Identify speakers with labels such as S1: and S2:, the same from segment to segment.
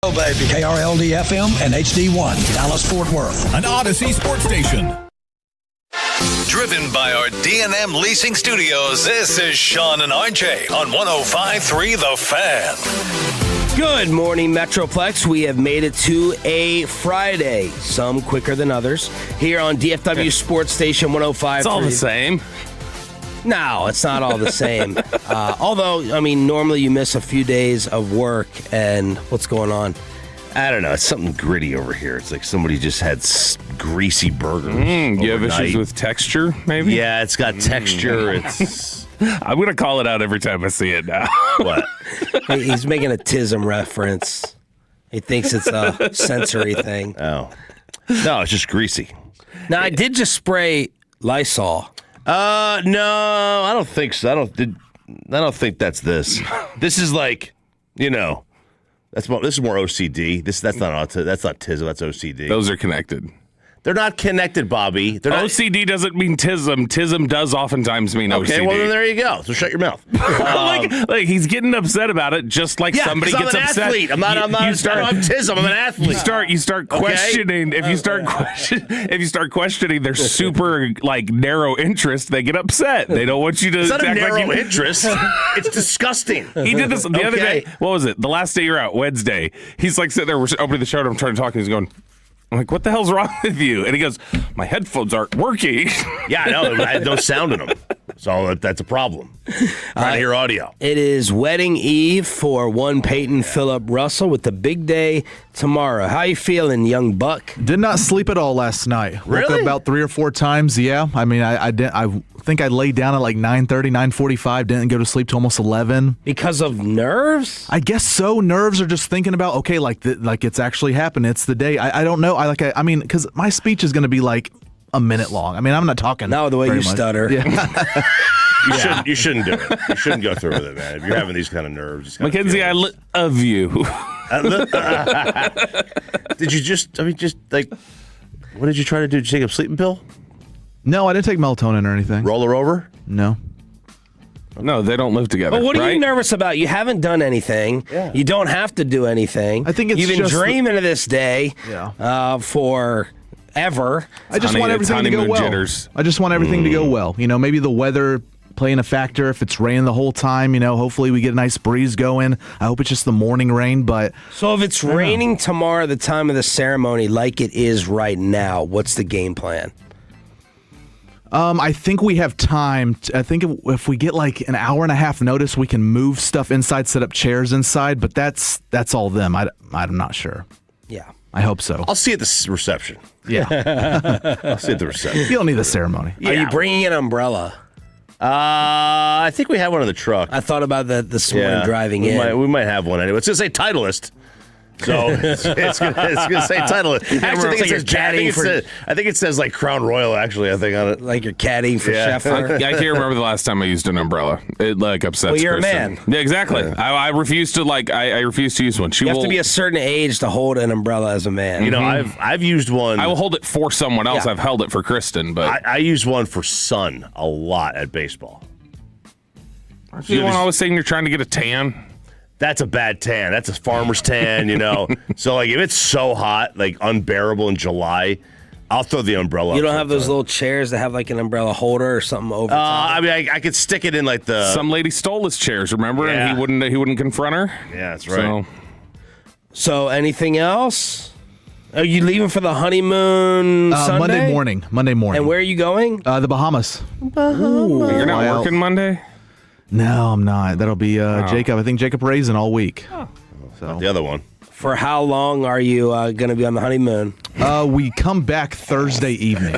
S1: Oh, baby.
S2: KRLD-FM and HD1, Dallas-Fort Worth.
S3: An Odyssey sports station.
S4: Driven by our D&M Leasing Studios, this is Sean and RJ on 105.3 The Fan.
S5: Good morning, Metroplex. We have made it to a Friday, some quicker than others, here on DFW Sports Station 105.3.
S6: It's all the same.
S5: No, it's not all the same. Although, I mean, normally you miss a few days of work, and what's going on?
S6: I don't know. It's something gritty over here. It's like somebody just had greasy burgers.
S7: You have issues with texture, maybe?
S6: Yeah, it's got texture. It's.
S7: I'm going to call it out every time I see it now.
S6: What?
S5: He's making a TISM reference. He thinks it's a sensory thing.
S6: Oh. No, it's just greasy.
S5: Now, I did just spray Lysol.
S6: No, I don't think so. I don't think that's this. This is like, this is more OCD. That's not TISM. That's OCD.
S7: Those are connected.
S6: They're not connected, Bobby. They're not.
S7: OCD doesn't mean TISM. TISM does oftentimes mean OCD.
S6: Okay, well, then there you go. So shut your mouth.
S7: like he's getting upset about it, just like somebody gets
S6: I'm an
S7: upset.
S6: Athlete. I'm not. I'm TISM. I'm an athlete.
S7: You start questioning. If you start questioning their super narrow interest, they get upset. They don't want you to.
S6: It's not a narrow
S7: like
S6: interest. It's disgusting.
S7: He did this the other day. What was it? The last day you're out, Wednesday. He's like sitting there, we're opening the show, and I'm trying to talk, and he's going, I'm like, what the hell's wrong with you? And he goes, my headphones aren't working.
S6: Yeah, I know. I had no sound in them. So that's a problem. Trying to hear audio.
S5: It is wedding eve for one Peyton Phillip Russell with the big day tomorrow. How you feeling, young buck?
S8: Did not sleep at all last night.
S6: Really?
S8: Woke up about 3 or 4 times. Yeah. I mean, I think I laid down at like 9:30, 9:45. Didn't go to sleep till almost 11.
S5: Because of nerves?
S8: I guess so. Nerves are just thinking about, okay, like it's actually happened. It's the day. I don't know. I mean, because my speech is going to be like a minute long. I mean, I'm not talking.
S5: No, the way you
S8: much.
S5: stutter.
S8: Yeah.
S6: You shouldn't do it. You shouldn't go through with it, man. If you're having these kind of nerves.
S7: Mackenzie, I love you.
S6: Did you what did you try to do? Did you take a sleeping pill?
S8: No, I didn't take melatonin or anything.
S6: Roll her over?
S8: No.
S7: No, they don't live together.
S5: But what are
S7: right?
S5: you nervous about? You haven't done anything. Yeah. You don't have to do anything.
S8: I think it's
S5: You've been
S8: just
S5: dreaming of this day for ever.
S8: I just want everything to go well.
S7: Jitters.
S8: I just want everything to go well. Maybe the weather playing a factor. If it's raining the whole time, hopefully we get a nice breeze going. I hope it's just the morning rain, but...
S5: So if it's raining tomorrow at the time of the ceremony like it is right now, what's the game plan?
S8: I think we have time. I think if we get like an hour and a half notice, we can move stuff inside, set up chairs inside, but that's all them. I'm not sure.
S5: Yeah.
S8: I hope so.
S6: I'll see you at the reception.
S8: Yeah.
S6: I'll see you at the reception.
S8: You don't need the ceremony.
S5: Are you bringing an umbrella?
S6: I think we have one in the truck.
S5: I thought about that this morning driving in.
S6: We might have one anyway. It's going to say Titleist. So it's going to say Titleist. Actually, I think it says like Crown Royal, actually, I think on it.
S5: Like you're caddying for Scheffler?
S7: I can't remember the last time I used an umbrella. It upsets
S5: Well, you're
S7: Kristen.
S5: a man.
S7: Yeah, exactly. Yeah. I refuse to I refuse to use one.
S5: You have to be a certain age to hold an umbrella as a man.
S6: I've used one.
S7: I will hold it for someone else.
S5: Yeah.
S7: I've held it for Kristen, but
S6: I use one for Son a lot at baseball.
S7: Aren't you the one always saying you're trying to get a tan?
S6: That's a bad tan. That's a farmer's tan, So, if it's so hot, unbearable in July, I'll throw the umbrella up.
S5: You don't have those little chairs that have, an umbrella holder or something over top?
S6: I mean, I could stick it in, the...
S7: Some lady stole his chairs, remember?
S6: Yeah.
S7: And he wouldn't confront her?
S6: Yeah, that's right.
S5: So anything else? Are you leaving for the honeymoon Sunday?
S8: Monday morning.
S5: And where are you going?
S8: The Bahamas.
S7: You're not working Monday?
S8: No, I'm not. That'll be Jacob. I think Jacob Raisin all week. So
S6: the other one.
S5: For how long are you going to be on the honeymoon?
S8: We come back Thursday evening.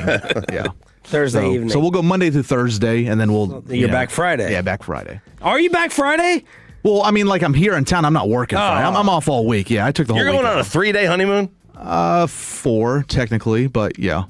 S8: Yeah.
S5: Thursday evening.
S8: So we'll go Monday through Thursday, and then we'll...
S5: You're back Friday?
S8: Yeah, back Friday.
S5: Are you back Friday?
S8: Well, I mean, I'm here in town. I'm not working Friday. I'm off all week. Yeah, I took the whole week.
S6: You're going on a 3-day honeymoon?
S8: 4, technically, but yeah.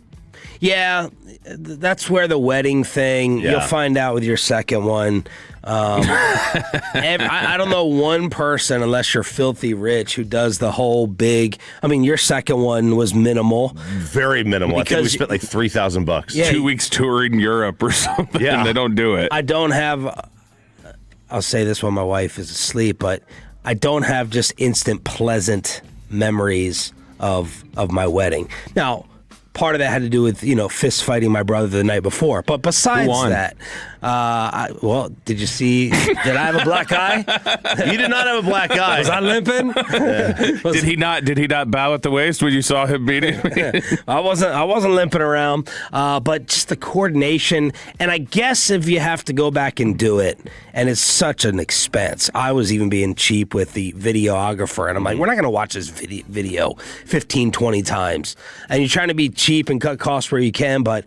S5: Yeah, that's where the wedding thing, you'll find out with your second one. I don't know one person, unless you're filthy rich, who does the whole big. I mean, your second one was minimal.
S6: Very minimal. I think we spent $3,000.
S5: Yeah.
S7: 2 weeks touring Europe or something.
S6: Yeah.
S7: They don't do it.
S5: I don't have, I'll say this when my wife is asleep, but I don't have just instant pleasant memories of my wedding. Now, part of that had to do with, fist fighting my brother the night before. But besides that, did you see? Did I have a black eye?
S6: You did not have a black eye.
S5: Was I limping?
S7: Did he not bow at the waist when you saw him beating me?
S5: I wasn't limping around, but just the coordination. And I guess if you have to go back and do it, and it's such an expense. I was even being cheap with the videographer, and I'm like, we're not going to watch this video 15, 20 times. And you're trying to be cheap and cut costs where you can, but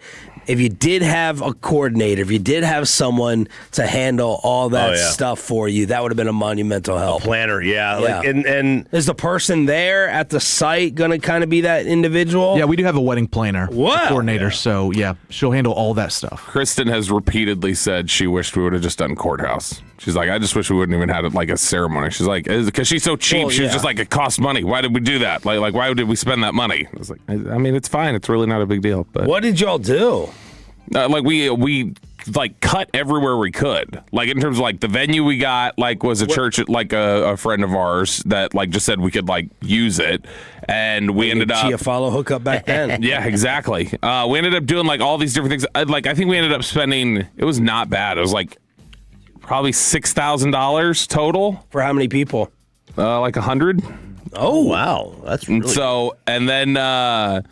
S5: if you did have a coordinator, if you did have someone to handle all that stuff for you, that would have been a monumental help.
S6: A planner, yeah. Like, and
S5: is the person there at the site going to kind of be that individual?
S8: Yeah, we do have a wedding planner,
S5: Wow.
S8: a coordinator. So, yeah, she'll handle all that stuff.
S7: Kristen has repeatedly said she wished we would have just done courthouse. She's like, I just wish we wouldn't even had it like a ceremony. She's like, because she's so cheap, she was just like, it costs money. Why did we do that? Like why did we spend that money? I was like, I mean, it's fine. It's really not a big deal. But
S5: What did y'all do?
S7: like we like cut everywhere we could. Like in terms of like the venue we got like was a church at like a friend of ours that like just said we could like use it, and we ended up
S5: a follow hookup back then.
S7: Yeah, exactly. We ended up doing like all these different things. I think we ended up spending. It was not bad. It was like probably $6,000 total.
S5: For how many people?
S7: Like 100.
S6: oh wow, that's really
S7: So and then.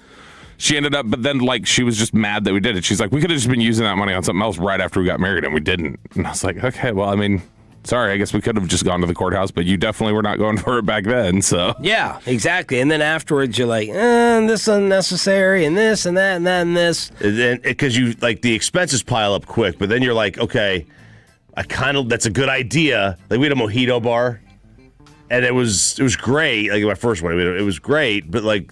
S7: She ended up, but then, like, she was just mad that we did it. She's like, we could have just been using that money on something else right after we got married, and we didn't. And I was like, okay, well, I mean, sorry, I guess we could have just gone to the courthouse, but you definitely were not going for it back then, so.
S5: Yeah, exactly. And then afterwards, you're like, this is unnecessary, and this, and that, and that, and this.
S6: because you like the expenses pile up quick, but then you're like, okay, that's a good idea. Like we had a mojito bar, and it was great. Like my first one, it was great, but like,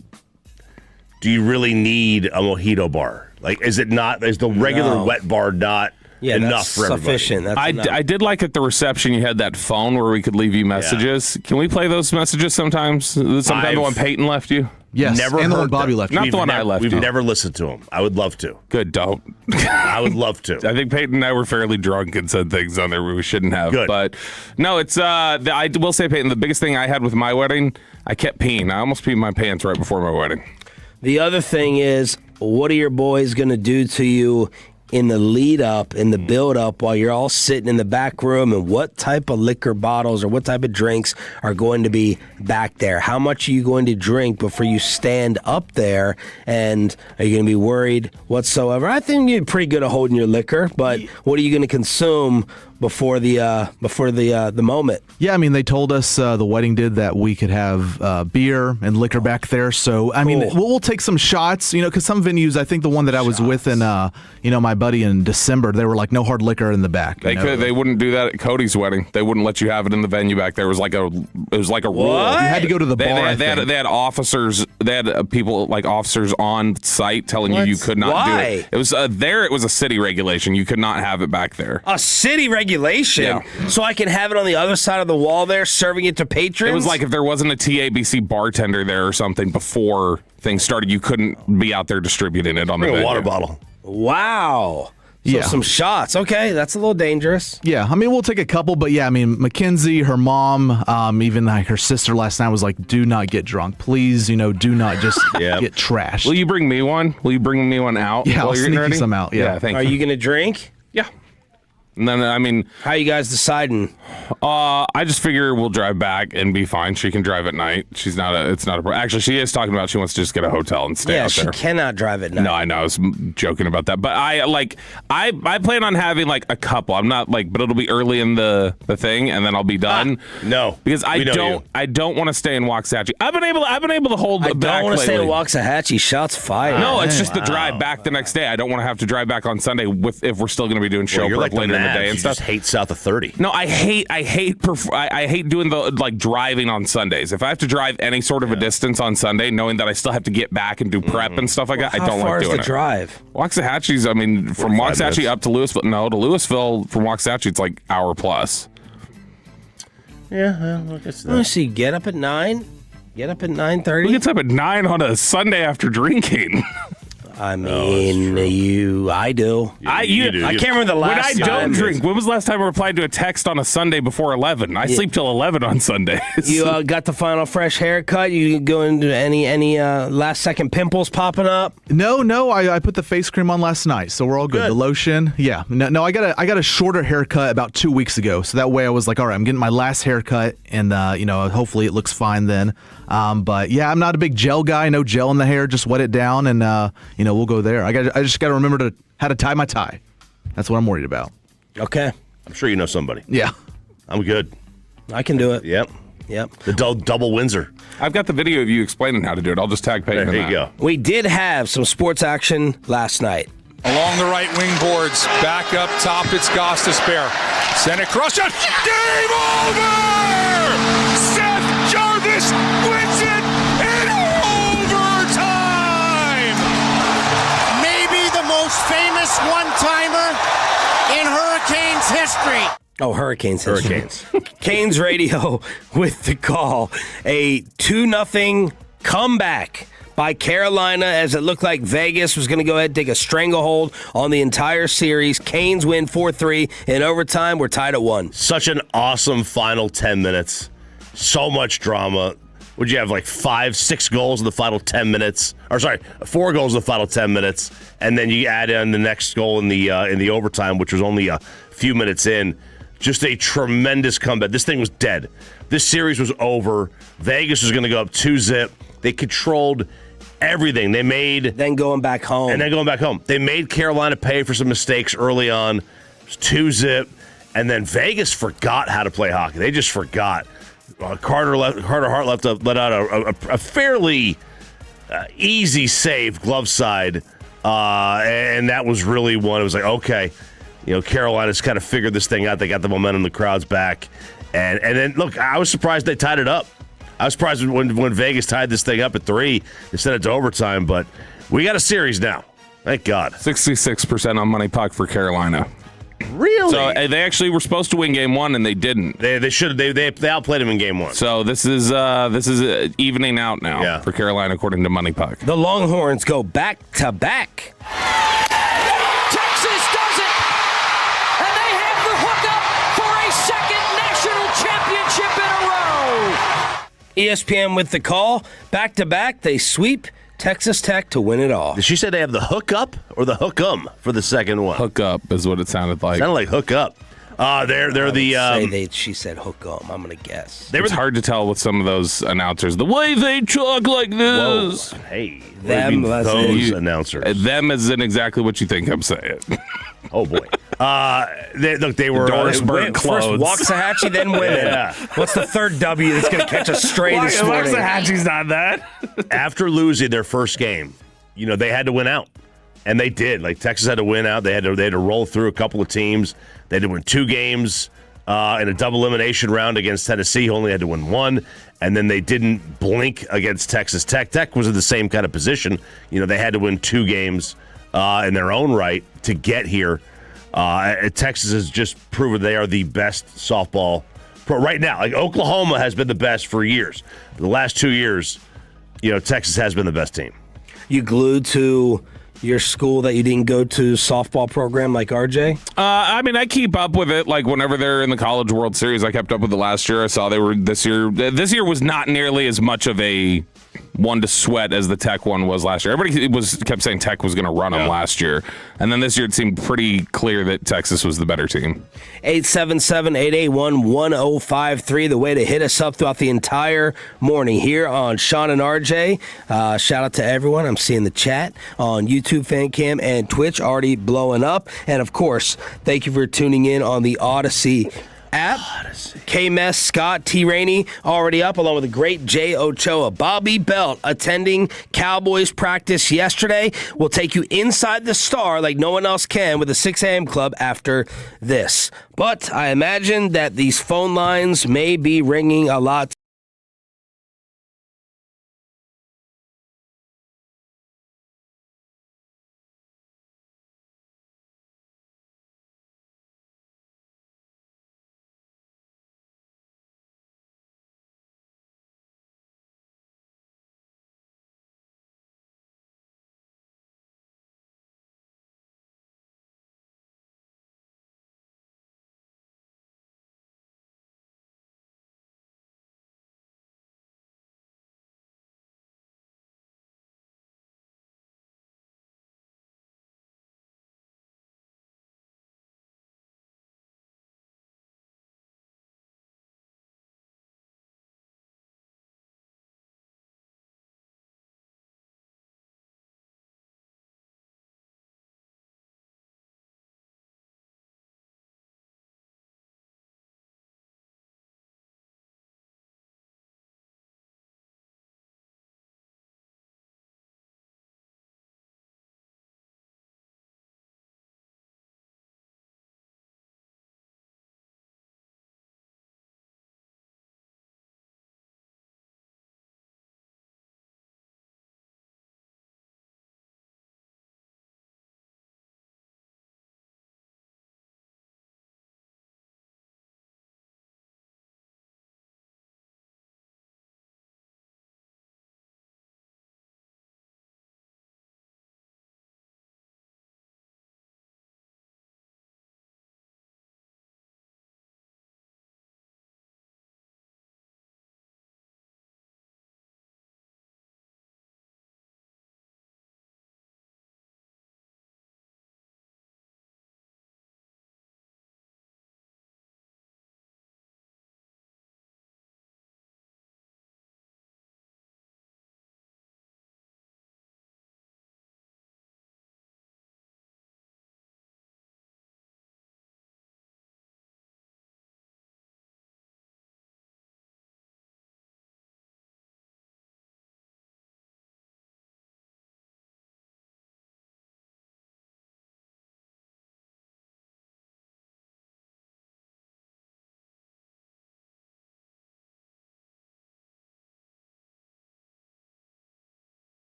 S6: do you really need a mojito bar? Like, is the regular wet bar not enough for everybody?
S5: Sufficient. That's enough.
S7: I did like at the reception you had that phone where we could leave you messages. Can we play those messages sometimes? Sometimes the one Peyton left you?
S8: Yes,
S6: Never
S8: and the
S6: heard
S8: one Bobby
S6: them.
S8: left.
S7: Not the one I left
S6: We've
S7: you.
S6: never listened to them. I would love to.
S7: Good, don't.
S6: I would love to.
S7: I think Peyton and I were fairly drunk and said things on there we shouldn't have.
S6: Good.
S7: But no, it's I will say, Peyton, the biggest thing I had with my wedding, I kept peeing. I almost peed my pants right before my wedding.
S5: The other thing is, what are your boys going to do to you in the lead up, in the build up, while you're all sitting in the back room, and what type of liquor bottles or what type of drinks are going to be back there? How much are you going to drink before you stand up there? And are you going to be worried whatsoever? I think you're pretty good at holding your liquor, but what are you going to consume before the moment?
S8: Yeah, I mean, they told us the wedding did that we could have beer and liquor back there. So, I mean, we'll take some shots, because some venues, I think the one that I was with in, my buddy in December, they were like, no hard liquor in the back.
S7: They wouldn't do that at Cody's wedding. They wouldn't let you have it in the venue back there. It was like a rule.
S8: You had to go to the bar.
S7: They had officers. They had people like officers on site telling you could not do it. It was It was a city regulation. You could not have it back there.
S5: A city regulation?
S7: Yeah.
S5: So I can have it on the other side of the wall there, serving it to patrons?
S7: It was like if there wasn't a TABC bartender there or something before things started, you couldn't be out there distributing it on the venue.
S6: A water bottle.
S5: Wow. So some shots. Okay, that's a little dangerous.
S8: Yeah, I mean, we'll take a couple, but yeah, I mean, Mackenzie, her mom, even like her sister last night was like, do not get drunk. Please, do not just get trashed.
S7: Will you bring me one? Will you bring me one out?
S8: Yeah, I'll
S7: while you're
S8: sneak
S7: getting
S8: you
S7: ready?
S8: some out. Yeah,
S7: thank
S5: Are you going to drink?
S7: Yeah. And then, I mean,
S5: How you guys deciding?
S7: I just figure we'll drive back and be fine. She can drive at night. It's not a problem. Actually, she is talking about she wants to just get a hotel and stay
S5: Yeah,
S7: out
S5: she
S7: there.
S5: cannot drive at night.
S7: No, I know. I was joking about that. But I plan on having like a couple. I'm not like, but it'll be early in the thing and then I'll be done.
S6: No.
S7: Because
S6: We know
S7: I don't want to stay in Waxahachie. I've been able to hold
S5: I
S7: it back
S5: don't want to stay in
S7: lately.
S5: Waxahachie. Shots fired.
S7: No, it's just the drive back the next day. I don't want to have to drive back on Sunday if we're still going to be doing show
S6: You're
S7: prep
S6: like
S7: later in the day and
S6: you
S7: stuff.
S6: just hate south of 30.
S7: No, I hate doing the like driving on Sundays. If I have to drive any sort of a distance on Sunday, knowing that I still have to get back and do prep and stuff like that, I don't
S5: How far
S7: like
S5: is
S7: doing
S5: the
S7: it.
S5: drive?
S7: Waxahachie's, I mean, from
S6: 45
S7: Waxahachie
S6: minutes.
S7: up to Louisville. No, to Louisville from Waxahachie, it's like hour plus.
S6: Yeah, well, I guess
S5: Let me see. Get up at 9. Get up at 9:30.
S7: Who gets up at 9 on a Sunday after drinking?
S5: I mean, I do.
S6: You do.
S5: I can't remember the
S7: When
S5: last
S7: I
S5: time.
S7: don't drink, when was the last time I replied to a text on a Sunday before 11? I sleep till 11 on Sundays.
S5: You got the final fresh haircut? You go into any last second pimples popping up?
S8: No, I put the face cream on last night, so we're all good. The lotion, yeah. No, I got a shorter haircut about 2 weeks ago, so that way I was like, all right, I'm getting my last haircut, and hopefully it looks fine then. But yeah, I'm not a big gel guy. No gel in the hair, just wet it down, and we'll go there. I just got to remember how to tie my tie. That's what I'm worried about.
S5: Okay.
S6: I'm sure you know somebody.
S8: Yeah.
S6: I'm good.
S5: I can do it.
S6: Yep.
S5: Yep.
S6: The double Windsor.
S7: I've got the video of you explaining how to do it. I'll just tag Peyton.
S6: There
S7: in
S6: you
S7: that.
S6: go.
S5: We did have some sports action last night.
S1: Along the right wing boards, back up top, it's Gostisbehere. Send it cross, shot, game over! Seth Jarvis wins it in overtime!
S3: Maybe the most famous one-timer in Hurricanes history.
S5: Oh, Hurricanes.
S6: Hurricanes.
S5: Canes Radio with the call. A 2-0 comeback by Carolina as it looked like Vegas was going to go ahead and take a stranglehold on the entire series. Canes win 4-3 in overtime. We're tied at 1.
S6: Such an awesome final 10 minutes. So much drama. Would you have like 5-6 goals in the final 10 minutes? Or sorry, 4 goals in the final 10 minutes, and then you add in the next goal in the overtime, which was only a few minutes in. Just a tremendous comeback. This thing was dead. This series was over. Vegas was going to go up 2-0. They controlled everything.
S5: Then going back home.
S6: They made Carolina pay for some mistakes early on. It was 2-0. And then Vegas forgot how to play hockey. They just forgot. Carter Hart let out a fairly easy save, glove side. And that was really one. It was like, okay, Carolina's kind of figured this thing out. They got the momentum, the crowd's back. And then, look, I was surprised they tied it up. I was surprised when Vegas tied this thing up at 3 instead of to overtime, but we got a series now. Thank God.
S7: 66% on money puck for Carolina.
S6: Really?
S7: So they actually were supposed to win game 1 and they didn't.
S6: They should. They outplayed them in game 1.
S7: So this is evening out now for Carolina according to money puck.
S5: The Longhorns go back to back.
S9: Texas does it, and they have the hookup for a second national championship in a row.
S5: ESPN with the call. Back to back, they sweep Texas Tech to win it all.
S6: Did she say they have the hookup or the hook-em for the second one?
S7: Hook up is what it sounded like.
S6: Sounded like hook up.
S5: She said hook 'em. I'm gonna guess.
S7: It's hard to tell with some of those announcers. The way they talk like this.
S6: Whoa. Hey,
S5: Them,
S6: those announcers.
S7: Them isn't exactly what you think I'm saying.
S6: Oh boy. They were
S7: Dorisburg
S5: First Waxahachie, then women.
S6: Yeah.
S5: What's the third W that's going to catch us stray this morning?
S7: Waxahachie's not that.
S6: after losing their first game. They had to win out, and they did. Like Texas had to win out. They had to roll through a couple of teams. They had to win 2 games in a double elimination round against Tennessee, who only had to win 1. And then they didn't blink against Texas Tech. Tech was in the same kind of position. They had to win 2 games in their own right to get here. Texas has just proven they are the best softball pro right now. Like Oklahoma has been the best for years. The last 2 years, Texas has been the best team.
S5: You glued to your school that you didn't go to softball program like RJ?
S7: I keep up with it. Like whenever they're in the College World Series, I kept up with it last year. I saw they were this year. This year was not nearly as much of a one to sweat as the Tech one was last year. Everybody kept saying Tech was going to run them last year. And then this year it seemed pretty clear that Texas was the better team.
S5: 877-881-1053, the way to hit us up throughout the entire morning here on Sean and RJ. Shout out to everyone. I'm seeing the chat on YouTube, Fan Cam, and Twitch already blowing up. And, of course, thank you for tuning in on the Odyssey app. K-Mess, Scott, T. Rainey already up, along with the great Jay Ochoa. Bobby Belt attending Cowboys practice yesterday. We'll take you inside the Star like no one else can with the 6 a.m. club after this. But I imagine that these phone lines may be ringing a lot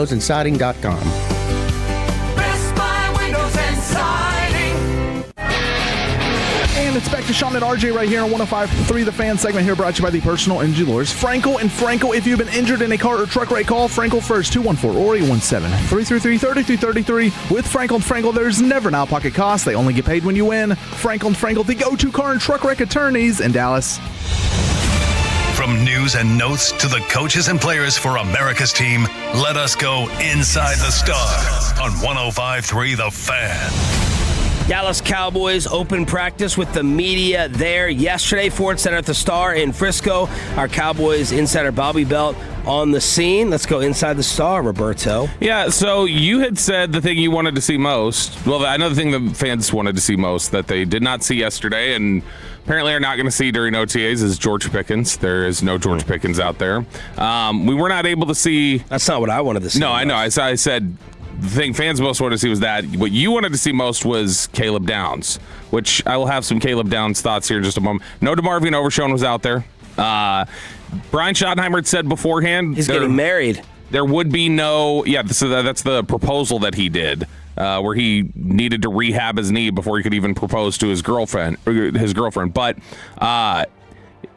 S3: Siding.com.
S9: Best Buy Windows and Siding.
S8: And it's back to Sean and RJ right here on 105.3 The Fan segment here, brought to you by the personal injury lawyers Frankel and Frankel. If you've been injured in a car or truck wreck, call Frankel first, 214-817-333-3333. With Frankel and Frankel, there's never an out-of-pocket cost. They only get paid when you win. Frankel and Frankel, the go-to car and truck wreck attorneys in Dallas.
S4: From news and notes to the coaches and players for America's team, let us go inside the star on 105.3 The Fan.
S5: Dallas Cowboys open practice with the media there yesterday. Ford Center at the Star in Frisco. Our Cowboys insider Bobby Belt on the scene. Let's go inside the Star, Roberto.
S7: Yeah, so you had said the thing you wanted to see most. Well, another thing the fans wanted to see most that they did not see yesterday and apparently are not going to see during OTAs is George Pickens. There is no George Pickens out there. We were not able to see.
S5: That's not what I wanted to see.
S7: No, I know. I said the thing fans most wanted to see was that. What you wanted to see most was Caleb Downs, which I will have some Caleb Downs thoughts here in just a moment. No DeMarvion Overshown was out there. Brian Schottenheimer had said beforehand
S5: he's getting married.
S7: There would be no. Yeah, that's the proposal that he did. Where he needed to rehab his knee before he could even propose to his girlfriend. But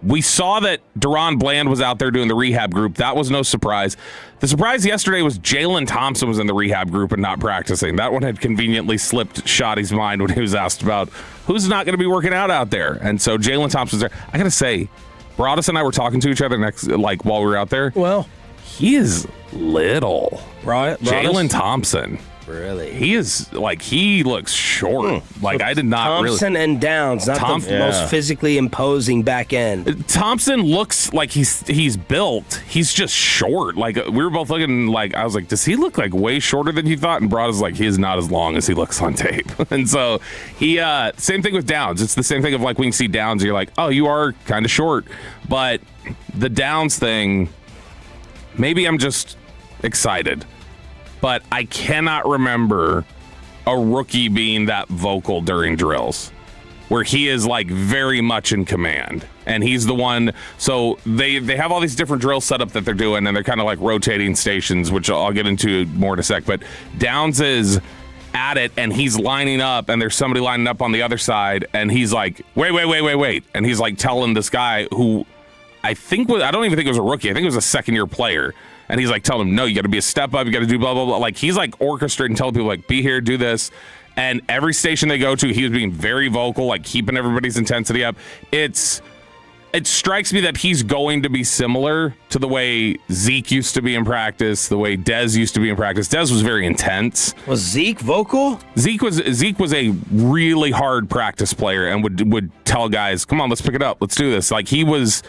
S7: we saw that Deron Bland was out there doing the rehab group. That was no surprise. The surprise yesterday was Jalen Thompson was in the rehab group and not practicing. That one had conveniently slipped Shoddy's mind when he was asked about who's not going to be working out there. And so Jalen Thompson's there. I got to say, Broadus and I were talking to each other while we were out there.
S5: Well,
S7: he is little.
S5: Right,
S7: Jalen Thompson.
S5: Really?
S7: He is, he looks short. I did not
S5: Thompson
S7: really.
S5: and Downs, not the most physically imposing back end.
S7: Thompson looks like he's built. He's just short. We were both looking I was like, does he look way shorter than you thought? And Broad is he is not as long as he looks on tape. And so he, same thing with Downs. It's the same thing of when you see Downs, you're like, oh, you are kind of short. But the Downs thing, maybe I'm just excited. But I cannot remember a rookie being that vocal during drills where he is very much in command. And he's the one. So they have all these different drills set up that they're doing, and they're kind of rotating stations, which I'll get into more in a sec. But Downs is at it, and he's lining up, and there's somebody lining up on the other side, and he's like, wait. And he's telling this guy who I don't even think it was a rookie. I think it was a second-year player. And he's telling him, no, you got to be a step up. You got to do blah, blah, blah. He's orchestrating, telling people, be here, do this. And every station they go to, he was being very vocal, keeping everybody's intensity up. It strikes me that he's going to be similar to the way Zeke used to be in practice, the way Dez used to be in practice. Dez was very intense.
S5: Was Zeke vocal?
S7: Zeke was a really hard practice player and would tell guys, come on, let's pick it up. Let's do this. He was...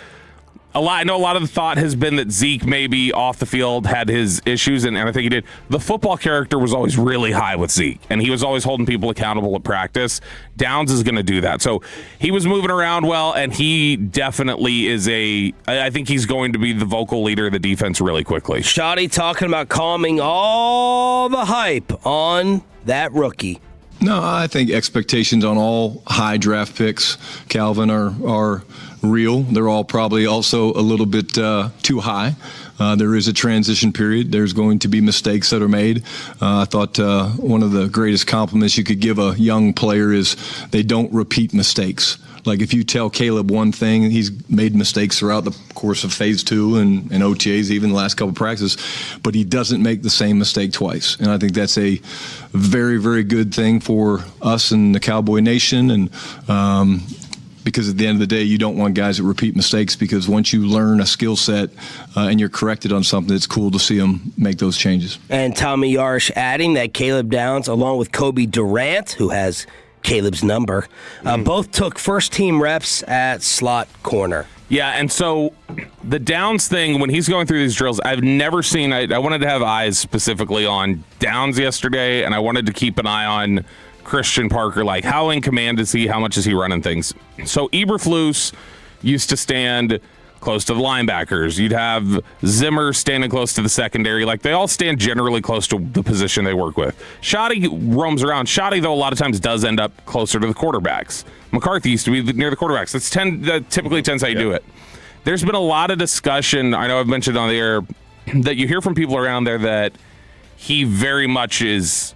S7: I know a lot of the thought has been that Zeke maybe off the field had his issues, and I think he did. The football character was always really high with Zeke, and he was always holding people accountable at practice. Downs is going to do that. So he was moving around well, and he definitely is I think he's going to be the vocal leader of the defense really quickly.
S5: Shoddy talking about calming all the hype on that rookie.
S10: No, I think expectations on all high draft picks, Calvin, are real. They're all probably also a little bit too high. There is a transition period. There's going to be mistakes that are made. I thought one of the greatest compliments you could give a young player is they don't repeat mistakes. If you tell Caleb one thing, he's made mistakes throughout the course of phase 2 and OTAs, even the last couple of practices, but he doesn't make the same mistake twice. And I think that's a very, very good thing for us and the Cowboy Nation. And because at the end of the day, you don't want guys that repeat mistakes, because once you learn a skill set and you're corrected on something, it's cool to see them make those changes.
S5: And Tommy Yarsh adding that Caleb Downs, along with Kobe Durant, who has Caleb's number, both took first-team reps at slot corner.
S7: Yeah, and so the Downs thing, when he's going through these drills, I've never seen, I wanted to have eyes specifically on Downs yesterday, and I wanted to keep an eye on Christian Parker, how in command is he, how much is he running things. So Eberflus used to stand close to the linebackers. You'd have Zimmer standing close to the secondary. They all stand generally close to the position they work with. Shoddy roams around. Shoddy, though, a lot of times does end up closer to the quarterbacks. McCarthy used to be near the quarterbacks. That typically tends how you do it. There's been a lot of discussion, I know I've mentioned on the air, that you hear from people around there that he very much is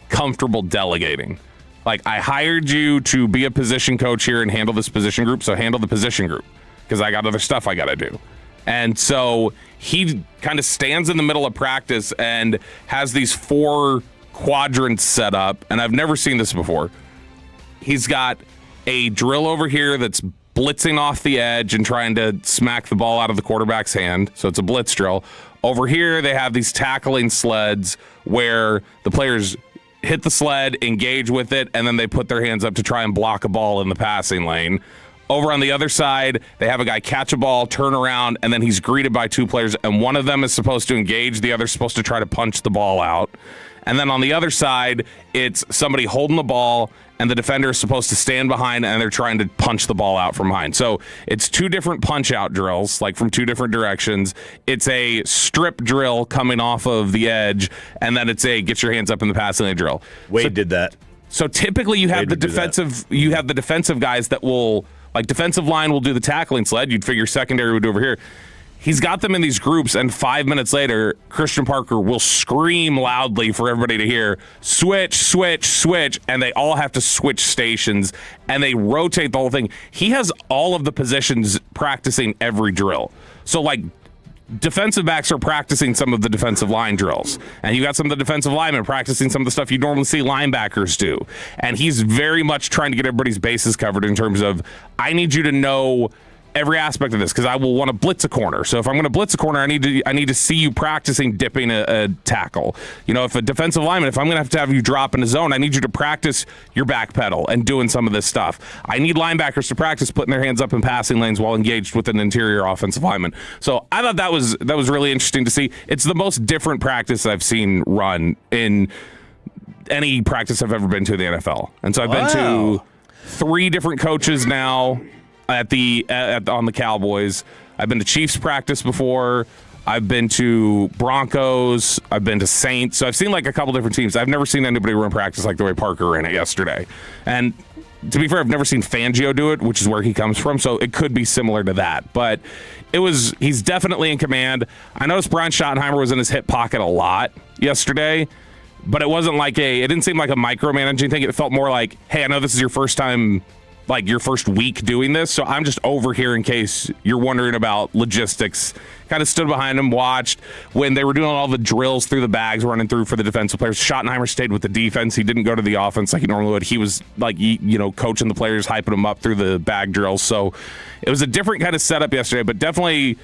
S7: comfortable delegating. Like, I hired you to be a position coach here and handle this position group, so handle the position group because I got other stuff I got to do. And so he kind of stands in the middle of practice and has these 4 quadrants set up, and I've never seen this before. He's got a drill over here that's blitzing off the edge and trying to smack the ball out of the quarterback's hand, so it's a blitz drill. Over here, they have these tackling sleds where the players hit the sled, engage with it, and then they put their hands up to try and block a ball in the passing lane. Over on the other side, they have a guy catch a ball, turn around, and then he's greeted by 2 players, and one of them is supposed to engage, the other's supposed to try to punch the ball out. And then on the other side, it's somebody holding the ball, and the defender is supposed to stand behind, and they're trying to punch the ball out from behind. So it's 2 different punch-out drills, like from 2 different directions. It's a strip drill coming off of the edge, and then it's a get your hands up in the passing lane drill.
S6: Wade did that.
S7: So typically you have the defensive guys that will, like defensive line will do the tackling sled. You'd figure secondary would do over here. He's got them in these groups, and 5 minutes later, Christian Parker will scream loudly for everybody to hear, switch, switch, switch, and they all have to switch stations, and they rotate the whole thing. He has all of the positions practicing every drill. So, like, defensive backs are practicing some of the defensive line drills, and you got some of the defensive linemen practicing some of the stuff you normally see linebackers do. And he's very much trying to get everybody's bases covered in terms of, I need you to know every aspect of this because I will want to blitz a corner. So if I'm going to blitz a corner, I need to see you practicing dipping a tackle. You know, if a defensive lineman, if I'm going to have you drop in a zone, I need you to practice your back pedal and doing some of this stuff. I need linebackers to practice putting their hands up in passing lanes while engaged with an interior offensive lineman. So I thought that was really interesting to see. It's the most different practice I've seen run in any practice I've ever been to in the NFL. And so I've been to 3 different coaches now on the Cowboys. I've been to Chiefs practice before. I've been to Broncos. I've been to Saints. So I've seen like a couple different teams. I've never seen anybody run practice like the way Parker ran it yesterday. And to be fair, I've never seen Fangio do it, which is where he comes from. So it could be similar to that. But he's definitely in command. I noticed Brian Schottenheimer was in his hip pocket a lot yesterday. But it wasn't like it didn't seem like a micromanaging thing. It felt more like, hey, I know this is your first time, like your first week doing this, so I'm just over here in case you're wondering about logistics. Kind of stood behind him, watched when they were doing all the drills through the bags, running through for the defensive players. Schottenheimer stayed with the defense. He didn't go to the offense like he normally would. He was like, coaching the players, hyping them up through the bag drills. So it was a different kind of setup yesterday, but definitely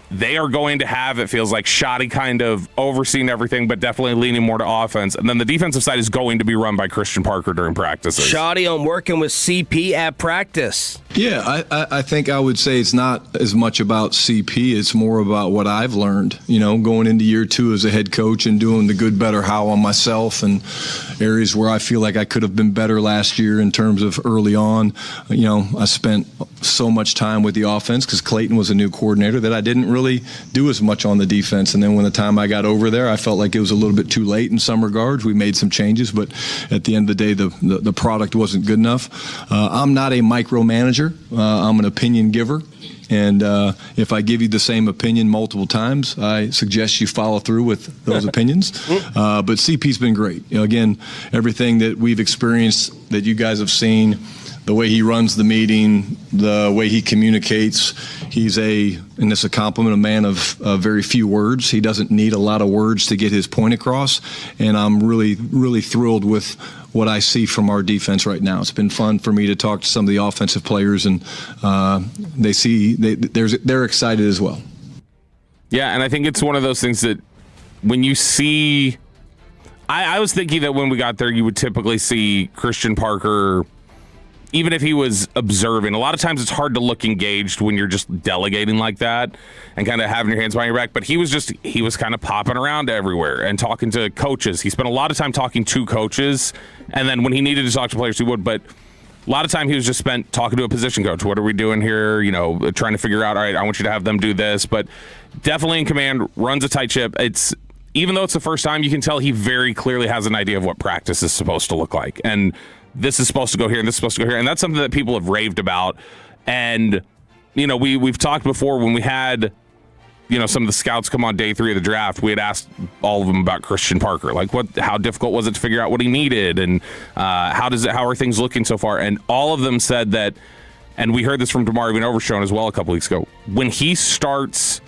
S7: they are going to have, it feels like, Shotty kind of overseeing everything, but definitely leaning more to offense. And then the defensive side is going to be run by Christian Parker during practices.
S5: Shotty on working with CP at practice.
S10: Yeah, I think I would say it's not as much about CP. It's more about what I've learned, going into year 2 as a head coach and doing the good, better, how on myself and areas where I feel like I could have been better last year in terms of early on. I spent so much time with the offense because Clayton was a new coordinator that I didn't really do as much on the defense. And then when the time I got over there, I felt like it was a little bit too late in some regards. We made some changes, but at the end of the day, the product wasn't good enough. I'm not a micromanager. I'm an opinion giver. And if I give you the same opinion multiple times, I suggest you follow through with those opinions. But CP's been great. Again, everything that we've experienced that you guys have seen, the way he runs the meeting, the way he communicates, he's and it's a compliment, a man of very few words. He doesn't need a lot of words to get his point across. And I'm really, really thrilled with what I see from our defense right now. It's been fun for me to talk to some of the offensive players, and they're excited as well.
S7: Yeah, and I think it's one of those things that when you see, I was thinking that when we got there, you would typically see Christian Parker, even if he was observing. A lot of times it's hard to look engaged when you're just delegating like that and kind of having your hands behind your back. But he was kind of popping around everywhere and talking to coaches. He spent a lot of time talking to coaches, and then when he needed to talk to players, he would. But a lot of time he was just spent talking to a position coach. What are we doing here? Trying to figure out, all right, I want you to have them do this. But definitely in command, runs a tight ship. Even though it's the first time, you can tell he very clearly has an idea of what practice is supposed to look like. And this is supposed to go here, and this is supposed to go here. And that's something that people have raved about. And, we've talked before when we had some of the scouts come on day 3 of the draft, we had asked all of them about Christian Parker. Like, how difficult was it to figure out what he needed, and how are things looking so far? And all of them said that, and we heard this from DeMarvin Overshown as well a couple weeks ago, when he starts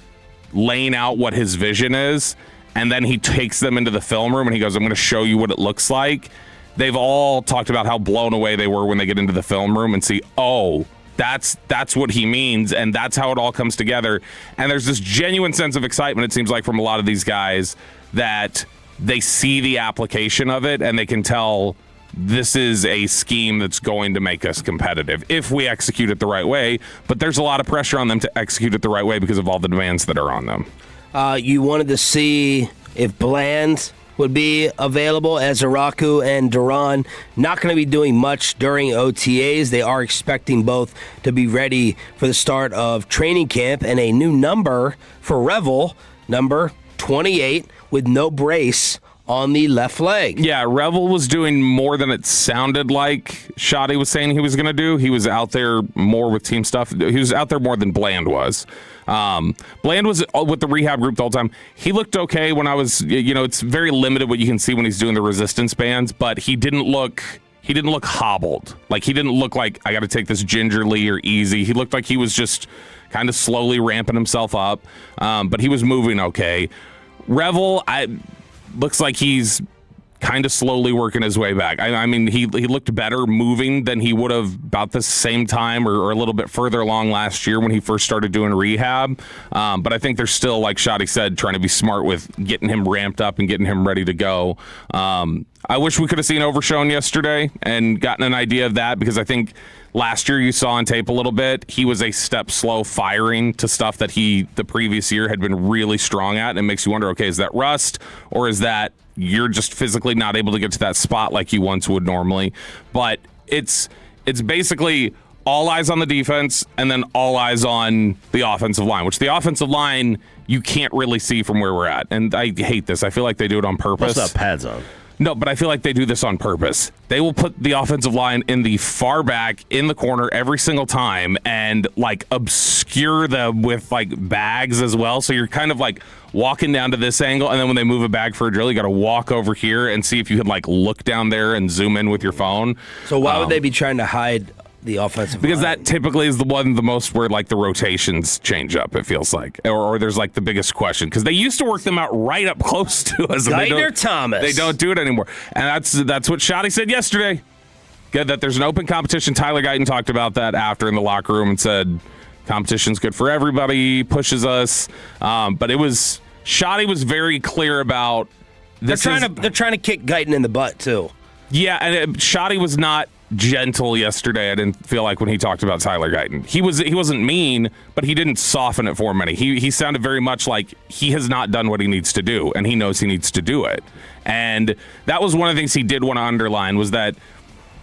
S7: laying out what his vision is, and then he takes them into the film room and he goes, I'm going to show you what it looks like. They've all talked about how blown away they were when they get into the film room and see, that's what he means, and that's how it all comes together. And there's this genuine sense of excitement, it seems like, from a lot of these guys, that they see the application of it and they can tell this is a scheme that's going to make us competitive if we execute it the right way. But there's a lot of pressure on them to execute it the right way because of all the demands that are on them.
S5: You wanted to see if Bland would be available. Ezaraku and Duran not going to be doing much during OTAs. They are expecting both to be ready for the start of training camp, and a new number for Revel, number 28, with no brace on the left leg.
S7: Yeah, Revel was doing more than it sounded like Shoddy was saying he was going to do. He was out there more with team stuff. He was out there more than Bland was. Bland was with the rehab group the whole time. He looked okay when I was, it's very limited what you can see when he's doing the resistance bands, but he didn't look hobbled. Like, he didn't look like I got to take this gingerly or easy. He looked like he was just kind of slowly ramping himself up, but he was moving okay. Revel, looks like he's kind of slowly working his way back. I mean, he looked better moving than he would have about the same time or a little bit further along last year when he first started doing rehab. But I think they're still, like Shoddy said, trying to be smart with getting him ramped up and getting him ready to go. I wish we could have seen Overshown yesterday and gotten an idea of that, because I think last year you saw on tape a little bit, he was a step slow firing to stuff that he the previous year had been really strong at. And it makes you wonder, okay, is that rust, or is that you're just physically not able to get to that spot like you once would normally? But it's basically all eyes on the defense and then all eyes on the offensive line, which the offensive line you can't really see from where we're at. And I hate this. I feel like they do it on purpose.
S6: What's that pads on?
S7: No, but I feel like they do this on purpose. They will put the offensive line in the far back in the corner every single time and like obscure them with like bags as well. So you're kind of like walking down to this angle, and then when they move a bag for a drill, you got to walk over here and see if you can like look down there and zoom in with your phone.
S5: So why would they be trying to hide the offensive
S7: because
S5: line?
S7: That typically is the most where like the rotations change up, it feels like, or there's like the biggest question, because they used to work them out right up close to us.
S5: Guyton Thomas.
S7: They don't do it anymore, and that's what Shoddy said yesterday. Good that there's an open competition. Tyler Guyton talked about that after in the locker room and said competition's good for everybody, pushes us. But it was Shoddy was very clear about this.
S5: They're trying to kick Guyton in the butt too.
S7: Yeah, and Shoddy was not gentle yesterday. I didn't feel like when he talked about Tyler Guyton. He wasn't mean, but he didn't soften it for him any. He sounded very much like he has not done what he needs to do, and he knows he needs to do it. And that was one of the things he did want to underline, was that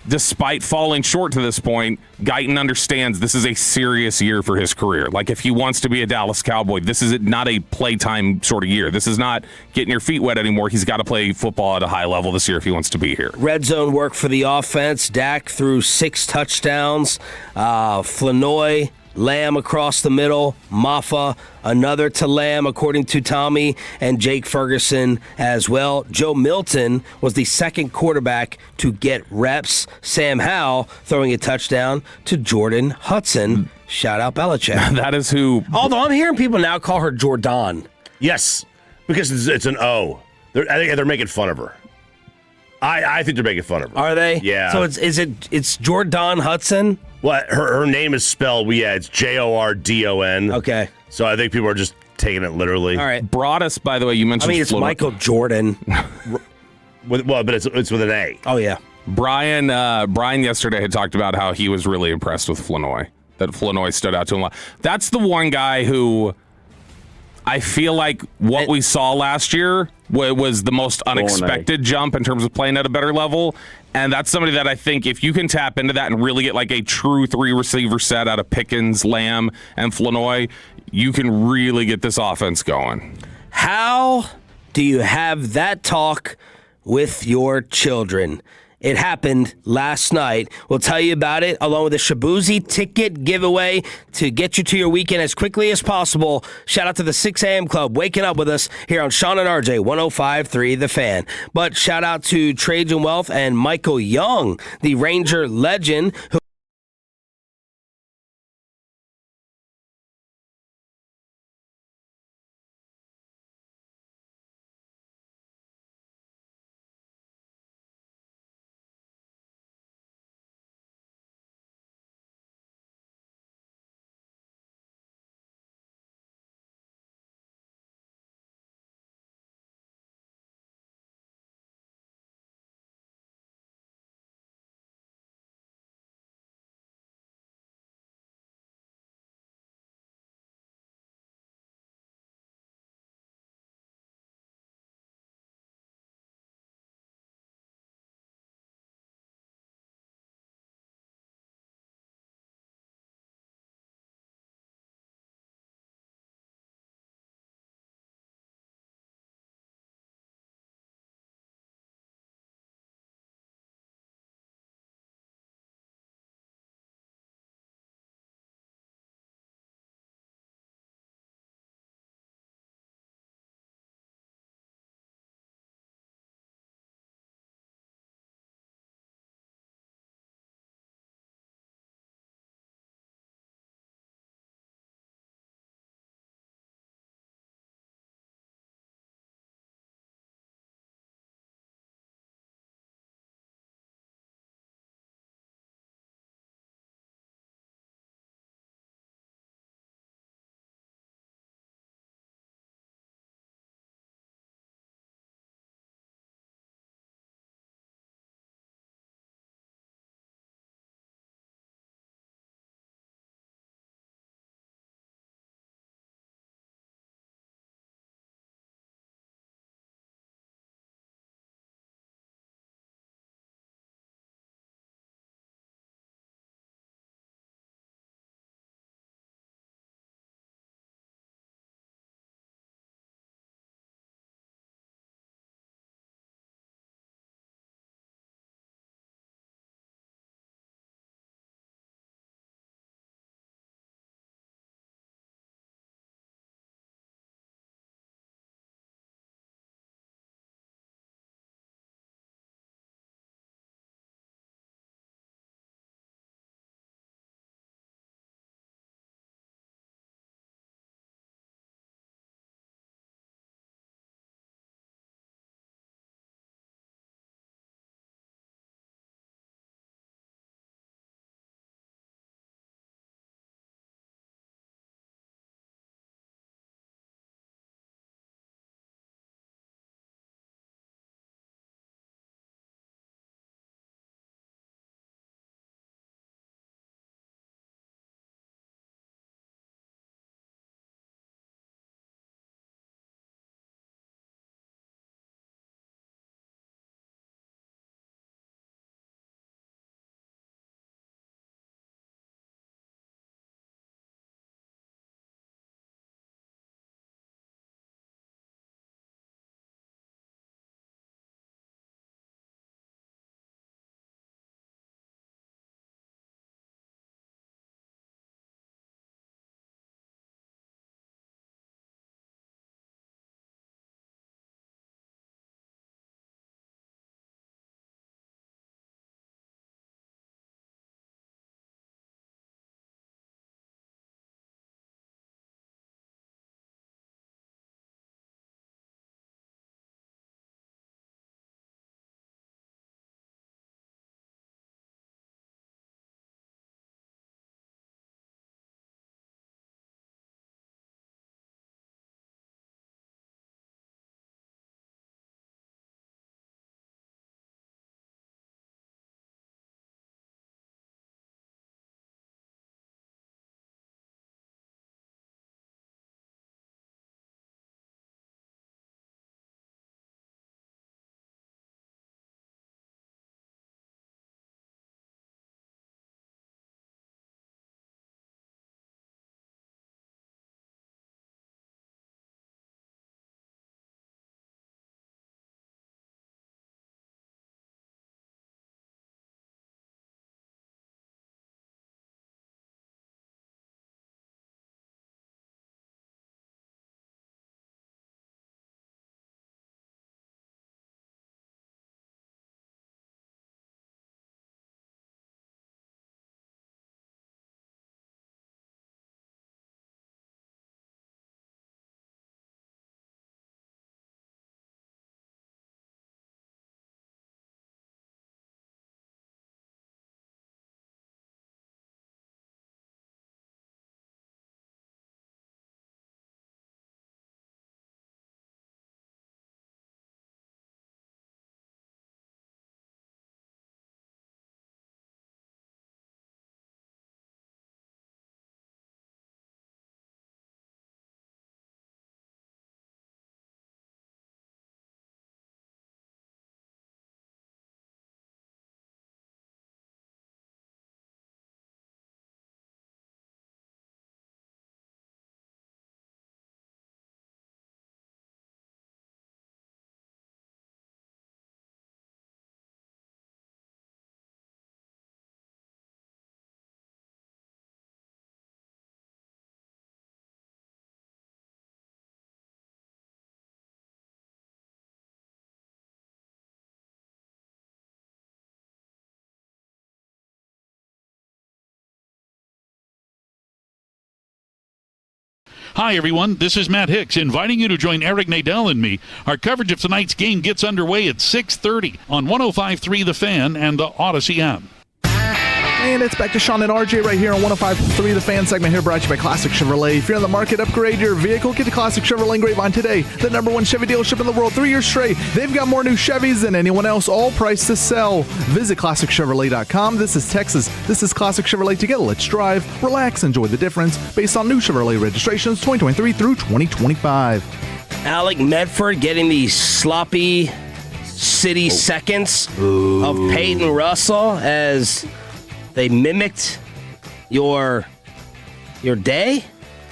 S7: despite falling short to this point, Guyton understands this is a serious year for his career. Like, if he wants to be a Dallas Cowboy, this is not a playtime sort of year. This is not getting your feet wet anymore. He's got to play football at a high level this year if he wants to be here.
S5: Red zone work for the offense. Dak threw 6 touchdowns. Flanoy, Lamb across the middle, Maffa, another to Lamb, according to Tommy, and Jake Ferguson as well. Joe Milton was the second quarterback to get reps. Sam Howell throwing a touchdown to Jordan Hudson. Shout out Belichick.
S7: That is who.
S5: Although I'm hearing people now call her Jordan.
S6: Yes, because it's an O. I think they're making fun of her. I think they're making fun of her.
S5: Are they?
S6: Yeah.
S5: So it's Jordan Hudson?
S6: Well, her name is spelled, it's Jordon.
S5: Okay.
S6: So I think people are just taking it literally.
S5: All right.
S7: Broadus, by the way, you mentioned.
S5: It's Michael Jordan.
S6: But it's with an A.
S5: Oh, yeah.
S7: Brian yesterday had talked about how he was really impressed with Flanoy, that Flanoy stood out to him a lot. That's the one guy who I feel like what we saw last year was the most unexpected jump in terms of playing at a better level. And that's somebody that I think if you can tap into that and really get like a true 3-receiver set out of Pickens, Lamb, and Flanoy, you can really get this offense going.
S5: How do you have that talk with your children? It happened last night. We'll tell you about it along with a Shabuzi ticket giveaway to get you to your weekend as quickly as possible. Shout out to the 6 a.m. Club waking up with us here on Sean and RJ 105.3 The Fan. But shout out to Trajan Wealth and Michael Young, the Ranger legend, who
S11: Hi, everyone. This is Matt Hicks inviting you to join Eric Nadel and me. Our coverage of tonight's game gets underway at 6:30 on 105.3 The Fan and the Odyssey app.
S8: And it's back to Sean and RJ right here on 105.3 The Fan segment here brought to you by Classic Chevrolet. If you're in the market, upgrade your vehicle, get to Classic Chevrolet in Grapevine today. The #1 Chevy dealership in the world, 3 years straight. They've got more new Chevys than anyone else, all priced to sell. Visit ClassicChevrolet.com. This is Texas. This is Classic Chevrolet. Together, let's drive, relax, enjoy the difference based on new Chevrolet registrations 2023 through 2025.
S5: Alec Medford getting the sloppy city seconds of Peyton Russell as they mimicked your day.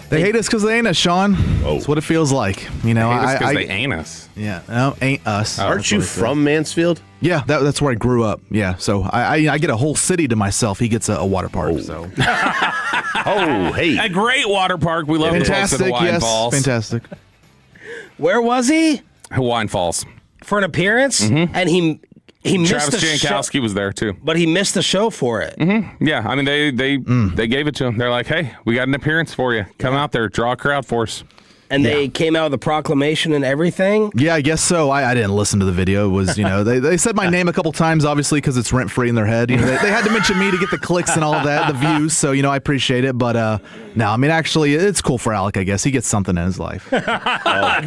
S8: They hate us because they ain't us, Sean. That's what it feels like. You know,
S7: They hate us 'cause they ain't us.
S8: Yeah, no, ain't us.
S6: Aren't you from Mansfield?
S8: Yeah, that's where I grew up. Yeah, so I get a whole city to myself. He gets a water park. So
S6: hey,
S7: A great water park. We love the folks at
S8: fantastic.
S7: Hawaiian
S8: Yes,
S7: Falls.
S8: fantastic.
S5: Where was he
S7: Hawaiian Falls.
S5: for an appearance? And he missed
S7: Travis
S5: the show,
S7: Jankowski was there too.
S5: but he missed the show for it.
S7: Yeah, I mean they gave it to him. They're like, hey, we got an appearance for you. Come out there, draw a crowd for us.
S5: And they came out with a proclamation and everything.
S8: Yeah, I guess so. I didn't listen to the video. It was, you know, they said my name a couple times, obviously, because it's rent free in their head. You know, they had to mention me to get the clicks and all of that, the views. So, you know, I appreciate it. But no, I mean, actually, it's cool for Alec, I guess. He gets something in his life.
S6: oh God,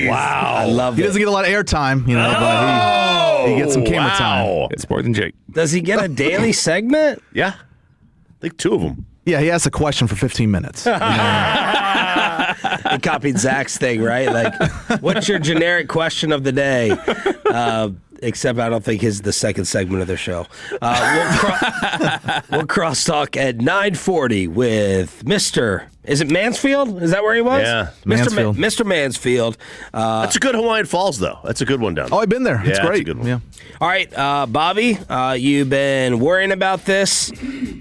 S6: wow!
S5: I love
S8: He
S5: it.
S8: doesn't get a lot of airtime, you know, but he gets some camera time.
S7: It's more than Jake.
S5: Does he get a daily segment?
S6: Yeah, I think 2 of them.
S8: Yeah, he asks a question for 15 minutes.
S5: He copied Zach's thing, right? Like, what's your generic question of the day? Except I don't think his the second segment of their show. We'll crosstalk at 9:40 with Mr. Is it Mansfield? Is that where he was?
S6: Yeah,
S8: Mansfield.
S5: Mr. Mansfield.
S6: That's a good Hawaiian Falls, though. That's a good one down there.
S8: Oh, I've been there. It's
S6: Yeah,
S8: great.
S6: it's a good one.
S8: Yeah.
S5: All right, Bobby, you've been worrying about this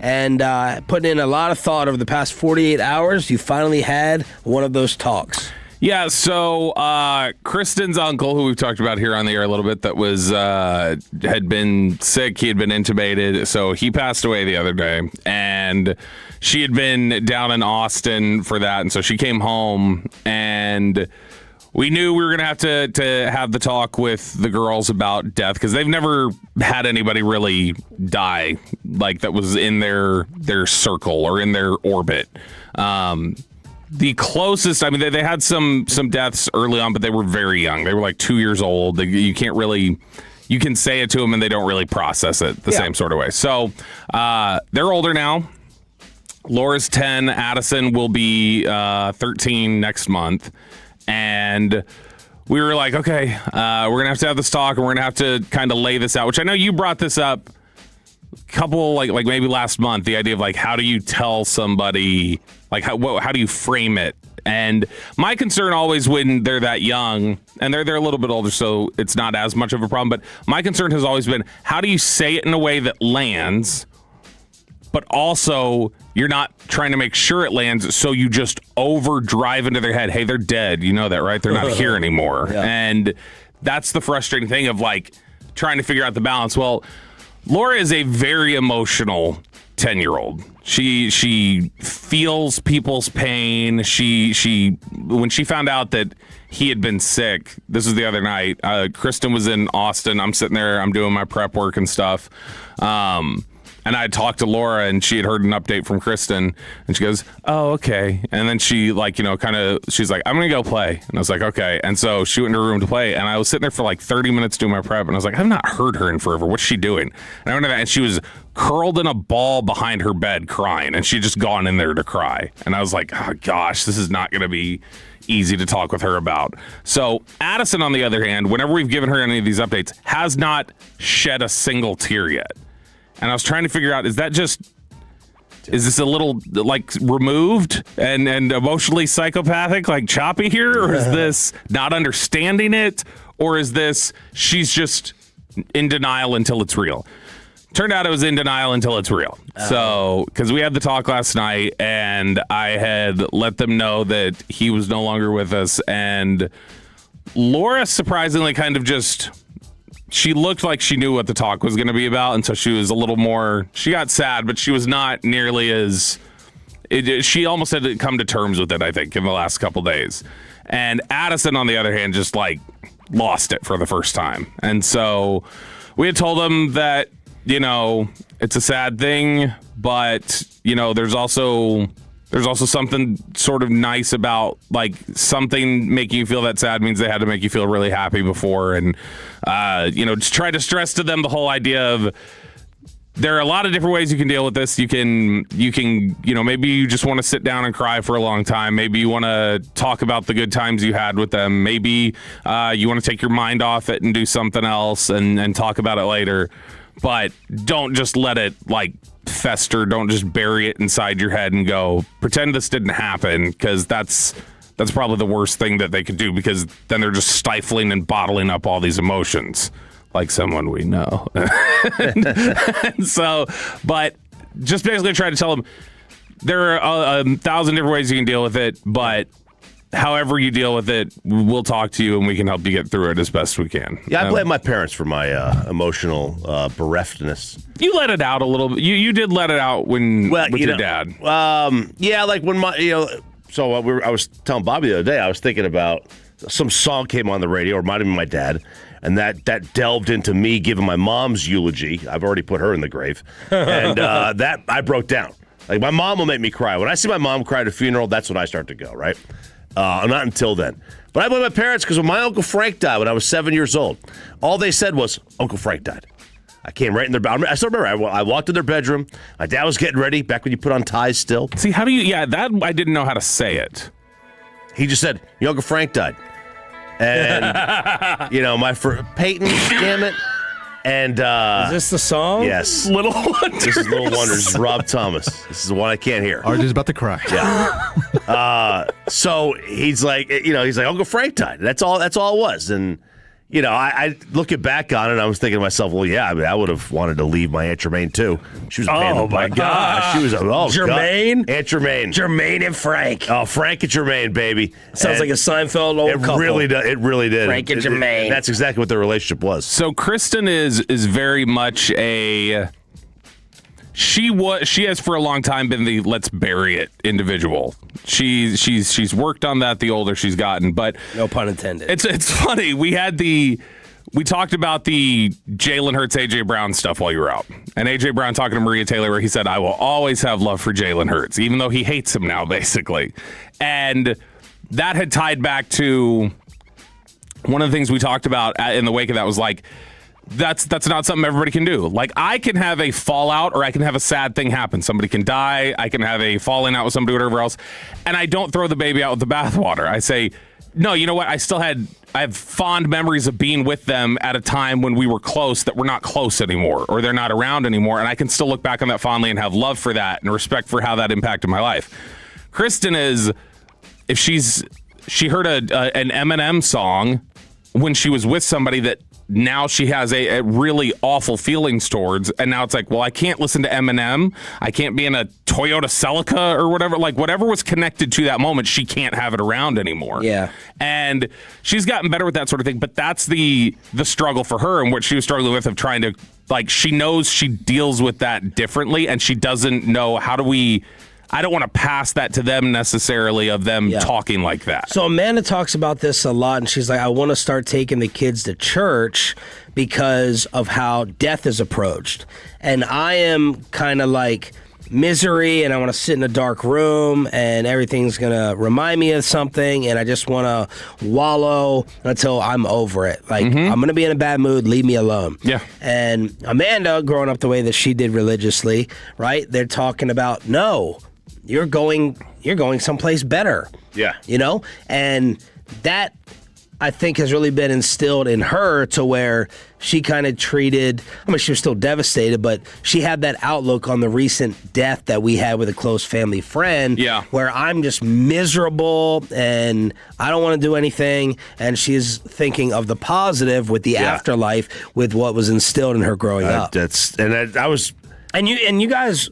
S5: and putting in a lot of thought over the past 48 hours. You finally had one of those talks.
S7: Yeah, so Kristen's uncle, who we've talked about here on the air a little bit, that was had been sick. He had been intubated, so he passed away the other day. And she had been down in Austin for that, and so she came home, and we knew we were going to have the talk with the girls about death, because they've never had anybody really die, like that was in their circle or in their orbit. The closest, I mean, they had some deaths early on, but they were very young. They were like 2 years old. You can't really, you can say it to them and they don't really process it the same sort of way. So they're older now. Laura's 10. Addison will be 13 next month. And we were like, okay, we're going to have this talk and we're going to have to kind of lay this out, which I know you brought this up couple like maybe last month, the idea of like, how do you tell somebody, like how do you frame it? And my concern always when they're that young, and they're a little bit older, so it's not as much of a problem, but my concern has always been, how do you say it in a way that lands, but also you're not trying to make sure it lands, so you just overdrive into their head, hey, they're dead, you know that, right? They're not here anymore.
S5: Yeah.
S7: And that's the frustrating thing of like trying to figure out the balance. Well, Laura is a very emotional 10-year-old. She feels people's pain. She when she found out that he had been sick, this was the other night. Kristen was in Austin. I'm sitting there. I'm doing my prep work and stuff. And I talked to Laura, and she had heard an update from Kristen, and she goes, "Oh, okay." And then she, like, you know, kind of, she's like, "I'm gonna go play." And I was like, "Okay." And so she went into her room to play, and I was sitting there for like 30 minutes doing my prep, and I was like, "I've not heard her in forever. What's she doing?" And I went to that, and she was curled in a ball behind her bed crying, and she'd just gone in there to cry. And I was like, "Oh gosh, this is not gonna be easy to talk with her about." So Addison, on the other hand, whenever we've given her any of these updates, has not shed a single tear yet. And I was trying to figure out, is this a little like removed and emotionally psychopathic, like choppy here? Or is this not understanding it? Or is this she's just in denial until it's real? Turned out it was in denial until it's real. So, because we had the talk last night and I had let them know that he was no longer with us. And Laura surprisingly kind of just... She looked like she knew what the talk was going to be about, and so she was a little more... She got sad, but she was not nearly as she almost had to come to terms with it, I think, in the last couple days. And Addison, on the other hand, just like lost it for the first time. And so we had told him that, it's a sad thing, but, there's also something sort of nice about, like, something making you feel that sad means they had to make you feel really happy before. And, just try to stress to them the whole idea of there are a lot of different ways you can deal with this. You can, maybe you just want to sit down and cry for a long time. Maybe you want to talk about the good times you had with them. Maybe you want to take your mind off it and do something else and talk about it later. But don't just let it, like, fester. Don't just bury it inside your head and go, pretend this didn't happen, because that's probably the worst thing that they could do, because then they're just stifling and bottling up all these emotions. Like someone we know. and so, but just basically try to tell them there are a thousand different ways you can deal with it, but however you deal with it, we'll talk to you and we can help you get through it as best we can.
S6: Yeah, I blame my parents for my emotional bereftness.
S7: You let it out a little bit. You did let it out with your dad.
S6: Yeah, like when so I was telling Bobby the other day, I was thinking about some song came on the radio, reminded me of my dad. And that delved into me giving my mom's eulogy. I've already put her in the grave. And that I broke down. Like, my mom will make me cry. When I see my mom cry at a funeral, that's when I start to go, right? Not until then. But I blame my parents because when my Uncle Frank died when I was 7 years old, all they said was, Uncle Frank died. I came right in their bedroom. I still remember, I walked in their bedroom. My dad was getting ready, back when you put on ties still.
S7: See, how do you, that I didn't know how to say it.
S6: He just said, your Uncle Frank died. And, Peyton, damn it. And,
S5: is this the song?
S6: Yes.
S7: Little Wonders.
S6: This is Little Wonders, Rob Thomas. This is the one I can't hear.
S8: RJ's about to cry.
S6: Yeah. So he's like, Uncle Frank died. That's all it was. And, I looking back on it, I was thinking to myself, well, yeah, I would have wanted to leave my Aunt Germaine, too. She was a pain in the butt.
S5: God.
S6: She was
S5: Germaine?
S6: God. Aunt Germaine.
S5: Germaine and Frank.
S6: Oh, Frank and Germaine, baby.
S5: Sounds like a Seinfeld old couple.
S6: It really did.
S5: Frank and Germaine.
S6: That's exactly what their relationship was.
S7: So Kristen is very much a... She has for a long time been the let's bury it individual. She's worked on that the older she's gotten, but
S5: no pun intended.
S7: It's funny. We talked about the Jalen Hurts, AJ Brown stuff while you were out, and AJ Brown talking to Maria Taylor, where he said, "I will always have love for Jalen Hurts, even though he hates him now, basically." And that had tied back to one of the things we talked about in the wake of that was like, that's not something everybody can do. Like, I can have a fallout or I can have a sad thing happen. Somebody can die. I can have a falling out with somebody, whatever else. And I don't throw the baby out with the bathwater. I say, no, you know what? I have fond memories of being with them at a time when we were close that we're not close anymore, or they're not around anymore. And I can still look back on that fondly and have love for that and respect for how that impacted my life. Kristen is, if she heard an Eminem song when she was with somebody that now she has a really awful feelings towards, and now it's like, well, I can't listen to Eminem. I can't be in a Toyota Celica or whatever. Like, whatever was connected to that moment, she can't have it around anymore.
S5: Yeah.
S7: And she's gotten better with that sort of thing, but that's the struggle for her, and what she was struggling with, of trying to, like, she knows she deals with that differently, and she doesn't know I don't want to pass that to them necessarily, of them talking like that.
S5: So Amanda talks about this a lot, and she's like, I want to start taking the kids to church because of how death is approached. And I am kind of like misery, and I want to sit in a dark room, and everything's going to remind me of something, and I just want to wallow until I'm over it. Like, I'm going to be in a bad mood, leave me alone.
S7: Yeah.
S5: And Amanda, growing up the way that she did religiously, right, they're talking about, no, you're going someplace better.
S6: Yeah.
S5: And that, I think, has really been instilled in her, to where she kind of treated, she was still devastated, but she had that outlook on the recent death that we had with a close family friend, where I'm just miserable and I don't want to do anything. And she's thinking of the positive with the afterlife, with what was instilled in her growing up. And you guys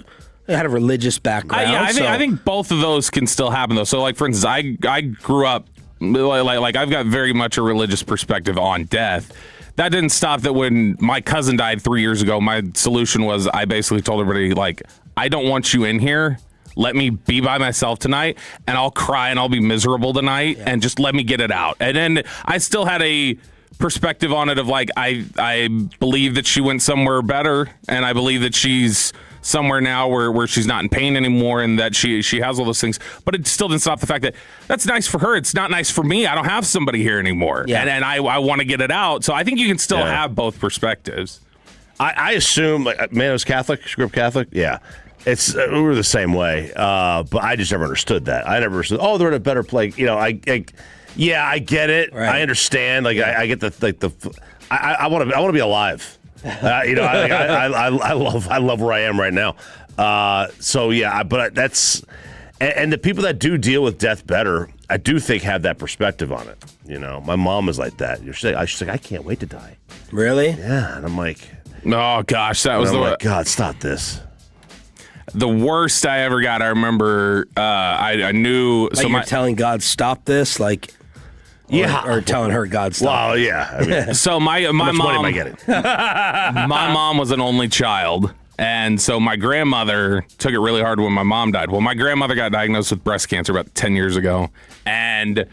S5: had a religious background.
S7: I think both of those can still happen, though. So, like, for instance, I grew up, like I've got very much a religious perspective on death. That didn't stop that when my cousin died 3 years ago, my solution was, I basically told everybody, like, I don't want you in here. let me be by myself tonight, and I'll cry and I'll be miserable tonight, and just let me get it out. And then I still had a perspective on it of like, I believe that she went somewhere better, and I believe that she's somewhere now where she's not in pain anymore, and that she has all those things. But it still didn't stop the fact that that's nice for her. It's not nice for me. I don't have somebody here anymore.
S5: Yeah.
S7: And I want to get it out. So I think you can still have both perspectives.
S6: I assume, man, was Catholic, she grew up Catholic? Yeah. We were the same way. But I just never understood that. I never understood, they're in a better place. You know, I get it. Right. I understand. Like, I get I want to be alive. You know, I love where I am right now. But that's, and the people that do deal with death better, I do think have that perspective on it. You know, my mom is like that. She's like, I can't wait to die.
S5: Really?
S6: Yeah, and I'm like,
S7: oh gosh, that was
S6: God, stop this.
S7: The worst I ever got. I remember, I knew.
S5: Like, so you're telling God, stop this, like. Or telling her God stop.
S6: Well, yeah. I mean,
S7: so my
S6: how much
S7: mom,
S6: money am I getting?
S7: My mom was an only child, and so my grandmother took it really hard when my mom died. Well, my grandmother got diagnosed with breast cancer about 10 years ago, and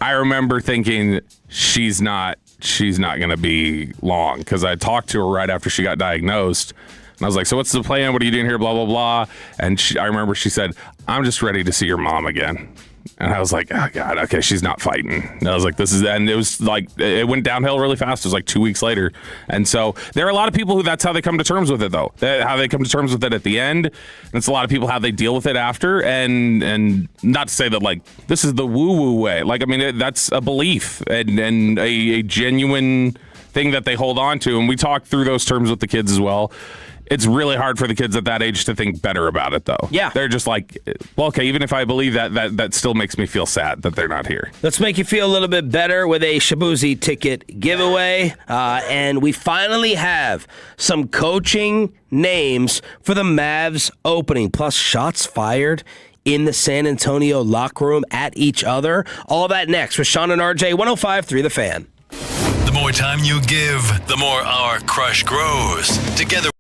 S7: I remember thinking she's not going to be long, because I talked to her right after she got diagnosed. And I was like, so what's the plan? What are you doing here? Blah, blah, blah. And I remember she said, I'm just ready to see your mom again. And I was like, oh, God, okay, she's not fighting. And I was like, and it was like, it went downhill really fast. It was like 2 weeks later. And so there are a lot of people who that's how they come to terms with it, though. How they come to terms with it at the end. And it's a lot of people how they deal with it after. And not to say that, like, this is the woo-woo way. Like, I mean, that's a belief and a genuine thing that they hold on to. And we talk through those terms with the kids as well. It's really hard for the kids at that age to think better about it, though.
S5: Yeah.
S7: They're just like, well, okay, even if I believe that still makes me feel sad that they're not here.
S5: Let's make you feel a little bit better with a Shabuzi ticket giveaway. And we finally have some coaching names for the Mavs opening, plus shots fired in the San Antonio locker room at each other. All that next with Sean and RJ, 105.3 The Fan.
S4: The more time you give, the more our crush grows. Together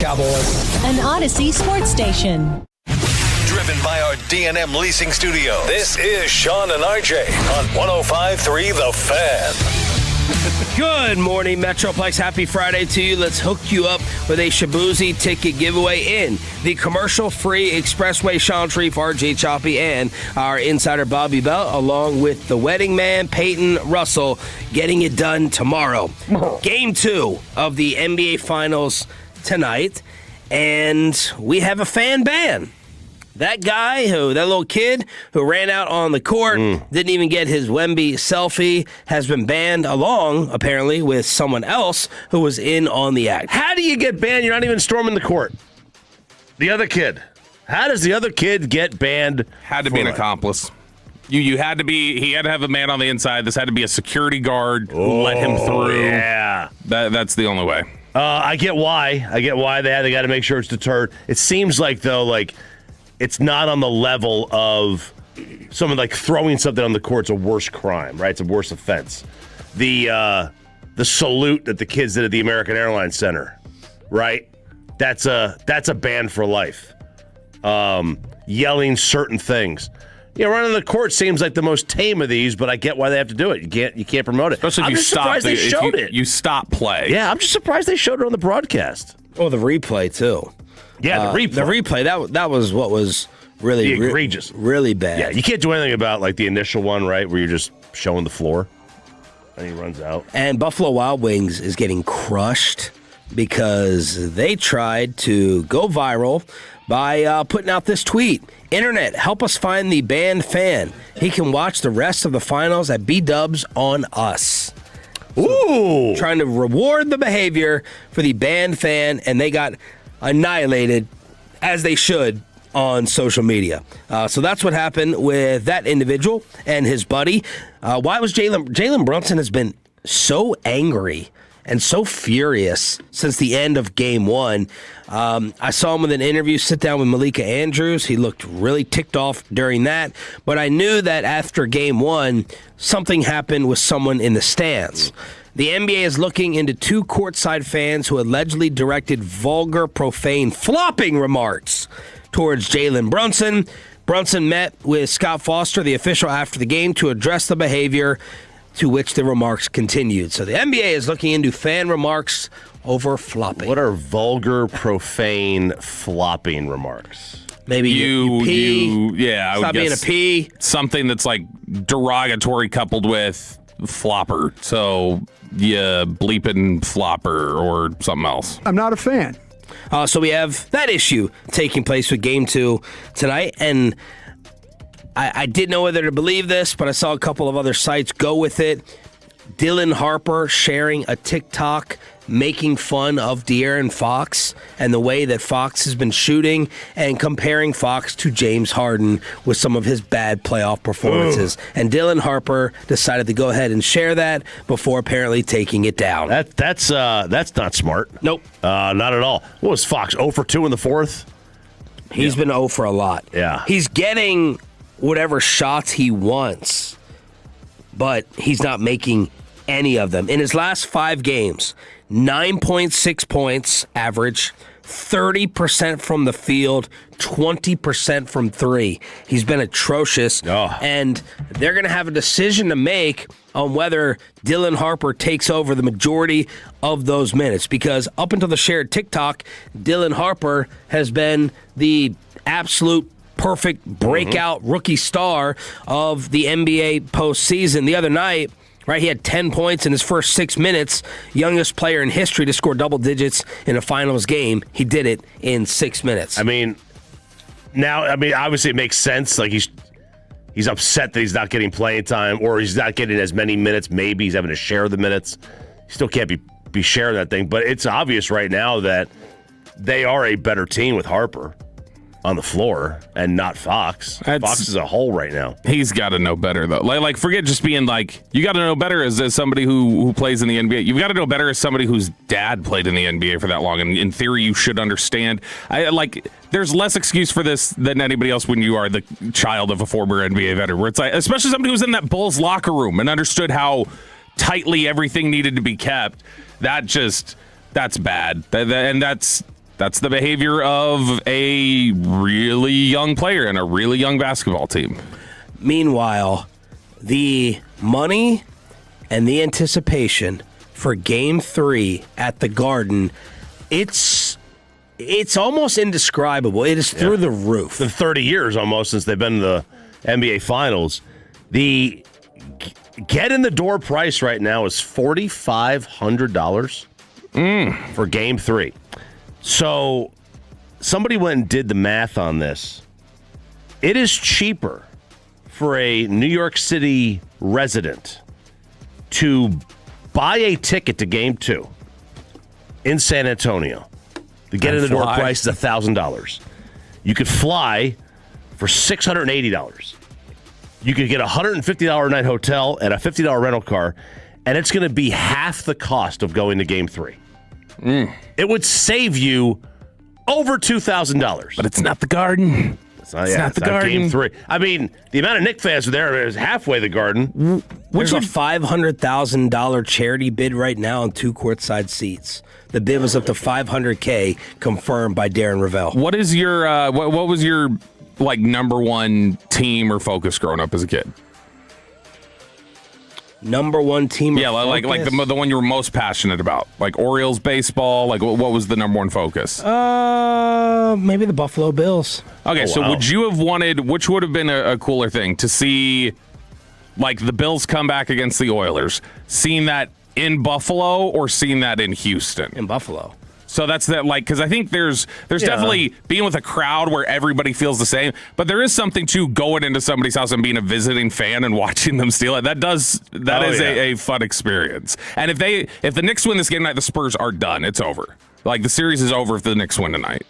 S2: Cowboys.
S12: An Odyssey sports station.
S4: Driven by our D&M Leasing Studio. This is Sean and RJ on 105.3 The Fan.
S5: Good morning, Metroplex. Happy Friday to you. Let's hook you up with a Shabuzi ticket giveaway in the commercial-free Expressway. Sean Sharif, RJ Choppy, and our insider Bobby Bell, along with the wedding man, Peyton Russell, getting it done tomorrow. Game 2 of the NBA Finals tonight, and we have a fan ban. That guy, that little kid who ran out on the court, didn't even get his Wemby selfie, has been banned along, apparently, with someone else who was in on the act.
S6: How do you get banned? You're not even storming the court. The other kid. How does the other kid get banned?
S7: Had to be an accomplice. You had to be. He had to have a man on the inside. This had to be a security guard who let him through.
S6: Yeah,
S7: that's the only way.
S6: I get why. They got to make sure it's deterred. It seems like though, it's not on the level of someone like throwing something on the court's a worse crime, right? It's a worse offense. The salute that the kids did at the American Airlines Center, right? That's a ban for life. Yelling certain things. Running the court seems like the most tame of these, but I get why they have to do it. You can't promote it.
S7: Especially if you stop. They showed it. You stop play.
S6: Yeah, I'm just surprised they showed it on the broadcast.
S5: Oh, the replay too.
S6: Yeah, the replay.
S5: The replay, that was what was really
S6: egregious.
S5: Really bad.
S6: Yeah, you can't do anything about the initial one, right, where you're just showing the floor and he runs out.
S5: And Buffalo Wild Wings is getting crushed because they tried to go viral by putting out this tweet. Internet, help us find the banned fan. He can watch the rest of the finals at B-Dubs on us.
S6: Ooh!
S5: Trying to reward the behavior for the banned fan, and they got annihilated, as they should, on social media. So that's what happened with that individual and his buddy. Why was Jalen Brunson has been so angry and so furious since the end of Game 1. I saw him with an interview, sit down with Malika Andrews. He looked really ticked off during that. But I knew that after Game 1, something happened with someone in the stands. The NBA is looking into 2 courtside fans who allegedly directed vulgar, profane, flopping remarks towards Jalen Brunson. Brunson met with Scott Foster, the official, after the game to address the behavior, to which the remarks continued. So the NBA is looking into fan remarks over flopping.
S6: What are vulgar, profane, flopping remarks?
S5: Maybe you pee.
S7: Yeah,
S5: Stop being a pee.
S7: Something that's derogatory coupled with flopper. So bleeping flopper or something else.
S13: I'm not a fan.
S5: So we have that issue taking place with Game 2 tonight, and I didn't know whether to believe this, but I saw a couple of other sites go with it. Dylan Harper sharing a TikTok making fun of De'Aaron Fox and the way that Fox has been shooting and comparing Fox to James Harden with some of his bad playoff performances. And Dylan Harper decided to go ahead and share that before apparently taking it down.
S6: That's not smart.
S5: Nope.
S6: Not at all. What was Fox, 0 for 2 in the fourth?
S5: He's been 0 for a lot.
S6: Yeah.
S5: He's getting whatever shots he wants, but he's not making any of them. In his last 5 games, 9.6 points average, 30% from the field, 20% from 3. He's been atrocious, and they're going to have a decision to make on whether Dylan Harper takes over the majority of those minutes, because up until the shared TikTok, Dylan Harper has been the absolute perfect breakout rookie star of the NBA postseason. The other night, right, he had 10 points in his first 6 minutes, youngest player in history to score double digits in a finals game. He did it in 6 minutes.
S6: Obviously it makes sense. He's upset that he's not getting playing time, or he's not getting as many minutes. Maybe he's having to share the minutes. He still can't be sharing that thing. But it's obvious right now that they are a better team with Harper on the floor and not Fox. Fox is a hole right now.
S7: He's got to know better, though. Forget just being you got to know better as somebody who plays in the NBA. You've got to know better as somebody whose dad played in the NBA for that long. And in theory, you should understand. There's less excuse for this than anybody else when you are the child of a former NBA veteran. Where it's especially somebody who was in that Bulls locker room and understood how tightly everything needed to be kept. That's bad. And That's the behavior of a really young player and a really young basketball team.
S5: Meanwhile, the money and the anticipation for Game 3 at the Garden, it's almost indescribable. It is through the roof.
S6: The 30 years almost since they've been in the NBA Finals. The get-in-the-door price right now is $4,500 for Game 3. So somebody went and did the math on this. It is cheaper for a New York City resident to buy a ticket to Game 2 in San Antonio. The get-in-the-door price is $1,000. You could fly for $680. You could get a $150 a night hotel and a $50 rental car, and it's going to be half the cost of going to Game 3. It would save you over $2,000.
S7: But it's not the Garden.
S6: It's not the Garden. Game 3. I mean, the amount of Knicks fans are there is halfway the Garden.
S5: There's a $500,000 charity bid right now on 2 courtside seats. The bid was up to $500K, confirmed by Darren Ravel.
S7: What is your what was your number one team or focus growing up as a kid?
S5: Number one team?
S7: Yeah, like the one you were most passionate about, like Orioles baseball. Like what was the number one focus?
S5: Maybe the Buffalo Bills.
S7: Okay, so would you have wanted? Which would have been a cooler thing to see, like the Bills come back against the Oilers? Seeing that in Buffalo or seeing that in Houston?
S5: In Buffalo.
S7: So that's that, because I think there's definitely being with a crowd where everybody feels the same, but there is something to going into somebody's house and being a visiting fan and watching them steal it. That is a fun experience. And if the Knicks win this game tonight, the Spurs are done. It's over. Like the series is over if the Knicks win tonight.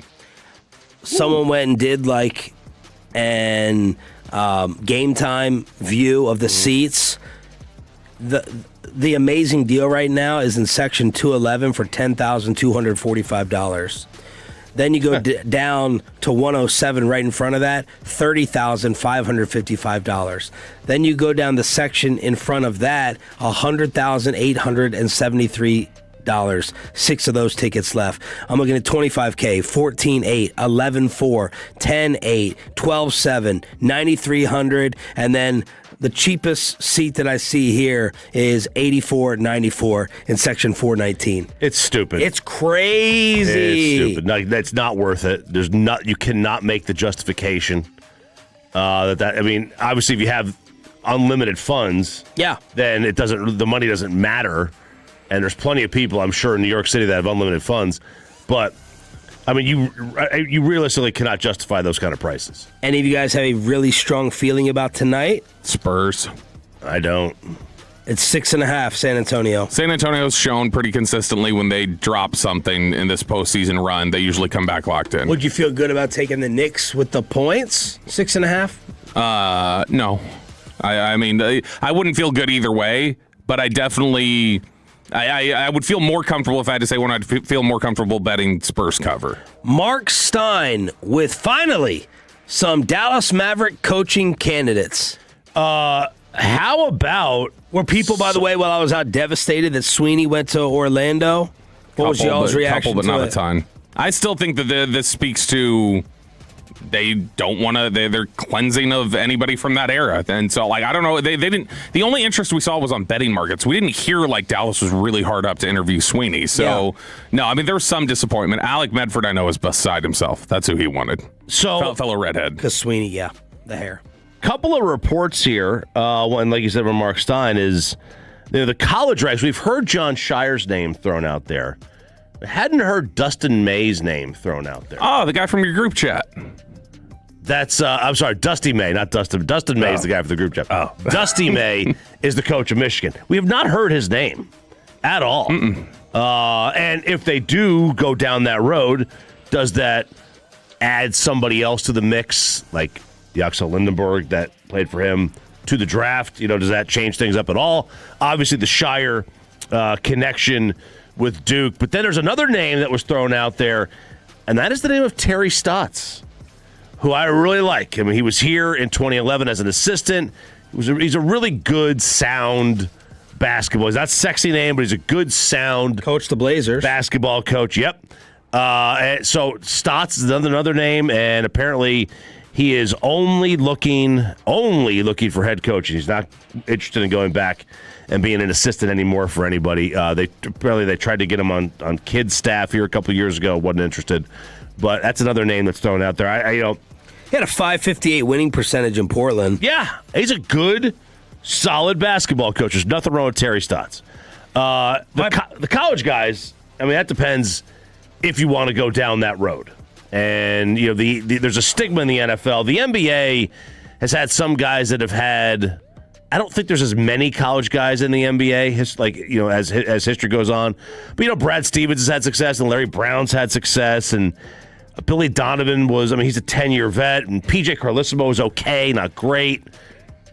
S5: Someone went and did an game time view of the seats. The amazing deal right now is in section 211 for $10,245. Then you go down to 107 right in front of that, $30,555. Then you go down the section in front of that, $100,873. 6 of those tickets left. I'm looking at $25K, $14,800, $11,400, $10,800, $12,700, $9,300, and then the cheapest seat that I see here is $84.94 in section 419.
S6: It's stupid.
S5: It's crazy.
S6: It's stupid. No, that's not worth it. You cannot make the justification. I mean, obviously, if you have unlimited funds, then the money doesn't matter. And there's plenty of people, I'm sure, in New York City that have unlimited funds. But, I mean, you realistically cannot justify those kind of prices.
S5: Any of you guys have a really strong feeling about tonight?
S7: Spurs.
S6: I don't.
S5: It's 6.5, San Antonio.
S7: San Antonio's shown pretty consistently when they drop something in this postseason run, they usually come back locked in.
S5: Would you feel good about taking the Knicks with the points? 6.5?
S7: No. I mean, I wouldn't feel good either way, but I definitely... I would feel more comfortable if I had to say when I'd feel more comfortable betting Spurs cover.
S5: Mark Stein with finally some Dallas Maverick coaching candidates.
S6: How about...
S5: Were people, by the way, while I was out devastated that Sweeney went to Orlando? What was y'all's reaction
S7: but
S5: to
S7: not
S5: it?
S7: a ton. I still think that this speaks to... They don't want to. They're cleansing of anybody from that era, and so I don't know. They didn't. The only interest we saw was on betting markets. We didn't hear Dallas was really hard up to interview Sweeney. So no, I mean there was some disappointment. Alec Medford, I know, is beside himself. That's who he wanted.
S6: So
S7: fellow redhead.
S5: Because Sweeney, the hair.
S6: Couple of reports here. One, like you said, from Mark Stein is the college ranks. We've heard John Shire's name thrown out there. I hadn't heard Dustin May's name thrown out there.
S7: Oh, the guy from your group chat.
S6: That's, I'm sorry, Dusty May, not Dustin. Dustin May is the guy for the group chat. Oh. Dusty May is the coach of Michigan. We have not heard his name at all. And if they do go down that road, does that add somebody else to the mix, like Yaxel Lindenberg that played for him, to the draft? Does that change things up at all? Obviously, the Shire connection with Duke. But then there's another name that was thrown out there, and that is the name of Terry Stotts, who I really like. I mean, he was here in 2011 as an assistant. He's a really good, sound basketball. He's not a sexy name, but he's a good, sound
S5: coach the Blazers
S6: basketball coach. Yep. So Stotts is another name, and apparently he is only looking for head coaching. He's not interested in going back and being an assistant anymore for anybody. They tried to get him on kids staff here a couple of years ago. Wasn't interested, but that's another name that's thrown out there. He
S5: had a .558 winning percentage in Portland.
S6: Yeah, he's a good, solid basketball coach. There's nothing wrong with Terry Stotts. The college guys, I mean, that depends if you want to go down that road. And there's a stigma in the NFL. The NBA has had some guys that have had. I don't think there's as many college guys in the NBA, as history goes on. But Brad Stevens has had success, and Larry Brown's had success, and Billy Donovan he's a 10-year vet, and PJ Carlissimo was okay, not great.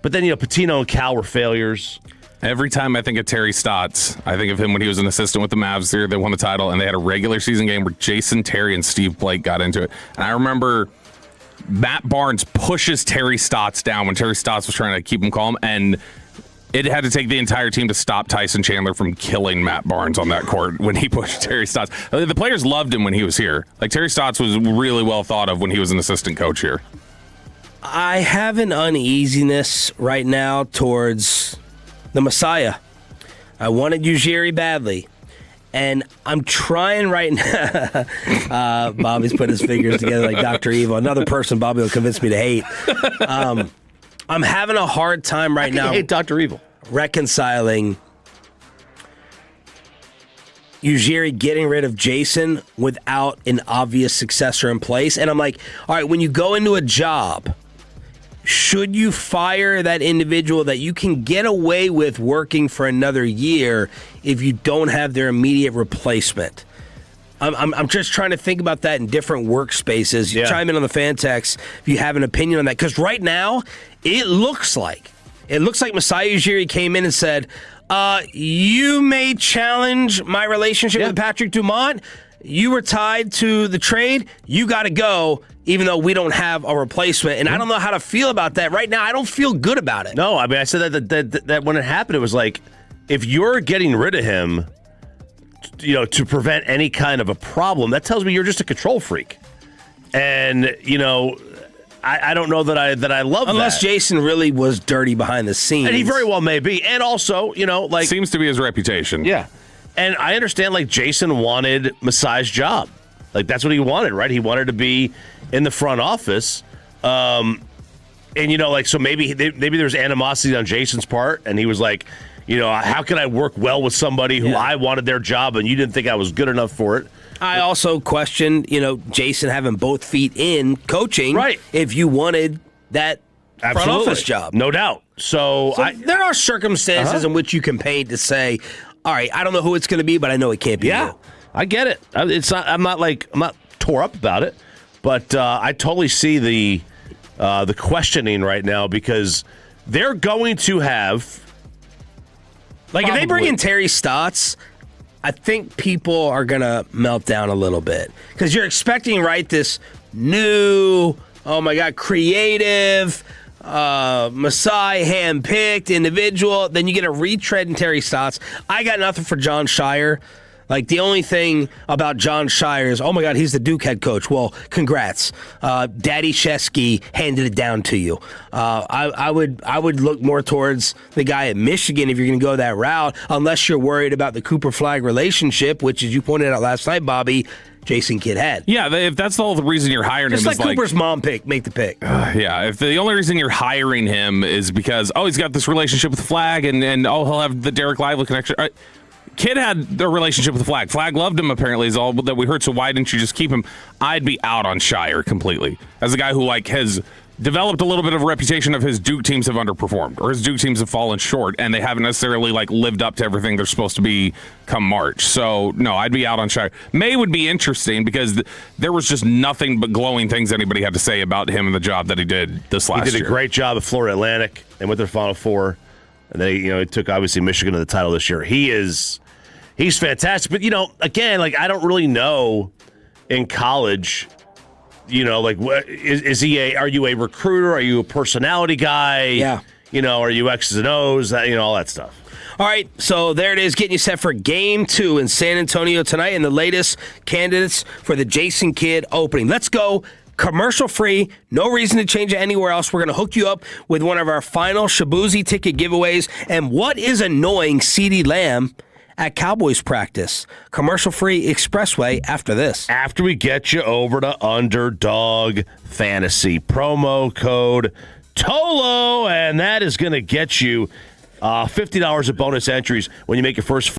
S6: But then Pitino and Cal were failures.
S7: Every time I think of Terry Stotts, I think of him when he was an assistant with the Mavs there. They won the title, and they had a regular season game where Jason Terry and Steve Blake got into it. And I remember Matt Barnes pushes Terry Stotts down when Terry Stotts was trying to keep him calm, and it had to take the entire team to stop Tyson Chandler from killing Matt Barnes on that court when he pushed Terry Stotts. The players loved him when he was here. Terry Stotts was really well thought of when he was an assistant coach here.
S5: I have an uneasiness right now towards the Messiah. I wanted Ujiri badly, and I'm trying right now. Bobby's put his fingers together like Dr. Evil. Another person Bobby will convince me to hate. I'm having a hard time right now.
S6: Hate Dr. Evil.
S5: Reconciling Ujiri getting rid of Jason without an obvious successor in place. And I'm like, all right, when you go into a job, should you fire that individual that you can get away with working for another year if you don't have their immediate replacement? I'm just trying to think about that in different workspaces. You chime in on the fan text if you have an opinion on that. Because right now, it looks like Masai Ujiri came in and said, you may challenge my relationship with Patrick Dumont. You were tied to the trade. You got to go, even though we don't have a replacement. And I don't know how to feel about that. Right now, I don't feel good about it.
S6: No, I mean, I said that when it happened, it was like, if you're getting rid of him, to prevent any kind of a problem, that tells me you're just a control freak. And, I don't know that I love
S5: Unless
S6: that.
S5: Jason really was dirty behind the scenes.
S6: And he very well may be. And also,
S7: seems to be his reputation.
S6: Yeah. And I understand, Jason wanted Masai's job. That's what he wanted, right? He wanted to be in the front office. So maybe there's animosity on Jason's part, and he was like, how can I work well with somebody who I wanted their job and you didn't think I was good enough for it?
S5: I also questioned, Jason having both feet in coaching. Right. If you wanted that front office job.
S6: No doubt. So
S5: there are circumstances in which you can paint to say, all right, I don't know who it's going to be, but I know it can't be you.
S6: I get it. It's not. I'm not tore up about it, but I totally see the questioning right now because they're going to have.
S5: If they bring in Terry Stotts, I think people are going to melt down a little bit because you're expecting, this new, oh my God, creative, Masai, hand-picked individual. Then you get a retread in Terry Stotts. I got nothing for John Shire. The only thing about John Shire is, oh my God, he's the Duke head coach. Well, congrats. Daddy Shesky handed it down to you. I would look more towards the guy at Michigan if you're going to go that route, unless you're worried about the Cooper Flag relationship, which, as you pointed out last night, Bobby, Jason Kidd had.
S7: Yeah, if that's the whole reason you're hiring him.
S5: Just like Cooper's mom make the pick.
S7: If the only reason you're hiring him is because, he's got this relationship with Flag and he'll have the Derek Lively connection. Kid had a relationship with Flag. Flag loved him, apparently, is all that we heard, so why didn't you just keep him? I'd be out on Shire completely. As a guy who, has developed a little bit of a reputation of his Duke teams have underperformed, or his Duke teams have fallen short, and they haven't necessarily, lived up to everything they're supposed to be come March. So, no, I'd be out on Shire. May would be interesting because there was just nothing but glowing things anybody had to say about him and the job that he did this last year.
S6: He did a great job at Florida Atlantic and with their Final Four. And they, he took, obviously, Michigan to the title this year. He's fantastic. But, again, I don't really know in college, what is he are you a recruiter? Are you a personality guy?
S5: Yeah.
S6: Are you X's and O's? All that stuff.
S5: All right, so there it is, getting you set for Game 2 in San Antonio tonight and the latest candidates for the Jason Kidd opening. Let's go. Commercial free, no reason to change it anywhere else. We're going to hook you up with one of our final Shabuzi ticket giveaways. And what is annoying CeeDee Lamb at Cowboys practice? Commercial free expressway after this.
S6: After we get you over to Underdog Fantasy, promo code TOLO, and that is going to get you $50 of bonus entries when you make your first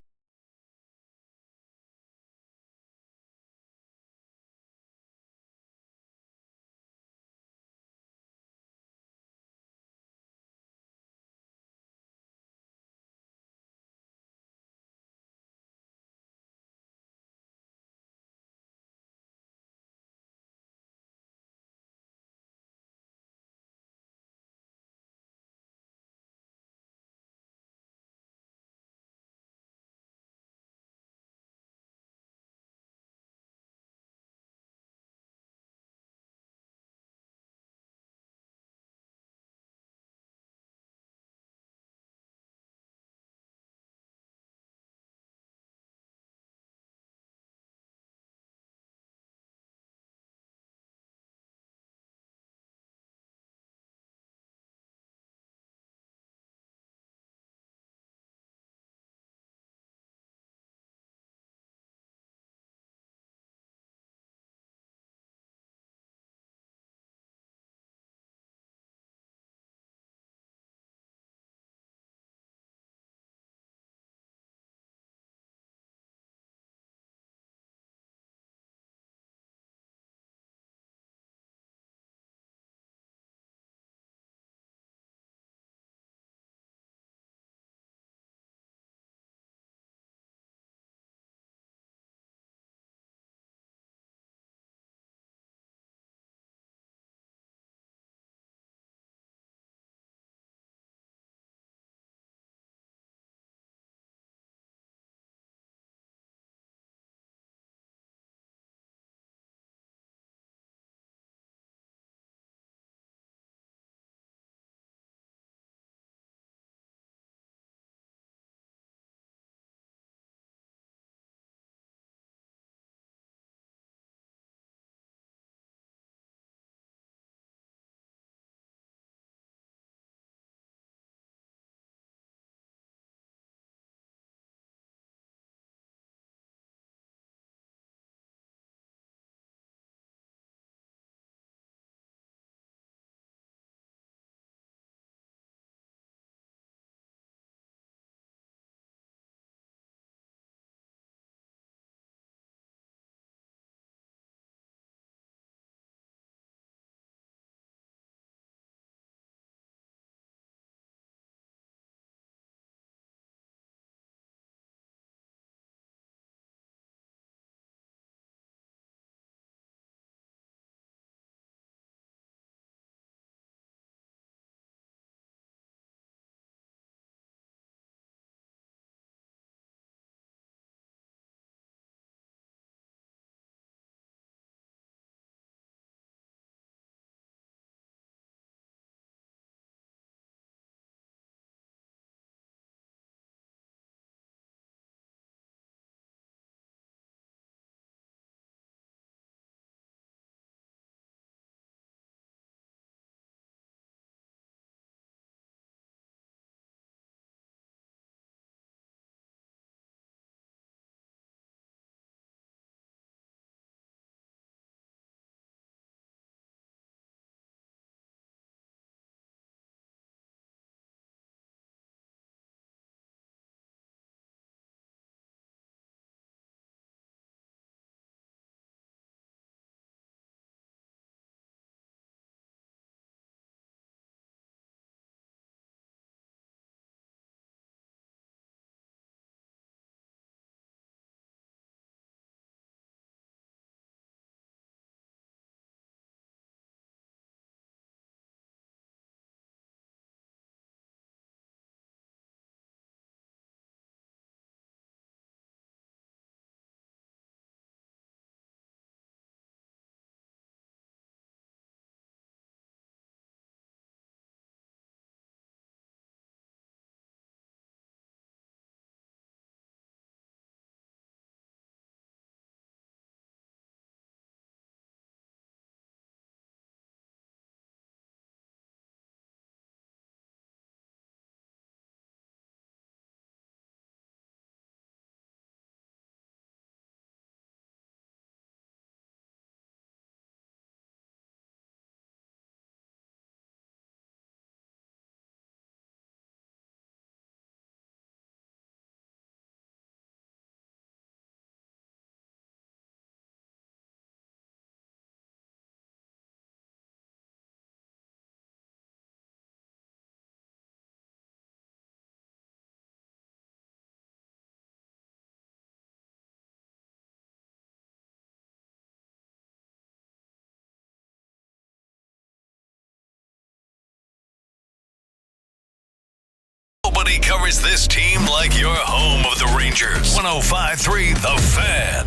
S4: He covers this team like you're home of the Rangers. 105.3 The Fan.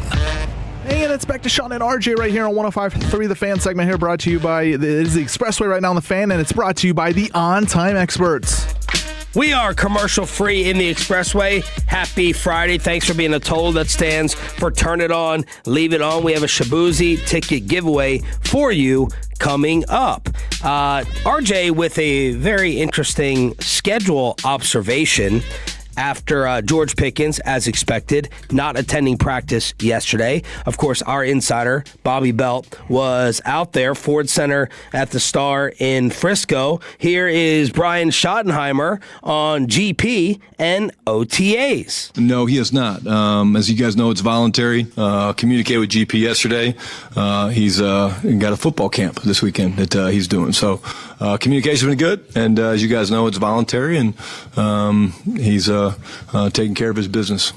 S8: And it's back to Sean and RJ right here on 105.3 The Fan segment here, brought to you by, it is the Expressway right now on The Fan, and it's brought to you by the On Time Experts.
S5: We are commercial free in the Expressway. Happy Friday. Thanks for being a toll that stands for Turn It On, Leave It On. We have a Shabuzi ticket giveaway for you coming up. RJ with a very interesting schedule observation after George Pickens, as expected, not attending practice yesterday. Of course, our insider, Bobby Belt, was out there, Ford Center at the Star in Frisco. Here is Brian Schottenheimer on GP and OTAs.
S10: No, he is not. As you guys know, it's voluntary. Communicated with GP yesterday. He's got a football camp this weekend that he's doing. So communication's been good, and as you guys know, it's voluntary, and he's taking care of his business.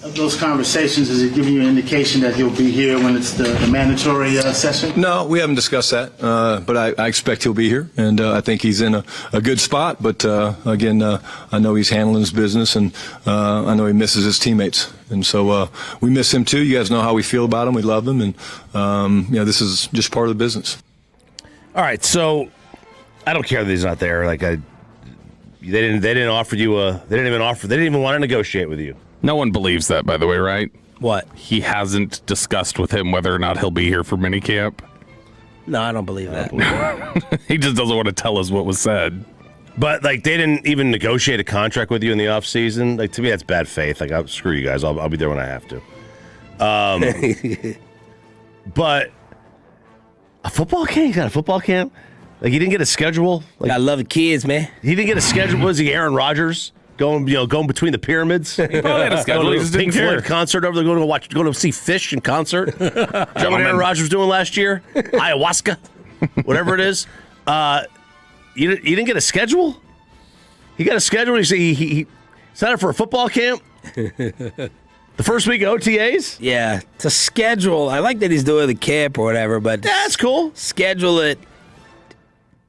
S13: Of those conversations, is it giving you an indication that he'll be here when it's the mandatory session?
S10: No, we haven't discussed that, but I expect he'll be here, and I think he's in a good spot. But again, I know he's handling his business, and I know he misses his teammates, and so we miss him too. You guys know how we feel about him. We love him, and this is just part of the business.
S6: All right, so I don't care that he's not there. Like they didn't offer you they didn't even want to negotiate with you.
S7: No one believes that, by the way, right?
S5: What?
S7: He hasn't discussed with him whether or not he'll be here for minicamp.
S5: No, I don't believe that.
S7: He just doesn't want to tell us what was said.
S6: But like they didn't even negotiate a contract with you in the off season. Like to me, that's bad faith. Like screw you guys. I'll be there when I have to. But a football camp? He's got a football camp? Like he didn't get a schedule? Like,
S5: I love the kids, man.
S6: He didn't get a schedule. Was he Aaron Rodgers going between the pyramids?
S7: He probably had a schedule. He just
S6: Pink
S7: didn't care.
S6: Floyd concert over there. Going to see Fish in concert. Is that what Aaron Rodgers was doing last year? Ayahuasca, whatever it is. You didn't get a schedule. He got a schedule. He signed up for a football camp. The first week of OTAs?
S5: Yeah, to schedule. I like that he's doing the camp or whatever, but
S6: that's cool.
S5: Schedule it.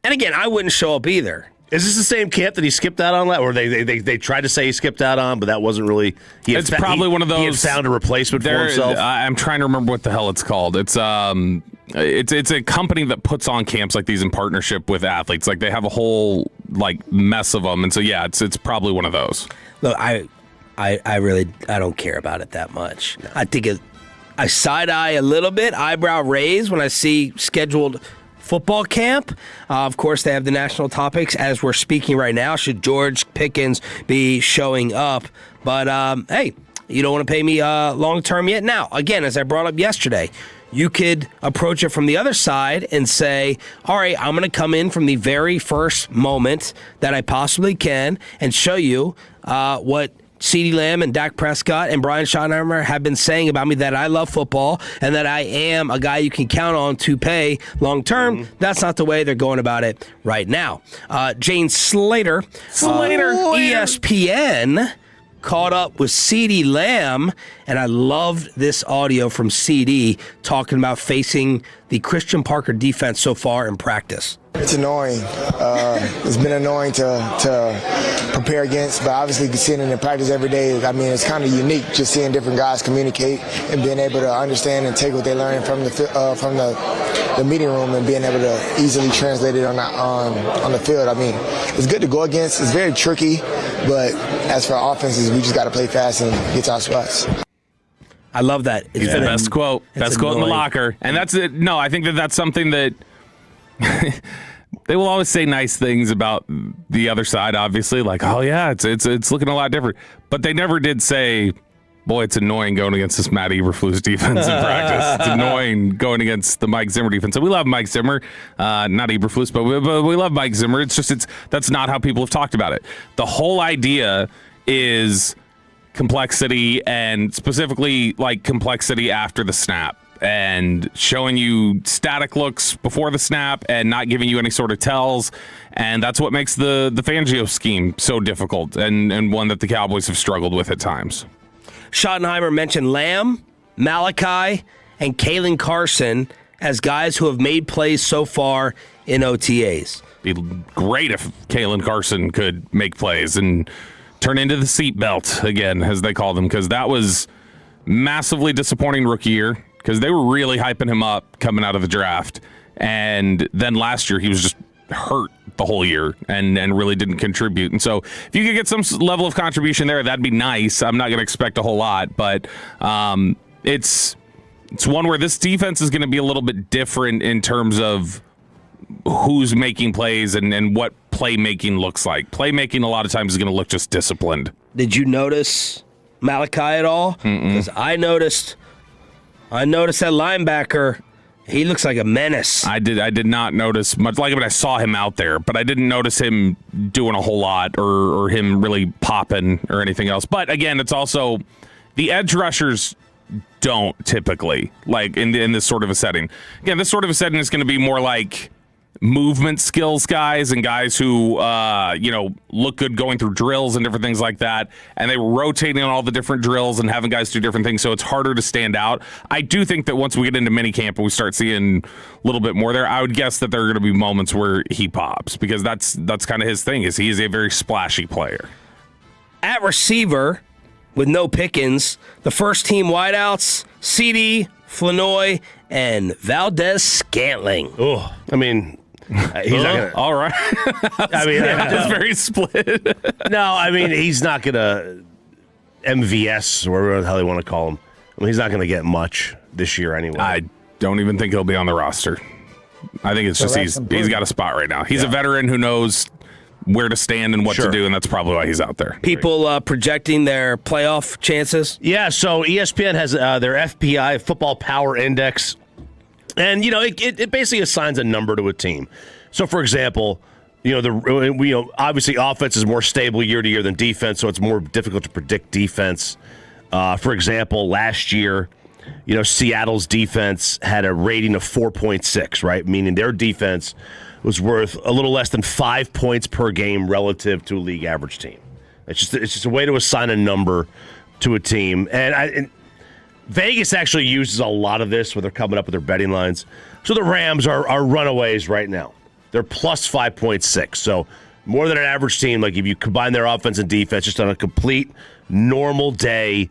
S5: And again, I wouldn't show up either.
S6: Is this the same camp that he skipped out on? Or they tried to say he skipped out on, but that wasn't really.
S7: It's probably one of those.
S6: He had found a replacement for himself.
S7: I'm trying to remember what the hell it's called. It's a company that puts on camps like these in partnership with athletes. Like they have a whole mess of them, and so yeah, it's probably one of those.
S5: Look, I really don't care about it that much. No. I think I side eye a little bit, eyebrow raise when I see scheduled football camp. Of course, they have the national topics as we're speaking right now. Should George Pickens be showing up? But hey, you don't want to pay me long term yet. Now, again, as I brought up yesterday, you could approach it from the other side and say, all right, I'm going to come in from the very first moment that I possibly can and show you what CeeDee Lamb and Dak Prescott and Brian Schottenheimer have been saying about me, that I love football and that I am a guy you can count on to pay long term. Mm-hmm. That's not the way they're going about it right now. Jane Slater, ESPN, caught up with CeeDee Lamb, and I loved this audio from CeeDee talking about facing the Christian Parker defense so far in practice.
S14: It's annoying. It's been annoying to prepare against, but obviously seeing it in practice every day, I mean, it's kind of unique just seeing different guys communicate and being able to understand and take what they learn from the meeting room and being able to easily translate it on the field. I mean, it's good to go against. It's very tricky, but as for offenses, we just got to play fast and get to our spots.
S5: I love that.
S7: It's the best quote. Best quote in the locker. And that's it. No, I think that's something that they will always say nice things about the other side, obviously, like, oh yeah, it's looking a lot different. But they never did say, boy, it's annoying going against this Matt Eberflus defense in practice. It's annoying going against the Mike Zimmer defense. So we love Mike Zimmer, not Eberflus, but we love Mike Zimmer. It's just that's not how people have talked about it. The whole idea is complexity, and specifically like complexity after the snap, and showing you static looks before the snap and not giving you any sort of tells. And that's what makes the Fangio scheme so difficult, and one that the Cowboys have struggled with at times.
S5: Schottenheimer mentioned Lamb, Malachi, and Kalen Carson as guys who have made plays so far in OTAs.
S7: Be great if Kalen Carson could make plays, and turn into the seatbelt again, as they call them, because that was massively disappointing rookie year because they were really hyping him up coming out of the draft. And then last year he was just hurt the whole year and really didn't contribute. And so if you could get some level of contribution there, that'd be nice. I'm not going to expect a whole lot, but it's one where this defense is going to be a little bit different in terms of who's making plays and what playmaking looks like. Playmaking a lot of times is going to look just disciplined.
S5: Did you notice Malachi at all? Because I noticed that linebacker. He looks like a menace.
S7: I did not notice much. Like, I saw him out there, but I didn't notice him doing a whole lot or him really popping or anything else. But again, it's also the edge rushers don't typically, like in this sort of a setting. Again, this sort of a setting is going to be more like movement skills guys and guys who look good going through drills and different things like that, and they were rotating on all the different drills and having guys do different things, so it's harder to stand out. I do think that once we get into minicamp and we start seeing a little bit more there, I would guess that there are going to be moments where he pops, because that's kind of his thing, is he is a very splashy player.
S5: At receiver, with no Pickens, the first team wideouts, CD, Flanoy, and Valdez Scantling.
S6: Oh, I mean, he's not gonna.
S7: All right.
S6: I mean,
S7: it's very split.
S6: No, I mean, he's not gonna MVS or whatever the hell they want to call him. I mean, he's not gonna get much this year anyway.
S7: I don't even think he'll be on the roster. I think it's just he's got a spot right now. He's a veteran who knows where to stand and what to do, and that's probably why he's out there.
S5: People projecting their playoff chances?
S6: Yeah, so ESPN has their FPI, Football Power Index, and, it basically assigns a number to a team. So, for example, obviously offense is more stable year to year than defense, so it's more difficult to predict defense. For example, last year, Seattle's defense had a rating of 4.6, right? Meaning their defense was worth a little less than 5 points per game relative to a league average team. It's just a way to assign a number to a team. And Vegas actually uses a lot of this when they're coming up with their betting lines. So the Rams are runaways right now. They're plus 5.6. So more than an average team. Like, if you combine their offense and defense just on a complete normal day,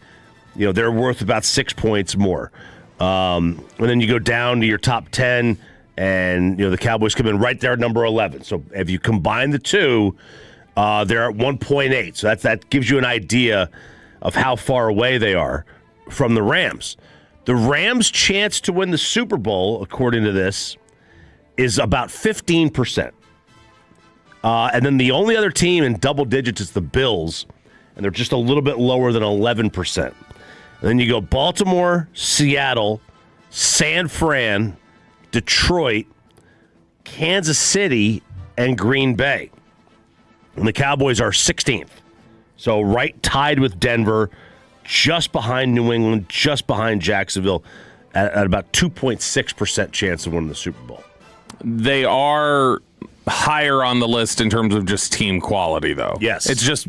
S6: they're worth about 6 points more. And then you go down to your top 10, and the Cowboys come in right there at number 11. So if you combine the two, they're at 1.8. So that gives you an idea of how far away they are from the Rams. The Rams' chance to win the Super Bowl, according to this, is about 15%. And then the only other team in double digits is the Bills, and they're just a little bit lower than 11%. And then you go Baltimore, Seattle, San Fran, Detroit, Kansas City, and Green Bay. And the Cowboys are 16th. So right tied with Denver, just behind New England, just behind Jacksonville, at about 2.6% chance of winning the Super Bowl.
S7: They are higher on the list in terms of just team quality, though.
S6: Yes.
S7: It's just...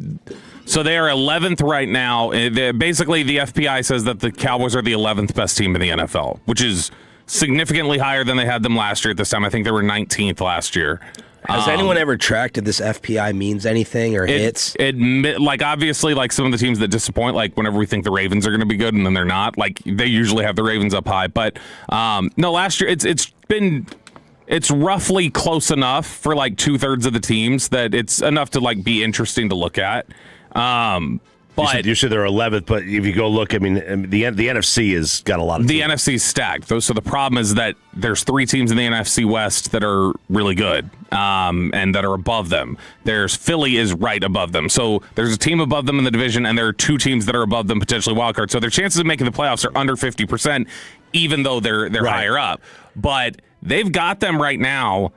S7: So they are 11th right now. Basically, the FPI says that the Cowboys are the 11th best team in the NFL, which is significantly higher than they had them last year at this time. I think they were 19th last year.
S5: Has anyone ever tracked if this FPI means anything or hits?
S7: Obviously, like some of the teams that disappoint, like whenever we think the Ravens are going to be good and then they're not, like they usually have the Ravens up high. But no, last year it's roughly close enough for like 2/3 of the teams that it's enough to like be interesting to look at. But
S6: you said they're 11th, but if you go look, I mean, the NFC has got a lot of teams.
S7: The NFC's stacked. So the problem is that there's 3 teams in the NFC West that are really good and that are above them. There's Philly is right above them. So there's a team above them in the division, and there are 2 teams that are above them, potentially wild card. So their chances of making the playoffs are under 50%, even though they're right higher up. But they've got them right now.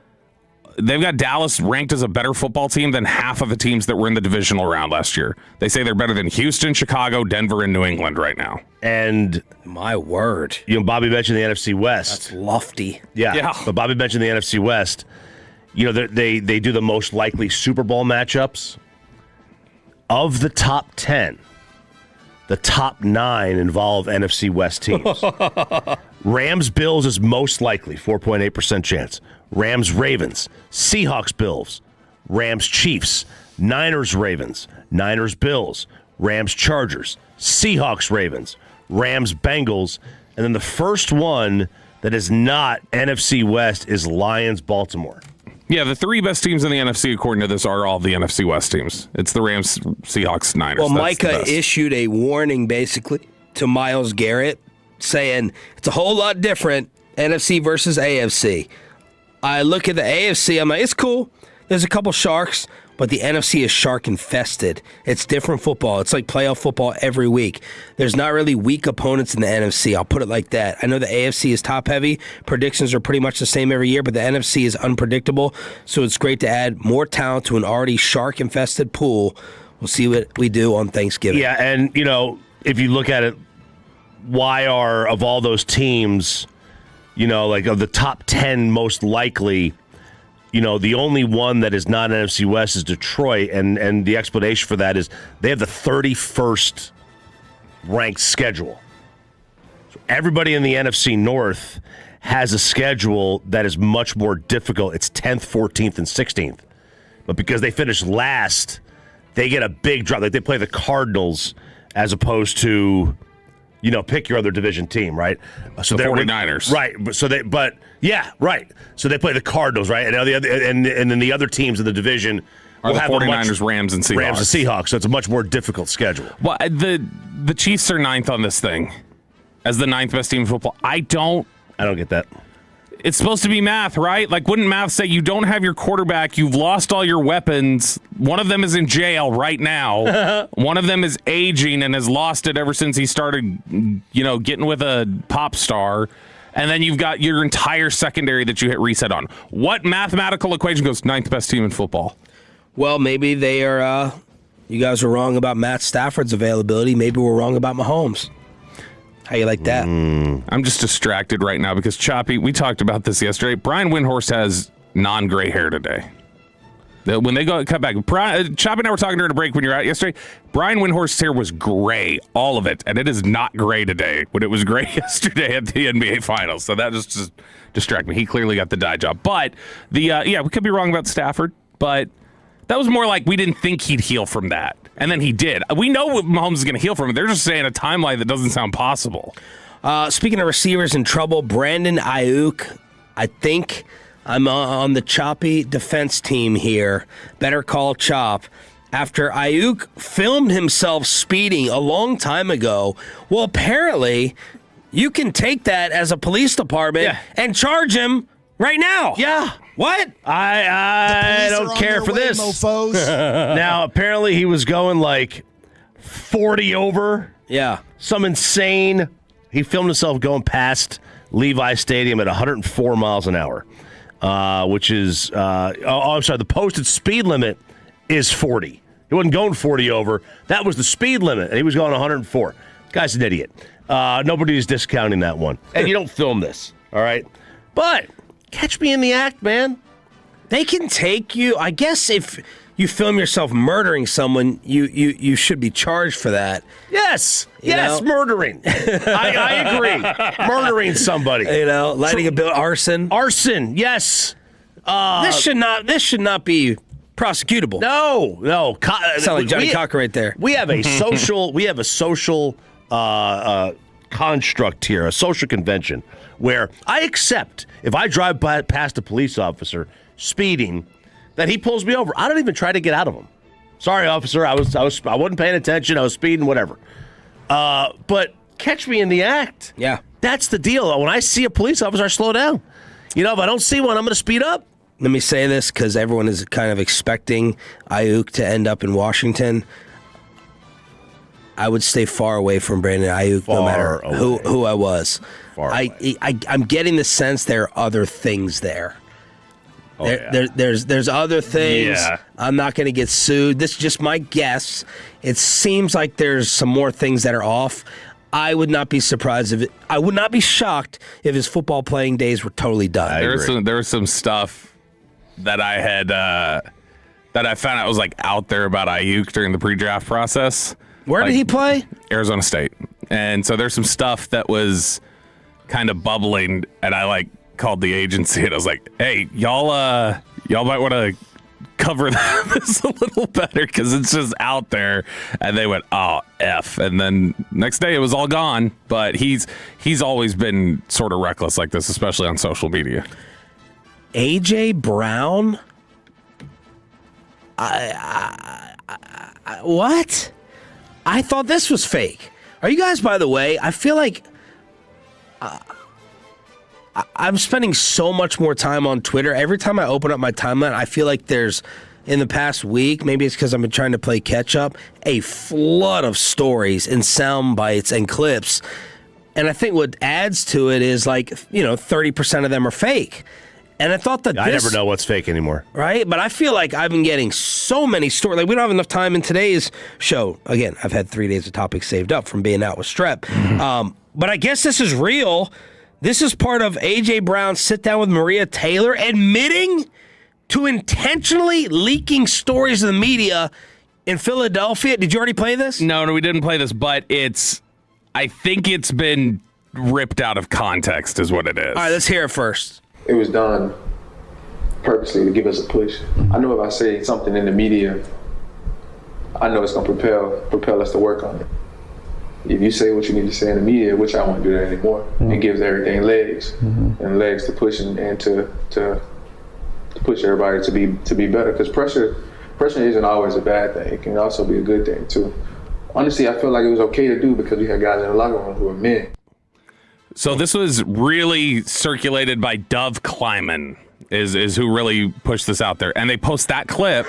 S7: They've got Dallas ranked as a better football team than half of the teams that were in the divisional round last year. They say they're better than Houston, Chicago, Denver, and New England right now.
S6: And
S5: my word.
S6: Bobby mentioned the NFC West.
S5: That's lofty.
S6: Yeah. But Bobby mentioned the NFC West. They do the most likely Super Bowl matchups. Of the top 10, the top 9 involve NFC West teams. Rams-Bills is most likely, 4.8% chance. Rams-Ravens, Seahawks-Bills, Rams-Chiefs, Niners, Ravens, Niners, Bills, Rams, Chargers, Seahawks, Ravens, Rams, Bengals, and then the first one that is not NFC West is Lions, Baltimore.
S7: Yeah, the 3 best teams in the NFC, according to this, are all the NFC West teams. It's the Rams, Seahawks, Niners.
S5: Well,
S7: That's
S5: Micah issued a warning, basically, to Myles Garrett, saying it's a whole lot different, NFC versus AFC. I look at the AFC, I'm like, it's cool. There's a couple sharks, but the NFC is shark-infested. It's different football. It's like playoff football every week. There's not really weak opponents in the NFC. I'll put it like that. I know the AFC is top-heavy. Predictions are pretty much the same every year, but the NFC is unpredictable, so it's great to add more talent to an already shark-infested pool. We'll see what we do on Thanksgiving.
S6: Yeah, and, if you look at it, why are, of all those teams, like of the top 10 most likely, the only one that is not NFC West is Detroit, and the explanation for that is they have the 31st ranked schedule. So everybody in the NFC North has a schedule that is much more difficult. It's 10th, 14th, and 16th. But because they finished last, they get a big drop. Like they play the Cardinals as opposed to, pick your other division team, right? So
S7: the 49ers.
S6: Right. So right. So they play the Cardinals, right? And then the other teams in the division
S7: are the 49ers, Rams, and Seahawks.
S6: Rams and Seahawks. So it's a much more difficult schedule.
S7: Well, the Chiefs are 9th on this thing as the 9th best team in football. I don't
S6: get that.
S7: It's supposed to be math, right? Like, wouldn't math say you don't have your quarterback, you've lost all your weapons, one of them is in jail right now, one of them is aging and has lost it ever since he started, getting with a pop star, and then you've got your entire secondary that you hit reset on. What mathematical equation goes 9th best team in football?
S5: Well, maybe they are, you guys were wrong about Matt Stafford's availability. Maybe we're wrong about Mahomes. How you like that?
S7: I'm just distracted right now because Choppy, we talked about this yesterday. Brian Windhorst has non-gray hair today. When they cut back, Choppy and I were talking during a break when you were out yesterday. Brian Windhorst's hair was gray, all of it, and it is not gray today when it was gray yesterday at the NBA Finals. So that just distracted me. He clearly got the dye job. But we could be wrong about Stafford, but that was more like we didn't think he'd heal from that. And then he did. We know Mahomes is going to heal from it. They're just saying a timeline that doesn't sound possible.
S5: Speaking of receivers in trouble, Brandon Ayuk, I think I'm on the Choppy defense team here. Better call Chop. After Ayuk filmed himself speeding a long time ago, well, apparently you can take that as a police department and charge him right now.
S6: Yeah.
S5: What?
S6: I don't care for this. Now, apparently he was going like 40 over.
S5: Yeah.
S6: Some insane. He filmed himself going past Levi Stadium at 104 miles an hour, which is, I'm sorry, the posted speed limit is 40. He wasn't going 40 over. That was the speed limit, and he was going 104. Guy's an idiot. Nobody's discounting that one. And you don't film this, all right? But catch me in the act, man.
S5: They can take you. I guess if you film yourself murdering someone, you should be charged for that.
S6: Yes. Murdering. I agree. Murdering somebody.
S5: Lighting a bill, arson.
S6: Arson. Yes.
S5: This should not be prosecutable.
S6: No.
S5: Sound like Johnny Cocker right there.
S6: We have a social construct here, a social convention, where I accept if I drive past a police officer speeding, that he pulls me over. I don't even try to get out of him. Sorry, officer, I wasn't paying attention. I was speeding, whatever. But catch me in the act.
S5: Yeah,
S6: that's the deal. When I see a police officer, I slow down. If I don't see one, I'm going to speed up.
S5: Let me say this because everyone is kind of expecting Ayuk to end up in Washington. I would stay far away from Brandon Ayuk, no matter who I was. I'm getting the sense there are other things there. There's other things.
S6: Yeah.
S5: I'm not going to get sued. This is just my guess. It seems like there's some more things that are off. I would not be surprised I would not be shocked if his football playing days were totally done.
S7: There was some stuff that I had that I found out was like out there about Ayuk during the pre-draft process.
S5: Where did he play?
S7: Arizona State. And so there's some stuff that was kind of bubbling, and I called the agency and I was like, "Hey, y'all might want to cover this a little better because it's just out there. And they went, oh, F. And then next day it was all gone. But he's always been sort of reckless like this, especially on social media.
S5: A.J. Brown? What? I thought this was fake. Are you guys, by the way, I feel like I'm spending so much more time on Twitter. Every time I open up my timeline, I feel like there's, in the past week, maybe it's because I've been trying to play catch up, a flood of stories and sound bites and clips. And I think what adds to it is 30% of them are fake. And I thought that
S6: I never know what's fake anymore.
S5: Right? But I feel like I've been getting so many stories. Like, we don't have enough time in today's show. Again, I've had 3 days of topics saved up from being out with strep.
S6: Mm-hmm.
S5: But I guess this is real. This is part of A.J. Brown's sit down with Maria Taylor, admitting to intentionally leaking stories to the media in Philadelphia. Did you already play this?
S7: No, we didn't play this, but I think it's been ripped out of context is what it is.
S5: All right, let's hear it first.
S15: It was done purposely to give us a push. I know if I say something in the media, I know it's going to propel us to work on it. If you say what you need to say in the media, which I won't do that anymore, it gives everything legs and legs to push and to push everybody to be better. Because pressure isn't always a bad thing. It can also be a good thing too. Honestly, I feel like it was okay to do because we had guys in the locker room who are men.
S7: So this was really circulated by Dove Kleiman, is who really pushed this out there. And they post that clip,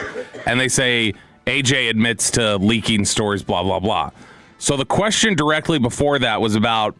S7: and they say, AJ admits to leaking stories, blah, blah, blah. So the question directly before that was about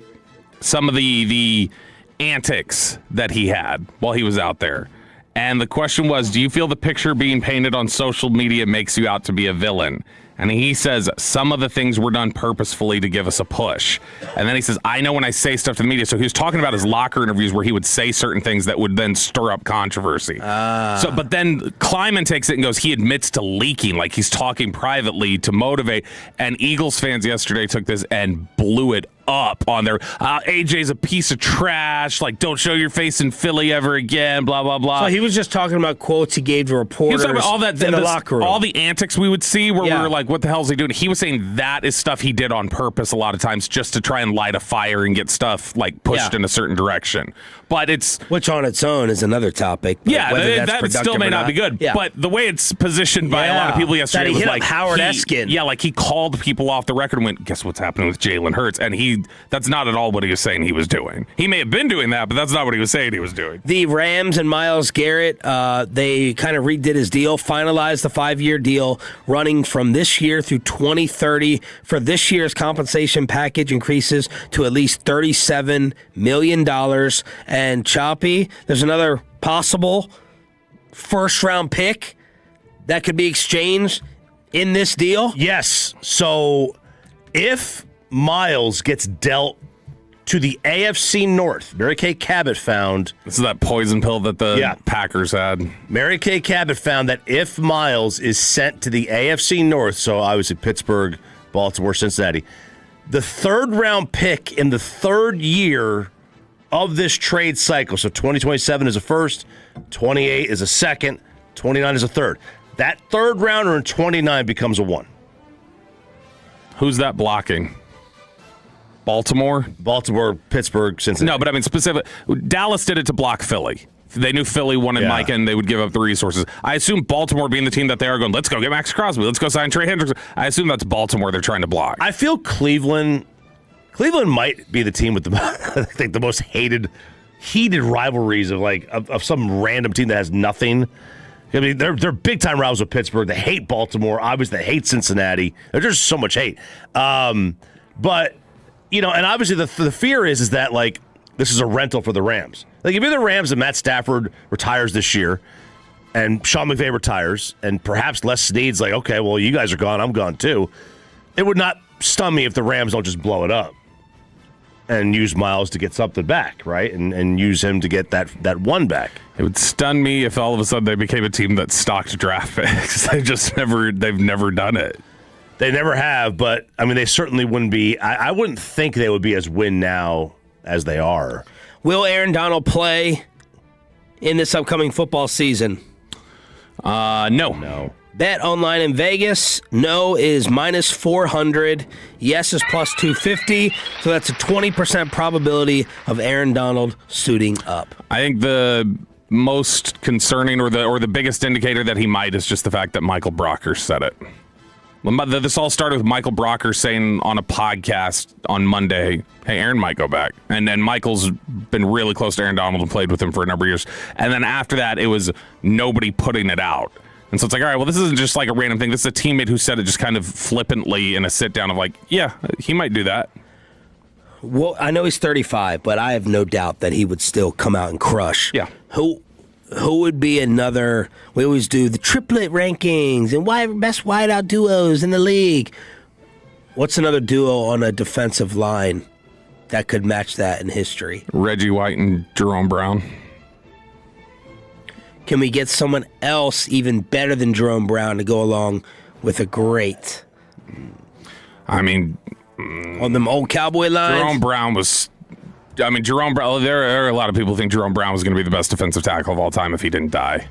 S7: some of the antics that he had while he was out there. And the question was, do you feel the picture being painted on social media makes you out to be a villain? And he says some of the things were done purposefully to give us a push. And then he says, I know when I say stuff to the media. So he was talking about his locker interviews where he would say certain things that would then stir up controversy. But then Kleiman takes it and goes, he admits to leaking, like he's talking privately to motivate. And Eagles fans yesterday took this and blew it up on their AJ's a piece of trash, like don't show your face in Philly ever again, blah blah blah.
S5: So he was just talking about quotes he gave to reporters
S7: about all that
S5: in the locker room,
S7: all the antics we would see where we were like, what the hell is he doing? He was saying that is stuff he did on purpose a lot of times just to try and light a fire and get stuff like pushed in a certain direction. But which on its own is another topic. That still may not be good. Yeah. But the way it's positioned by a lot of people yesterday was like
S5: Howard Eskin.
S7: Yeah, like he called people off the record and went, guess what's happening with Jalen Hurts? And that's not at all what he was saying he was doing. He may have been doing that, but that's not what he was saying he was doing.
S5: The Rams and Myles Garrett, they kind of redid his deal, finalized the 5-year deal running from this year through 2030. For this year's compensation package increases to at least $37 million. And Choppy, there's another possible first-round pick that could be exchanged in this deal?
S6: Yes. So if Miles gets dealt to the AFC North, Mary Kay Cabot found...
S7: This is that poison pill that the Packers had.
S6: Mary Kay Cabot found that if Miles is sent to the AFC North, so obviously Pittsburgh, Baltimore, Cincinnati, the third-round pick in the third year of this trade cycle, so 2027 is a first, 28 is a second, 29 is a third. That third rounder in 29 becomes a 1.
S7: Who's that blocking? Baltimore,
S6: Pittsburgh, Cincinnati.
S7: No, but I mean specific. Dallas did it to block Philly. They knew Philly wanted Mike, and they would give up the resources. I assume Baltimore, being the team that they are, going, let's go get Max Crosby. Let's go sign Trey Hendricks. I assume that's Baltimore they're trying to block.
S6: I feel Cleveland might be the team with the most heated rivalries of some random team that has nothing. I mean, they're big time rivals with Pittsburgh. They hate Baltimore. Obviously, they hate Cincinnati. There's just so much hate. But and obviously the fear is that like this is a rental for the Rams. Like if you're the Rams and Matt Stafford retires this year, and Sean McVay retires, and perhaps Les Snead's like, okay, well you guys are gone, I'm gone too. It would not stun me if the Rams don't just blow it up and use Miles to get something back, right? And use him to get that 1 back.
S7: It would stun me if all of a sudden they became a team that stocked draft picks. They've never done it.
S6: They never have, but I mean, they certainly wouldn't be. I wouldn't think they would be as win now as they are.
S5: Will Aaron Donald play in this upcoming football season?
S7: No.
S5: Bet online in Vegas, no is minus 400. Yes is plus 250. So that's a 20% probability of Aaron Donald suiting up.
S7: I think the most concerning or the biggest indicator that he might is just the fact that Michael Brocker said it. This all started with Michael Brocker saying on a podcast on Monday, hey, Aaron might go back. And then Michael's been really close to Aaron Donald and played with him for a number of years. And then after that, it was nobody putting it out. And so it's like, all right, well, this isn't just like a random thing. This is a teammate who said it just kind of flippantly in a sit down of like, yeah, he might do that.
S5: Well, I know he's 35, but I have no doubt that he would still come out and crush.
S7: Yeah.
S5: Who would be another? We always do the triplet rankings and best wideout duos in the league. What's another duo on a defensive line that could match that in history?
S7: Reggie White and Jerome Brown.
S5: Can we get someone else even better than Jerome Brown to go along with a great?
S7: I mean,
S5: on them old Cowboy lines?
S7: Jerome Brown was... Jerome Brown, there are a lot of people who think Jerome Brown was going to be the best defensive tackle of all time if he didn't die.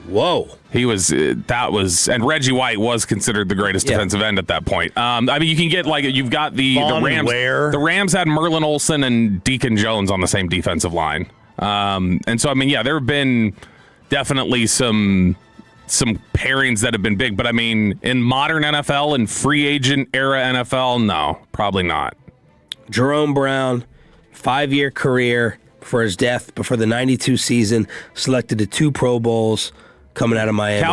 S5: Whoa.
S7: He was, and Reggie White was considered the greatest defensive end at that point. You can get, you've got the Rams. The Rams had Merlin Olsen and Deacon Jones on the same defensive line. And so, there have been definitely some pairings that have been big. But, in modern NFL and free agent era NFL, no, probably not.
S5: Jerome Brown, 5-year career before his death, before the 92 season, selected to 2 Pro Bowls coming out of Miami.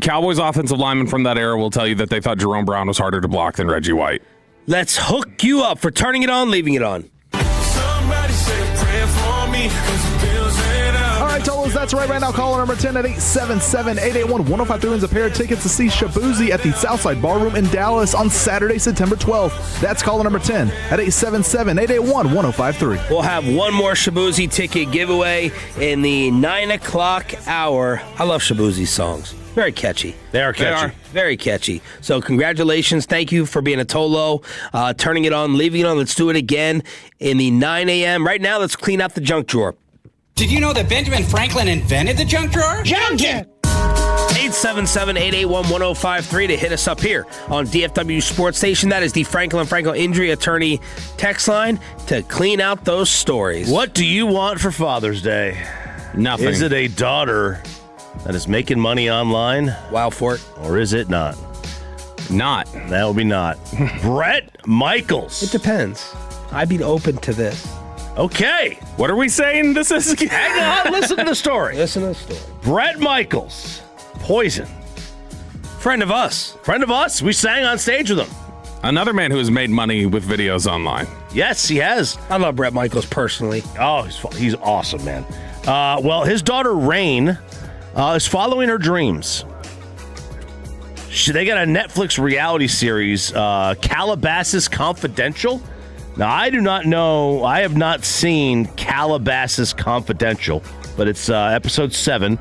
S7: Cowboys offensive linemen from that era will tell you that they thought Jerome Brown was harder to block than Reggie White.
S5: Let's hook you up for turning it on, leaving it on.
S16: Somebody say a prayer for me, 'cause the bills ain't up.
S8: All right, Tolos, that's right now. Caller number 10 at 877-881-1053 wins a pair of tickets to see Shabuzi at the Southside Ballroom in Dallas on Saturday, September 12th. That's caller number 10 at 877-881-1053.
S5: We'll have one more Shabuzi ticket giveaway in the 9 o'clock hour. I love Shabuzi's songs. Very catchy.
S6: They are catchy.
S5: Very catchy. So congratulations. Thank you for being a Tolo. Turning it on, leaving it on. Let's do it again in the 9 a.m. Right now, let's clean out the junk drawer.
S17: Did you know that Benjamin Franklin invented the junk drawer?
S5: Junk it! 877-881-1053 to hit us up here on DFW Sports Station. That is the Franklin Injury Attorney text line to clean out those stories.
S6: What do you want for Father's Day?
S7: Nothing.
S6: Is it a daughter that is making money online?
S5: Wow for it.
S6: Or is it not?
S7: Not.
S6: That would be not. Brett Michaels.
S5: It depends. I'd be open to this.
S6: Okay.
S7: What are we saying this is?
S6: Hang on. Listen to the story.
S5: Listen to the story.
S6: Brett Michaels. Poison.
S5: Friend of us.
S6: We sang on stage with him.
S7: Another man who has made money with videos online.
S6: Yes, he has.
S5: I love Brett Michaels personally.
S6: Oh, he's awesome, man. Well, his daughter, Rain, is following her dreams. They got a Netflix reality series, Calabasas Confidential. Now, I do not know. I have not seen Calabasas Confidential, but it's episode 7.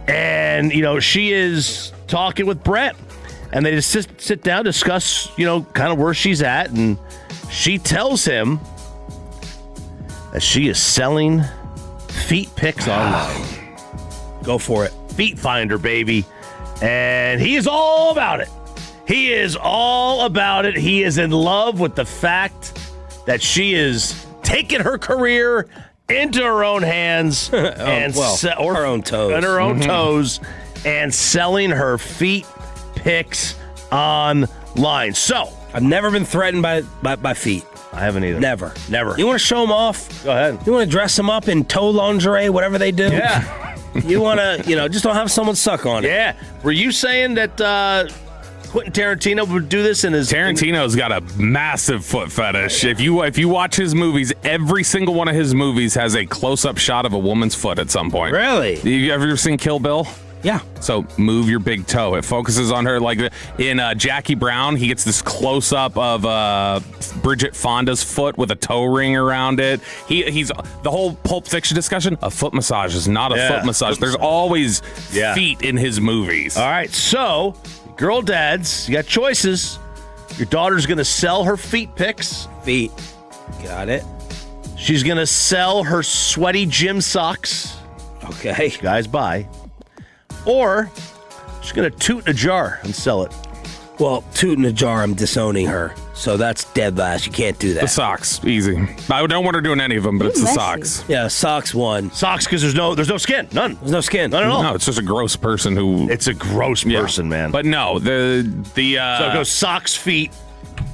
S6: And, she is talking with Brett. And they just sit down, discuss, kind of where she's at. And she tells him that she is selling feet pics online.
S5: Go for it.
S6: Feet Finder, baby. And he is all about it. He is in love with the fact that she is taking her career into her own hands and
S5: her own toes.
S6: And her own toes and selling her feet pics online. So
S5: I've never been threatened by feet.
S6: I haven't either.
S5: Never.
S6: You
S5: want to show them off?
S6: Go ahead.
S5: You want to dress them up in toe lingerie, whatever they do?
S6: Yeah.
S5: You want to, just don't have someone suck on it.
S6: Yeah. Were you saying that Quentin Tarantino would do this in his...
S7: Tarantino's got a massive foot fetish. If you watch his movies, every single one of his movies has a close-up shot of a woman's foot at some point.
S5: Really?
S7: You ever seen Kill Bill?
S5: Yeah.
S7: So move your big toe. It focuses on her. Like in Jackie Brown, he gets this close up of Bridget Fonda's foot with a toe ring around it. He's the whole Pulp Fiction discussion. A foot massage is not a foot massage. There's always feet in his movies.
S6: All right. So, girl dads, you got choices. Your daughter's going to sell her feet pics.
S5: Feet. Got it.
S6: She's going to sell her sweaty gym socks.
S5: Okay.
S6: Guys, buy. Or She's going to toot in a jar and sell it.
S5: Well, toot in a jar, I'm disowning her. So that's dead last. You can't do that.
S7: The socks, easy. I don't want her doing any of them, but it's the socks.
S5: Yeah, socks won.
S6: Socks because there's no skin. None.
S5: There's no skin.
S6: None at all.
S7: No, it's just a gross person who.
S6: It's a gross person, man.
S7: But no, the
S6: so it goes socks, feet,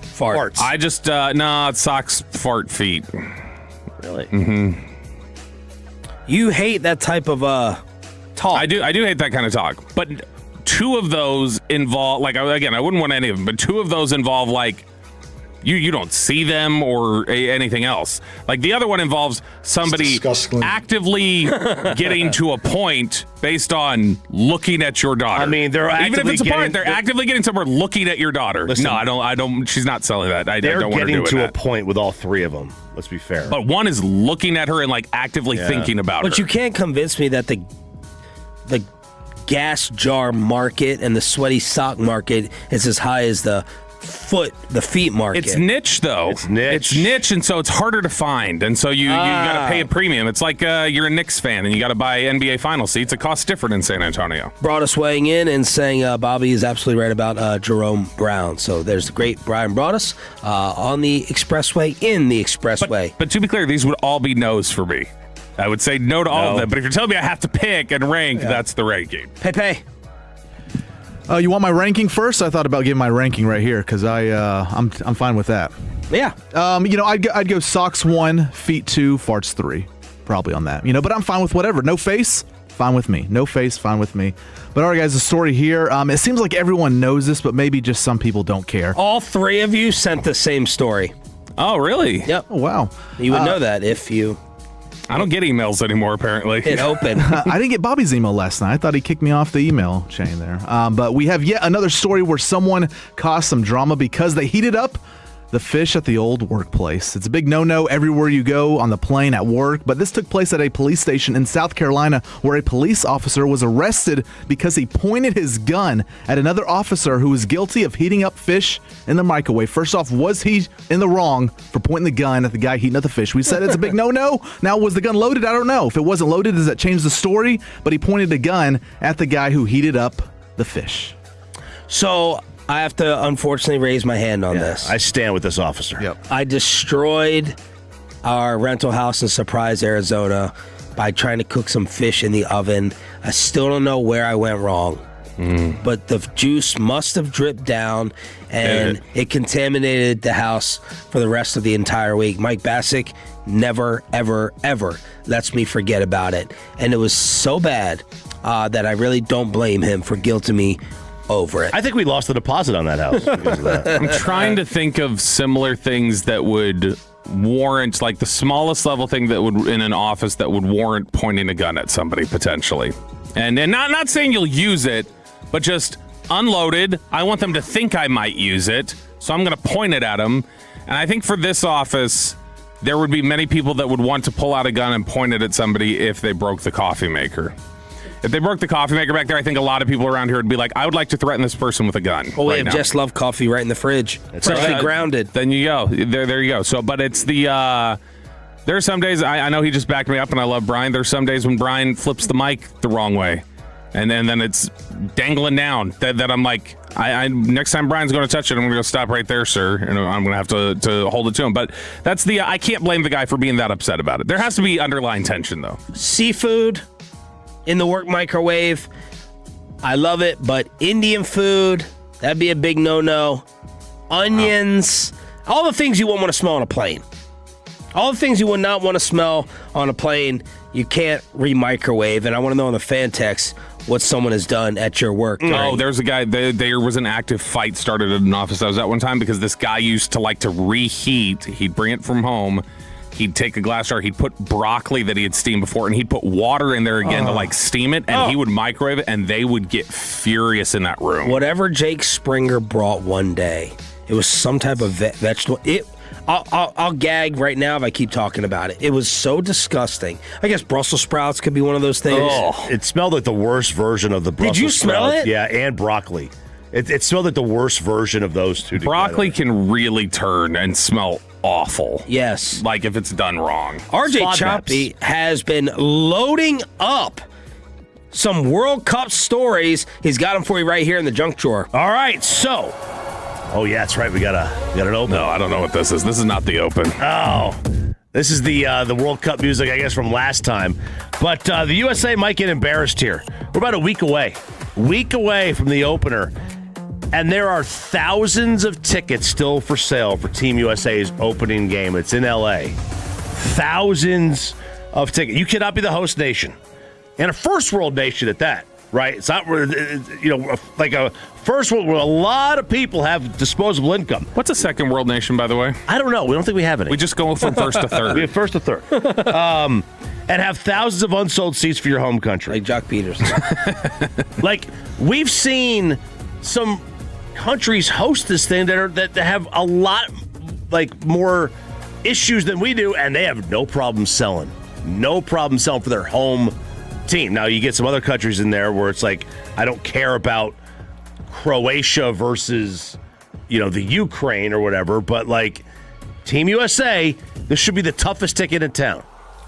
S6: farts.
S7: I just it's socks, fart, feet.
S6: Really?
S7: Mm-hmm.
S5: You hate that type of talk.
S7: I do hate that kind of talk. But two of those involve, like, again, I wouldn't want any of them, but two of those involve, like, you don't see them or anything else. Like, the other one involves somebody actively getting to a point based on looking at your daughter.
S6: I mean, they're
S7: even
S6: actively
S7: if it's a point, they're actively getting somewhere looking at your daughter.
S6: Listen,
S7: no, I don't. She's not selling that. I
S6: they're
S7: don't want her
S6: getting
S7: doing
S6: to
S7: that.
S6: a point with all three of them. Let's be fair.
S7: But one is looking at her and, like, actively thinking about her.
S5: But you can't convince me that the gas jar market and the sweaty sock market is as high as the feet market.
S7: It's niche, though.
S6: It's
S7: niche, and so it's harder to find. And so you got to pay a premium. It's like you're a Knicks fan and you got to buy NBA final seats. It costs different in San Antonio.
S5: Broadus weighing in and saying Bobby is absolutely right about Jerome Brown. So there's the great Brian Broadus on the expressway, in the expressway.
S7: But to be clear, these would all be no's for me. I would say no to all of them. But if you're telling me I have to pick and rank, that's the ranking.
S5: Pepe.
S8: You want my ranking first? I thought about giving my ranking right here because I'm fine with that.
S5: Yeah.
S8: I'd go socks 1, feet 2, farts 3, probably on that. But I'm fine with whatever. No face, fine with me. No face, fine with me. But all right, guys, the story here. It seems like everyone knows this, but maybe just some people don't care.
S5: All three of you sent the same story.
S7: Oh, really?
S5: Yep.
S8: Oh, wow.
S5: You would know that if you.
S7: I don't get emails anymore, apparently.
S5: Hit open.
S8: I didn't get Bobby's email last night. I thought he kicked me off the email chain there. But we have yet another story where someone caused some drama because they heated up the fish at the old workplace. It's a big no-no everywhere you go, on the plane, at work, but this took place at a police station in South Carolina where a police officer was arrested because he pointed his gun at another officer who was guilty of heating up fish in the microwave. First off, was he in the wrong for pointing the gun at the guy heating up the fish? We said it's a big no-no. Now, was the gun loaded? I don't know. If it wasn't loaded, does that change the story? But he pointed the gun at the guy who heated up the fish.
S5: So I have to unfortunately raise my hand on this.
S6: I stand with this officer.
S8: Yep.
S5: I destroyed our rental house in Surprise, Arizona by trying to cook some fish in the oven. I still don't know where I went wrong. But the juice must have dripped down and it contaminated the house for the rest of the entire week. Mike Bassick never, ever, ever lets me forget about it. And it was so bad that I really don't blame him for guilting me over it.
S6: I think we lost the deposit on that house because of that.
S7: I'm trying to think of similar things that would warrant, like the smallest level thing that would, in an office, that would warrant pointing a gun at somebody potentially. And not saying you'll use it, but just unloaded. I want them to think I might use it, so I'm going to point it at them. And I think for this office, there would be many people that would want to pull out a gun and point it at somebody if they broke the coffee maker. If they broke the coffee maker back there, I think a lot of people around here would be like, I would like to threaten this person with a gun.
S5: Well, we
S7: right
S5: have
S7: now.
S5: Just Love coffee right in the fridge. Freshly grounded.
S7: Then you go. There you go. So, but it's the, there are some days, I know he just backed me up and I love Brian. There's some days when Brian flips the mic the wrong way. And then it's dangling down that I'm like, I next time Brian's going to touch it, I'm going to go stop right there, sir. And I'm going to have to hold it to him. But that's I can't blame the guy for being that upset about it. There has to be underlying tension, though.
S5: Seafood in the work microwave, I love it, but Indian food, that'd be a big no-no. Onions, all the things you wouldn't want to smell on a plane. All the things you would not want to smell on a plane, you can't re-microwave. And I want to know on the fan text what someone has done at your work.
S7: Oh, there's a guy, there was an active fight started at an office I was at one time because this guy used to like to reheat. He'd bring it from home. He'd take a glass jar, he'd put broccoli that he had steamed before, and he'd put water in there again to like steam it, and he would microwave it, and they would get furious in that room.
S5: Whatever Jake Springer brought one day, it was some type of vegetable. I'll gag right now if I keep talking about it. It was so disgusting. I guess Brussels sprouts could be one of those things.
S6: Oh, it smelled like the worst version of the Brussels
S5: Did you smell
S6: sprouts.
S5: it?
S6: Yeah, and broccoli. It smelled like the worst version of those two
S7: Broccoli can really turn and smell awful.
S5: Yes.
S7: Like if it's done wrong.
S5: RJ Choppy has been loading up some World Cup stories. He's got them for you right here in the junk drawer.
S6: All right, so. Oh, yeah, that's right. We got an open.
S7: No, I don't know what this is. This is not the open.
S6: Oh. This is the World Cup music, I guess, from last time. But the USA might get embarrassed here. We're about a week away. Week away from the opener. And there are thousands of tickets still for sale for Team USA's opening game. It's in L.A. Thousands of tickets. You cannot be the host nation. And a first world nation at that, right? It's not, like a first world where a lot of people have disposable income.
S7: What's a second world nation, by the way?
S6: I don't know. We don't think we have any.
S7: We just go from first to third.
S6: We have first to third. And have thousands of unsold seats for your home country.
S5: Like Jock Peters.
S6: Like, we've seen some countries host this thing that have a lot more issues than we do, and they have no problem selling. No problem selling for their home team. Now, you get some other countries in there where it's like, I don't care about Croatia versus, the Ukraine or whatever, but like Team USA, this should be the toughest ticket in town.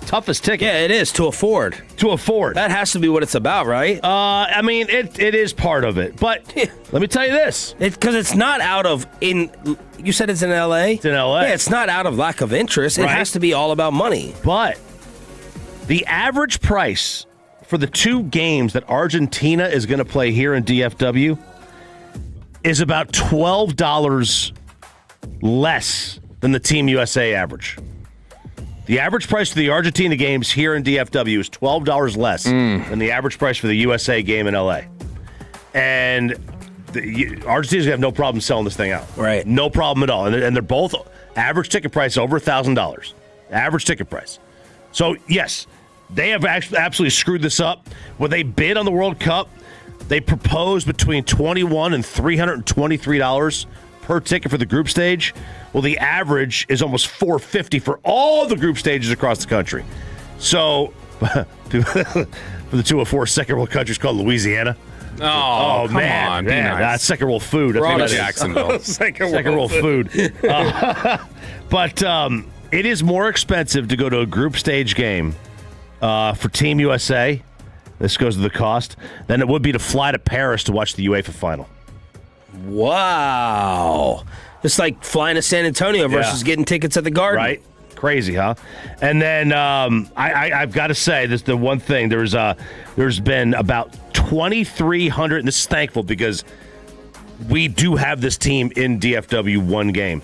S6: Toughest ticket.
S5: Yeah, it is to afford.
S6: That
S5: has to be what it's about, right?
S6: It is part of it. But let me tell you this.
S5: Because it's not out of, you said it's in L.A.?
S6: It's in L.A.
S5: Yeah, it's not out of lack of interest. It has to be all about money.
S6: But the average price for the two games that Argentina is going to play here in DFW is about $12 less than the Team USA average. The average price for the Argentina games here in DFW is $12 less than the average price for the USA game in LA. And Argentina's going to have no problem selling this thing out.
S5: Right.
S6: No problem at all. And they're both average ticket price over $1,000. Average ticket price. So, yes, they have absolutely screwed this up. When they bid on the World Cup, they proposed between $21 and $323 per ticket for the group stage. Well, the average is almost $450 for all the group stages across the country. So, for the 2 of 4 second world countries called Louisiana.
S7: Oh, come
S6: man,
S7: on.
S6: man,
S7: Nice.
S6: that's second world food.
S7: We're
S6: That's
S7: on Jacksonville.
S6: second world food. But it is more expensive to go to a group stage game for Team USA. This goes to the cost than it would be to fly to Paris to watch the UEFA final.
S5: Wow. It's like flying to San Antonio versus getting tickets at the Garden.
S6: Right. Crazy, huh? And then I've got to say, this the one thing. There's been about 2,300, and this is thankful because we do have this team in DFW one game.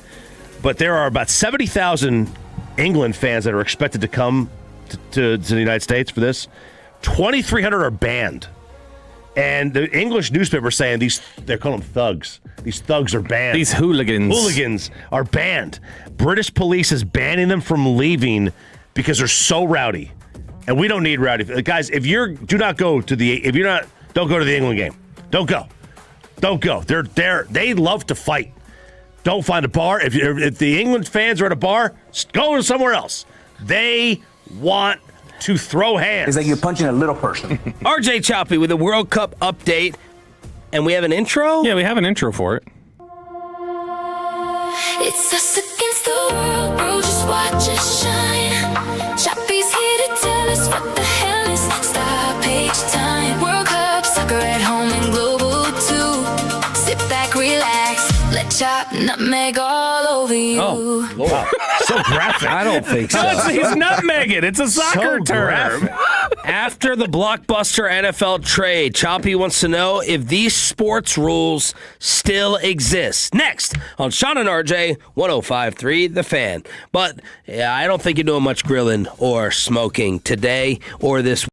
S6: But there are about 70,000 England fans that are expected to come to the United States for this. 2,300 are banned. And the English newspaper is saying they're calling them thugs. These thugs are banned.
S7: These hooligans.
S6: Hooligans are banned. British police is banning them from leaving because they're so rowdy. And we don't need rowdy. Guys, don't go to the England game. Don't go. Don't go. They love to fight. Don't find a bar. If the England fans are at a bar, go to somewhere else. They want to throw hands.
S2: It's like you're punching a little person.
S5: RJ Choppy with a World Cup update. And we have an intro?
S7: Yeah, we have an intro for it.
S18: It's us against the world, bro. Just watch us shine. Choppy's here to tell us what the hell is stop page time. World Cup, soccer at home and global too. Sit back, relax. Let Chop nutmeg all over you.
S5: Oh, Lord.
S6: So graphic.
S5: I don't think so.
S7: No, he's nutmegging. It's a soccer term.
S5: After the blockbuster NFL trade, Choppy wants to know if these sports rules still exist. Next on Sean and RJ, 105.3 The Fan. But yeah, I don't think you're doing much grilling or smoking today or this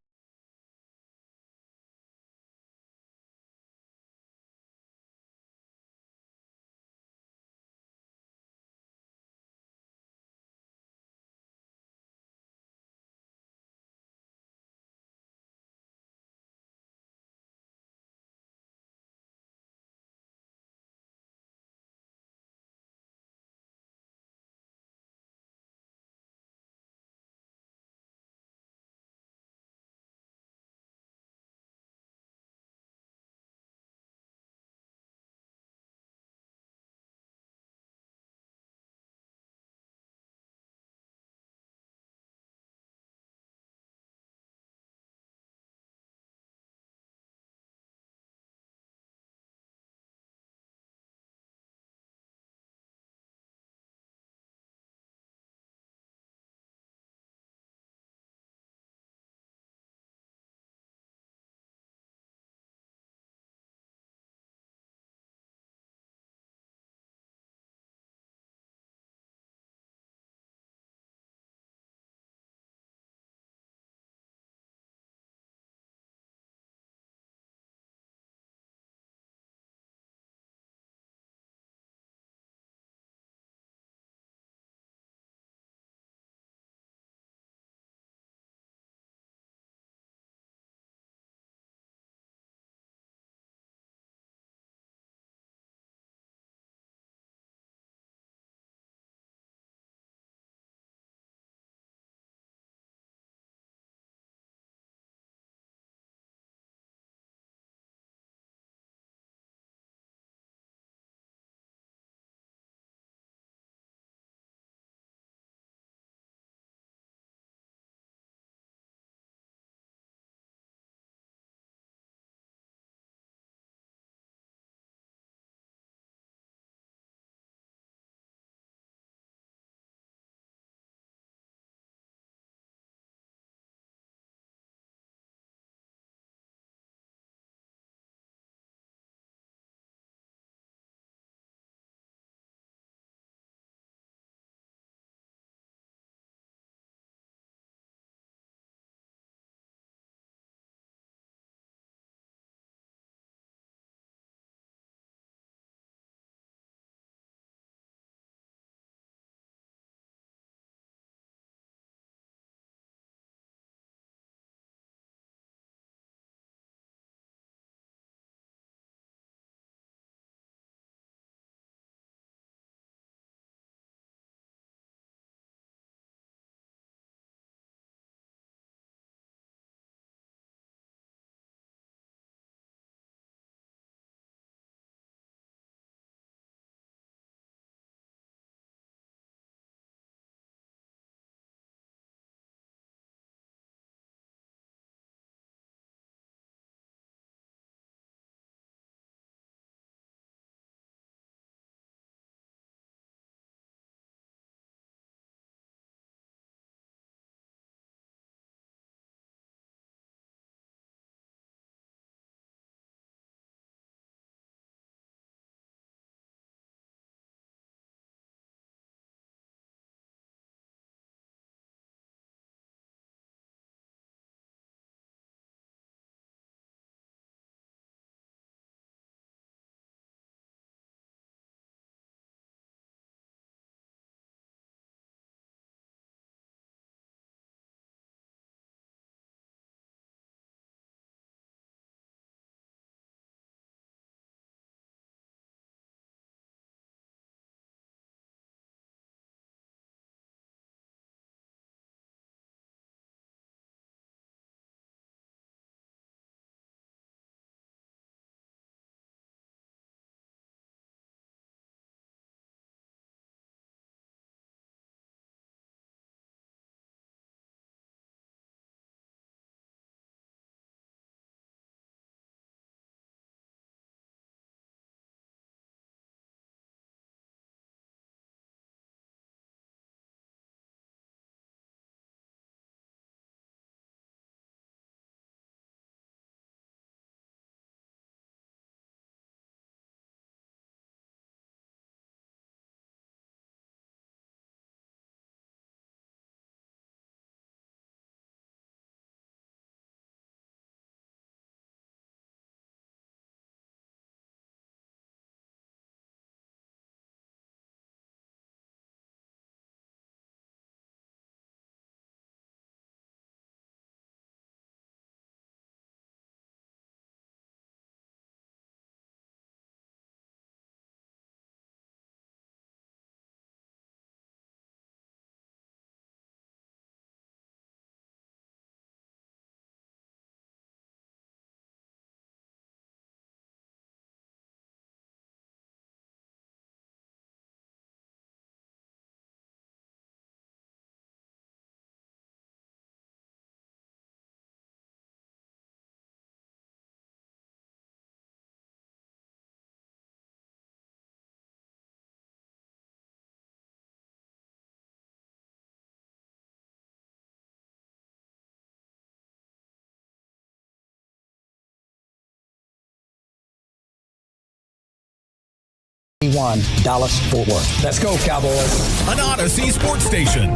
S2: HD1, Dallas, Fort Worth. Let's go, Cowboys.
S19: An Odyssey sports station.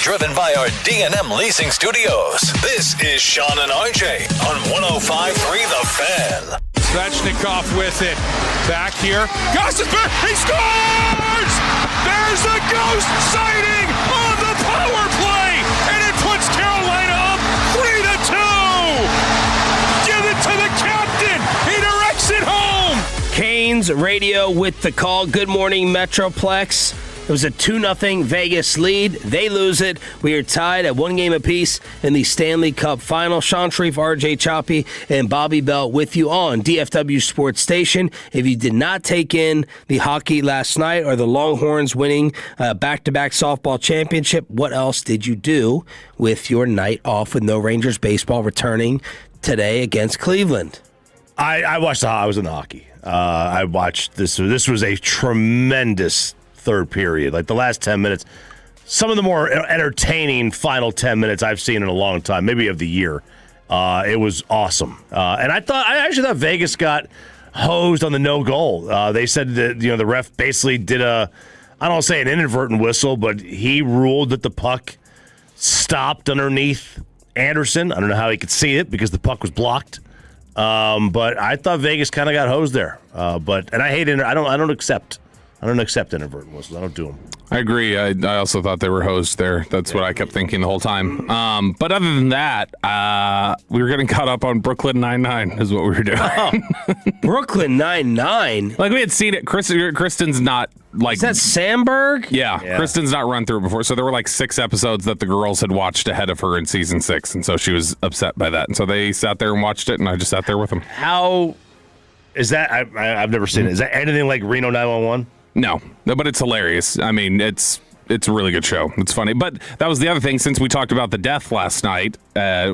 S4: Driven by our D&M Leasing Studios. This is Sean and RJ on 105.3 The Fan.
S1: Svechnikov with it. Back here. Gostisbehere, he scores! There's a ghost sighting on the power play, and it puts Carolina up 3-2. Give it to the captain. He directs it home.
S5: Canes radio with the call. Good morning, Metroplex. It was a 2-0 Vegas lead. They lose it. We are tied at 1 game apiece in the Stanley Cup Final. Sean Sharif, RJ Choppy, and Bobby Bell with you on DFW Sports Station. If you did not take in the hockey last night or the Longhorns winning back-to-back softball championship, what else did you do with your night off with no Rangers baseball returning today against Cleveland?
S6: I watched I was in the hockey. I watched this. This was a tremendous third period. Like the last 10 minutes, some of the more entertaining final 10 minutes I've seen in a long time, maybe of the year. It was awesome. And I actually thought Vegas got hosed on the no goal. They said that the ref basically did I don't want to say an inadvertent whistle, but he ruled that the puck stopped underneath Anderson. I don't know how he could see it because the puck was blocked. But I thought Vegas kind of got hosed there. And I hate I don't accept inadvertent whistles. I don't do them.
S7: I agree. I also thought they were hosed there. That's what I kept thinking the whole time. But other than that, we were getting caught up on Brooklyn Nine-Nine is what we were doing.
S5: Oh, Brooklyn Nine-Nine?
S7: Like we had seen it. Kristen's not like...
S5: Is that Sandberg?
S7: Yeah. Kristen's not run through it before. So there were like 6 episodes that the girls had watched ahead of her in season 6. And so she was upset by that. And so they sat there and watched it, and I just sat there with them.
S6: How is that? I've never seen it. Is that anything like Reno 911?
S7: No, but it's hilarious. I mean, it's a really good show. It's funny. But that was the other thing, since we talked about the death last night,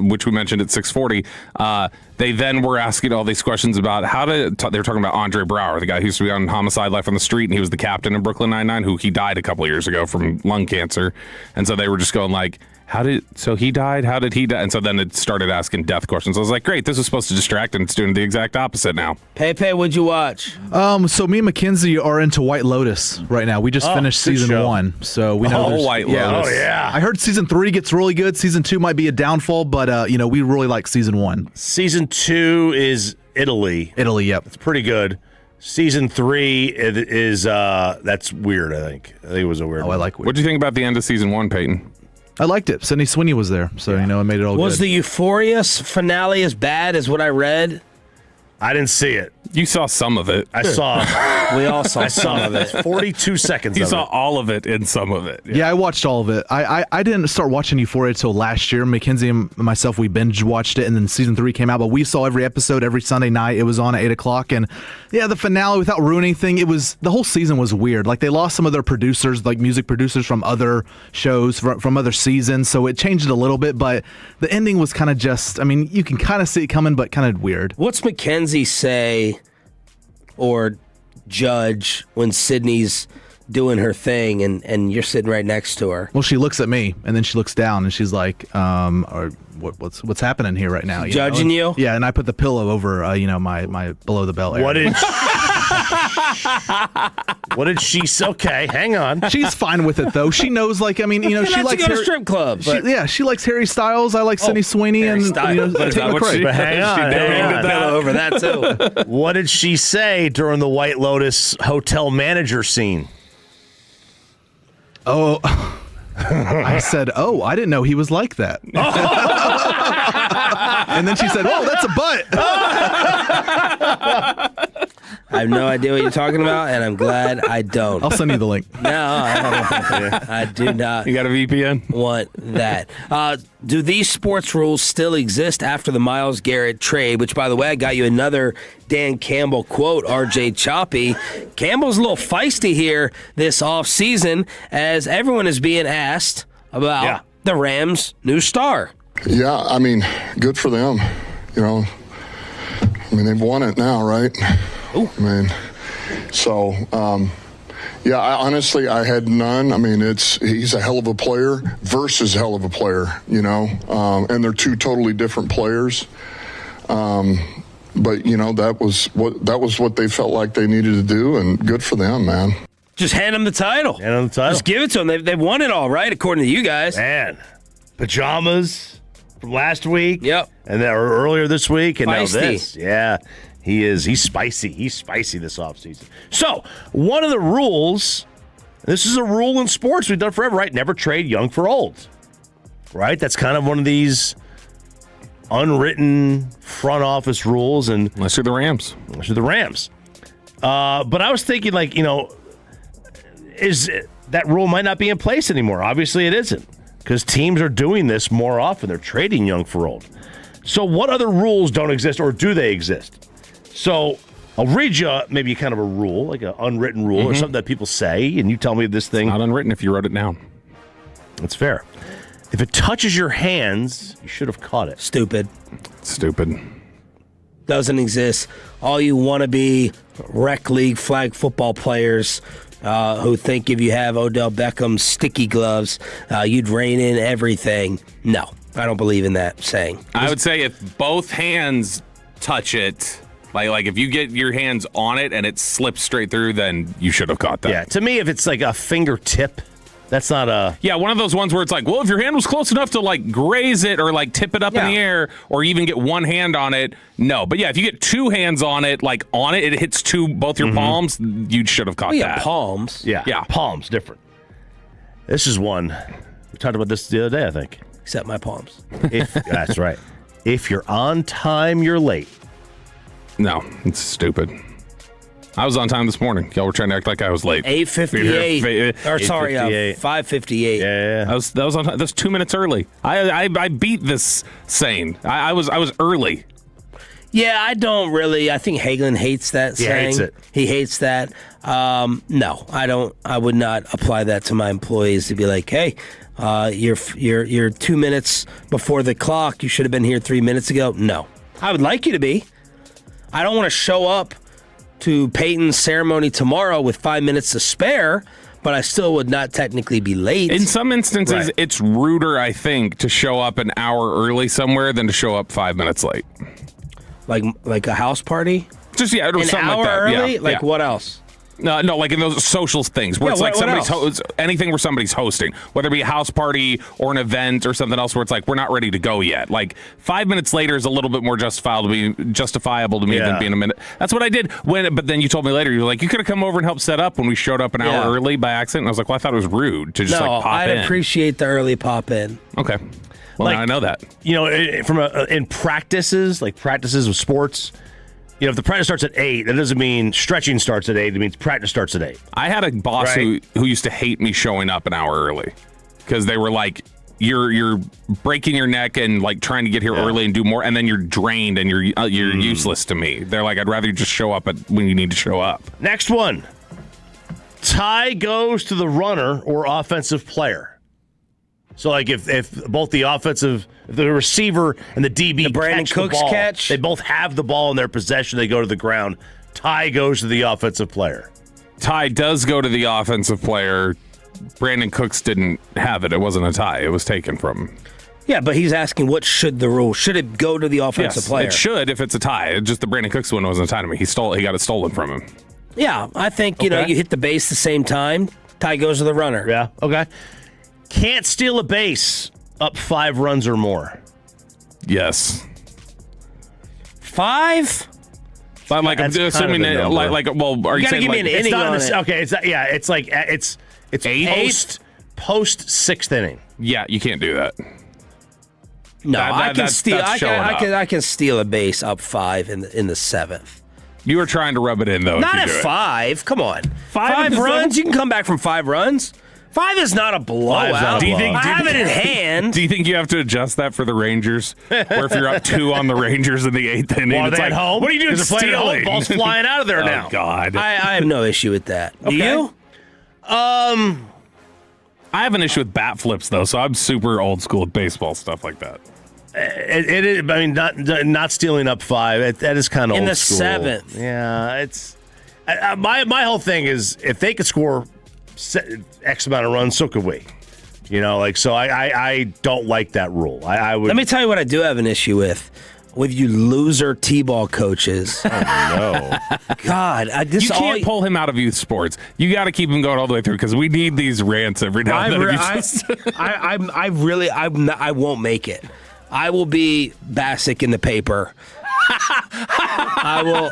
S7: which we mentioned at 6:40, they then were asking all these questions about they were talking about Andre Brower, the guy who used to be on Homicide: Life on the Street, and he was the captain in Brooklyn Nine-Nine, who he died a couple of years ago from lung cancer. And so they were just going like, so he died? How did he die? And so then it started asking death questions. I was like, great, this was supposed to distract, and it's doing the exact opposite now.
S5: Pepe, what'd you watch?
S8: So me and Mackenzie are into White Lotus right now. We just finished season 1, so we know
S7: White Lotus.
S6: Oh, yeah.
S8: I heard season 3 gets really good. Season 2 might be a downfall, but we really like season 1.
S6: Season 2 is Italy.
S8: Italy, yep.
S6: It's pretty good. Season 3 is that's weird, I think. I think it was a weird one.
S8: I like weird.
S7: What do you think about the end of season 1, Peyton?
S8: I liked it. Sydney Sweeney was there, so it made it all good.
S5: Was the Euphoria finale as bad as what I read?
S6: I didn't see it.
S7: You saw some of it.
S6: I saw.
S5: We all saw some of it.
S6: 42 seconds.
S7: You saw all of it in some of it.
S8: Yeah, I watched all of it. I didn't start watching Euphoria until last year. Mackenzie and myself, we binge watched it, and then season 3 came out. But we saw every episode every Sunday night. It was on at 8:00, and the finale, without ruining anything, the whole season was weird. Like they lost some of their producers, like music producers from other shows from other seasons, so it changed it a little bit. But the ending was kind of just. I mean, you can kind of see it coming, but kind of weird.
S5: What's Mackenzie say or judge when Sydney's doing her thing and you're sitting right next to her?
S8: Well, she looks at me and then she looks down and she's like, what's happening here right now?
S5: Judging you?
S8: Yeah, and I put the pillow over, my below the belt area.
S6: What did she say? Okay, hang on.
S8: She's fine with it though. She knows, she likes
S5: to go to strip club.
S8: She likes Harry Styles. I like Sydney Sweeney and Tate McRae.
S6: But hang on.
S5: Over that too.
S6: What did she say during the White Lotus hotel manager scene?
S8: Oh, I said, I didn't know he was like that. And then she said, that's a butt.
S5: I have no idea what you're talking about, and I'm glad I don't.
S8: I'll send you the link.
S5: No, I do not.
S7: You got a VPN?
S5: Want that. Do these sports rules still exist after the Myles Garrett trade? Which, by the way, I got you another Dan Campbell quote, RJ Choppy. Campbell's a little feisty here this offseason as everyone is being asked about the Rams' new star.
S20: Yeah, I mean, good for them. They've won it now, right?
S5: Ooh.
S20: I had none. I mean, he's a hell of a player versus hell of a player, and they're two totally different players. But that was what they felt like they needed to do, and good for them, man.
S5: Just hand them the title. Just give it to them. They've won it all, right? According to you guys.
S6: Man, pajamas from last week.
S5: Yep.
S6: And then earlier this week, and
S5: Feisty.
S6: now this. Yeah, he's spicy. He's spicy this offseason. So one of the rules. This is a rule in sports we've done forever, right? Never trade young for old. Right? That's kind of one of these unwritten front office rules, and
S7: unless you're the Rams.
S6: But I was thinking, that rule might not be in place anymore. Obviously, it isn't, because teams are doing this more often. They're trading young for old. So, what other rules don't exist, or do they exist? So, I'll read you maybe kind of a rule, like an unwritten rule, or something that people say, and you tell me this thing.
S7: It's not unwritten if you wrote it down.
S6: That's fair. If it touches your hands, you should have caught it.
S5: Stupid. Doesn't exist. All you wannabe rec league flag football players who think if you have Odell Beckham's sticky gloves, you'd rein in everything. No, I don't believe in that saying.
S7: I would say if both hands touch it, like if you get your hands on it and it slips straight through, then you should have caught that.
S6: Yeah, to me, if it's like a fingertip, that's not a...
S7: Yeah, one of those ones where it's like, well, if your hand was close enough to graze it or tip it up in the air or even get one hand on it, no. But yeah, if you get two hands on it, it hits both your palms, you should have caught that.
S5: Palms.
S6: Yeah, palms, different. This is one. We talked about this the other day, I think.
S5: Except my palms.
S6: That's right. If you're on time, you're late.
S7: No, it's stupid. I was on time this morning. Y'all were trying to act like I was late.
S5: 8:58. Or sorry, 5:58.
S6: Yeah.
S7: That was on time. That was 2 minutes early. I beat this saying. I was early.
S5: Yeah, I don't really. I think Hagelin hates that saying.
S6: He hates it.
S5: He hates that. No, I don't. I would not apply that to my employees to be like, hey, you're 2 minutes before the clock. You should have been here 3 minutes ago. No, I would like you to be. I don't want to show up to Peyton's ceremony tomorrow with 5 minutes to spare, but I still would not technically be late.
S7: In some instances, it's ruder, I think, to show up an hour early somewhere than to show up 5 minutes late.
S5: Like a house party?
S7: Just, or
S5: an
S7: something
S5: hour
S7: like that.
S5: early?
S7: Yeah.
S5: What else?
S7: No, like in those social things where it's like somebody's anything where somebody's hosting, whether it be a house party or an event or something else where it's like we're not ready to go yet. 5 minutes later is a little bit more justifiable to me than being a minute. That's what I did but then you told me later, you were like, you could have come over and helped set up when we showed up an hour early by accident. And I was like, well, I thought it was rude to just pop in.
S5: I'd appreciate the early pop in.
S7: Okay. Well, now I know that.
S6: In practices, practices with sports, if the practice starts at 8, that doesn't mean stretching starts at 8. It means practice starts at 8.
S7: I had a boss who used to hate me showing up an hour early because they were like, you're breaking your neck and trying to get here early and do more, and then you're drained and you're useless to me. They're like, I'd rather you just show up when you need to show up.
S6: Next one. Tie goes to the runner or offensive player. So, if both the receiver and the DB
S5: Brandon
S6: catch
S5: Cooks
S6: the ball,
S5: catch,
S6: they both have the ball in their possession, they go to the ground. Tie goes to the offensive player.
S7: Tie does go to the offensive player. Brandon Cooks didn't have it. It wasn't a tie. It was taken from him.
S5: Yeah, but he's asking what should the rule? Should it go to the offensive player?
S7: It should if it's a tie. Just the Brandon Cooks one wasn't a tie to me. He got it stolen from him.
S5: Yeah, I think, you hit the base the same time. Tie goes to the runner.
S6: Yeah, okay. Can't steal a base up 5 runs or more.
S7: Yes.
S5: 5?
S7: I'm assuming well, are you saying
S5: give me an inning on it?
S6: Okay, it's post 6th inning.
S7: Yeah, you can't do that.
S5: No, I can steal. I can steal a base up 5 in the 7th.
S7: You were trying to rub it in though.
S5: Not at 5. Come on, 5 runs. You can come back from 5 runs. 5 is not a blowout.
S7: Do you think?
S5: I have it in hand.
S7: Do you think you have to adjust that for the Rangers? Or if you're up 2 on the Rangers in the 8th inning,
S6: well,
S7: it's like,
S6: home?
S7: What are you doing? Stealing?
S6: Ball's flying out of there now.
S7: Oh God!
S5: I have no issue with that. Do you?
S7: I have an issue with bat flips though, so I'm super old school with baseball stuff like that.
S6: It is. I mean, not stealing up 5. That is kind of
S5: in
S6: old
S5: the
S6: school.
S5: 7th.
S6: Yeah, it's my whole thing is if they could score X amount of runs, so could we. So I don't like that rule. I would.
S5: Let me tell you what I do have an issue with. with you loser T-ball coaches.
S6: Oh, no.
S5: God,
S7: you can't pull him out of youth sports. You got to keep him going all the way through because we need these rants every now and then.
S5: I won't make it. I will be Bassick in the paper. I will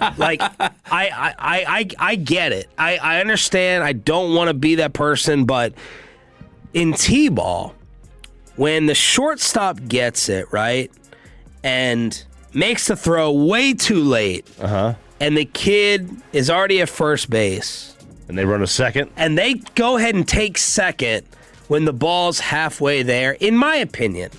S5: I get it. I understand. I don't want to be that person, but in T-ball, when the shortstop gets it right and makes the throw way too late, and the kid is already at first base,
S6: and they run a second,
S5: and they go ahead and take second when the ball's halfway there, in my opinion,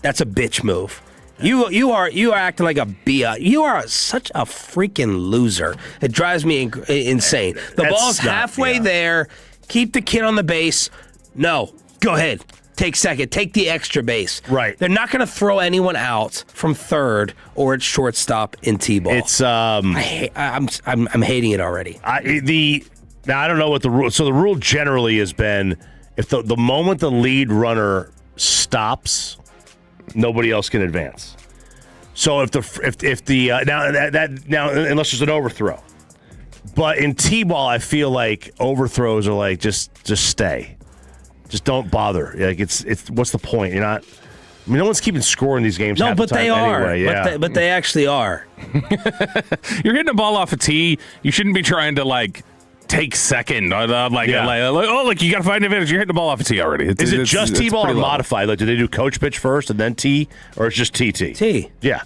S5: that's a bitch move. You are acting like a B.I. You are such a freaking loser. It drives me insane. The ball's halfway there. Keep the kid on the base. No, go ahead. Take second. Take the extra base.
S6: Right.
S5: They're not going to throw anyone out from third or at shortstop in T-ball.
S6: It's
S5: I'm hating it already.
S6: Now I don't know what the rule. So the rule generally has been if the moment the lead runner stops, nobody else can advance. So if the now unless there's an overthrow, but in T-ball I feel like overthrows are like just stay, just don't bother. Like it's what's the point? You're not. I mean, no one's keeping score in these games.
S5: No, but they are.
S6: Anyway, yeah.
S5: But they actually are.
S7: You're hitting a ball off a tee. You shouldn't be trying to take second. You got to find an advantage. You're hitting the ball off a tee already.
S6: Is it just T-ball or modified? Like, do they do coach pitch first and then T, or it's just TT?
S5: T.
S6: Yeah,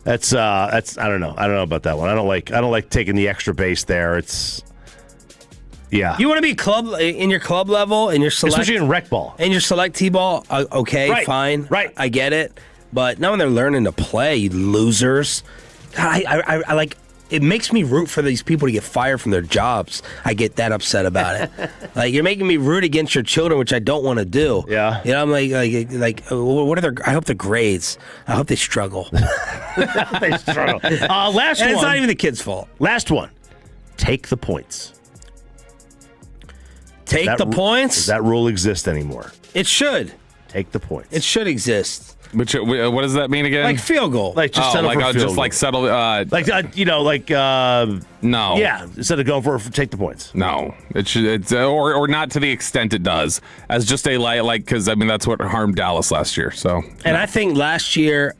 S6: that's I don't know. I don't know about that one. I don't like taking the extra base there. It's
S5: You want to be in your club level and your select,
S6: especially in rec ball
S5: and your select T-ball. Okay,
S6: right.
S5: Fine,
S6: right.
S5: I get it, but now when they're learning to play, you losers. God, I like. It makes me root for these people to get fired from their jobs. I get that upset about it. Like, you're making me root against your children, which I don't want to do.
S6: Yeah.
S5: You know, I'm like, what are their? I hope their grades. I hope they struggle.
S6: They struggle. Last one.
S5: It's not even the kid's fault.
S6: Last one. Take the points.
S5: Take the points.
S6: Does that rule exist anymore?
S5: It should.
S6: Take the points.
S5: It should exist.
S7: Which what does that mean again?
S5: Like field goal.
S6: Like just settle for field goal.
S7: Settle.
S6: No. Yeah, instead of going for take the points.
S7: No, it should. It's or not to the extent it does. As just a because that's what harmed Dallas last year. So.
S5: And I think last year,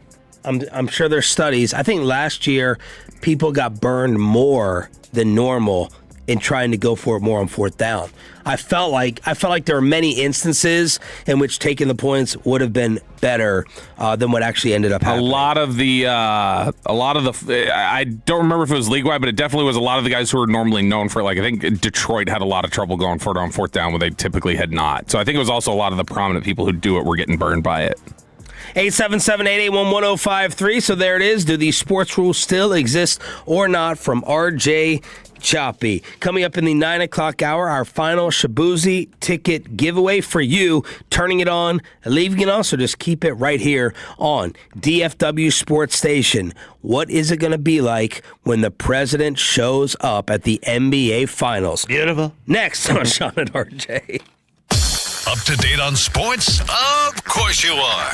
S5: I'm sure there's studies. I think last year people got burned more than normal in trying to go for it more on fourth down. I felt like there were many instances in which taking the points would have been better than what actually ended up happening.
S7: A lot of the I don't remember if it was league wide, but it definitely was a lot of the guys who were normally known for I think Detroit had a lot of trouble going for it on fourth down when they typically had not. So I think it was also a lot of the prominent people who do it were getting burned by it.
S5: 877-881-1053. So there it is. Do these sports rules still exist or not? From RJ Choppy. Coming up in the 9 o'clock hour, our final Shabuzi ticket giveaway for you. Turning it on, leaving it on, so just keep it right here on DFW Sports Station. What is it going to be like when the president shows up at the NBA Finals?
S6: Beautiful.
S5: Next on Sean and RJ.
S4: Up to date on sports? Of course you are.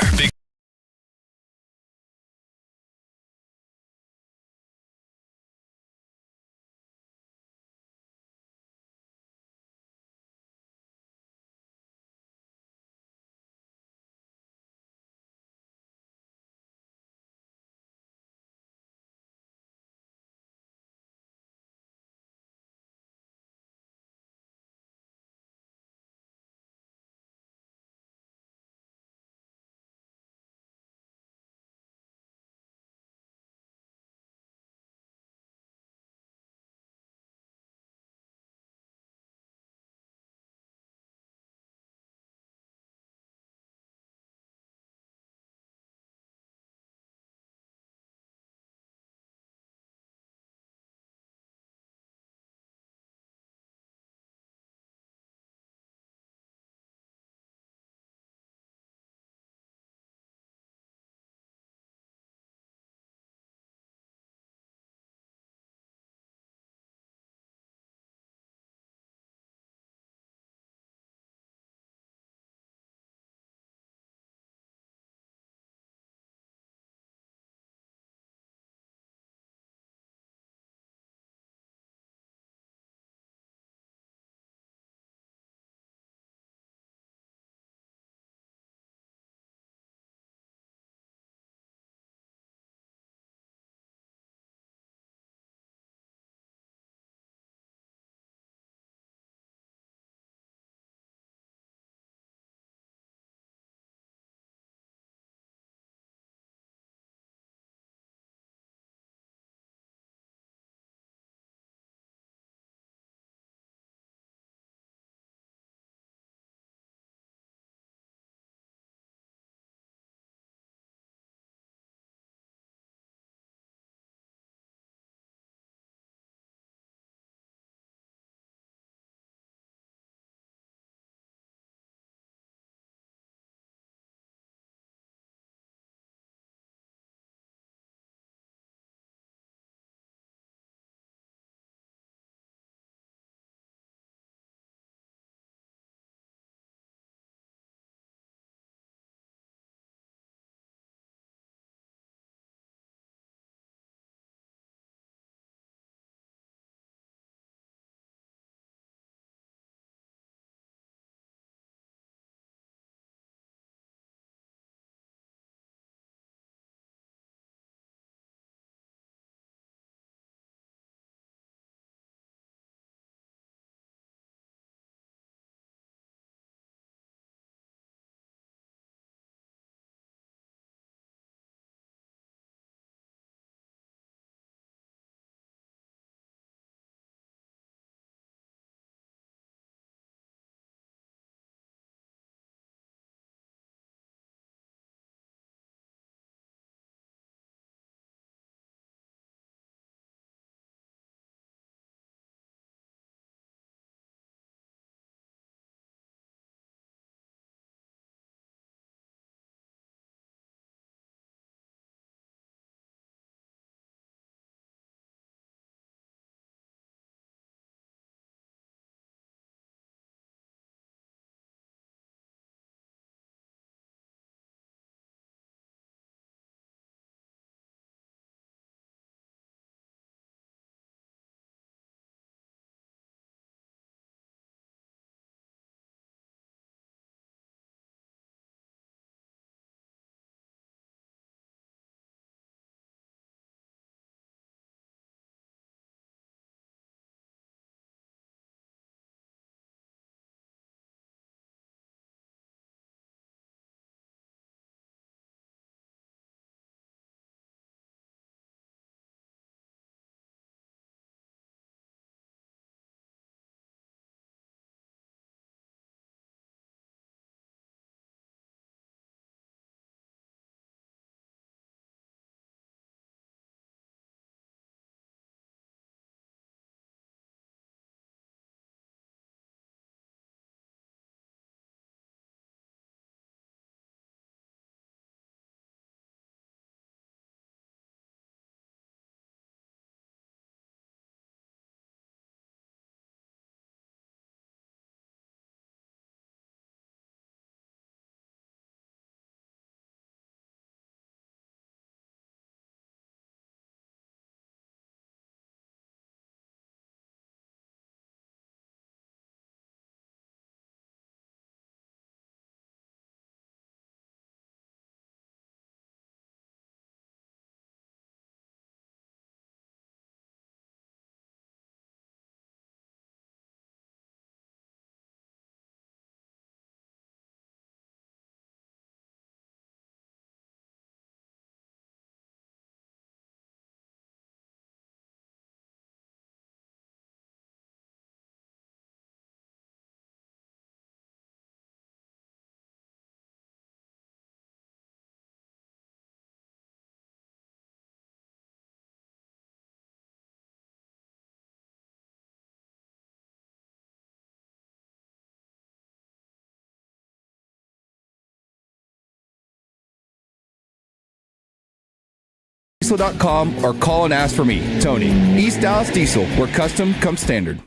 S19: Diesel.com or call and ask for me, Tony. East Dallas Diesel, where custom comes standard.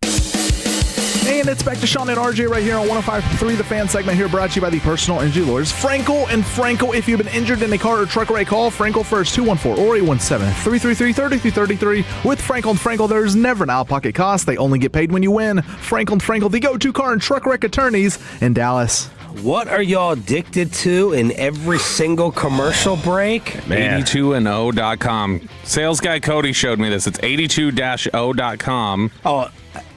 S8: And it's back to Sean and RJ right here on 105.3 The Fan segment here, brought to you by the personal injury lawyers Frankel and Frankel. If you've been injured in a car or truck wreck, call Frankel first, 214 or 817-333-3333. With Frankel and Frankel, there's never an out-of-pocket cost. They only get paid when you win. Frankel and Frankel, the go-to car and truck wreck attorneys in Dallas.
S5: What are y'all addicted to in every single commercial break?
S7: 82and0.com. Sales guy Cody showed me this. It's 82-0.com.
S5: Oh,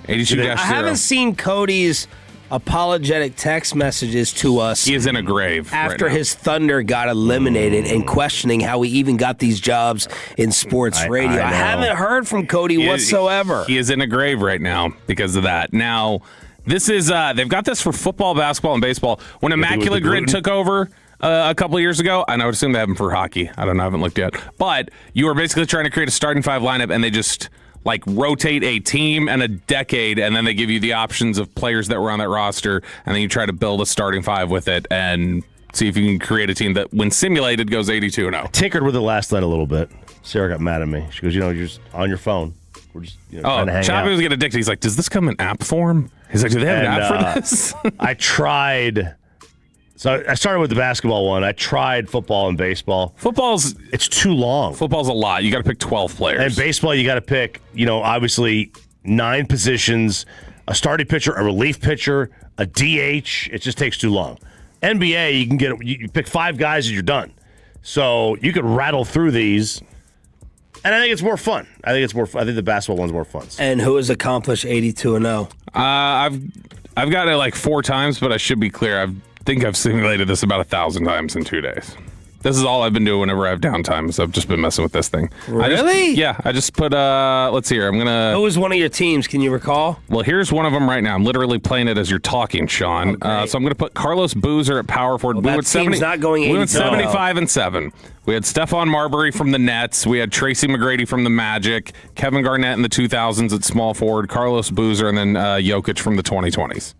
S7: 82-0.
S5: I haven't seen Cody's apologetic text messages to us.
S7: He is in a grave
S5: after
S7: right now.
S5: his Thunder got eliminated and questioning how he even got these jobs in sports radio. I haven't heard from Cody whatsoever.
S7: He is in a grave right now because of that. Now, this is they've got this for football, basketball, and baseball. When Immaculate Grid took over a couple of years ago, I would assume they have them for hockey. I don't know. I haven't looked yet. But you were basically trying to create a starting five lineup, and they just rotate a team and a decade, and then they give you the options of players that were on that roster, and then you try to build a starting five with it and see if you can create a team that, when simulated, goes 82-0.
S6: Tinkered with it last night a little bit. Sarah got mad at me. She goes, you're just on your phone. We're just trying to hang out.
S7: Choppy was getting addicted. He's like, does this come in app form? He's like, do they have an app for this?
S6: I tried. So I started with the basketball one. I tried football and baseball.
S7: It's
S6: too long.
S7: Football's a lot. You got to pick 12 players.
S6: And baseball, you got to pick, obviously 9 positions, a starting pitcher, a relief pitcher, a DH. It just takes too long. NBA, you pick 5 guys and you're done. So you could rattle through these. And I think it's more fun. I think the basketball one's more fun.
S5: And who has accomplished 82-0?
S7: I've got it 4 times, but I should be clear. I think I've simulated this about 1,000 times in 2 days. This is all I've been doing whenever I have downtime, so I've just been messing with this thing.
S5: Really?
S7: I just put, let's see here. I'm going to...
S5: Who was one of your teams? Can you recall?
S7: Well, here's one of them right now. I'm literally playing it as you're talking, Sean. So I'm going to put Carlos Boozer at power forward.
S5: Well, that team's not going 82.
S7: We went 75-7. We had Stephon Marbury from the Nets. We had Tracy McGrady from the Magic. Kevin Garnett in the 2000s at small forward. Carlos Boozer, and then Jokic from the 2020s.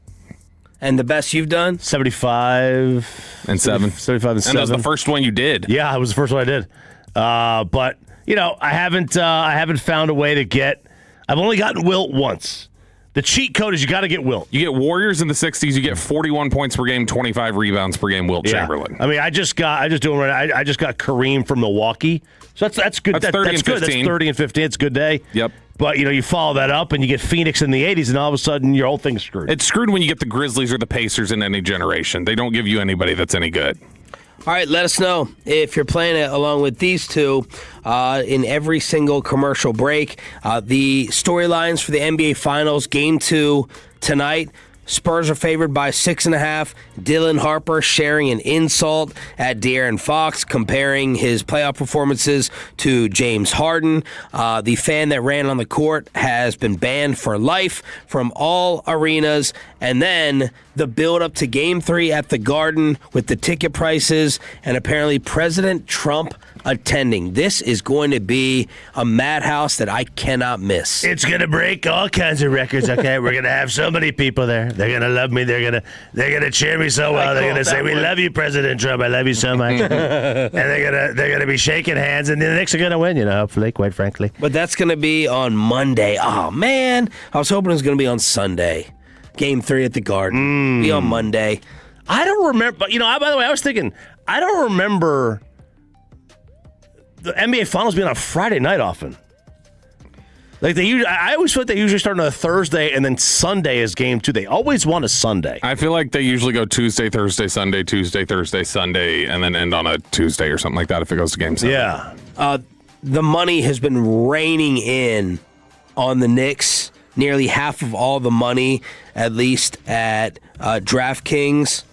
S5: And the best you've done?
S6: 75
S7: and 7.
S6: 75 and 7.
S7: And that was the first one you did.
S6: Yeah, it was the first one I did. But I haven't found a way to get. I've only gotten Wilt once. The cheat code is you got to get Wilt.
S7: You get Warriors in the 60s. You get 41 points per game, 25 rebounds per game. Wilt Chamberlain.
S6: I mean, I just got Kareem from Milwaukee. So that's good.
S7: That's 30 and 15.
S6: That's 30 and 15. It's a good day.
S7: Yep.
S6: But, you follow that up and you get Phoenix in the 80s, and all of a sudden your whole thing's screwed.
S7: It's screwed when you get the Grizzlies or the Pacers in any generation. They don't give you anybody that's any good.
S5: All right, let us know if you're playing it along with these two in every single commercial break. The storylines for the NBA Finals, Game 2 tonight. Spurs are favored by 6.5. Dylan Harper sharing an insult at De'Aaron Fox, comparing his playoff performances to James Harden. The fan that ran on the court has been banned for life from all arenas. And then the build-up to Game 3 at the Garden with the ticket prices and apparently President Trump attending. This is going to be a madhouse that I cannot miss.
S6: It's going to break all kinds of records, okay? We're going to have so many people there. They're going to love me. They're going to cheer me so well. They're going to say, "We love you, President Trump. I love you so much." And they're going to be shaking hands, and the Knicks are going to win, hopefully, quite frankly.
S5: But that's going to be on Monday. Oh, man. I was hoping it was going to be on Sunday. Game 3 at the Garden. Be on Monday.
S6: I don't remember. But, by the way, I was thinking, I don't remember the NBA Finals being on Friday night often. I always feel like they usually start on a Thursday and then Sunday is Game 2. They always want a Sunday.
S7: I feel like they usually go Tuesday, Thursday, Sunday, Tuesday, Thursday, Sunday, and then end on a Tuesday or something like that if it goes to Game 7.
S6: Yeah.
S5: The money has been raining in on the Knicks. Nearly half of all the money, at least at DraftKings,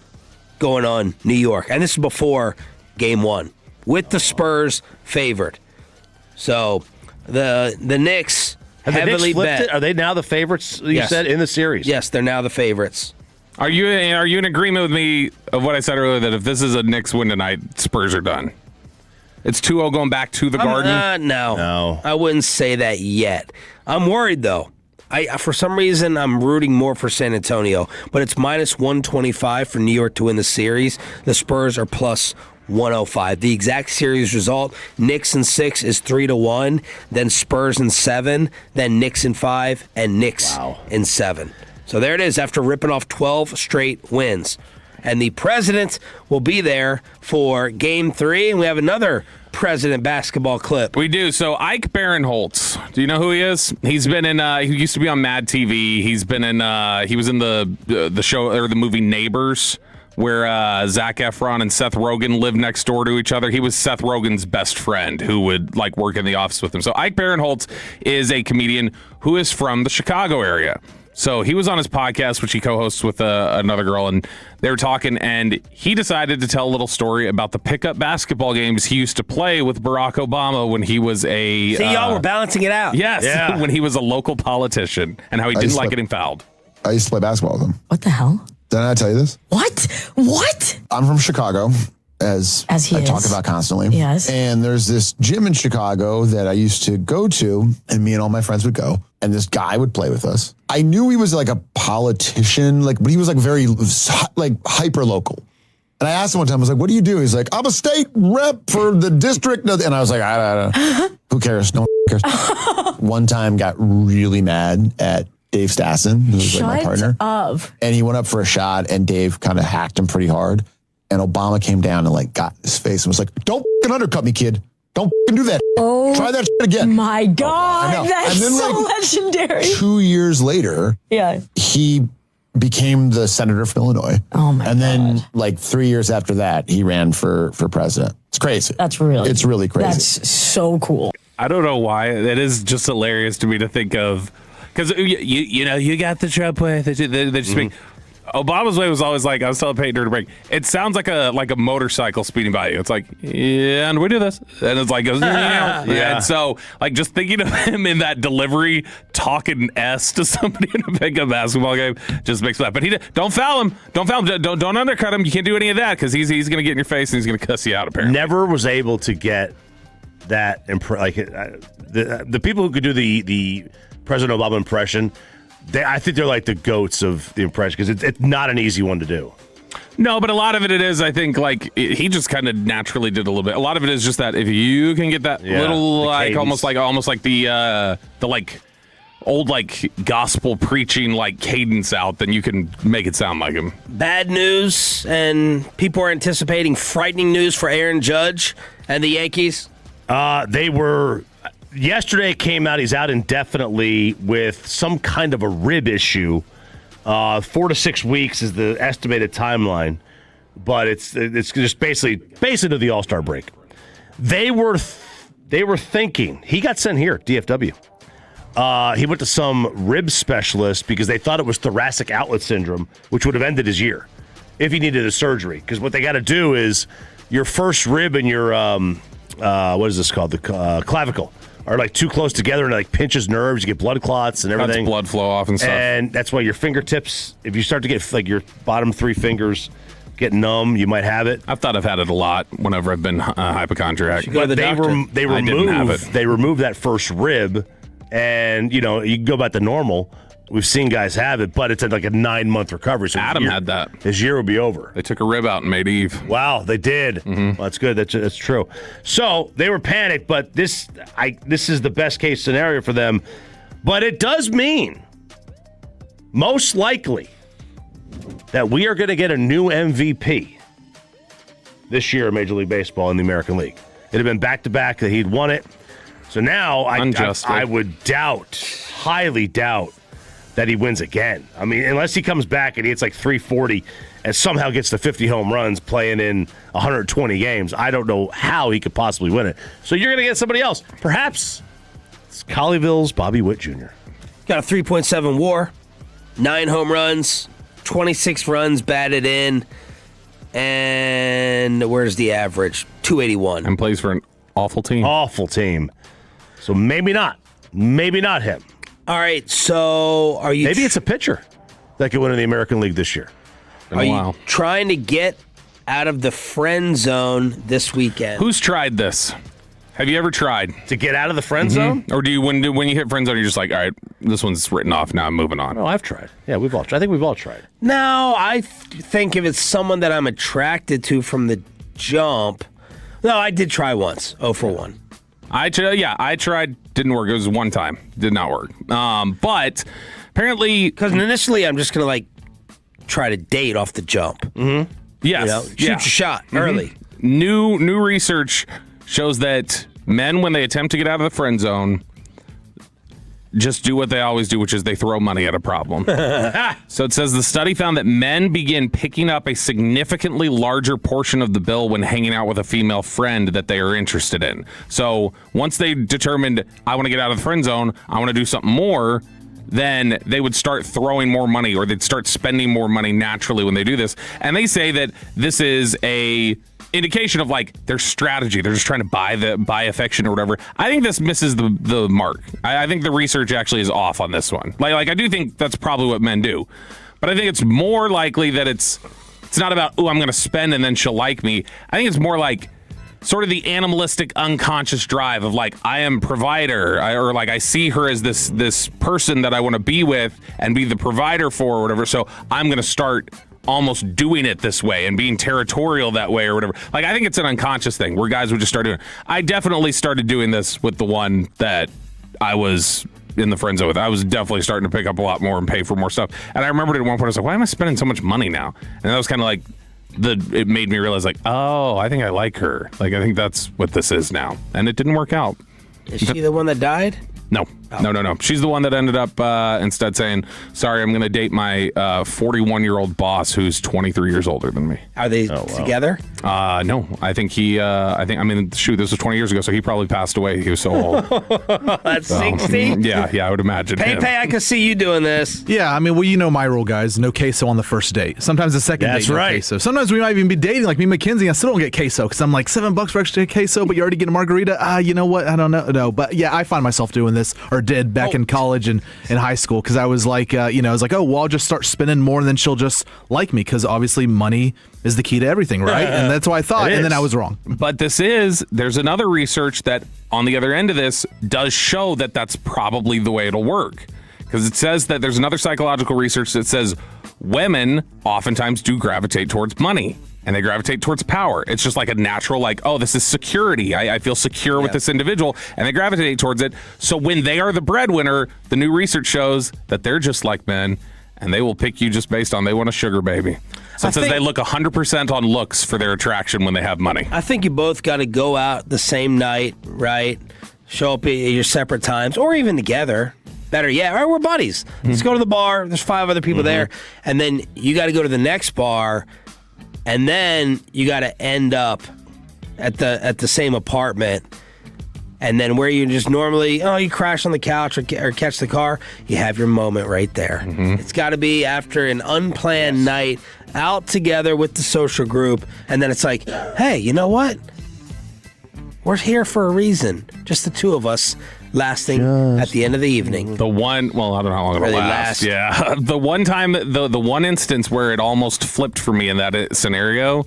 S5: going on New York. And this is before Game 1, with the Spurs favored. So the Knicks
S6: have
S5: heavily bet.
S6: It? Are they now the favorites, you said, in the series?
S5: Yes, they're now the favorites.
S7: Are you in agreement with me of what I said earlier, that if this is a Knicks win tonight, Spurs are done? It's 2-0 going back to the Garden?
S5: No. I wouldn't say that yet. I'm worried, though. For some reason, I'm rooting more for San Antonio, but it's minus 125 for New York to win the series. The Spurs are plus 105. The exact series result, Knicks in 6 is 3-1, then Spurs in 7, then Knicks in 5, and Knicks in 7. So there it is after ripping off 12 straight wins. And the president will be there for Game 3, and we have another president basketball clip.
S7: We do. So Ike Barinholtz, do you know who he is? He's been in. He used to be on Mad TV. He's been in. He was in the show or the movie Neighbors, where Zac Efron and Seth Rogen lived next door to each other. He was Seth Rogen's best friend who would like work in the office with him. So Ike Barinholtz is a comedian who is from the Chicago area. So he was on his podcast, which he co-hosts with another girl, and they were talking, and he decided to tell a little story about the pickup basketball games he used to play with Barack Obama when he was a...
S5: See, y'all were balancing it out.
S7: Yes, when he was a local politician, and how he didn't like getting fouled.
S21: I used to play basketball with him.
S22: What the hell?
S21: Didn't I tell you this?
S22: What?
S21: I'm from Chicago, as
S22: he
S21: I
S22: is.
S21: talk about constantly.
S22: Yes.
S21: And there's this gym in Chicago that I used to go to, and me and all my friends would go, and this guy would play with us. I knew he was like a politician, but he was like very hyper local. And I asked him one time, I was like, what do you do? He's like, I'm a state rep for the district. And I was like, I don't know. Who cares? No one cares. One time got really mad at Dave Stassen, who was like my partner. And he went up for a shot, and Dave kind of hacked him pretty hard. And Obama came down and like got in his face and was like, don't fucking undercut me, kid. Don't fucking do that.
S22: Oh,
S21: try that shit again.
S22: My God,
S21: I know.
S22: that's
S21: And then,
S22: so legendary.
S21: 2 years later, he became the senator from Illinois.
S22: Oh my God.
S21: And then like 3 years after that, he ran for president. It's crazy.
S22: It's really crazy.
S21: That's
S22: so cool.
S7: I don't know why. It is just hilarious to me to think of, because you got the Trump way that you speak. Obama's way was always like, I was telling Peyton during the break, it sounds like a motorcycle speeding by you. It's like, yeah, and we do this. And it's like, goes, yeah. And so, like, just thinking of him in that delivery, talking S to somebody in a pickup basketball game just makes me laugh. But don't foul him. Don't foul him. Don't undercut him. You can't do any of that because he's going to get in your face and he's going to cuss you out, apparently.
S6: Never was able to get that, the people who could do the President Obama impression, I think they're like the goats of the impression because it's not an easy one to do.
S7: No, but a lot of it is, I think, like, he just kind of naturally did a little bit. A lot of it is just that if you can get that little, like, almost like the like old, like, gospel preaching, like, cadence out, then you can make it sound like him.
S5: Bad news, and people are anticipating frightening news for Aaron Judge and the Yankees.
S6: Yesterday it came out he's out indefinitely with some kind of a rib issue. 4 to 6 weeks is the estimated timeline, but it's just basically to the All-Star break. They were thinking he got sent here, DFW. He went to some rib specialist because they thought it was thoracic outlet syndrome, which would have ended his year if he needed a surgery. Because what they got to do is your first rib and your what is this called, the clavicle, are like too close together and it like pinches nerves. You get blood clots and everything.
S7: Cuts blood flow off and stuff.
S6: And that's why your fingertips, if you start to get like your bottom 3 fingers get numb, you might have it.
S7: I've thought I've had it a lot whenever I've been hypochondriac.
S6: But they removed that first rib, and you can go back to normal. We've seen guys have it, but it's like a 9-month recovery. So
S7: Adam had that.
S6: His year will be over.
S7: They took a rib out and made Eve.
S6: Wow, they did.
S7: Mm-hmm.
S6: Well, that's good. That's true. So they were panicked, but this is the best case scenario for them. But it does mean, most likely, that we are going to get a new MVP this year in Major League Baseball in the American League. It had been back-to-back that he'd won it. So now I would highly doubt, that he wins again. I mean, unless he comes back and he hits like 340 and somehow gets to 50 home runs playing in 120 games, I don't know how he could possibly win it. So you're going to get somebody else. Perhaps it's Colleyville's Bobby Witt Jr.
S5: Got a 3.7 WAR, 9 home runs, 26 runs batted in, and where's the average? 281.
S7: And plays for an awful team.
S6: Awful team. So maybe not. Maybe not him.
S5: All right, so are you...
S6: Maybe it's a pitcher that could win in the American League this year.
S5: Are you trying to get out of the friend zone this weekend?
S7: Who's tried this? Have you ever tried?
S6: To get out of the friend zone?
S7: Or do you, when you hit friend zone, you're just like, all right, this one's written off, now I'm moving on?
S6: No, I've tried. Yeah, we've all tried. I think we've all tried.
S5: No, I think if it's someone that I'm attracted to from the jump. No, I did try once. 0 for 1.
S7: I tried. Didn't work. It was one time. Did not work. But apparently,
S5: because initially I'm just gonna try to date off the jump.
S7: Mm-hmm. Yes,
S5: shoot your shot early.
S7: New research shows that men, when they attempt to get out of the friend zone, just do what they always do, which is they throw money at a problem. So it says the study found that men begin picking up a significantly larger portion of the bill when hanging out with a female friend that they are interested in. So once they determined, I want to get out of the friend zone, I want to do something more, then they would start throwing more money, or they'd start spending more money naturally when they do this. And they say that this is a indication of their strategy. They're just trying to buy affection or whatever. I think this misses the mark. I think the research actually is off on this one. I do think that's probably what men do, but I think it's more likely that it's not about, I'm going to spend and then she'll like me. I think it's more like sort of the animalistic unconscious drive of I am provider, or I see her as this person that I want to be with and be the provider for or whatever. So I'm going to start almost doing it this way and being territorial that way or whatever. I think it's an unconscious thing where guys would just start doing it. I definitely started doing this with the one that I was in the friend zone with. I was definitely starting to pick up a lot more and pay for more stuff. And I remembered at one point, I was like, why am I spending so much money now? And that was kind of it made me realize oh, I think I like her. I think that's what this is now. And it didn't work out.
S5: Is she the one that died?
S7: No. No. She's the one that ended up instead saying, sorry, I'm going to date my 41-year-old boss who's 23 years older than me.
S5: Are they together?
S7: No. I think this was 20 years ago, so he probably passed away. He was so old.
S5: That's 60?
S7: Yeah, I would imagine.
S5: Pay, I can see you doing this.
S8: Yeah, well, you know my rule, guys. No queso on the first date. Sometimes the second date, no queso. Sometimes we might even be dating, like me and Mackenzie. I still don't get queso because I'm like $7 for extra queso, but you already get a margarita. You know what? I don't know. No, but yeah, I find myself doing this, or did back in college and in high school, because I was like, I was like, oh, well, I'll just start spending more and then she'll just like me, because obviously money is the key to everything, right? And that's what I thought, and then I was wrong.
S7: But there's another research that on the other end of this does show that that's probably the way it'll work, because it says that there's another psychological research that says women oftentimes do gravitate towards money. And they gravitate towards power. It's just like a natural, oh, this is security. I feel secure with this individual, and they gravitate towards it. So when they are the breadwinner, the new research shows that they're just like men, and they will pick you just based on they want a sugar baby. So it says they look 100% on looks for their attraction when they have money.
S5: I think you both got to go out the same night, right? Show up at your separate times, or even together. Better yet, all right, we're buddies. Let's go to the bar. There's 5 other people there. And then you got to go to the next bar. And then you got to end up at the same apartment, and then where you just normally, you crash on the couch or catch the car, you have your moment right there. It's got to be after an unplanned night out together with the social group, and then it's like, hey, you know what? We're here for a reason. Just the two of us lasting at the end of the evening.
S7: The one, well, I don't know how long it'll last. Yeah. The one time, the one instance where it almost flipped for me in that scenario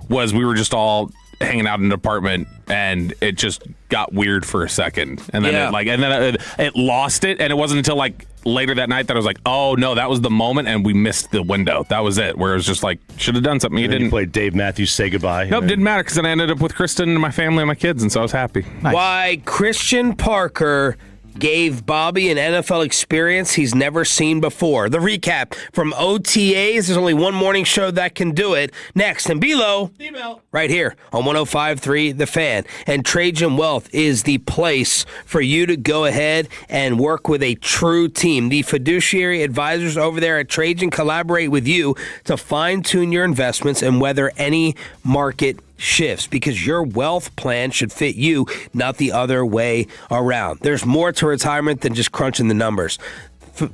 S7: was we were just all hanging out in an apartment, and it just got weird for a second. And then it lost it, and it wasn't until later that night that I was like, oh no, that was the moment, and we missed the window. That was it, where it was just should have done something. You didn't
S6: play Dave Matthews Say Goodbye.
S7: Nope, didn't matter, because then I ended up with Kristen and my family and my kids, and so I was happy.
S5: Nice. Why Christian Parker gave Bobby an NFL experience he's never seen before. The recap from OTAs. There's only one morning show that can do it. Next, and below, right here on 105.3 The Fan. And Trajan Wealth is the place for you to go ahead and work with a true team. The fiduciary advisors over there at Trajan collaborate with you to fine-tune your investments and weather any market shifts, because your wealth plan should fit you, not the other way around. There's more to retirement than just crunching the numbers.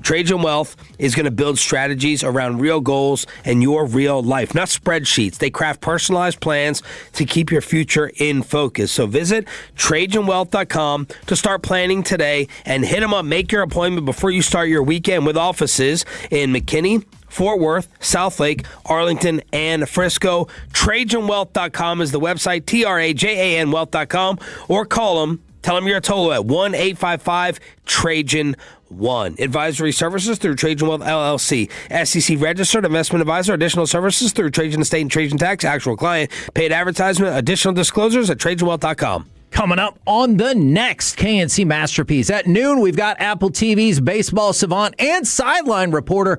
S5: Trajan Wealth is going to build strategies around real goals and your real life, not spreadsheets. They craft personalized plans to keep your future in focus. So visit TrajanWealth.com to start planning today, and hit them up. Make your appointment before you start your weekend, with offices in McKinney, Fort Worth, Southlake, Arlington, and Frisco. TrajanWealth.com is the website, TrajanWealth.com, or call them Tell them you're a Tolo at 1-855-TRAJAN-1. Advisory services through Trajan Wealth LLC. SEC registered investment advisor. Additional services through Trajan Estate and Trajan Tax. Actual client. Paid advertisement. Additional disclosures at TrajanWealth.com.
S3: Coming up on the next KNC Masterpiece. At noon, we've got Apple TV's baseball savant and sideline reporter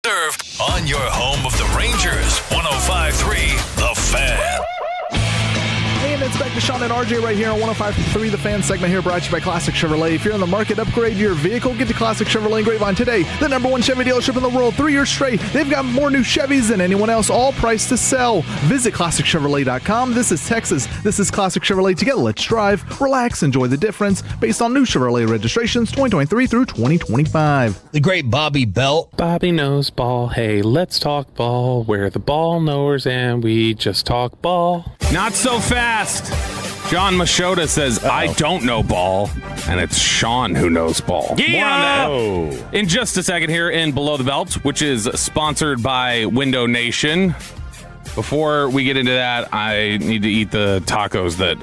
S4: Serve on your home of the Rangers, 105.3 The Fan.
S8: And it's back to Sean and RJ right here on 105.3 The Fan segment here, brought to you by Classic Chevrolet. If you're in the market, upgrade your vehicle, get to Classic Chevrolet in Grapevine today. The #1 Chevy dealership in the world, 3 years straight. They've got more new Chevys than anyone else, all priced to sell. Visit ClassicChevrolet.com. This is Texas. This is Classic Chevrolet. Together, let's drive, relax, enjoy the difference. Based on new Chevrolet registrations 2023 through 2025.
S2: The great Bobby Belt.
S9: Bobby knows ball. Hey, let's talk ball. We're the ball knowers and we just talk ball.
S7: Not so fast. John Machota says, I don't know ball, and it's Sean who knows ball.
S6: Yeah!
S7: More on that in just a second here in Below the Belt, which is sponsored by Window Nation. Before we get into that, I need to eat the tacos that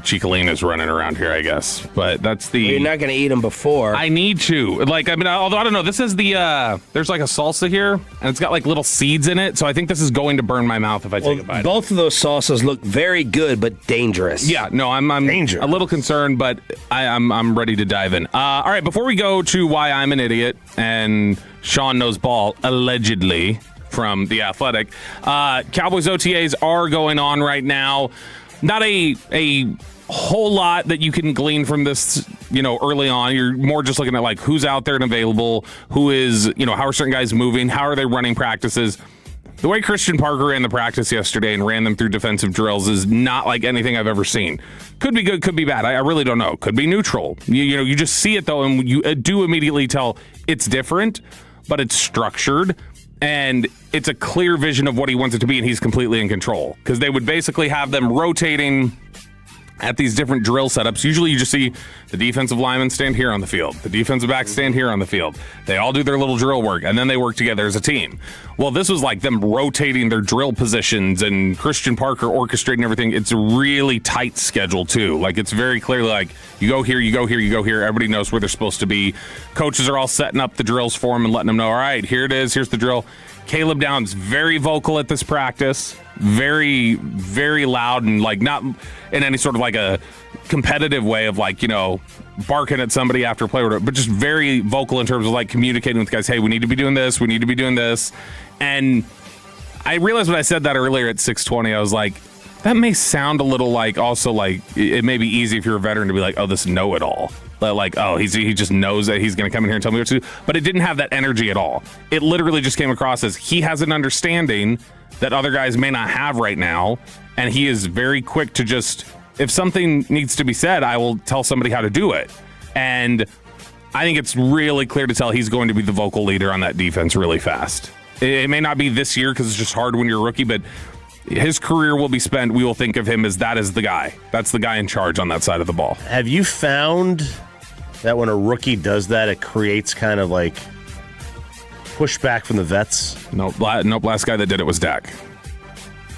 S7: Chicalina's running around here, I guess. But that's the...
S5: You're not going to eat them before.
S7: I need to. Although I don't know. This is the... there's like a salsa here, and it's got like little seeds in it. So I think this is going to burn my mouth if I take a bite.
S5: Both of those salsas look very good, but dangerous.
S7: Yeah, no, I'm a little concerned, but I'm ready to dive in. All right, before we go to why I'm an idiot and Sean knows ball, allegedly... from The Athletic. Cowboys OTAs are going on right now. Not a whole lot that you can glean from this, early on. You're more just looking at like who's out there and available, who is, how are certain guys moving, how are they running practices. The way Christian Parker ran the practice yesterday and ran them through defensive drills is not like anything I've ever seen. Could be good, could be bad. I really don't know. Could be neutral. You just see it though, and you do immediately tell it's different, but it's structured. And it's a clear vision of what he wants it to be, and he's completely in control. Because they would basically have them rotating at these different drill setups. Usually you just see the defensive linemen stand here on the field. The defensive backs stand here on the field. They all do their little drill work, and then they work together as a team. Well, this was like them rotating their drill positions, and Christian Parker orchestrating everything. It's a really tight schedule, too. Like, it's very clearly like, you go here, you go here, you go here. Everybody knows where they're supposed to be. Coaches are all setting up the drills for them and letting them know, all right, here it is, here's the drill. Caleb Downs, very vocal at this practice. Very, very loud, and like not in any sort of like a competitive way of like, barking at somebody after play, but just very vocal in terms of like communicating with guys. Hey, we need to be doing this. We need to be doing this. And I realized when I said that earlier at 6:20, I was like, that may sound a little like also like it may be easy if you're a veteran to be like, oh, this know-it-all. Like, oh, he just knows that he's going to come in here and tell me what to do. But it didn't have that energy at all. It literally just came across as he has an understanding that other guys may not have right now. And he is very quick to just, if something needs to be said, I will tell somebody how to do it. And I think it's really clear to tell he's going to be the vocal leader on that defense really fast. It may not be this year because it's just hard when you're a rookie, but his career will be spent. We will think of him as that is the guy. That's the guy in charge on that side of the ball.
S6: Have you found that when a rookie does that, it creates kind of like pushback from the vets?
S7: Nope. Last guy that did it was Dak.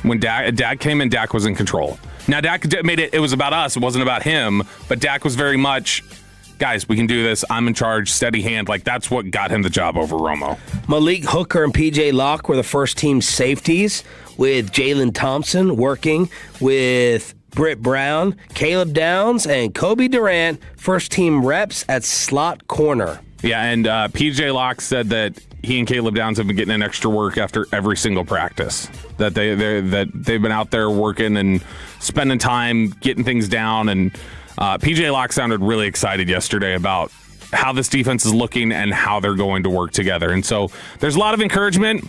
S7: When Dak came in, Dak was in control. Now, Dak made it was about us. It wasn't about him. But Dak was very much, guys, we can do this. I'm in charge. Steady hand. Like, that's what got him the job over Romo.
S5: Malik Hooker and P.J. Locke were the first team safeties, with Jalen Thompson working with Britt Brown, Caleb Downs, and Kobe Durant, first team reps at slot corner.
S7: Yeah, and P.J. Locke said that he and Caleb Downs have been getting in extra work after every single practice. That they've been out there working and spending time getting things down. And P.J. Locke sounded really excited yesterday about how this defense is looking and how they're going to work together. And so there's a lot of encouragement.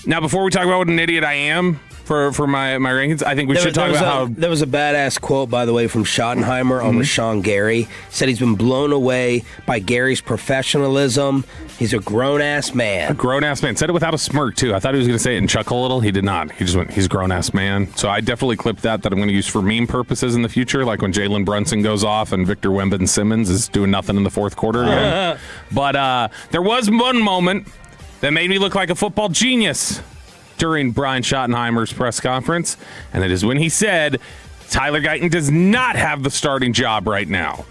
S7: Now, before we talk about what an idiot I am for my rankings, I think we should talk about how...
S5: There was a badass quote, by the way, from Schottenheimer on Rashawn Gary. Said he's been blown away by Gary's professionalism. He's a grown-ass man.
S7: A grown-ass man. Said it without a smirk, too. I thought he was going to say it and chuckle a little. He did not. He just went, he's a grown-ass man. So I definitely clipped that I'm going to use for meme purposes in the future, like when Jalen Brunson goes off and Victor Wembanyama is doing nothing in the fourth quarter again. But there was one moment that made me look like a football genius during Brian Schottenheimer's press conference, and it is when he said Tyler Guyton does not have the starting job right now.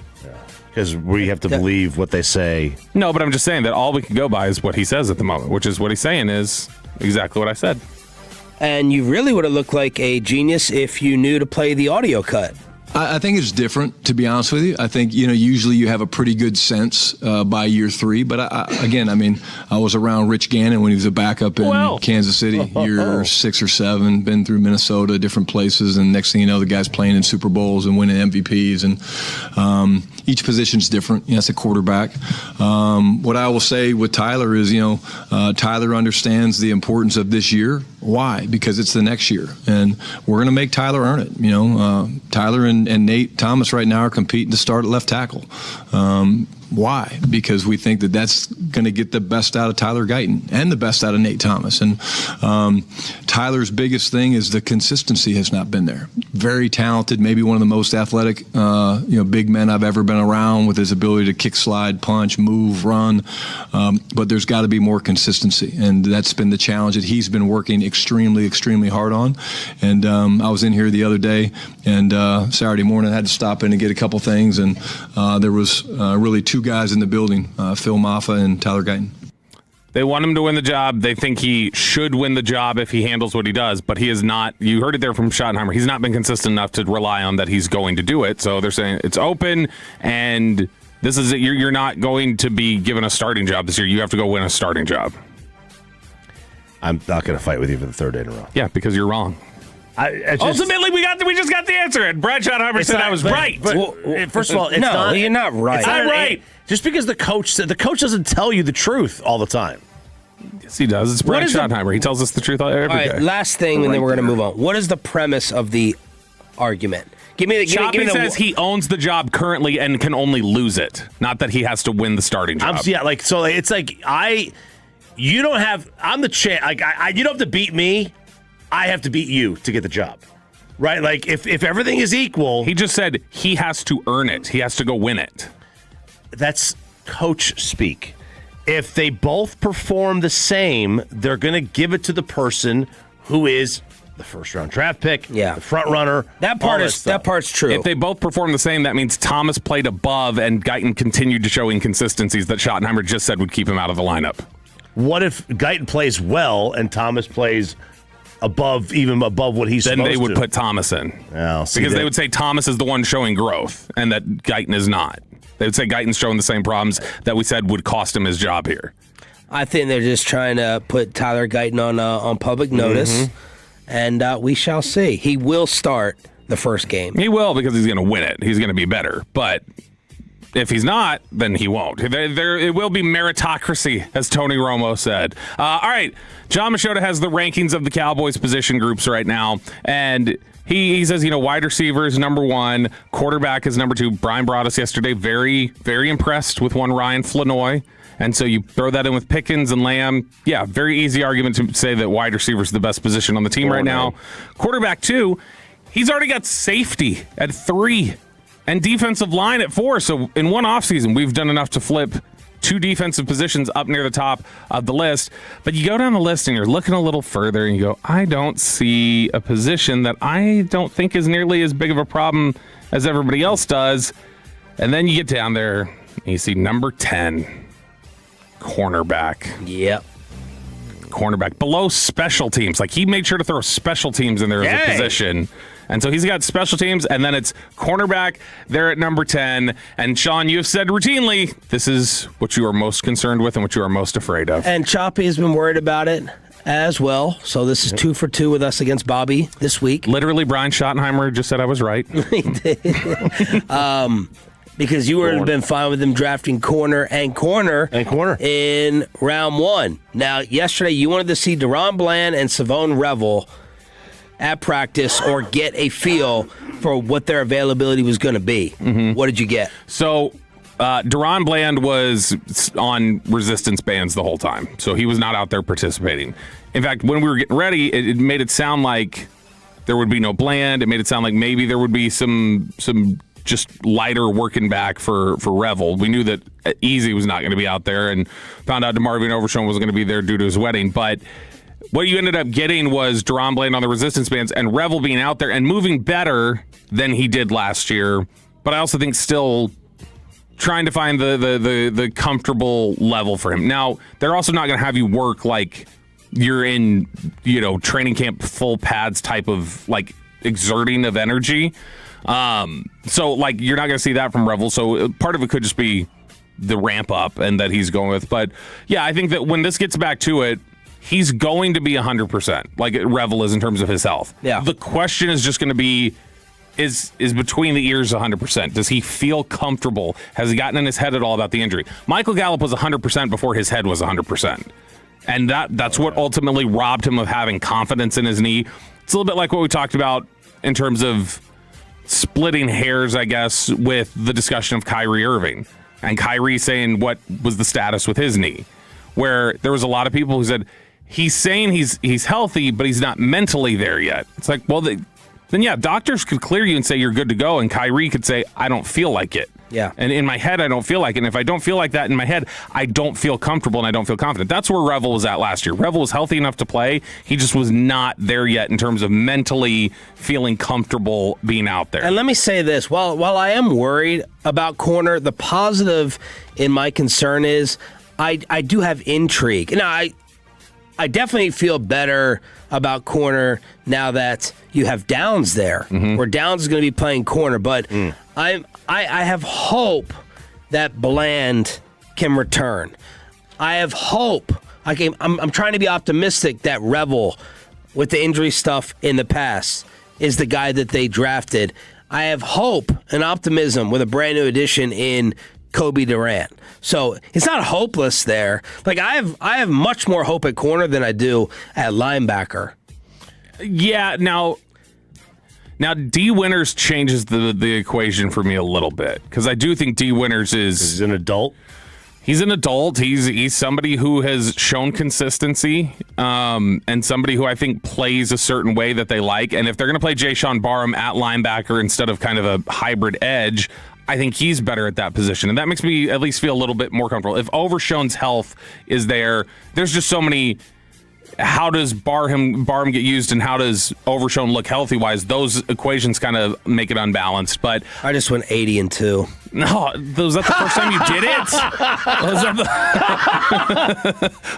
S6: Because we have to believe what they say.
S7: No, but I'm just saying that all we can go by is what he says at the moment, which is what he's saying is exactly what I said.
S5: And you really would have looked like a genius if you knew to play the audio cut.
S10: I think it's different, to be honest with you. I think, usually you have a pretty good sense by year 3. But I was around Rich Gannon when he was a backup in Kansas City, year 6 or 7, been through Minnesota, different places. And next thing you know, the guy's playing in Super Bowls and winning MVPs. And each position's different. It's a quarterback. What I will say with Tyler is, Tyler understands the importance of this year. Why? Because it's the next year. And we're going to make Tyler earn it. Tyler and Nate Thomas right now are competing to start at left tackle. Why? Because we think that that's going to get the best out of Tyler Guyton and the best out of Nate Thomas. And Tyler's biggest thing is the consistency has not been there. Very talented, maybe one of the most athletic, big men I've ever been around, with his ability to kick, slide, punch, move, run. But there's got to be more consistency, and that's been the challenge that he's been working extremely, extremely hard on. And I was in here the other day, and Saturday morning I had to stop in and get a couple things, and there was really 2 guys in the building, Phil Maffa and Tyler Guyton.
S7: They want him to win the job. They think he should win the job if he handles what he does, but he is not. You heard it there from Schottenheimer. He's not been consistent enough to rely on that he's going to do it. So they're saying it's open, and this is it. You're not going to be given a starting job this year. You have to go win a starting job.
S6: I'm not going to fight with you for the 3rd day in a row.
S7: Yeah, because you're wrong. Ultimately, we just got the answer, and Brad Schottenheimer said I was right.
S6: But first of all, it's
S5: you're not right.
S6: It's not
S7: right.
S6: Just because the coach doesn't tell you the truth all the time.
S7: Yes, he does. It's Brad Schottenheimer. He tells us the truth every day.
S5: All right, last thing, and then we're going to move on. What is the premise of the argument?
S7: Choppy says he owns the job currently and can only lose it. Not that he has to win the starting job.
S6: It's like you don't have. I'm the champ. You don't have to beat me. I have to beat you to get the job. Right? Like, if everything is equal.
S7: He just said he has to earn it. He has to go win it.
S6: That's coach speak. If they both perform the same, they're going to give it to the person who is the first-round draft pick, the front runner.
S5: That part's true.
S7: If they both perform the same, that means Thomas played above and Guyton continued to show inconsistencies that Schottenheimer just said would keep him out of the lineup.
S6: What if Guyton plays well and Thomas plays even above what he's supposed to?
S7: Then they would put Thomas in. Because they would say Thomas is the one showing growth and that Guyton is not. They would say Guyton's showing the same problems that we said would cost him his job here.
S5: I think they're just trying to put Tyler Guyton on public notice, and we shall see. He will start the first game.
S7: He will, because he's going to win it. He's going to be better. But if he's not, then he won't. It will be meritocracy, as Tony Romo said. All right, John Machota has the rankings of the Cowboys position groups right now, and he says, wide receiver is number 1, quarterback is number 2. Brian brought us yesterday, very, very impressed with one Ryan Flanoy. And so you throw that in with Pickens and Lamb. Yeah, very easy argument to say that wide receiver is the best position on the team right now. Quarterback 2, he's already got safety at 3 and defensive line at 4. So in one offseason, we've done enough to flip 2 defensive positions up near the top of the list. But you go down the list and you're looking a little further and you go, I don't see a position that I don't think is nearly as big of a problem as everybody else does. And then you get down there and you see number 10, cornerback.
S5: Yep.
S7: Cornerback. Below special teams. Like, he made sure to throw special teams in there as a position. And so he's got special teams, and then it's cornerback. They're at number 10. And, Sean, you have said routinely, this is what you are most concerned with and what you are most afraid of.
S5: And Choppy has been worried about it as well. So this is 2 for 2 with us against Bobby this week.
S7: Literally, Brian Schottenheimer just said I was right.
S5: He did. Because you would have been fine with him drafting corner in round 1. Now, yesterday you wanted to see Deron Bland and Savone Revel at practice or get a feel for what their availability was going to be. What did you get?
S7: So Deron Bland was on resistance bands the whole time, so he was not out there participating. In fact, when we were getting ready, it made it sound like there would be no Bland. It made it sound like maybe there would be some just lighter working back for Revel. We knew that Easy was not going to be out there, and found out DeMarvion Overshown wasn't going to be there due to his wedding. But what you ended up getting was Deron Bland on the resistance bands and Revel being out there and moving better than he did last year. But I also think still trying to find the comfortable level for him. Now, they're also not going to have you work like you're in, training camp full pads type of, like, exerting of energy. So like you're not going to see that from Revel. So part of it could just be the ramp up and that he's going with. But yeah, I think that when this gets back to it, he's going to be 100%, like Revel is in terms of his health.
S5: Yeah.
S7: The question is just going to be, is between the ears 100%? Does he feel comfortable? Has he gotten in his head at all about the injury? Michael Gallup was 100% before his head was 100%. And that's what ultimately robbed him of having confidence in his knee. It's a little bit like what we talked about in terms of splitting hairs, I guess, with the discussion of Kyrie Irving. And Kyrie saying what was the status with his knee. Where there was a lot of people who said, he's saying he's healthy, but he's not mentally there yet. It's like, well, then yeah, doctors could clear you and say you're good to go, and Kyrie could say, I don't feel like it.
S5: Yeah.
S7: And in my head, I don't feel like it. And if I don't feel like that in my head, I don't feel comfortable and I don't feel confident. That's where Revel was at last year. Revel was healthy enough to play. He just was not there yet in terms of mentally feeling comfortable being out there.
S5: And let me say this. While I am worried about corner, the positive in my concern is I do have intrigue. Now, I definitely feel better about corner now that you have Downs there, where Downs is going to be playing corner. But I have hope that Bland can return. I have hope. I'm trying to be optimistic that Revel, with the injury stuff in the past, is the guy that they drafted. I have hope and optimism with a brand new addition in Kobe Durant. So it's not hopeless there. Like I have much more hope at corner than I do at linebacker.
S7: Yeah, now D Winters changes the equation for me a little bit because I do think D Winters is
S6: an adult.
S7: He's an adult. He's somebody who has shown consistency and somebody who I think plays a certain way that they like. And if they're going to play Jayshon Barham at linebacker instead of kind of a hybrid edge, I think he's better at that position. And that makes me at least feel a little bit more comfortable. If Overshown's health is there's just so many. How does Barham get used and how does Overshown look healthy-wise? Those equations kind of make it unbalanced. But
S5: I just went 80-2.
S7: No, was that the first time you did it?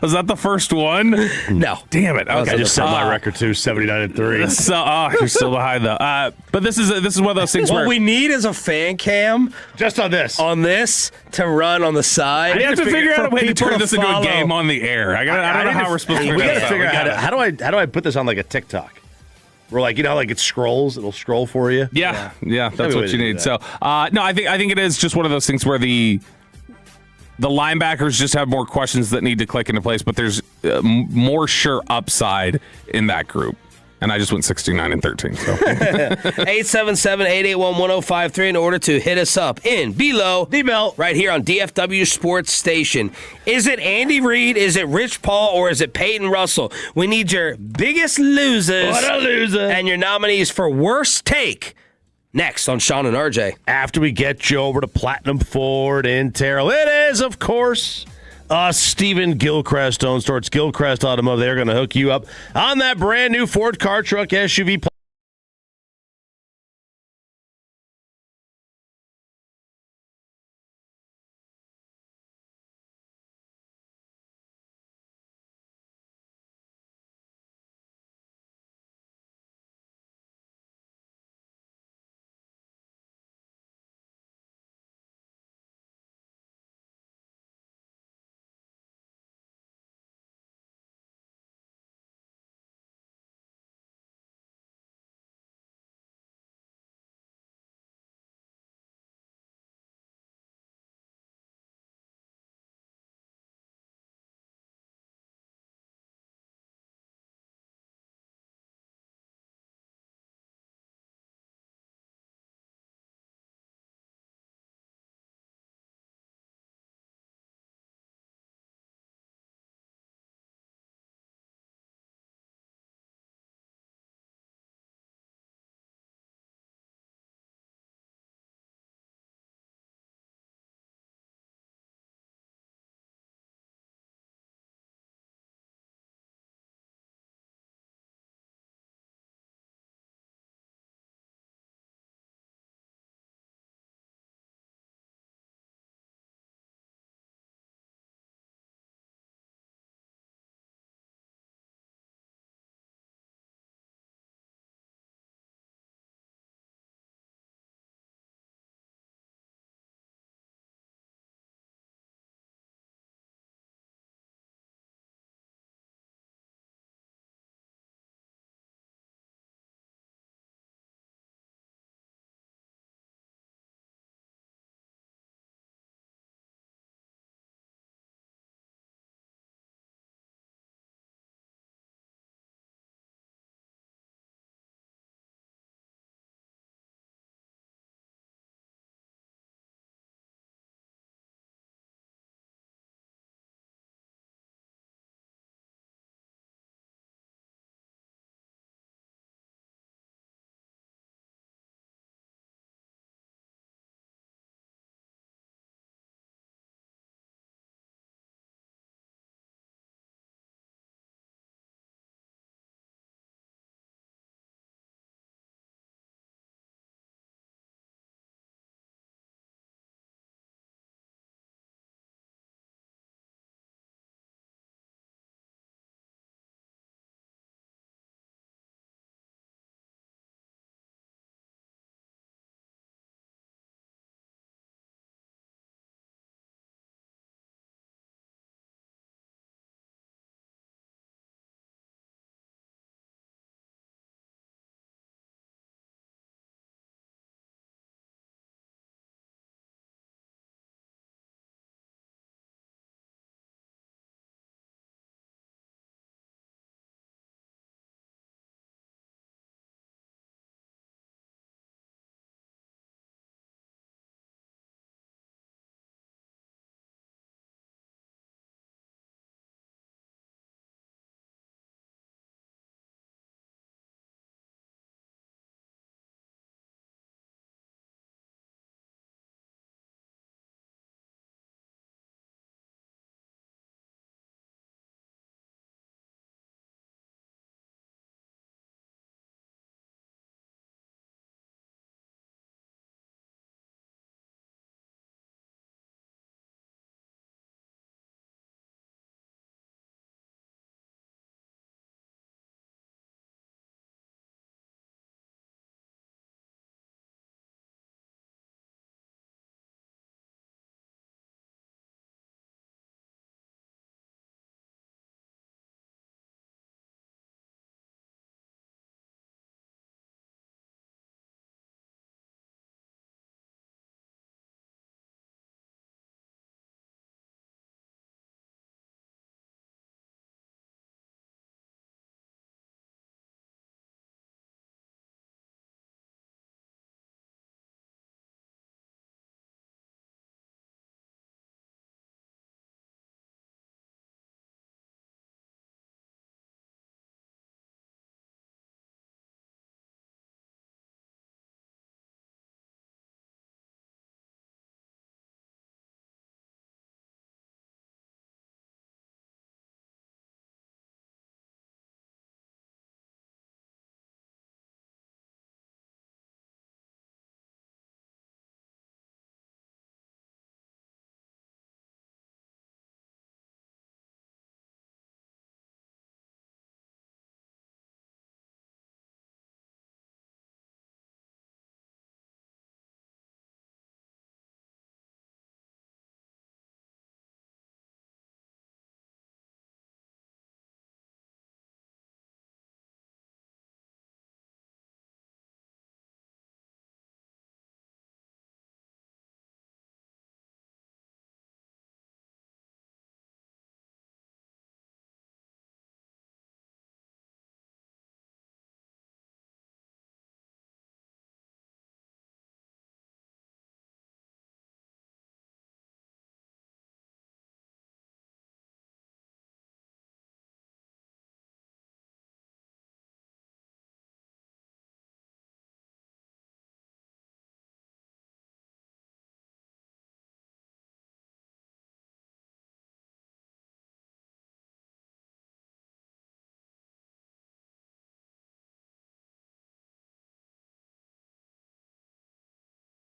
S7: Was that the first one?
S5: No.
S7: Damn it. Okay.
S6: I just set my record to 79-3.
S7: So, you're still behind though. But this is one of those things
S5: what
S7: where
S5: we need is a fan cam
S6: just on this
S5: to run on the side.
S7: We have to figure out a way to turn this into a
S5: follow.
S7: game on the air. I don't know how we're supposed to
S6: We
S7: figure
S6: got
S7: this
S6: to
S7: out.
S6: figure out how do I put this on like a TikTok? Where like how like it scrolls, it'll scroll for you.
S7: Yeah, that's
S6: Maybe
S7: what
S6: we
S7: you
S6: do
S7: need.
S6: that.
S7: So no, I think it is just one of those things where the linebackers just have more questions that need to click into place, but there's more sure upside in that group. And I just went 69-13. So
S5: 877-881-1053 in order to hit us up in below
S6: the belt
S5: right here on DFW Sports Station. Is it Andy Reid? Is it Rich Paul? Or is it Peyton Russell? We need your biggest losers.
S6: What a loser.
S5: And your nominees for worst take. Next on Sean and RJ.
S6: After we get you over to Platinum Ford in Terrell, it is, of course, Stephen Gilchrist owns store. It's Gilchrist Automotive. They're going to hook you up on that brand new Ford car, truck, SUV.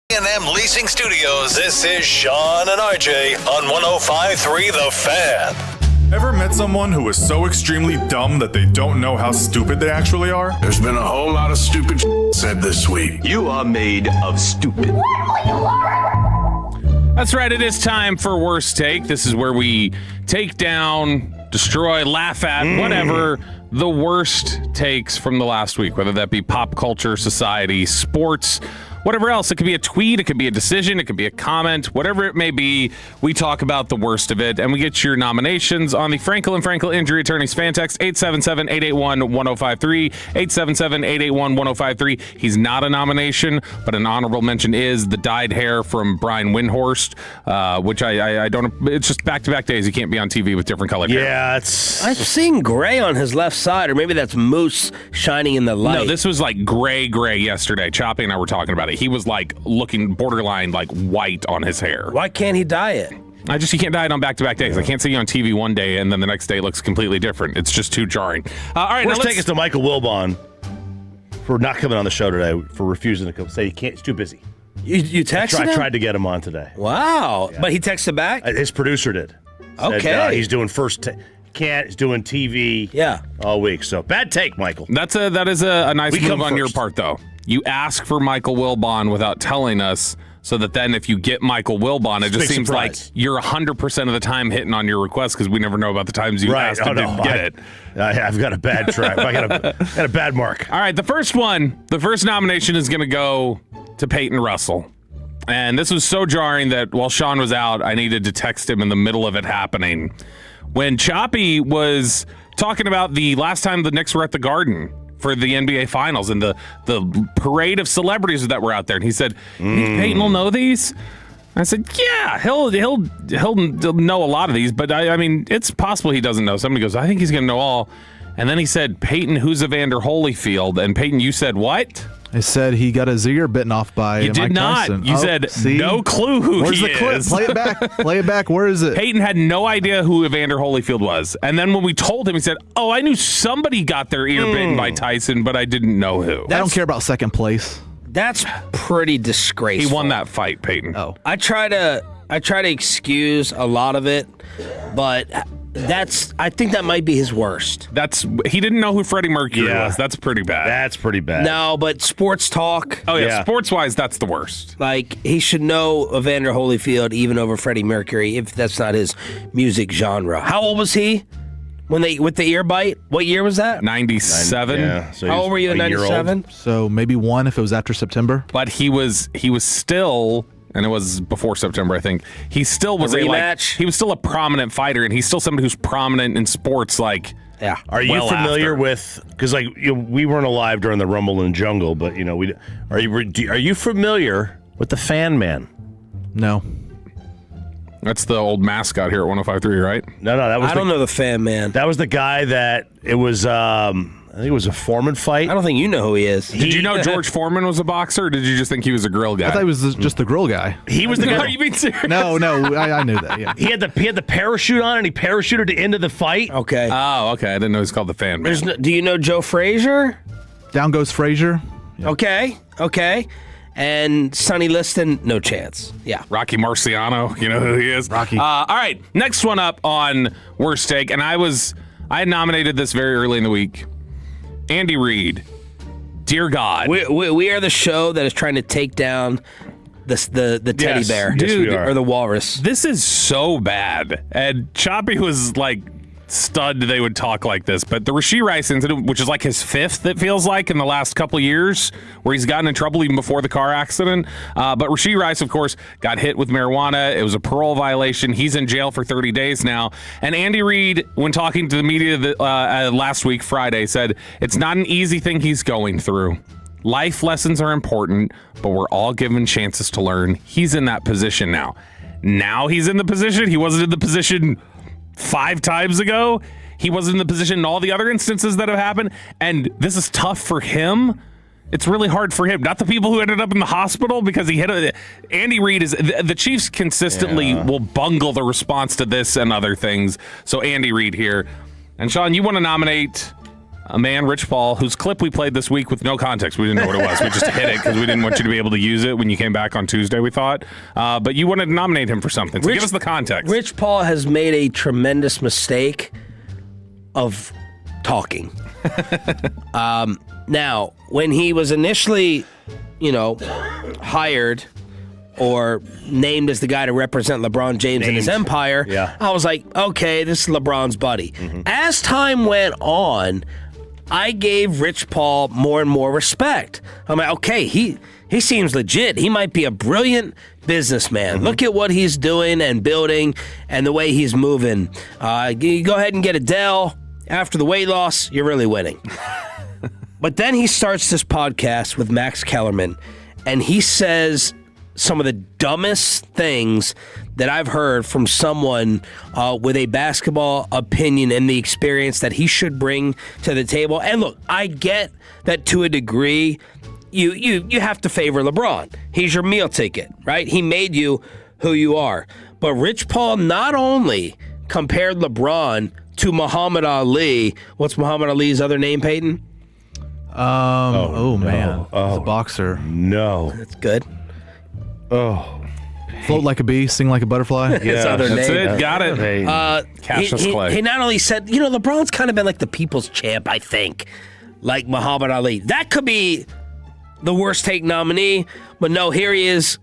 S4: K&M Leasing Studios, this is Sean and RJ on 105.3 The Fan.
S11: Ever met someone who is so extremely dumb that they don't know how stupid they actually are?
S12: There's been a whole lot of stupid said this week.
S23: You are made of stupid.
S7: That's right. It is time for Worst Take. This is where we take down, destroy, laugh at, whatever the worst takes from the last week, whether that be pop culture, society, sports, whatever else. It could be a tweet, it could be a decision, it could be a comment, whatever it may be. We talk about the worst of it, and we get your nominations on the Frankel & Frankel Injury Attorneys fan text, 877-881-1053, 877-881-1053. He's not a nomination, but an honorable mention is the dyed hair from Brian Windhorst, which I don't, it's just back-to-back days. You can't be on TV with different colored hair.
S6: Yeah,
S5: I've seen gray on his left side, or maybe that's moose shining in the light.
S7: No, this was like gray yesterday. Choppy and I were talking about it. He was like looking borderline like white on his hair.
S5: Why can't he dye it?
S7: You can't dye it on back-to-back days. I can't see you on TV one day and then the next day it looks completely different. It's just too jarring. All right,
S6: let's take us to Michael Wilbon for not coming on the show today, for refusing to come. Say he can't. He's too busy.
S5: You texted him?
S6: I tried to get him on today.
S5: Wow. Yeah. But he texted back?
S6: His producer did.
S5: Okay.
S6: Said, he's doing he's doing TV all week. So bad take, Michael.
S7: That is a nice move on your part, though. You ask for Michael Wilbon without telling us, so that then if you get Michael Wilbon, it just seems like you're 100% of the time hitting on your request because we never know about the times you asked and didn't get it.
S6: I've got a bad track. I got a bad mark.
S7: All right, the first nomination is going to go to Peyton Russell. And this was so jarring that while Sean was out, I needed to text him in the middle of it happening. When Choppy was talking about the last time the Knicks were at the Garden for the NBA Finals and the parade of celebrities that were out there, and he said, "You think Peyton will know these?" I said, "Yeah, he'll know a lot of these, but I mean, it's possible he doesn't know." Somebody goes, "I think he's going to know all." And then he said, "Peyton, who's Evander Holyfield?" And Peyton, you said what?
S8: I said he got his ear bitten off by
S7: You did
S8: Mike
S7: not.
S8: Tyson.
S7: You said no clue who
S8: Where's
S7: he
S8: the clip?
S7: is.
S8: Play it back. Play it back. Where is it?
S7: Peyton had no idea who Evander Holyfield was. And then when we told him, he said, "Oh, I knew somebody got their ear bitten by Tyson, but I didn't know who."
S8: I don't care about second place.
S5: That's pretty disgraceful.
S7: He won that fight, Peyton.
S8: Oh.
S5: I try to excuse a lot of it, but I think that might be his worst.
S7: He didn't know who Freddie Mercury was. That's pretty bad.
S6: That's pretty bad.
S5: No, but sports talk.
S7: Oh yeah, sports-wise, that's the worst.
S5: Like, he should know Evander Holyfield even over Freddie Mercury if that's not his music genre. How old was he with the ear bite? What year was that?
S7: 97.
S6: Yeah. So
S5: how old were you in 97?
S8: So maybe one if it was after September.
S7: But he was still. And it was before September, I think. He still was
S5: he
S7: was still a prominent fighter, and he's still somebody who's prominent in sports. Like,
S5: yeah.
S6: Are you familiar with? Because we weren't alive during the Rumble in the Jungle, but are you familiar with the Fan Man?
S8: No.
S7: That's the old mascot here at 105.3, right?
S6: No, that was.
S5: I don't know the Fan Man.
S6: That was the guy that it was. I think it was a Foreman fight.
S5: I don't think you know who he is.
S7: Did you know George Foreman was a boxer, or did you just think he was a grill guy?
S8: I thought he was just the grill guy.
S6: He was the guy.
S7: Are you being serious?
S8: No, I knew that. Yeah.
S6: He had the parachute on, and he parachuted into the fight.
S5: Okay.
S7: Oh, okay. I didn't know he was called the Fan Man.
S5: Do you know Joe Frazier?
S8: Down goes Frazier.
S5: Yeah. Okay. And Sonny Liston, no chance. Yeah.
S7: Rocky Marciano, you know who he is?
S8: Rocky.
S7: All right, next one up on Worst Take, and I had nominated this very early in the week. Andy Reid. Dear God.
S5: We are the show that is trying to take down the teddy bear.
S7: Dude,
S5: or the walrus.
S7: This is so bad. And Choppy was like stunned they would talk like this. But the Rashee Rice incident, which is like his fifth, it feels like, in the last couple of years, where he's gotten in trouble even before the car accident. But Rashee Rice, of course, got hit with marijuana. It was a parole violation. He's in jail for 30 days now. And Andy Reid, when talking to the media last week, Friday, said it's not an easy thing he's going through. Life lessons are important, but we're all given chances to learn. He's in that position now. Now he's in the position. He wasn't in the position 5 times ago. He wasn't in the position in all the other instances that have happened. And this is tough for him. It's really hard for him. Not the people who ended up in the hospital because he hit a... Andy Reid is... The Chiefs consistently will bungle the response to this and other things. So Andy Reid here. And Sean, you want to nominate a man, Rich Paul, whose clip we played this week with no context. We didn't know what it was. We just hit it because we didn't want you to be able to use it when you came back on Tuesday, we thought. But you wanted to nominate him for something. So give us the context.
S5: Rich Paul has made a tremendous mistake of talking. Now, when he was initially, hired or named as the guy to represent LeBron James and his empire, I was like, okay, this is LeBron's buddy. As time went on, I gave Rich Paul more and more respect. I'm like, okay, he seems legit. He might be a brilliant businessman. Look at what he's doing and building and the way he's moving. You go ahead and get Adele. After the weight loss, you're really winning. But then he starts this podcast with Max Kellerman, and he says some of the dumbest things that I've heard from someone with a basketball opinion and the experience that he should bring to the table. And look, I get that to a degree, you have to favor LeBron. He's your meal ticket, right? He made you who you are. But Rich Paul not only compared LeBron to Muhammad Ali. What's Muhammad Ali's other name, Peyton?
S8: Man. He's a boxer.
S6: No.
S5: That's good.
S6: Oh.
S8: Float like a bee, sing like a butterfly.
S5: His other
S7: That's
S5: name.
S7: it. Got it. Cassius Clay.
S5: He not only said, LeBron's kind of been like the people's champ, I think, like Muhammad Ali. That could be the worst take nominee, but no, here he is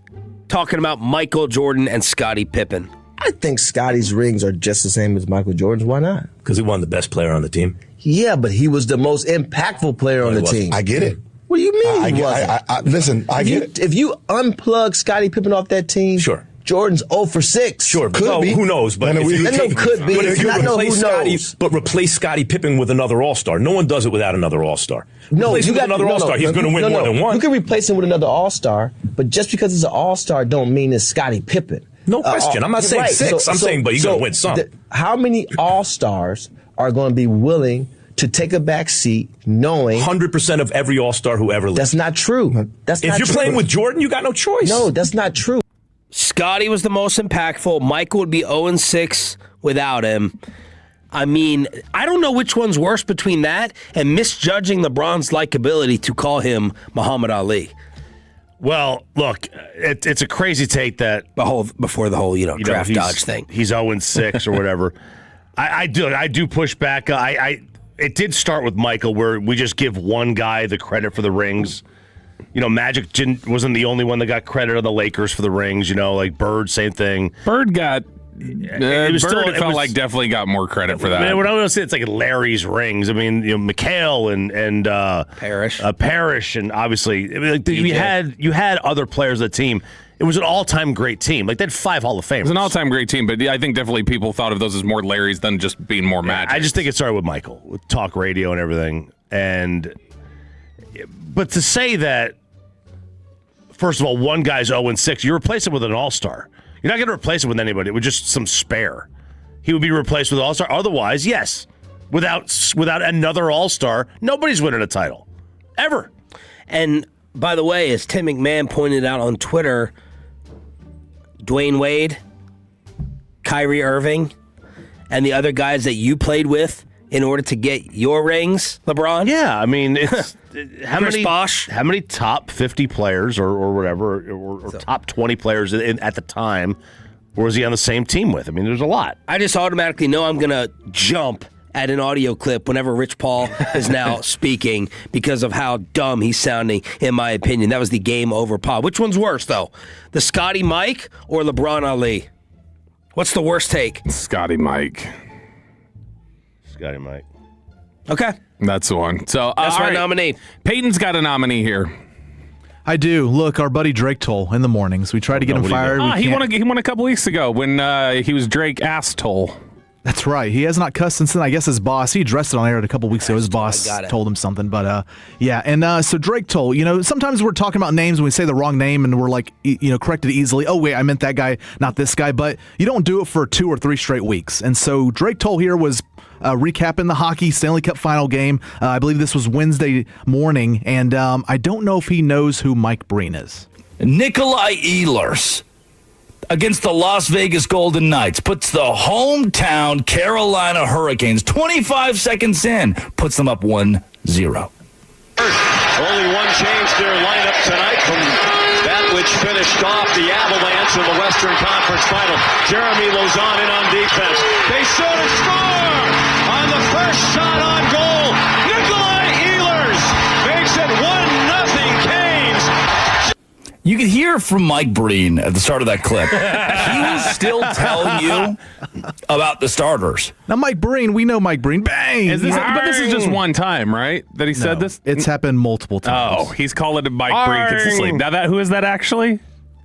S5: talking about Michael Jordan and Scottie Pippen.
S13: I think Scotty's rings are just the same as Michael Jordan's. Why not?
S14: Because he won the best player on the team.
S13: Yeah, but he was the most impactful player on the team.
S15: I get it.
S13: What do you mean he wasn't?
S15: Listen, I get it.
S13: If you unplug Scottie Pippen off that team,
S14: sure.
S13: Jordan's 0 for 6.
S14: Sure, but who knows? But
S13: could be. It's not no who knows.
S14: But replace Scottie Pippen with another All-Star. No one does it without another All-Star.
S13: Replace
S14: him with another All-Star. He's going to win more than one.
S13: You can replace him with another All-Star, but just because it's an All-Star don't mean it's Scottie Pippen.
S14: No question. I'm not saying 6. I'm saying, but he's going to win some.
S13: How many All-Stars are going to be willing to take a back seat knowing
S14: 100% of every All-Star who ever lived?
S13: That's not true. If
S14: you're playing with Jordan, you got no choice.
S13: No, that's not true.
S5: Scottie was the most impactful. Michael would be 0-6 without him. I mean, I don't know which one's worse between that and misjudging LeBron's likability to call him Muhammad Ali.
S6: Well, look, it's a crazy take that
S5: before the whole draft dodge thing.
S6: He's 0-6 or whatever. I do push back. It did start with Michael, where we just give one guy the credit for the rings. Magic wasn't the only one that got credit on the Lakers for the rings. Like Bird, same thing.
S7: Bird got. It felt like definitely got more credit for that.
S6: I mean, what I want to say, it's like Larry's rings. I mean, McHale and Parrish, and obviously, you had other players of the team. It was an all-time great team. Like, they had 5 Hall of Famers.
S7: It was an all-time great team, but I think definitely people thought of those as more Larrys than just being more Magic.
S6: I just think it started with Michael, with talk radio and everything. But to say that, first of all, one guy's 0-6, you replace him with an all-star. You're not going to replace him with anybody. It was just some spare. He would be replaced with an all-star. Otherwise, yes, without another all-star, nobody's winning a title. Ever.
S5: And, by the way, as Tim McMahon pointed out on Twitter, Dwayne Wade, Kyrie Irving, and the other guys that you played with in order to get your rings, LeBron?
S6: Yeah, I mean, it's
S5: Chris Bosh.
S6: How many top 50 players or whatever, or top 20 players at the time was he on the same team with? I mean, there's a lot.
S5: I just automatically know I'm going to jump at an audio clip whenever Rich Paul is now speaking because of how dumb he's sounding, in my opinion. That was the game over pod. Which one's worse, though? The Scotty Mike or LeBron Ali? What's the worst take?
S7: Scotty Mike.
S6: Scotty Mike.
S5: Okay.
S7: That's the one. So
S5: that's my nominee.
S7: Peyton's got a nominee here.
S8: I do. Look, our buddy Drake Toll in the mornings. We tried to get him fired.
S7: He won a couple weeks ago when he was Drake Ass Toll.
S8: That's right. He has not cussed since then. I guess his boss, he addressed it on air a couple weeks ago. His boss told him something. But, yeah. And so Drake Toll, sometimes we're talking about names when we say the wrong name and we're like, corrected easily. Oh, wait, I meant that guy, not this guy. But you don't do it for 2 or 3 straight weeks. And so Drake Toll here was recapping the hockey Stanley Cup final game. I believe this was Wednesday morning. And I don't know if he knows who Mike Breen is.
S2: Nikolai Ehlers. against the Las Vegas Golden Knights. Puts the hometown Carolina Hurricanes 25 seconds in. Puts them up 1-0.
S15: Only one change to their lineup tonight from that which finished off the Avalanche in the Western Conference Final. Jeremy Lauzon in on defense. They shoot and score on the first shot on goal. Nikolai Ehlers makes it 1-0 Canes.
S2: You could hear from Mike Breen at the start of that clip. He was still telling you about the starters.
S8: Now, Mike Breen, we know Mike Breen. Bang!
S7: But this is just one time, right? That he said this?
S8: It's happened multiple times.
S7: Oh, he's calling it Mike Breen consistently. Now, who is that actually?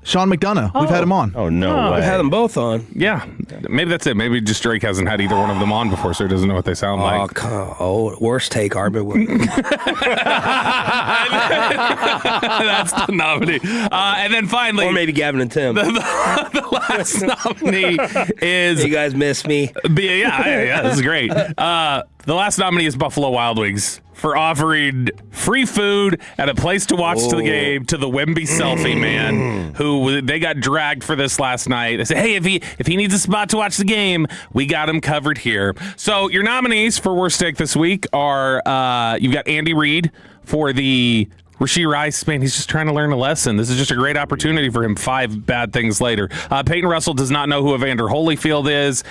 S8: Sean McDonough. We've had him on.
S6: Oh, no way.
S5: We've had them both on.
S7: Yeah. Maybe that's it. Maybe just Drake hasn't had either one of them on before, so he doesn't know what they sound like.
S5: Worst take, Arbor.
S7: That's the nominee. And then finally...
S5: Or maybe Gavin and Tim.
S7: The last nominee is...
S5: You guys miss me?
S7: Yeah, this is great. The last nominee is Buffalo Wild Wings for offering free food and a place to watch the game to the Wemby selfie man, who they got dragged for this last night. They said, hey, if he needs a spot to watch the game, we got him covered here. So your nominees for Worst Take this week are, you've got Andy Reid for the Rashee Rice, man, he's just trying to learn a lesson. This is just a great opportunity for him 5 bad things later. Peyton Russell does not know who Evander Holyfield is.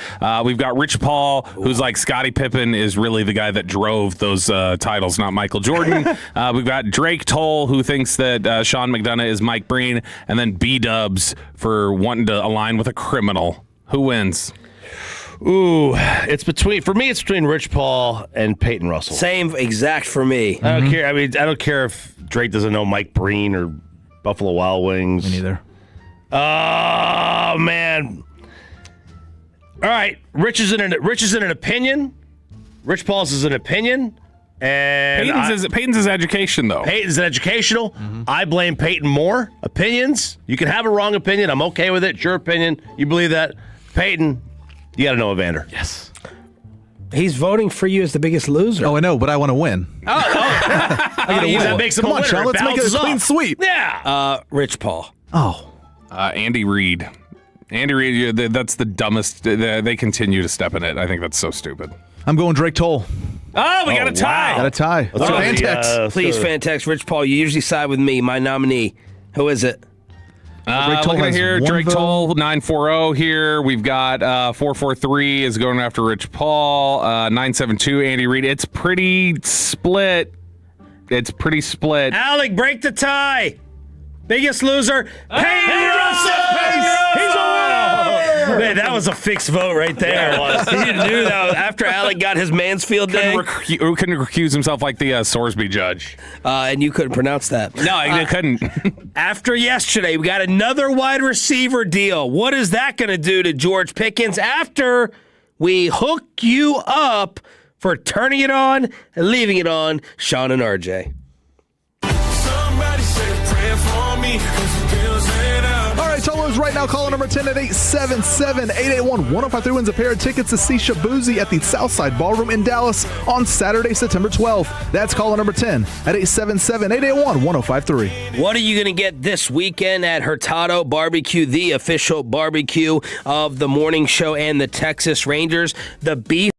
S7: We've got Rich Paul, who's like Scottie Pippen is really the guy that drove those titles, not Michael Jordan. We've got Drake Toll, who thinks that Sean McDonough is Mike Breen. And then B-Dubs for wanting to align with a criminal. Who wins?
S6: Ooh, it's between Rich Paul and Peyton Russell.
S5: Same exact for me.
S6: I don't care. I mean, I don't care if Drake doesn't know Mike Breen or Buffalo Wild Wings.
S8: Me neither.
S6: Oh man. All right, Rich is in an opinion. Rich Paul's is an opinion. And
S7: Peyton's is education, though.
S6: Peyton's an educational. I blame Peyton more. Opinions. You can have a wrong opinion. I'm okay with it. It's your opinion. You believe that. Peyton, you got to know Evander.
S8: Yes.
S5: He's voting for you as the biggest loser.
S8: Oh, I know, but I want to win.
S6: That makes him
S8: Come
S6: a
S8: on,
S6: winner.
S8: Sean, let's make it a clean sweep.
S6: Yeah.
S5: Rich Paul.
S8: Oh.
S7: Andy Reid. Andy Reid, that's the dumbest. They continue to step in it. I think that's so stupid.
S8: I'm going Drake Toll.
S7: Oh, we got a tie.
S8: Wow. Got a tie.
S6: Let's go.
S8: Fantex.
S5: Please, Fantex. Rich Paul, you usually side with me, my nominee. Who is it?
S8: Drake Toll
S7: looking at
S8: has
S7: here,
S8: one
S7: Drake
S8: vote.
S7: Toll 940 here. We've got 443 is going after Rich Paul. 972 Andy Reid. It's pretty split.
S6: Alec, break the tie. Biggest loser, Peyton Russell. He's a winner. Man, that was a fixed vote right there.
S5: He knew that after Alec got his Mansfield day.
S7: Couldn't recuse himself like the Sorsby judge.
S5: And you couldn't pronounce that.
S7: No, I couldn't.
S5: After yesterday, we got another wide receiver deal. What is that going to do to George Pickens after we hook you up for turning it on and leaving it on, Sean and RJ?
S1: Somebody said pray for me, 'cause the bills ain't up.
S8: All right, Tolos, right now, caller number 10 at 877-881-1053 wins a pair of tickets to see Shabuzi at the Southside Ballroom in Dallas on Saturday, September 12th. That's caller number 10 at 877-881-1053.
S5: What are you going to get this weekend at Hurtado Barbecue, the official barbecue of the morning show and the Texas Rangers? The beef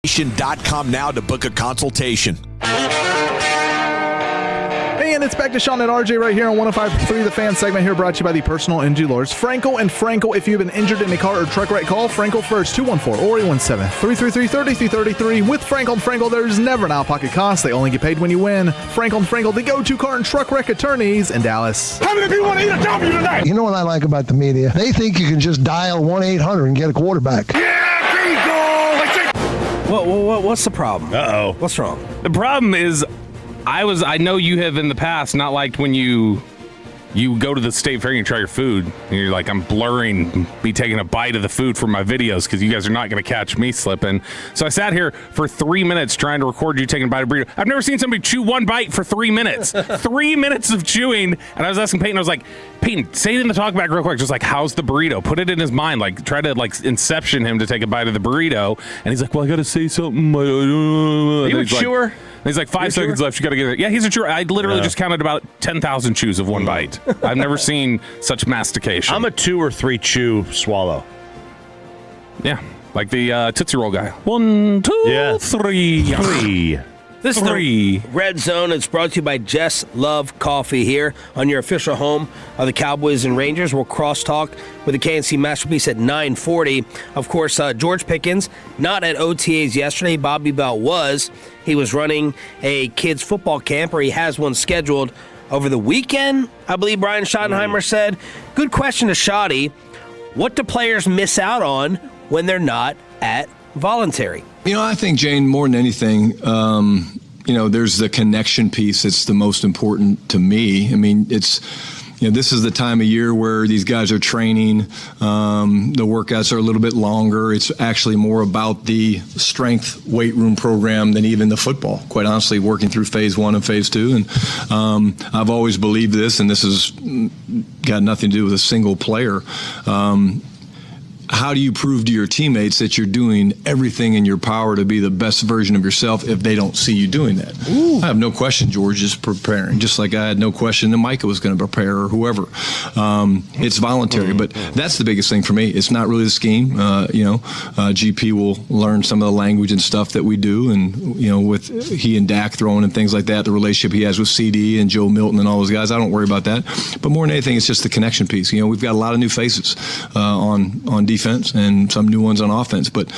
S16: Nation.com now to book a consultation.
S8: And it's back to Sean and RJ right here on 105.3 The Fan segment here, brought to you by the personal injury lawyers Frankel and Frankel. If you've been injured in a car or truck wreck, call Frankel first, 214-817-333-3333. With Frankel and Frankel, there's never an out-of-pocket cost. They only get paid when you win. Frankel and Frankel, the go-to car and truck wreck attorneys in Dallas.
S12: How many people want to eat a W tonight?
S17: You know what I like about the media? They think you can just dial 1-800 and get a quarterback.
S5: What's the problem?
S6: Uh-oh.
S5: What's wrong?
S7: The problem is, I know you have in the past not liked when you go to the state fair and you try your food and you're like, I'm blurring me taking a bite of the food for my videos because you guys are not going to catch me slipping. So I sat here for 3 minutes trying to record you taking a bite of burrito. I've never seen somebody chew one bite for 3 minutes. 3 minutes of chewing. And I was asking Peyton, I was like, Peyton, say it in the talkback real quick. Just like, how's the burrito? Put it in his mind. Like, try to like inception him to take a bite of the burrito. And he's like, well, I got to say something.
S6: Are you a chewer?
S7: He's like, 5 seconds left. You got to get it. Yeah, he's a chewer. I literally just counted about 10,000 chews of one bite. I've never seen such mastication.
S6: I'm a 2 or 3 chew swallow.
S7: Yeah, like the Tootsie Roll guy. 1, 2, 3.
S5: This is the Red Zone. It's brought to you by Jess Love Coffee here on your official home of the Cowboys and Rangers. We'll crosstalk with the KNC Masterpiece at 9:40. Of course, George Pickens, not at OTAs yesterday. Bobby Bell was. He was running a kids football camp, or he has one scheduled over the weekend, I believe Brian Schottenheimer said. Good question to Shoddy. What do players miss out on when they're not at voluntary?
S10: You know, I think, Jane, more than anything, there's the connection piece that's the most important to me. I mean, this is the time of year where these guys are training. The workouts are a little bit longer. It's actually more about the strength weight room program than even the football, quite honestly, working through phase 1 and phase 2. And I've always believed this, and this has got nothing to do with a single player. How do you prove to your teammates that you're doing everything in your power to be the best version of yourself if they don't see you doing that? Ooh. I have no question George is preparing, just like I had no question that Micah was going to prepare or whoever. It's voluntary, but that's the biggest thing for me. It's not really the scheme. GP will learn some of the language and stuff that we do, and with he and Dak throwing and things like that, the relationship he has with CD and Joe Milton and all those guys, I don't worry about that. But more than anything, it's just the connection piece. We've got a lot of new faces on defense and some new ones on offense, but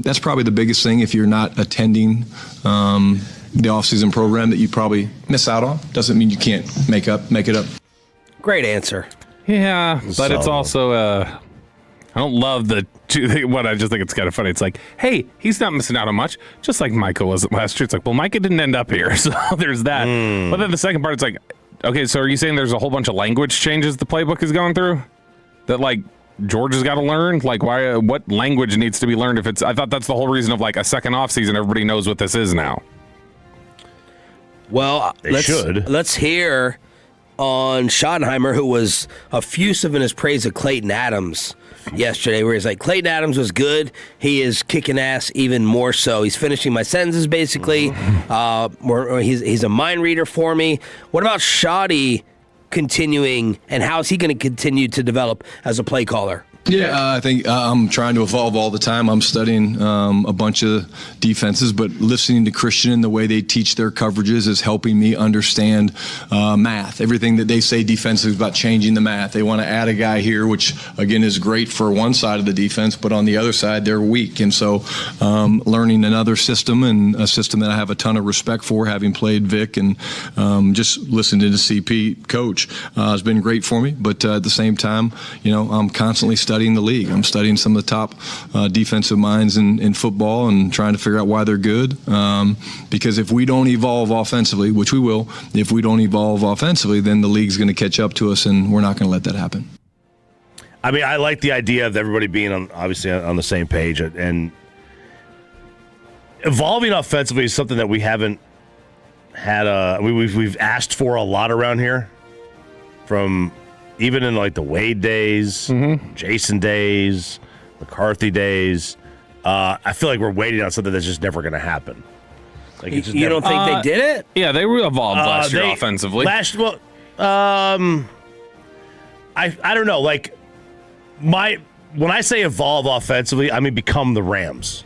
S10: that's probably the biggest thing. If you're not attending the offseason program, that you probably miss out on. Doesn't mean you can't make it up.
S5: Great answer.
S7: Yeah, but it's also I don't love what I just think it's kind of funny. It's like, hey, he's not missing out on much, just like Micah wasn't last year. It's like, well, Micah didn't end up here, so there's that. But then the second part, it's like, okay, so are you saying there's a whole bunch of language changes the playbook is going through that like George has got to learn? Like, why? What language needs to be learned? If it's, I thought that's the whole reason of like a second off season. Everybody knows what this is now.
S5: Well, let's hear on Schottenheimer, who was effusive in his praise of Clayton Adams yesterday, where he's like, Clayton Adams was good. He is kicking ass even more so. He's finishing my sentences, basically. He's a mind reader for me. What about Shoddy continuing, and how is he going to continue to develop as a play caller?
S10: Yeah, I think I'm trying to evolve all the time. I'm studying a bunch of defenses, but listening to Christian and the way they teach their coverages is helping me understand math. Everything that they say defensive is about changing the math. They want to add a guy here, which, again, is great for one side of the defense, but on the other side, they're weak. And so learning another system, and a system that I have a ton of respect for, having played Vic and just listening to the CP coach, has been great for me. But at the same time, I'm constantly studying the league. I'm studying some of the top defensive minds in football and trying to figure out why they're good. Because if we don't evolve offensively, which we will, if we don't evolve offensively, then the league's going to catch up to us, and we're not going to let that happen.
S6: I mean, I like the idea of everybody being obviously on the same page, and evolving offensively is something that we haven't had. We've asked for a lot around here, from even in like the Wade days, Jason days, McCarthy days. I feel like we're waiting on something that's just never going to happen. Like,
S5: you don't think they did it?
S7: Yeah, they evolved last year offensively.
S6: I don't know. Like, when I say evolve offensively, I mean become the Rams.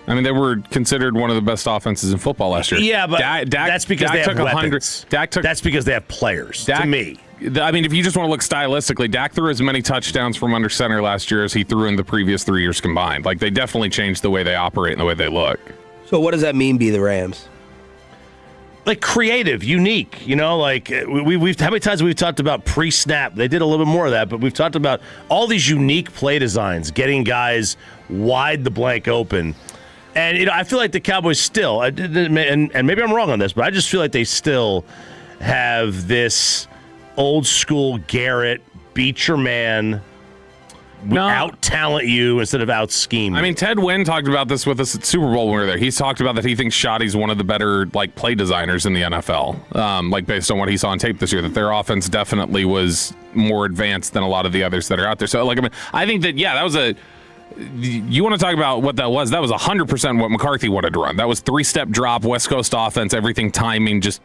S7: I mean, they were considered one of the best offenses in football last year.
S6: Yeah, but
S7: Dak
S6: that's because they have weapons.
S7: That's
S6: because they have players, to me.
S7: I mean, if you just want to look stylistically, Dak threw as many touchdowns from under center last year as he threw in the previous 3 years combined. Like, they definitely changed the way they operate and the way they look.
S5: So what does that mean, be the Rams?
S6: Like creative, unique, like we've how many times we've talked about pre-snap? They did a little bit more of that, but we've talked about all these unique play designs, getting guys wide the blank open. And I feel like the Cowboys still, and maybe I'm wrong on this, but I just feel like they still have this old school Garrett, beat your man, out talent you instead of out scheme.
S7: I mean, Ted Wynn talked about this with us at Super Bowl when we were there. He's talked about that he thinks Shoddy's one of the better play designers in the NFL, based on what he saw on tape this year, that their offense definitely was more advanced than a lot of the others that are out there. So, I think that, that was you want to talk about what that was? That was 100% what McCarthy wanted to run. That was 3-step drop, West Coast offense, everything timing, just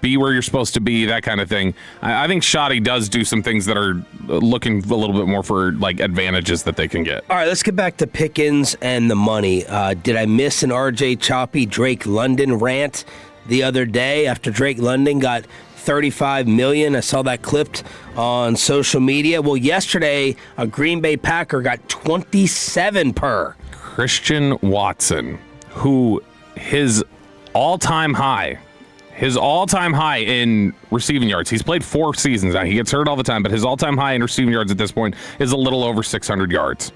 S7: be where you're supposed to be, that kind of thing. I think Shoddy does do some things that are looking a little bit more for advantages that they can get.
S5: All right, let's get back to Pickens and the money. Did I miss an RJ Choppy Drake London rant the other day after Drake London got $35 million? I saw that clipped on social media. Well, yesterday a Green Bay Packer got 27 per.
S7: Christian Watson, who his all-time high in receiving yards. He's played 4 seasons now. He gets hurt all the time, but his all-time high in receiving yards at this point is a little over 600 yards.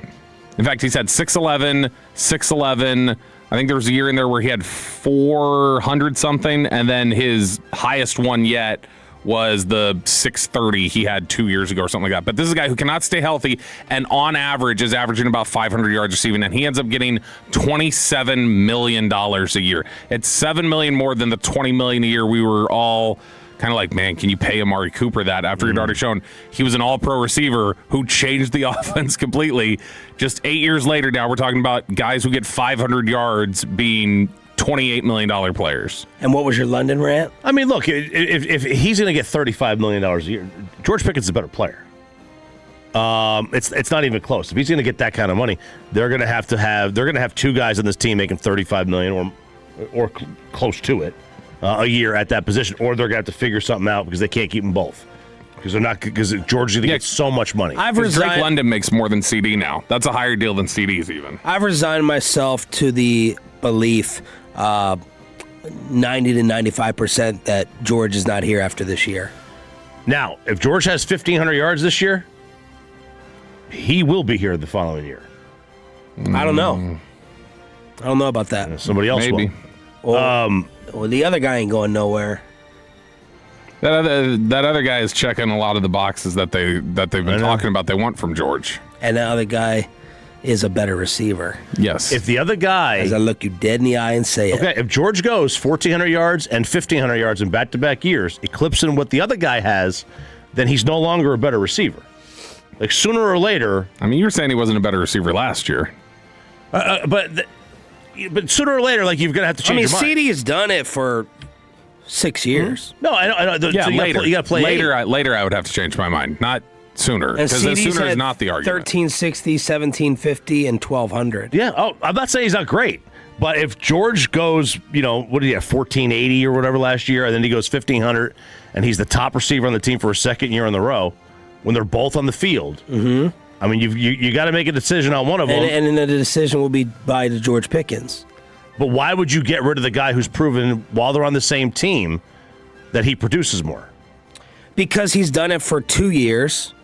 S7: In fact, he's had 611. I think there was a year in there where he had 400-something, and then his highest one yet was the 630 he had 2 years ago or something like that. But this is a guy who cannot stay healthy and on average is averaging about 500 yards receiving, and he ends up getting $27 million a year. It's $7 million more than the $20 million a year we were all kind of like, man, can you pay Amari Cooper that after he'd already shown he was an all-pro receiver who changed the offense completely. Just 8 years later now, we're talking about guys who get 500 yards being $28 million players.
S5: And what was your London rant?
S6: I mean, look, if he's going to get $35 million a year, George Pickens is a better player. It's not even close. If he's going to get that kind of money, they're going to have 2 guys on this team making $35 million or close to it a year at that position, or they're going to have to figure something out because they can't keep them both. Because George is going to get so much money.
S7: Drake London makes more than CD now. That's a higher deal than CD's even.
S5: I've resigned myself to the belief 90 to 95% that George is not here after this year.
S6: Now, if George has 1,500 yards this year, he will be here the following year.
S5: I don't know. I don't know about that.
S6: Somebody else
S7: Maybe.
S6: will.
S5: Well, the other guy ain't going nowhere.
S7: That other guy is checking a lot of the boxes that they've been talking about they want from George.
S5: And the other guy is a better receiver.
S7: Yes.
S6: If the other guy...
S5: As I look you dead in the eye and say it.
S6: Okay, if George goes 1,400 yards and 1,500 yards in back-to-back years, eclipsing what the other guy has, then he's no longer a better receiver. Like, sooner or later...
S7: I mean, you were saying he wasn't a better receiver last year.
S6: But sooner or later, you're going to have to change your mind.
S5: CD has done it for 6 years.
S6: No, I know.
S7: Yeah,
S6: so
S7: later.
S6: You got to play
S7: later, I would have to change my mind. Not sooner.
S5: And
S7: Because
S5: CD's
S7: sooner is
S5: had
S7: not the argument.
S5: 1360, 1750, and 1200.
S6: Yeah. Oh, I'm not saying he's not great. But if George goes, what did he have, 1,480 or whatever last year, and then he goes 1,500, and he's the top receiver on the team for a second year in a row, when they're both on the field, I mean, you got to make a decision on one of them.
S5: And then the decision will be by the George Pickens.
S6: But why would you get rid of the guy who's proven while they're on the same team that he produces more?
S5: Because he's done it for 2 years.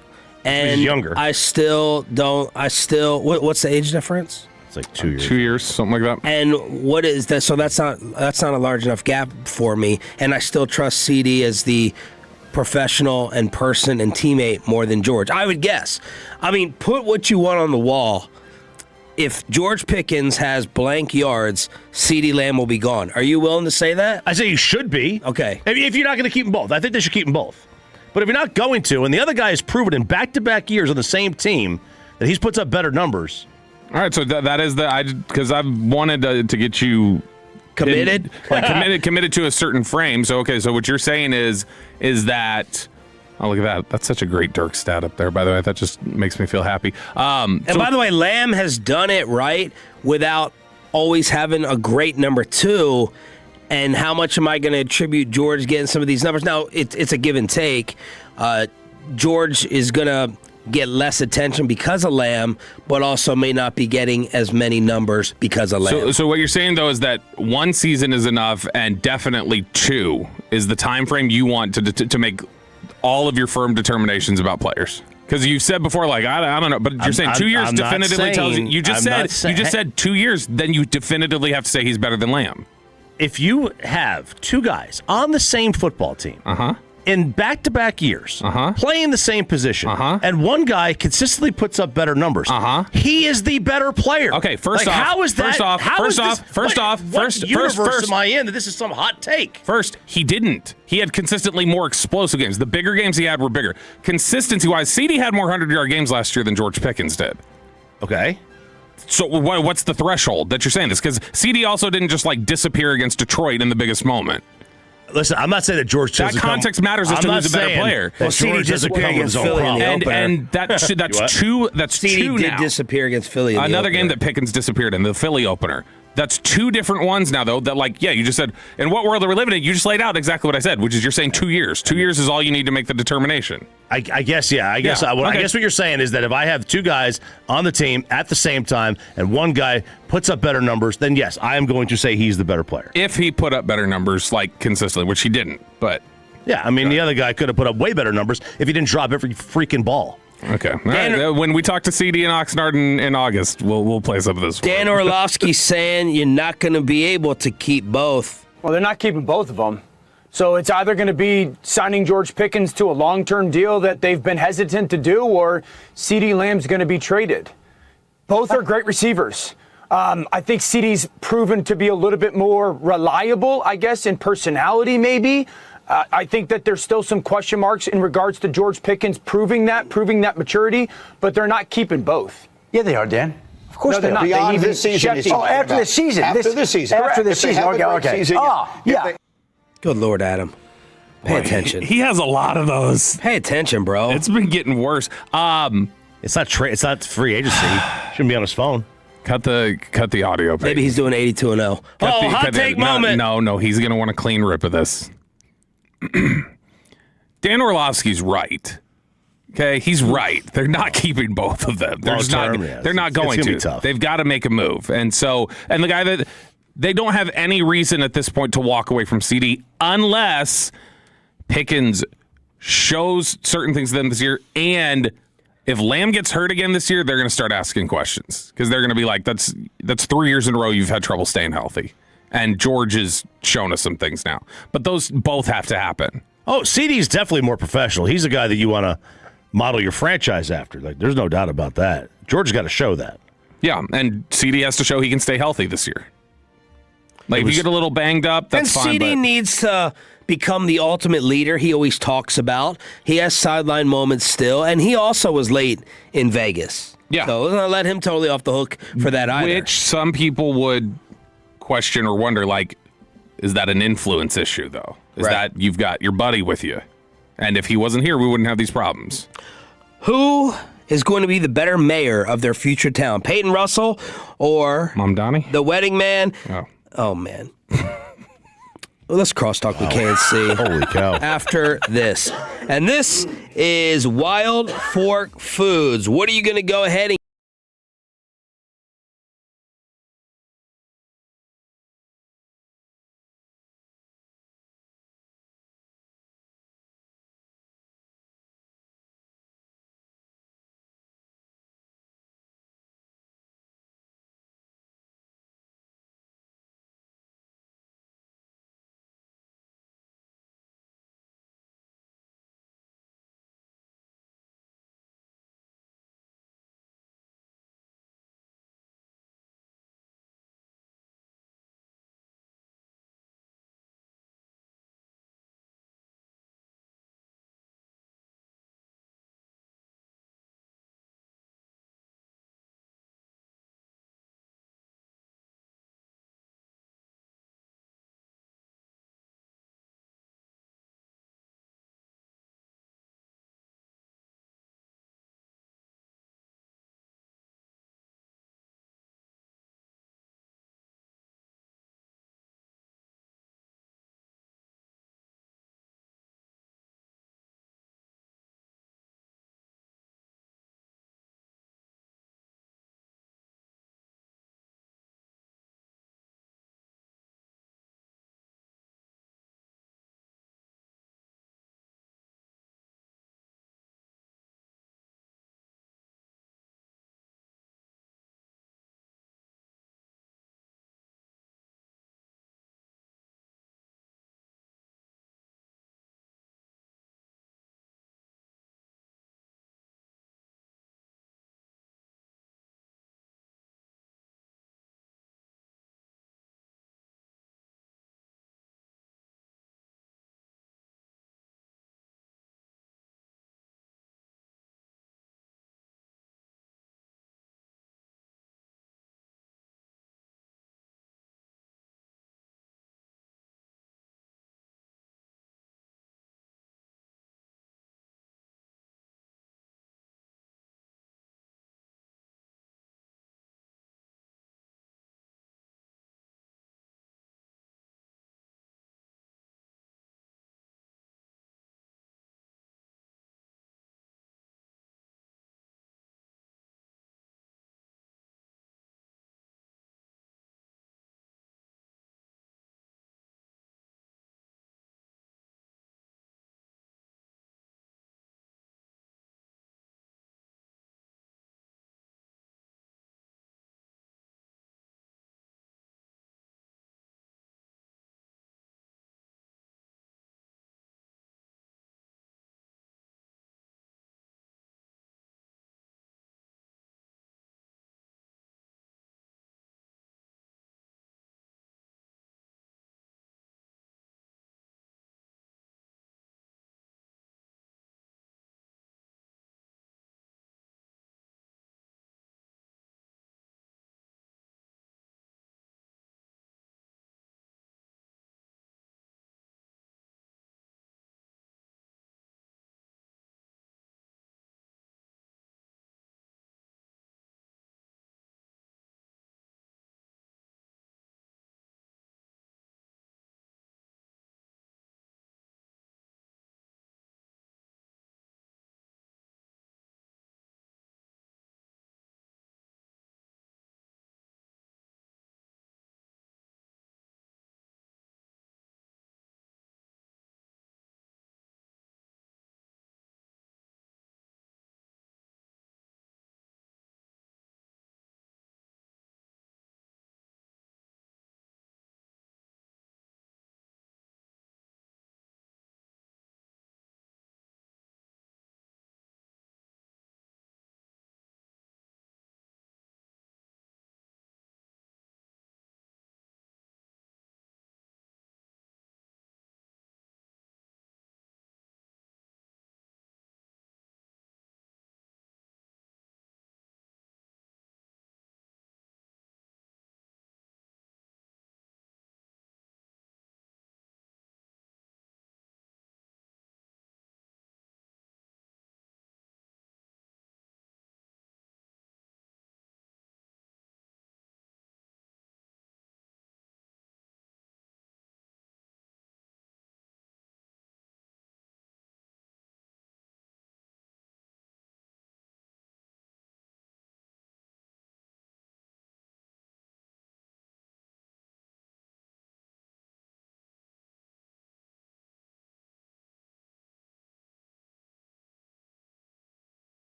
S5: And
S6: he's younger.
S5: What's the age difference?
S6: It's like 2 years.
S7: 2 years, something like that.
S5: And what is that? So that's not a large enough gap for me. And I still trust CD as the professional and person and teammate more than George, I would guess. I mean, put what you want on the wall. If George Pickens has blank yards, CeeDee Lamb will be gone. Are you willing to say that?
S6: I say you should be.
S5: Okay.
S6: If you're not going to keep them both. I think they should keep them both. But if you're not going to, and the other guy has proven in back-to-back years on the same team that he's puts up better numbers.
S7: All right, so that is because I've wanted to get you
S5: committed,
S7: committed to a certain frame. So okay, so what you're saying is that. Oh, look at that. That's such a great Dirk stat up there, by the way. That just makes me feel happy.
S5: And by the way, Lamb has done it right without always having a great number 2. And how much am I going to attribute George getting some of these numbers? Now, it's a give and take. George is going to get less attention because of Lamb, but also may not be getting as many numbers because of Lamb.
S7: So what you're saying, though, is that 1 season is enough and definitely 2 is the time frame you want to make all of your firm determinations about players. Because you said before, like, I don't know, but you're saying 2 years definitively tells you. You just said 2 years, then you definitively have to say he's better than Lamb.
S6: If you have 2 guys on the same football team, in back-to-back years, playing the same position, and one guy consistently puts up better numbers, he is the better player.
S7: Okay, first off,
S6: how is that?
S7: First off,
S6: what universe am I in that this is some hot take?
S7: First, he didn't. He had consistently more explosive games. The bigger games he had were bigger. Consistency-wise, CD had more 100-yard games last year than George Pickens did.
S6: Okay.
S7: So what's the threshold that you're saying this? Because CD also didn't just like disappear against Detroit in the biggest moment.
S6: Listen, I'm not saying that George
S7: that context matters as to who's a better player.
S5: Well, CD disappeared against Philly in the opener.
S7: And that's two. That's
S5: CD
S7: two
S5: did
S7: now.
S5: disappear against Philly. In
S7: Another
S5: the
S7: game that Pickens disappeared in, the Philly opener. That's 2 different ones now, though. That like, yeah, you just said. In what world are we living in? You just laid out exactly what I said, which is you're saying 2 years. 2 years is all you need to make the determination.
S6: I guess, yeah. I guess what you're saying is that if I have 2 guys on the team at the same time and one guy puts up better numbers, then yes, I am going to say he's the better player.
S7: If he put up better numbers, like consistently, which he didn't, but
S6: yeah, I mean the other guy could have put up way better numbers if he didn't drop every freaking ball.
S7: Okay. All right. When we talk to CD and Oxnard in August, we'll play some of this.
S5: Dan Orlovsky's saying you're not going to be able to keep both.
S18: Well, they're not keeping both of them. So it's either going to be signing George Pickens to a long-term deal that they've been hesitant to do, or CD Lamb's going to be traded. Both are great receivers. I think CD's proven to be a little bit more reliable, I guess, in personality maybe. I think that there's still some question marks in regards to George Pickens proving that maturity, but they're not keeping both.
S19: Yeah, they are, Dan.
S18: Of course they're not.
S19: Beyond this season.
S18: After this season.
S19: After this season.
S18: After this season. Okay.
S19: Yeah.
S5: Good Lord, Adam. Pay attention.
S7: He has a lot of those.
S5: Pay attention, bro.
S7: It's been getting worse.
S6: It's not free agency. Shouldn't be on his phone.
S7: Cut the audio.
S5: Maybe he's doing 82-0. Hot take moment.
S7: No, he's going to want a clean rip of this. Dan Orlovsky's right. Okay, he's right. They're not keeping both of them. They're not going to.
S6: Be tough.
S7: They've got to make a move. And the guy that they don't have any reason at this point to walk away from CD unless Pickens shows certain things to them this year. And if Lamb gets hurt again this year, they're going to start asking questions because they're going to be like, that's 3 years in a row you've had trouble staying healthy. And George has shown us some things now. But those both have to happen.
S6: Oh, CD's definitely more professional. He's a guy that you want to model your franchise after. Like, there's no doubt about that. George's got to show that.
S7: Yeah, and CD has to show he can stay healthy this year. Like, if you get a little banged up, that's fine.
S5: And CD needs to become the ultimate leader he always talks about. He has sideline moments still, and he also was late in Vegas.
S7: Yeah.
S5: So let's not let him totally off the hook for that either.
S7: Which some people would question or wonder, like, is that an influence issue, though? Is that you've got your buddy with you? And if he wasn't here, we wouldn't have these problems.
S5: Who is going to be the better mayor of their future town? Peyton Russell or
S7: Mom Donnie?
S5: The wedding man? Oh man. Well, let's crosstalk with KNC.
S6: Holy cow.
S5: After this. And this is Wild Fork Foods. What are you going to go ahead and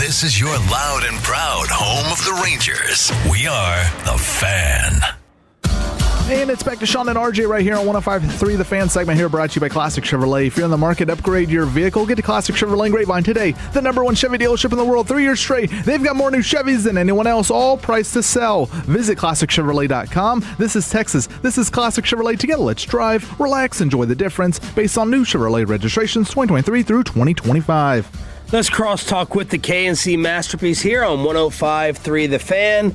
S4: This is your loud and proud home of the Rangers. We are The Fan.
S8: And it's back to Sean and RJ right here on 105.3 The Fan segment here, brought to you by Classic Chevrolet. If you're in the market, upgrade your vehicle. Get to Classic Chevrolet in Grapevine today. The #1 Chevy dealership in the world, 3 years straight. They've got more new Chevys than anyone else, all priced to sell. Visit ClassicChevrolet.com. This is Texas. This is Classic Chevrolet. Together, let's drive, relax, enjoy the difference based on new Chevrolet registrations 2023 through 2025.
S5: Let's crosstalk with the KNC Masterpiece here on 105.3 The Fan.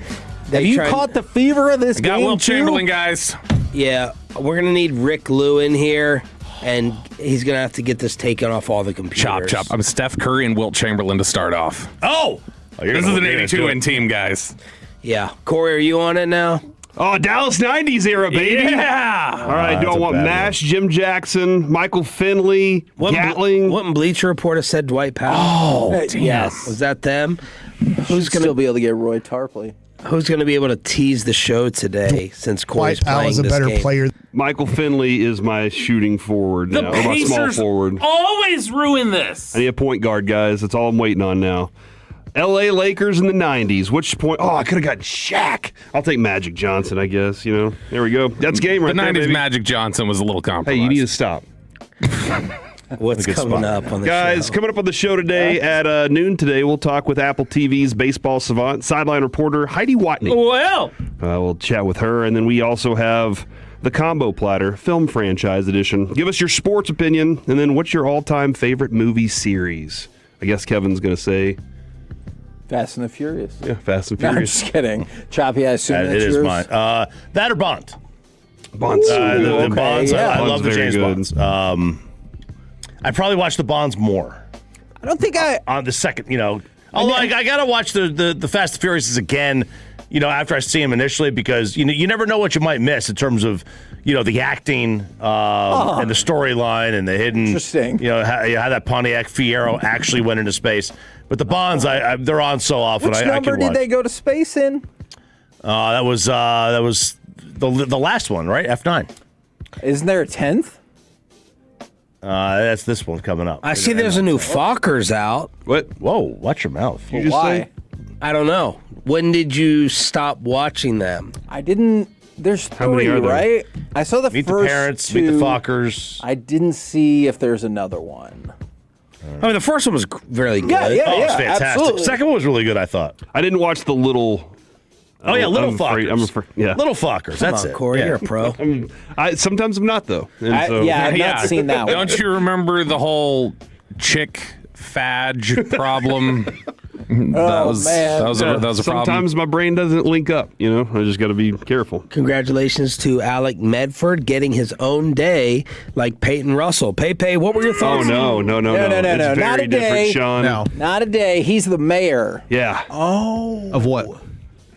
S3: Have you caught the fever of this game,
S7: got Will
S3: too?
S7: Chamberlain, guys.
S5: Yeah, we're going to need Rick Lou in here, and he's going to have to get this taken off all the computers.
S7: Chop. I'm Steph Curry and Wilt Chamberlain to start off.
S6: Oh!
S7: This is an 82-win team, guys.
S5: Yeah. Corey, are you on it now?
S20: Oh, Dallas 90s era, baby.
S7: Yeah.
S20: All right, do I want Mash, Jim Jackson, Michael Finley, Gatling?
S5: Wouldn't Bleacher Report have said Dwight Powell?
S3: Oh,
S5: yes. Was that them?
S3: Who's going to be able to get Roy Tarpley?
S5: Who's going to be able to tease the show today since Corey's
S17: Dwight Powell
S5: playing
S17: is a
S5: this
S17: better
S5: game?
S17: player.
S20: Michael Finley is my shooting forward now, or my small forward.
S7: Always ruin this.
S20: I need a point guard, guys. That's all I'm waiting on now. L.A. Lakers in the 90s. Which point? Oh, I could have gotten Shaq. I'll take Magic Johnson, I guess. You know, there we go. That's game right
S7: the
S20: there,
S7: 90s
S20: baby.
S7: Magic Johnson was a little compromised.
S20: Hey, you need to stop.
S5: What's coming up on the
S20: Guys,
S5: show?
S20: coming up on the show today at noon today, we'll talk with Apple TV's baseball savant, sideline reporter Heidi Watney.
S7: Well,
S20: We'll chat with her, and then we also have the Combo Platter Film Franchise Edition. Give us your sports opinion, and then what's your all-time favorite movie series? I guess Kevin's going to say
S3: Fast and the Furious.
S20: Yeah, Fast and
S3: No, I'm
S20: Furious.
S3: just kidding. Choppy, I assume
S6: It
S3: that's
S6: is
S3: yours?
S6: mine. That or Bond.
S20: Bond's
S6: The
S3: okay,
S6: Bonds.
S3: yeah.
S6: I
S20: Bond's
S6: love the
S20: very
S6: James
S20: good.
S6: Bonds. I probably watch the Bonds more.
S3: I don't think
S6: On the second, although I got to watch the Fast and Furious again, after I see them initially, because you never know what you might miss in terms of the acting and the storyline and the hidden.
S3: Interesting.
S6: How that Pontiac Fiero actually went into space. But the Bonds, they're on so often.
S3: Which
S6: I
S3: number
S6: can
S3: did
S6: watch.
S3: they go to space in?
S6: That was the last one, right? F9.
S3: Isn't there a 10th?
S6: That's this one coming up.
S5: I see there's a new Fockers out.
S20: What?
S6: Whoa, watch your mouth.
S20: You just
S3: Why?
S20: say?
S5: I don't know. When did you stop watching them?
S3: I didn't. There's
S20: How many
S3: 3,
S20: are there?
S3: right? I saw the
S6: Meet
S3: first
S6: the parents,
S3: two.
S6: meet the Fockers.
S3: I didn't see if there's another one.
S5: I mean, the first one was really good.
S3: Yeah, yeah,
S6: Oh,
S3: yeah.
S6: it's fantastic.
S3: Absolutely.
S6: Second one was really good, I thought.
S20: I didn't watch the little.
S6: Oh, yeah, Little
S20: I'm afraid-
S6: Fockers.
S20: I'm afraid. Yeah.
S6: Little Fockers, that's
S5: Come on,
S6: it.
S5: Corey,
S6: Yeah.
S5: you're a pro.
S20: Sometimes I'm not though. And
S3: Yeah, I've not seen that one.
S7: Don't you remember the whole chick fadge problem?
S3: man.
S7: That was a problem.
S20: Sometimes my brain doesn't link up. I just got to be careful.
S5: Congratulations to Alec Medford getting his own day like Peyton Russell. Pepe, what were your
S20: Oh
S5: thoughts?
S20: no!
S3: No,
S20: It's
S3: not
S20: very
S3: a
S20: different,
S3: day.
S20: Sean.
S8: No.
S3: Not a day. He's the mayor
S20: Yeah.
S8: Of what?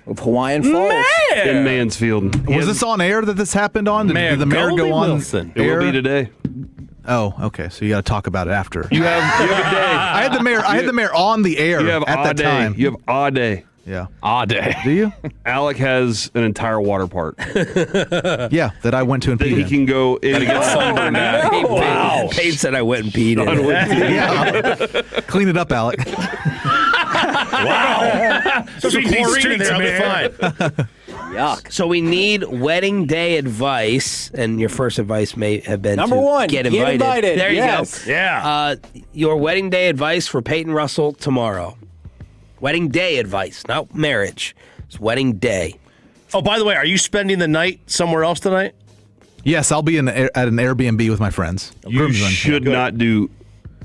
S3: of Hawaiian Falls.
S20: In Mansfield.
S8: Was this on air that this happened on? Did the mayor go on
S7: Wilson.
S20: It will
S8: air?
S20: be today.
S8: Oh, okay. So you got to talk about it after.
S20: You have a day.
S8: I had the mayor on the air
S20: You have
S8: at
S20: a
S8: that
S20: day.
S8: time.
S20: You have a day.
S8: Yeah.
S7: Odd day.
S8: Do you?
S20: Alec has an entire water park that
S8: Yeah, that I went to and
S20: he
S8: peed in.
S20: can go in.
S7: Get sunburned at.
S5: Wow. Pape said I went and peed in it.
S8: Yeah. Clean it up, Alec.
S6: Wow. So some
S7: Sweet
S6: chlorine in there, I'll be fine.
S3: Yuck.
S5: So we need wedding day advice, and your first advice may have been
S3: Number
S5: to
S3: one,
S5: get
S3: get
S5: invited.
S3: invited.
S5: There you
S3: Yes.
S5: go.
S6: Yeah.
S5: Your wedding day advice for Peyton Russell tomorrow. Wedding day advice, not marriage. It's wedding day.
S6: Oh, by the way, are you spending the night somewhere else tonight?
S8: Yes, I'll be at an Airbnb with my friends.
S20: You
S8: Groomsmen.
S20: should not do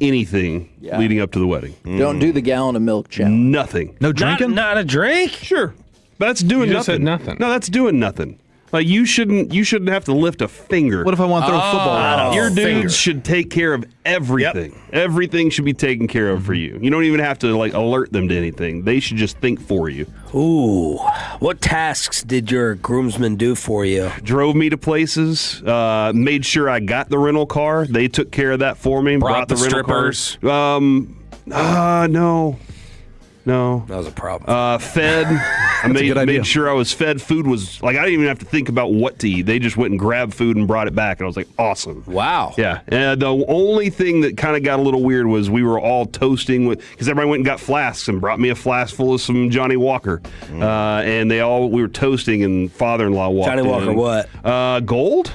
S20: anything leading up to the wedding.
S3: Don't do the gallon of milk challenge.
S20: Nothing.
S8: No drinking?
S5: Not a drink?
S20: Sure. That's doing
S7: You just
S20: nothing.
S7: said nothing.
S20: No, that's doing nothing. Like you shouldn't have to lift a finger.
S8: What if I want to throw a football around?
S20: Your dudes
S6: finger.
S20: should take care of everything. Everything should be taken care of for you. You don't even have to alert them to anything. They should just think for you.
S5: Ooh. What tasks did your groomsmen do for you?
S20: Drove me to places. Made sure I got the rental car. They took care of that for me.
S7: Brought the
S20: rental
S7: strippers.
S20: Car. No.
S5: That was a problem.
S20: Fed. I made sure I was fed. Food was like I didn't even have to think about what to eat. They just went and grabbed food and brought it back, and I was like, awesome.
S5: Wow.
S20: Yeah. And the only thing that kind of got a little weird was we were all toasting because everybody went and got flasks and brought me a flask full of some Johnny Walker, and we were toasting, and father-in-law walked in.
S5: Johnny Walker, what?
S20: Gold.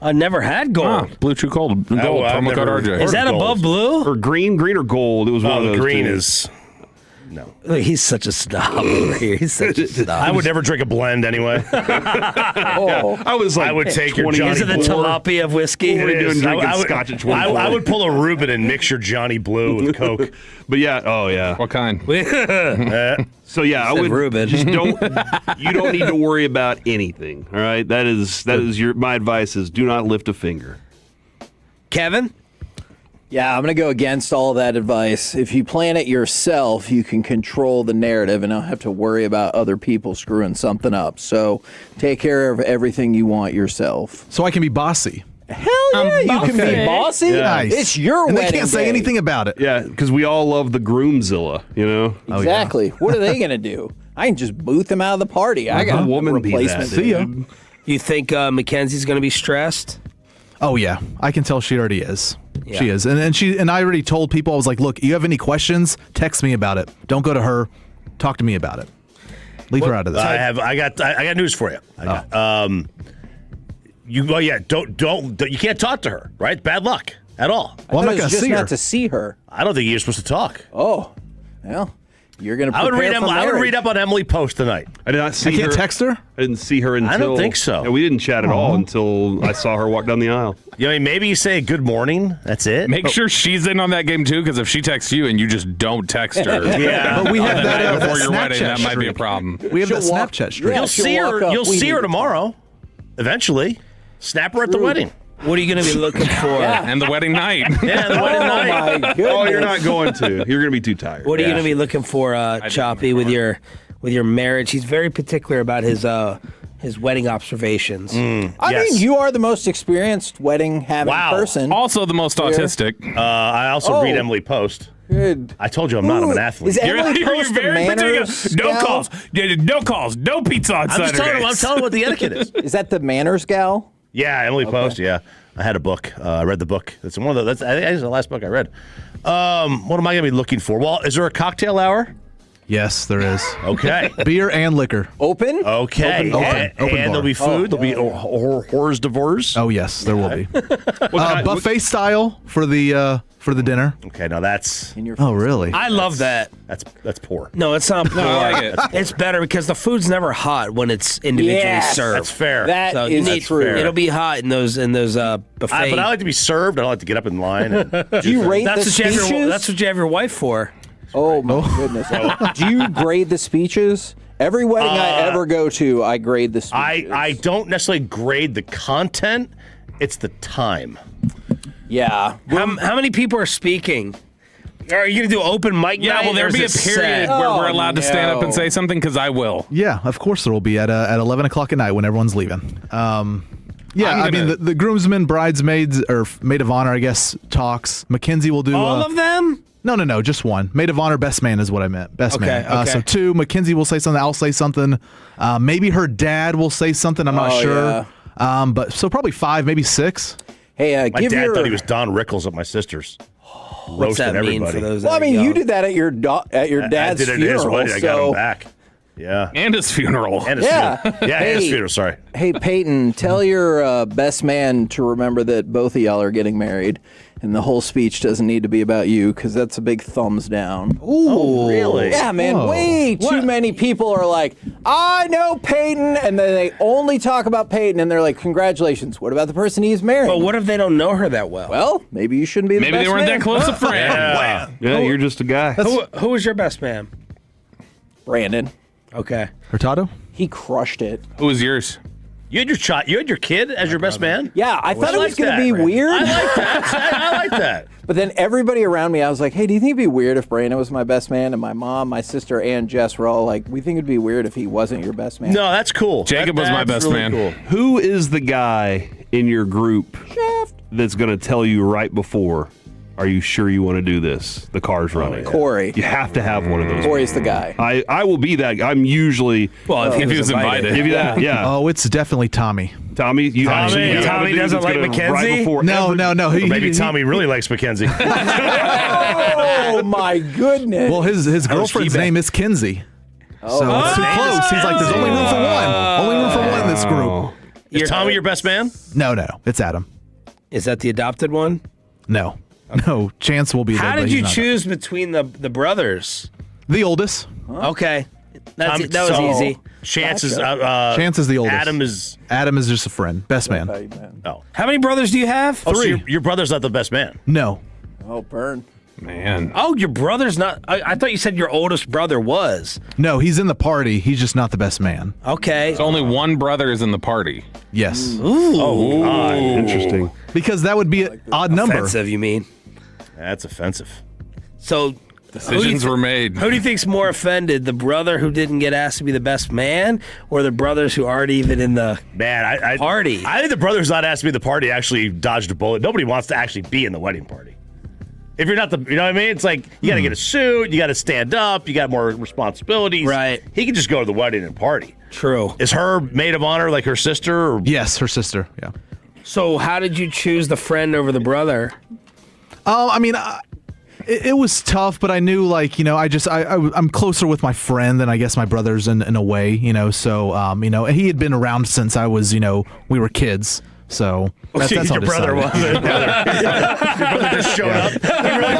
S5: I never had gold.
S7: Blue Chew Gold. Promo code RJ.
S5: Is that above blue?
S20: Or green or gold? It was one of those.
S6: Green
S20: two.
S6: is. No.
S5: Look, he's such a snob over here. He's such a snob.
S6: I would never drink a blend anyway.
S20: I was like,
S6: I would take your
S20: 20
S6: Johnny
S5: Is it the
S6: Blue.
S5: tilapia of whiskey?
S20: What are you doing drinking
S6: I would-
S20: scotch at 24?
S6: I would pull a Reuben and mix your Johnny Blue with Coke.
S20: But yeah, oh yeah.
S7: What kind?
S20: So yeah, I would
S5: Reuben.
S20: just don't. You don't need to worry about anything. All right, that is my advice is do not lift a finger.
S5: Kevin?
S3: Yeah, I'm going to go against all of that advice. If you plan it yourself, you can control the narrative and not have to worry about other people screwing something up. So take care of everything you want yourself.
S8: So I can be bossy.
S3: Hell yeah, you can be bossy.
S20: Yeah.
S8: Nice.
S3: It's your
S8: and
S3: wedding
S8: they can't say
S3: day.
S8: anything about it.
S20: Yeah, because we all love the groomzilla, you know.
S3: Exactly. What are they going to do? I can just boot them out of the party. I got
S20: a woman be
S3: replacement.
S20: that.
S8: See ya.
S5: You think Mackenzie's going to be stressed?
S8: Oh yeah, I can tell she already is.
S5: Yeah.
S8: She is, and I already told people I was like, look, you have any questions? Text me about it. Don't go to her. Talk to me about it. Leave her out of this.
S6: I got news for you. Don't you can't talk to her, right? Bad luck at all.
S8: Well, I'm not
S3: It
S8: going
S3: was
S8: to
S3: just
S8: see her.
S3: not to see her.
S6: I don't think you're supposed to talk.
S3: Oh, well, you're going to
S6: I would
S3: prepare for marriage.
S6: read up on Emily Post tonight.
S20: I did not see
S8: I can't
S20: her.
S8: text her?
S20: I didn't see her until.
S6: I don't think so.
S20: Yeah, we didn't chat at all until I saw her walk down the aisle.
S6: You know, maybe you say good morning. That's it.
S7: Make sure she's in on that game too, because if she texts you and you just don't text her,
S6: Yeah.
S8: But we
S7: on
S8: have
S7: the
S8: that,
S7: night before
S8: that
S7: your wedding,
S8: Snapchat
S7: that might be a
S8: streak.
S7: problem.
S8: We have that
S3: She'll walk-
S8: Snapchat streak.
S3: Yeah.
S6: You'll see
S3: she'll walk
S6: her.
S3: up,
S6: You'll
S3: we
S6: see
S3: need
S6: her
S3: to
S6: tomorrow. Eventually, snap her at the wedding.
S5: What are you going to be looking for?
S7: And the wedding night.
S6: Yeah, the wedding night.
S3: My goodness.
S20: Oh, you're not going to. You're going to be too tired.
S5: What are you going to be looking for, Choppy, with your marriage? He's very particular about his wedding observations.
S3: I mean, you are the most experienced wedding having person.
S7: Also the most autistic.
S6: I also read Emily Post.
S3: Good.
S6: I told you I'm not. I'm an athlete.
S3: Is Emily Post the manners
S7: No
S3: gal?
S7: calls. No calls. No pizza on
S6: I'm just telling him. I'm
S7: Saturdays.
S6: telling him what the etiquette is.
S3: Is that the manners gal?
S6: Yeah, Emily Post. Yeah, I had a book. I read the book. That's one of the. I think it's the last book I read. What am I going to be looking for? Well, is there a cocktail hour?
S8: Yes, there is.
S6: Okay.
S8: Beer and liquor.
S3: Open?
S6: Okay.
S8: Open
S6: And
S8: bar.
S6: there'll be food. There'll be hors d'oeuvres.
S8: Oh yes, there will be. Buffet style for the dinner.
S6: Okay, now that's.
S3: In your
S8: Oh really?
S5: I love that.
S6: That's poor.
S5: No, it's not poor.
S7: I like it.
S5: It's better because the food's never hot when it's individually
S3: Yes.
S5: served.
S6: That's fair.
S3: That
S5: So
S3: is
S5: you need,
S3: true.
S5: It'll be hot in those buffet.
S6: But I like to be served. I don't like to get up in line. And
S3: Do you rate
S5: that's
S3: the
S5: what you have
S3: speeches?
S5: that's what you have your wife for.
S3: Oh my goodness! Do you grade the speeches? Every wedding I ever go to, I grade the speeches.
S6: I don't necessarily grade the content. It's the time.
S3: Yeah.
S5: How many people are speaking? Are you going to do open mic
S7: Yeah,
S5: night?
S7: will there
S5: or
S7: be a
S5: is it
S7: period
S5: set?
S7: where
S3: Oh,
S7: we're allowed to stand up and
S3: no.
S7: say something? Because I will.
S8: Yeah, of course there will be at 11 o'clock at night when everyone's leaving. I mean the groomsmen, bridesmaids, or maid of honor, I guess, talks. Mackenzie will do
S5: All of them?
S8: No, just one. Maid of honor, best man is what I meant. Best man.
S5: Okay.
S8: So two, Mackenzie will say something. I'll say something. Maybe her dad will say something. I'm not sure.
S3: yeah.
S8: But so probably 5, maybe 6.
S3: Hey,
S6: My
S3: give
S6: dad
S3: your.
S6: thought he was Don Rickles at my sister's.
S5: What's
S6: Roasted
S5: that mean
S6: everybody.
S5: for those
S3: Well, I
S5: that
S3: mean,
S5: are
S3: you
S5: young?
S3: did that at your dad's
S6: I did it at his
S3: funeral.
S6: wedding. I got
S3: so
S6: him back. Yeah.
S7: And his funeral.
S6: And his
S3: Yeah.
S6: funeral. Yeah, and his
S3: Hey.
S6: funeral. Sorry.
S3: Hey, Peyton, tell your best man to remember that both of y'all are getting married, and the whole speech doesn't need to be about you because that's a big thumbs down.
S6: Oh, really?
S3: Yeah, man.
S8: Whoa.
S3: Way too many people are like, I know Peyton, and then they only talk about Peyton, and they're like, congratulations. What about the person he's married?
S5: But what if they don't know her that well?
S3: Well, maybe you shouldn't be the
S7: Maybe
S3: best
S7: they weren't
S3: man.
S7: that close a friend.
S6: Yeah.
S20: Yeah, you're just a guy.
S5: Who was your best man?
S3: Brandon.
S5: Okay.
S8: Hurtado?
S3: He crushed it.
S7: Who was yours?
S6: You had your child. You had your kid as your best man.
S3: Yeah, I thought it was
S6: like
S3: going to
S6: that,
S3: be
S6: Brandon.
S3: weird.
S6: I like that. I like that.
S3: But then everybody around me, I was like, hey, do you think it'd be weird if Brandon was my best man? And my mom, my sister, and Jess were all like, we think it'd be weird if he wasn't your best man.
S6: No, that's cool.
S7: Jacob was my
S6: That's
S7: best
S6: really
S7: man.
S6: Cool.
S20: Who is the guy in your group that's going to tell you right before, Are you sure you want to do this? The car's running.
S3: Corey.
S20: You have to have one of those.
S3: Corey's the guy.
S20: I will be that guy. I'm usually.
S5: Well, if he was invited.
S20: Yeah.
S8: Oh, it's definitely Tommy.
S20: Tommy,
S5: Tommy doesn't like Mackenzie?
S8: No.
S6: Maybe Tommy really likes Mackenzie.
S3: Oh my goodness.
S8: Well, his girlfriend's name is Kinsey. So it's too close. He's like, there's only room for one. Only room for one in this group.
S6: Is Tommy your best man?
S8: No. It's Adam.
S5: Is that the adopted one?
S8: No. No. Chance will be there.
S5: How
S8: but
S5: did
S8: he's
S5: you
S8: not.
S5: choose between the brothers?
S8: The oldest.
S5: Okay. That was easy.
S6: Chance is
S8: Chance is the oldest.
S6: Adam is
S8: just a friend. Best man.
S6: Oh.
S5: How many brothers do you have?
S6: Oh, so your brother's not the best man.
S8: No.
S3: Oh, burn.
S7: Man.
S5: Oh, your brother's not. I thought you said your oldest brother was.
S8: No, he's in the party. He's just not the best man.
S5: Okay.
S7: So only one brother is in the party.
S8: Yes.
S5: Ooh.
S6: Oh, God.
S20: Interesting.
S8: Because that would be an odd number.
S5: Offensive, you mean?
S6: That's offensive.
S5: So
S7: decisions were made.
S5: Who do you think's more offended? The brother who didn't get asked to be the best man, or the brothers who aren't even in the party?
S6: I think the brothers not asked to be the party actually dodged a bullet. Nobody wants to actually be in the wedding party. If you're not you know what I mean? It's like you got to get a suit, you got to stand up, you got more responsibilities.
S5: Right.
S6: He can just go to the wedding and party.
S5: True.
S6: Is her maid of honor like her sister? Or?
S8: Yes, her sister. Yeah.
S5: So how did you choose the friend over the brother?
S8: I mean, it was tough, but I knew, like, you know, I'm closer with my friend than I guess my brothers in a way, you know. So, you know, he had been around since I was, you know, we were kids. So that's how
S6: your brother wasn't. Your brother just showed up. He really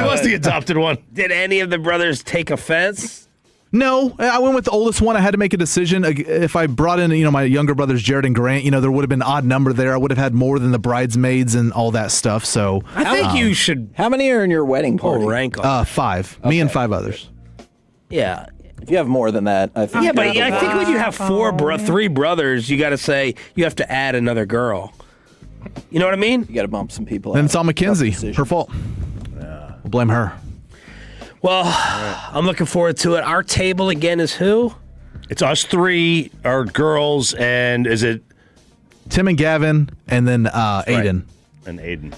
S6: was the adopted one.
S5: Did any of the brothers take offense?
S8: No, I went with the oldest one. I had to make a decision. If I brought in, you know, my younger brothers, Jared and Grant, you know, there would have been an odd number there. I would have had more than the bridesmaids and all that stuff. So
S5: I think you should.
S3: How many are in your wedding party?
S5: Rank
S8: 5. Okay. Me and 5 others.
S5: Yeah.
S3: If you have more than that, I think.
S5: Yeah, but I think when you have 3 brothers, you got to say you have to add another girl. You know what I mean?
S3: You got to bump some people.
S8: And it's all Mackenzie. Her fault.
S6: Yeah.
S8: We'll blame her.
S5: Well, I'm looking forward to it. Our table again is who?
S6: It's us 3, our girls, and is it
S8: Tim and Gavin, and then Aiden.
S6: And Aiden.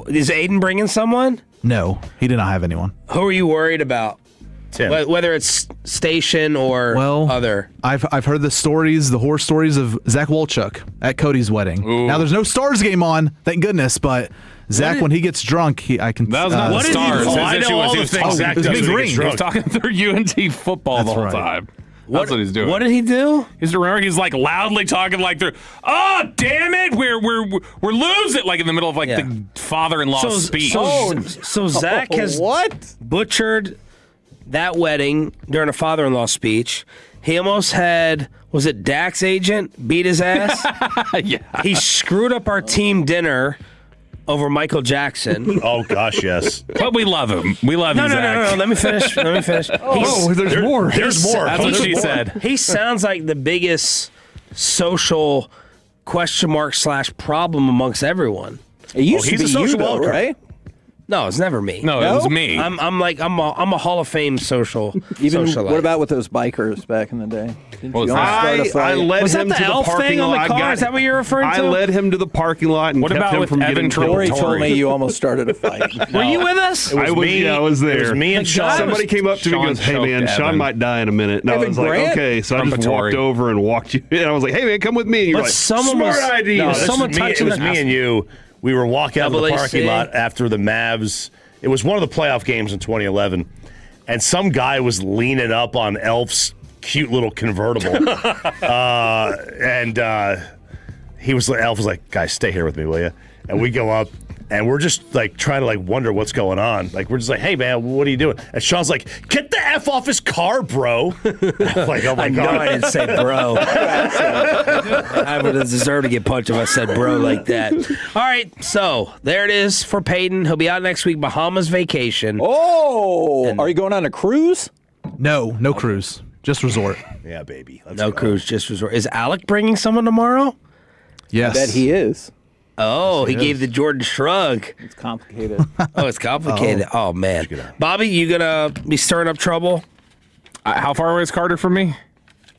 S5: Is Aiden bringing someone?
S8: No, he did not have anyone.
S5: Who are you worried about?
S6: Tim.
S5: Whether it's station or other.
S8: I've heard the horror stories of Zach Wolchuk at Cody's wedding.
S7: Ooh.
S8: Now there's no Stars game on, thank goodness, but Zach, when he gets drunk, I can.
S7: That was not the Stars. His issue was he was
S8: Green.
S7: He was talking through UNT football the whole time. That's what he's doing.
S5: What did he do?
S7: He's like loudly talking like they're, oh damn it, we're losing, like in the middle of like the father-in-law's speech.
S5: So Zach has butchered that wedding during a father-in-law speech. He almost had, was it Dak's agent beat his ass?
S7: Yeah.
S5: He screwed up our team dinner over Michael Jackson.
S6: Oh gosh, yes.
S7: But we love him. We love him.
S5: No. Let me finish.
S8: There's more.
S6: There's more.
S7: That's what she said.
S5: He sounds like the biggest social question mark / problem amongst everyone.
S3: It used to be
S6: a social
S3: though,
S6: worker,
S3: right?
S5: No, it's never me.
S7: No, it was me.
S5: I'm a Hall of Fame socialite.
S3: What about with those bikers back in the day? Didn't you almost start a fight?
S20: I led
S5: Was
S20: him
S5: that
S20: to
S5: the
S20: the
S5: elf
S20: parking
S5: thing on the
S20: lot.
S5: car? Is that what you're referring to?
S20: I led him to the parking lot and
S7: What
S20: kept
S7: about
S20: him
S7: with
S20: from
S7: Evan
S20: getting killed.
S3: Corey told me you almost started a fight.
S5: Were you with us?
S6: It was me.
S20: I was there.
S6: It was me and Sean.
S20: Somebody came up to me and goes, "Hey man,
S7: choked
S20: Sean
S7: Evan.
S20: might die in a minute." And I
S3: Evan
S20: was like,
S3: Grant?
S20: "Okay." So I just
S7: From
S20: walked
S7: Vittori.
S20: over and walked you. And I was like, "Hey man, come with me." And you're
S5: But
S20: like,
S5: someone
S20: "Smart
S5: was-
S20: idea."
S5: no,
S6: This
S5: someone
S6: was me. It
S5: touching
S6: was
S5: the-
S6: me and you. We were walking out of the
S5: Double
S6: parking
S5: AC.
S6: lot after the Mavs. It was one of the playoff games in 2011, and some guy was leaning up on Elf's cute little convertible, and Elf was like, "Guys, stay here with me, will you?" And we go up, and we're just like trying to like wonder what's going on. Like we're just like, "Hey man, what are you doing?" And Sean's like, "Get the F off his car, bro." I'm like, oh my
S5: I
S6: god,
S5: know I didn't say bro. I would have deserved to get punched if I said bro like that. All right, so there it is for Peyton. He'll be out next week, Bahamas vacation.
S3: Oh, are you going on a cruise?
S8: No cruise, just resort.
S6: Yeah, baby. Let's
S5: No
S6: go.
S5: cruise, just resort. Is Alec bringing someone tomorrow?
S8: Yes.
S3: I bet he is.
S5: Oh, he gave the Jordan shrug.
S3: It's complicated.
S5: Oh, it's complicated. Oh, man. Bobby, you going to be stirring up trouble?
S7: How far away is Carter from me?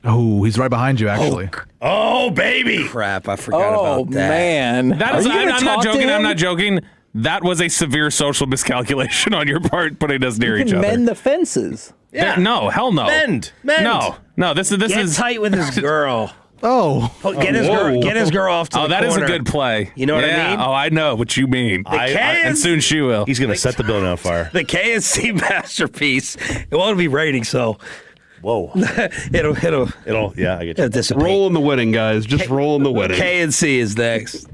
S8: Oh, he's right behind you, actually.
S6: Oh baby.
S5: Crap, I forgot about that.
S3: Man.
S7: That is, I'm not joking. I'm not joking. That was a severe social miscalculation on your part, putting us near
S3: You
S7: each
S3: can
S7: other.
S3: mend the fences.
S7: No, hell no.
S6: Mend.
S7: No. This
S5: Get
S7: is
S5: tight with his girl.
S8: Oh.
S5: Get his girl off to the corner.
S7: that is a good play.
S5: You know what I mean?
S7: Oh, I know what you mean. And soon she will.
S6: He's going to set the building on fire.
S5: The KNC masterpiece. It won't be raining, so
S6: whoa.
S5: it'll
S6: Yeah, I get you.
S5: dissipate.
S20: Roll in the wedding, guys. Just roll in the wedding.
S5: KNC is next.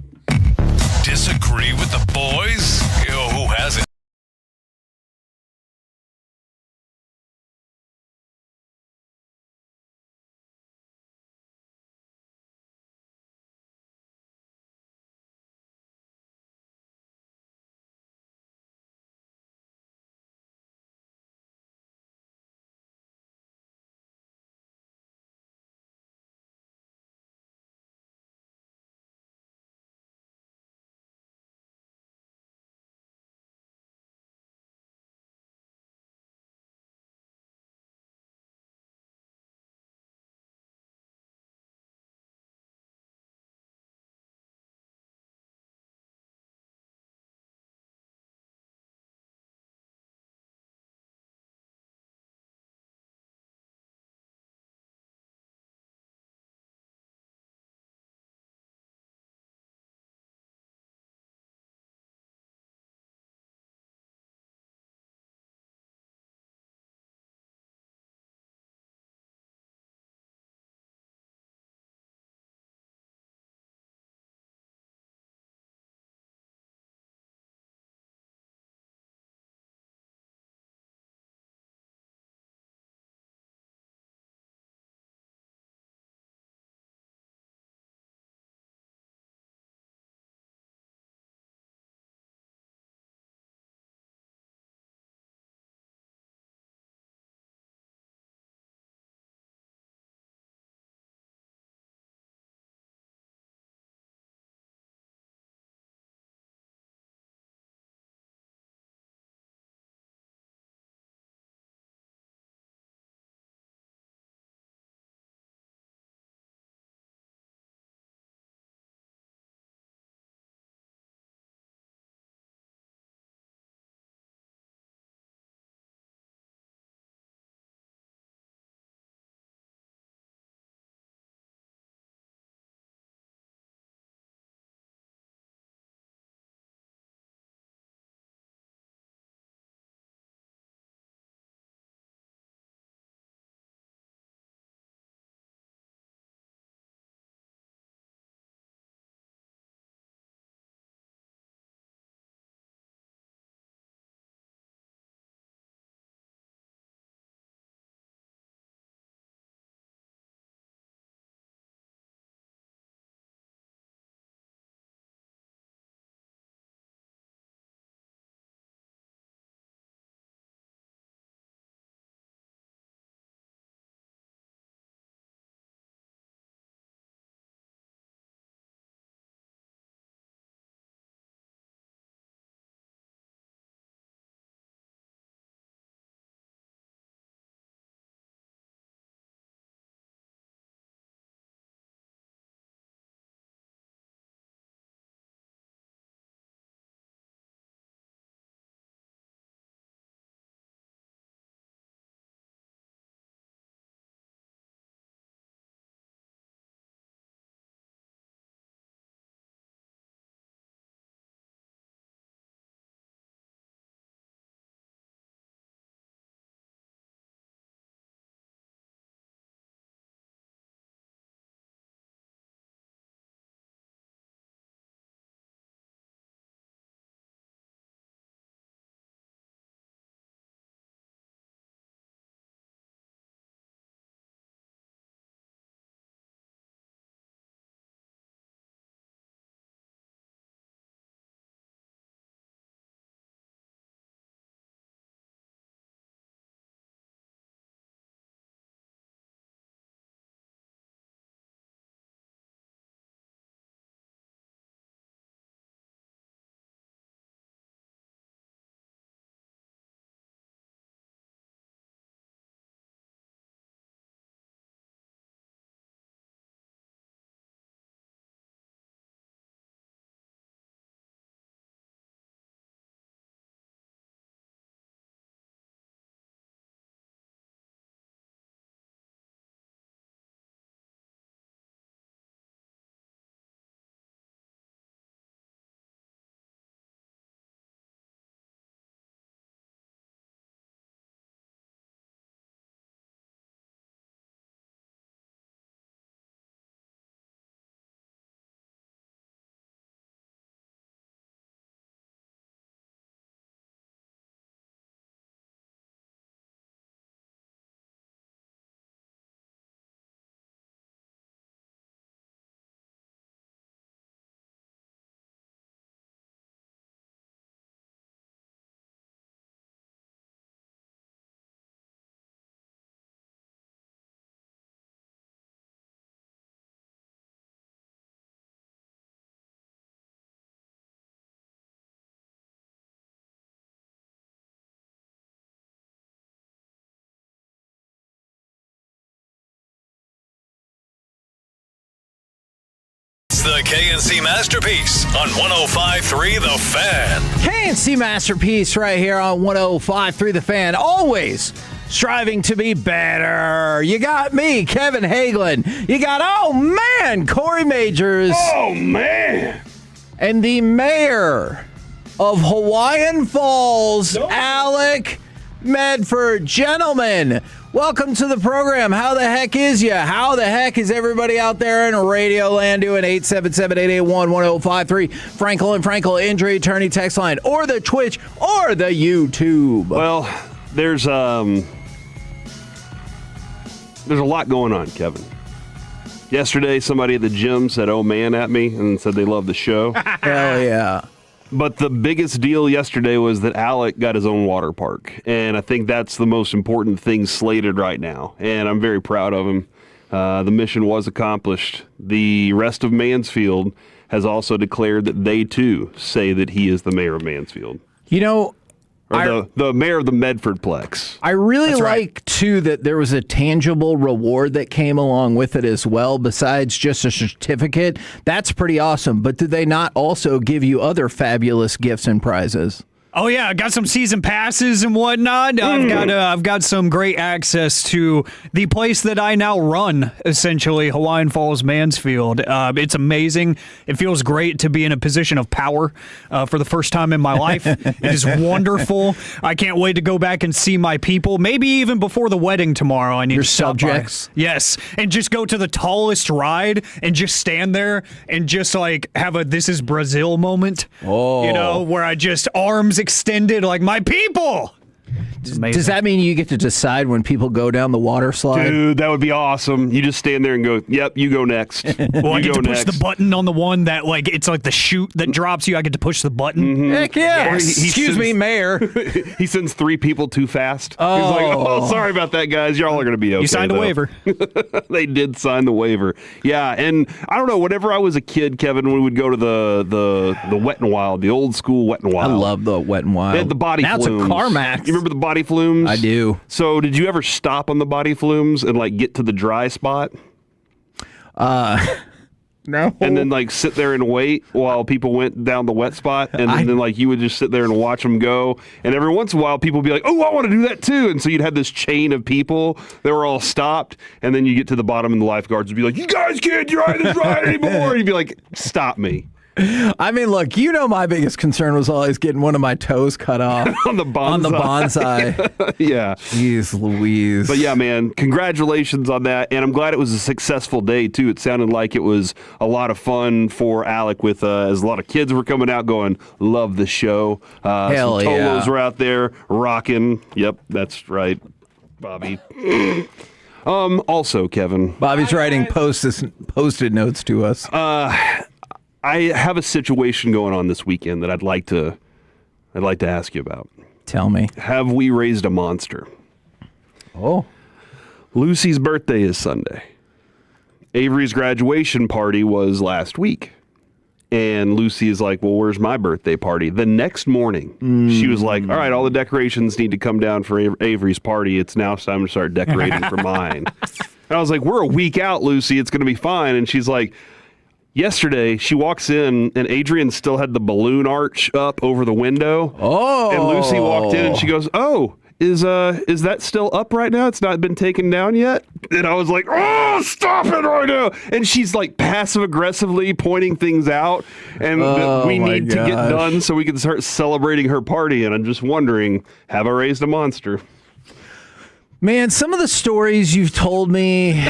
S4: Disagree with the boys? Who hasn't? the KNC Masterpiece on 105.3 The Fan.
S3: KNC Masterpiece right here on 105.3 The Fan. Always striving to be better. You got me, Kevin Hagelin. You got, oh man, Corey Majors.
S20: Oh man.
S3: And the mayor of Hawaiian Falls, Alec Medford. Gentlemen, welcome to the program. How the heck is ya? How the heck is everybody out there in Radio Land doing? 877-881-1053. Frankel and Frankel Injury Attorney text line, or the Twitch, or the YouTube.
S20: Well, there's a lot going on, Kevin. Yesterday, somebody at the gym said, "Oh man," at me and said they love the show.
S3: Hell yeah.
S20: But the biggest deal yesterday was that Alec got his own water park. And I think that's the most important thing slated right now. And I'm very proud of him. The mission was accomplished. The rest of Mansfield has also declared that they, too, say that he is the mayor of Mansfield.
S3: You know,
S20: Or the mayor of the Medfordplex.
S3: I really like, too, that there was a tangible reward that came along with it as well, besides just a certificate. That's pretty awesome. But did they not also give you other fabulous gifts and prizes?
S9: Oh yeah, I got some season passes and whatnot. I've got some great access to the place that I now run, essentially Hawaiian Falls, Mansfield. It's amazing. It feels great to be in a position of power for the first time in my life. It is wonderful. I can't wait to go back and see my people. Maybe even before the wedding tomorrow. I need to stop
S3: subjects.
S9: by. Yes, and just go to the tallest ride and just stand there and just like have a "This is Brazil" moment.
S3: Oh,
S9: you know, where I just arms extended like my people.
S3: Does that mean you get to decide when people go down the water slide?
S20: Dude, that would be awesome. You just stand there and go, "Yep, you go next."
S9: Well, I get to push the button on the one that, like, it's like the chute that drops you. I get to push the button.
S3: Heck yeah.
S20: Yes.
S3: Excuse me, Mayor.
S20: He sends 3 people too fast. He's
S3: Oh.
S20: like, "Oh, sorry about that, guys. Y'all are going to be okay."
S9: You signed a waiver.
S20: They did sign the waiver. Yeah, and I don't know, whenever I was a kid, Kevin, we would go to the Wet n Wild, the old school Wet n Wild.
S3: I love the Wet n Wild.
S20: They had the body
S3: now
S20: flumes.
S3: It's a CarMax.
S20: You remember the body flumes?
S3: I do.
S20: So did you ever stop on the body flumes and like get to the dry spot?
S3: No.
S20: And then like sit there and wait while people went down the wet spot, and then like you would just sit there and watch them go. And every once in a while, people would be like, "Oh, I want to do that too." And so you'd have this chain of people that were all stopped, and then you get to the bottom, and the lifeguards would be like, "You guys can't drive this ride anymore." And you'd be like, "Stop me."
S3: I mean, look, you know my biggest concern was always getting one of my toes cut off
S20: on the bonsai.
S3: On the bonsai.
S20: Yeah.
S3: Jeez Louise.
S20: But yeah, man, congratulations on that. And I'm glad it was a successful day, too. It sounded like it was a lot of fun for Alec with as a lot of kids were coming out going, "Love the show."
S3: Hell
S20: some Tolos
S3: yeah.
S20: were out there rocking. Yep, that's right, Bobby. Also, Kevin.
S3: Bobby's writing post-it notes to us.
S20: I have a situation going on this weekend that I'd like to ask you about.
S3: Tell me.
S20: Have we raised a monster?
S3: Oh.
S20: Lucy's birthday is Sunday. Avery's graduation party was last week. And Lucy is like, "Well, where's my birthday party?" The next morning, she was like, "All right, all the decorations need to come down for Avery's party. It's now time to start decorating for mine." And I was like, "We're a week out, Lucy. It's going to be fine." And she's like, yesterday, she walks in, and Adrian still had the balloon arch up over the window.
S3: Oh.
S20: And Lucy walked in, and she goes, "Oh, is that still up right now? It's not been taken down yet?" And I was like, "Oh, stop it right now!" And she's like passive-aggressively pointing things out, and that we need to get done so we can start celebrating her party. And I'm just wondering, have I raised a monster?
S3: Man, some of the stories you've told me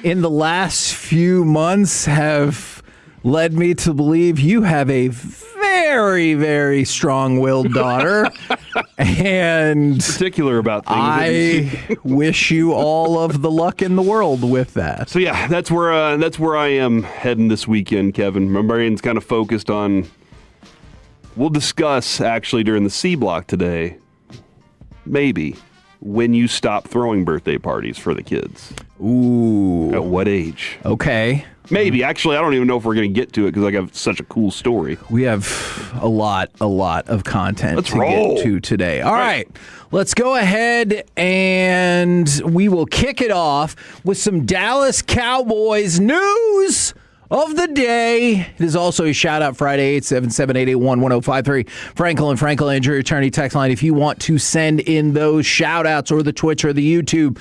S3: in the last few months have led me to believe you have a very, very strong-willed daughter. And
S20: particular about things.
S3: I wish you all of the luck in the world with that.
S20: So yeah, that's where I am heading this weekend, Kevin. My brain's kind of focused on. We'll discuss actually during the C block today. Maybe when you stop throwing birthday parties for the kids.
S3: Ooh.
S20: At what age?
S3: Okay.
S20: Maybe. Actually, I don't even know if we're going to get to it because I have such a cool story.
S3: We have a lot of content
S20: Let's
S3: to
S20: roll.
S3: get to today. All right. Let's go ahead and we will kick it off with some Dallas Cowboys news of the day. It is also a shout-out Friday, 877-881-1053. Franklin Injury Attorney text line if you want to send in those shout-outs, or the Twitch or the YouTube.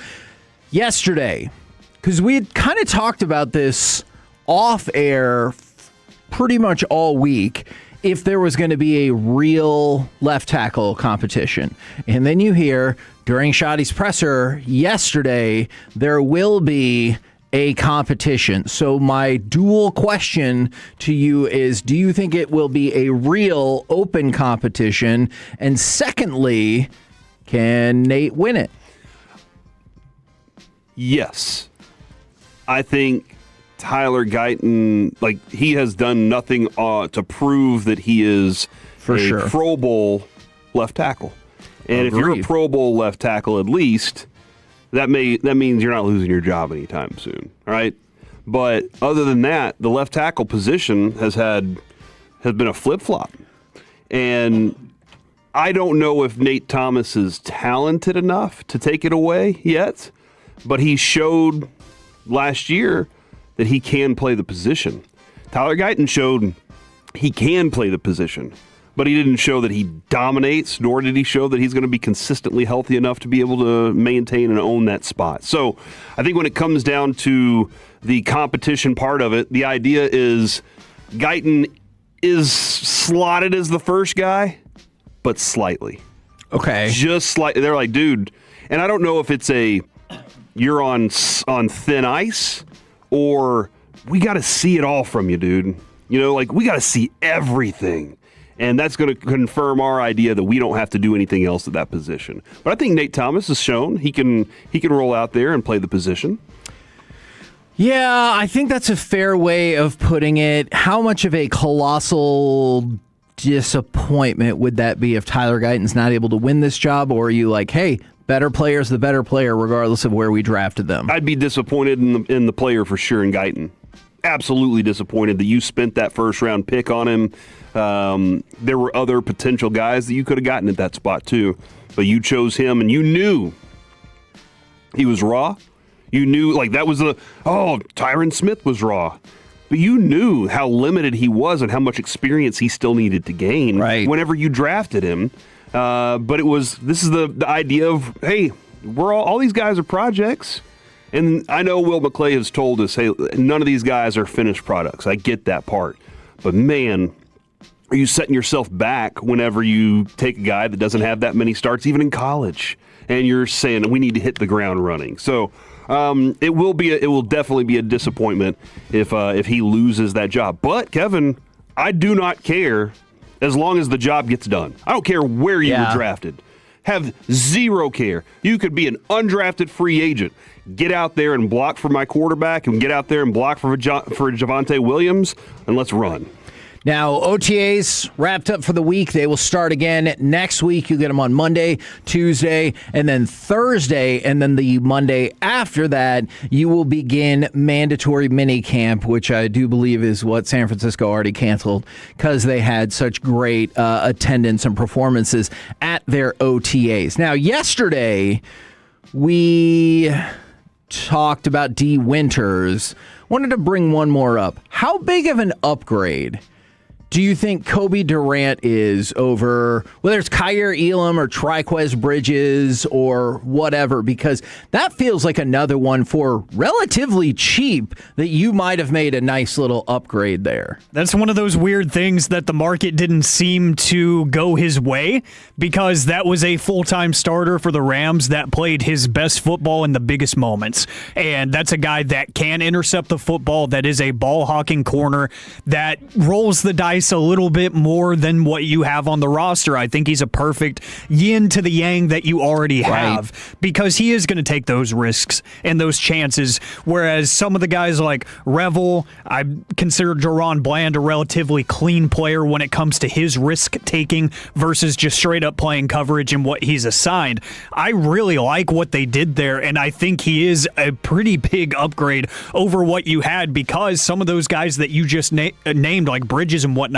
S3: Yesterday, because we had kind of talked about this off-air pretty much all week, if there was going to be a real left tackle competition. And then you hear during Shoddy's presser yesterday, there will be a competition. So my dual question to you is, do you think it will be a real open competition? And secondly, can Nate win it?
S20: Yes. I think Tyler Guyton, he has done nothing to prove that he is Pro Bowl left tackle. And if you're a Pro Bowl left tackle, at least, that means you're not losing your job anytime soon, all right? But other than that, the left tackle position has been a flip-flop. And I don't know if Nate Thomas is talented enough to take it away yet, but he showed last year that he can play the position. Tyler Guyton showed he can play the position, but he didn't show that he dominates, nor did he show that he's going to be consistently healthy enough to be able to maintain and own that spot. So I think when it comes down to the competition part of it, the idea is Guyton is slotted as the first guy, but slightly.
S3: Okay.
S20: Just slightly. They're like, dude, and I don't know if it's you're on thin ice, or we got to see it all from you, dude. We got to see everything. And that's going to confirm our idea that we don't have to do anything else at that position. But I think Nate Thomas has shown he can roll out there and play the position.
S3: Yeah, I think that's a fair way of putting it. How much of a colossal disappointment would that be if Tyler Guyton's not able to win this job? Or are you like, hey, better player's the better player regardless of where we drafted them?
S20: I'd be disappointed in the player for sure, in Guyton. Absolutely disappointed that you spent that first-round pick on him. There were other potential guys that you could have gotten at that spot too, but you chose him, and you knew he was raw. You knew, that was Tyron Smith was raw. But you knew how limited he was and how much experience he still needed to gain whenever you drafted him. But this is the idea of, hey, we're all these guys are projects. And I know Will McClay has told us, hey, none of these guys are finished products. I get that part. But man, are you setting yourself back whenever you take a guy that doesn't have that many starts, even in college, and you're saying we need to hit the ground running. So it will definitely be a disappointment if he loses that job. But Kevin, I do not care as long as the job gets done. I don't care where you were drafted. Have zero care. You could be an undrafted free agent. Get out there and block for my quarterback, and get out there and block for Javonte Williams, and let's run.
S3: Now, OTAs wrapped up for the week. They will start again next week. You get them on Monday, Tuesday, and then Thursday. And then the Monday after that, you will begin mandatory mini camp, which I do believe is what San Francisco already canceled because they had such great attendance and performances at their OTAs. Now, yesterday, we talked about D. Winters. Wanted to bring one more up. How big of an upgrade do you think Kobe Durant is over, whether it's Kyer Elam or Triquez Bridges or whatever? Because that feels like another one for relatively cheap that you might have made a nice little upgrade there.
S9: That's one of those weird things that the market didn't seem to go his way, because that was a full-time starter for the Rams that played his best football in the biggest moments. And that's a guy that can intercept the football, that is a ball-hawking corner, that rolls the dice a little bit more than what you have on the roster. I think he's a perfect yin to the yang that you already have, because he is going to take those risks and those chances, whereas some of the guys like Revel, I consider Jaron Bland a relatively clean player when it comes to his risk-taking versus just straight-up playing coverage and what he's assigned. I really like what they did there, and I think he is a pretty big upgrade over what you had, because some of those guys that you just named, like Bridges and whatnot,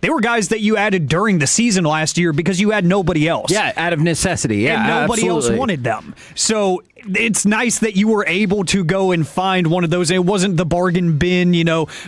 S9: they were guys that you added during the season last year because you had nobody else.
S3: Yeah, out of necessity. Yeah,
S9: and nobody
S3: absolutely.
S9: else wanted them. So it's nice that you were able to go and find one of those. It wasn't the bargain bin,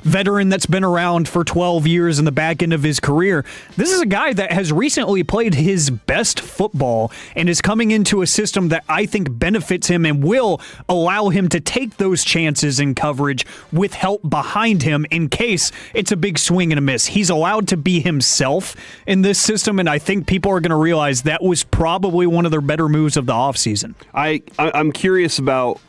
S9: veteran that's been around for 12 years in the back end of his career. This is a guy that has recently played his best football and is coming into a system that I think benefits him and will allow him to take those chances in coverage with help behind him in case it's a big swing and a miss. He's allowed to be himself in this system, and I think people are going to realize that was probably one of their better moves of the offseason.
S20: I'm curious about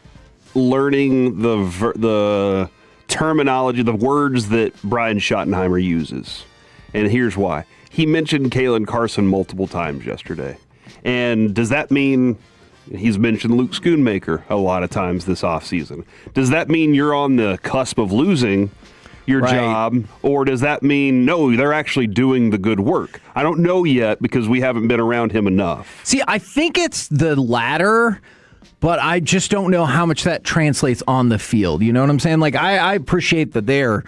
S20: learning the terminology, the words that Brian Schottenheimer uses. And here's why. He mentioned Kalen Carson multiple times yesterday. And does that mean he's mentioned Luke Schoonmaker a lot of times this offseason? Does that mean you're on the cusp of losing your job, or does that mean, no, they're actually doing the good work? I don't know yet because we haven't been around him enough.
S3: See, I think it's the latter, but I just don't know how much that translates on the field. You know what I'm saying? Like, I appreciate that they're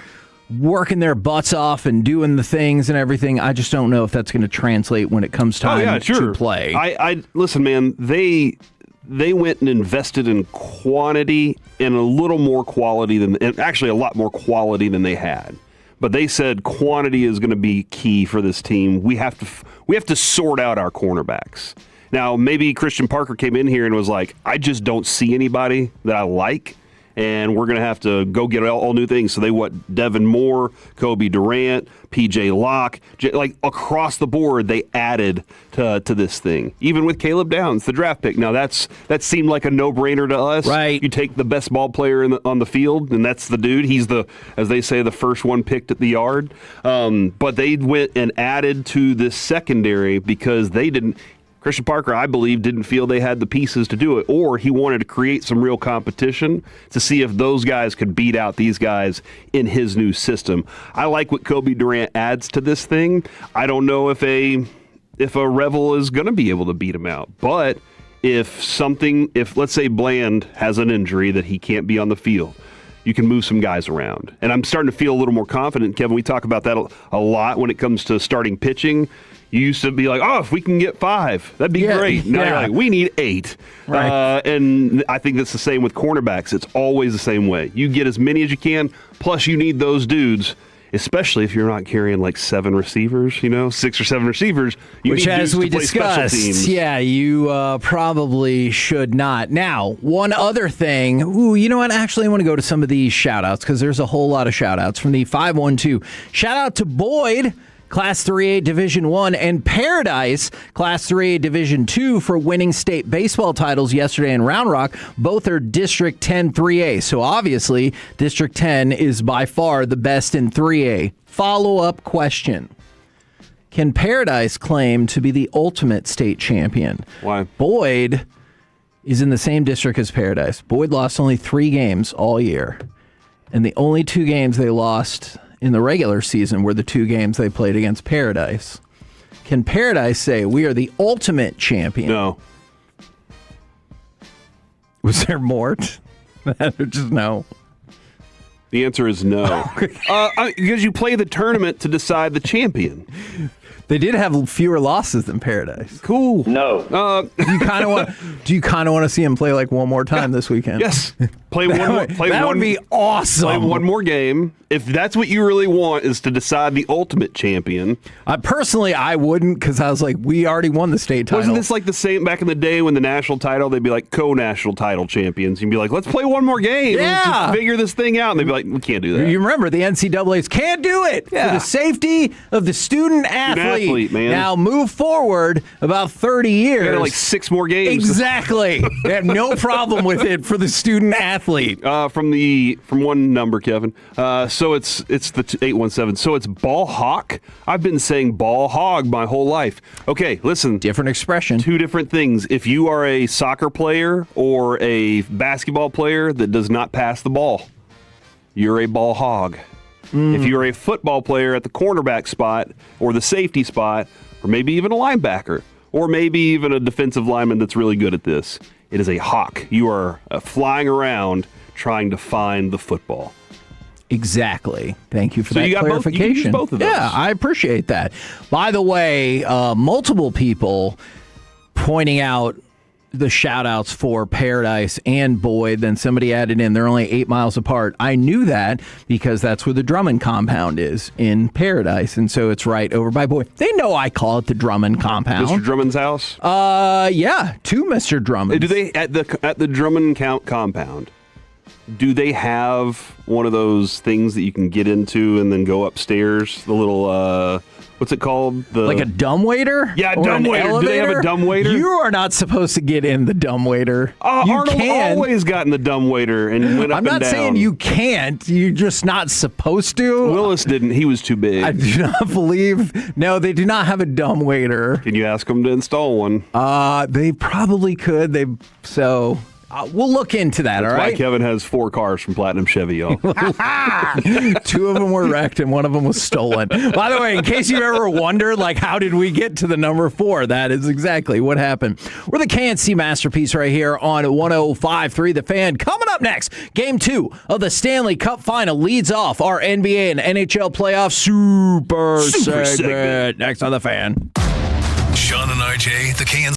S3: working their butts off and doing the things and everything. I just don't know if that's going to translate when it comes time to play.
S20: I listen, man, they went and invested in quantity and a little more quality and actually a lot more quality than they had. But they said quantity is going to be key for this team. We have to sort out our cornerbacks. Now, maybe Christian Parker came in here and was like, I just don't see anybody that I like, and we're going to have to go get all new things. So they want Devin Moore, Kobe Durant, PJ Locke, like across the board, they added to this thing. Even with Caleb Downs, the draft pick. Now that seemed like a no-brainer to us.
S3: Right.
S20: You take the best ball player on the field, and that's the dude. He's as they say, the first one picked at the yard. But they went and added to this secondary because they didn't. Christian Parker, I believe, didn't feel they had the pieces to do it, or he wanted to create some real competition to see if those guys could beat out these guys in his new system. I like what Kobe Durant adds to this thing. I don't know if a Revel is going to be able to beat him out, but if let's say Bland has an injury that he can't be on the field, you can move some guys around. And I'm starting to feel a little more confident. Kevin, we talk about that a lot when it comes to starting pitching. You used to be like, oh, if we can get 5, that'd be great. Now you're like, we need 8.
S3: Right.
S20: And I think that's the same with cornerbacks. It's always the same way. You get as many as you can, plus you need those dudes, especially if you're not carrying like 7 receivers, 6 or 7 receivers. You
S3: Which,
S20: need
S3: as
S20: dudes
S3: we
S20: to play special
S3: discussed,
S20: teams.
S3: you probably should not. Now, one other thing. You know what? Actually, I want to go to some of these shout-outs because there's a whole lot of shout-outs from the 512. Shout-out to Boyd, Class 3A Division 1, and Paradise, Class 3A Division 2, for winning state baseball titles yesterday in Round Rock. Both are District 10 3A, so obviously District 10 is by far the best in 3A. Follow-up question. Can Paradise claim to be the ultimate state champion?
S20: Why?
S3: Boyd is in the same district as Paradise. Boyd lost only 3 games all year, and the only 2 games they lost in the regular season were the 2 games they played against Paradise. Can Paradise say we are the ultimate champion?
S20: No.
S3: Was there more? Or just no?
S20: The answer is no. Because you play the tournament to decide the champion.
S3: They did have fewer losses than Paradise.
S20: Cool.
S19: No.
S3: Do you kind of want to see him play like one more time this weekend?
S20: Yes. That
S3: would be awesome.
S20: Play one more game. If that's what you really want, is to decide the ultimate champion.
S3: Personally, I wouldn't, because I was like, we already won the state title.
S20: Wasn't this like the same back in the day when the national title, they'd be like co-national title champions. You'd be like, let's play one more game to figure this thing out. And they'd be like, we can't do that.
S3: You remember, the NCAAs can't do it for the safety of the student athlete.
S20: Man.
S3: Now move forward about 30 years.
S20: You got like 6 more games.
S3: Exactly. They have no problem with it for the student athlete.
S20: From one number, Kevin. So it's the 817. So it's ball hawk. I've been saying ball hog my whole life. Okay, listen.
S3: Different expression.
S20: 2 different things. If you are a soccer player or a basketball player that does not pass the ball, you're a ball hog. If you're a football player at the cornerback spot or the safety spot, or maybe even a linebacker, or maybe even a defensive lineman that's really good at this, it is a hawk. You are flying around trying to find the football.
S3: Exactly. Thank you for that
S20: you got
S3: clarification.
S20: You can use both of those.
S3: Yeah, I appreciate that. By the way, multiple people pointing out the shout outs for Paradise and Boyd. Then somebody added in they're only 8 miles apart. I knew that because that's where the Drummond compound is in Paradise. And so it's right over by Boyd. They know I call it the Drummond compound.
S20: Mr. Drummond's house?
S3: Yeah, to Mr. Drummond.
S20: Do they at the Drummond compound? Do they have one of those things that you can get into and then go upstairs? The little what's it called?
S3: Like a dumbwaiter?
S20: Yeah,
S3: Or an
S20: dumbwaiter. Do they have a
S3: elevator?
S20: dumbwaiter?
S3: You are not supposed to get in the dumbwaiter. You
S20: Arnold
S3: can.
S20: always got in the dumbwaiter and went up
S3: I'm
S20: and
S3: not
S20: down.
S3: saying you can't. You're just not supposed to.
S20: Willis didn't. He was too big.
S3: I do not believe. No, they do not have a dumbwaiter.
S20: Can you ask them to install one?
S3: They probably could. We'll look into that.
S20: That's
S3: all right.
S20: why Kevin has 4 cars from Platinum Chevy, y'all.
S3: 2 of them were wrecked and one of them was stolen. By the way, in case you ever wondered, like, how did we get to the number 4? That is exactly what happened. We're the KNC Masterpiece right here on 105.3 The Fan. Coming up next, Game 2 of the Stanley Cup Final leads off our NBA and NHL playoff super segment. Next on The Fan.
S4: Sean and RJ, the KNC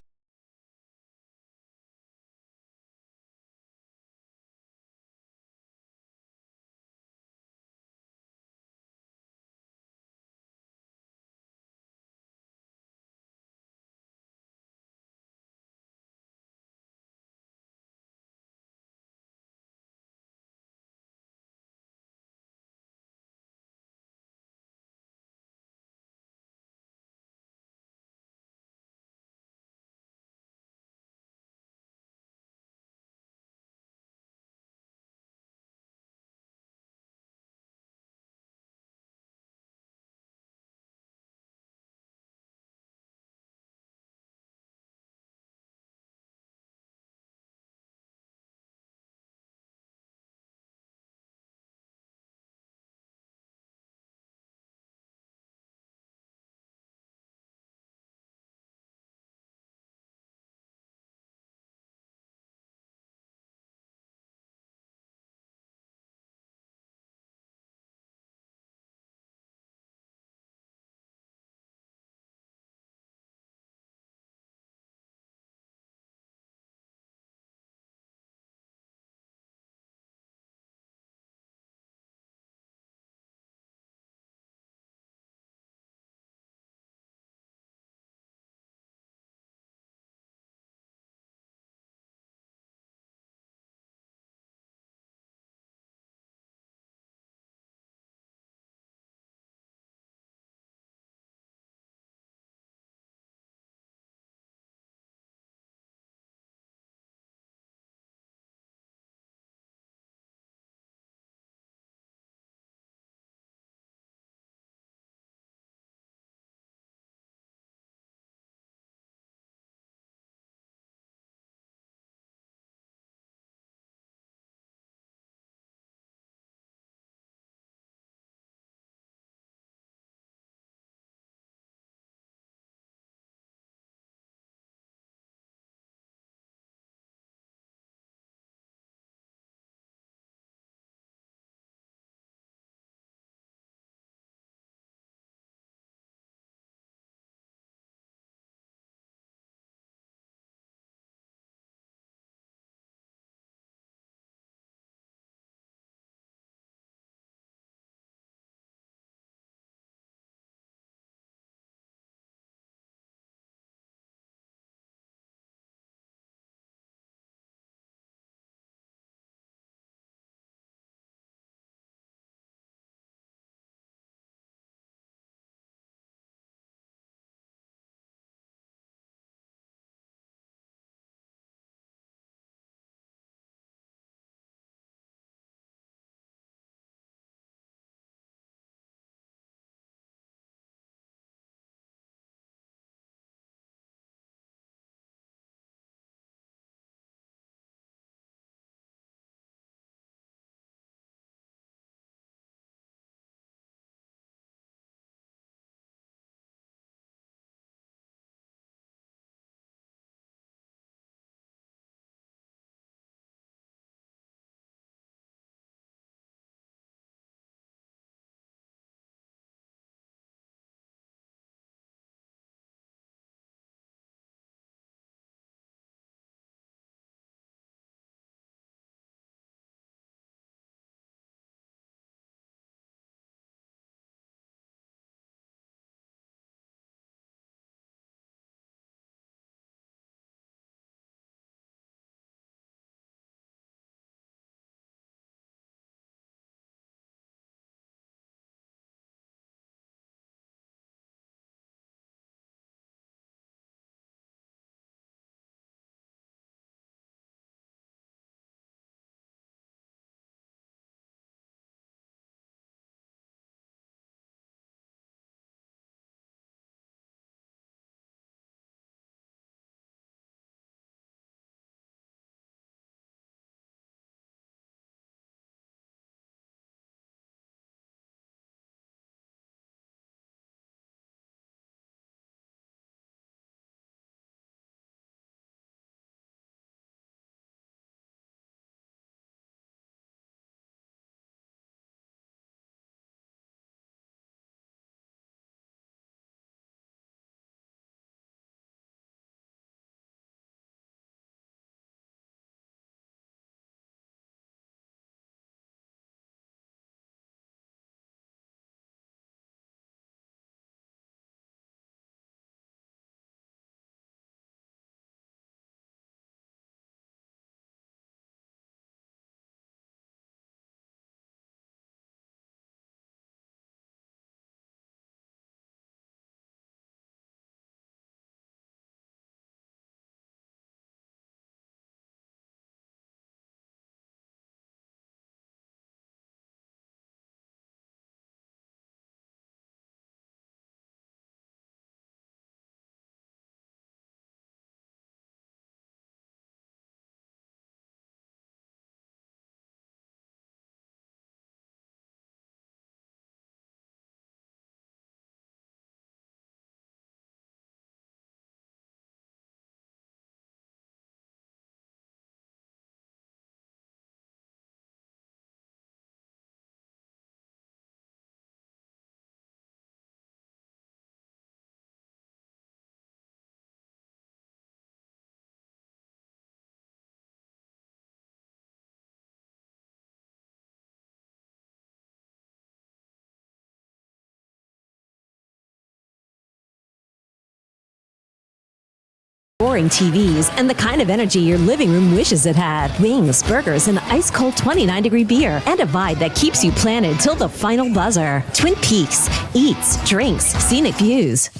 S11: roaring TVs, and the kind of energy your living room wishes it had. Wings, burgers, and ice-cold 29-degree beer, and a vibe that keeps you planted till the final buzzer. Twin Peaks. Eats, drinks, scenic views.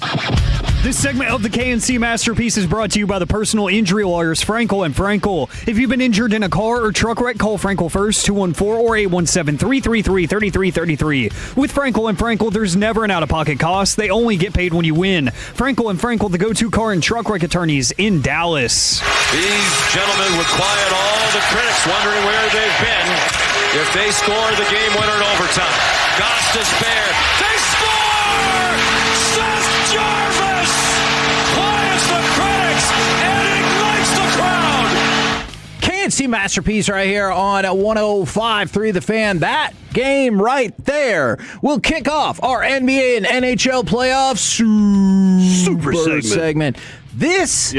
S9: This segment of the KNC Masterpiece is brought to you by the personal injury lawyers Frankel and Frankel. If you've been injured in a car or truck wreck, call Frankel first, 214 or 817-333-3333. With Frankel and Frankel, there's never an out-of-pocket cost. They only get paid when you win. Frankel and Frankel, the go-to car and truck wreck attorneys in Dallas.
S15: These gentlemen would quiet all the critics wondering where they've been if they score the game winner in overtime. Goss to spare. They score! Seth Jarvis quiets the critics and ignites the crowd.
S3: KNC Masterpiece right here on 105.3 The Fan. That game right there will kick off our NBA and NHL playoffs super segment. This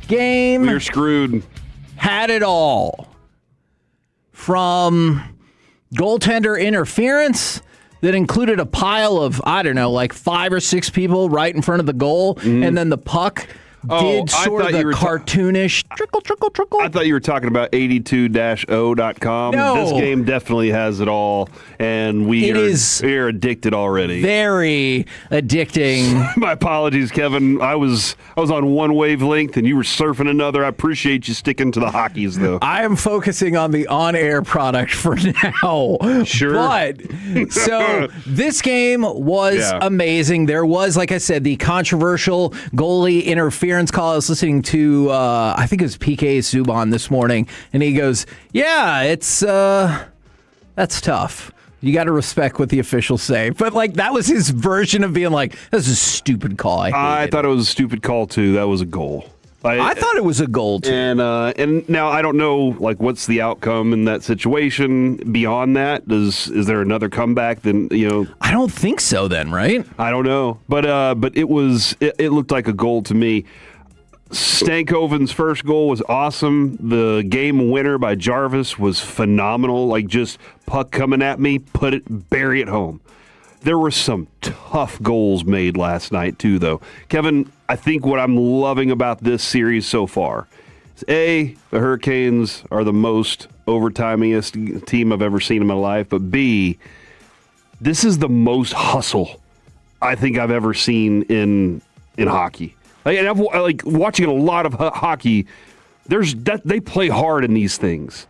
S3: game
S20: we're screwed.
S3: Had it all. From goaltender interference that included a pile of, I don't know, like 5 or 6 people right in front of the goal, and then the puck did sort of the cartoonish trickle, trickle, trickle.
S20: I thought you were talking about 82-0.com.
S3: No.
S20: This game definitely has it all, and we're addicted already.
S3: Very addicting.
S20: My apologies, Kevin. I was on one wavelength, and you were surfing another. I appreciate you sticking to the hockeys, though.
S3: I am focusing on the on-air product for now.
S20: Sure.
S3: But, so this game was amazing. There was, like I said, the controversial goalie interference call. I was listening to, I think it was PK Subban this morning, and he goes, yeah, it's, that's tough. You got to respect what the officials say. But, like, that was his version of being like, that's a stupid call.
S20: I thought it was a stupid call, too. That was a goal.
S3: I thought it was a goal, too.
S20: And now I don't know, like, what's the outcome in that situation beyond that? Is there another comeback? Then
S3: I don't think so. Then, right?
S20: I don't know, but it looked like a goal to me. Stankoven's first goal was awesome. The game winner by Jarvis was phenomenal. Like, just puck coming at me, bury it home. There were some tough goals made last night, too, though. Kevin, I think what I'm loving about this series so far is, A, the Hurricanes are the most overtimeiest team I've ever seen in my life, but B, this is the most hustle I think I've ever seen in hockey. And I'm like watching a lot of hockey. They play hard in these things,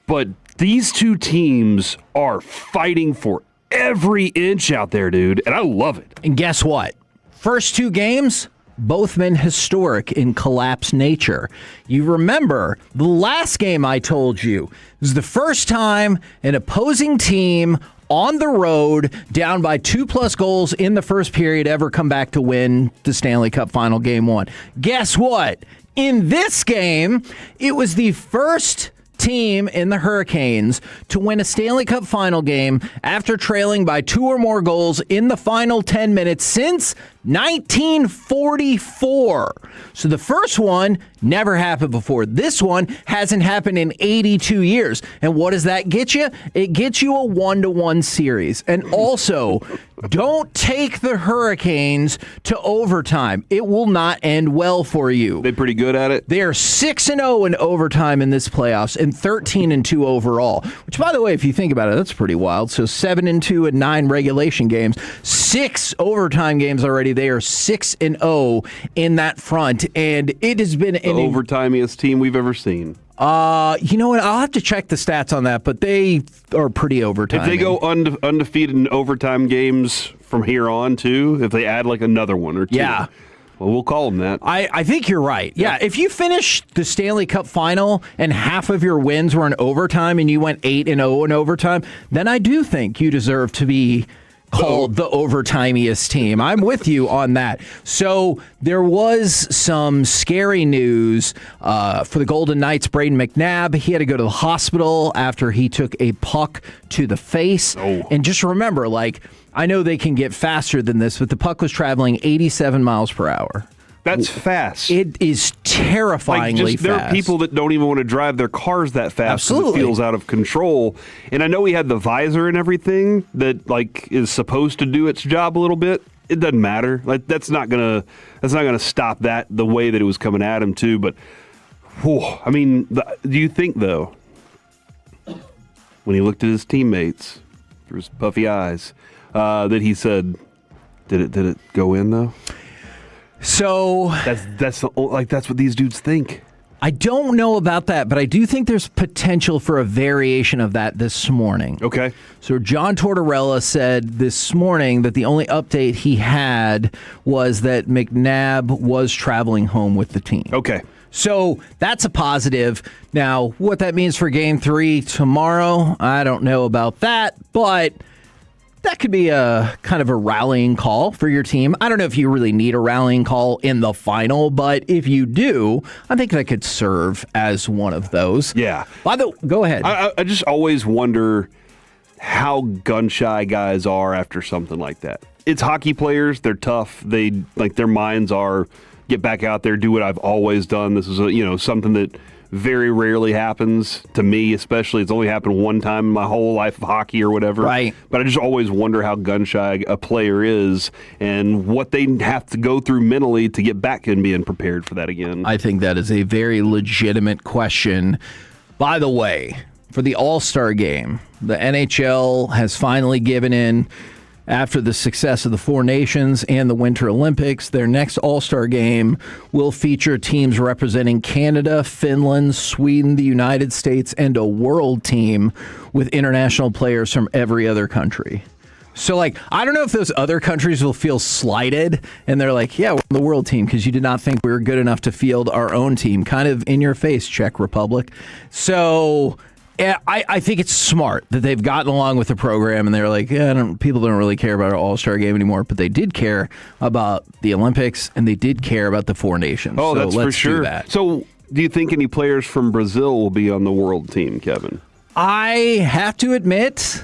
S20: but these two teams are fighting for every inch out there, dude, and I love it.
S3: And guess what? First 2 games, both been historic in collapse nature. You remember the last game I told you was the first time an opposing team on the road, down by 2+ goals in the first period, ever come back to win the Stanley Cup Final Game 1. Guess what? In this game, it was the first team in the Hurricanes to win a Stanley Cup Final game after trailing by 2 or more goals in the final 10 minutes since 1944. So the first one never happened before. This one hasn't happened in 82 years. And what does that get you? It gets you a 1-1 series. And also, don't take the Hurricanes to overtime. It will not end well for you.
S20: They pretty good at it?
S3: They are 6-0 in overtime in this playoffs and 13-2 overall. Which, by the way, if you think about it, that's pretty wild. So 7-2 in 9 regulation games, 6 overtime games already. They are 6-0 in that front, and it has been
S20: the overtimeiest team we've ever seen.
S3: You know what? I'll have to check the stats on that, but they are pretty overtime.
S20: If they go undefeated in overtime games from here on, too, if they add like another one or two.
S3: Yeah.
S20: Well, we'll call them that.
S3: I think you're right. Yeah, if you finish the Stanley Cup Final and half of your wins were in overtime and you went 8-0 in overtime, then I do think you deserve to be called the overtimeiest team. I'm with you on that. So there was some scary news for the Golden Knights. Braden McNabb, he had to go to the hospital after he took a puck to the face. And just remember, like, I know they can get faster than this, but the puck was traveling 87 miles per hour.
S20: That's fast.
S3: It is terrifyingly
S20: There
S3: fast.
S20: are people that don't even want to drive their cars that fast.
S3: Absolutely.
S20: It feels out of control. And I know he had the visor and everything that like is supposed to do its job a little bit. it doesn't matter. Like that's not gonna stop that the way that it was coming at him too. But I mean, do you think though, when he looked at his teammates through his puffy eyes, that he said, "Did it go in though?"
S3: So
S20: that's what these dudes think.
S3: I don't know about that, but I do think there's potential for a variation of that this morning.
S20: Okay.
S3: So John Tortorella said this morning that the only update he had was that McNabb was traveling home with the team.
S20: Okay.
S3: So that's a positive. Now, what that means for Game 3 tomorrow, I don't know about that, but that could be a kind of a rallying call for your team. I don't know if you really need a rallying call in the final, but if you do, I think that could serve as one of those.
S20: Yeah.
S3: Go ahead.
S20: I just always wonder how gun-shy guys are after something like that. It's hockey players. They're tough. Their minds are get back out there, do what I've always done. This is something that very rarely happens to me, especially. It's only happened one time in my whole life of hockey or whatever.
S3: Right.
S20: But I just always wonder how gun-shy a player is and what they have to go through mentally to get back and being prepared for that again.
S3: I think that is a very legitimate question. By the way, for the All-Star game, the NHL has finally given in. After the success of the Four Nations and the Winter Olympics, their next All-Star game will feature teams representing Canada, Finland, Sweden, the United States, and a world team with international players from every other country. So, I don't know if those other countries will feel slighted, and they're like, yeah, we're the world team because you did not think we were good enough to field our own team. Kind of in your face, Czech Republic. So I think it's smart that they've gotten along with the program and they're like, people don't really care about our All-Star game anymore, but they did care about the Olympics and they did care about the Four Nations.
S20: Oh,
S3: so
S20: that's
S3: let's
S20: for sure.
S3: Do that.
S20: So do you think any players from Brazil will be on the world team, Kevin?
S3: I have to admit,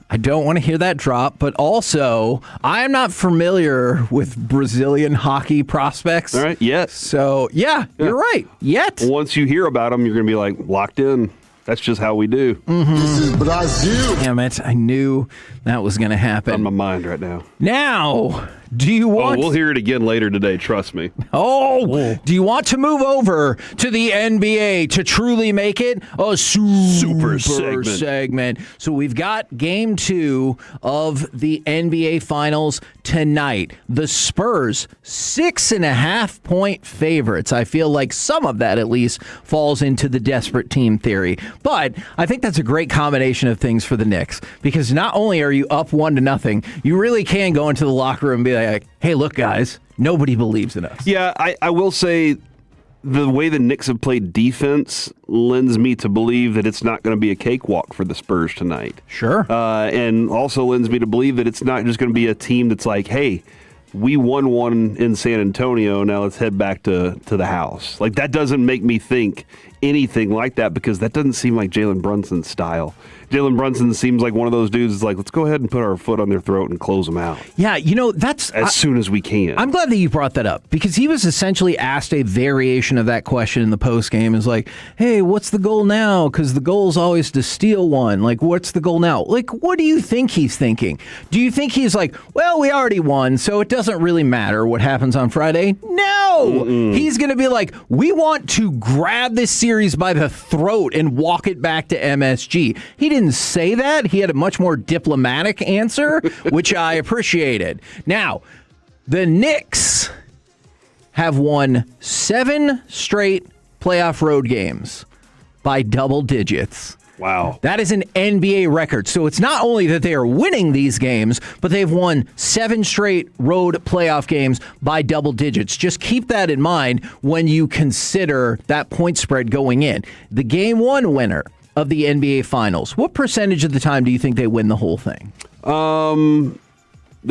S3: I don't want to hear that drop, but also I am not familiar with Brazilian hockey prospects.
S20: All right, yes.
S3: So, yeah, you're right. Yet.
S20: Once you hear about them, you're going to be like locked in. That's just how we do.
S3: Mm-hmm. This is Brazil. Damn it. I knew that was going to happen.
S20: On my mind right now.
S3: Now, do you want...
S20: Oh, we'll hear it again later today, trust me.
S3: Oh, do you want to move over to the NBA to truly make it a super segment? So we've got Game 2 of the NBA Finals tonight. The Spurs, 6.5-point favorites. I feel like some of that, at least, falls into the desperate team theory. But I think that's a great combination of things for the Knicks, because not only are you up 1-0, you really can go into the locker room and be like, hey, look, guys, nobody believes in us.
S20: Yeah, I will say the way the Knicks have played defense lends me to believe that it's not going to be a cakewalk for the Spurs tonight.
S3: Sure.
S20: And also lends me to believe that it's not just going to be a team that's like, hey, we won one in San Antonio, now let's head back to the house. Like, that doesn't make me think anything like that, because that doesn't seem like Jalen Brunson's style. Jalen Brunson seems like one of those dudes that's like, let's go ahead and put our foot on their throat and close them out.
S3: Yeah, that's...
S20: As soon as we can.
S3: I'm glad that you brought that up, because he was essentially asked a variation of that question in the postgame. Is like, hey, what's the goal now? Because the goal's always to steal one. Like, what's the goal now? Like, what do you think he's thinking? Do you think he's like, well, we already won, so it doesn't really matter what happens on Friday? No! He's going to be like, we want to grab this series by the throat and walk it back to MSG. He didn't say that. He had a much more diplomatic answer, which I appreciated. Now, the Knicks have won 7 straight playoff road games by double digits.
S20: Wow.
S3: That is an NBA record. So it's not only that they are winning these games, but they've won 7 straight road playoff games by double digits. Just keep that in mind when you consider that point spread going in. The Game 1 winner of the NBA Finals, what percentage of the time do you think they win the whole thing?
S20: The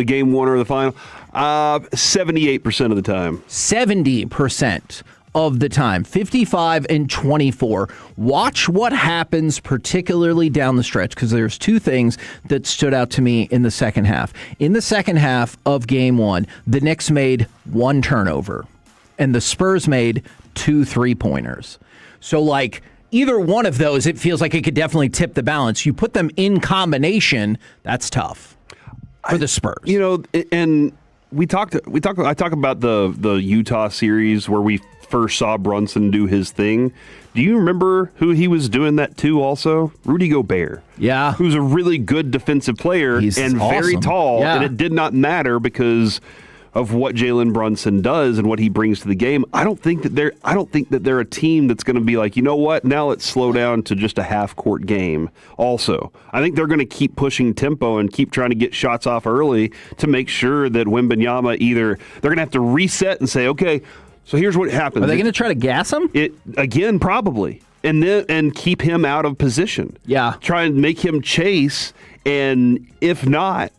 S20: game winner of the final, 78% of the time.
S3: 70% of the time, 55-24. Watch what happens, particularly down the stretch, because there's 2 things that stood out to me in the second half. In the second half of Game 1, the Knicks made 1 turnover, and the Spurs made 2 3-pointers. So, either one of those, it feels like it could definitely tip the balance. You put them in combination, that's tough for the Spurs.
S20: And I talk about the Utah series where we first saw Brunson do his thing. Do you remember who he was doing that to also? Rudy Gobert.
S3: Yeah.
S20: Who's a really good defensive player
S3: He's
S20: and very
S3: awesome.
S20: tall.
S3: Yeah.
S20: And it did not matter because of what Jalen Brunson does and what he brings to the game. I don't think that they're a team that's going to be like, you know what, now let's slow down to just a half-court game also. I think they're going to keep pushing tempo and keep trying to get shots off early to make sure that Wembanyama they're going to have to reset and say, okay, so here's what happens.
S3: Are they going to try to gas him?
S20: Again, probably. And keep him out of position.
S3: Yeah.
S20: Try and make him chase, and if not,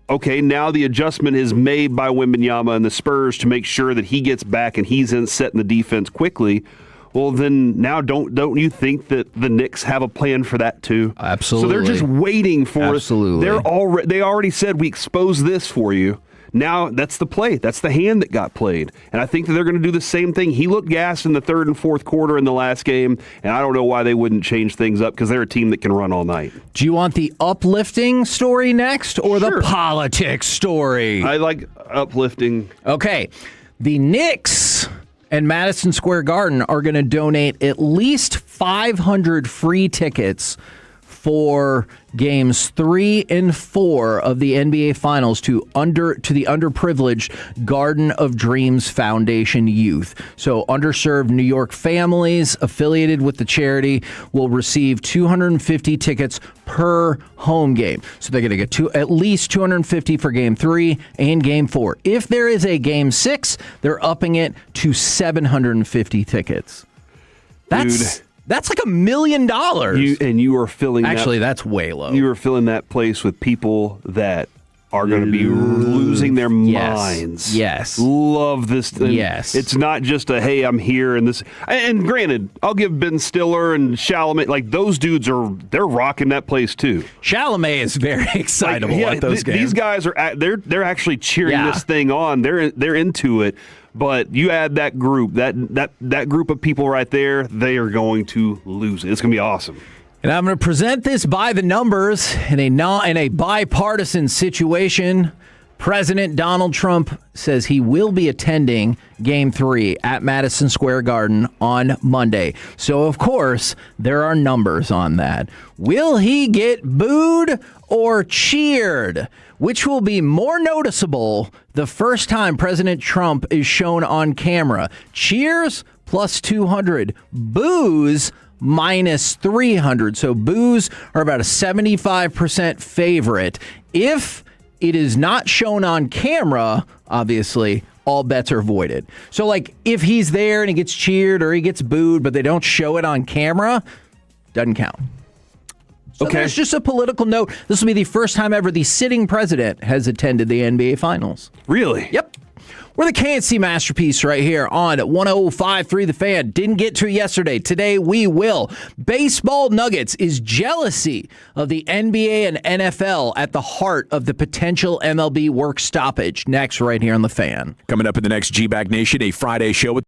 S20: okay, now the adjustment is made by Wembanyama and the Spurs to make sure that he gets back and he's in setting the defense quickly. Well, then now don't you think that the Knicks have a plan for that too?
S3: Absolutely.
S20: So they're just waiting for
S3: Absolutely.
S20: They already said we exposed this for you. Now that's the play. That's the hand that got played. And I think that they're going to do the same thing. He looked gassed in the third and fourth quarter in the last game, and I don't know why they wouldn't change things up because they're a team that can run all night.
S3: Do you want the uplifting story next or the politics story?
S20: I like uplifting.
S3: Okay. The Knicks and Madison Square Garden are going to donate at least 500 free tickets for games 3 and 4 of the NBA Finals to the underprivileged Garden of Dreams Foundation youth. So underserved New York families affiliated with the charity will receive 250 tickets per home game. So they're going to get at least 250 for game 3 and game 4. If there is a game 6, they're upping it to 750 tickets. That's like $1 million.
S20: You are filling.
S3: Actually, that's way low.
S20: You are filling that place with people that are going to be losing their minds.
S3: Yes.
S20: Love this thing.
S3: Yes.
S20: It's not just a, hey, I'm here and this. And granted, I'll give Ben Stiller and Chalamet, like those dudes they're rocking that place too.
S3: Chalamet is very excitable at those games.
S20: These guys they're actually cheering this thing on. They're into it. But you add that group, that group of people right there, they are going to lose it. It's going to be awesome.
S3: And I'm going to present this by the numbers in a bipartisan situation. President Donald Trump says he will be attending Game 3 at Madison Square Garden on Monday. So, of course, there are numbers on that. Will he get booed or cheered? Which will be more noticeable the first time President Trump is shown on camera? Cheers, plus 200. Boos, minus 300. So boos are about a 75% favorite. If it is not shown on camera, obviously, all bets are voided. So, like, if he's there and he gets cheered or he gets booed, but they don't show it on camera, doesn't count. So there's just a political note. This will be the first time ever the sitting president has attended the NBA Finals.
S20: Really?
S3: Yep. We're the KNC Masterpiece right here on 105.3 The Fan. Didn't get to it yesterday. Today we will. Baseball Nuggets. Is jealousy of the NBA and NFL at the heart of the potential MLB work stoppage? Next, right here on The Fan.
S16: Coming up in the next G-Bag Nation, a Friday show with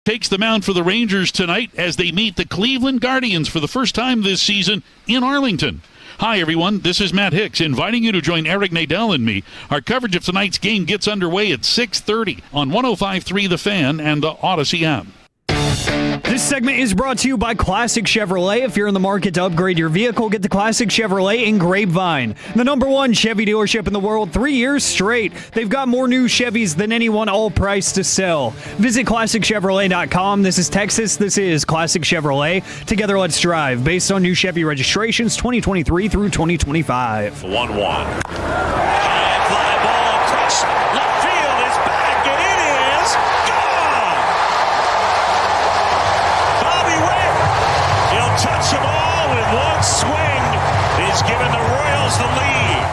S21: takes the mound for the Rangers tonight as they meet the Cleveland Guardians for the first time this season in Arlington. Hi, everyone. This is Matt Hicks inviting you to join Eric Nadel and me. Our coverage of tonight's game gets underway at 6:30 on 105.3 The Fan and the Odyssey app.
S9: This segment is brought to you by Classic Chevrolet. If you're in the market to upgrade your vehicle, get the Classic Chevrolet in Grapevine. The #1 Chevy dealership in the world 3 years straight. They've got more new Chevys than anyone, all priced to sell. Visit ClassicChevrolet.com. This is Texas. This is Classic Chevrolet. Together, let's drive. Based on new Chevy registrations 2023 through 2025.
S15: 1-1. High fly ball across left field is back, and it is gone! Bobby Witt, he'll touch them all with one swing. He's given the Royals the lead.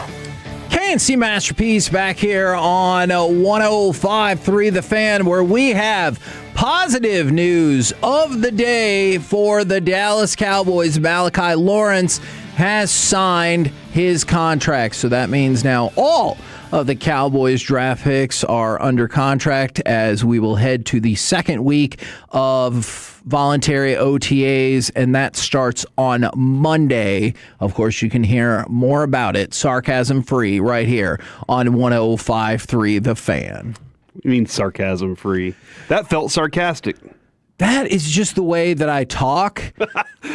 S3: KNC Masterpiece back here on 105.3 The Fan, where we have positive news of the day for the Dallas Cowboys. Malachi Lawrence has signed his contract, so that means now all of the Cowboys draft picks are under contract as we will head to the second week of voluntary OTAs, and that starts on Monday. Of course, you can hear more about it, sarcasm-free, right here on 105.3 The Fan.
S20: You mean sarcasm-free? That felt sarcastic.
S3: That is just the way that I talk.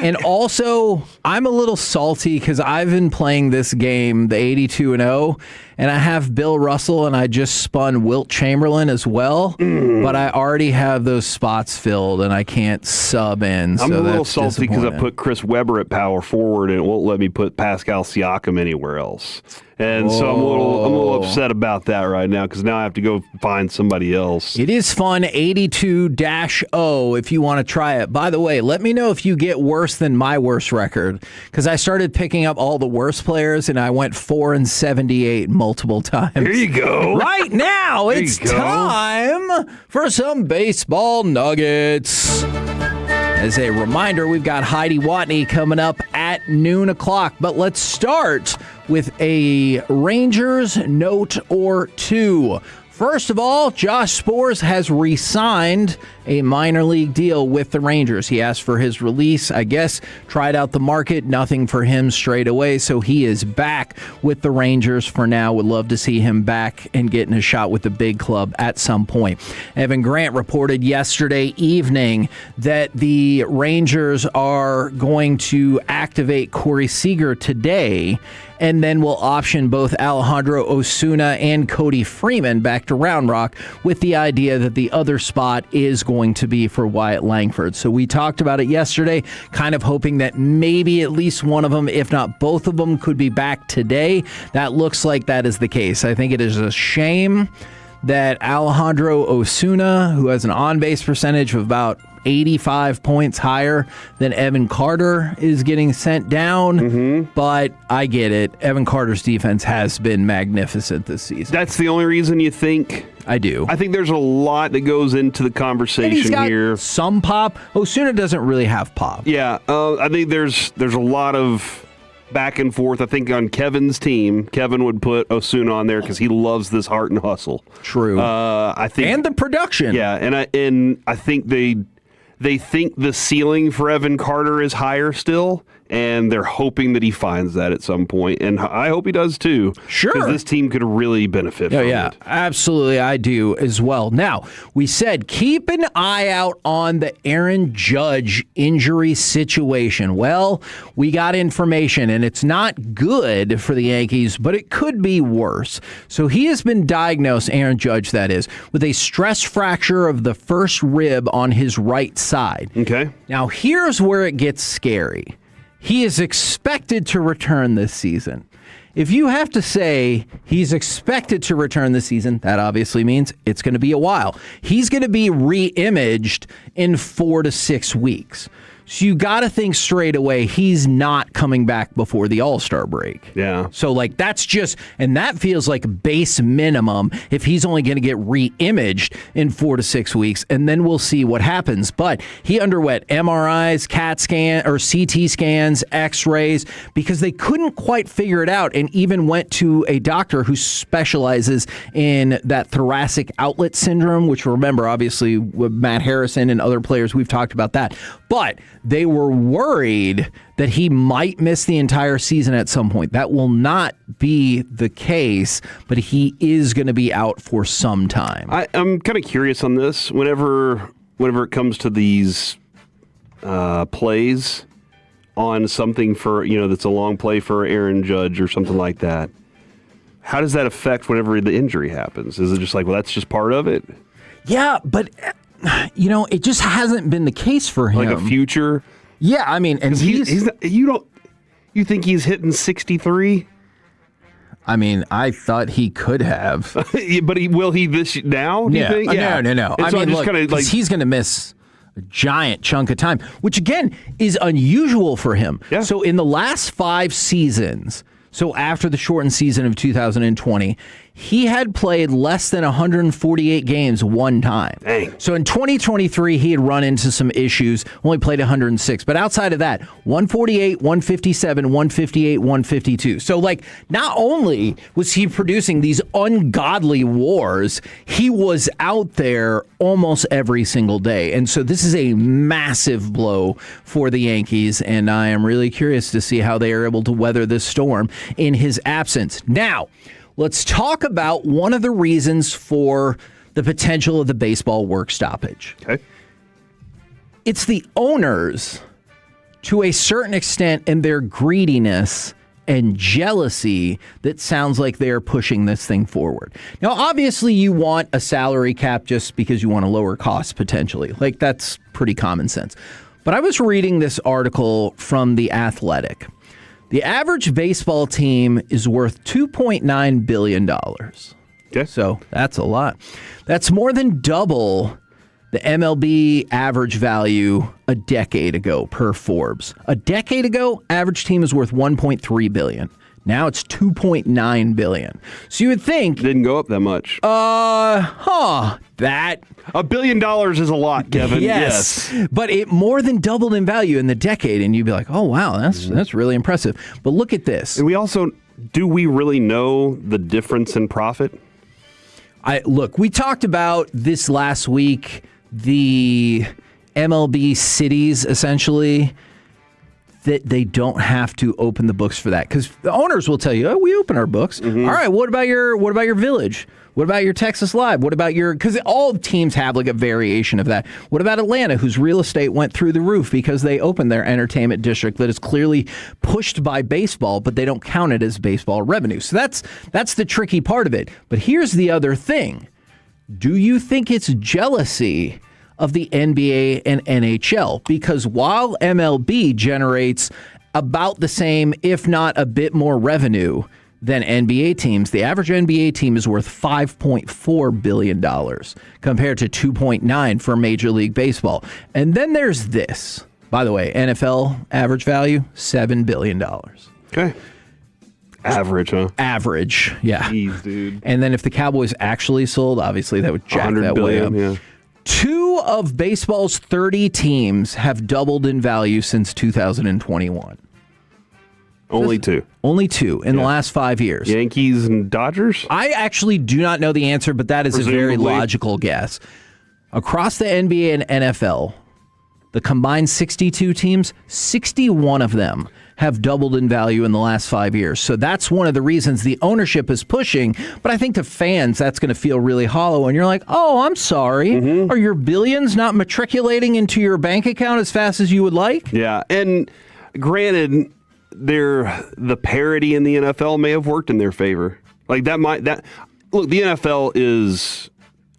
S3: And also, I'm a little salty because I've been playing this game, the 82-0, and I have Bill Russell, and I just spun Wilt Chamberlain as well. But I already have those spots filled, and I can't sub in.
S20: I'm a little salty because I put Chris Webber at power forward, and it won't let me put Pascal Siakam anywhere else. And so I'm a little upset about that right now because now I have to go find somebody else.
S3: It is fun, 82-0 if you want to try it. By the way, let me know if you get worse than my worst record because I started picking up all the worst players and I went 4-78 multiple times.
S20: Here you go.
S3: Right now, it's time for some baseball nuggets. As a reminder, we've got Heidi Watney coming up at noon o'clock. But let's start with a Rangers note or two. First of all, Josh Spores has re-signed a minor league deal with the Rangers. He asked for his release, I guess, tried out the market, nothing for him straight away, so he is back with the Rangers for now. Would love to see him back and getting a shot with the big club at some point. Evan Grant reported yesterday evening that the Rangers are going to activate Corey Seager today, and then will option both Alejandro Osuna and Cody Freeman back to Round Rock with the idea that the other spot is going to be for Wyatt Langford. So we talked about it yesterday, kind of hoping that maybe at least one of them, if not both of them, could be back today. That looks like that is the case. I think it is a shame that Alejandro Osuna, who has an on-base percentage of about 85 points higher than Evan Carter, is getting sent down, but I get it. Evan Carter's defense has been magnificent this season.
S20: That's the only reason you think?
S3: I do.
S20: I think there's a lot that goes into the conversation
S3: he's got
S20: here.
S3: Some pop. Osuna doesn't really have pop.
S20: Yeah, I think there's a lot of back and forth. I think on Kevin's team, Kevin would put Osuna on there because he loves this heart and hustle.
S3: True.
S20: I think,
S3: and the production.
S20: Yeah, and I think they think the ceiling for Evan Carter is higher still, and they're hoping that he finds that at some point. And I hope he does too.
S3: Sure.
S20: Because this team could really benefit from
S3: yeah,
S20: it.
S3: Absolutely, I do as well. Now, we said keep an eye out on the Aaron Judge injury situation. Well, we got information, and it's not good for the Yankees, but it could be worse. So he has been diagnosed, Aaron Judge that is, with a stress fracture of the first rib on his right side.
S20: Okay.
S3: Now, here's where it gets scary. He is expected to return this season. If you have to say he's expected to return this season, that obviously means it's going to be a while. He's going to be re-imaged in 4 to 6 weeks. So you got to think straight away he's not coming back before the All-Star break.
S20: Yeah.
S3: So, like, that's just, and that feels like base minimum if he's only going to get re-imaged in 4 to 6 weeks, and then we'll see what happens. But he underwent MRIs, CAT scan, or CT scans, X-rays, because they couldn't quite figure it out, and even went to a doctor who specializes in that thoracic outlet syndrome, which, remember, obviously, with Matt Harrison and other players, we've talked about that. But they were worried that he might miss the entire season at some point. That will not be the case, but he is going to be out for some time.
S20: I'm kind of curious on this. Whenever it comes to these plays on something for, that's a long play for Aaron Judge or something like that, how does that affect whenever the injury happens? Is it just like, well, that's just part of it?
S3: Yeah, but, it just hasn't been the case for him.
S20: Like a future?
S3: Yeah, I mean, and
S20: he's not, you think he's hitting 63?
S3: I mean, I thought he could have.
S20: But will he this now, do you think?
S3: Yeah. No.
S20: And
S3: I
S20: so
S3: mean,
S20: just
S3: look, he's going to miss a giant chunk of time, which, again, is unusual for him.
S20: Yeah.
S3: So in the last 5 seasons, so after the shortened season of 2020, he had played less than 148 games one time.
S20: Dang.
S3: So in 2023, he had run into some issues, only played 106. But outside of that, 148, 157, 158, 152. So, like, not only was he producing these ungodly wars, he was out there almost every single day. And so this is a massive blow for the Yankees, and I am really curious to see how they are able to weather this storm in his absence. Now, let's talk about one of the reasons for the potential of the baseball work stoppage.
S20: Okay.
S3: It's the owners, to a certain extent, and their greediness and jealousy that sounds like they're pushing this thing forward. Now, obviously, you want a salary cap just because you want to lower costs potentially. Like, that's pretty common sense. But I was reading this article from The Athletic. The average baseball team is worth $2.9 billion.
S20: Okay.
S3: So that's a lot. That's more than double the MLB average value a decade ago per Forbes. A decade ago, average team is worth $1.3 billion. Now it's $2.9 billion. So you would think...
S20: Didn't go up that much.
S3: That...
S20: $1 billion is a lot, Kevin.
S3: Yes. But it more than doubled in value in the decade, and you'd be like, oh, wow, that's really impressive. But look at this.
S20: And we also... Do we really know the difference in profit?
S3: Look, we talked about this last week, the MLB cities, essentially, that they don't have to open the books for that, because the owners will tell you, "Oh, we open our books." All right, what about your village? What about your Texas Live? What about your? Because all teams have like a variation of that. What about Atlanta, whose real estate went through the roof because they opened their entertainment district that is clearly pushed by baseball, but they don't count it as baseball revenue. So that's the tricky part of it. But here's the other thing: do you think it's jealousy of the NBA and NHL? Because while MLB generates about the same, if not a bit more revenue than NBA teams, the average NBA team is worth $5.4 billion compared to $2.9 for Major League Baseball. And then there's this. By the way, NFL average value, $7 billion.
S20: Okay. Average, huh?
S3: Average, yeah.
S20: Jeez, dude.
S3: And then if the Cowboys actually sold, obviously that would jack that way up.
S20: Yeah.
S3: 2 of baseball's 30 teams have doubled in value since 2021.
S20: Only 2.
S3: Only 2 in the last 5 years.
S20: Yankees and Dodgers?
S3: I actually do not know the answer, but that is a very logical guess. Across the NBA and NFL, the combined 62 teams, 61 of them have doubled in value in the last 5 years. So that's one of the reasons the ownership is pushing. But I think to fans, that's going to feel really hollow. And you're like, oh, I'm sorry. Are your billions not matriculating into your bank account as fast as you would like?
S20: Yeah. And granted, the parity in the NFL may have worked in their favor. Like look, the NFL is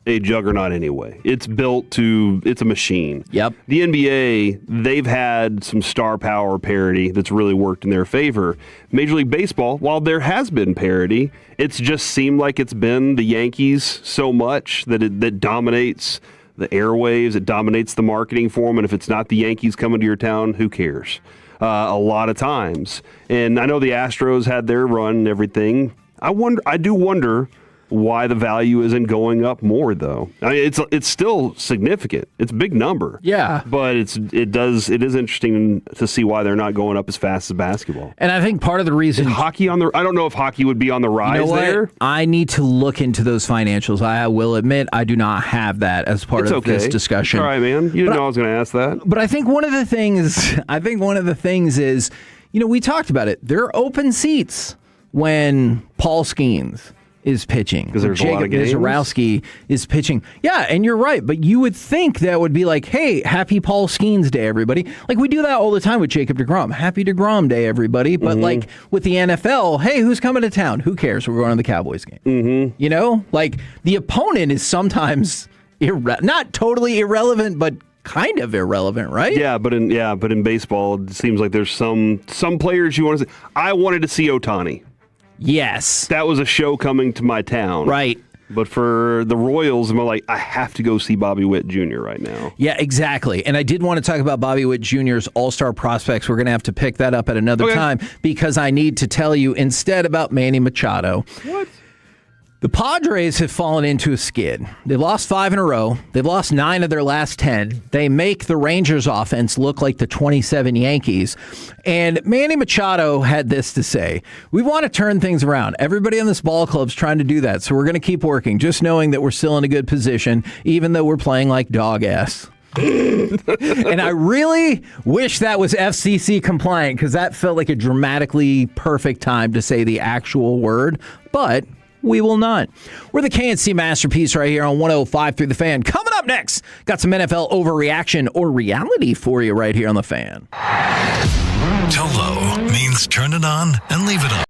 S20: a juggernaut anyway. It's a machine.
S3: Yep.
S20: The NBA, they've had some star power parity that's really worked in their favor. Major League Baseball, while there has been parity, it's just seemed like it's been the Yankees so much that dominates the airwaves. It dominates the marketing for them. And if it's not the Yankees coming to your town, who cares? A lot of times. And I know the Astros had their run and everything. I do wonder why the value isn't going up more, though. I mean, it's still significant. It's a big number.
S3: Yeah.
S20: But it is interesting to see why they're not going up as fast as basketball.
S3: And I think part of the reason
S20: hockey I don't know if hockey would be on the rise there.
S3: I need to look into those financials. I will admit I do not have that as part of this discussion.
S20: All right, man. You didn't know I was going to ask that.
S3: But I think one of the things is, we talked about it. There are open seats when Paul Skeens is pitching.
S20: Because there's a lot of games.
S3: Zarowski is pitching. Yeah, and you're right. But you would think that would be like, hey, happy Paul Skeens Day, everybody. Like we do that all the time with Jacob deGrom. Happy deGrom Day, everybody. But like with the NFL, hey, who's coming to town? Who cares? We're going to the Cowboys game. Like the opponent is sometimes not totally irrelevant, but kind of irrelevant, right?
S20: Yeah, but in baseball, it seems like there's some players you want to see. I wanted to see Ohtani.
S3: Yes.
S20: That was a show coming to my town.
S3: Right.
S20: But for the Royals, I'm like, I have to go see Bobby Witt Jr. right now.
S3: Yeah, exactly. And I did want to talk about Bobby Witt Jr.'s all-star prospects. We're going to have to pick that up at another time because I need to tell you instead about Manny Machado.
S20: What?
S3: The Padres have fallen into a skid. They've lost 5 in a row. They've lost 9 of their last 10. They make the Rangers offense look like the 27 Yankees. And Manny Machado had this to say: we want to turn things around. Everybody on this ball club's trying to do that, so we're going to keep working, just knowing that we're still in a good position, even though we're playing like dog ass. And I really wish that was FCC compliant because that felt like a dramatically perfect time to say the actual word, but we will not. We're the KNC Masterpiece right here on 105 through the Fan. Coming up next, got some NFL overreaction or reality for you right here on the Fan.
S4: Tolo means turn it on and leave it on.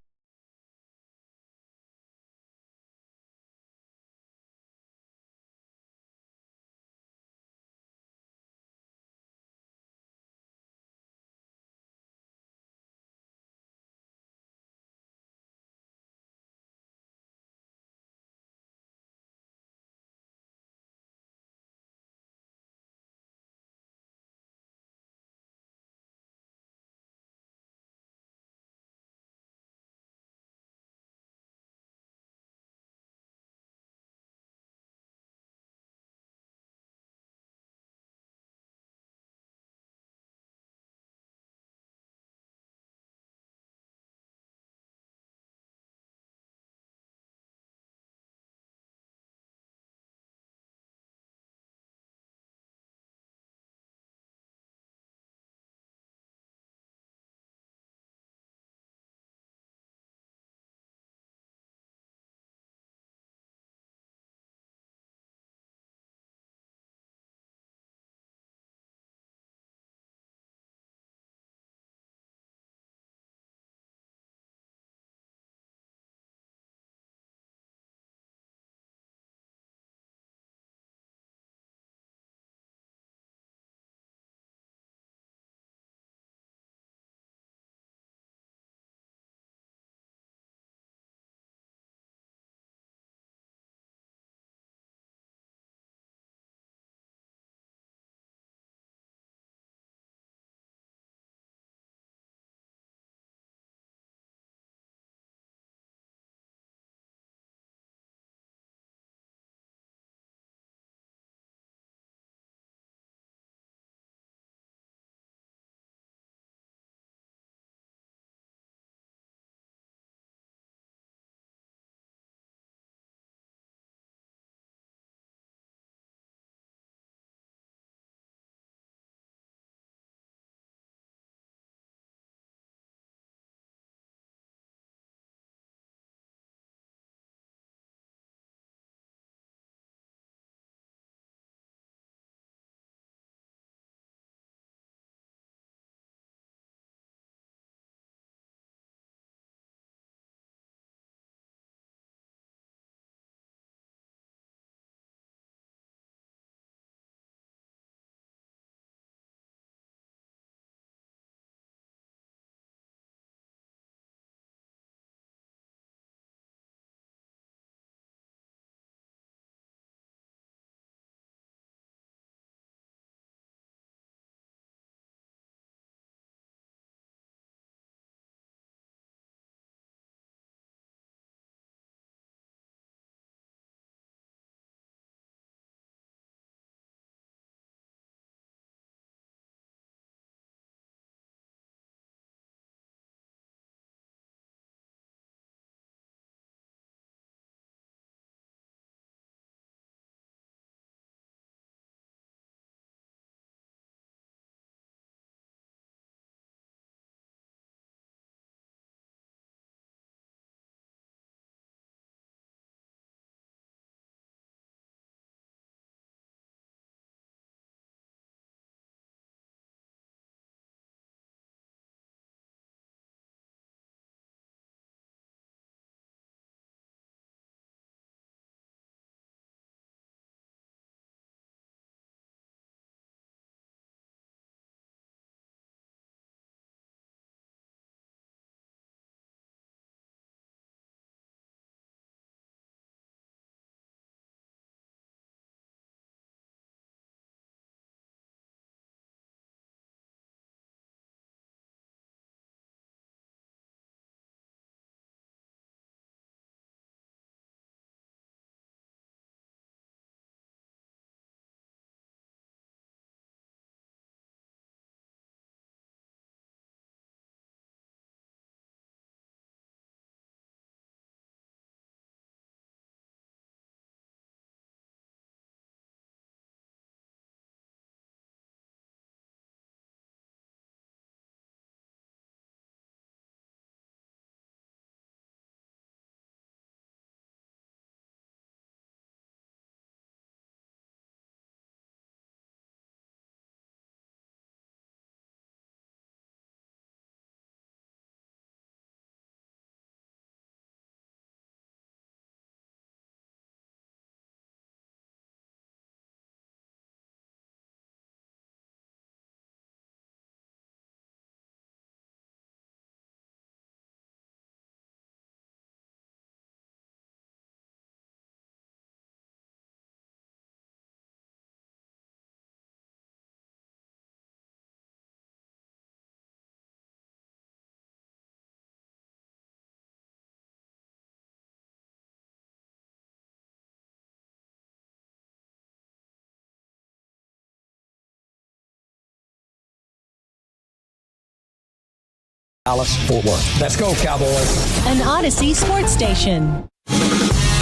S14: Dallas-Fort Worth. Let's go, Cowboys.
S22: An Odyssey sports station.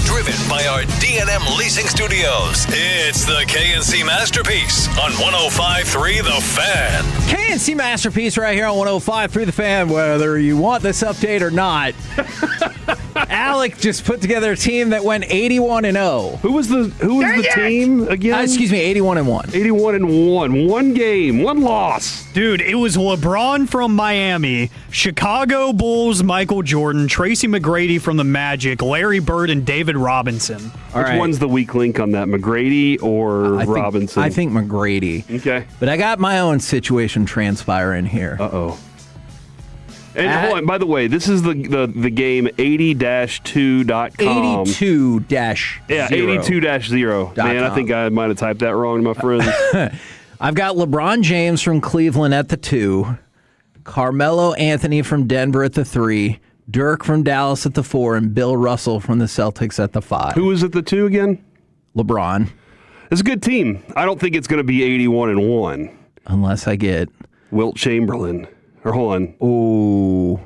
S4: Driven by our D&M Leasing Studios, it's the KNC Masterpiece on 105.3 The Fan.
S3: KNC Masterpiece right here on 105.3 The Fan, whether you want this update or not. Alec just put together a team that went 81-0.
S20: Who was the team again?
S3: Excuse me, 81-1.
S20: 81-1. One game, one loss.
S9: Dude, it was LeBron from Miami, Chicago Bulls, Michael Jordan, Tracy McGrady from the Magic, Larry Bird, and David Robinson.
S20: Which one's the weak link on that, McGrady or Robinson?
S3: I think McGrady.
S20: Okay.
S3: But I got my own situation transpiring here.
S20: Uh-oh. And hold on, by the way, this is the game 80-2.com.
S3: 82-0.
S20: Yeah, 82-0. Man, I think I might have typed that wrong, my friend.
S3: I've got LeBron James from Cleveland at the 2, Carmelo Anthony from Denver at the 3, Dirk from Dallas at the 4, and Bill Russell from the Celtics at the 5.
S20: Who was at the 2 again?
S3: LeBron.
S20: It's a good team. I don't think it's going to be 81-1.
S3: Unless I get
S20: Wilt Chamberlain. Or hold on.
S3: Oh.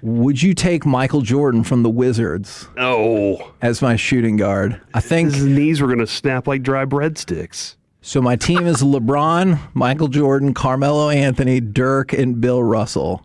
S3: Would you take Michael Jordan from the Wizards?
S20: Oh.
S3: As my shooting guard? I think
S20: his knees were going to snap like dry breadsticks.
S3: So my team is LeBron, Michael Jordan, Carmelo Anthony, Dirk, and Bill Russell.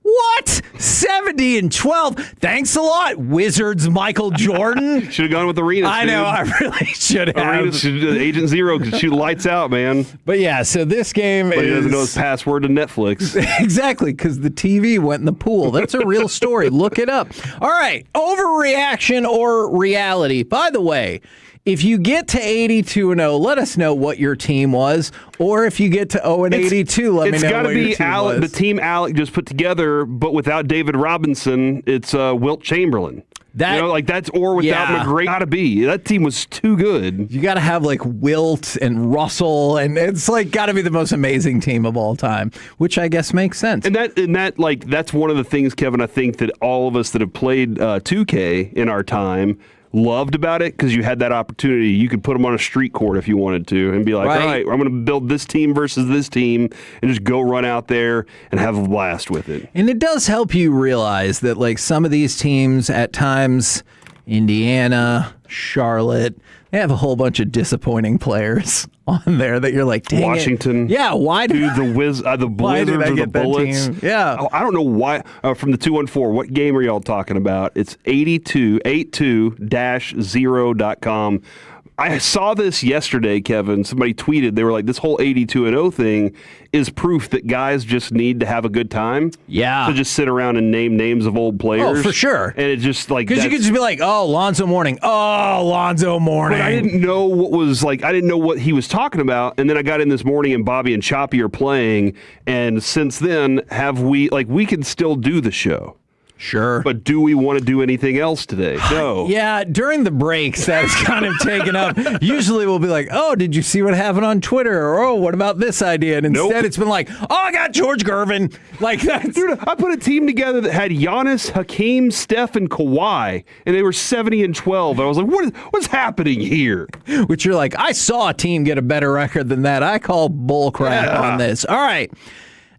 S3: What? 70-12. Thanks a lot, Wizards Michael Jordan.
S20: Should have gone with Arenas.
S3: I know, I really should have.
S20: Arenas, Agent Zero could shoot lights out, man.
S3: But yeah, so this game
S20: but he doesn't know his password to Netflix.
S3: Exactly, because the TV went in the pool. That's a real story. Look it up. All right, overreaction or reality. By the way, if you get to 82-0, let us know what your team was. Or if you get to 0-82, let me know what your team was.
S20: It's got to be the team Alec just put together, but without David Robinson, it's Wilt Chamberlain. That's or without McGrady. Got to be. That team was too good.
S3: You got to have like Wilt and Russell, and it's like got to be the most amazing team of all time, which I guess makes sense.
S20: And that's one of the things, Kevin, I think that all of us that have played 2K in our time loved about it, because you had that opportunity. You could put them on a street court if you wanted to and be like, all right, I'm going to build this team versus this team and just go run out there and have a blast with it.
S3: And it does help you realize that like some of these teams at times, Indiana, Charlotte, they have a whole bunch of disappointing players on there that you're like, dang
S20: Washington.
S3: It. Yeah, why
S20: do the Blizzards or the Bullets?
S3: Yeah.
S20: I don't know why. From the 214, what game are y'all talking about? It's 82-0.com. I saw this yesterday, Kevin. Somebody tweeted, they were like, this whole 82-0 thing is proof that guys just need to have a good time.
S3: Yeah.
S20: To just sit around and name names of old players.
S3: Oh, for sure.
S20: And it's just like,
S3: because you could just be like, oh, Lonzo Mourning. Oh, Lonzo Mourning.
S20: But I didn't know I didn't know what he was talking about. And then I got in this morning and Bobby and Choppy are playing. And since then, we can still do the show.
S3: Sure.
S20: But do we want to do anything else today? No.
S3: Yeah, during the breaks, that's kind of taken up. Usually we'll be like, oh, did you see what happened on Twitter? Or, oh, what about this idea? And instead it's been like, oh, I got George Gervin. Like that.
S20: Dude, I put a team together that had Giannis, Hakeem, Steph, and Kawhi, and they were 70-12. And I was like, what's happening here?
S3: Which you're like, I saw a team get a better record than that. I call bullcrap on this. All right.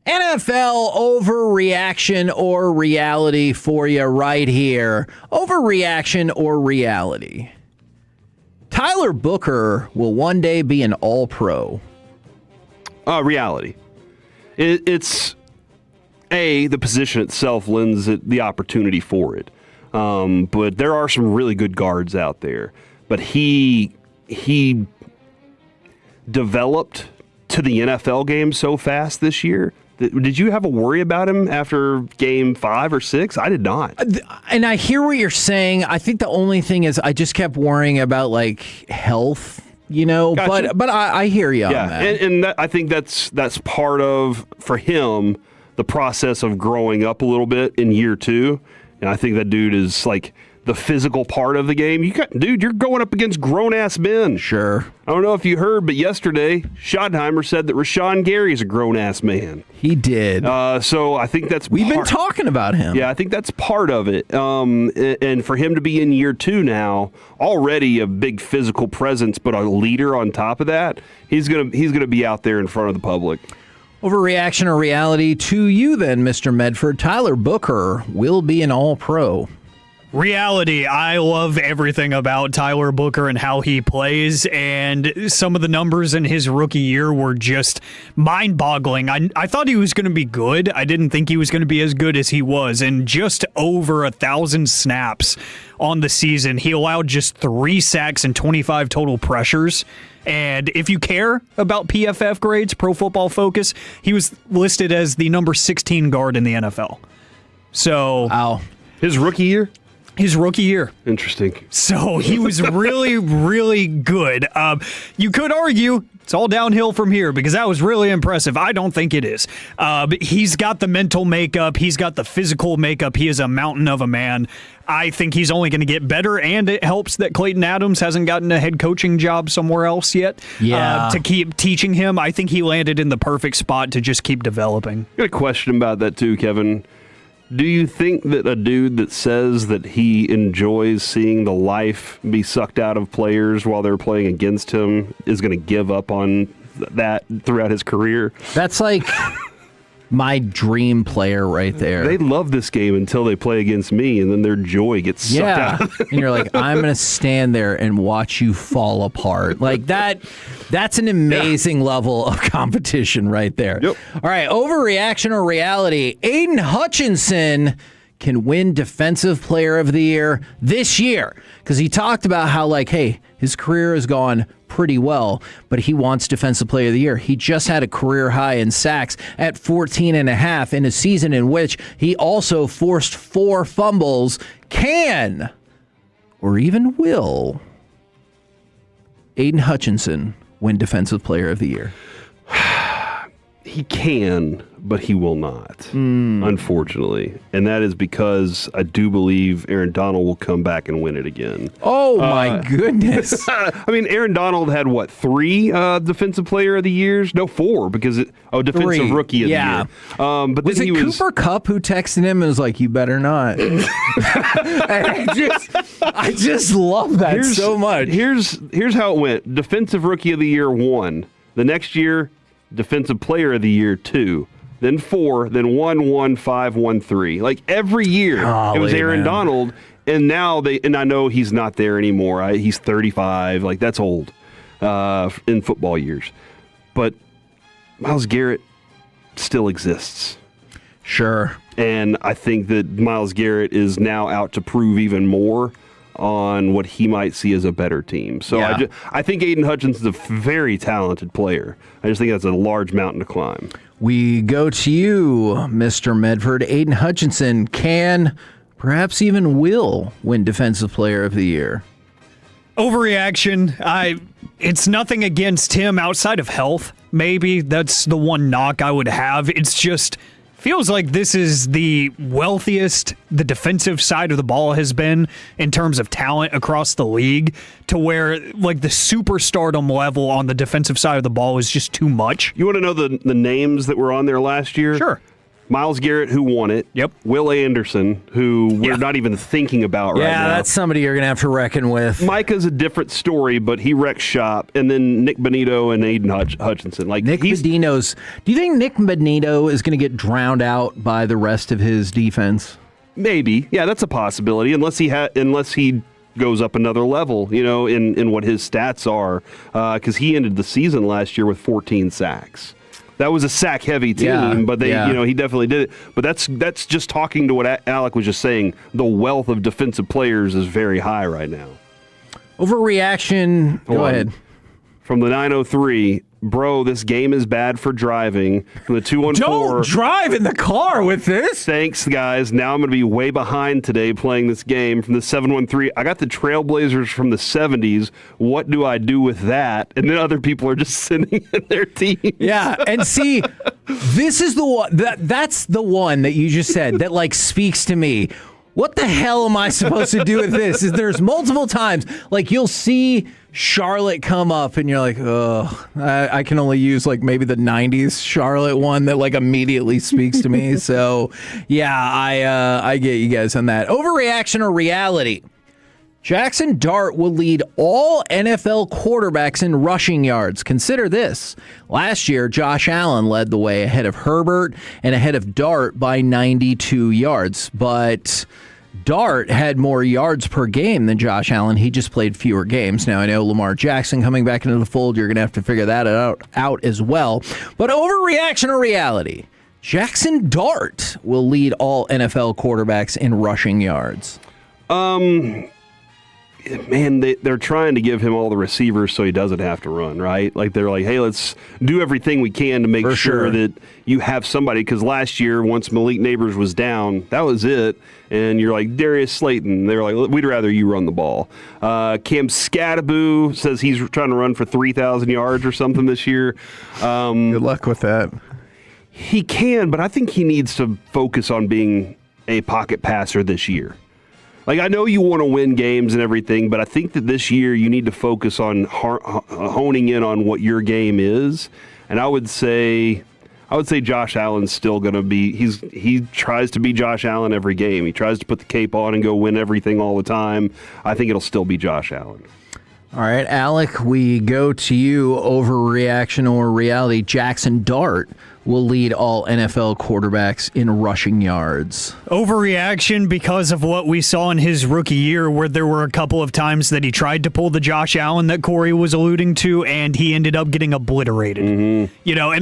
S3: NFL overreaction or reality for you right here. Overreaction or reality. Tyler Booker will one day be an all-pro.
S20: Reality. It's the position itself lends it the opportunity for it. But there are some really good guards out there. But he developed to the NFL game so fast this year. Did you have a worry about him after game 5 or 6? I did not.
S3: And I hear what you're saying. I think the only thing is I just kept worrying about like health, gotcha. but I hear you on that.
S20: And I think that's part of, for him, the process of growing up a little bit in year 2. And I think that dude is like the physical part of the game. You're going up against grown-ass men.
S3: Sure.
S20: I don't know if you heard, but yesterday, Schottenheimer said that Rashawn Gary is a grown-ass man.
S3: He did.
S20: So I think that's
S3: We've been talking about him.
S20: Yeah, I think that's part of it. And for him to be in year 2 now, already a big physical presence, but a leader on top of that, he's gonna be out there in front of the public.
S3: Overreaction or reality to you then, Mr. Medford. Tyler Booker will be an All-Pro.
S9: Reality. I love everything about Tyler Booker and how he plays, and some of the numbers in his rookie year were just mind-boggling. I thought he was going to be good. I didn't think he was going to be as good as he was, and just over 1,000 snaps on the season. He allowed just 3 sacks and 25 total pressures. And if you care about PFF grades, Pro Football Focus, he was listed as the number 16 guard in the NFL. So,
S3: wow.
S20: His rookie year?
S9: His rookie year.
S20: Interesting.
S9: So he was really, really good. You could argue it's all downhill from here because that was really impressive. I don't think it is. He's got the mental makeup. He's got the physical makeup. He is a mountain of a man. I think he's only going to get better, and it helps that Clayton Adams hasn't gotten a head coaching job somewhere else yet.
S3: Yeah.
S9: To keep teaching him. I think he landed in the perfect spot to just keep developing.
S20: I got a question about that too, Kevin. Do you think that a dude that says that he enjoys seeing the life be sucked out of players while they're playing against him is going to give up on that throughout his career?
S3: That's like my dream player right there.
S20: They love this game until they play against me, and then their joy gets sucked out.
S3: And you're like, I'm going to stand there and watch you fall apart. Like that's an amazing level of competition right there.
S20: Yep.
S3: All right, overreaction or reality? Aiden Hutchinson can win Defensive Player of the Year this year because he talked about how, like, hey, his career has gone pretty well, but he wants Defensive Player of the Year. He just had a career high in sacks at 14.5 in a season in which he also forced 4 fumbles. Can, or even will, Aiden Hutchinson win Defensive Player of the Year?
S20: He can, but he will not, unfortunately. And that is because I do believe Aaron Donald will come back and win it again.
S3: Oh, my goodness.
S20: I mean, Aaron Donald had, 3 Defensive Player of the Years? No, 4, because Defensive
S3: 3.
S20: Rookie of the Year. But
S3: was it Cooper Kupp who texted him and was like, you better not? I just love that so much.
S20: Here's how it went. Defensive Rookie of the Year 1. The next year, Defensive Player of the Year 2, then 4, then 1, 1, 5, 1, 3. Like every year, it was Aaron Donald, and now and I know he's not there anymore. He's 35, like that's old in football years. But Myles Garrett still exists.
S3: Sure.
S20: And I think that Myles Garrett is now out to prove even more on what he might see as a better team. So I think Aiden Hutchinson's a very talented player. I just think that's a large mountain to climb.
S3: We go to you, Mr. Medford. Aiden Hutchinson can, perhaps even will, win Defensive Player of the Year.
S9: Overreaction. It's nothing against him outside of health. Maybe that's the one knock I would have. It's just feels like this is the wealthiest the defensive side of the ball has been in terms of talent across the league, to where like the superstardom level on the defensive side of the ball is just too much.
S20: You want to know the names that were on there last year?
S9: Sure.
S20: Myles Garrett, who won it.
S9: Yep.
S20: Will Anderson, who we're not even thinking about right now.
S3: Yeah, that's somebody you're going to have to reckon with.
S20: Micah's a different story, but he wrecks shop. And then Nick Bonito and Aiden Hutchinson. Like
S3: Nick Bonito's. Do you think Nick Bonito is going to get drowned out by the rest of his defense?
S20: Maybe. Yeah, that's a possibility. Unless he goes up another level, in what his stats are. Because he ended the season last year with 14 sacks. That was a sack-heavy team, but he definitely did it. But that's just talking to what Alec was just saying. The wealth of defensive players is very high right now.
S3: Overreaction. Go ahead.
S20: From the 903, bro, this game is bad for driving. From the 214.
S3: Don't drive in the car with this.
S20: Thanks, guys. Now I'm going to be way behind today playing this game. From the 713, I got the Trailblazers from the 70s. What do I do with that? And then other people are just sending in their teams.
S3: Yeah, and see, this is the one that's the one that you just said that like speaks to me. What the hell am I supposed to do with this? Is there's multiple times like you'll see Charlotte come up and you're like, oh, I can only use like maybe the 90s Charlotte one that like immediately speaks to me. So yeah, I get you guys on that. Overreaction or reality? Jackson Dart will lead all NFL quarterbacks in rushing yards. Consider this. Last year, Josh Allen led the way ahead of Herbert and ahead of Dart by 92 yards. But Dart had more yards per game than Josh Allen. He just played fewer games. Now, I know Lamar Jackson coming back into the fold. You're going to have to figure that out as well. But overreaction or reality? Jackson Dart will lead all NFL quarterbacks in rushing yards.
S20: Man, they're trying to give him all the receivers so he doesn't have to run, right? Like, they're like, hey, let's do everything we can to make sure that you have somebody. Because last year, once Malik Neighbors was down, that was it. And you're like, Darius Slayton. They're like, we'd rather you run the ball. Cam Scattaboo says he's trying to run for 3,000 yards or something this year.
S8: Good luck with that.
S20: He can, but I think he needs to focus on being a pocket passer this year. Like, I know you want to win games and everything, but I think that this year you need to focus on honing in on what your game is. And I would say Josh Allen's still going to be. He tries to be Josh Allen every game. He tries to put the cape on and go win everything all the time. I think it'll still be Josh Allen.
S3: All right, Alec, we go to you. Overreaction or reality? Jackson Dart will lead all NFL quarterbacks in rushing yards.
S9: Overreaction because of what we saw in his rookie year, where there were a couple of times that he tried to pull the Josh Allen that Corey was alluding to, and he ended up getting obliterated. And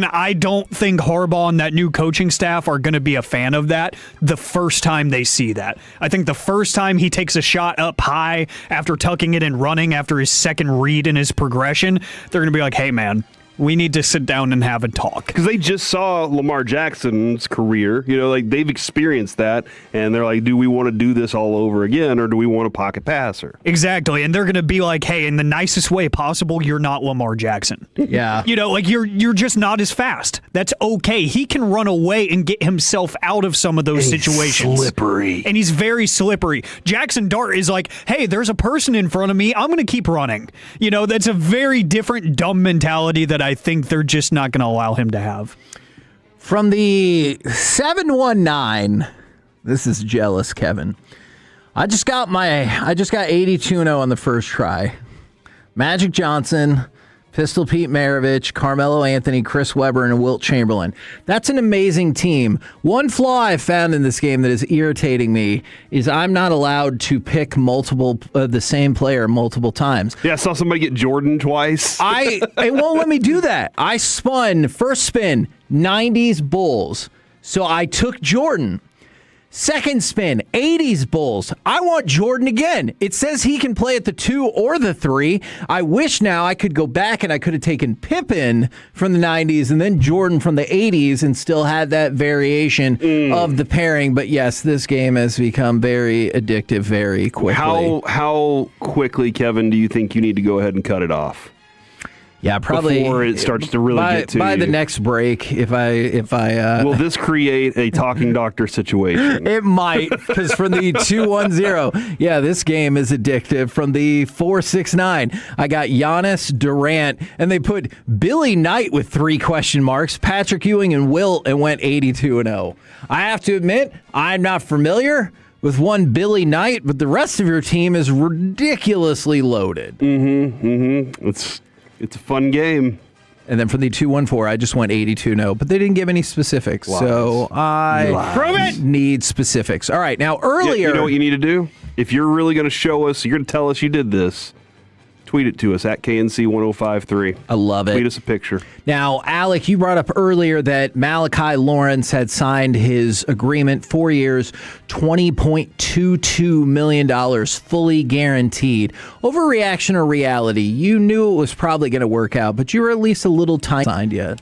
S9: I don't think Harbaugh and that new coaching staff are going to be a fan of that the first time they see that. I think the first time he takes a shot up high after tucking it and running after his second read in his progression, they're going to be like, hey, man, we need to sit down and have a talk.
S20: Because they just saw Lamar Jackson's career. Like, they've experienced that, and they're like, do we want to do this all over again, or do we want a pocket passer?
S9: Exactly, and they're going to be like, hey, in the nicest way possible, you're not Lamar Jackson.
S3: Yeah.
S9: You're just not as fast. That's okay. He can run away and get himself out of some of those situations.
S20: Slippery.
S9: And he's very slippery. Jackson Dart is like, hey, there's a person in front of me. I'm going to keep running. That's a very different dumb mentality that I think they're just not going to allow him to have.
S3: From the 719, this is jealous, Kevin. I just got 82-0 on the first try. Magic Johnson, Pistol Pete Maravich, Carmelo Anthony, Chris Webber, and Wilt Chamberlain. That's an amazing team. One flaw I've found in this game that is irritating me is I'm not allowed to pick the same player multiple times.
S20: Yeah, I saw somebody get Jordan twice.
S3: It won't let me do that. I spun, first spin, 90s Bulls. So I took Jordan. Second spin, 80s Bulls. I want Jordan again. It says he can play at the 2 or the 3. I wish now I could go back and I could have taken Pippen from the 90s and then Jordan from the 80s and still had that variation of the pairing. But yes, this game has become very addictive very quickly.
S20: How quickly, Kevin, do you think you need to go ahead and cut it off?
S3: Yeah, probably
S20: before it starts to really get to
S3: by
S20: you.
S3: the next break. If I
S20: will this create a talking doctor situation?
S3: It might, because from the 210, yeah, this game is addictive. From the 469, I got Giannis, Durant, and they put Billy Knight with 3 question marks, Patrick Ewing and Wilt, and went 82-0. I have to admit, I'm not familiar with one Billy Knight, but the rest of your team is ridiculously loaded.
S20: It's a fun game.
S3: And then for the 214, I just went 82-0, but they didn't give any specifics.
S20: Lies.
S3: So I need specifics. All right, now earlier...
S20: You know what you need to do? If you're really going to show us, you're going to tell us you did this, tweet it to us at KNC1053.
S3: I love it.
S20: Tweet us a picture.
S3: Now, Alec, you brought up earlier that Malachi Lawrence had signed his agreement, 4 years, $20.22 million, fully guaranteed. Overreaction or reality? You knew it was probably going to work out, but you were at least a little tiny signed yet.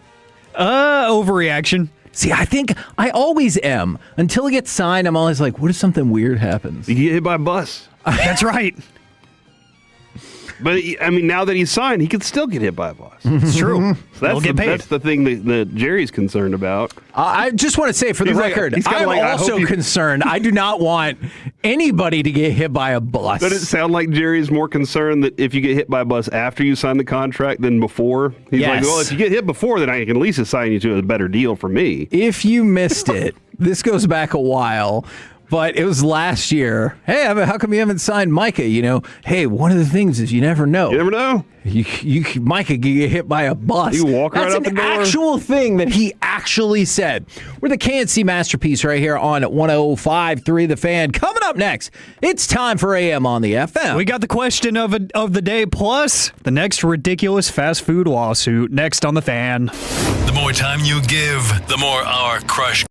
S9: Overreaction.
S3: See, I think I always am. Until it gets signed, I'm always like, what if something weird happens?
S20: You get hit by a bus.
S9: That's right.
S20: But, I mean, now that he's signed, he could still get hit by a bus.
S9: It's true.
S20: So that's the thing that Jerry's concerned about.
S3: I just want to say, for the record, I'm also concerned. I do not want anybody to get hit by a bus.
S20: Does it sound like Jerry's more concerned that if you get hit by a bus after you sign the contract than before? He's like, well, if you get hit before, then I can at least assign you to a better deal for me.
S3: If you missed it, this goes back a while. But it was last year. Hey, how come you haven't signed Micah? Hey, one of the things is you never know.
S20: You never know.
S3: Micah can get hit by a bus.
S20: You walk right out the door.
S3: That's an actual thing that he actually said. We're the KNC Masterpiece right here on 105.3 The Fan. Coming up next, it's time for AM on the FM.
S9: We got the question of the day, plus the next ridiculous fast food lawsuit next on The Fan.
S4: The more time you give, the more our crush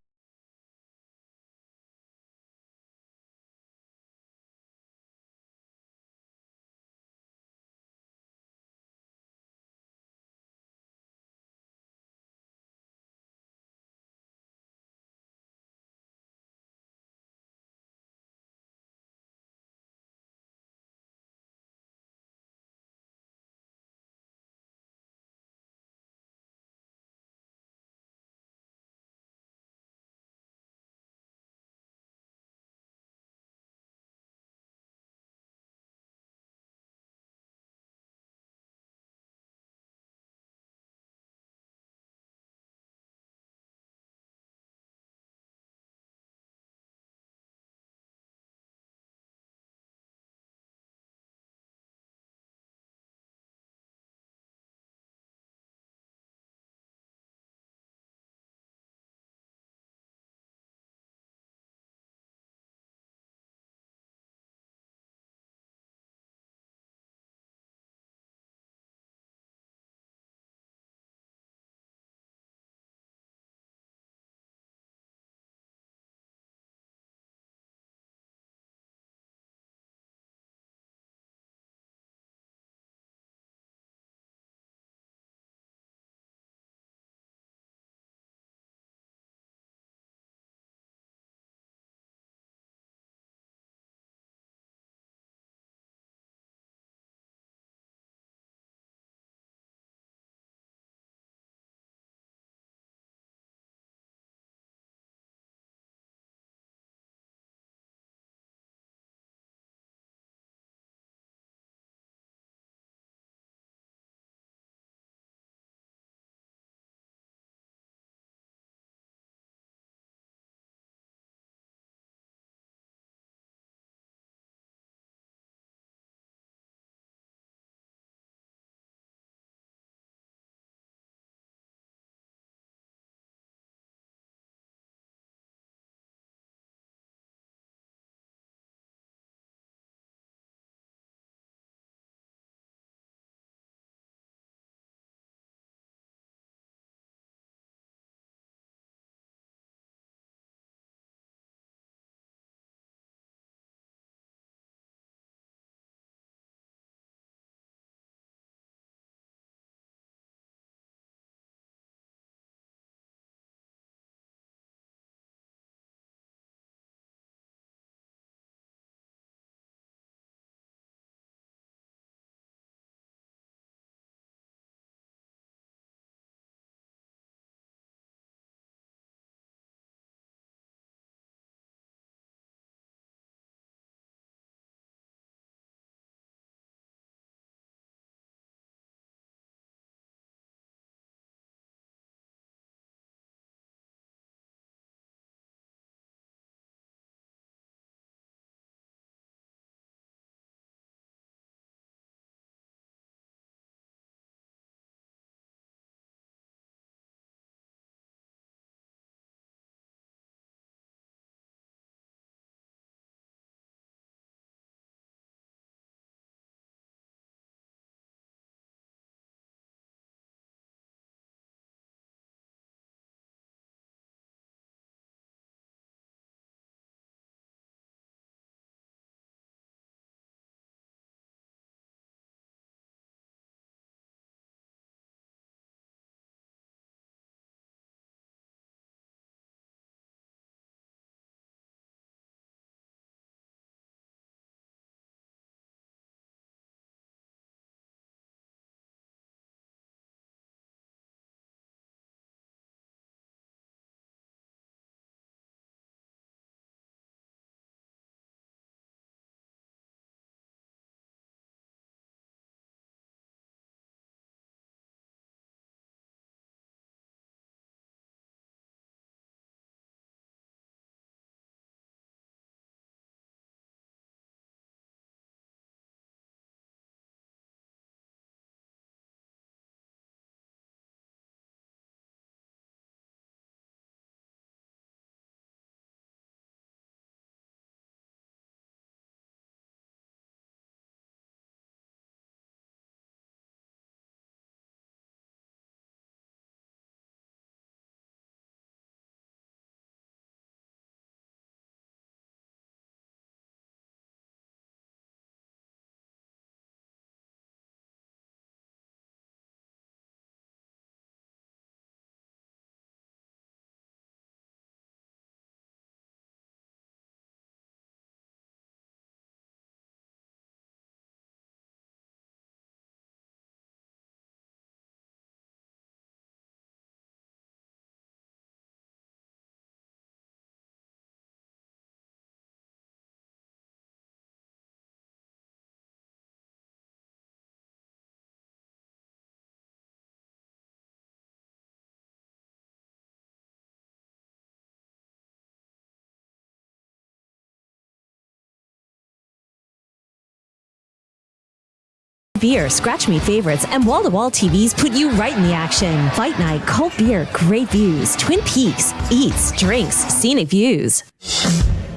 S11: beer, scratch me favorites, and wall-to-wall TVs put you right in the action. Fight night, cold beer, great views, Twin Peaks, eats, drinks, scenic views.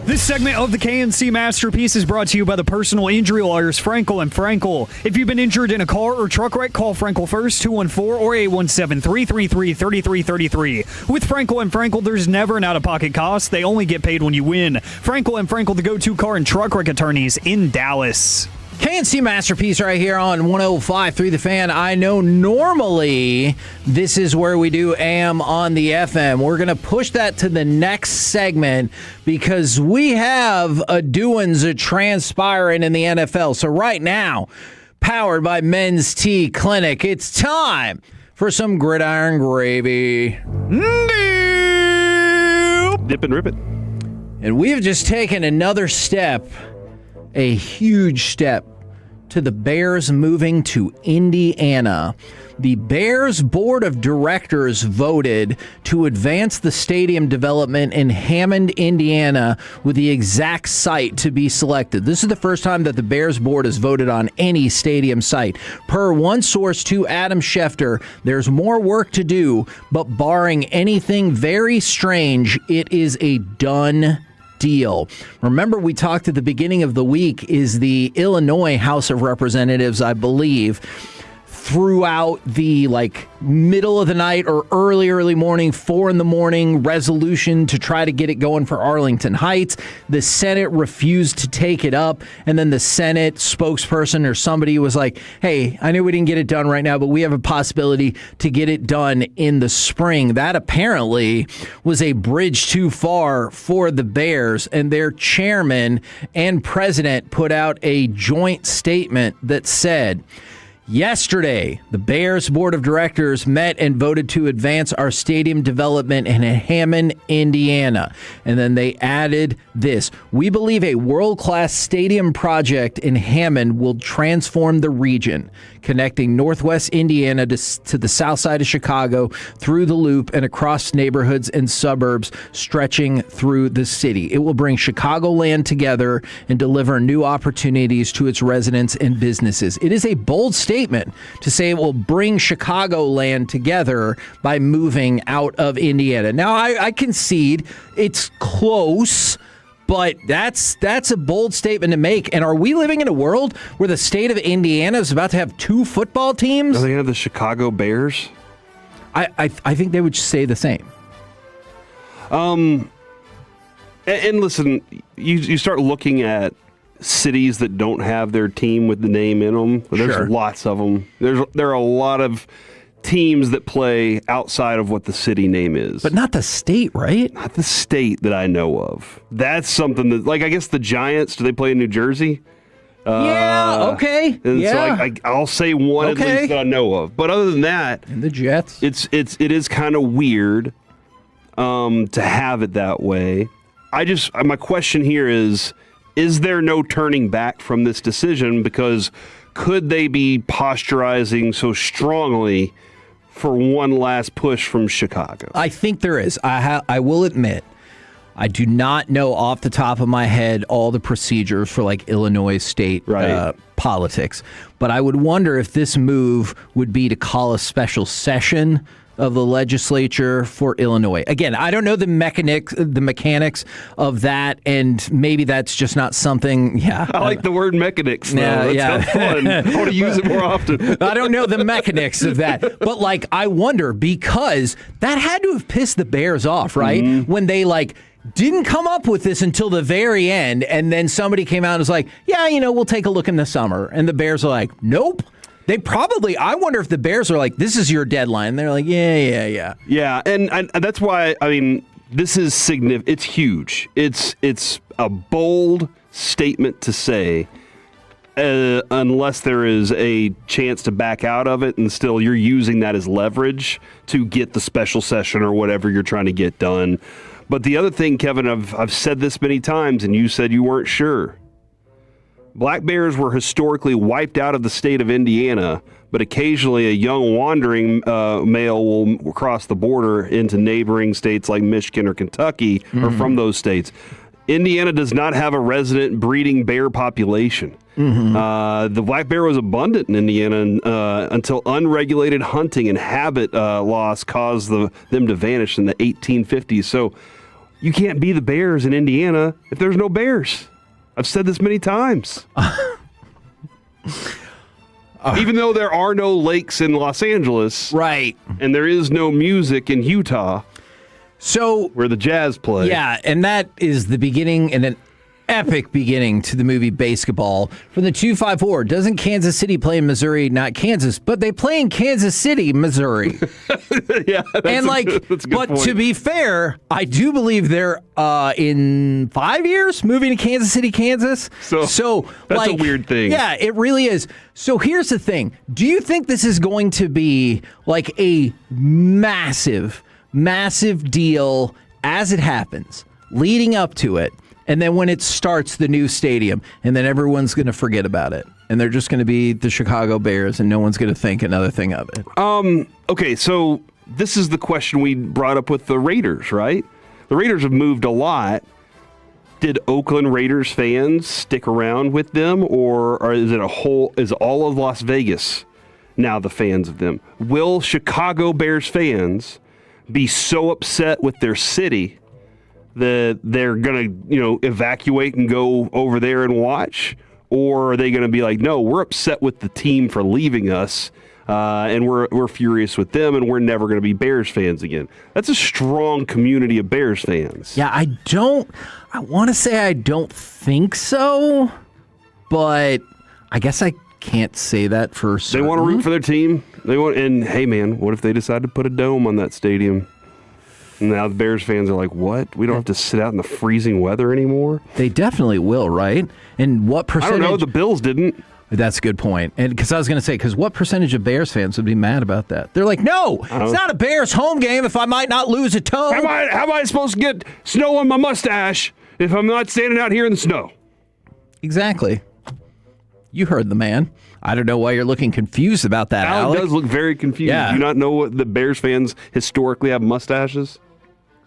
S9: This segment of the KNC Masterpiece is brought to you by the personal injury lawyers Frankel and Frankel. If you've been injured in a car or truck wreck, call Frankel first, 214 or 817-333-3333. With Frankel and Frankel, there's never an out-of-pocket cost. They only get paid when you win. Frankel and Frankel, the go-to car and truck wreck attorneys in Dallas.
S3: KNC Masterpiece right here on 105.3 The Fan. I know normally this is where we do AM on the FM. We're going to push that to the next segment because we have a doings transpiring in the NFL. So right now, powered by Men's Tea Clinic, it's time for some gridiron gravy.
S20: Dip and rip it.
S3: And we've just taken another step, a huge step, to the Bears moving to Indiana. The Bears Board of Directors voted to advance the stadium development in Hammond, Indiana, with the exact site to be selected. This is the first time that the Bears Board has voted on any stadium site. Per one source to Adam Schefter, there's more work to do, but barring anything very strange, it is a done deal. Remember, we talked at the beginning of the week is the Illinois House of Representatives, I believe, throughout the middle of the night or early morning, 4 a.m, resolution to try to get it going for Arlington Heights. The Senate refused to take it up, and then the Senate spokesperson or somebody was like, hey, I know we didn't get it done right now, but we have a possibility to get it done in the spring. That apparently was a bridge too far for the Bears, and their chairman and president put out a joint statement that said, yesterday, the Bears Board of Directors met and voted to advance our stadium development in Hammond, Indiana. And then they added this. We believe a world-class stadium project in Hammond will transform the region, connecting Northwest Indiana to the south side of Chicago, through the Loop, and across neighborhoods and suburbs stretching through the city. It will bring Chicagoland together and deliver new opportunities to its residents and businesses. It is a bold statement to say it will bring Chicagoland together by moving out of Indiana. Now, I concede it's close, but that's a bold statement to make. And are we living in a world where the state of Indiana is about to have 2 football teams?
S20: Are they have the Chicago Bears?
S3: I think they would say the same.
S20: And listen, you start looking at cities that don't have their team with the name in them. There's lots of them. There are a lot of teams that play outside of what the city name is.
S3: But not the state, right?
S20: Not the state that I know of. That's something that, I guess the Giants, do they play in New Jersey?
S3: Yeah, okay.
S20: And
S3: yeah.
S20: so I'll say one at least that I know of. But other than that,
S3: and the Jets,
S20: it is kind of weird to have it that way. My question here is there no turning back from this decision? Because could they be posturizing so strongly for one last push from Chicago?
S3: I think there is. I will admit, I do not know off the top of my head all the procedures for Illinois state politics, but I would wonder if this move would be to call a special session of the legislature for Illinois. Again, I don't know the mechanics of that, and maybe that's just not something. Yeah,
S20: I like the word mechanics, though. That's fun. I want to use it more often.
S3: I don't know the mechanics of that, but I wonder, because that had to have pissed the Bears off, right? Mm-hmm. When they didn't come up with this until the very end, and then somebody came out and was like, yeah, we'll take a look in the summer, and the Bears are like, nope. I wonder if the Bears are like, this is your deadline. They're like, yeah.
S20: Yeah, and that's why, this is significant. It's huge. It's a bold statement to say, unless there is a chance to back out of it, and still you're using that as leverage to get the special session or whatever you're trying to get done. But the other thing, Kevin, I've said this many times, and you said you weren't sure. Black bears were historically wiped out of the state of Indiana, but occasionally a young wandering male will cross the border into neighboring states like Michigan or Kentucky, or from those states. Indiana does not have a resident breeding bear population. The black bear was abundant in Indiana until unregulated hunting and habit loss caused them to vanish in the 1850s. So you can't be the bears in Indiana if there's no bears. I've said this many times. Even though there are no lakes in Los Angeles.
S3: Right.
S20: And there is no music in Utah.
S3: So
S20: where the Jazz play.
S3: Yeah, and that is the beginning and an epic beginning to the movie Basketball. From the 254, doesn't Kansas City play in Missouri, not Kansas, but they play in Kansas City, Missouri.
S20: Yeah,
S3: and
S20: that's a good point.
S3: To be fair, I do believe they're in 5 years moving to Kansas City, Kansas. So
S20: that's a weird thing.
S3: Yeah, it really is. So here's the thing. Do you think this is going to be like a massive deal as it happens, leading up to it, and then when it starts the new stadium, and then everyone's going to forget about it, and they're just going to be the Chicago Bears, and no one's going to think another thing of it?
S20: Okay, so this is the question we brought up with the Raiders, right? The Raiders have moved a lot. Did Oakland Raiders fans stick around with them, or is all of Las Vegas now the fans of them? Will Chicago Bears fans be so upset with their city that they're going to, evacuate and go over there and watch? Or are they going to be like, no, we're upset with the team for leaving us, and we're furious with them, and we're never going to be Bears fans again? That's a strong community of Bears fans.
S3: Yeah, I want to say I don't think so, but I guess I can't say that for certain.
S20: They want to root for their team. And hey, man, what if they decide to put a dome on that stadium? And now the Bears fans are like, what? We don't have to sit out in the freezing weather anymore?
S3: They definitely will, right? And what percentage?
S20: I don't know. The Bills didn't.
S3: That's a good point. And because I was going to say, what percentage of Bears fans would be mad about that? They're like, no, it's not a Bears home game if I might not lose a toe.
S20: How am I supposed to get snow on my mustache if I'm not standing out here in the snow?
S3: Exactly. You heard the man. I don't know why you're looking confused about that, Alec.
S20: Does look very confused.
S3: Yeah.
S20: Do you not know what the Bears fans historically have mustaches?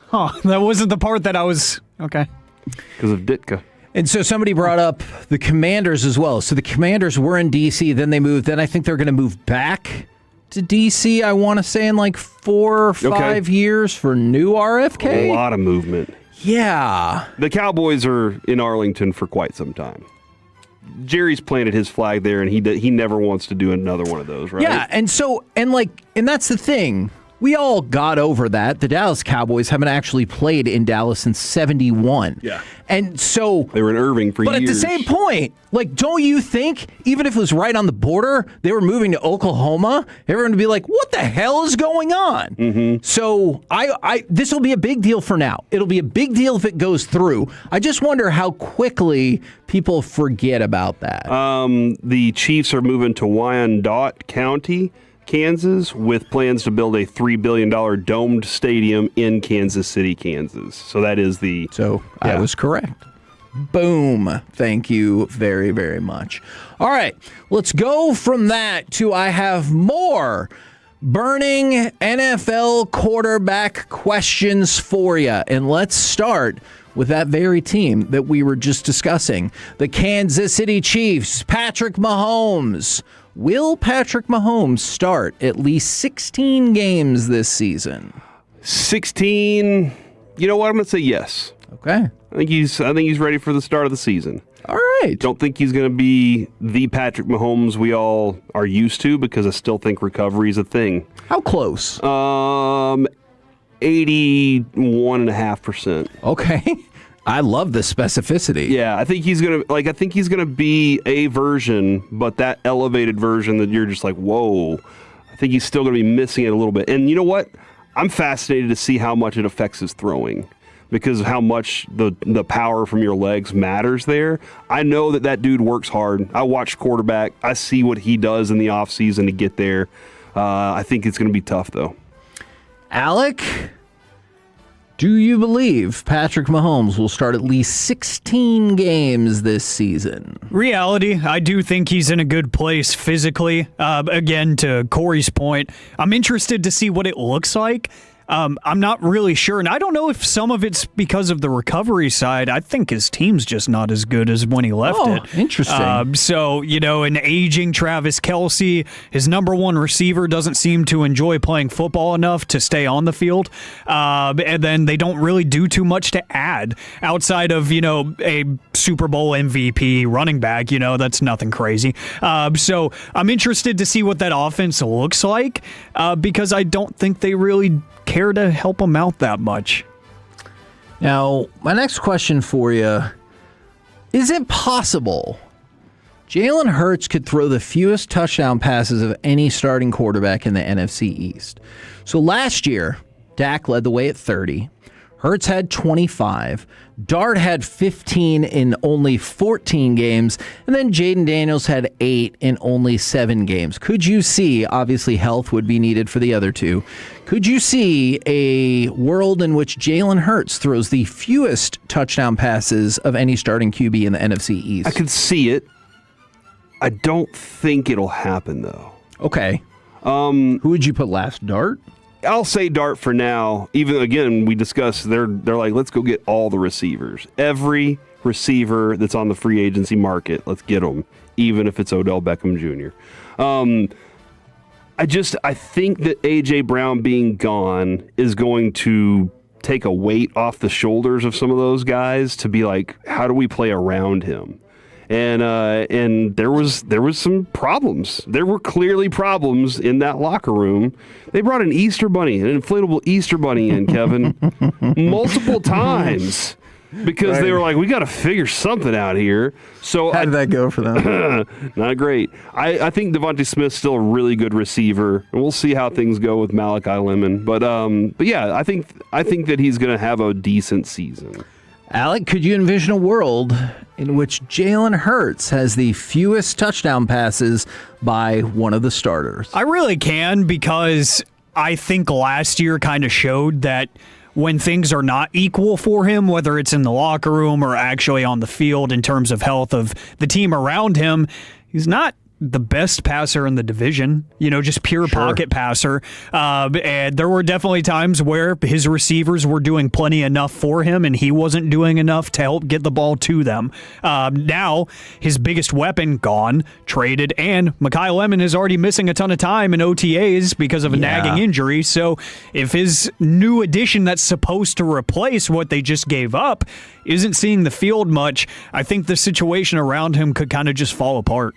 S9: Huh, that wasn't the part that I was... Okay.
S20: Because of Ditka.
S3: And so somebody brought up the Commanders as well. So the Commanders were in D.C., then they moved. Then I think they're going to move back to D.C., I want to say, in like 4 or 5 years for new RFK.
S20: A lot of movement.
S3: Yeah.
S20: The Cowboys are in Arlington for quite some time. Jerry's planted his flag there, and he never wants to do another one of those, right?
S3: Yeah, and that's the thing. We all got over that. The Dallas Cowboys haven't actually played in Dallas since '71.
S20: Yeah.
S3: And so
S20: they were in Irving for years.
S3: But at the same point, don't you think, even if it was right on the border, they were moving to Oklahoma, everyone would be like, what the hell is going on?
S20: Mm-hmm.
S3: So this will be a big deal for now. It'll be a big deal if it goes through. I just wonder how quickly people forget about that.
S20: The Chiefs are moving to Wyandotte County, Kansas, with plans to build a $3 billion domed stadium in Kansas City, Kansas. So that is the...
S3: I was correct. Boom. Thank you very, very much. All right, let's go from that to I have more burning NFL quarterback questions for you. And let's start with that very team that we were just discussing, the Kansas City Chiefs. Patrick Mahomes. Will Patrick Mahomes start at least 16 games this season?
S20: 16. You know what? I'm going to say yes.
S3: Okay.
S20: I think he's ready for the start of the season.
S3: All right.
S20: Don't think he's going to be the Patrick Mahomes we all are used to, because I still think recovery is a thing.
S3: How close?
S20: 81.5%.
S3: Okay. I love the specificity.
S20: Yeah, I think he's gonna be a version, but that elevated version that you're just like, whoa. I think he's still gonna be missing it a little bit. And you know what? I'm fascinated to see how much it affects his throwing, because of how much the power from your legs matters there. I know that dude works hard. I watch quarterback. I see what he does in the offseason to get there. I think it's gonna be tough though.
S3: Alec, do you believe Patrick Mahomes will start at least 16 games this season?
S9: Reality, I do think he's in a good place physically. Again, to Corey's point, I'm interested to see what it looks like. I'm not really sure. And I don't know if some of it's because of the recovery side. I think his team's just not as good as when he left it.
S3: Interesting.
S9: So, an aging Travis Kelce, his number one receiver doesn't seem to enjoy playing football enough to stay on the field. And then they don't really do too much to add outside of, a Super Bowl MVP running back. That's nothing crazy. So I'm interested to see what that offense looks like because I don't think they really care to help him out that much.
S3: Now, my next question for you, is it possible Jalen Hurts could throw the fewest touchdown passes of any starting quarterback in the NFC East? So last year, Dak led the way at 30. Hurts had 25. Dart had 15 in only 14 games. And then Jaden Daniels had 8 in only 7 games. Could you see, obviously health would be needed for the other two, could you see a world in which Jalen Hurts throws the fewest touchdown passes of any starting QB in the NFC East?
S20: I could see it. I don't think it'll happen, though.
S3: Okay. Who would you put last? Dart?
S20: I'll say Dart for now. Even again, we discussed they're like, let's go get all the receivers. Every receiver that's on the free agency market, let's get them, even if it's Odell Beckham Jr. I think that A.J. Brown being gone is going to take a weight off the shoulders of some of those guys to be like, how do we play around him? And there was some problems. There were clearly problems in that locker room. They brought an Easter bunny, an inflatable Easter bunny in, Kevin, multiple times because they were like, we got to figure something out here. So
S3: how did that go for them?
S20: Not great. I think Devontae Smith's still a really good receiver, and we'll see how things go with Malachi Lemon. But yeah, I think that he's going to have a decent season.
S3: Alec, could you envision a world in which Jalen Hurts has the fewest touchdown passes by one of the starters?
S9: I really can, because I think last year kind of showed that when things are not equal for him, whether it's in the locker room or actually on the field in terms of health of the team around him, he's not the best passer in the division, just pure pocket passer. And there were definitely times where his receivers were doing plenty enough for him and he wasn't doing enough to help get the ball to them. Now, his biggest weapon gone, traded, and Mekhi Lemon is already missing a ton of time in OTAs because of a nagging injury. So if his new addition that's supposed to replace what they just gave up isn't seeing the field much, I think the situation around him could kind of just fall apart.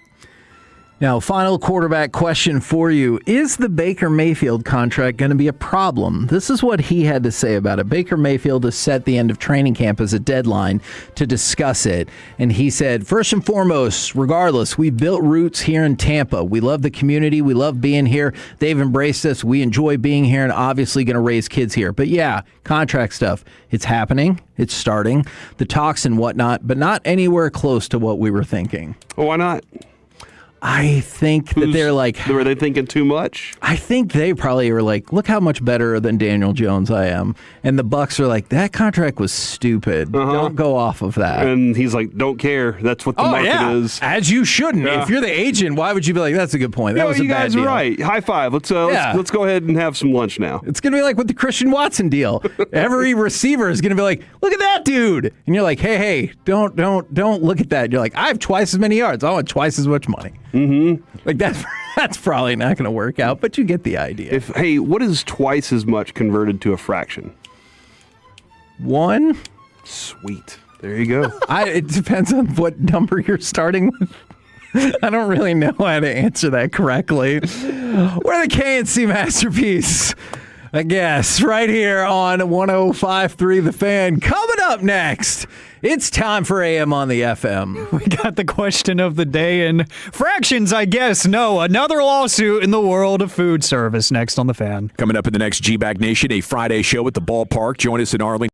S3: Now, final quarterback question for you. Is the Baker Mayfield contract going to be a problem? This is what he had to say about it. Baker Mayfield has set the end of training camp as a deadline to discuss it. And he said, first and foremost, regardless, we built roots here in Tampa. We love the community. We love being here. They've embraced us. We enjoy being here and obviously going to raise kids here. But yeah, contract stuff. It's happening. It's starting. The talks and whatnot, but not anywhere close to what we were thinking.
S20: Well, why not?
S3: I think that they're like...
S20: Were they thinking too much?
S3: I think they probably were like, look how much better than Daniel Jones I am. And the Bucs are like, that contract was stupid. Don't go off of that.
S20: And he's like, don't care. That's what the market is.
S3: As you shouldn't.
S20: Yeah.
S3: If you're the agent, why would you be like, that's a good point. That was a
S20: you
S3: bad
S20: guys
S3: deal.
S20: are right. High five. Let's go ahead and have some lunch now.
S3: It's going to be like with the Christian Watson deal. Every receiver is going to be like, look at that dude. And you're like, hey, don't look at that. You're like, I have twice as many yards. I want twice as much money.
S20: Mm-hmm.
S3: Like that's probably not going to work out, but you get the idea.
S20: What is twice as much converted to a fraction?
S3: 1.
S20: Sweet. There you go.
S3: It depends on what number you're starting with. I don't really know how to answer that correctly. We're the KNC Masterpiece, I guess, right here on 105.3 The Fan. Coming up next, it's time for AM on the FM.
S9: We got the question of the day and fractions, I guess. No, another lawsuit in the world of food service next on The Fan.
S16: Coming up in the next G-Bag Nation, a Friday show at the ballpark. Join us in Arlington.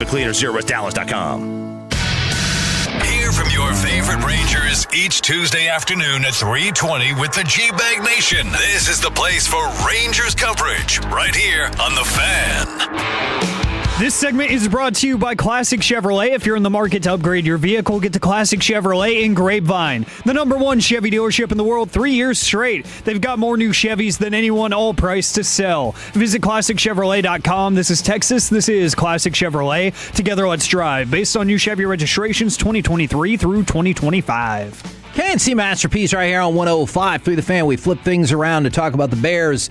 S4: CleanerZeroWestDallas.com. Hear from your favorite Rangers each Tuesday afternoon at 3:20 with the G-Bag Nation. This is the place for Rangers coverage right here on The Fan.
S9: This segment is brought to you by Classic Chevrolet. If you're in the market to upgrade your vehicle, get to Classic Chevrolet in Grapevine. The #1 Chevy dealership in the world 3 years straight. They've got more new Chevys than anyone, all priced to sell. Visit ClassicChevrolet.com. This is Texas. This is Classic Chevrolet. Together, let's drive. Based on new Chevy registrations 2023 through 2025.
S3: KNC Masterpiece right here on 105.3 The Fan. We flip things around to talk about the Bears.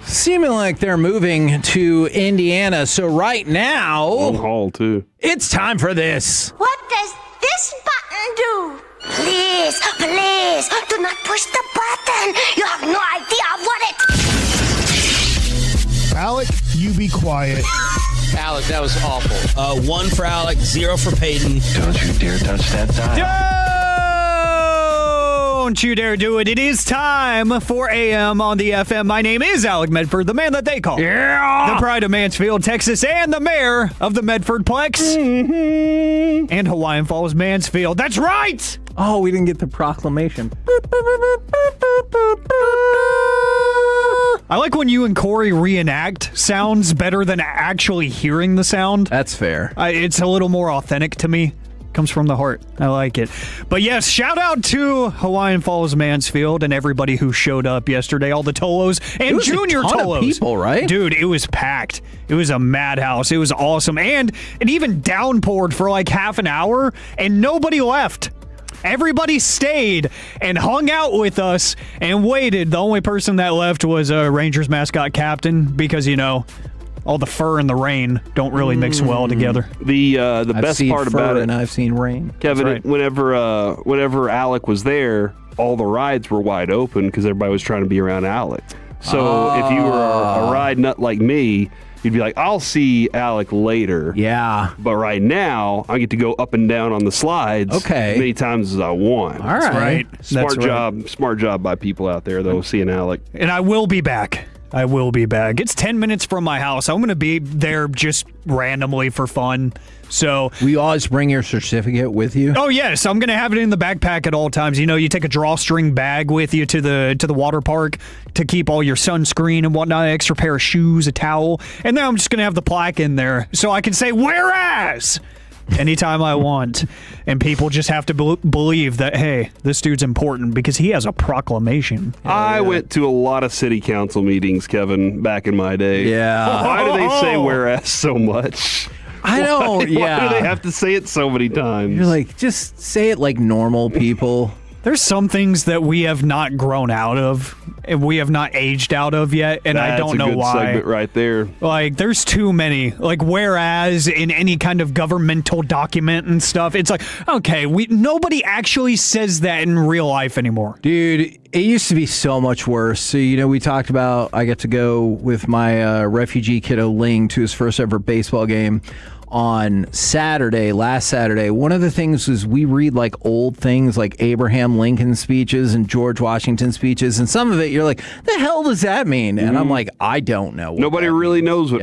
S3: Seeming like they're moving to Indiana. So right now,
S20: Long haul too.
S3: It's time for this.
S2: What does this button do? Please, please, do not push the button. You have no idea what it...
S13: Alec, you be quiet.
S23: Alec, that was awful.
S5: 1 for Alec, 0 for Peyton.
S23: Don't you dare touch that dial.
S9: Don't you dare do it. It is time for AM on the FM. My name is Alec Medford, the man that they call the pride of Mansfield, Texas, and the mayor of the Medfordplex and Hawaiian Falls, Mansfield. That's right!
S3: Oh, we didn't get the proclamation.
S9: I like when you and Corey reenact sounds better than actually hearing the sound.
S3: That's fair.
S9: It's a little more authentic to me. Comes from the heart. I like it. But yes, shout out to Hawaiian Falls, Mansfield, and everybody who showed up yesterday. All the Tolos and junior Tolos.
S3: Of people, right?
S9: Dude, it was packed. It was a madhouse. It was awesome. And it even downpoured for like half an hour, and nobody left. Everybody stayed and hung out with us and waited. The only person that left was a Rangers mascot captain because, you know, all the fur and the rain don't really mix well together.
S20: The best part about it,
S3: and I've seen rain,
S20: Kevin,
S9: right.
S20: whenever Alec was there, all the rides were wide open because everybody was trying to be around Alec. So if you were a ride nut like me, you'd be like, I'll see Alec later.
S3: Yeah.
S20: But right now, I get to go up and down on the slides as many times as I want.
S3: All right.
S20: Smart job by people out there, though, seeing Alec.
S9: And I will be back. It's 10 minutes from my house. I'm going to be there just randomly for fun. So
S3: will you always bring your certificate with you?
S9: Oh yes, I'm going to have it in the backpack at all times. You know, you take a drawstring bag with you to the water park to keep all your sunscreen and whatnot, extra pair of shoes, a towel, and then I'm just going to have the plaque in there so I can say whereas anytime I want. And people just have to believe that, hey, this dude's important because he has a proclamation.
S20: I went to a lot of city council meetings, Kevin, back in my day.
S3: Yeah.
S20: Why do they say whereas so much?
S3: I know, yeah.
S20: Why do they have to say it so many times?
S3: You're like, just say it like normal people.
S9: There's some things that we have not grown out of, and we have not aged out of yet, and I don't know why.
S20: That's a good segment right there.
S9: Like, there's too many. Like, whereas in any kind of governmental document and stuff, it's like, okay, nobody actually says that in real life anymore.
S3: Dude, it used to be so much worse. So, you know, we talked about I got to go with my refugee kiddo Ling to his first ever baseball game on last Saturday. One of the things was we read like old things like Abraham Lincoln speeches and George Washington speeches, and some of it you're like, the hell does that mean? And I'm like, I don't know.
S20: Nobody really knows what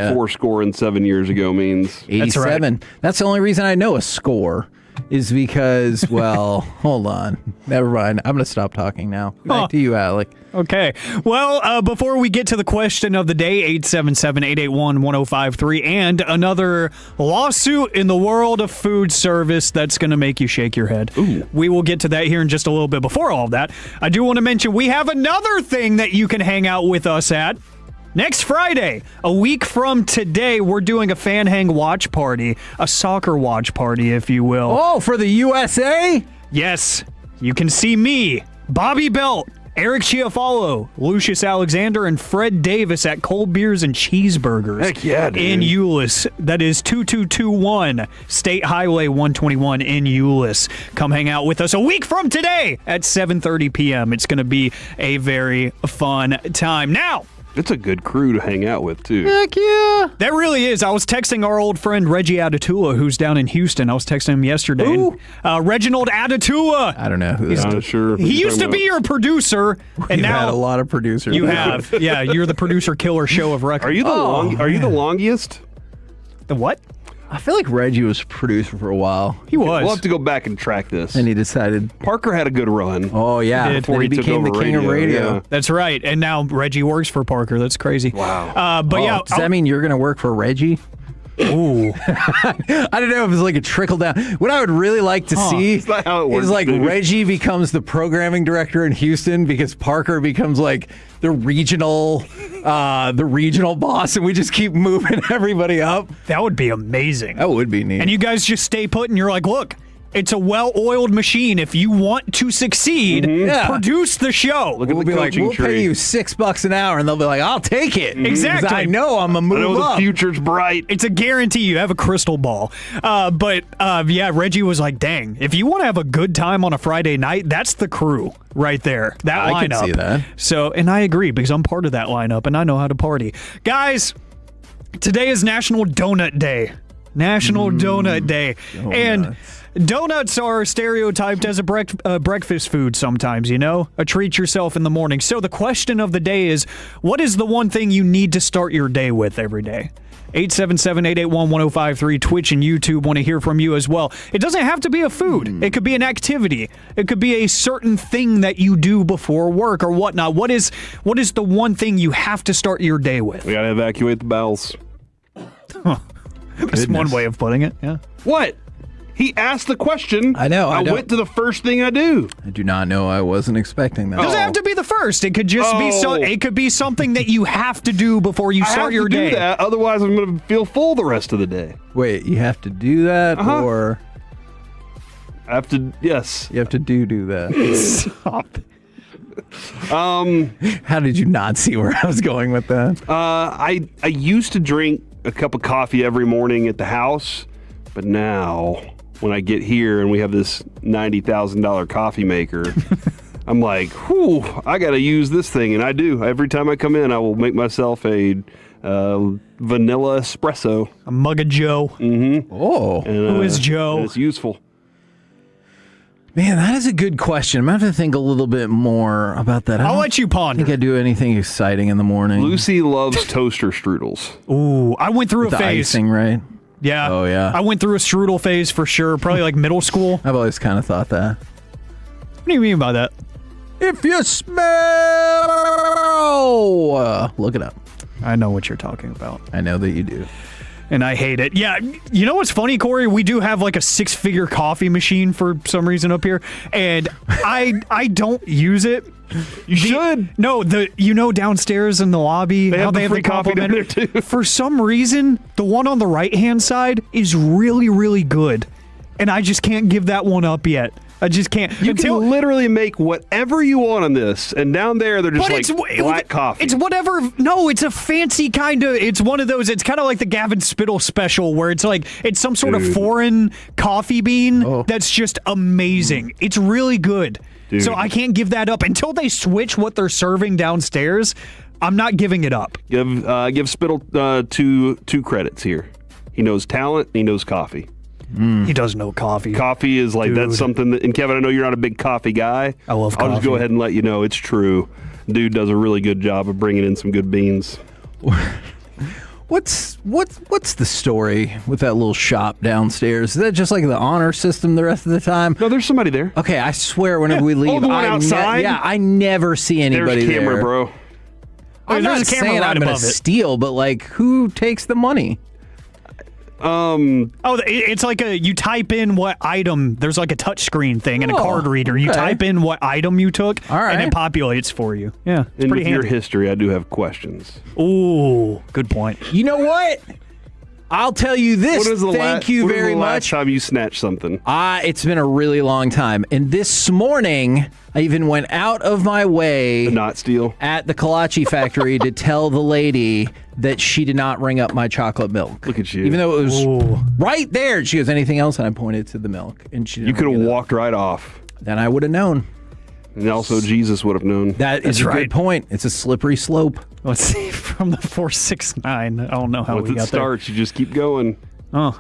S20: 7 years ago means.
S3: 87. That's right. That's the only reason I know a score is because, well, hold on. Never mind. I'm going to stop talking now. Back to you, Alec.
S9: Okay. Well, before we get to the question of the day, 877-881-1053, and another lawsuit in the world of food service that's going to make you shake your head.
S20: Ooh.
S9: We will get to that here in just a little bit. Before all of that, I do want to mention we have another thing that you can hang out with us at. Next Friday, a week from today, we're doing a fan hang watch party, a soccer watch party, if you will.
S3: Oh, for the USA?
S9: Yes. You can see me, Bobby Belt, Eric Chiafalo, Lucius Alexander, and Fred Davis at Cold Beers and Cheeseburgers.
S20: Heck yeah, dude.
S9: In Euless. That is 2221 State Highway 121 in Euless. Come hang out with us a week from today at 7:30 p.m. It's going to be a very fun time. Now,
S20: it's a good crew to hang out with, too.
S3: Heck yeah.
S9: That really is. I was texting our old friend Reggie Adatula, who's down in Houston. I was texting him yesterday.
S3: Who?
S9: Reginald Adatula.
S3: I don't know who
S20: that is. Sure.
S9: He used to be your producer, and
S3: We've
S9: now
S3: had a lot of producers.
S9: You have. Yeah, you're the producer killer show of record.
S20: Are you the longest?
S9: The what?
S3: I feel like Reggie was producer for a while.
S9: He was.
S20: We'll have to go back and track this.
S3: And he decided.
S20: Parker had a good run.
S3: Oh, yeah.
S9: He did.
S3: Before he became the king of radio.
S20: Yeah.
S9: That's right. And now Reggie works for Parker. That's crazy.
S20: Wow.
S9: But yeah.
S3: Does that mean you're going to work for Reggie?
S9: Ooh.
S3: I don't know if it's like a trickle down. What I would really like to see
S20: That's not how it works,
S3: is like
S20: dude.
S3: Reggie becomes the programming director in Houston because Parker becomes like the regional boss, and we just keep moving everybody up.
S9: That would be amazing.
S3: That would be neat.
S9: And you guys just stay put, and you're like, look, it's a well-oiled machine. If you want to succeed, produce the show.
S20: Look at
S3: we'll
S20: the
S3: be like,
S20: coaching
S3: we'll
S20: tree.
S3: pay you $6 an hour, and they'll be like, I'll take it.
S9: Exactly.
S3: 'Cause I know I'm a move
S20: I know
S3: up.
S20: the future's bright.
S9: It's a guarantee. You have a crystal ball. But yeah, Reggie was like, dang, if you want to have a good time on a Friday night, that's the crew right there. That lineup.
S3: I can see that.
S9: So, and I agree because I'm part of that lineup and I know how to party. Guys, today is National Donut Day. National Donut Day. And donuts are stereotyped as a breakfast food sometimes, you know? A treat yourself in the morning. So the question of the day is, what is the one thing you need to start your day with every day? 877-881-1053. Twitch and YouTube want to hear from you as well. It doesn't have to be a food. It could be an activity. It could be a certain thing that you do before work or whatnot. What is the one thing you have to start your day with?
S20: We got to evacuate the bowels.
S9: That's one way of putting it, yeah.
S20: What? He asked the question.
S3: I know.
S20: I went to the first thing I do.
S3: I do not know. I wasn't expecting that.
S9: It doesn't have to be the first. It could just be it could be something that you have to do before you start your day.
S20: I have to do that, otherwise I'm going to feel full the rest of the day.
S3: Wait, you have to do that, or
S20: I have to? Yes,
S3: you have to do that.
S9: Stop.
S3: How did you not see where I was going with that?
S20: I used to drink a cup of coffee every morning at the house, but now when I get here and we have this $90,000 coffee maker, I'm like, whew, I got to use this thing. And I do. Every time I come in, I will make myself a vanilla espresso.
S9: A mug of Joe.
S20: Mm-hmm.
S3: Oh.
S20: And,
S9: who is Joe?
S20: And it's useful.
S3: Man, that is a good question. I'm going to have to think a little bit more about that.
S9: I'll let you ponder.
S3: I think I do anything exciting in the morning.
S20: Lucy loves toaster strudels.
S9: Ooh, I went through
S3: With
S9: a
S3: the
S9: phase.
S3: icing, right?
S9: Yeah.
S3: Oh, yeah.
S9: I went through a strudel phase for sure, probably like middle school.
S3: I've always kind of thought that.
S9: What do you mean by that?
S3: If you smell... look it up.
S9: I know what you're talking about.
S3: I know that you do.
S9: And I hate it. Yeah, you know what's funny, Corey? We do have like a 6-figure coffee machine for some reason up here, and I don't use it.
S20: You should.
S9: No, downstairs in the lobby,
S20: They have the free coffee down there,
S9: too. For some reason, the one on the right-hand side is really, really good, and I just can't give that one up yet. I just can't.
S20: You can literally make whatever you want on this, and down there they're just black coffee.
S9: It's whatever. No, it's a fancy kind of. It's one of those. It's kind of like the Gavin Spittle special, where it's like it's some sort of foreign coffee bean that's just amazing. It's really good.
S20: Dude.
S9: So I can't give that up until they switch what they're serving downstairs. I'm not giving it up.
S20: Give Spittle two credits here. He knows talent. And he knows coffee.
S9: He does know coffee.
S20: Coffee is like, that's something that, and Kevin, I know you're not a big coffee guy.
S9: I love coffee.
S20: I'll just go ahead and let you know it's true. Dude does a really good job of bringing in some good beans.
S3: What's the story with that little shop downstairs? Is that just like the honor system the rest of the time?
S20: No, there's somebody there.
S3: Okay, I swear whenever we leave,
S20: the one outside?
S3: I never see anybody
S20: There's a camera,
S3: there.
S20: bro.
S3: I'm
S9: There's
S3: not
S9: a camera
S3: saying
S9: right
S3: I'm going to
S9: above it.
S3: steal, but like, who takes the money?
S9: It's like you type in what item. There's like a touch screen thing and a card reader. You
S3: okay.
S9: type in what item you took, and it populates for you. Yeah, it's
S20: And
S9: pretty
S20: with your
S9: handy.
S20: history, I do have questions.
S9: Ooh, good point.
S3: You know what? I'll tell you this. Thank you very much.
S20: Last time you snatched something?
S3: It's been a really long time. And this morning, I even went out of my way
S20: to not steal
S3: at the Kolache factory to tell the lady that she did not ring up my chocolate milk.
S20: Look at you.
S3: Even though it was right there. She goes, anything else? And I pointed to the milk. And she didn't
S20: You could have
S3: ring it up.
S20: walked right off.
S3: Then I would have known.
S20: And also Jesus would have known.
S3: That is a good point. It's a slippery slope.
S9: Let's see, from the 469. I don't know how
S20: Once
S9: we
S20: it
S9: got
S20: starts, you just keep going.
S9: Oh,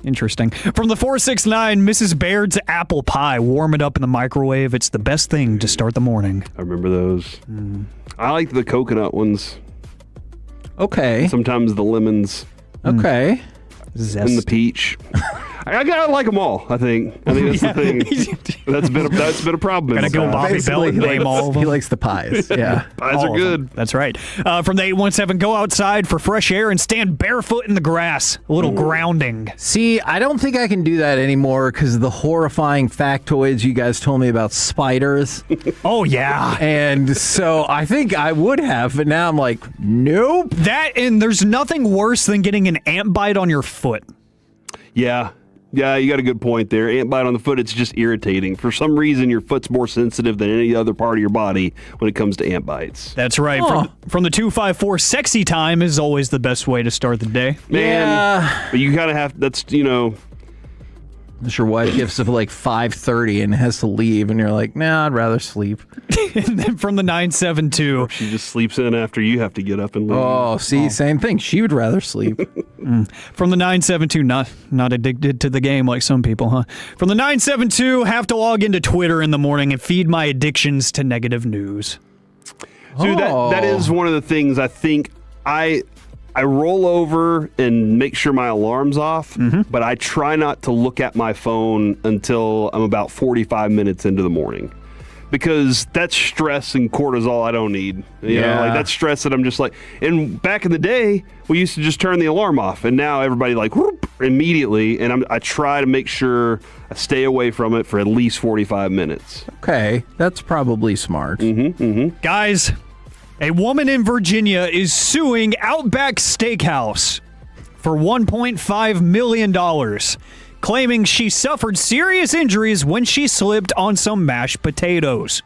S9: interesting. From the 469, Mrs. Baird's apple pie. Warm it up in the microwave. It's the best thing to start the morning.
S20: I remember those. I like the coconut ones.
S3: Okay.
S20: Sometimes the lemons.
S3: Okay.
S9: Zest.
S20: and the peach. I like them all. I think that's the thing. That's been a problem.
S9: Gotta go Bobby Bell and name all of them.
S3: He likes the pies. Yeah.
S20: Pies
S9: All
S20: are
S9: of
S20: good.
S9: them. That's right. From the 817, go outside for fresh air and stand barefoot in the grass. A little grounding.
S3: See, I don't think I can do that anymore because of the horrifying factoids you guys told me about spiders.
S9: Oh, yeah.
S3: And so I think I would have, but now I'm like, nope.
S9: That, and there's nothing worse than getting an ant bite on your foot.
S20: Yeah. Yeah, you got a good point there. Ant bite on the foot, it's just irritating. For some reason, your foot's more sensitive than any other part of your body when it comes to ant bites.
S9: That's right. From the 254, sexy time is always the best way to start the day.
S20: Man, but you kind of have, that's,
S3: Your wife gets up at like 5:30 and has to leave, and you're like, nah, I'd rather sleep.
S9: And then from the 972.
S20: She just sleeps in after you have to get up and leave.
S3: Oh, see, same thing. She would rather sleep.
S9: From the 972, not addicted to the game like some people, huh? From the 972, have to log into Twitter in the morning and feed my addictions to negative news.
S20: Dude, that is one of the things I think I roll over and make sure my alarm's off, but I try not to look at my phone until I'm about 45 minutes into the morning. Because that's stress and cortisol I don't need. You know, like that's stress that I'm just like, and back in the day, we used to just turn the alarm off, and now everybody like whoop, immediately, and I try to make sure I stay away from it for at least 45 minutes.
S3: Okay, that's probably smart.
S9: Guys, a woman in Virginia is suing Outback Steakhouse for $1.5 million, claiming she suffered serious injuries when she slipped on some mashed potatoes.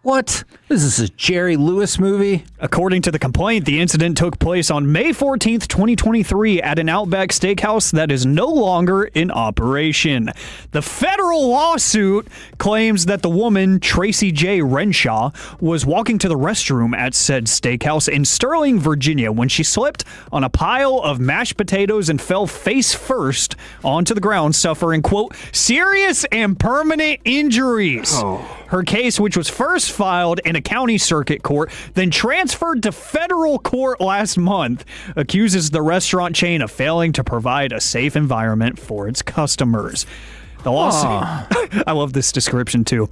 S3: What? Is this a Jerry Lewis movie?
S9: According to the complaint, the incident took place on May 14th, 2023 at an Outback Steakhouse that is no longer in operation. The federal lawsuit claims that the woman, Tracy J. Renshaw, was walking to the restroom at said steakhouse in Sterling, Virginia when she slipped on a pile of mashed potatoes and fell face first onto the ground, suffering, quote, serious and permanent injuries. Her case, which was first filed in a county circuit court, then transferred to federal court last month, accuses the restaurant chain of failing to provide a safe environment for its customers. The lawsuit, I love this description too.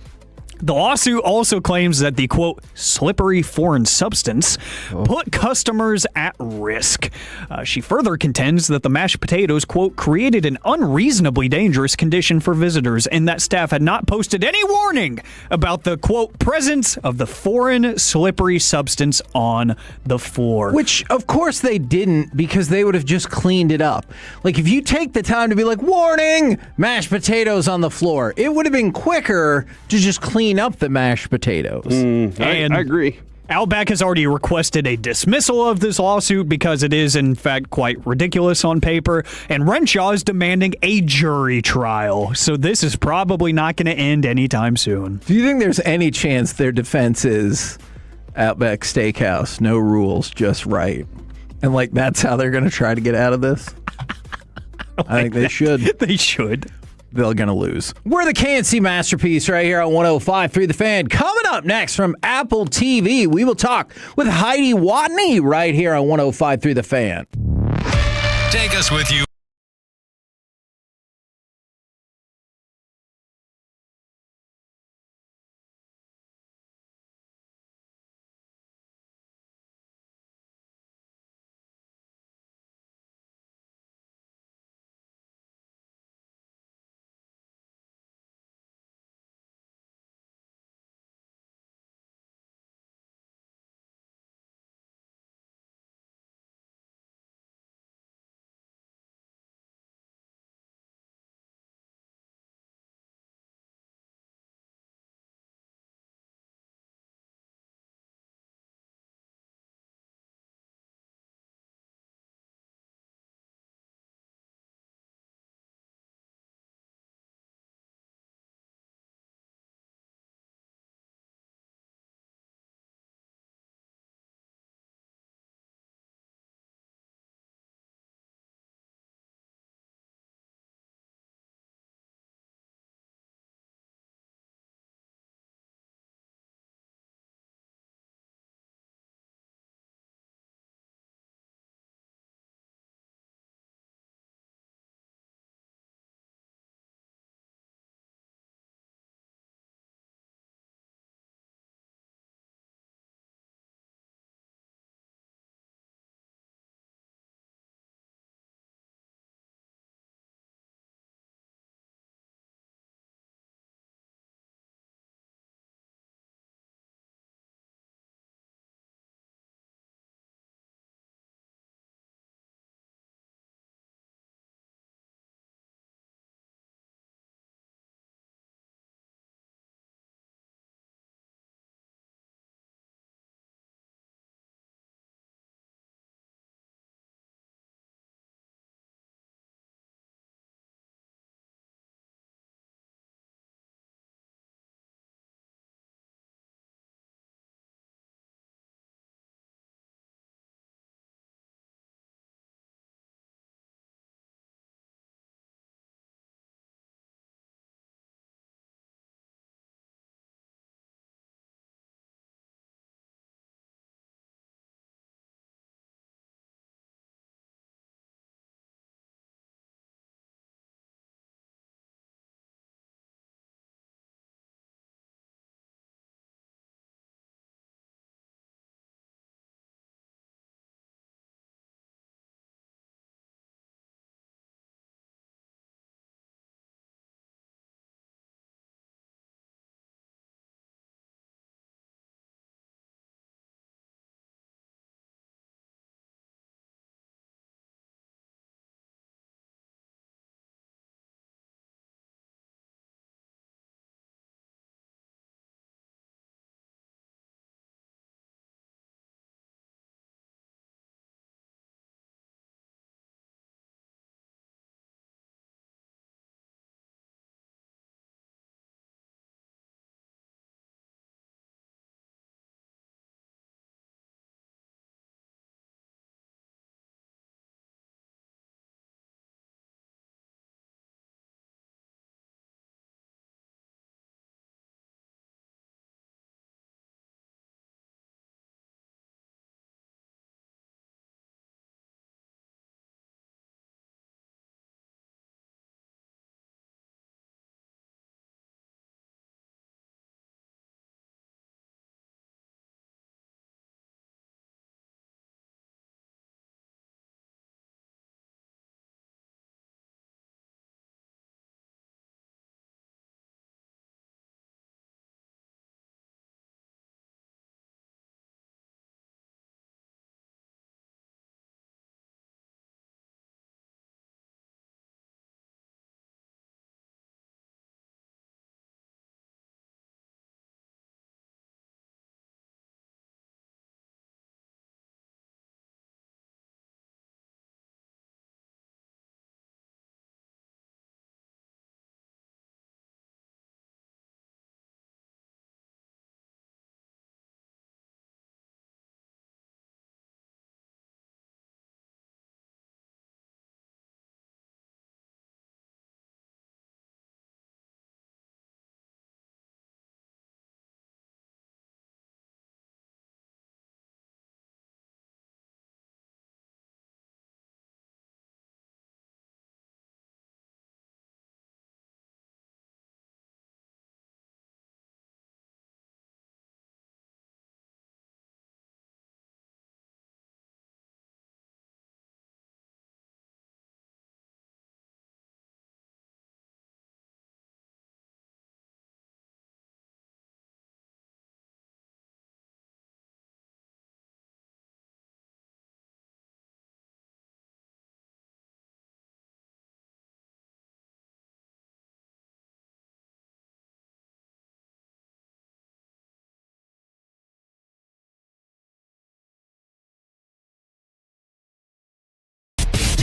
S9: The lawsuit also claims that the, quote, slippery foreign substance put customers at risk. She further contends that the mashed potatoes, quote, created an unreasonably dangerous condition for visitors and that staff had not posted any warning about the, quote, presence of the foreign slippery substance on the floor.
S3: Which, of course, they didn't, because they would have just cleaned it up. Like, if you take the time to be like, warning, mashed potatoes on the floor, it would have been quicker to just clean up the mashed potatoes.
S20: I agree.
S9: Outback has already requested a dismissal of this lawsuit because it is, in fact, quite ridiculous on paper, and Renshaw is demanding a jury trial. So this is probably not going to end anytime soon.
S3: Do you think there's any chance their defense is Outback Steakhouse, no rules, just right? And, like, that's how they're going to try to get out of this? I think they should.
S9: They should.
S3: They're going to lose. We're the KNC Masterpiece right here on 105.3 The Fan. Coming up next from Apple TV, we will talk with Heidi Watney right here on 105.3 The Fan.
S4: Take us with you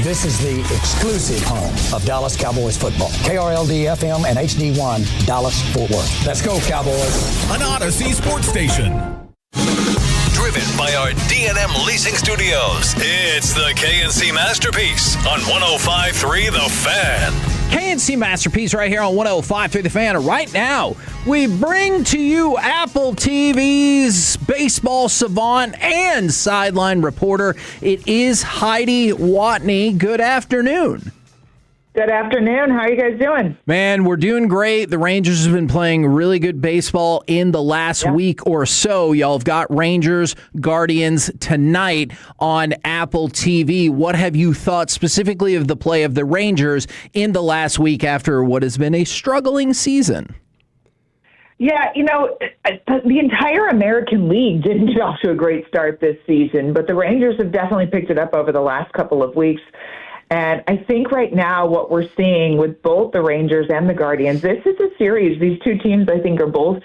S14: This is the exclusive home of Dallas Cowboys football. KRLD-FM and HD1, Dallas-Fort Worth. Let's go, Cowboys.
S4: An Odyssey sports station. Driven by our D&M Leasing Studios, it's the KNC Masterpiece on 105.3 The Fan.
S3: KNC Masterpiece right here on 105.3 The Fan. Right now, we bring to you Apple TV's baseball savant and sideline reporter. It is Heidi Watney. Good afternoon.
S1: Good afternoon. How are you guys doing?
S3: Man, we're doing great. The Rangers have been playing really good baseball in the last week or so. Y'all have got Rangers Guardians tonight on Apple TV. What have you thought specifically of the play of the Rangers in the last week after what has been a struggling season?
S1: Yeah, the entire American League didn't get off to a great start this season, but the Rangers have definitely picked it up over the last couple of weeks. And I think right now what we're seeing with both the Rangers and the Guardians, this is a series. These two teams, I think, are both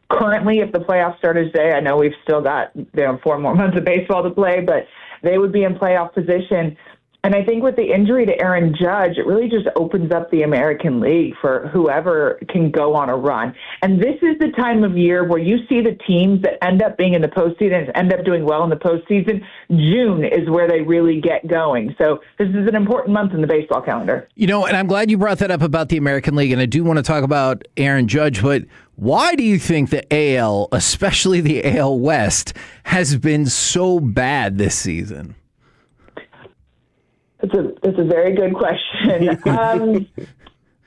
S1: currently, if the playoffs started today, I know we've still got 4 more months of baseball to play, but they would be in playoff position. And I think with the injury to Aaron Judge, it really just opens up the American League for whoever can go on a run. And this is the time of year where you see the teams that end up being in the postseason and end up doing well in the postseason. June is where they really get going. So this is an important month in the baseball calendar.
S3: And I'm glad you brought that up about the American League, and I do want to talk about Aaron Judge, but why do you think the AL, especially the AL West, has been so bad this season?
S1: It's a very good question.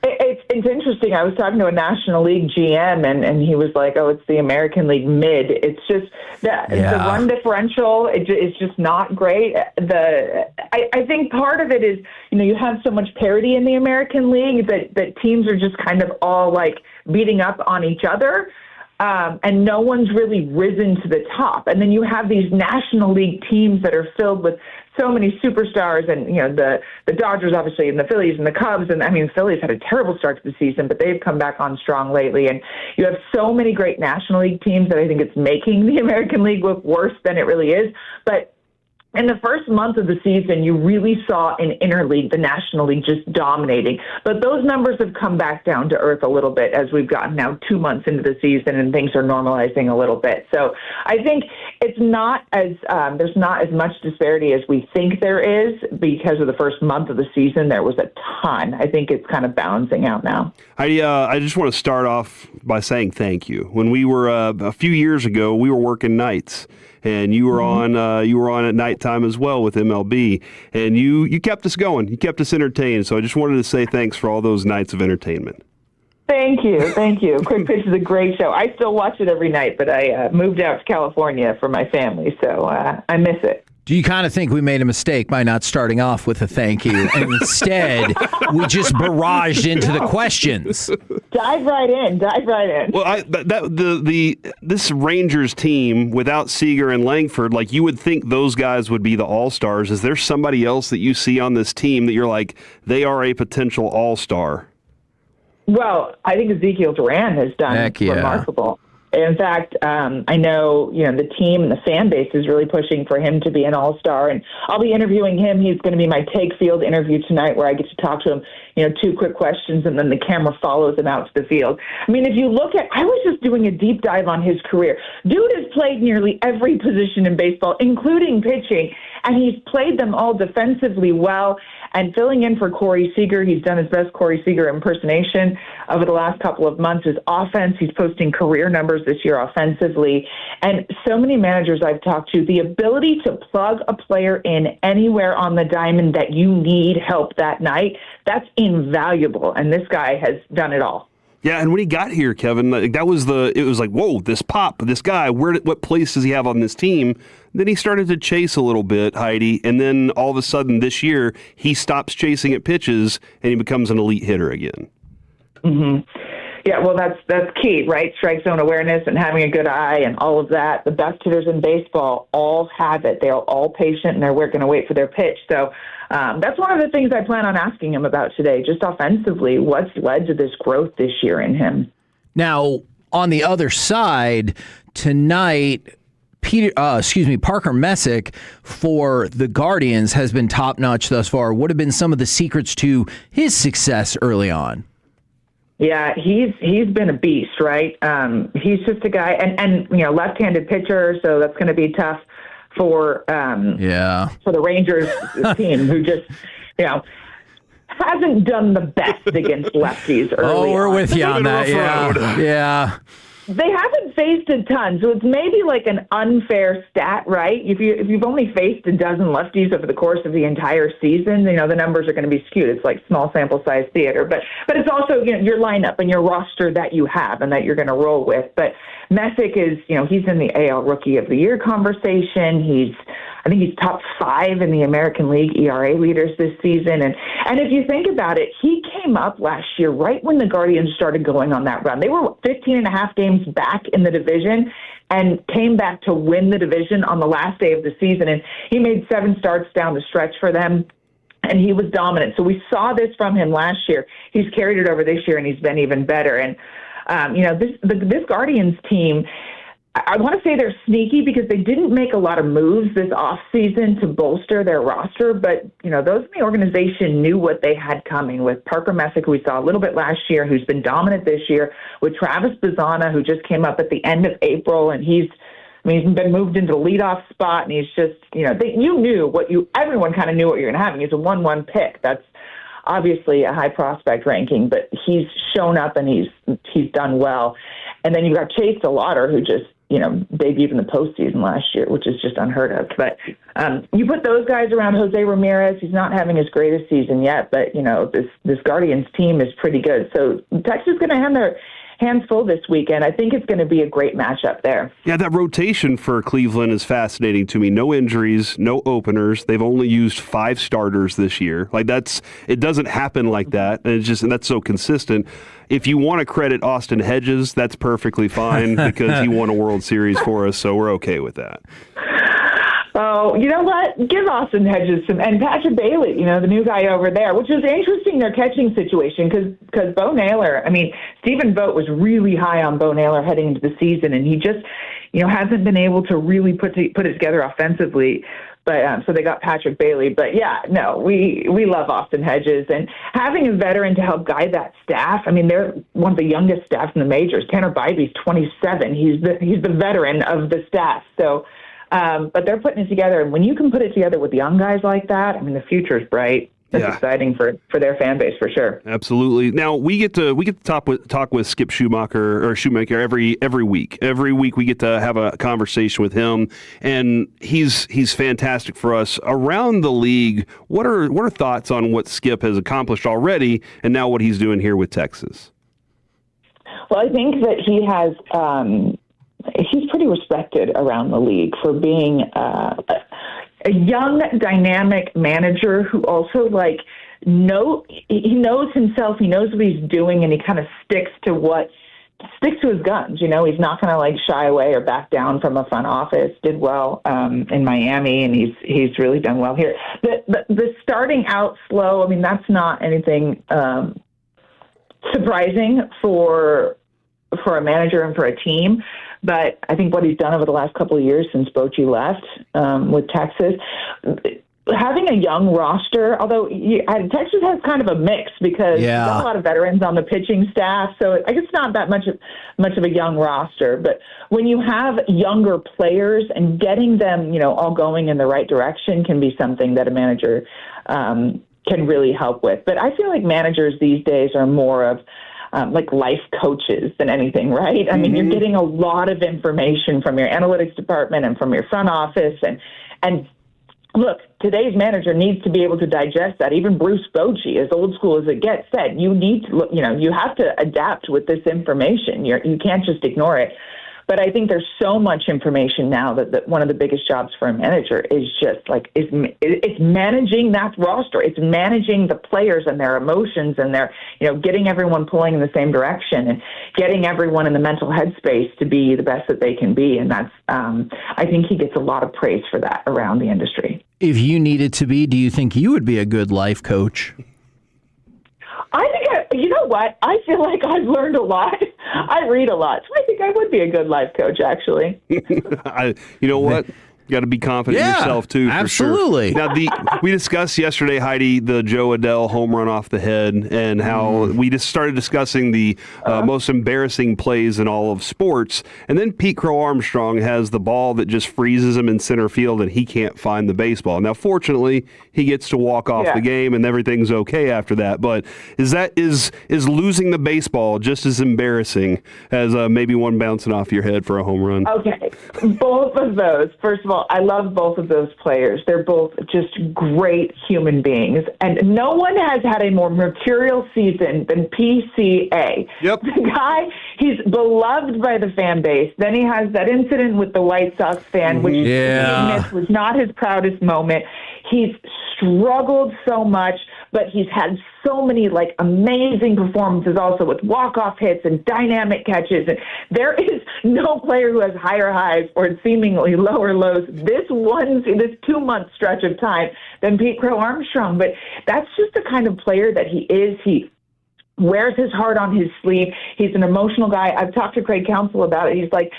S1: It's interesting. I was talking to a National League GM, and he was like, "Oh, it's the American League mid." It's just the run differential. It's just not great. I think part of it is you have so much parity in the American League that teams are just kind of all like beating up on each other. And no one's really risen to the top. And then you have these National League teams that are filled with so many superstars, and the Dodgers obviously, and the Phillies and the Cubs, and the Phillies had a terrible start to the season, but they've come back on strong lately. And you have so many great National League teams that I think it's making the American League look worse than it really is. But in the first month of the season, you really saw in interleague, the National League just dominating. But those numbers have come back down to earth a little bit as we've gotten now 2 months into the season and things are normalizing a little bit. So I think it's not as there's not as much disparity as we think there is because of the first month of the season. There was a ton. I think it's kind of balancing out now.
S20: I just want to start off by saying thank you. When we were a few years ago, we were working nights. And you were on at nighttime as well with MLB, and you kept us going. You kept us entertained. So I just wanted to say thanks for all those nights of entertainment.
S1: Thank you. Quick Pitch is a great show. I still watch it every night, but I moved out to California for my family, so I miss it.
S3: Do you kind of think we made a mistake by not starting off with a thank you, and instead we just barraged into the questions?
S1: Dive right in.
S20: Well, this Rangers team without Seager and Langford, like you would think those guys would be the all-stars. Is there somebody else that you see on this team that you're like, they are a potential all-star?
S1: Well, I think Ezekiel Duran has done remarkable. In fact, I know, the team and the fan base is really pushing for him to be an all-star, and I'll be interviewing him. He's going to be my Take Field interview tonight where I get to talk to him, 2 quick questions, and then the camera follows him out to the field. If you look at, I was just doing a deep dive on his career. Dude has played nearly every position in baseball, including pitching, and he's played them all defensively well. And filling in for Corey Seager, he's done his best Corey Seager impersonation over the last couple of months. His offense, he's posting career numbers this year offensively. And so many managers I've talked to, the ability to plug a player in anywhere on the diamond that you need help that night, that's invaluable. And this guy has done it all.
S20: Yeah, and when he got here, Kevin, it was like, whoa, this guy, what place does he have on this team? Then he started to chase a little bit, Heidi, and then all of a sudden this year, he stops chasing at pitches, and he becomes an elite hitter again.
S1: Mm-hmm. Yeah, well, that's key, right? Strike zone awareness and having a good eye and all of that. The best hitters in baseball all have it. They're all patient, and they're going to wait for their pitch. So that's one of the things I plan on asking him about today, just offensively, what's led to this growth this year in him.
S3: Now, on the other side, tonight, Parker Messick for the Guardians has been top-notch thus far. What have been some of the secrets to his success early on?
S1: Yeah, he's been a beast, right? He's just a guy, and left-handed pitcher, so that's going to be tough for the Rangers team, who just hasn't done the best against lefties early.
S3: Oh, we're
S1: on.
S3: with you on that. Yeah.
S1: They haven't faced a ton, so it's maybe like an unfair stat, right? If you've only faced a dozen lefties over the course of the entire season, the numbers are going to be skewed. It's like small sample size theater, but it's also your lineup and your roster that you have and that you're going to roll with. But Messick is, he's in the AL Rookie of the Year conversation. I think he's top 5 in the American League ERA leaders this season. And if you think about it, he came up last year right when the Guardians started going on that run. They were 15.5 games back in the division and came back to win the division on the last day of the season. And he made 7 starts down the stretch for them, and he was dominant. So we saw this from him last year. He's carried it over this year, and he's been even better. And, this Guardians team, I want to say they're sneaky because they didn't make a lot of moves this offseason to bolster their roster, but, those in the organization knew what they had coming with Parker Messick, who we saw a little bit last year, who's been dominant this year, with Travis Bazzana, who just came up at the end of April, and he's been moved into the leadoff spot, and he's just, everyone kind of knew what you're going to have. He's a 1-1 pick. That's obviously a high prospect ranking, but he's shown up and he's done well. And then you've got Chase DeLauder, who just, debuted in the postseason last year, which is just unheard of. But you put those guys around Jose Ramirez. He's not having his greatest season yet, but, this Guardians team is pretty good. So Texas is going to have their hands full this weekend. I think it's going to be a great matchup there.
S20: Yeah, that rotation for Cleveland is fascinating to me. No injuries, no openers. They've only used 5 starters this year. It doesn't happen like that. And that's so consistent. If you want to credit Austin Hedges, that's perfectly fine because he won a World Series for us, so we're okay with that.
S1: Oh, you know what? Give Austin Hedges and Patrick Bailey, the new guy over there, which is interesting, their catching situation, because Bo Naylor, Stephen Vogt was really high on Bo Naylor heading into the season, and he just, hasn't been able to really put it together offensively. But so they got Patrick Bailey. But yeah, no, we love Austin Hedges, and having a veteran to help guide that staff. They're one of the youngest staffs in the majors. Tanner Bybee's 27. He's the veteran of the staff. So. But they're putting it together, and when you can put it together with young guys like that, the future's bright. That's exciting for their fan base for sure.
S20: Absolutely. Now we get to talk with Skip Shoemaker every week. Every week we get to have a conversation with him, and he's fantastic for us around the league. What are thoughts on what Skip has accomplished already, and now what he's doing here with Texas?
S1: Well, I think that he has. He's pretty respected around the league for being a young, dynamic manager who also he knows himself, he knows what he's doing, and he kind of sticks to his guns. He's not going to shy away or back down from a front office. Did well in Miami, and he's really done well here. The starting out slow, that's not anything surprising for a manager and for a team. But I think what he's done over the last couple of years since Bochy left with Texas, having a young roster, although Texas has kind of a mix because there's a lot of veterans on the pitching staff, so I guess not that much of a young roster. But when you have younger players and getting them, all going in the right direction can be something that a manager can really help with. But I feel like managers these days are more of life coaches than anything, right? You're getting a lot of information from your analytics department and from your front office. And look, today's manager needs to be able to digest that. Even Bruce Bochy, as old school as it gets, said, you need to look, you have to adapt with this information. You can't just ignore it. But I think there's so much information now that one of the biggest jobs for a manager is just it's managing that roster. It's managing the players and their emotions and their, getting everyone pulling in the same direction and getting everyone in the mental headspace to be the best that they can be. And that's, I think he gets a lot of praise for that around the industry.
S3: If you needed to be, do you think you would be a good life coach?
S1: I think, you know what? I feel like I've learned a lot I read a lot, so I think I would be a good life coach, actually.
S20: You know what? You got to be confident in
S3: Yeah,
S20: yourself too. For
S3: absolutely.
S20: Sure. Now, we discussed yesterday, Heidi, the Joe Adell home run off the head, and how we just started discussing the most embarrassing plays in all of sports. And then Pete Crow Armstrong has the ball that just freezes him in center field, and he can't find the baseball. Now, fortunately, he gets to walk off the game, and everything's okay after that. But is losing the baseball just as embarrassing as maybe one bouncing off your head for a home run?
S1: Okay, both of those. First of all, I love both of those players. They're both just great human beings. And no one has had a more mercurial season than PCA.
S20: Yep.
S1: The guy, he's beloved by the fan base. Then he has that incident with the White Sox fan, which he admits was not his proudest moment. He's struggled so much, but he's had so many amazing performances also with walk-off hits and dynamic catches. And there is no player who has higher highs or seemingly lower lows this 2-month stretch of time than Pete Crow Armstrong. But that's just the kind of player that he is. He wears his heart on his sleeve. He's an emotional guy. I've talked to Craig Counsell about it. He's like,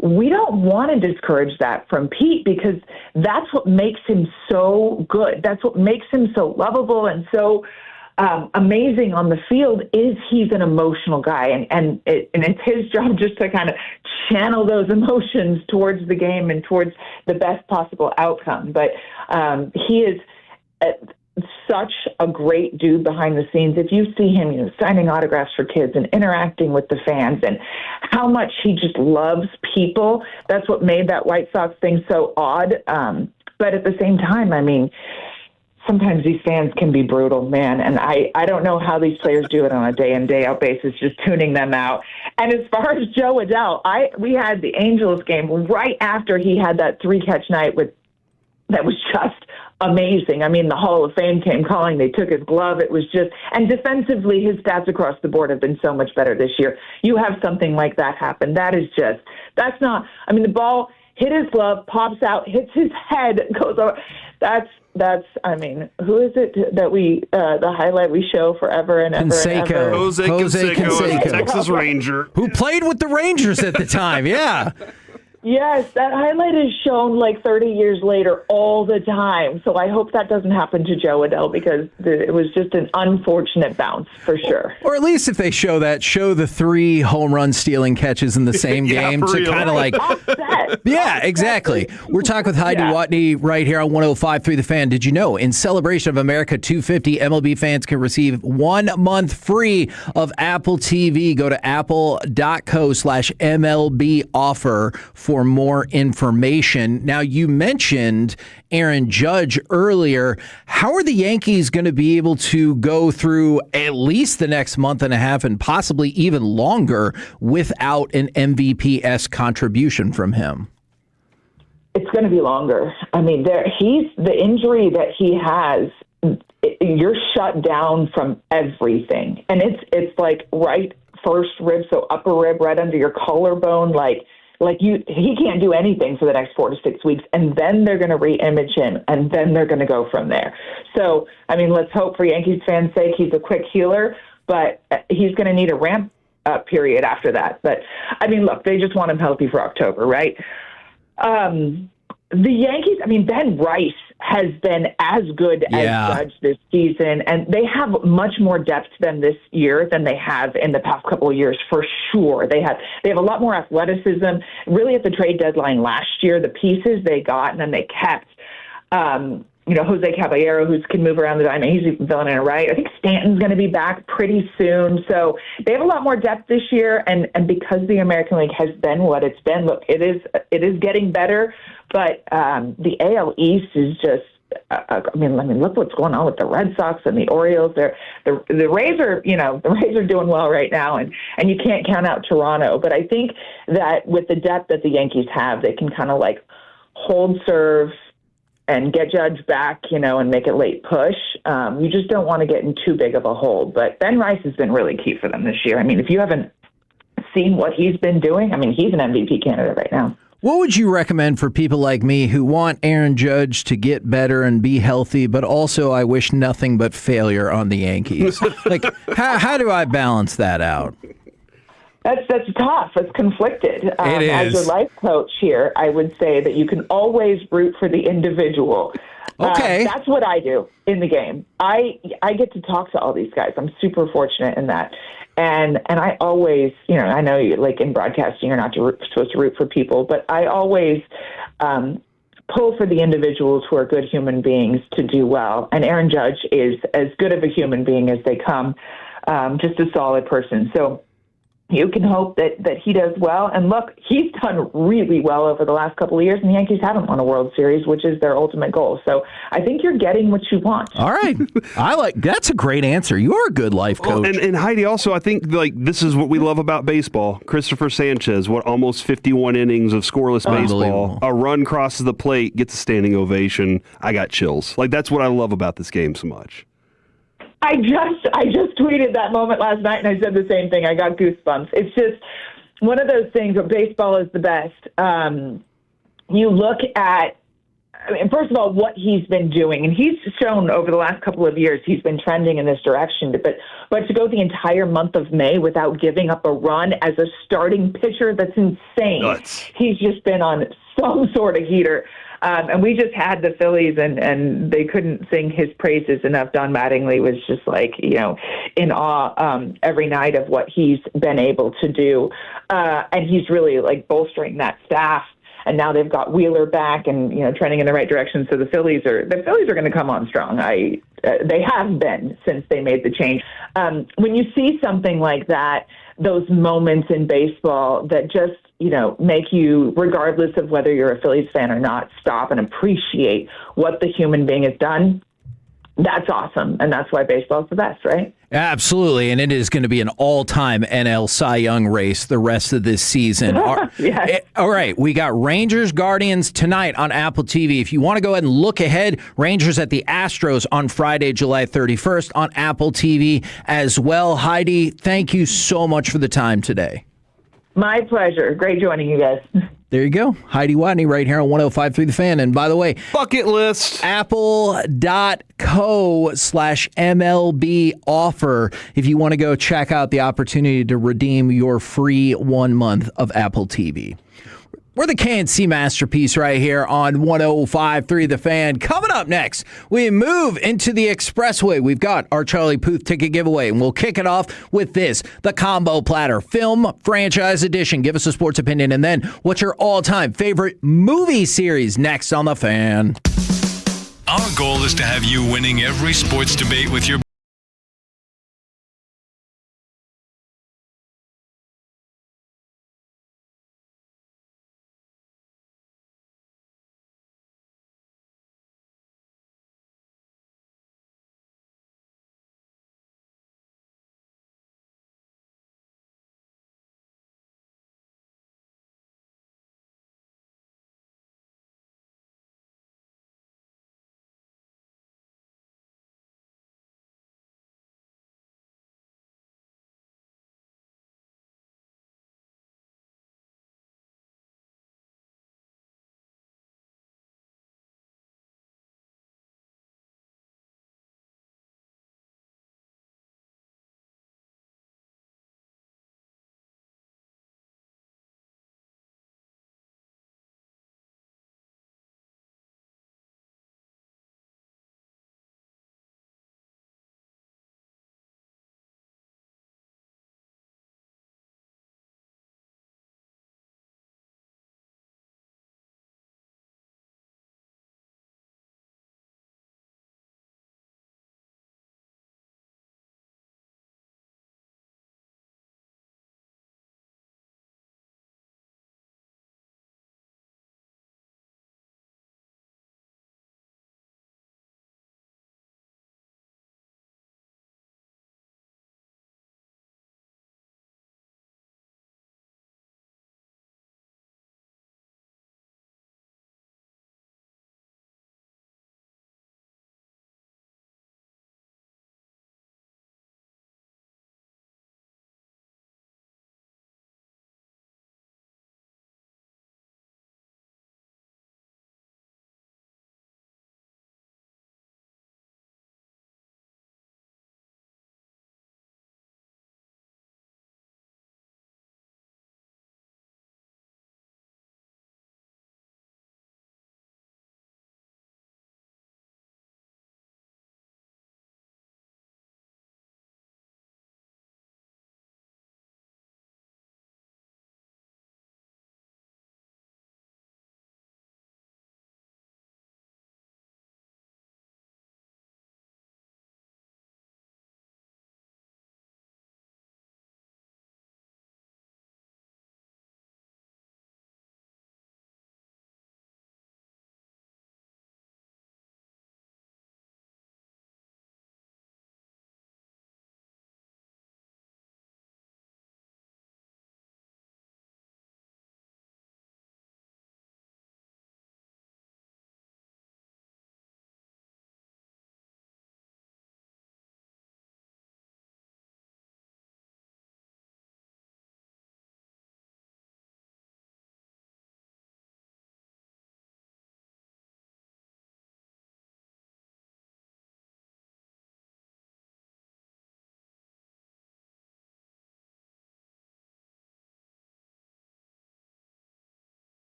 S1: we don't want to discourage that from Pete because that's what makes him so good. That's what makes him so lovable and so amazing on the field is he's an emotional guy. And it's his job just to kind of channel those emotions towards the game and towards the best possible outcome. But he is such a great dude behind the scenes. If you see him, signing autographs for kids and interacting with the fans and how much he just loves people, that's what made that White Sox thing so odd. But at the same time, I mean, sometimes these fans can be brutal, man. And I don't know how these players do it on a day in, day out basis, just tuning them out. And as far as Joe Adell, we had the Angels game right after he had that 3-catch night that was just amazing. I mean, the Hall of Fame came calling. They took his glove. It was just, and defensively, his stats across the board have been so much better this year. You have something like that happen. That's not, I mean, the ball hit his glove, pops out, hits his head, goes over. I mean, who is it that the highlight we show forever and ever and ever?
S20: Jose Canseco, a Texas Ranger.
S3: Who played with the Rangers at the time, yeah.
S1: Yes, that highlight is shown 30 years later all the time. So I hope that doesn't happen to Joe Adell because it was just an unfortunate bounce for sure.
S3: Or at least if they show the 3 home run stealing catches in the same game to kind of yeah, exactly. We're talking with Heidi Watney right here on 105.3 The Fan. Did you know in celebration of America 250, MLB fans can receive 1 month free of Apple TV? Go to apple.co/MLB offer for more information. Now, you mentioned Aaron Judge earlier. How are the Yankees going to be able to go through at least the next month and a half and possibly even longer without an MVP-esque contribution from him?
S1: It's going to be longer. I mean, the injury that he has, you're shut down from everything. And it's right first rib, so upper rib right under your collarbone, he can't do anything for the next 4 to 6 weeks, and then they're going to re-image him, and then they're going to go from there. So, I mean, let's hope for Yankees fans' sake he's a quick healer, but he's going to need a ramp-up period after that. But, I mean, look, they just want him healthy for October, right? The Yankees, I mean, Ben Rice has been as good as Judge this season, and they have much more depth this year than they have in the past couple of years, for sure. They have a lot more athleticism. Really, at the trade deadline last year, the pieces they got and then they kept, Jose Caballero, who can move around the diamond, he's filling in a right. I think Stanton's going to be back pretty soon. So they have a lot more depth this year, and because the American League has been what it's been, look, it is getting better. But the AL East is just, I mean, look what's going on with the Red Sox and the Orioles. The Rays are doing well right now, and you can't count out Toronto. But I think that with the depth that the Yankees have, they can kind of hold serve and get Judge back, and make it late push. You just don't want to get in too big of a hole. But Ben Rice has been really key for them this year. I mean, if you haven't seen what he's been doing, I mean, he's an MVP candidate right now.
S3: What would you recommend for people like me who want Aaron Judge to get better and be healthy, but also I wish nothing but failure on the Yankees? How do I balance that out?
S1: That's tough. It's conflicted.
S3: It is.
S1: As your life coach here, I would say that you can always root for the individual.
S3: Okay.
S1: That's what I do in the game. I get to talk to all these guys. I'm super fortunate in that. And I always, I know like in broadcasting, you're not supposed to root for people, but I always pull for the individuals who are good human beings to do well. And Aaron Judge is as good of a human being as they come, just a solid person. So you can hope that he does well. And look, he's done really well over the last couple of years, and the Yankees haven't won a World Series, which is their ultimate goal. So I think you're getting what you want.
S3: All right. That's a great answer. You're a good life coach.
S20: And Heidi, also, I think like this is what we love about baseball. Christopher Sanchez, almost 51 innings of scoreless baseball. A run crosses the plate, gets a standing ovation. I got chills. Like, that's what I love about this game so much.
S1: I just tweeted that moment last night, and I said the same thing. I got goosebumps. It's just one of those things where baseball is the best. You look at, first of all, what he's been doing, and he's shown over the last couple of years he's been trending in this direction. But to go the entire month of May without giving up a run as a starting pitcher, that's insane.
S20: Nuts.
S1: He's just been on some sort of heater. And we just had the Phillies, and they couldn't sing his praises enough. Don Mattingly was just like, in awe every night of what he's been able to do. And he's really like bolstering that staff. And now they've got Wheeler back and, trending in the right direction. So the Phillies are going to come on strong. They have been since they made the change. When you see something like that, those moments in baseball that just, make you, regardless of whether you're a Phillies fan or not, stop and appreciate what the human being has done. That's awesome. And that's why baseball's the best, right?
S3: Absolutely. And it is going to be an all-time NL Cy Young race the rest of this season.
S1: Yes.
S3: All right. We got Rangers Guardians tonight on Apple TV. If you want to go ahead and look ahead, Rangers at the Astros on Friday, July 31st on Apple TV as well. Heidi, thank you so much for the time today.
S1: My pleasure. Great joining you guys.
S3: There you go. Heidi Watney right here on 105.3 The Fan. And by the way,
S20: bucket list.
S3: Apple.co/MLB offer if you want to go check out the opportunity to redeem your free 1 month of Apple TV. We're the KNC masterpiece right here on 105.3 The Fan. Coming up next, we move into the Expressway. We've got our Charlie Puth ticket giveaway, and we'll kick it off with this, the Combo Platter Film Franchise Edition. Give us a sports opinion, and then what's your all-time favorite movie series next on The Fan.
S4: Our goal is to have you winning every sports debate with your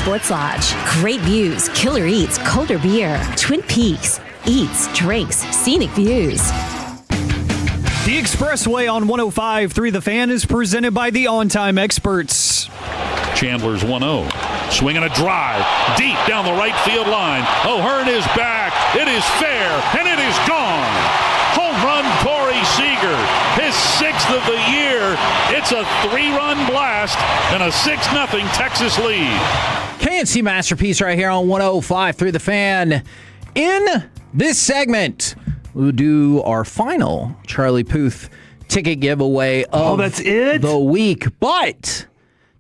S11: Sports Lodge. Great views, killer eats, colder beer. Twin Peaks. Eats, drinks, scenic views.
S9: The Expressway on 105.3 The Fan is presented by the On Time Experts.
S21: Chandler's 1-0. Swinging a drive deep down the right field line. O'Hearn is back. It is fair, and it is gone. Home run, Corey Seager. His 6th of the year. It's a 3-run blast and a 6-0 Texas lead.
S3: KNC Masterpiece right here on 105.3 The Fan. In this segment, we'll do our final Charlie Puth ticket giveaway of
S20: that's it?
S3: the week. But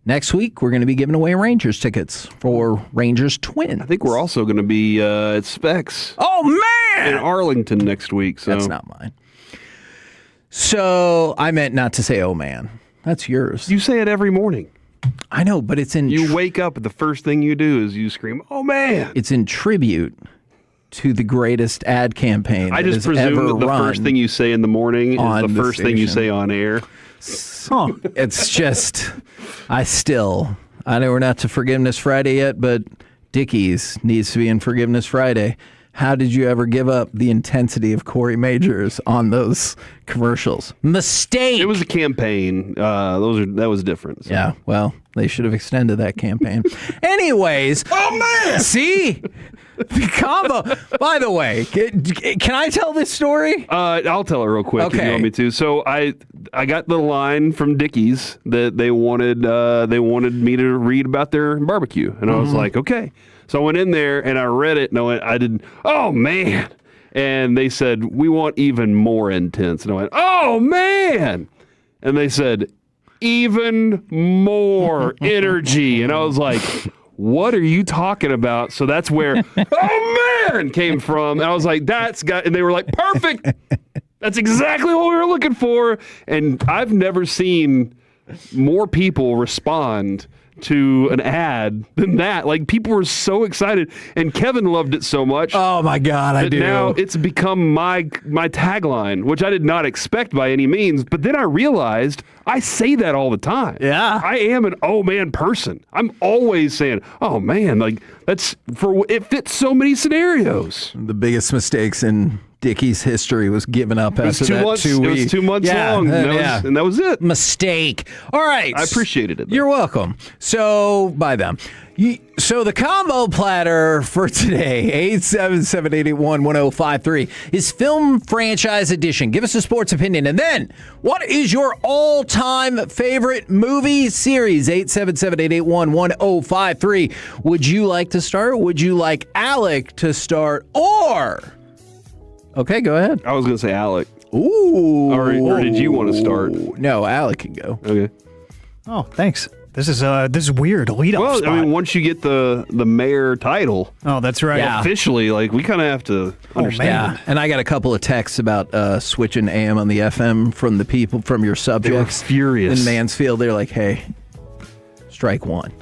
S3: next week, we're going to be giving away Rangers tickets for Rangers Twins.
S20: I think we're also going to be at Specs.
S3: Oh, man!
S20: In Arlington next week. So.
S3: That's not mine. So I meant not to say, oh, man. That's yours.
S20: You say it every morning.
S3: I know, but it's in...
S20: You wake up and the first thing you do is you scream, oh, man!
S3: It's in tribute to the greatest ad campaign
S20: I just presume that the first thing you say in the morning is the first thing you say on air.
S3: It's just, I know we're not to Forgiveness Friday yet, but Dickies needs to be in Forgiveness Friday. How did you ever give up the intensity of Corey Majors on those commercials? Mistake!
S20: It was a campaign. That was different. So.
S3: Yeah, well, they should have extended that campaign. Anyways.
S20: Oh, man!
S3: See? The combo. By the way, can I tell this story?
S20: I'll tell it real quick if you
S3: Okay.
S20: want me to. So I got the line from Dickies that they wanted me to read about their barbecue, and I was like, okay. So I went in there and I read it, and I did. Oh man! And they said we want even more intense, and I went, oh man! And they said even more energy, and I was like, what are you talking about? So that's where, oh man, came from. And I was like, and they were like, perfect. That's exactly what we were looking for. And I've never seen more people respond to an ad than that. Like, people were so excited, and Kevin loved it so much.
S3: Oh my God, I do.
S20: Now it's become my tagline, which I did not expect by any means. But then I realized I say that all the time.
S3: Yeah,
S20: I am an oh man person. I'm always saying, oh man, like it fits so many scenarios.
S3: The biggest mistakes in Dickie's history was giving up after that 2 weeks.
S20: It was 2 months long, and that was it.
S3: Mistake. All right.
S20: I appreciated it, though.
S3: You're welcome. So, by them. So the combo platter for today, 877-881-1053, is Film Franchise Edition. Give us a sports opinion. And then, what is your all-time favorite movie series? 877-881-1053. Would you like to start? Would you like Alec to start? Or... Okay, go ahead.
S20: I was going to say Alec.
S3: Ooh.
S20: Or did you want to start?
S3: No, Alec can go.
S20: Okay.
S9: Oh, thanks. This is weird. Lead
S20: Well,
S9: spot.
S20: I mean, once you get the mayor title,
S9: oh, that's right.
S3: Yeah.
S20: officially, like, we kind of have to understand.
S3: Yeah, and I got a couple of texts about switching AM on the FM from the people, from your subjects.
S20: They were furious.
S3: In Mansfield, they're like, hey, strike one.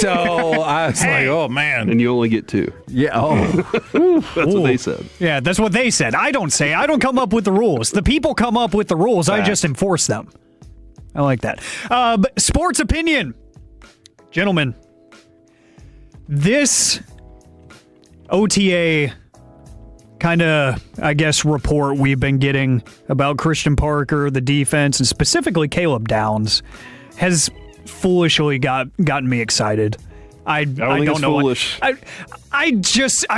S3: So I was like, oh, man.
S20: And you only get 2.
S3: Yeah, oh.
S20: That's what they said.
S9: Yeah, that's what they said. I don't come up with the rules. The people come up with the rules. I just enforce them. I like that. But sports opinion. Gentlemen, this OTA kind of, I guess, report we've been getting about Christian Parker, the defense, and specifically Caleb Downs has foolishly gotten me excited. I don't know.
S20: Foolish.
S9: I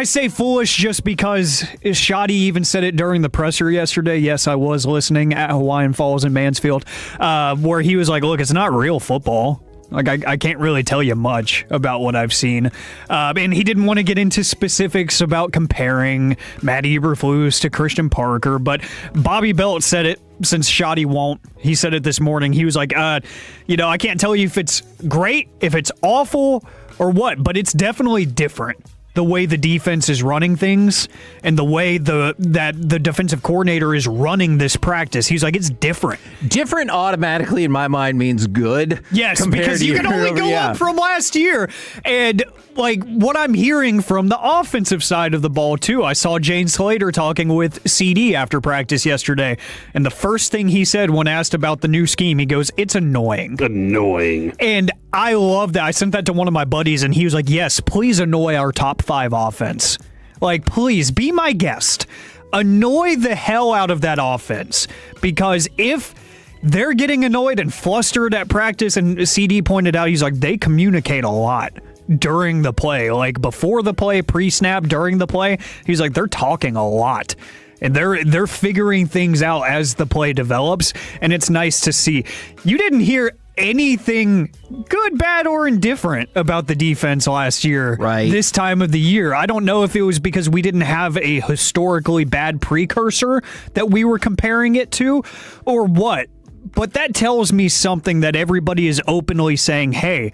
S9: say foolish just because Shoddy even said it during the presser yesterday. Yes, I was listening at Hawaiian Falls in Mansfield, where he was like, "Look, it's not real football. Like, I can't really tell you much about what I've seen." And he didn't want to get into specifics about comparing Matt Eberflus to Christian Parker, but Bobby Belt said it since Shoddy won't. He said it this morning. He was like, I can't tell you if it's great, if it's awful, or what, but it's definitely different. The way the defense is running things and the way that the defensive coordinator is running this practice. He's like, it's different.
S3: Different automatically in my mind means good.
S9: Yes, because you can only go up from last year. And like what I'm hearing from the offensive side of the ball too, I saw Jane Slater talking with CD after practice yesterday. And the first thing he said when asked about the new scheme, he goes, it's annoying.
S20: Annoying.
S9: And I love that. I sent that to one of my buddies, and he was like, yes, please annoy our top 5 offense. Like, please, be my guest. Annoy the hell out of that offense. Because if they're getting annoyed and flustered at practice, and CD pointed out, he's like, they communicate a lot during the play. Like, before the play, pre-snap, during the play, he's like, they're talking a lot. And they're figuring things out as the play develops, and it's nice to see. You didn't hear anything good, bad, or indifferent about the defense last year, right? This time of the year. I don't know if it was because we didn't have a historically bad precursor that we were comparing it to, or what. But that tells me something, that everybody is openly saying, hey,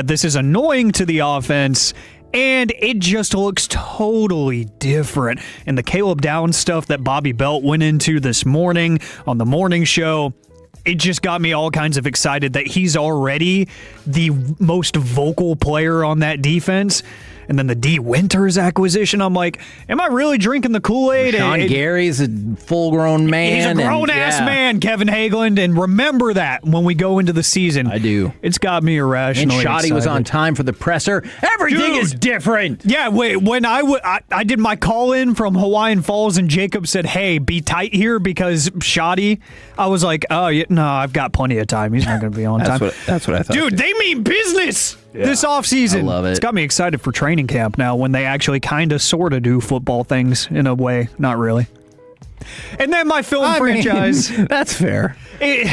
S9: this is annoying to the offense, and it just looks totally different. And the Caleb Downs stuff that Bobby Belt went into this morning on the morning show, it just got me all kinds of excited that he's already the most vocal player on that defense. And then the D. Winters acquisition, I'm like, am I really drinking the Kool-Aid?
S3: Sean Gary's a full-grown man.
S9: He's a grown-ass man, Kevin Hageland, and remember that when we go into the season. I
S3: do.
S9: It's got me irrationally
S3: And Shoddy was on time for the presser. Everything is different.
S9: Yeah, wait, when I did my call-in from Hawaiian Falls and Jacob said, hey, be tight here because Shoddy, I was like, oh, yeah, no, I've got plenty of time. He's not going to be on time.
S3: That's what I thought.
S9: Dude, they mean business this offseason.
S3: I love it.
S9: It's got me excited for training camp now when they actually kind of sort of do football things in a way. Not really. And then my film franchise.
S3: That's fair.
S9: The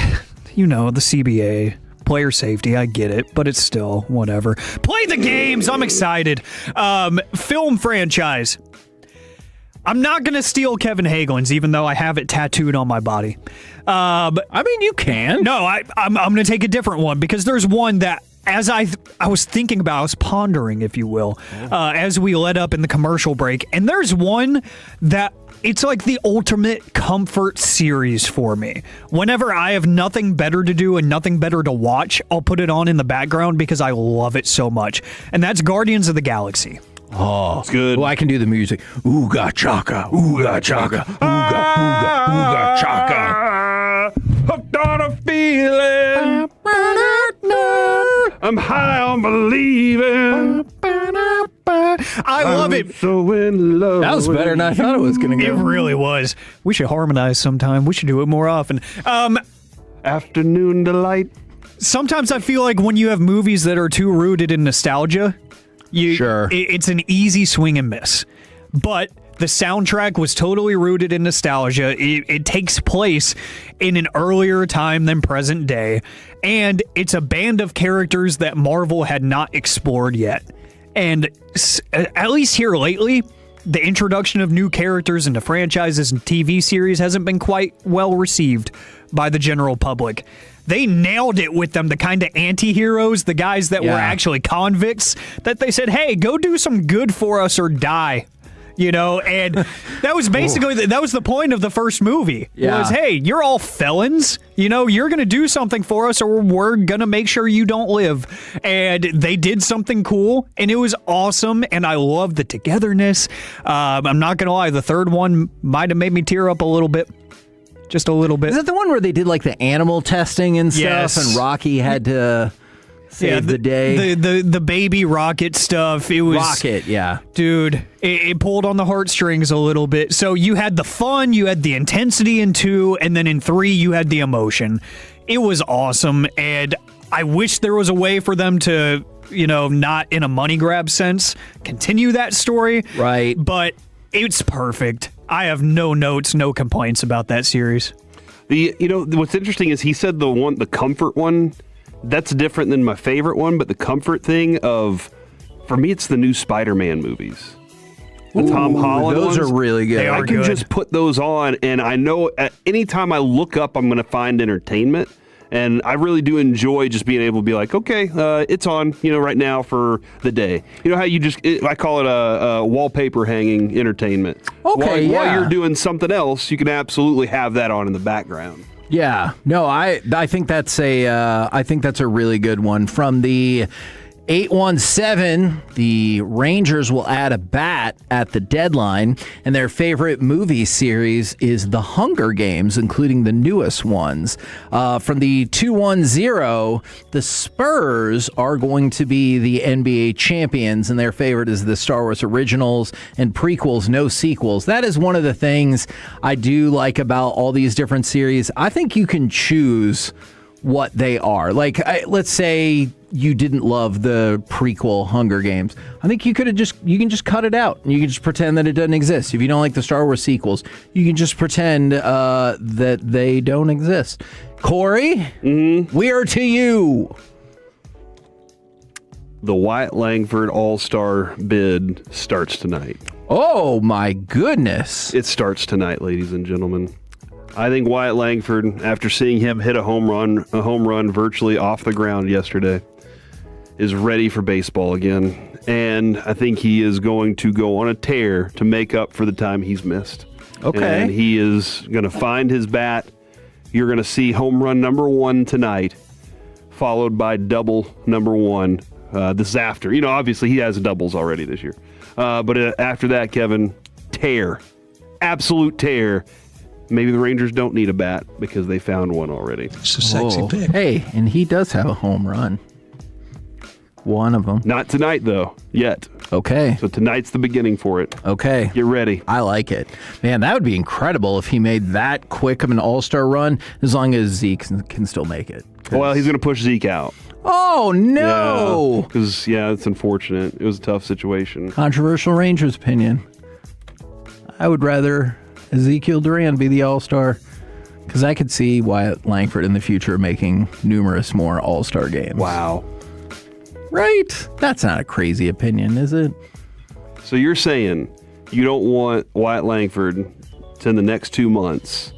S9: CBA. Player safety, I get it, but it's still whatever. Play the games. I'm excited. Film franchise. I'm not going to steal Kevin Hageland's, even though I have it tattooed on my body.
S3: I mean, you can.
S9: No, I'm going to take a different one because there's one that, as I was thinking about, I was pondering, if you will, as we led up in the commercial break, and there's one that it's like the ultimate comfort series for me. Whenever I have nothing better to do and nothing better to watch, I'll put it on in the background because I love it so much, and that's Guardians of the Galaxy.
S3: Oh, it's good. Well, I can do the music. Ooga chaka, ooga chaka, ooga, ooga, ooga chaka.
S20: Hooked on a feeling. I'm high on believing.
S9: I love it.
S20: So in love.
S3: That was better than I thought it was going to go.
S9: It really was. We should harmonize sometime. We should do it more often.
S20: Afternoon delight.
S9: Sometimes I feel like when you have movies that are too rooted in nostalgia, it's an easy swing and miss. But the soundtrack was totally rooted in nostalgia. It takes place in an earlier time than present day. And it's a band of characters that Marvel had not explored yet. And at least here lately, the introduction of new characters into franchises and TV series hasn't been quite well received by the general public. They nailed it with them, the kind of anti-heroes, the guys that were actually convicts, that they said, hey, go do some good for us or die. And that was basically that was the point of the first movie. Was, hey, you're all felons. You're going to do something for us or we're going to make sure you don't live. And they did something cool, and it was awesome, and I love the togetherness. I'm not going to lie, the third one might have made me tear up a little bit. Just a little bit.
S3: Is that the one where they did like the animal testing and stuff, and Rocky had to save the day?
S9: The baby rocket stuff. It was
S3: Rocket,
S9: dude. It pulled on the heartstrings a little bit. So you had the fun, you had the intensity in 2, and then in 3 you had the emotion. It was awesome, and I wish there was a way for them to, not in a money grab sense, continue that story.
S3: Right.
S9: But it's perfect. I have no notes, no complaints about that series.
S20: What's interesting is he said the comfort one, that's different than my favorite one, but the comfort thing for me, it's the new Spider-Man movies. The Tom Holland
S3: those
S20: ones.
S3: are really good.
S20: I can just put those on, and I know at any time I look up, I'm going to find entertainment. And I really do enjoy just being able to be like, okay, it's on, right now for the day. You know how I call it a wallpaper hanging entertainment.
S3: Okay,
S20: While you're doing something else, you can absolutely have that on in the background.
S3: Yeah, no, I think that's a really good one from the 817, the Rangers will add a bat at the deadline, and their favorite movie series is The Hunger Games, including the newest ones. From the 210, the Spurs are going to be the NBA champions, and their favorite is the Star Wars originals and prequels, no sequels. That is one of the things I do like about all these different series. I think you can choose what they are. Like, let's say you didn't love the prequel Hunger Games. I think you can just cut it out and you can just pretend that it doesn't exist. If you don't like the Star Wars sequels, you can just pretend that they don't exist. Corey, we are to you.
S20: The Wyatt Langford All-Star bid starts tonight.
S3: Oh my goodness.
S20: It starts tonight, ladies and gentlemen. I think Wyatt Langford, after seeing him hit a home run virtually off the ground yesterday, is ready for baseball again. And I think he is going to go on a tear to make up for the time he's missed.
S3: Okay.
S20: And he is going to find his bat. You're going to see home run number 1 tonight, followed by double number 1 this after. You know, obviously he has doubles already this year. But after that, Kevin, tear. Absolute tear. Maybe the Rangers don't need a bat because they found one already.
S10: It's a sexy pick.
S3: Hey, and he does have a home run. One of them.
S20: Not tonight, though, yet.
S3: Okay.
S20: So tonight's the beginning for it.
S3: Okay.
S20: Get ready.
S3: I like it. Man, that would be incredible if he made that quick of an all-star run, as long as Zeke can still make it.
S20: Well, he's going to push Zeke out.
S3: Oh, no.
S20: Because, it's unfortunate. It was a tough situation.
S3: Controversial Rangers opinion. I would rather Ezekiel Duran be the all-star, because I could see Wyatt Langford in the future making numerous more all-star games.
S20: Wow.
S3: Right? That's not a crazy opinion, is it?
S20: So you're saying you don't want Wyatt Langford to, in the next 2 months,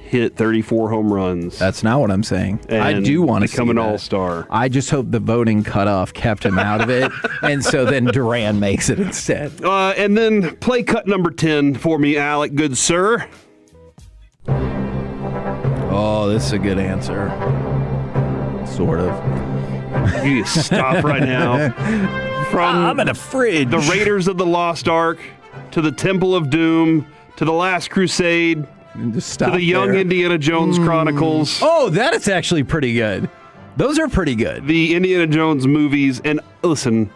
S20: hit 34 home runs?
S3: That's not what I'm saying. I do want to
S20: become an all-star.
S3: I just hope the voting cutoff kept him out of it, and so then Duran makes it instead.
S20: And then play cut number 10 for me, Alec, good sir.
S3: Oh, this is a good answer. Sort of.
S20: You stop right now. From
S3: I'm in a fridge.
S20: The Raiders of the Lost Ark to the Temple of Doom to the Last Crusade to the Young Indiana Jones Chronicles.
S3: Oh, that is actually pretty good. Those are pretty good.
S20: The Indiana Jones movies. And listen,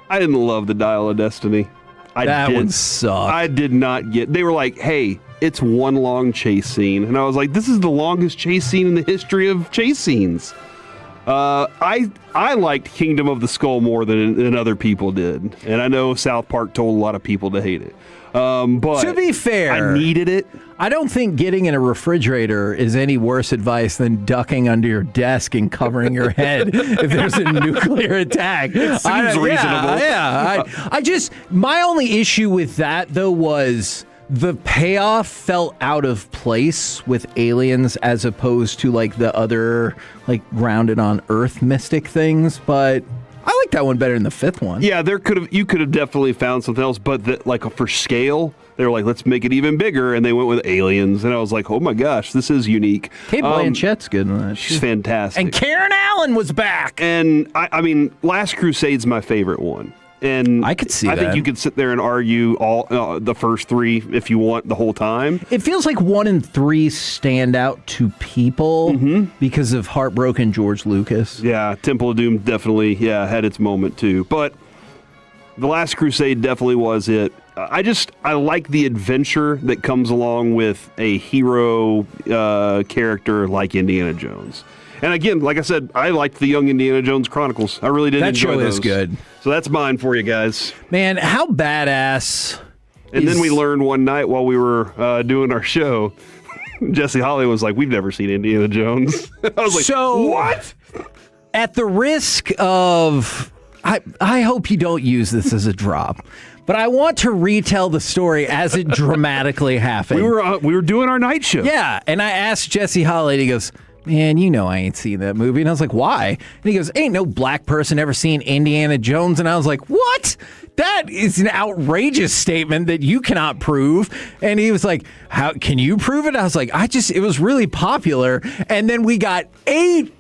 S20: I didn't love the Dial of Destiny.
S3: That one sucked.
S20: I did not get. They were like, hey, it's one long chase scene. And I was like, this is the longest chase scene in the history of chase scenes. I liked Kingdom of the Skull more than other people did. And I know South Park told a lot of people to hate it. But
S3: to be fair,
S20: I needed it.
S3: I don't think getting in a refrigerator is any worse advice than ducking under your desk and covering your head if there's a nuclear attack.
S20: It seems reasonable.
S3: I just, my only issue with that, though, was the payoff felt out of place with aliens as opposed to like the other like grounded on Earth mystic things. But I like that one better than the fifth one.
S20: Yeah, you could have definitely found something else, but like for scale, they were like, let's make it even bigger, and they went with aliens, and I was like, oh my gosh, this is unique.
S3: Kate Blanchett's good in that.
S20: She's fantastic.
S3: And Karen Allen was back.
S20: And I mean, Last Crusade's my favorite one. And
S3: I could see
S20: I
S3: that.
S20: think you could sit there and argue all the first three if you want the whole time.
S3: It feels like 1 and 3 stand out to people because of heartbroken George Lucas.
S20: Yeah, Temple of Doom definitely had its moment too. But The Last Crusade definitely was it. I like the adventure that comes along with a hero character like Indiana Jones. And again, like I said, I liked the Young Indiana Jones Chronicles. I really did enjoy those.
S3: That show is good.
S20: So that's mine for you guys.
S3: Man, how badass.
S20: And then we learned one night while we were doing our show, Jesse Holly was like, we've never seen Indiana Jones. I was like,
S3: so,
S20: what?
S3: At the risk of... I hope you don't use this as a drop, but I want to retell the story as it dramatically happened.
S20: We were doing our night show.
S3: Yeah, and I asked Jesse Holly, and he goes, man, you know I ain't seen that movie. And I was like, why? And he goes, ain't no black person ever seen Indiana Jones. And I was like, what? That is an outrageous statement that you cannot prove. And he was like, how can you prove it? I was like, it was really popular. And then we got 8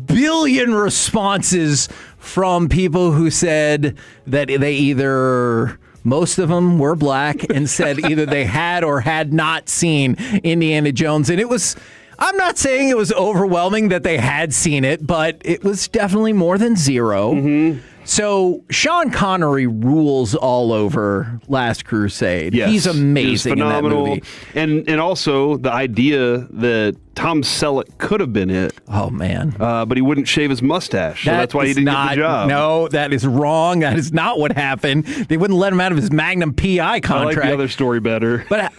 S3: billion responses from people who said that they either, most of them were black, and said either they had or had not seen Indiana Jones. And it was, I'm not saying it was overwhelming that they had seen it, but it was definitely more than zero.
S20: Mm-hmm.
S3: So Sean Connery rules all over Last Crusade.
S20: Yes.
S3: He's amazing
S20: phenomenal.
S3: in that movie.
S20: And also the idea that Tom Selleck could have been it.
S3: Oh, man.
S20: But he wouldn't shave his mustache, so that's why he didn't get the job.
S3: No, that is wrong. That is not what happened. They wouldn't let him out of his Magnum PI contract.
S20: I like the other story better.
S3: But,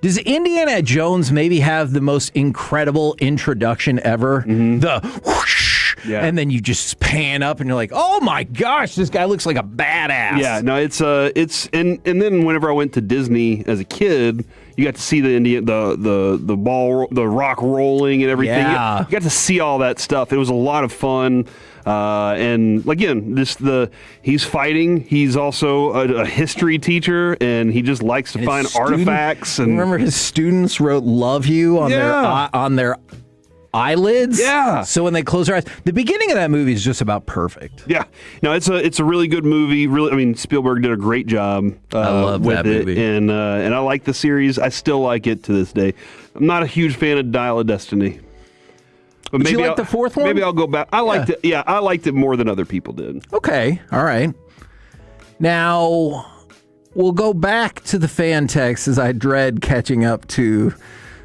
S3: does Indiana Jones maybe have the most incredible introduction ever?
S20: Mm-hmm.
S3: The whoosh, and then you just pan up and you're like, oh my gosh, this guy looks like a badass.
S20: Yeah, no, it's and then whenever I went to Disney as a kid, you got to see the ball, the rock rolling and everything.
S3: Yeah.
S20: You got to see all that stuff. It was a lot of fun. And again, he's fighting. He's also a history teacher, and he just likes to find artifacts. And
S3: remember, his students wrote "Love You" on their eyelids.
S20: Yeah.
S3: So when they close their eyes, the beginning of that movie is just about perfect.
S20: Yeah. No, it's a really good movie. Really, I mean, Spielberg did a great job.
S3: I love
S20: with
S3: that
S20: it,
S3: movie,
S20: and I like the series. I still like it to this day. I'm not a huge fan of Dial of Destiny. But
S3: Did you like the fourth one?
S20: Maybe I'll go back. I liked it. Yeah, I liked it more than other people did.
S3: Okay. All right. Now, we'll go back to the fan text as I dread catching up to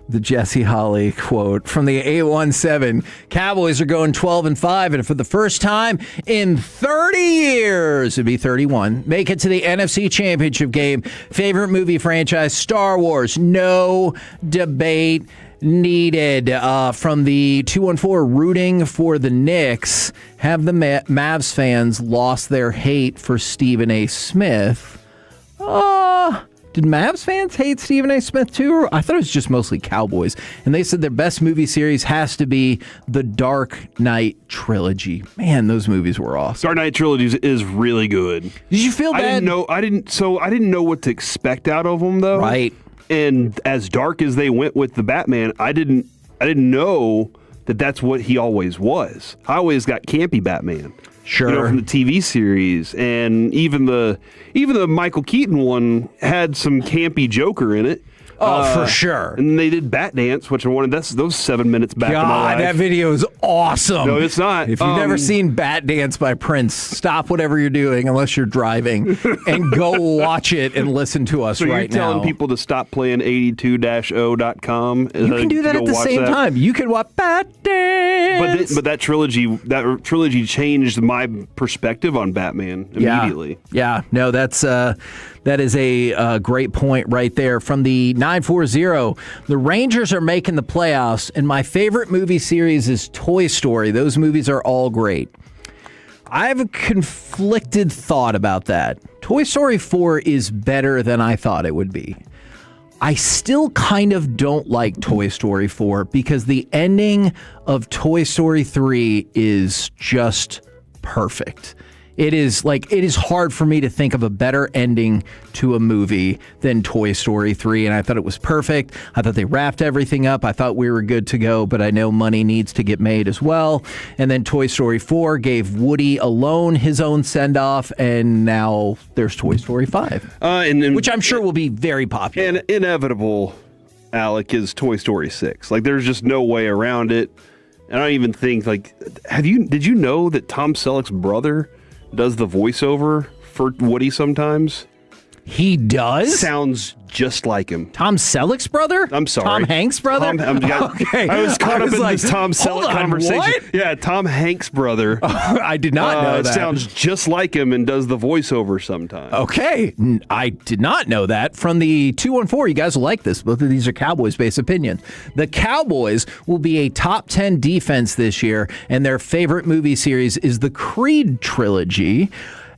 S3: the Jesse Holly quote from the 817. Cowboys are going 12-5, and for the first time in 30 years, it'd be 31, make it to the NFC Championship game. Favorite movie franchise, Star Wars. No debate needed. From the 214, rooting for the Knicks. Have the Mavs fans lost their hate for Stephen A. Smith? Did Mavs fans hate Stephen A. Smith too? I thought it was just mostly Cowboys. And they said their best movie series has to be the Dark Knight trilogy. Man, those movies were awesome.
S20: Dark Knight trilogy is really good.
S3: Did you feel bad?
S20: I didn't know what to expect out of them though.
S3: Right.
S20: And as dark as they went with the Batman, I didn't know that that's what he always was. I always got campy Batman.
S3: Sure.
S20: From the TV series, and even the Michael Keaton one had some campy Joker in it.
S3: Oh, for sure.
S20: And they did Bat Dance, which I wanted. Those 7 minutes back in my life.
S3: That video is awesome.
S20: No, it's not.
S3: If you've never seen Bat Dance by Prince, stop whatever you're doing, unless you're driving, and go watch it and listen to us
S20: right now. So
S3: you're
S20: telling people to stop playing 82-0.com?
S3: You can do that at the same time. You can watch Bat Dance.
S20: But that trilogy changed my perspective on Batman immediately.
S3: Yeah. No, that is a great point right there. From the 940, the Rangers are making the playoffs, and my favorite movie series is Toy Story. Those movies are all great. I have a conflicted thought about that. Toy Story 4 is better than I thought it would be. I still kind of don't like Toy Story 4 because the ending of Toy Story 3 is just perfect. It is hard for me to think of a better ending to a movie than Toy Story 3, and I thought it was perfect. I thought they wrapped everything up. I thought we were good to go, but I know money needs to get made as well. And then Toy Story 4 gave Woody alone his own send-off, and now there's Toy Story 5, which I'm sure will be very popular.
S20: And inevitable, Alec, is Toy Story 6. There's just no way around it. And I don't even think, did you know that Tom Selleck's brother does the voiceover for Woody sometimes?
S3: He does?
S20: Sounds just like him.
S3: Tom Selleck's brother?
S20: I'm sorry.
S3: Tom Hanks' brother?
S20: Okay. I was caught up in this Tom Selleck conversation.
S3: What?
S20: Yeah, Tom Hanks' brother.
S3: I did not know that.
S20: Sounds just like him and does the voiceover sometimes.
S3: Okay. I did not know that. From the 214, you guys will like this. Both of these are Cowboys-based opinions. The Cowboys will be a top 10 defense this year, and their favorite movie series is the Creed trilogy.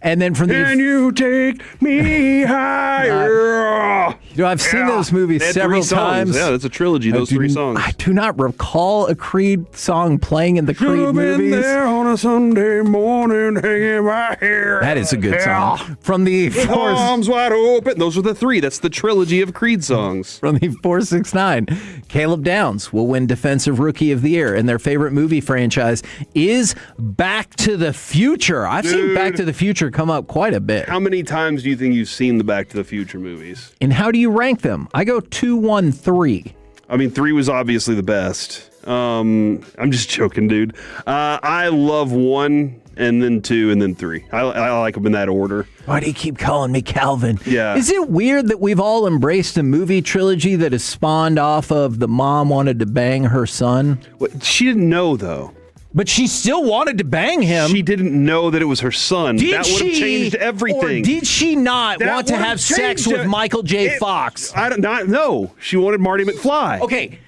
S3: And then from
S20: Can you take me higher?
S3: I've seen those movies
S20: They had
S3: several
S20: 3 songs.
S3: times.
S20: Yeah, that's a trilogy, those 3 songs.
S3: I do not recall a Creed song playing in the Creed
S20: Should've been
S3: movies.
S20: there on a Sunday morning hanging my hair.
S3: That is a good song. From the
S20: With arms wide open. Those are the 3. That's the trilogy of Creed songs.
S3: From the 469, Caleb Downs will win Defensive Rookie of the Year, and their favorite movie franchise is Back to the Future. I've seen Back to the Future come up quite a bit.
S20: How many times do you think you've seen the Back to the Future movies?
S3: And how do you rank them? I go 2, 1, 3.
S20: I mean, 3 was obviously the best. I'm just joking, dude. I love 1, and then 2, and then 3. I like them in that order.
S3: Why do you keep calling me Calvin?
S20: Yeah.
S3: Is it weird that we've all embraced a movie trilogy that is spawned off of the mom wanted to bang her son?
S20: She didn't know, though.
S3: But she still wanted to bang him.
S20: She didn't know that it was her son. That would have changed everything.
S3: Or did she not want to have sex with Michael J. Fox?
S20: I don't know. She wanted Marty McFly.
S3: Okay.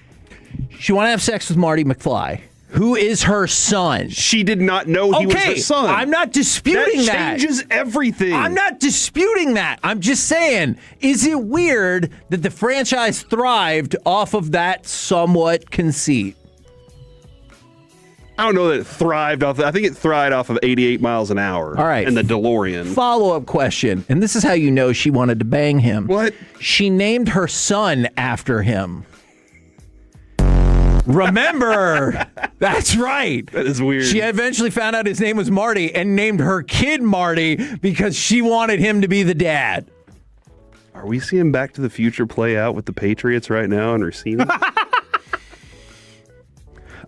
S3: She wanted to have sex with Marty McFly. Who is her son?
S20: She did not know he was her son.
S3: I'm not disputing that.
S20: That changes everything.
S3: I'm not disputing that. I'm just saying, is it weird that the franchise thrived off of that somewhat conceit?
S20: I don't know that it thrived off. I think it thrived off of 88 miles an hour.
S3: All right.
S20: And the DeLorean.
S3: Follow-up question, and this is how you know she wanted to bang him.
S20: What?
S3: She named her son after him. Remember, that's right.
S20: That is weird.
S3: She eventually found out his name was Marty and named her kid Marty because she wanted him to be the dad.
S20: Are we seeing Back to the Future play out with the Patriots right now and Racine?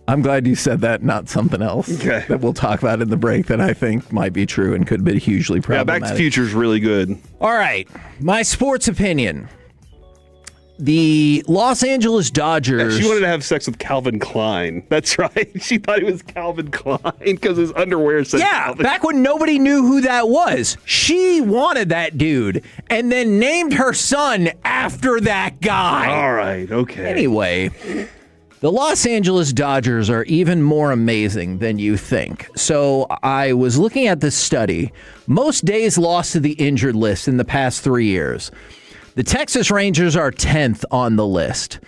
S3: I'm glad you said that, not something else that we'll talk about in the break that I think might be true and could be hugely problematic.
S20: Yeah, Back to the Future is really good.
S3: All right, my sports opinion. The Los Angeles Dodgers.
S20: Yeah, she wanted to have sex with Calvin Klein. That's right. She thought he was Calvin Klein because his underwear said Calvin.
S3: Back when nobody knew who that was. She wanted that dude and then named her son after that guy.
S20: All right, okay.
S3: Anyway, the Los Angeles Dodgers are even more amazing than you think. So I was looking at this study. Most days lost to the injured list in the past 3 years. The Texas Rangers are 10th on the list.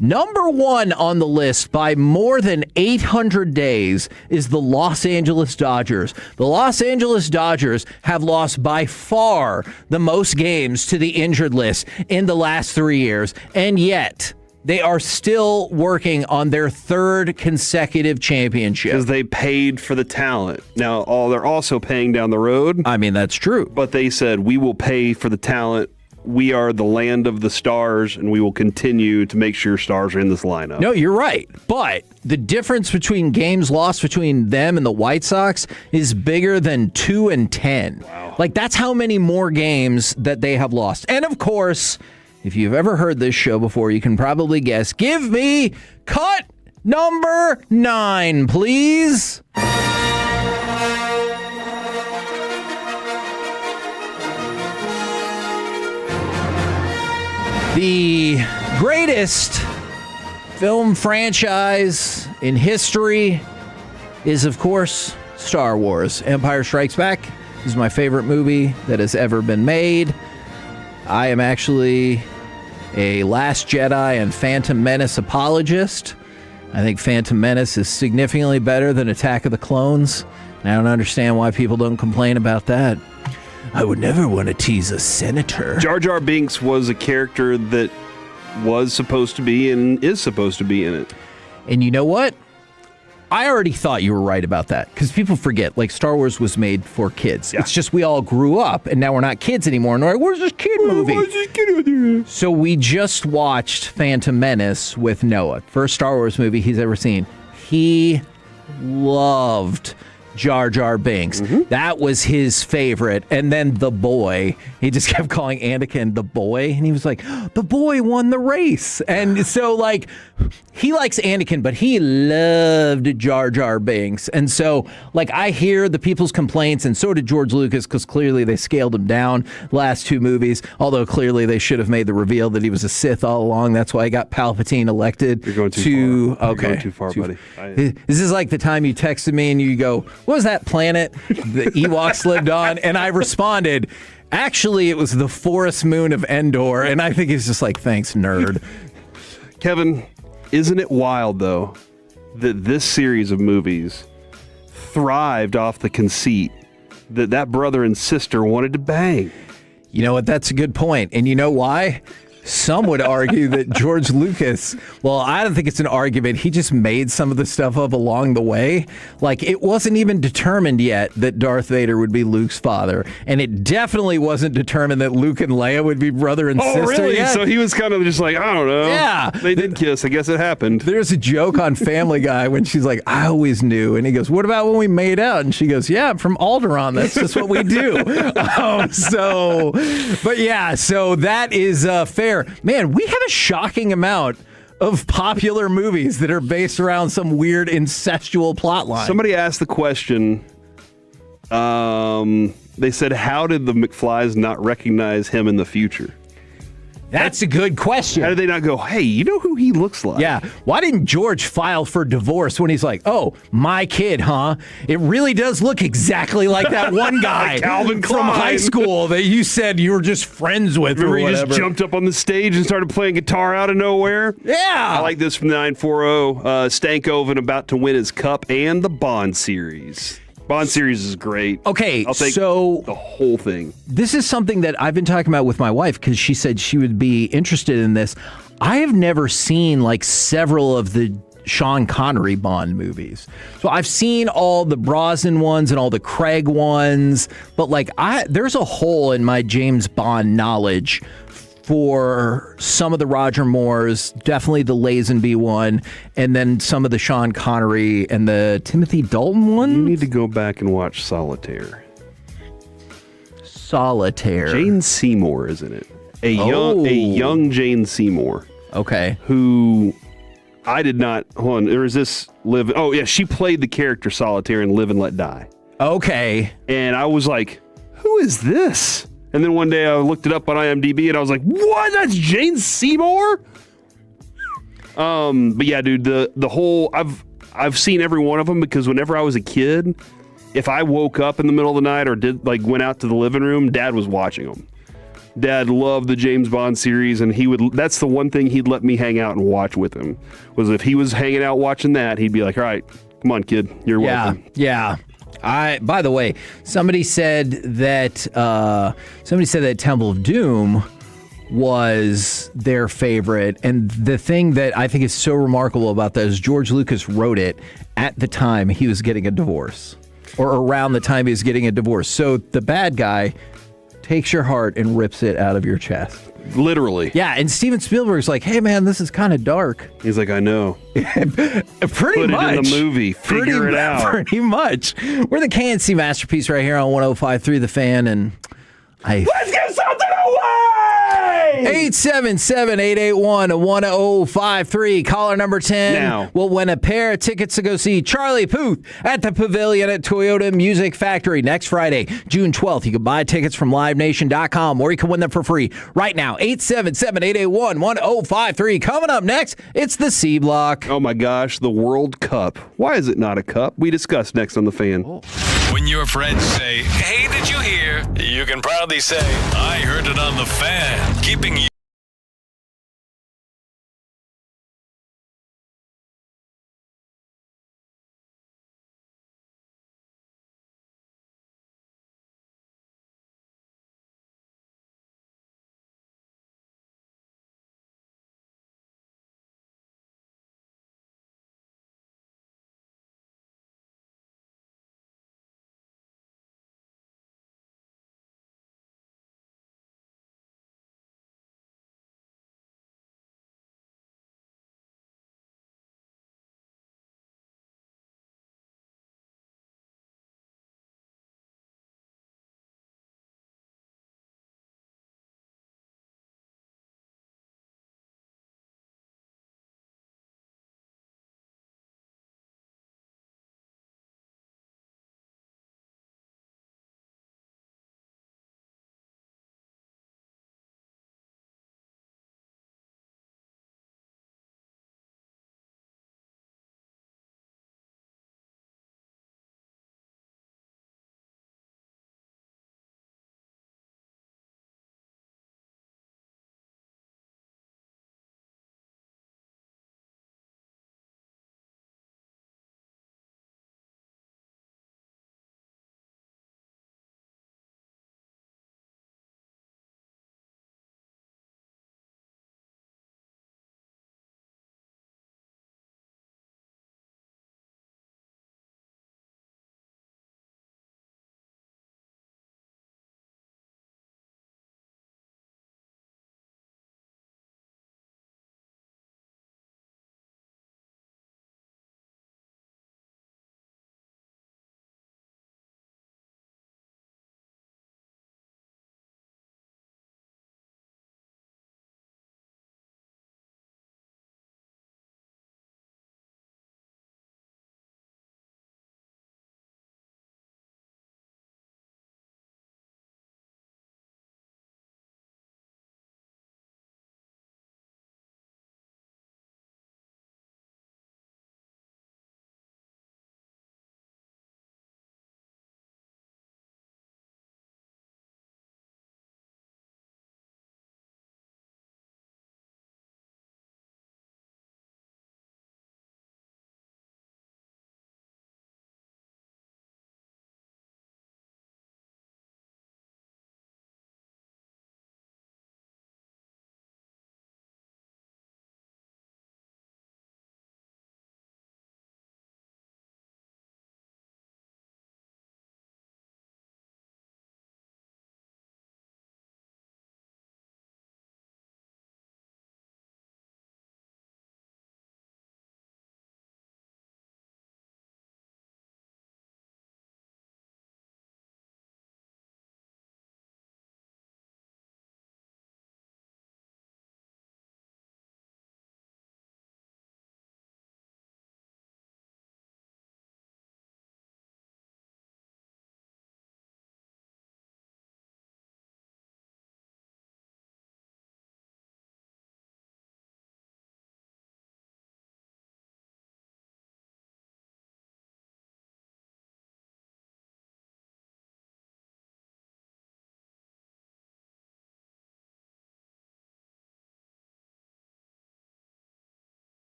S3: Number 1 on the list by more than 800 days is the Los Angeles Dodgers. The Los Angeles Dodgers have lost by far the most games to the injured list in the last 3 years, and yet they are still working on their 3rd consecutive championship.
S20: Because they paid for the talent. Now, they're also paying down the road.
S3: I mean, that's true.
S20: But they said, we will pay for the talent. We are the land of the stars, and we will continue to make sure stars are in this lineup.
S3: No, you're right. But the difference between games lost between them and the White Sox is bigger than 2 and 10.
S20: Wow.
S3: Like, that's how many more games that they have lost. And, of course, if you've ever heard this show before, you can probably guess. Give me cut number 9, please. The greatest film franchise in history is, of course, Star Wars. Empire Strikes Back is my favorite movie that has ever been made. I am actually a Last Jedi and Phantom Menace apologist. I think Phantom Menace is significantly better than Attack of the Clones. And I don't understand why people don't complain about that. I would never want to tease a senator.
S20: Jar Jar Binks was a character that was supposed to be and is supposed to be in it.
S3: And you know what? I already thought you were right about that because people forget, like, Star Wars was made for kids. Yeah. It's just we all grew up and now we're not kids anymore. And we're like, where's this kid movie?
S20: Where's this kid?
S3: So we just watched Phantom Menace with Noah. First Star Wars movie he's ever seen. He loved Jar Jar Binks. Mm-hmm. That was his favorite. And then the boy, he just kept calling Anakin the boy. And he was like, the boy won the race. And so, like, he likes Anakin, but he loved Jar Jar Binks. And so, like, I hear the people's complaints, and so did George Lucas, because clearly they scaled him down last 2 movies, although clearly they should have made the reveal that he was a Sith all along. That's why he got Palpatine elected.
S20: You're going too far.
S3: Okay.
S20: You're going too far, buddy.
S3: This is like the time you texted me and you go, what was that planet the Ewoks lived on? And I responded, actually, it was the forest moon of Endor. And I think he's just like, thanks, nerd.
S20: Kevin, isn't it wild, though, that this series of movies thrived off the conceit that brother and sister wanted to bang?
S3: You know what? That's a good point. And you know why? Some would argue that George Lucas, well, I don't think it's an argument. He just made some of the stuff up along the way. Like, it wasn't even determined yet that Darth Vader would be Luke's father. And it definitely wasn't determined that Luke and Leia would be brother and sister.
S20: Oh, really?
S3: Yet.
S20: So he was kind of just like, I don't know.
S3: Yeah.
S20: They did kiss. I guess it happened.
S3: There's a joke on Family Guy when she's like, I always knew. And he goes, what about when we made out? And she goes, yeah, I'm from Alderaan. That's just what we do. But yeah, so that is fair. Man, we have a shocking amount of popular movies that are based around some weird incestual plotline.
S20: Somebody asked the question, they said, how did the McFlys not recognize him in the future?
S3: That's a good question.
S20: How did they not go, hey, you know who he looks like?
S3: Yeah. Why didn't George file for divorce when he's like, oh, my kid, huh? It really does look exactly like that one guy
S20: Calvin
S3: from
S20: Klein.
S3: high school that you said you were just friends with.
S20: Remember
S3: or
S20: he
S3: whatever.
S20: just jumped up on the stage and started playing guitar out of nowhere?
S3: Yeah.
S20: I like this from 940. Stankoven about to win his cup and the Bond series. Bond series is great.
S3: Okay,
S20: I'll take
S3: so
S20: the whole thing.
S3: This is something that I've been talking about with my wife because she said she would be interested in this. I have never seen like several of the Sean Connery Bond movies. So I've seen all the Brosnan ones and all the Craig ones, but like there's a hole in my James Bond knowledge for some of the Roger Moores, definitely the Lazenby one, and then some of the Sean Connery and the Timothy Dalton one.
S20: You need to go back and watch Solitaire.
S3: Solitaire.
S20: Jane Seymour, isn't it? A young Jane Seymour.
S3: Okay.
S20: Who I did not, hold on, or is this Live? Oh, yeah, she played the character Solitaire in Live and Let Die.
S3: Okay.
S20: And I was like, who is this? And then one day I looked it up on IMDb and I was like, what? That's Jane Seymour? But yeah, dude, the whole, I've seen every one of them because whenever I was a kid, if I woke up in the middle of the night or went out to the living room, Dad was watching them. Dad loved the James Bond series, and that's the one thing he'd let me hang out and watch with him, was if he was hanging out watching that, he'd be like, all right, come on, kid, you're welcome.
S3: Yeah. By the way, somebody said that Temple of Doom was their favorite, and the thing that I think is so remarkable about that is George Lucas wrote it at the time he was getting a divorce, or around the time he was getting a divorce. So the bad guy takes your heart and rips it out of your chest.
S20: Literally.
S3: Yeah, and Steven Spielberg's like, hey man, this is kind of dark.
S20: He's like, I know.
S3: Pretty
S20: Put
S3: much.
S20: it in the movie. Figure it out.
S3: Pretty much. We're the KNC Masterpiece right here on 105.3 The Fan, and
S20: let's get something away!
S3: 877-881-1053. Caller number 10
S20: now
S3: will win a pair of tickets to go see Charlie Puth at the Pavilion at Toyota Music Factory next Friday, June 12th. You can buy tickets from livenation.com, or you can win them for free right now. 877-881-1053. Coming up next, it's the C Block.
S20: Oh my gosh, the World Cup. Why is it not a cup? We discuss next on The Fan.
S4: When your friends say, hey, did you hear? You can proudly say, I heard it on The Fan. Keeping you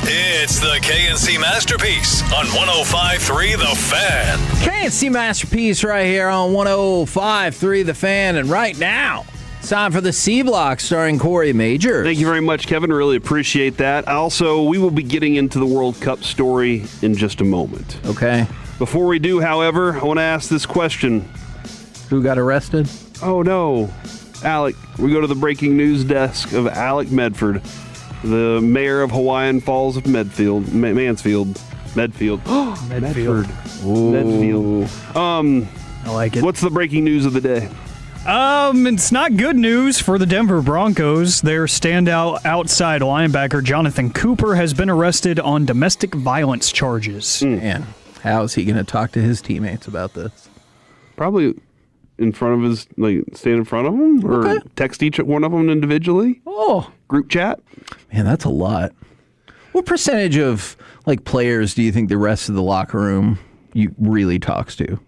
S4: It's the KNC Masterpiece on 105.3 The Fan.
S3: KNC Masterpiece right here on 105.3 The Fan. And right now, it's time for the C Block starring Corey Majors.
S20: Thank you very much, Kevin. Really appreciate that. Also, we will be getting into the World Cup story in just a moment.
S3: Okay.
S20: Before we do, however, I want to ask this question.
S3: Who got arrested?
S20: Oh, no. Alec. We go to the breaking news desk of Alec Medford, the mayor of Hawaiian Falls of Medfield. Medfield.
S9: Medfield.
S20: Medfield.
S3: I like it.
S20: What's the breaking news of the day?
S9: It's not good news for the Denver Broncos. Their standout outside linebacker, Jonathan Cooper, has been arrested on domestic violence charges.
S3: Man, how is he going to talk to his teammates about this?
S20: Probably in front of his, stand in front of them or text each one of them individually.
S3: Oh.
S20: Group chat.
S3: Man, that's a lot. What percentage of, players do you think the rest of the locker room really talks to?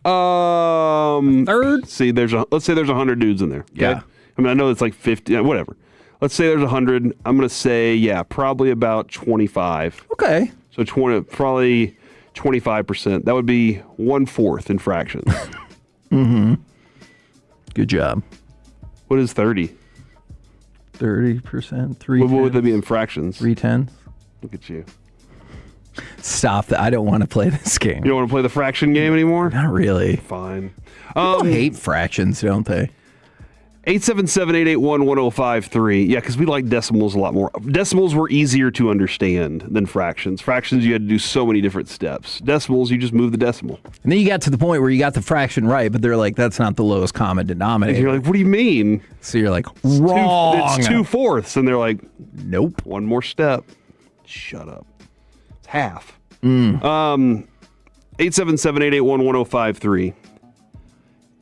S9: Third.
S20: See, let's say there's 100 dudes in there. Okay?
S3: Yeah.
S20: I mean, I know it's 50, whatever. Let's say there's 100. I'm going to say, probably about 25.
S3: Okay.
S20: So probably 25%. That would be 1/4 infractions.
S3: Mm-hmm. Good job.
S20: What is 30?
S3: 30%. 3.
S20: What would they be infractions?
S3: 3/10.
S20: Look at you.
S3: Stop that. I don't want to play this game.
S20: You don't want to play the fraction game anymore?
S3: Not really.
S20: Fine.
S3: People hate fractions, don't they?
S20: 877-881-1053. Yeah, because we like decimals a lot more. Decimals were easier to understand than fractions. Fractions, you had to do so many different steps. Decimals, you just move the decimal.
S3: And then you got to the point where you got the fraction right, but they're like, that's not the lowest common denominator.
S20: And you're like, what do you mean?
S3: So you're like, wrong.
S20: It's 2/4. And they're like,
S3: nope.
S20: One more step. Shut up. It's half. 877-881-1053.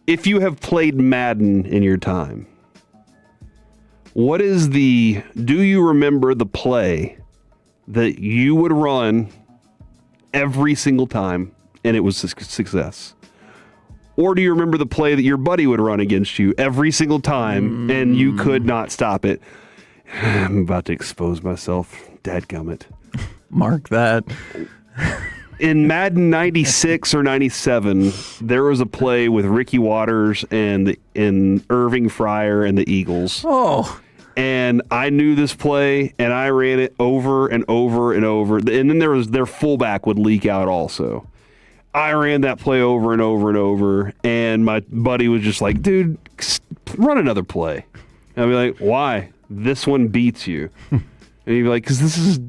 S20: If you have played Madden in your time, do you remember the play that you would run every single time and it was a success? Or do you remember the play that your buddy would run against you every single time and you could not stop it? I'm about to expose myself. Dadgummit.
S3: Mark that.
S20: In Madden 96 or 97, there was a play with Ricky Waters and Irving Fryer and the Eagles.
S3: Oh.
S20: And I knew this play, and I ran it over and over and over. And then their fullback would leak out also. I ran that play over and over and over, and my buddy was just like, dude, run another play. And I'd be like, why? This one beats you. And he'd be like, because this is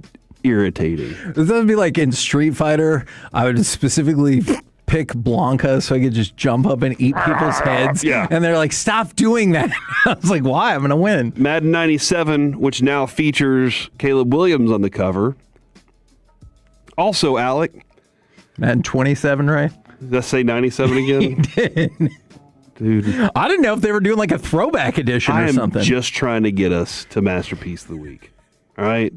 S20: irritating.
S3: This would be like in Street Fighter, I would specifically pick Blanca so I could just jump up and eat people's heads.
S20: Yeah.
S3: And they're like, stop doing that. I was like, why? I'm going to win.
S20: Madden 97, which now features Caleb Williams on the cover. Also, Alec.
S3: Madden 27, right?
S20: Did I say 97 again?
S3: He did.
S20: Dude.
S3: I didn't know if they were doing like a throwback edition or something.
S20: I am just trying to get us to Masterpiece of the Week. All right?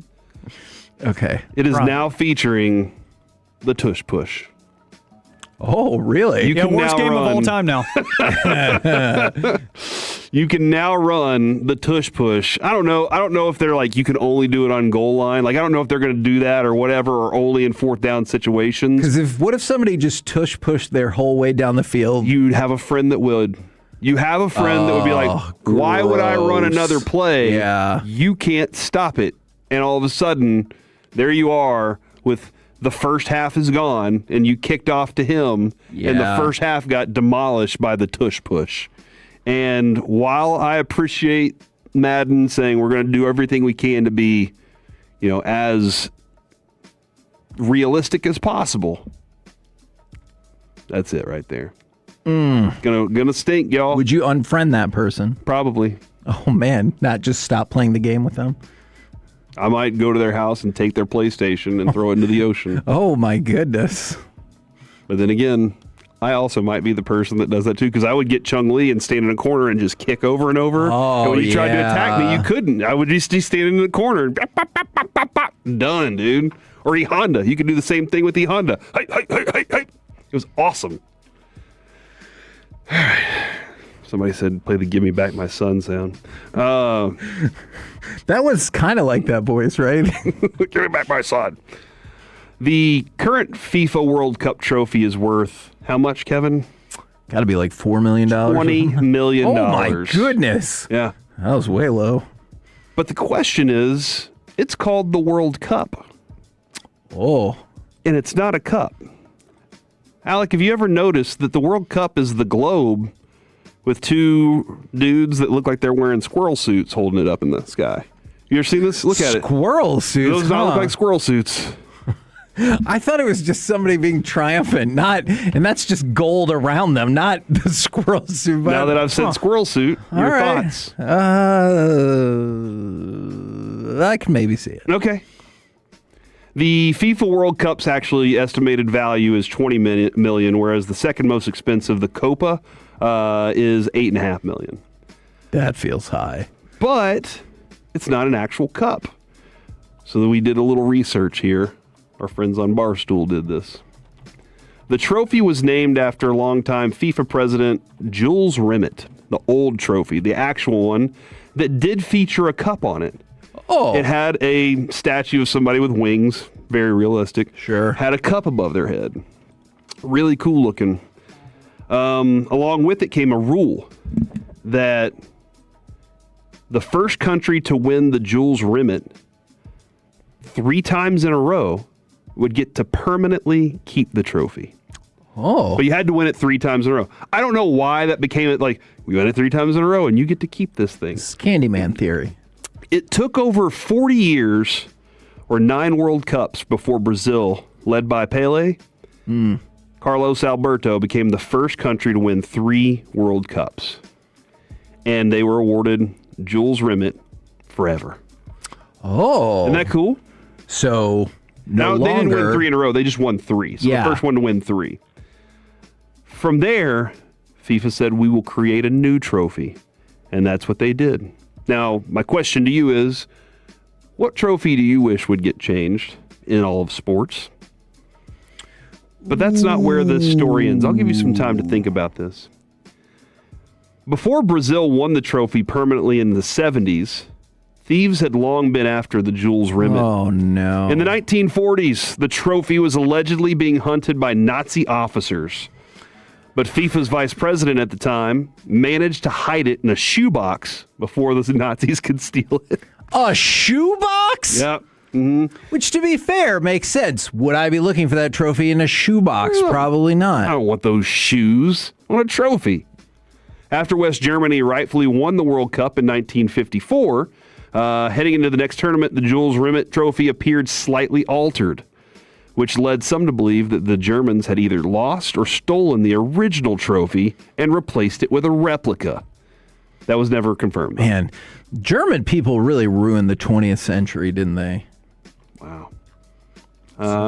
S3: Okay.
S20: It is now featuring the Tush Push.
S3: Oh, really?
S9: Worst game of all time now.
S20: You can now run the Tush Push. I don't know if they're like you can only do it on goal line. Like I don't know if they're going to do that or whatever, or only in 4th down situations.
S3: Because what if somebody just tush pushed their whole way down the field?
S20: You'd have a friend that would. You have a friend that would be like, why would I run another play?
S3: Yeah.
S20: You can't stop it. And all of a sudden, there you are with the first half is gone, and you kicked off to him, and the first half got demolished by the Tush Push. And while I appreciate Madden saying we're going to do everything we can to be, as realistic as possible, that's it right there. Gonna stink, y'all.
S3: Would you unfriend that person?
S20: Probably.
S3: Oh man, not just stop playing the game with them.
S20: I might go to their house and take their PlayStation and throw it into the ocean.
S3: Oh my goodness.
S20: But then again, I also might be the person that does that too, because I would get Chung Lee and stand in a corner and just kick over and over.
S3: Oh,
S20: and when you tried to attack me, you couldn't. I would just be standing in the corner and done, dude. Or E-Honda. You could do the same thing with E-Honda. It was awesome. All right. Somebody said, play the Give Me Back My Son sound.
S3: That was kind of like that voice, right?
S20: Give me back my son. The current FIFA World Cup trophy is worth how much, Kevin?
S3: Got to be like $4 million.
S20: $20 million.
S3: Oh, my goodness.
S20: Yeah.
S3: That was way low.
S20: But the question is, it's called the World Cup.
S3: Oh.
S20: And it's not a cup. Alec, have you ever noticed that the World Cup is the globe with two dudes that look like they're wearing squirrel suits holding it up in the sky? You ever seen this? Look at it.
S3: Squirrel suits?
S20: Those don't look like squirrel suits.
S3: I thought it was just somebody being triumphant, and that's just gold around them, not the squirrel suit.
S20: Now that I've said squirrel suit, your thoughts?
S3: I can maybe see it.
S20: Okay. The FIFA World Cup's actually estimated value is $20 million, whereas the second most expensive, the Copa, is $8.5 million.
S3: That feels high.
S20: But it's not an actual cup. So we did a little research here. Our friends on Barstool did this. The trophy was named after longtime FIFA president Jules Rimet, the old trophy, the actual one that did feature a cup on it.
S3: Oh.
S20: It had a statue of somebody with wings, very realistic.
S3: Sure.
S20: Had a cup above their head. Really cool looking. Along with it came a rule that the first country to win the Jules Rimet 3 times in a row would get to permanently keep the trophy.
S3: Oh.
S20: But you had to win it 3 times in a row. I don't know why that became it like, we win it 3 times in a row and you get to keep this thing.
S3: It's Candyman theory.
S20: It took over 40 years or 9 World Cups before Brazil, led by Pelé, Carlos Alberto, became the first country to win 3 World Cups. And they were awarded Jules Rimet forever.
S3: Oh.
S20: Isn't that cool?
S3: So,
S20: they didn't win 3 in a row. They just won 3. So the first one to win 3. From there, FIFA said, we will create a new trophy. And that's what they did. Now, my question to you is, what trophy do you wish would get changed in all of sports? But that's not where this story ends. I'll give you some time to think about this. Before Brazil won the trophy permanently in the 70s, thieves had long been after the Jules Rimet.
S3: Oh, no.
S20: In the 1940s, the trophy was allegedly being hunted by Nazi officers. But FIFA's vice president at the time managed to hide it in a shoebox before the Nazis could steal it.
S3: A shoebox?
S20: Yep. Mm-hmm.
S3: Which, to be fair, makes sense. Would I be looking for that trophy in a shoebox? Probably not.
S20: I don't want those shoes. I want a trophy. After West Germany rightfully won the World Cup in 1954, heading into the next tournament, the Jules Rimet trophy appeared slightly altered, which led some to believe that the Germans had either lost or stolen the original trophy and replaced it with a replica. That was never confirmed.
S3: Man, German people really ruined the 20th century, didn't they?
S20: Wow.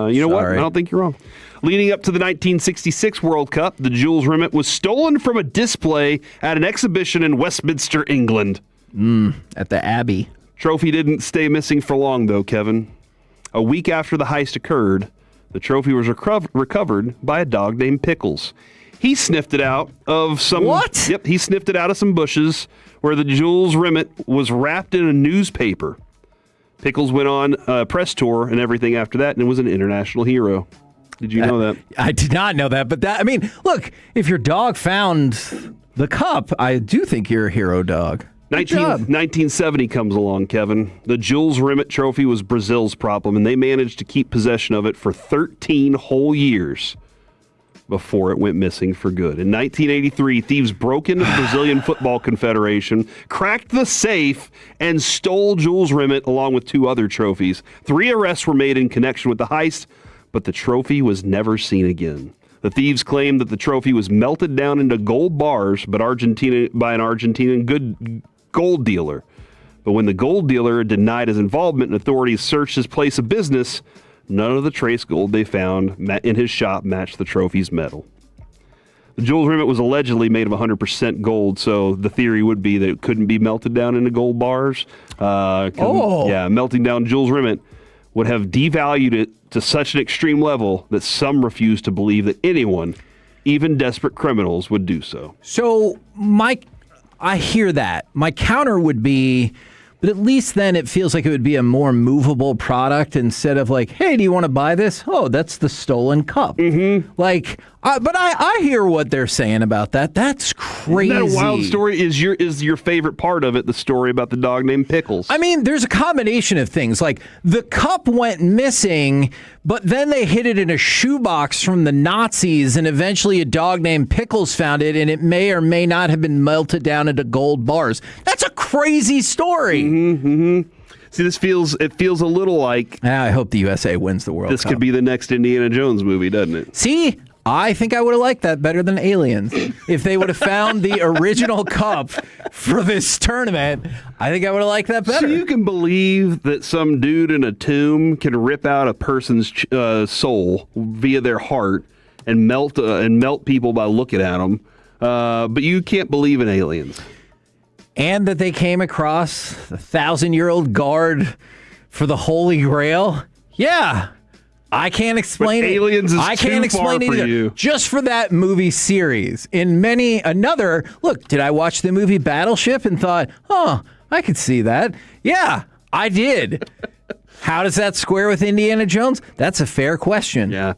S20: You know what? I don't think you're wrong. Leading up to the 1966 World Cup, the Jules Rimet was stolen from a display at an exhibition in Westminster, England.
S3: At the Abbey.
S20: Trophy didn't stay missing for long, though, Kevin. A week after the heist occurred, the trophy was recovered by a dog named Pickles. He sniffed it out of some...
S3: What?
S20: Yep, he sniffed it out of some bushes where the Jules Rimet was wrapped in a newspaper. Pickles went on a press tour and everything after that and was an international hero. Did you know that?
S3: I did not know that, but that, I mean, look, if your dog found the cup, I do think you're a hero dog.
S20: 1970 comes along, Kevin. The Jules Rimet trophy was Brazil's problem, and they managed to keep possession of it for 13 whole years before it went missing for good. In 1983, thieves broke into the Brazilian Football Confederation, cracked the safe, and stole Jules Rimet along with 2 other trophies. 3 arrests were made in connection with the heist, but the trophy was never seen again. The thieves claimed that the trophy was melted down into gold bars by an Argentinian gold dealer. But when the gold dealer denied his involvement and authorities searched his place of business, none of the trace gold they found in his shop matched the trophy's metal. The Jules Rimet was allegedly made of 100% gold, so the theory would be that it couldn't be melted down into gold bars. Melting down Jules Rimet would have devalued it to such an extreme level that some refuse to believe that anyone Even desperate criminals would do so.
S3: So, I hear that. My counter would be, but at least then it feels like it would be a more movable product instead of like, hey, do you want to buy this? Oh, that's the stolen cup. Mm-hmm. Like, but I hear what they're saying about that. That's crazy.
S20: Isn't that a wild story? Is your favorite part of it the story about the dog named Pickles?
S3: I mean, there's a combination of things. Like, the cup went missing, but then they hid it in a shoebox from the Nazis, and eventually a dog named Pickles found it, and it may or may not have been melted down into gold bars. That's a crazy story.
S20: Mm-hmm. See, it feels a little like...
S3: I hope the USA wins the World Cup.
S20: This could be the next Indiana Jones movie, doesn't it?
S3: See? I think I would have liked that better than Aliens. If they would have found the original cup for this tournament, I think I would have liked that better.
S20: So you can believe that some dude in a tomb can rip out a person's soul via their heart and melt people by looking at them, but you can't believe in aliens.
S3: And that they came across the 1,000-year-old guard for the Holy Grail? Yeah. I can't explain it.
S20: Aliens is
S3: I can't
S20: too
S3: explain
S20: far
S3: it
S20: for
S3: either.
S20: you.
S3: Just for that movie series. In look, did I watch the movie Battleship and thought, oh, I could see that? Yeah, I did. How does that square with Indiana Jones? That's a fair question.
S20: Yeah.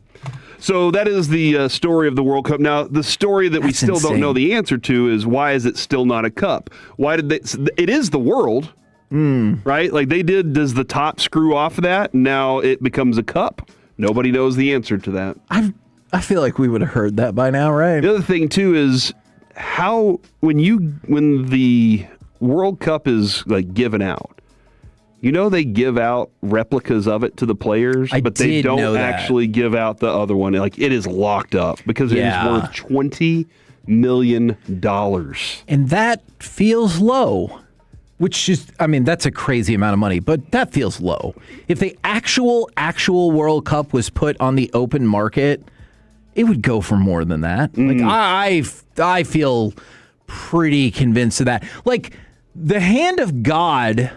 S20: So that is the story of the World Cup. Now, the story that we still don't know the answer to is why is it still not a cup? Why did they? It is the world, right? Like they did. Does the top screw off of that? Now it becomes a cup. Nobody knows the answer to that.
S3: I feel like we would have heard that by now, right?
S20: The other thing too is how when the World Cup is like given out. You know they give out replicas of it to the players, but they don't actually give out the other one. Like it is locked up because it is worth $20 million.
S3: And that feels low, which is, I mean, that's a crazy amount of money, but that feels low. If the actual World Cup was put on the open market, it would go for more than that. Like I feel pretty convinced of that. Like the Hand of God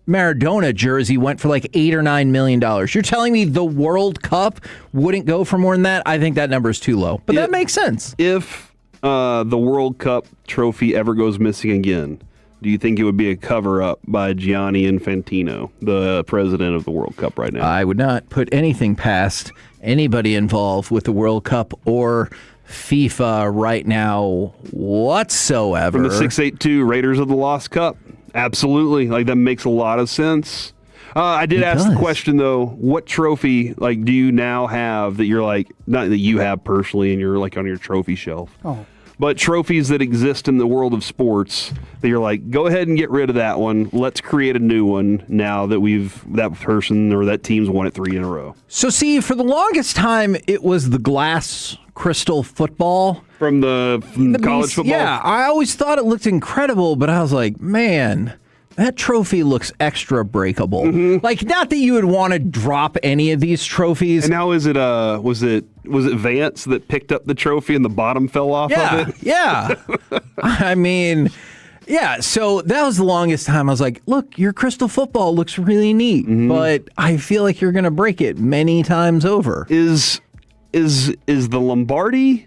S3: Maradona jersey went for like $8 or $9 million. You're telling me the World Cup wouldn't go for more than that? I think that number is too low, but that makes sense.
S20: If the World Cup trophy ever goes missing again, do you think it would be a cover-up by Gianni Infantino, the president of the World Cup right now?
S3: I would not put anything past anybody involved with the World Cup or FIFA right now whatsoever.
S20: From the 682 Raiders of the Lost Cup. Absolutely. Like, that makes a lot of sense. I did ask the question, though, what trophy, like, do you now have that you're, like, not that you have personally and you're, like, on your trophy shelf, but trophies that exist in the world of sports that you're like, go ahead and get rid of that one. Let's create a new one now that that person or that team's won it 3 in a row.
S3: So, see, for the longest time, it was the glass crystal football.
S20: From the college football?
S3: Yeah, I always thought it looked incredible, but I was like, man, that trophy looks extra breakable. Mm-hmm. Like, not that you would want to drop any of these trophies.
S20: And now is it, was it Vance that picked up the trophy and the bottom fell off of it?
S3: Yeah. I mean, yeah, so that was the longest time. I was like, look, your crystal football looks really neat, but I feel like you're going to break it many times over.
S20: Is the Lombardi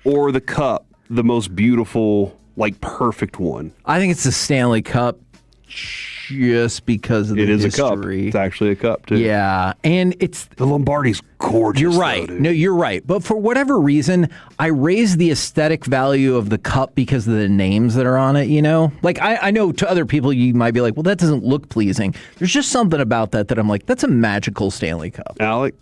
S20: or the Cup the most beautiful, like, perfect one?
S3: I think it's the Stanley Cup just because of the history.
S20: It is a cup. It's actually a cup, too.
S3: Yeah, and it's...
S20: The Lombardi's gorgeous.
S3: You're right. No, you're right. But for whatever reason, I raise the aesthetic value of the cup because of the names that are on it, you know? Like, I know to other people you might be like, well, that doesn't look pleasing. There's just something about that I'm like, that's a magical Stanley Cup.
S20: Alec?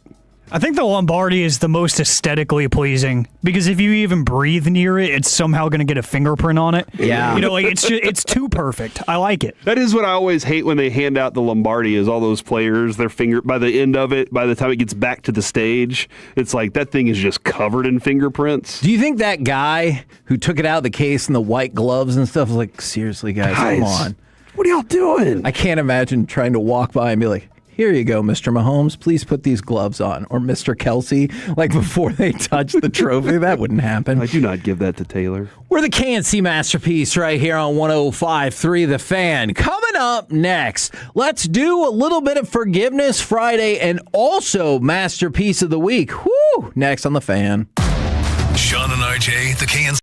S9: I think the Lombardi is the most aesthetically pleasing because if you even breathe near it, it's somehow going to get a fingerprint on it.
S3: Yeah.
S9: You know, like it's too perfect. I like it.
S20: That is what I always hate when they hand out the Lombardi is all those players, their finger, by the end of it, by the time it gets back to the stage, it's like that thing is just covered in fingerprints.
S3: Do you think that guy who took it out of the case and the white gloves and stuff was like, seriously, guys, come on.
S20: What are y'all doing?
S3: I can't imagine trying to walk by and be like, here you go, Mr. Mahomes. Please put these gloves on. Or Mr. Kelsey, like before they touch the trophy. That wouldn't happen.
S20: I do not give that to Taylor.
S3: We're the KNC Masterpiece right here on 105.3 The Fan. Coming up next, let's do a little bit of Forgiveness Friday and also Masterpiece of the Week. Woo! Next on The Fan.
S4: Sean KJ, the KNC.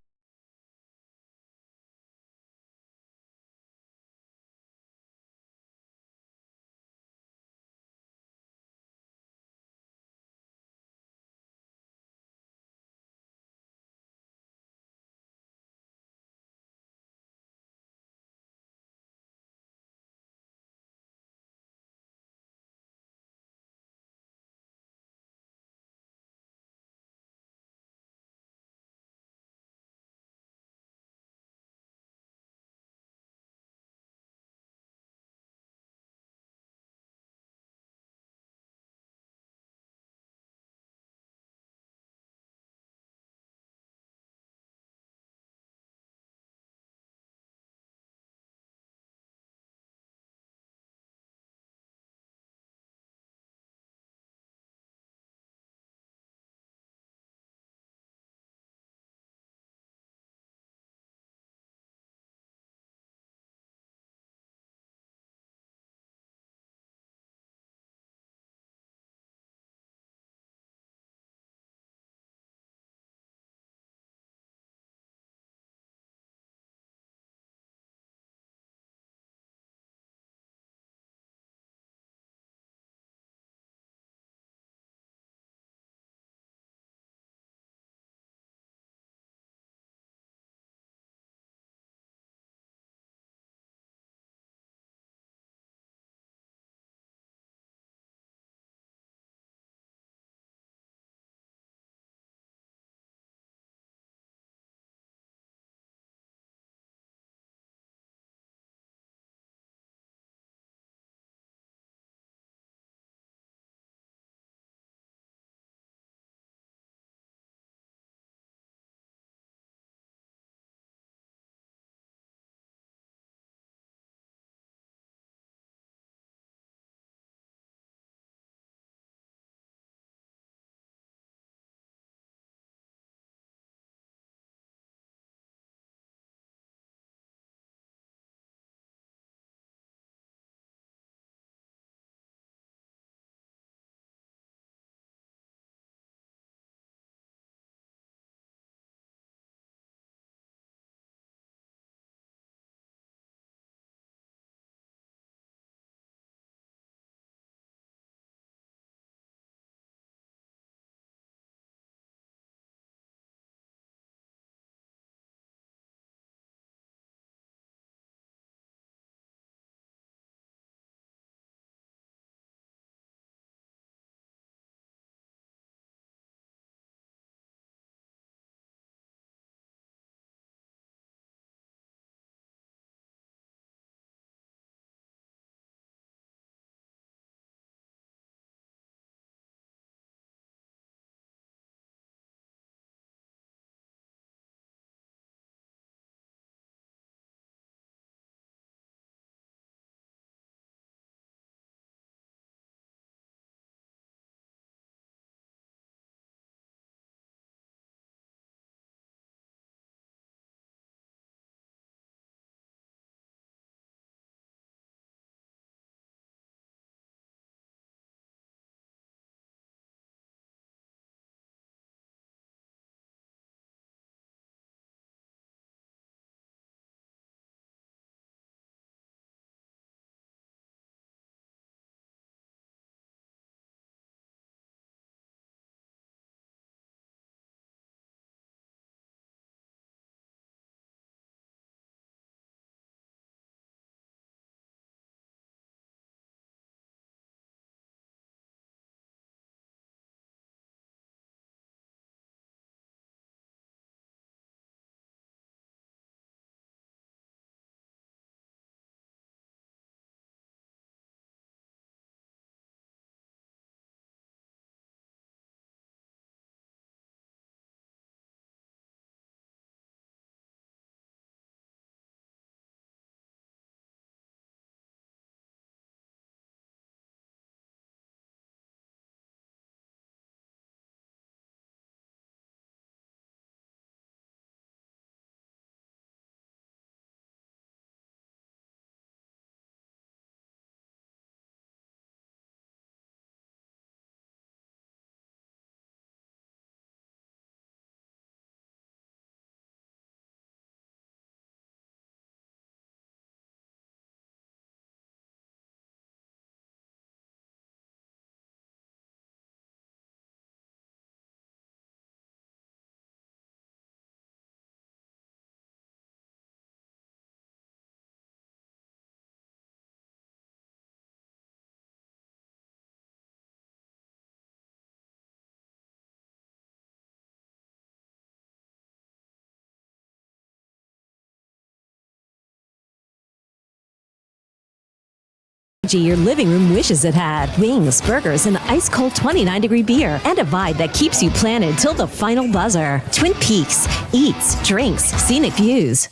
S11: energy your living room wishes it had. Wings, burgers, and ice-cold 29-degree beer. And a vibe that keeps you planted till the final buzzer. Twin Peaks. Eats, drinks, scenic views.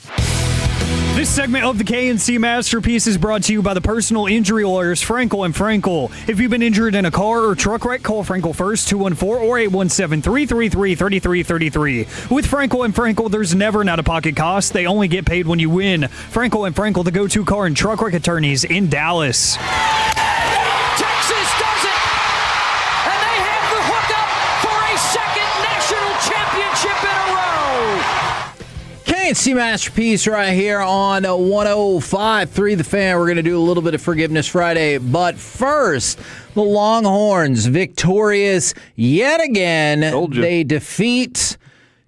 S9: This segment of the K&C Masterpiece is brought to you by the personal injury lawyers Frankel and Frankel. If you've been injured in a car or truck wreck, call Frankel first, 214 or 817-333-3333. With Frankel and Frankel, there's never an out-of-pocket cost. They only get paid when you win. Frankel and Frankel, the go-to car and truck wreck attorneys in Dallas.
S10: Texas does it! And they have the hookup for a second national championship in a row!
S3: K&C Masterpiece right here on 105.3 The Fan. We're going to do a little bit of Forgiveness Friday. But first, the Longhorns victorious yet again. They defeat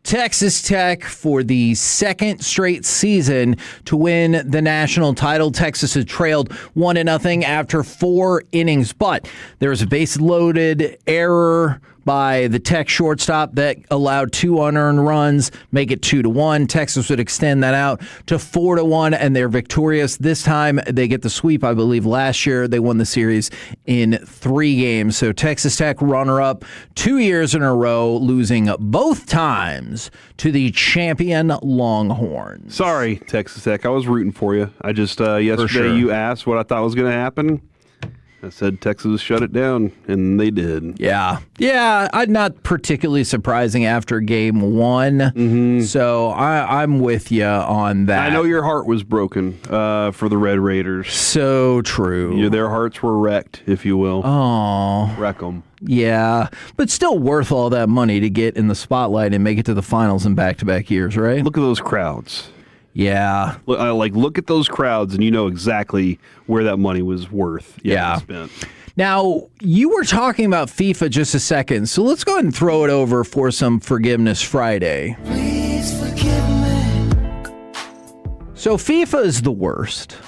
S3: Texas Tech for the second straight season to win the national title. Texas had trailed 1-0 after 4 innings. But there was a base-loaded error by the Tech shortstop that allowed 2 unearned runs, make it 2-1. Texas would extend that out to 4-1, and they're victorious. This time, they get the sweep. I believe last year they won the series in 3 games. So Texas Tech runner-up 2 years in a row, losing both times to the champion Longhorns.
S20: Sorry, Texas Tech. I was rooting for you. I just, yesterday you asked what I thought was going to happen. I said Texas shut it down, and they did.
S3: Yeah, not particularly surprising after game 1.
S20: Mm-hmm.
S3: So I'm with you on that.
S20: I know your heart was broken for the Red Raiders.
S3: So true.
S20: Their hearts were wrecked, if you will.
S3: Oh,
S20: wreck them.
S3: Yeah, but still worth all that money to get in the spotlight and make it to the finals in back-to-back years, right?
S20: Look at those crowds.
S3: Yeah.
S20: Look at those crowds, and you know exactly where that money was worth. Spent.
S3: Now, you were talking about FIFA just a second, so let's go ahead and throw it over for some Forgiveness Friday.
S10: Please forgive me.
S3: So FIFA is the worst.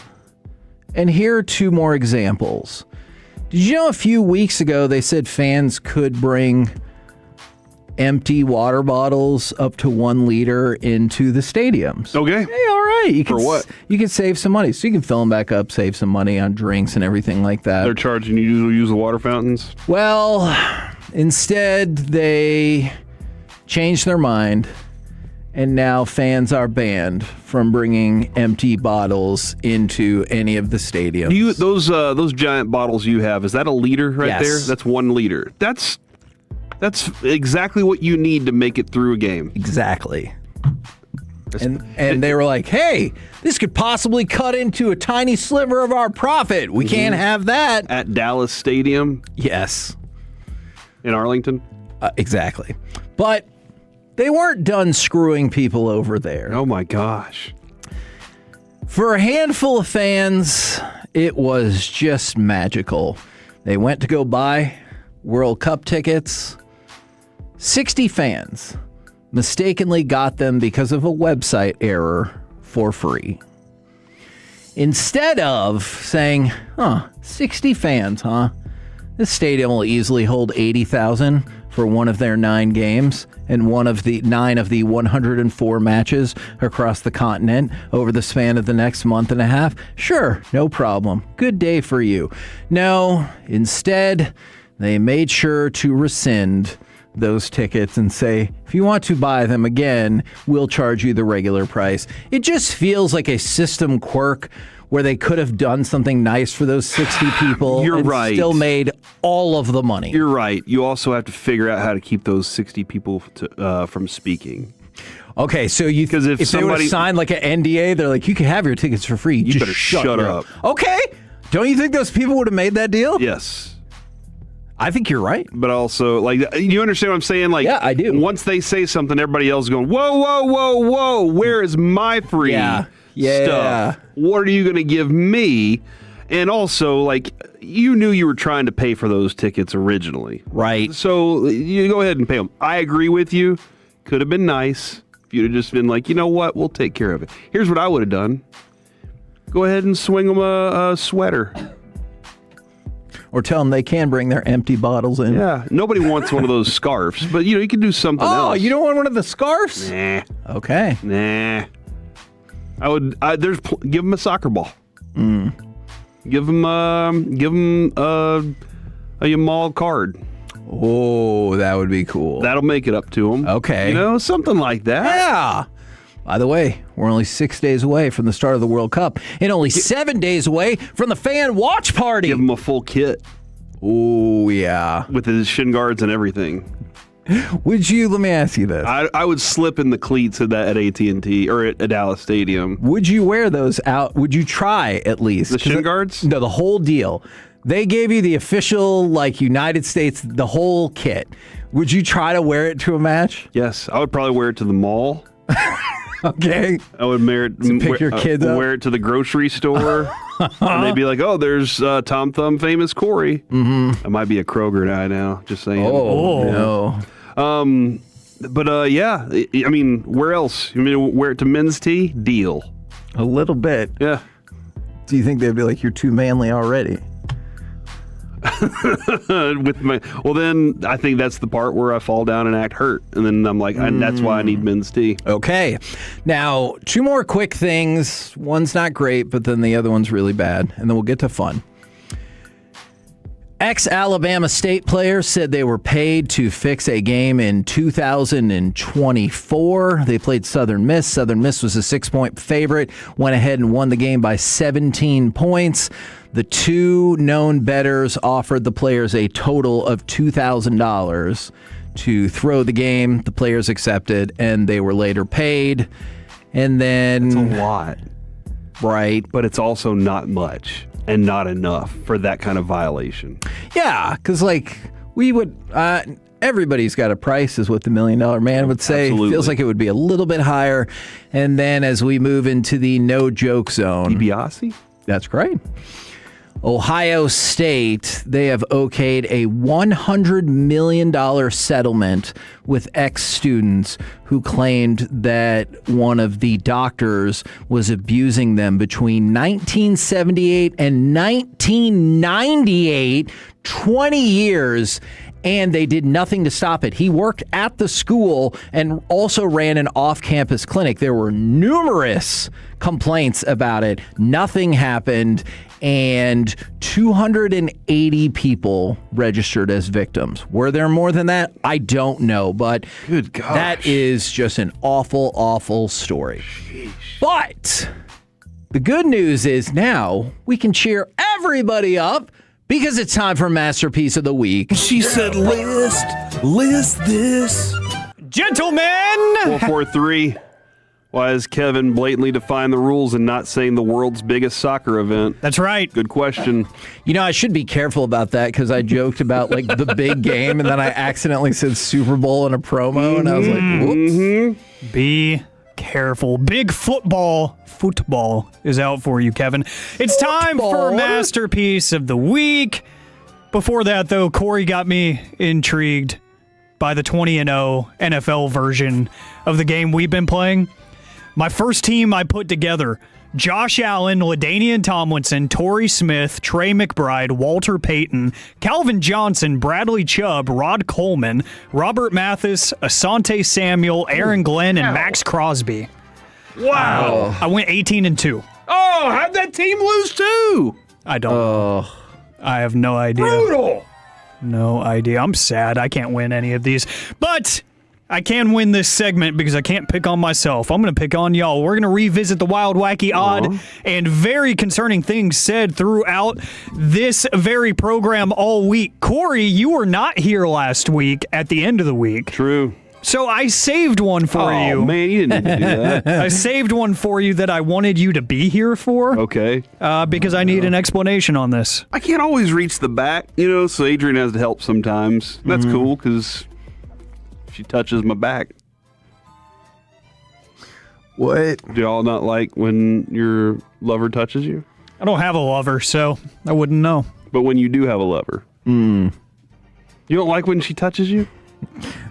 S3: And here are 2 more examples. Did you know a few weeks ago they said fans could bring empty water bottles up to 1 liter into the stadiums?
S20: Okay.
S3: Hey, all right.
S20: For what?
S3: You can save some money. So you can fill them back up, save some money on drinks and everything like that.
S20: They're charging you to use the water fountains?
S3: Well, instead they changed their mind, and now fans are banned from bringing empty bottles into any of the stadiums.
S20: Those giant bottles you have, is that a liter right there? That's 1 liter. That's exactly what you need to make it through a game.
S3: Exactly. And they were like, hey, this could possibly cut into a tiny sliver of our profit. We can't have that.
S20: At Dallas Stadium?
S3: Yes.
S20: In Arlington?
S3: Exactly. But they weren't done screwing people over there.
S20: Oh, my gosh.
S3: For a handful of fans, it was just magical. They went to go buy World Cup tickets. 60 fans mistakenly got them because of a website error for free. Instead of saying, 60 fans, huh? This stadium will easily hold 80,000 for one of their 9 games and one of the 9 of the 104 matches across the continent over the span of the next month and a half. Sure, no problem. Good day for you. No, instead, they made sure to rescind those tickets and say, if you want to buy them again, we'll charge you the regular price. It just feels like a system quirk where they could have done something nice for those 60 people.
S20: You're
S3: and
S20: right.
S3: Still made all of the money.
S20: You're right. You also have to figure out how to keep those 60 people from speaking.
S3: Okay, so if they would have signed like an NDA, they're like, you can have your tickets for free.
S20: You
S3: just
S20: better shut up.
S3: Okay. Don't you think those people would have made that deal?
S20: Yes.
S3: I think you're right.
S20: But also, you understand what I'm saying?
S3: Yeah, I do.
S20: Once they say something, everybody else is going, whoa, whoa, whoa, whoa, where is my free stuff? What are you going to give me? And also, you knew you were trying to pay for those tickets originally.
S3: Right.
S20: So you go ahead and pay them. I agree with you. Could have been nice if you'd have just been like, you know what? We'll take care of it. Here's what I would have done. Go ahead and swing them a sweater.
S3: Or tell them they can bring their empty bottles in.
S20: Yeah, nobody wants one of those scarves, but you can do something else.
S3: Oh, you don't want one of the scarves?
S20: Nah.
S3: Okay.
S20: Nah. Give them a soccer ball. Give him a Yamal card.
S3: Oh, that would be cool.
S20: That'll make it up to him.
S3: Okay.
S20: You know, something like that.
S3: Yeah. By the way, we're only 6 days away from the start of the World Cup and only 7 days away from the fan watch party.
S20: Give him a full kit.
S3: Oh, yeah.
S20: With his shin guards and everything.
S3: Let me ask you this.
S20: I would slip in the cleats at AT&T or at Dallas Stadium.
S3: Would you wear those out? Would you try at least?
S20: The shin guards?
S3: No, the whole deal. They gave you the official, United States, the whole kit. Would you try to wear it to a match?
S20: Yes. I would probably wear it to the mall.
S3: Okay.
S20: I would wear it,
S3: pick your kids up.
S20: Wear it to the grocery store. And they'd be like, oh, there's Tom Thumb famous Corey.
S3: Mm-hmm.
S20: I might be a Kroger guy now, just saying.
S3: Oh, no.
S20: But yeah, I mean, where else? You mean wear it to men's tea? Deal.
S3: A little bit.
S20: Yeah.
S3: Do you think they'd be like, you're too manly already?
S20: Well, then I think that's the part where I fall down and act hurt, and then I'm like, that's why I need men's tea.
S3: Okay, now 2 more quick things. One's not great, but then the other one's really bad, and then we'll get to fun. Ex-Alabama State players said they were paid to fix a game in 2024. They played Southern Miss. Southern Miss was a 6-point favorite, went ahead and won the game by 17 points. The 2 known bettors offered the players a total of $2,000 to throw the game. The players accepted, and they were later paid. And then...
S20: That's a lot.
S3: Right.
S20: But it's also not much and not enough for that kind of violation.
S3: Yeah, because, we would... everybody's got a price, is what the $1 Million Man would say.
S20: Absolutely.
S3: Feels like it would be a little bit higher. And then as we move into the no-joke zone...
S20: DiBiase?
S3: That's great. Ohio State, they have okayed a $100 million settlement with ex-students who claimed that one of the doctors was abusing them between 1978 and 1998, 20 years, and they did nothing to stop it. He worked at the school and also ran an off-campus clinic. There were numerous complaints about it. Nothing happened, and 280 people registered as victims. Were there more than that? I don't know, but
S20: good gosh,
S3: that is just an awful, awful story.
S20: Sheesh.
S3: But the good news is now we can cheer everybody up because it's time for Masterpiece of the Week.
S20: She said, list this.
S9: Gentlemen!
S20: 443. Why has Kevin blatantly defined the rules and not saying the world's biggest soccer event?
S9: That's right.
S20: Good question.
S3: You know, I should be careful about that because I joked about the big game and then I accidentally said Super Bowl in a promo and I was like, whoops.
S9: Be careful. Big football is out for you, Kevin. It's time for Masterpiece of the Week. Before that, though, Corey got me intrigued by the 20-0 NFL version of the game we've been playing. My first team I put together, Josh Allen, LaDainian Tomlinson, Torrey Smith, Trey McBride, Walter Payton, Calvin Johnson, Bradley Chubb, Rod Coleman, Robert Mathis, Asante Samuel, Aaron Glenn, and Max Crosby.
S20: Wow.
S9: I went 18-2.
S20: Oh, how'd that team lose too?
S9: I don't know. I have no idea.
S20: Brutal.
S9: No idea. I'm sad I can't win any of these. But I can win this segment because I can't pick on myself. I'm going to pick on y'all. We're going to revisit the wild, wacky, odd, and very concerning things said throughout this very program all week. Corey, you were not here last week at the end of the week.
S20: True.
S9: So I saved one for you.
S20: Oh, man, you didn't need to do that.
S9: I saved one for you that I wanted you to be here for.
S20: Okay.
S9: Because I need an explanation on this.
S20: I can't always reach the back, so Adrian has to help sometimes. That's cool because she touches my back.
S3: What?
S20: Do y'all not like when your lover touches you?
S9: I don't have a lover, so I wouldn't know.
S20: But when you do have a lover, you don't like when she touches you?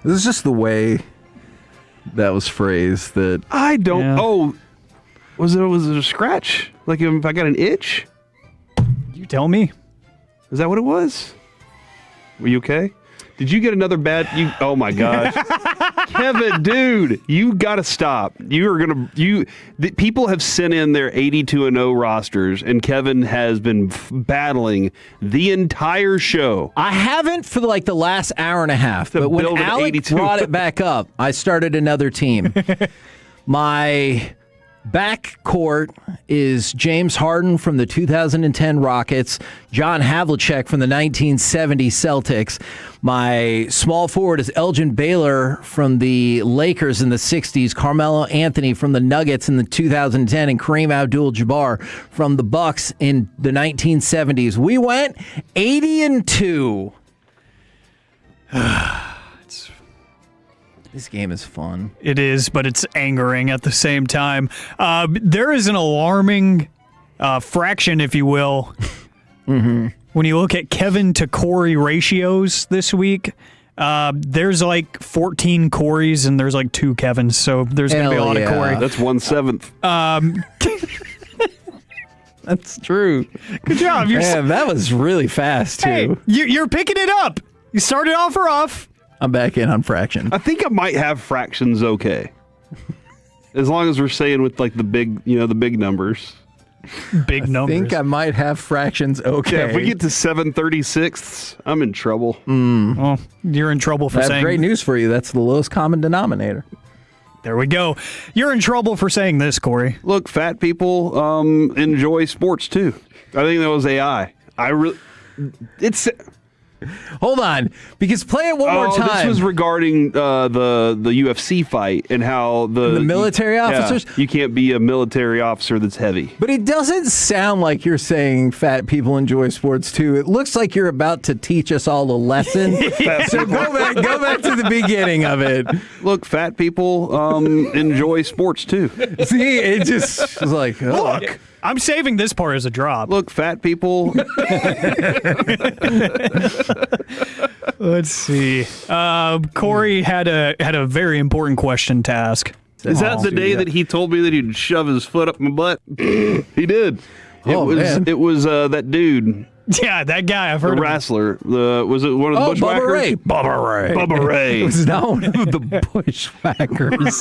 S3: This is just the way that was phrased. That
S20: I don't. Yeah. Oh, was it a scratch? Like if I got an itch?
S9: You tell me.
S20: Is that what it was? Were you okay? Did you get another bad? Oh my gosh, Kevin, dude, you got to stop. People have sent in their 82-0 rosters, and Kevin has been battling the entire show.
S3: I haven't for like the last hour and a half, but when Alec brought it back up, I started another team. My backcourt is James Harden from the 2010 Rockets, John Havlicek from the 1970 Celtics. My small forward is Elgin Baylor from the Lakers in the 60s, Carmelo Anthony from the Nuggets in the 2010, and Kareem Abdul-Jabbar from the Bucks in the 1970s. We went 80-2. This game is fun.
S9: It is, but it's angering at the same time. There is an alarming fraction, if you will, when you look at Kevin to Corey ratios this week. There's like 14 Corys and there's like 2 Kevins, so there's going to be a lot of Corey.
S20: That's 1/7.
S3: That's true.
S9: Good job.
S3: Man, that was really fast, too.
S9: Hey, you're picking it up. You started off rough.
S3: I'm back in on fraction.
S20: I think I might have fractions okay. As long as we're saying with like the big numbers.
S9: Big numbers.
S3: I think I might have fractions okay.
S20: Yeah, if we get to 7/36, I'm in trouble.
S9: Well, you're in trouble for
S3: I have
S9: saying...
S3: great news for you. That's the lowest common denominator.
S9: There we go. You're in trouble for saying this, Corey.
S20: Look, fat people enjoy sports too. I think that was AI.
S3: Hold on, because play it one more time.
S20: This was regarding the UFC fight and how the
S3: military officers.
S20: You can't be a military officer that's heavy.
S3: But it doesn't sound like you're saying fat people enjoy sports too. It looks like you're about to teach us all a lesson. So go back to the beginning of it.
S20: Look, fat people enjoy sports too.
S3: See, it just was like, look.
S9: I'm saving this part as a drop.
S20: Look, fat people.
S9: Let's see. Corey had a very important question to ask.
S20: Is that the day that he told me that he'd shove his foot up my butt? He did. It was that dude.
S9: Yeah, that guy. I've heard
S20: the wrestler. Was it one of the Bushwhackers? Bubba Ray.
S3: It was not one of the Bushwhackers.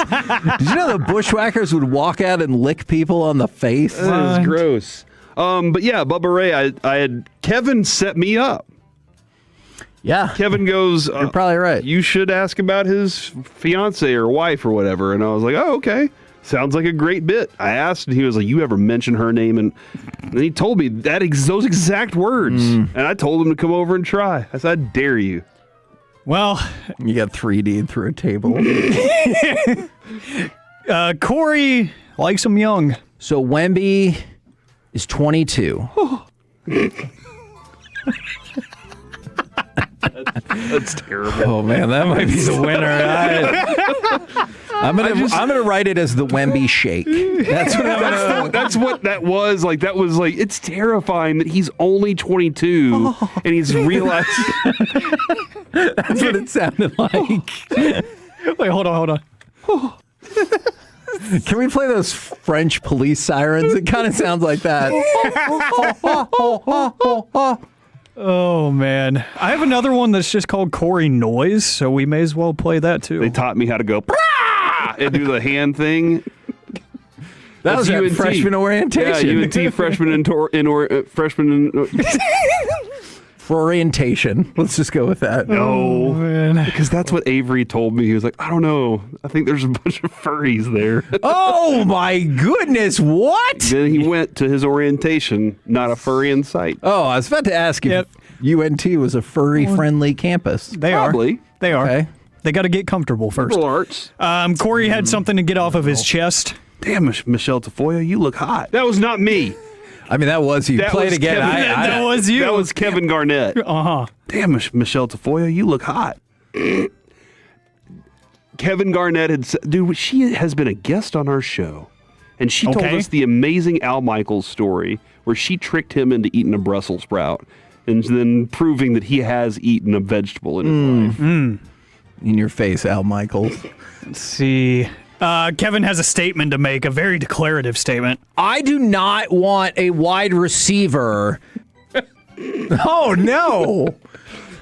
S3: Did you know the Bushwhackers would walk out and lick people on the face?
S20: That was gross. But yeah, Bubba Ray. I had Kevin set me up.
S3: Yeah.
S20: Kevin goes,
S3: you're probably right.
S20: You should ask about his fiance or wife or whatever. And I was like, oh, okay. Sounds like a great bit. I asked, and he was like, you ever mention her name? And he told me those exact words. And I told him to come over and try. I said, I dare you.
S9: Well,
S3: you got 3D'd through a table.
S9: Corey likes him young.
S3: So Wemby is 22.
S20: That's terrible.
S3: Oh man, that might be the winner. I'm gonna write it as the Wemby shake. That's
S20: what that was. Like that was like it's terrifying that he's only 22 and he's realized.
S3: That's what it sounded like.
S9: Wait, hold on.
S3: Can we play those French police sirens? It kind of sounds like that.
S9: Oh, man. I have another one that's just called Corey Noise, so we may as well play that, too.
S20: They taught me how to go and do the hand thing.
S3: That was UNT freshman orientation.
S20: Yeah, UNT freshman
S3: for orientation. Let's just go with that.
S20: No, because that's what Avery told me. He was like, I don't know. I think there's a bunch of furries there.
S3: Oh my goodness! What?
S20: Then he went to his orientation. Not a furry in sight.
S3: Oh, I was about to ask if UNT was a furry-friendly campus.
S9: They
S20: Probably.
S9: are. They are.
S3: Okay.
S9: They got to get comfortable first.
S20: Liberal arts.
S9: Corey had something to get off of his chest.
S20: Damn, Michelle Tafoya, you look hot. That was not me.
S3: I mean, that was you. Play it again.
S9: That was you.
S20: That was Kevin Garnett.
S9: Uh-huh.
S20: Damn, Michelle Tafoya, you look hot. Kevin Garnett had said, dude, she has been a guest on our show. And she told us the amazing Al Michaels story where she tricked him into eating a Brussels sprout and then proving that he has eaten a vegetable in his life.
S3: In your face, Al Michaels.
S9: Let's see. Kevin has a statement to make, a very declarative statement.
S3: I do not want a wide receiver. Oh, no.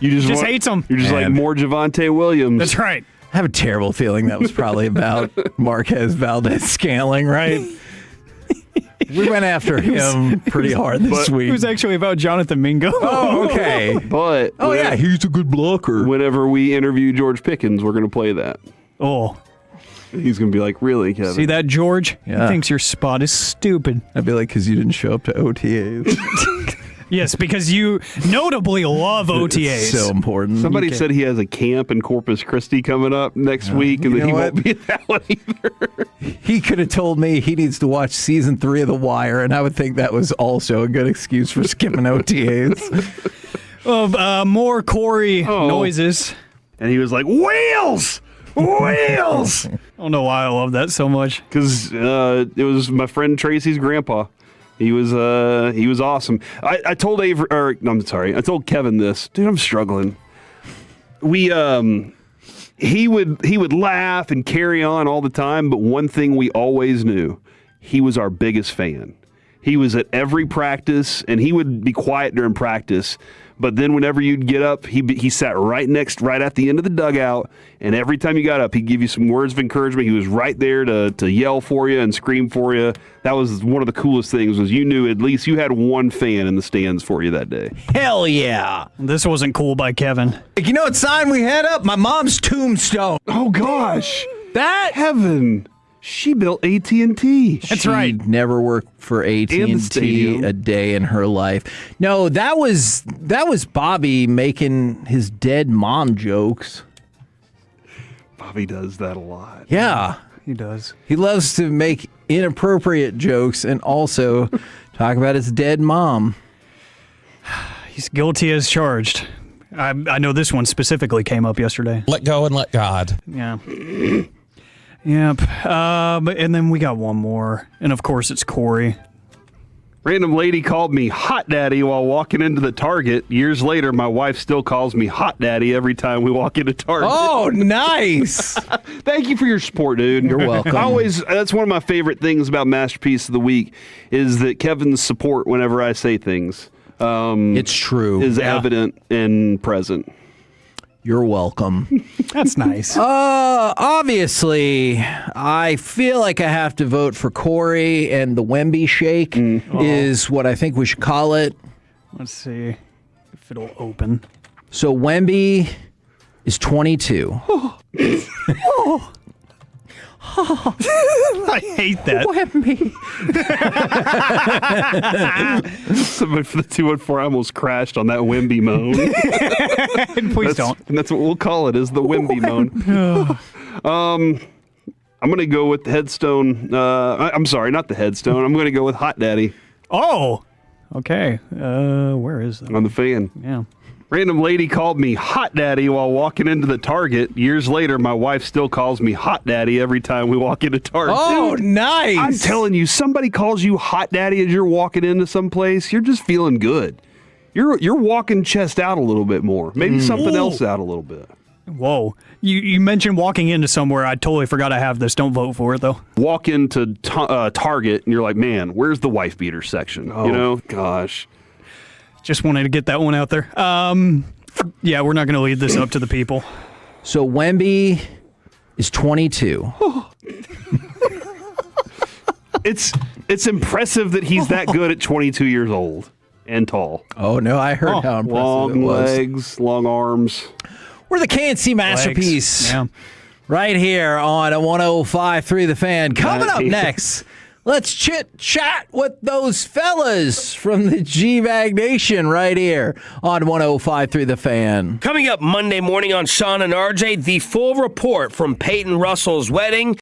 S20: You
S9: just hates him.
S20: You're just like more Javonte Williams.
S9: That's right.
S3: I have a terrible feeling that was probably about Marquez Valdez-Scantling, right? We went after him pretty hard this week.
S9: It was actually about Jonathan Mingo.
S3: Oh, okay.
S20: But
S3: yeah, he's a good blocker.
S20: Whenever we interview George Pickens, we're going to play that.
S9: Oh.
S20: He's going to be like, really, Kevin?
S9: See that, George?
S3: Yeah.
S9: He thinks your spot is stupid.
S3: I'd be like, because you didn't show up to OTAs.
S9: Yes, because you notably love OTAs.
S3: It's so important.
S20: Somebody said he has a camp in Corpus Christi coming up next week, and that he won't be at that one either.
S3: He could have told me he needs to watch season 3 of The Wire, and I would think that was also a good excuse for skipping OTAs.
S9: More Corey noises.
S20: And he was like, wheels! Wheels!
S9: I don't know why I love that so much.
S20: Because it was my friend Tracy's grandpa. He was awesome. I told I told Kevin this. Dude, I'm struggling. He would laugh and carry on all the time, but one thing we always knew, he was our biggest fan. He was at every practice, and he would be quiet during practice. But then whenever you'd get up, he sat right at the end of the dugout, and every time you got up, he'd give you some words of encouragement. He was right there to yell for you and scream for you. That was one of the coolest things, was you knew at least you had one fan in the stands for you that day.
S3: Hell yeah.
S9: This wasn't cool by Kevin.
S3: You know what sign we had up? My mom's tombstone.
S20: Oh, gosh.
S3: That?
S20: Heaven. She built AT&T.
S9: That's right.
S3: Never worked for AT&T a day in her life. No, that was Bobby making his dead mom jokes.
S20: Bobby does that a lot.
S3: Yeah.
S9: He does.
S3: He loves to make inappropriate jokes and also talk about his dead mom.
S9: He's guilty as charged. I know this one specifically came up yesterday.
S12: Let go and let God.
S9: Yeah. Yep. And then we got one more. And of course, it's Corey.
S20: Random lady called me Hot Daddy while walking into the Target. Years later, my wife still calls me Hot Daddy every time we walk into Target.
S3: Oh, nice.
S20: Thank you for your support, dude.
S3: You're welcome.
S20: That's one of my favorite things about Masterpiece of the Week is that Kevin's support whenever I say things.
S3: It's true.
S20: Is evident and present.
S3: You're welcome.
S9: That's nice.
S3: Obviously, I feel like I have to vote for Corey, and the Wemby shake is what I think we should call it.
S9: Let's see if it'll open.
S3: So Wemby is 22.
S9: I hate that.
S3: Wemby.
S20: Somebody for the 214, I almost crashed on that Wemby moan.
S9: Please don't.
S20: And that's what we'll call it, is the Wemby moan. I'm going to go with the headstone. I'm sorry, not the headstone. I'm going to go with Hot Daddy.
S9: Oh, okay. Where is that?
S20: On the fan.
S9: Yeah.
S20: Random lady called me Hot Daddy while walking into the Target. Years later, my wife still calls me Hot Daddy every time we walk into Target.
S3: Oh,
S20: Dude,
S3: nice.
S20: I'm telling you, somebody calls you Hot Daddy as you're walking into some place, you're just feeling good. You're walking chest out a little bit more. Maybe something else out a little bit.
S9: Whoa. You mentioned walking into somewhere. I totally forgot I have this. Don't vote for it, though.
S20: Walk into Target, and you're like, man, where's the wife beater section?
S9: Oh.
S20: You know? Gosh.
S9: Just wanted to get that one out there. Yeah, we're not going to lead this up to the people.
S3: So Wemby is 22.
S20: It's impressive that he's that good at 22 years old and tall.
S3: Oh, no, I heard how impressive
S20: long
S3: it was.
S20: legs, long arms.
S3: We're the KNC Masterpiece. Yeah. Right here on 105.3 The Fan. Coming up next, let's chit-chat with those fellas from the G-Bag Nation right here on 105.3 The Fan.
S5: Coming up Monday morning on Sean and RJ, the full report from Peyton Russell's wedding.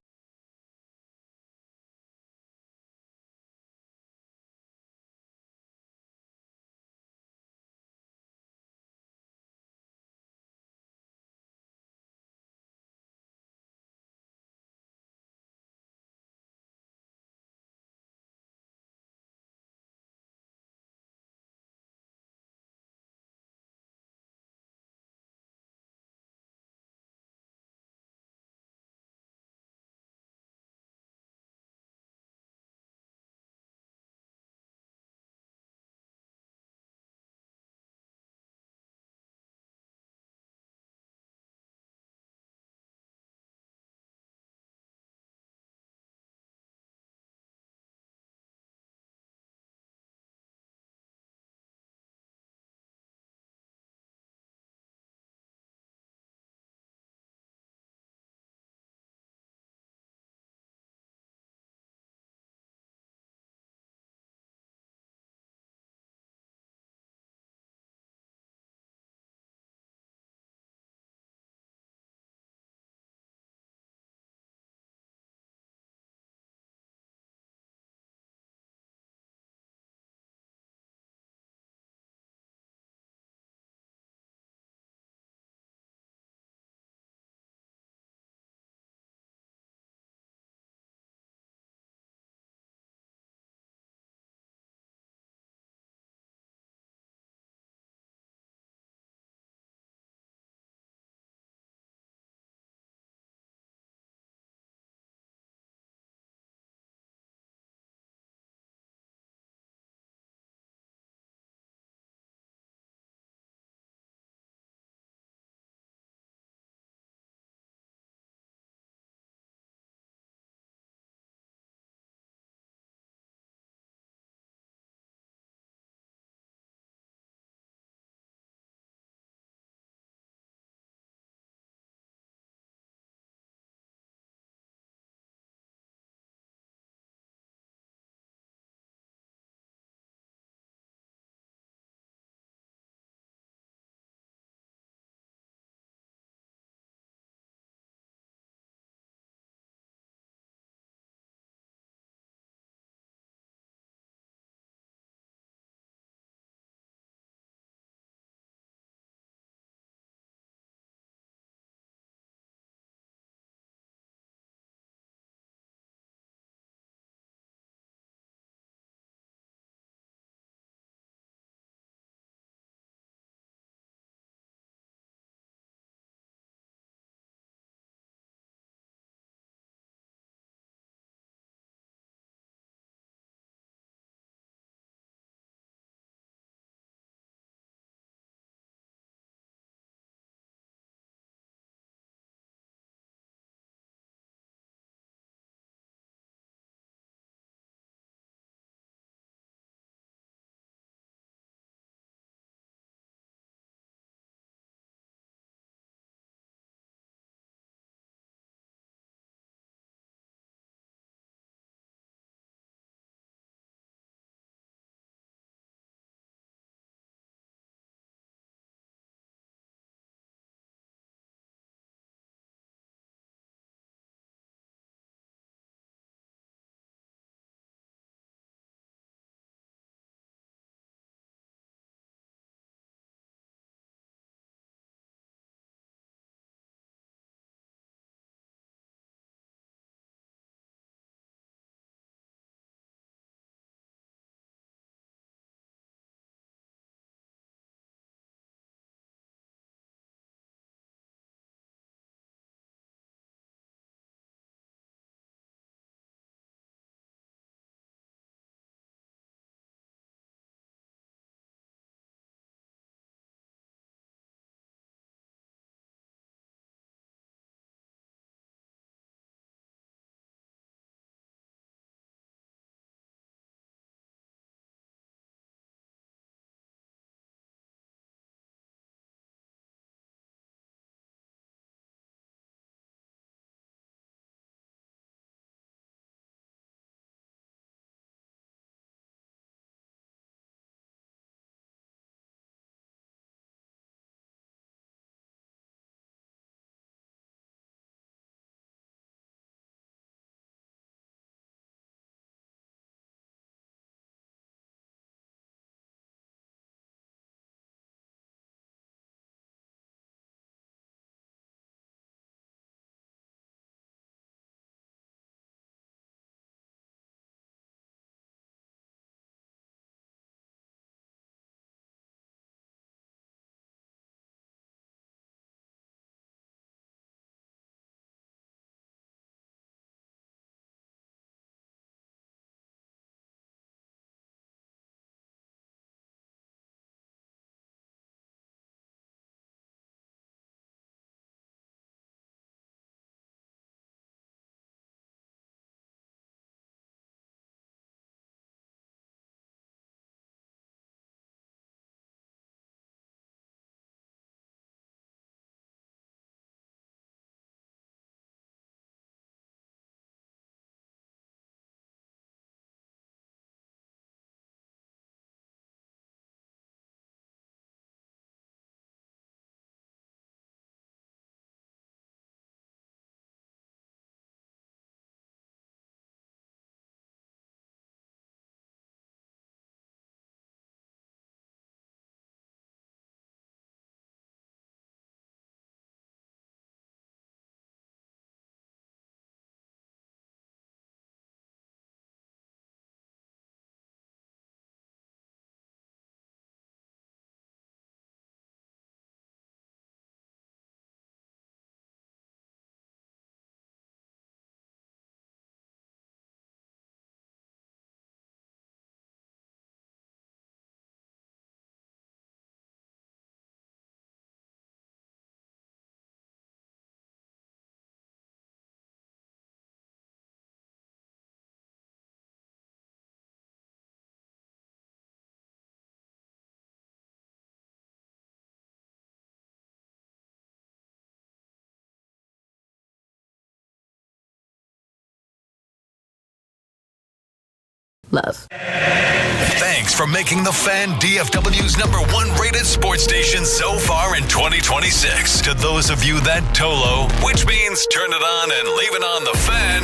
S11: Love.
S4: Thanks for making The Fan DFW's #1 rated sports station so far in 2026. To those of you that TOLO, which means turn it on and leave it on The Fan,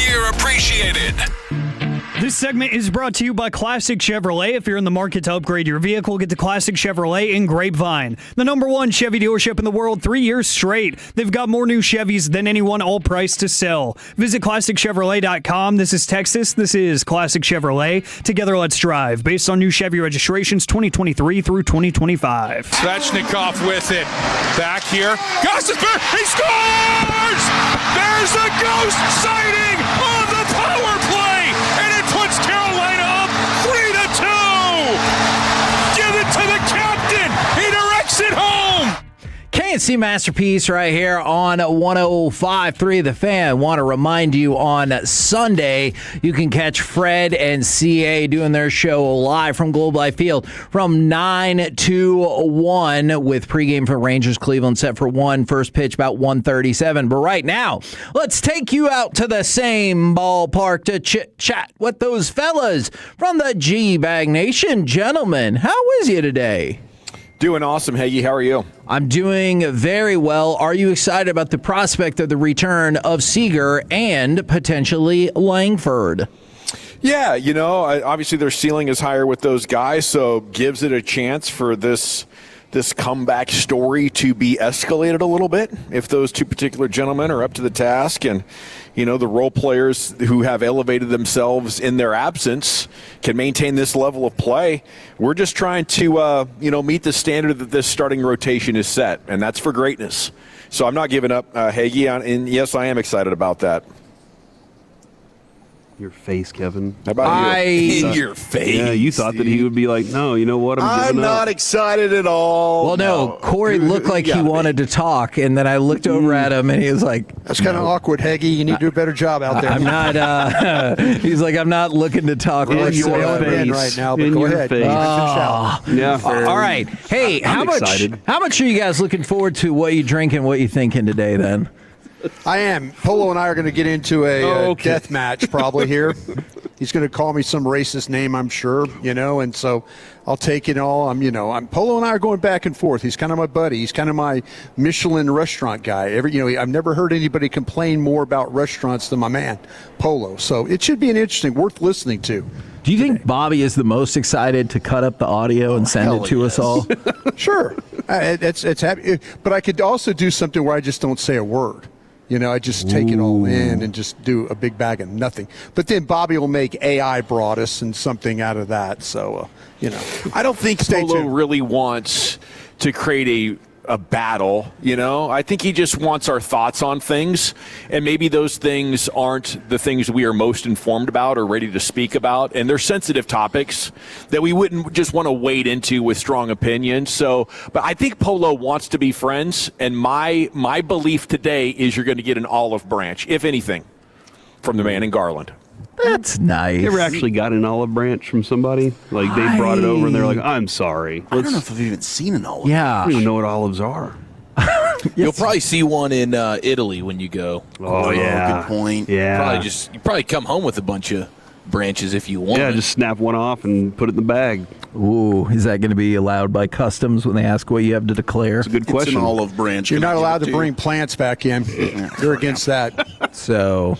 S4: you're appreciated.
S9: This segment is brought to you by Classic Chevrolet. If you're in the market to upgrade your vehicle, get to Classic Chevrolet in Grapevine. The #1 Chevy dealership in the world 3 years straight. They've got more new Chevys than anyone, all priced to sell. Visit ClassicChevrolet.com. This is Texas. This is Classic Chevrolet. Together, let's drive. Based on new Chevy registrations 2023 through 2025.
S12: Svechnikov with it. Back here. Gostisbehere, he scores! There's a ghost sighting on the power play! And it puts Carolina up 3-2! Give it to the captain! He directs it home!
S3: K&C Masterpiece right here on 105.3 The Fan. Want to remind you on Sunday, you can catch Fred and CA doing their show live from Globe Life Field from 9 to 1 with pregame for Rangers Cleveland set for 1. First pitch about 1:37. But right now, let's take you out to the same ballpark to chit-chat with those fellas from the G-Bag Nation. Gentlemen, how is you today?
S17: Doing awesome, Hagee. How are you?
S3: I'm doing very well. Are you excited about the prospect of the return of Seager and potentially Langford?
S17: Yeah, obviously their ceiling is higher with those guys, so gives it a chance for this comeback story to be escalated a little bit if those two particular gentlemen are up to the task. And, the role players who have elevated themselves in their absence can maintain this level of play. We're just trying to, meet the standard that this starting rotation is set, and that's for greatness. So I'm not giving up, Hagee, and yes, I am excited about that.
S20: Your face, Kevin.
S17: How about you?
S20: In
S17: your face.
S20: Yeah, you thought that he would be like, no, you know what?
S17: I'm not excited at all.
S3: Well, no, Corey looked like he wanted to talk, and then I looked over at him, and he was like,
S18: "That's kind of awkward, Hagee. You need to do a better job out there."
S3: I'm not. He's like, I'm not looking to talk.
S18: You're in right now, but go ahead.
S20: Yeah.
S3: All right. Hey, how much are you guys looking forward to what you drinking, what you thinking today? Then.
S18: I am. Polo and I are going to get into a death match probably here. He's going to call me some racist name, I'm sure, and so I'll take it all. Polo and I are going back and forth. He's kind of my buddy. He's kind of my Michelin restaurant guy. I've never heard anybody complain more about restaurants than my man, Polo. So it should be worth listening to.
S3: Do you think Bobby is the most excited to cut up the audio and send it to us all?
S18: Sure. It's happy. But I could also do something where I just don't say a word. I just take it all in and just do a big bag of nothing. But then Bobby will make AI Broadus and something out of that. So,
S17: I don't think Polo really wants to create a battle, I think he just wants our thoughts on things, and maybe those things aren't the things we are most informed about or ready to speak about, and they're sensitive topics that we wouldn't just want to wade into with strong opinions. So, but I think Polo wants to be friends, and my belief today is you're going to get an olive branch, if anything, from the man in Garland.
S3: That's nice.
S20: You ever actually got an olive branch from somebody? Like they brought it over and they're like, I'm sorry.
S24: I don't know if I've even seen an olive.
S3: Yeah.
S20: I don't even know what olives are.
S24: You'll probably see one in Italy when you go.
S20: Oh, yeah.
S24: Good point.
S20: Yeah.
S24: You probably come home with a bunch of branches if you want.
S20: Yeah, just snap one off and put it in the bag.
S3: Ooh, is that going to be allowed by customs when they ask what you have to declare?
S20: It's a good question.
S24: It's an olive branch.
S18: You're not allowed to bring plants back in. You're against that.
S3: So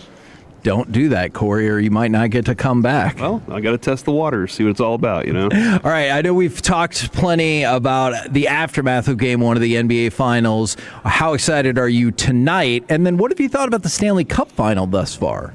S3: don't do that, Corey, or you might not get to come back.
S20: Well, I got to test the water, see what it's all about,
S3: All right, I know we've talked plenty about the aftermath of Game 1 of the NBA Finals. How excited are you tonight? And then what have you thought about the Stanley Cup Final thus far?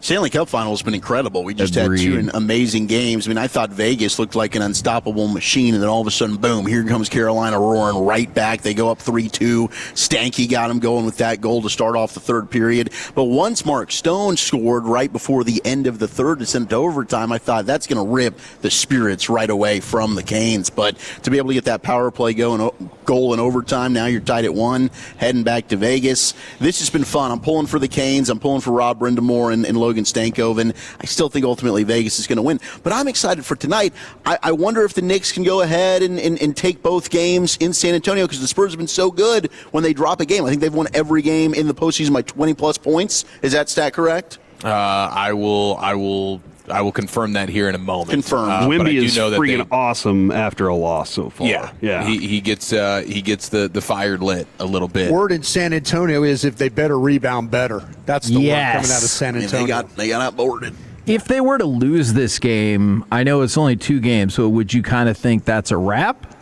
S24: Stanley Cup Final has been incredible. We just had two amazing games. I thought Vegas looked like an unstoppable machine, and then all of a sudden, boom, here comes Carolina roaring right back. They go up 3-2. Stanky got them going with that goal to start off the third period. But once Mark Stone scored right before the end of the third to send it to overtime, I thought that's going to rip the spirits right away from the Canes. But to be able to get that power play goal in overtime, now you're tied at 1, heading back to Vegas. This has been fun. I'm pulling for the Canes. I'm pulling for Rob Brindamore and Logan Stankoven. I still think ultimately Vegas is going to win. But I'm excited for tonight. I wonder if the Knicks can go ahead and take both games in San Antonio, because the Spurs have been so good when they drop a game. I think they've won every game in the postseason by 20-plus points. Is that stat correct?
S23: I will
S6: I will confirm that here in a moment.
S24: Confirmed.
S20: Wemby is freaking awesome after a loss so far.
S6: Yeah. He gets the fire lit a little bit.
S18: Word in San Antonio is if they better rebound better. That's the word coming out of San Antonio.
S24: They got outboarded.
S3: If they were to lose this game, I know it's only 2 games, so would you kind of think that's a wrap?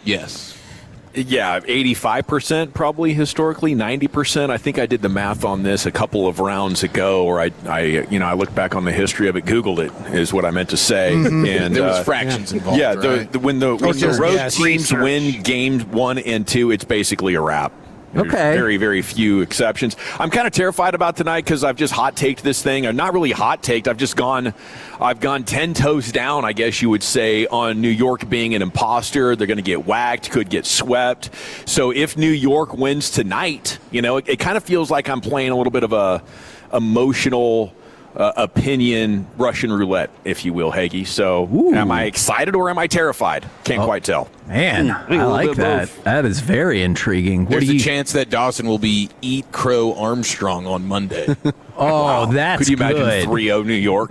S6: Yes.
S17: Yeah, 85% probably historically, 90%. I think I did the math on this a couple of rounds ago, or I looked back on the history of it, Googled it, is what I meant to say. And
S6: there was fractions involved.
S17: Yeah,
S6: right?
S17: when the road teams win games 1 and 2, it's basically a wrap. There's very, very few exceptions. I'm kind of terrified about tonight because I've just hot-taked this thing. I'm not really hot-taked. I've gone 10 toes down, I guess you would say, on New York being an imposter. They're going to get whacked, could get swept. So if New York wins tonight, it kind of feels like I'm playing a little bit of a emotional opinion Russian roulette, if you will, Hagee. So am I excited or am I terrified? Can't quite tell.
S3: Man, I like that. That is very intriguing.
S6: There's a chance that Dawson will be Eat Crow Armstrong on Monday.
S3: Wow. That's
S17: Could you imagine
S3: good.
S17: 3-0 New York?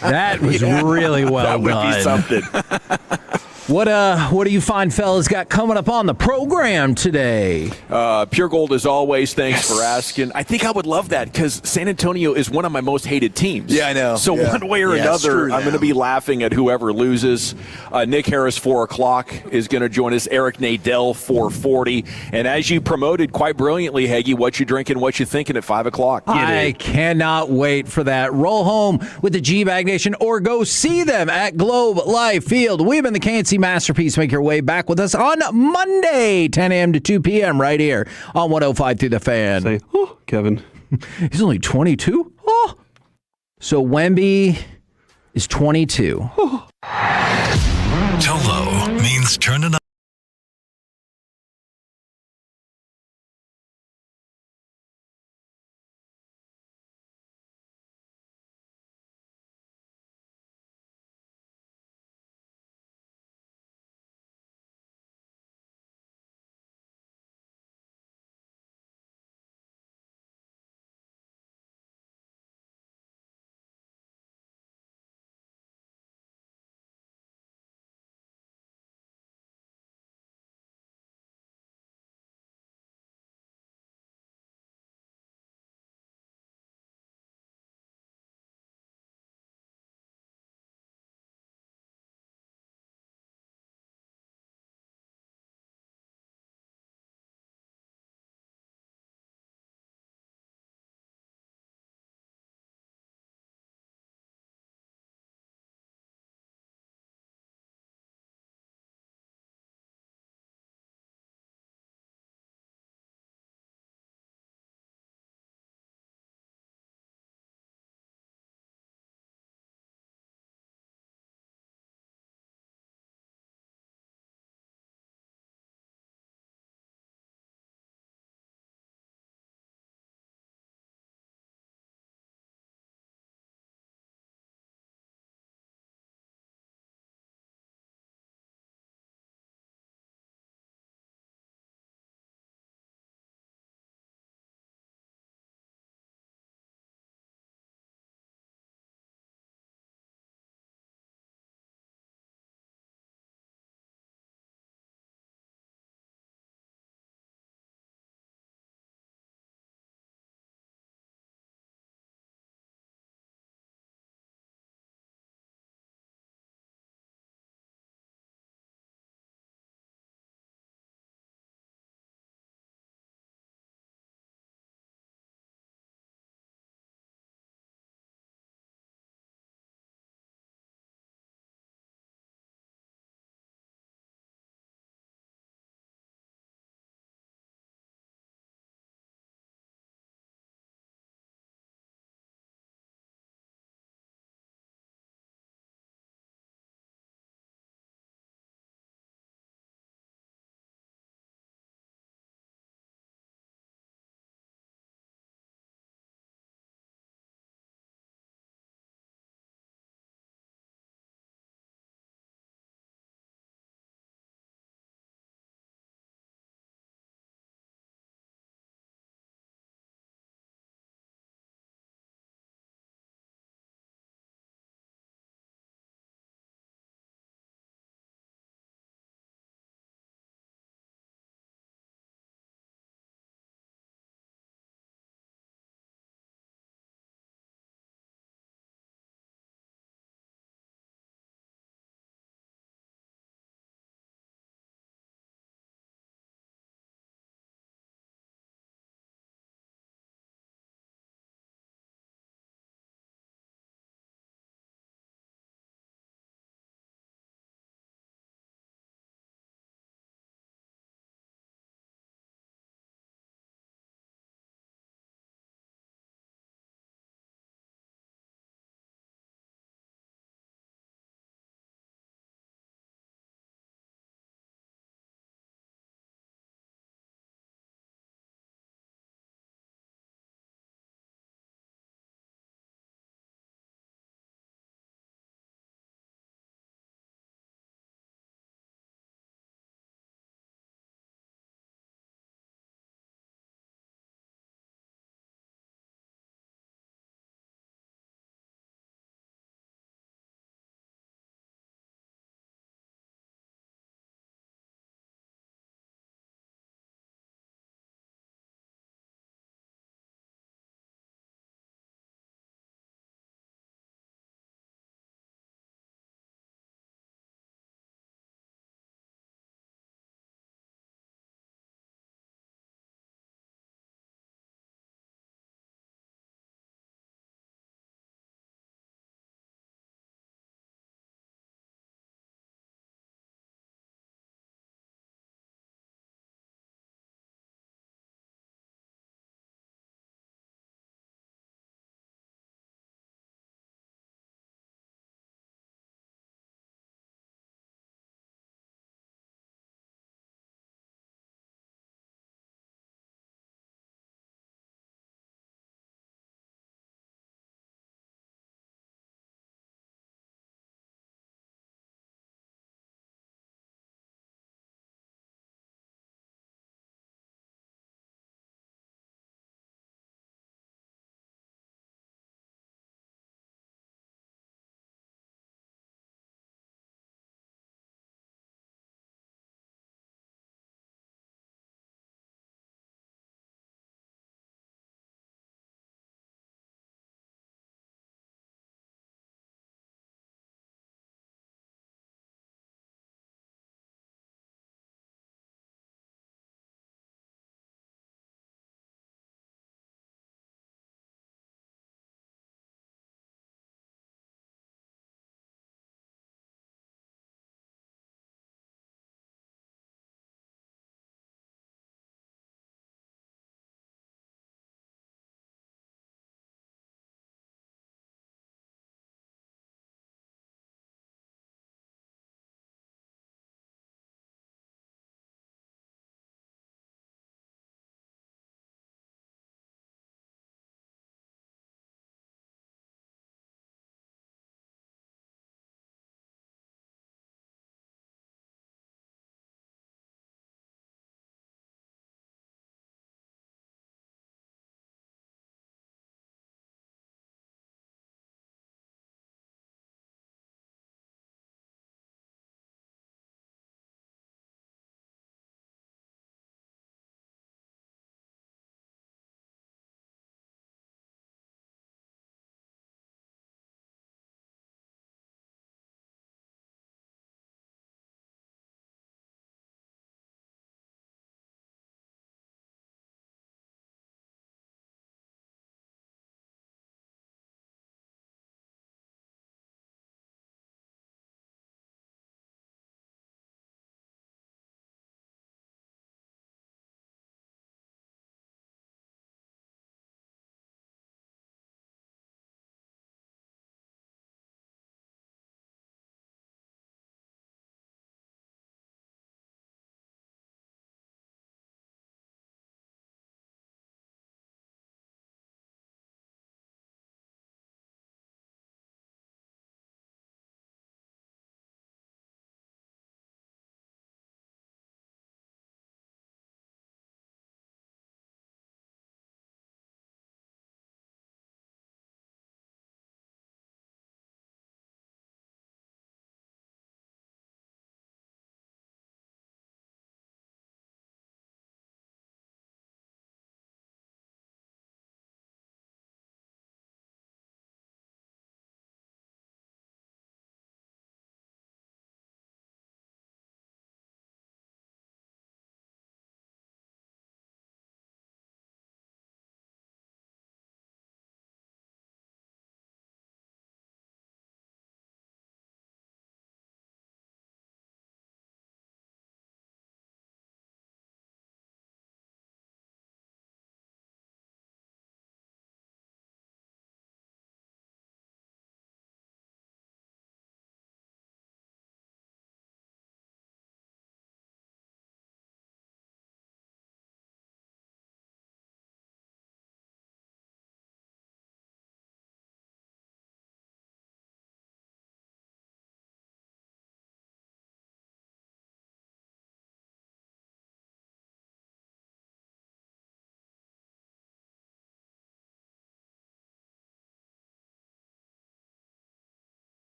S3: That was really well
S17: that would
S3: done.
S17: be something.
S3: What do you fine fellas got coming up on the program today?
S17: Pure Gold as always. Thanks for asking. I think I would love that because San Antonio is one of my most hated teams.
S6: Yeah, I know.
S17: So one way or another, I'm going to be laughing at whoever loses. Nick Harris, 4 o'clock, is going to join us. Eric Nadell, 4:40. And as you promoted quite brilliantly, Hagee, what you drinking, what you thinking at 5 o'clock?
S3: I cannot wait for that. Roll home with the G-Bag Nation or go see them at Globe Life Field. We've been the KNC Masterpiece. Make your way back with us on Monday, 10 a.m. to 2 p.m. right here on 105 through the Fan.
S20: Say, Kevin.
S3: He's only 22? Oh. So Wemby is 22.
S4: Tolo means turning up.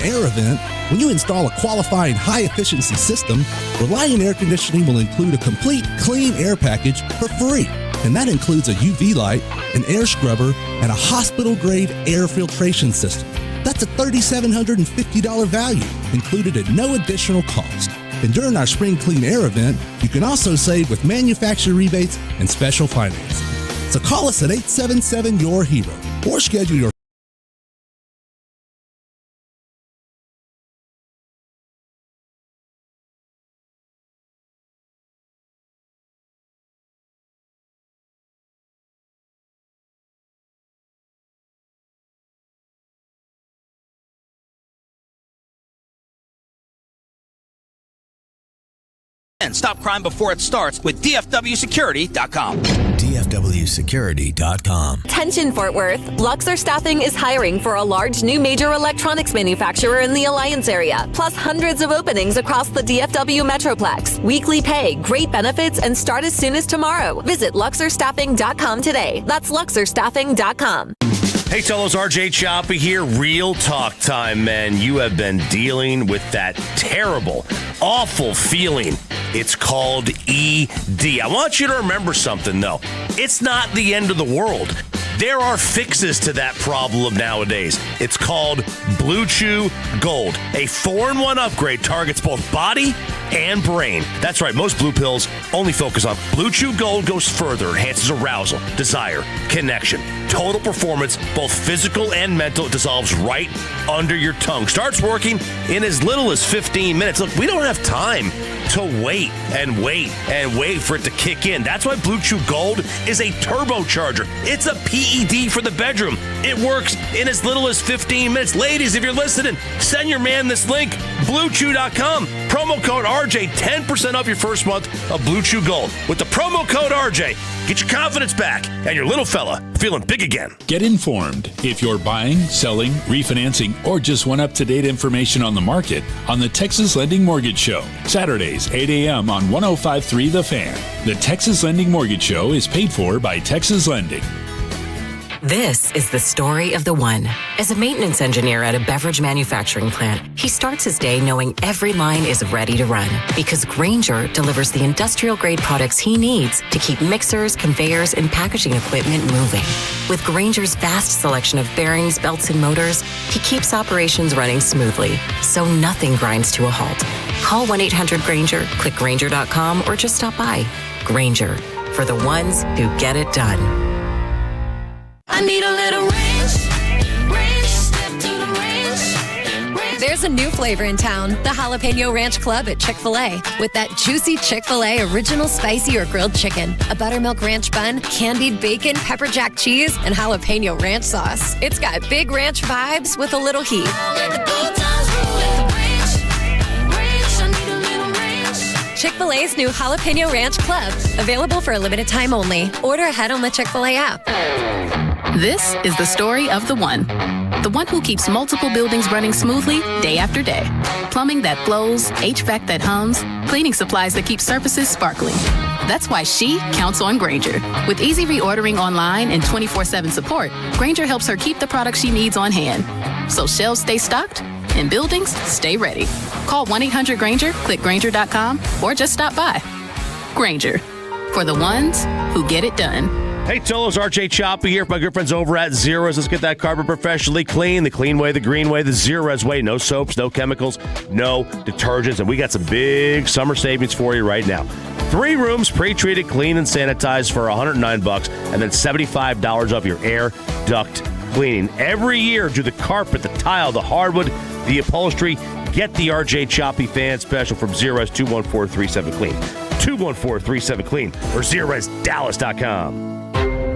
S7: Air event, when you install a qualifying high-efficiency system, Reliant Air Conditioning will include a complete clean air package for free. And that includes a UV light, an air scrubber, and a hospital-grade air filtration system. That's a $3,750 value, included at no additional cost. And during our Spring Clean Air event, you can also save with manufacturer rebates and special financing. So call us at 877-YOUR-HERO or schedule your
S15: And stop crime before it starts with DFWsecurity.com.
S19: DFWsecurity.com.
S11: Attention Fort Worth. Luxor Staffing is hiring for a large new major electronics manufacturer in the Alliance area, plus hundreds of openings across the DFW Metroplex. Weekly pay, great benefits, and start as soon as tomorrow. Visit LuxorStaffing.com today. That's LuxorStaffing.com.
S22: Hey, Tolos, RJ Choppy here. Real talk time, man. You have been dealing with that terrible, awful feeling. It's called ED. I want you to remember something, though. It's not the end of the world. There are fixes to that problem nowadays. It's called Blue Chew Gold. A 4-in-1 upgrade targets both body and brain. That's right, most blue pills only focus on Blue Chew Gold. Goes further, enhances arousal, desire, connection, total performance, both physical and mental. It dissolves right under your tongue. Starts working in as little as 15 minutes. Look, we don't have time to wait and wait and wait for it to kick in. That's why Blue Chew Gold is a turbocharger. It's a PED for the bedroom. It works in as little as 15 minutes. Ladies, if you're listening, send your man this link, BlueChew.com. Promo code RJ, 10% off your first month of Blue Chew Gold. With the promo code RJ, get your confidence back and your little fella feeling big again.
S21: Get informed. If you're buying, selling, refinancing, or just want up-to-date information on the market on the Texas Lending Mortgage Show. Saturdays, 8 a.m. on 105.3 The Fan. The Texas Lending Mortgage Show is paid for by Texas Lending.
S25: This is the story of the one. As a maintenance engineer at a beverage manufacturing plant, he starts his day knowing every line is ready to run because Grainger delivers the industrial-grade products he needs to keep mixers, conveyors, and packaging equipment moving. With Grainger's vast selection of bearings, belts, and motors, he keeps operations running smoothly, so nothing grinds to a halt. Call 1-800-GRAINGER, click Grainger.com, or just stop by. Grainger, for the ones who get it done.
S2: I need a little range, step to the range.
S26: There's a new flavor in town, the Jalapeno Ranch Club at Chick-fil-A. With that juicy Chick-fil-A original spicy or grilled chicken, a buttermilk ranch bun, candied bacon, pepper jack cheese, and jalapeno ranch sauce. It's got big ranch vibes with a little heat. Chick-fil-A's new Jalapeno Ranch Club, available for a limited time only. Order ahead on the Chick-fil-A app.
S27: This is the story of the one who keeps multiple buildings running smoothly day after day. Plumbing that flows, HVAC that hums, cleaning supplies that keep surfaces sparkling. That's why she counts on Grainger. With easy reordering online and 24/7 support, Grainger helps her keep the products she needs on hand. So shelves stay stocked and buildings stay ready. Call 1-800-GRAINGER, click Grainger.com, or just stop by. Grainger, for the ones who get it done.
S22: Hey, Tolos, RJ Choppy here. My good friends over at Zeros. Let's get that carpet professionally clean. The clean way, the green way, the Zeros way. No soaps, no chemicals, no detergents. And we got some big summer savings for you right now. 3 rooms, pre-treated, clean, and sanitized for $109, and then $75 off your air duct cleaning. Every year, do the carpet, the tile, the hardwood, the upholstery. Get the RJ Choppy fan special from Zeros 214-37-CLEAN. 214-37-CLEAN or ZerosDallas.com.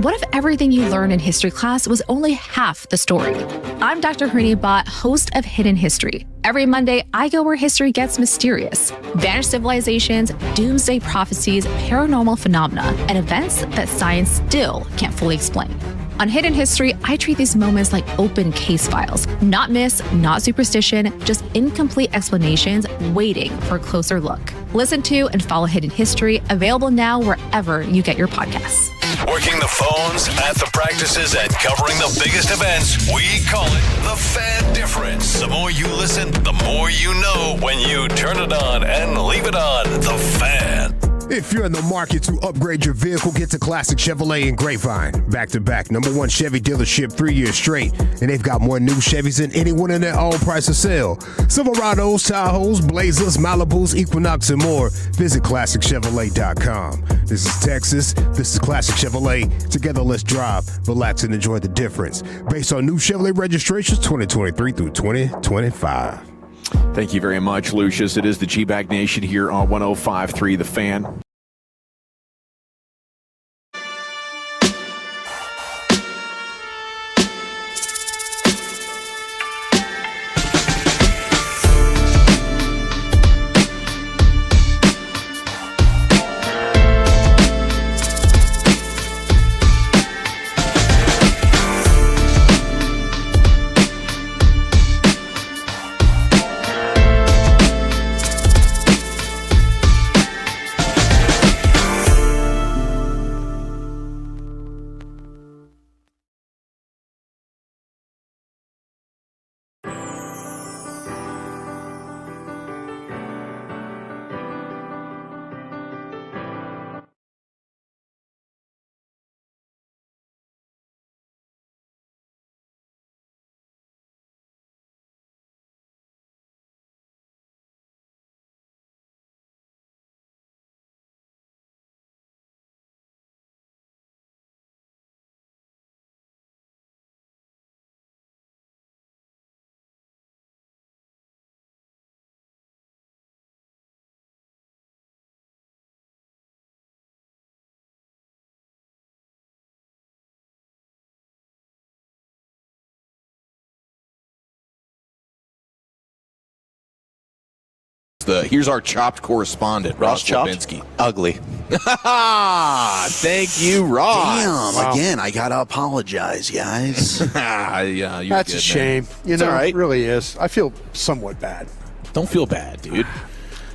S28: What if everything you learned in history class was only half the story? I'm Dr. Hrini Bhatt, host of Hidden History. Every Monday, I go where history gets mysterious. Vanished civilizations, doomsday prophecies, paranormal phenomena, and events that science still can't fully explain. On Hidden History, I treat these moments like open case files. Not myths, not superstition, just incomplete explanations waiting for a closer look. Listen to and follow Hidden History, available now wherever you get your podcasts.
S4: Working the phones, at the practices, and covering the biggest events, we call it the Fan Difference. The more you listen, the more you know when you turn it on and leave it on. The Fan.
S1: If you're in the market to upgrade your vehicle, get to Classic Chevrolet in Grapevine. Back-to-back, #1 Chevy dealership 3 years straight. And they've got more new Chevys than anyone in their own price of sale. Silverados, Tahoes, Blazers, Malibus, Equinox, and more. Visit ClassicChevrolet.com. This is Texas. This is Classic Chevrolet. Together, let's drive, relax, and enjoy the difference. Based on new Chevrolet registrations 2023 through 2025.
S17: Thank you very much, Lucius. It is the G-Bag Nation here on 105.3 The Fan.
S6: Here's our chopped correspondent, Ross Lubinski.
S24: Ugly.
S6: Thank you, Ross.
S24: Damn, again, I got to apologize, guys.
S6: You're
S18: That's
S6: good,
S18: a shame.
S6: Man.
S18: You
S6: It's
S18: know,
S6: all right.
S18: it really is. I feel somewhat bad.
S6: Don't feel bad, dude.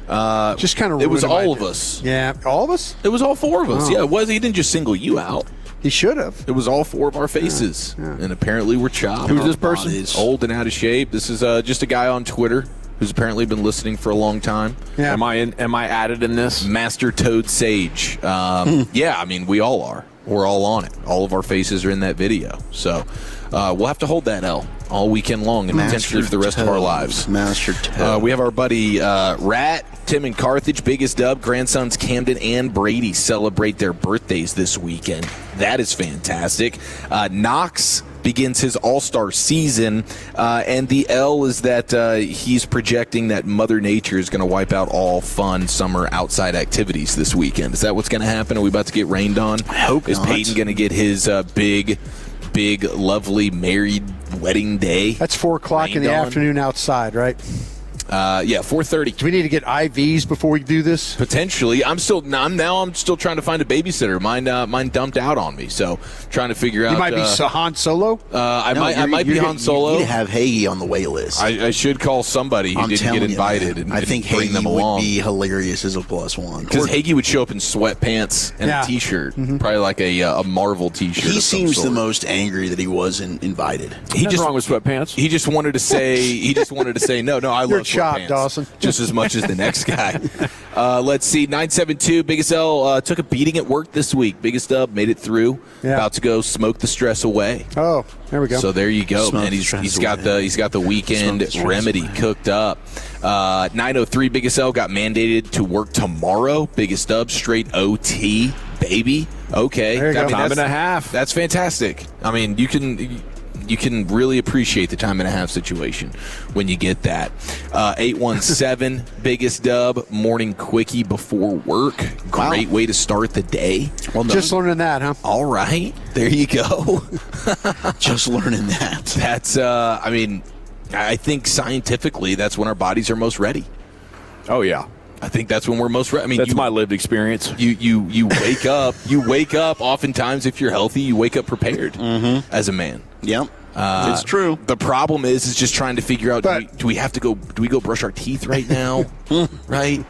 S18: Just kind of
S6: it was
S18: ruining
S6: all
S18: my
S6: of
S18: day.
S6: us.
S18: Yeah, all of us?
S6: It was all four of us.
S18: Oh.
S6: Yeah, it was. He didn't just single you out.
S18: He should have.
S6: It was all four of our faces. And apparently we're chopped.
S17: Who's this person?
S6: Old and out of shape. This is just a guy on Twitter who's apparently been listening for a long time.
S18: Yeah.
S17: Am I added in this?
S6: Master Toad Sage. Yeah, I mean, we all are. We're all on it. All of our faces are in that video. So we'll have to hold that L all weekend long and potentially for the rest of our lives.
S24: Master Toad.
S6: We have our buddy Rat, Tim and Carthage, biggest dub. Grandsons Camden and Brady celebrate their birthdays this weekend. That is fantastic. Knox begins his all-star season, and the L is that he's projecting that Mother Nature is going to wipe out all fun summer outside activities this weekend. Is that what's going to happen? Are we about to get rained on?
S24: I hope
S6: Is
S24: not.
S6: Peyton going to get his big, lovely married wedding day?
S18: That's 4 o'clock in the afternoon outside, right?
S6: Yeah, 4:30.
S18: Do we need to get IVs before we do this?
S6: Potentially. I'm still trying to find a babysitter. Mine dumped out on me, so trying to figure out.
S18: You might be Han Solo.
S6: I might be Han Solo.
S24: You need to have Hagee on the wait list.
S6: I should call somebody who didn't get invited and
S24: I think
S6: bring them
S24: Hagee would
S6: along.
S24: be hilarious as a +1.
S6: Because Hagee would show up in sweatpants and
S24: Yeah.
S6: a T-shirt, probably like a Marvel T-shirt.
S24: He
S6: of some
S24: seems the
S6: sort.
S24: most angry that he wasn't invited.
S17: Nothing wrong with sweatpants.
S6: He just wanted to say. No. I
S18: You're
S6: love
S18: chopped,
S6: sweatpants
S18: Dawson.
S6: just as much as the next guy. Let's see. 972. Biggest L took a beating at work this week. Biggest Dub made it through.
S18: Yeah.
S6: About to go smoke the stress away.
S18: Oh, there we go.
S6: So there you go,
S24: Smoke
S6: man.
S24: the
S6: He's
S24: stress
S6: got
S24: away.
S6: the weekend
S24: Smoke the stress
S6: remedy
S24: away.
S6: cooked up. 903. Biggest L got mandated to work tomorrow. Biggest Dub straight OT, baby. Okay,
S18: There you go.
S17: Time and a half.
S6: That's fantastic. I mean, you can really appreciate the time and a half situation when you get that. 817, biggest dub, morning quickie before work. Great way to start the day.
S24: Well done.
S18: Just learning that, huh?
S6: All right, there you go.
S24: Just learning that.
S6: That's, I mean, I think scientifically that's when our bodies are most ready.
S17: Oh, yeah.
S6: I think that's when we're most ready. I mean,
S17: That's my lived experience.
S6: You wake up. You wake up. Oftentimes, if you're healthy, you wake up prepared as a man.
S24: Yep. It's true.
S6: The problem is just trying to figure out: do we have to go? Do we go brush our teeth right now? Right?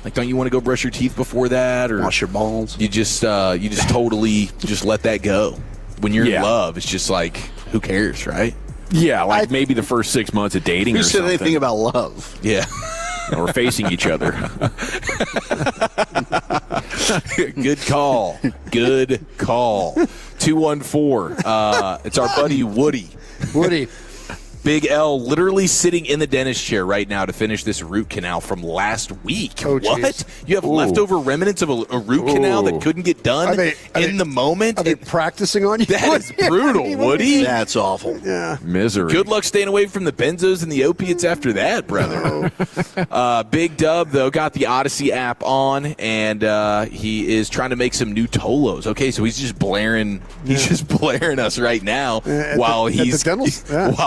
S6: Like, don't you want to go brush your teeth before that, or
S24: wash your balls?
S6: You just totally just let that go. When you're in love, it's just like, who cares, right?
S17: Yeah, like maybe the first 6 months of dating
S24: Who
S17: or
S24: said
S17: something.
S24: anything about love?
S6: Yeah.
S17: Or facing each other.
S6: Good call. Good call. 214. It's our buddy Woody.
S18: Woody.
S6: Big L literally sitting in the dentist chair right now to finish this root canal from last week.
S18: Oh,
S6: what?
S18: geez.
S6: You have leftover remnants of a root canal that couldn't get done in the moment?
S18: Are they practicing on you?
S6: That is brutal, Woody.
S24: That's awful.
S18: Yeah.
S17: Misery.
S6: Good luck staying away from the benzos and the opiates after that, brother. Big Dub, though, got the Odyssey app on, and he is trying to make some new Tolos. Okay, so he's just blaring. He's just blaring us right now while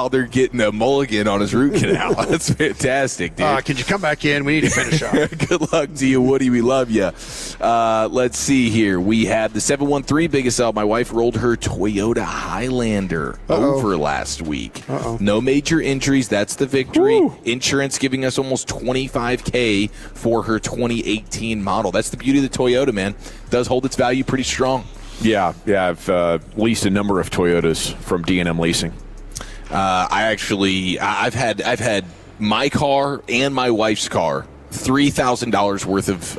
S6: they're getting a mulligan on his root canal. That's fantastic, dude.
S18: Could you come back in? We need to finish up.
S6: Good luck to you, Woody. We love you. Let's see here. We have the 713 biggest L. My wife rolled her Toyota Highlander over last week. No major injuries. That's the victory. Woo. Insurance giving us almost $25,000 for her 2018 model. That's the beauty of the Toyota, man. Does hold its value pretty strong.
S17: Yeah. I've leased a number of Toyotas from D&M Leasing.
S6: I've had my car and my wife's car $3,000 worth of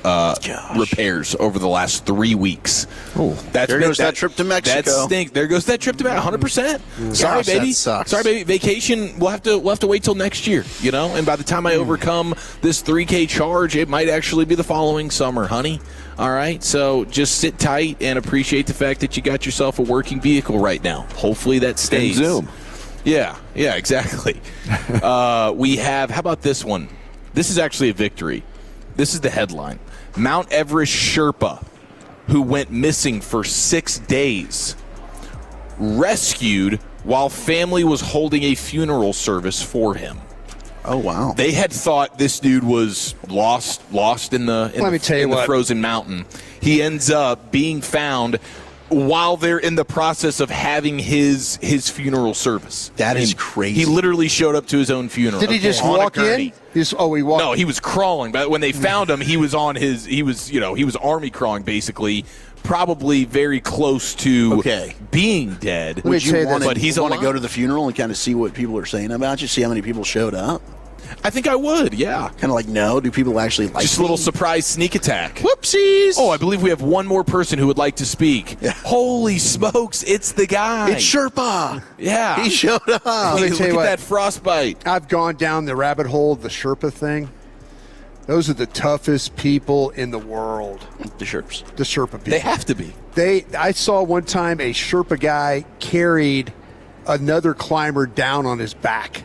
S6: repairs over the last 3 weeks.
S24: Oh, there goes that trip to Mexico.
S6: That stinks. There goes that trip to Mexico. 100%. Sorry, baby.
S24: That sucks.
S6: Sorry, baby. Vacation. We'll have to wait till next year. And by the time I overcome this $3,000 charge, it might actually be the following summer, honey. All right, so just sit tight and appreciate the fact that you got yourself a working vehicle right now. Hopefully that stays.
S17: And Zoom.
S6: Yeah, exactly. We have, how about this one? This is actually a victory. This is the headline. Mount Everest Sherpa, who went missing for 6 days, rescued while family was holding a funeral service for him.
S24: Oh, wow.
S6: They had thought this dude was lost in the frozen mountain. He ends up being found while they're in the process of having his funeral service.
S24: That is crazy.
S6: He literally showed up to his own funeral.
S18: Did he just walk in?
S6: He walked. No, he was crawling. But when they found him, he was army crawling basically, probably very close to being dead.
S24: Would you want
S6: to
S24: go to the funeral and kind of see what people are saying about you? See how many people showed up?
S6: I think I would, yeah.
S24: Kind of like, no, do people actually like
S6: Just a little surprise sneak attack.
S24: Whoopsies!
S6: Oh, I believe we have one more person who would like to speak. Yeah. Holy smokes, it's the guy.
S24: It's Sherpa.
S6: Yeah.
S24: He showed up.
S6: Look at that frostbite.
S18: I've gone down the rabbit hole of the Sherpa thing. Those are the toughest people in the world.
S24: The Sherpas.
S18: The Sherpa people.
S6: They have to be.
S18: I saw one time a Sherpa guy carried another climber down on his back.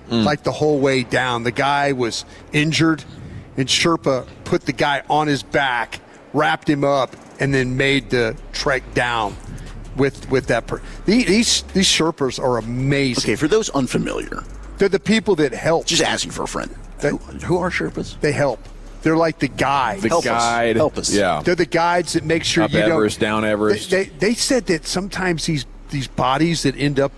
S18: Like the whole way down. The guy was injured, and Sherpa put the guy on his back, wrapped him up, and then made the trek down with that person. These Sherpas are amazing.
S24: Okay, for those unfamiliar,
S18: they're the people that help.
S24: Just asking for a friend. Who are Sherpas?
S18: They help. They're like the guide.
S24: Help us.
S17: Yeah.
S18: They're the guides that make sure
S17: up
S18: you don't.
S17: Everest, down Everest.
S18: They said that sometimes these bodies that end up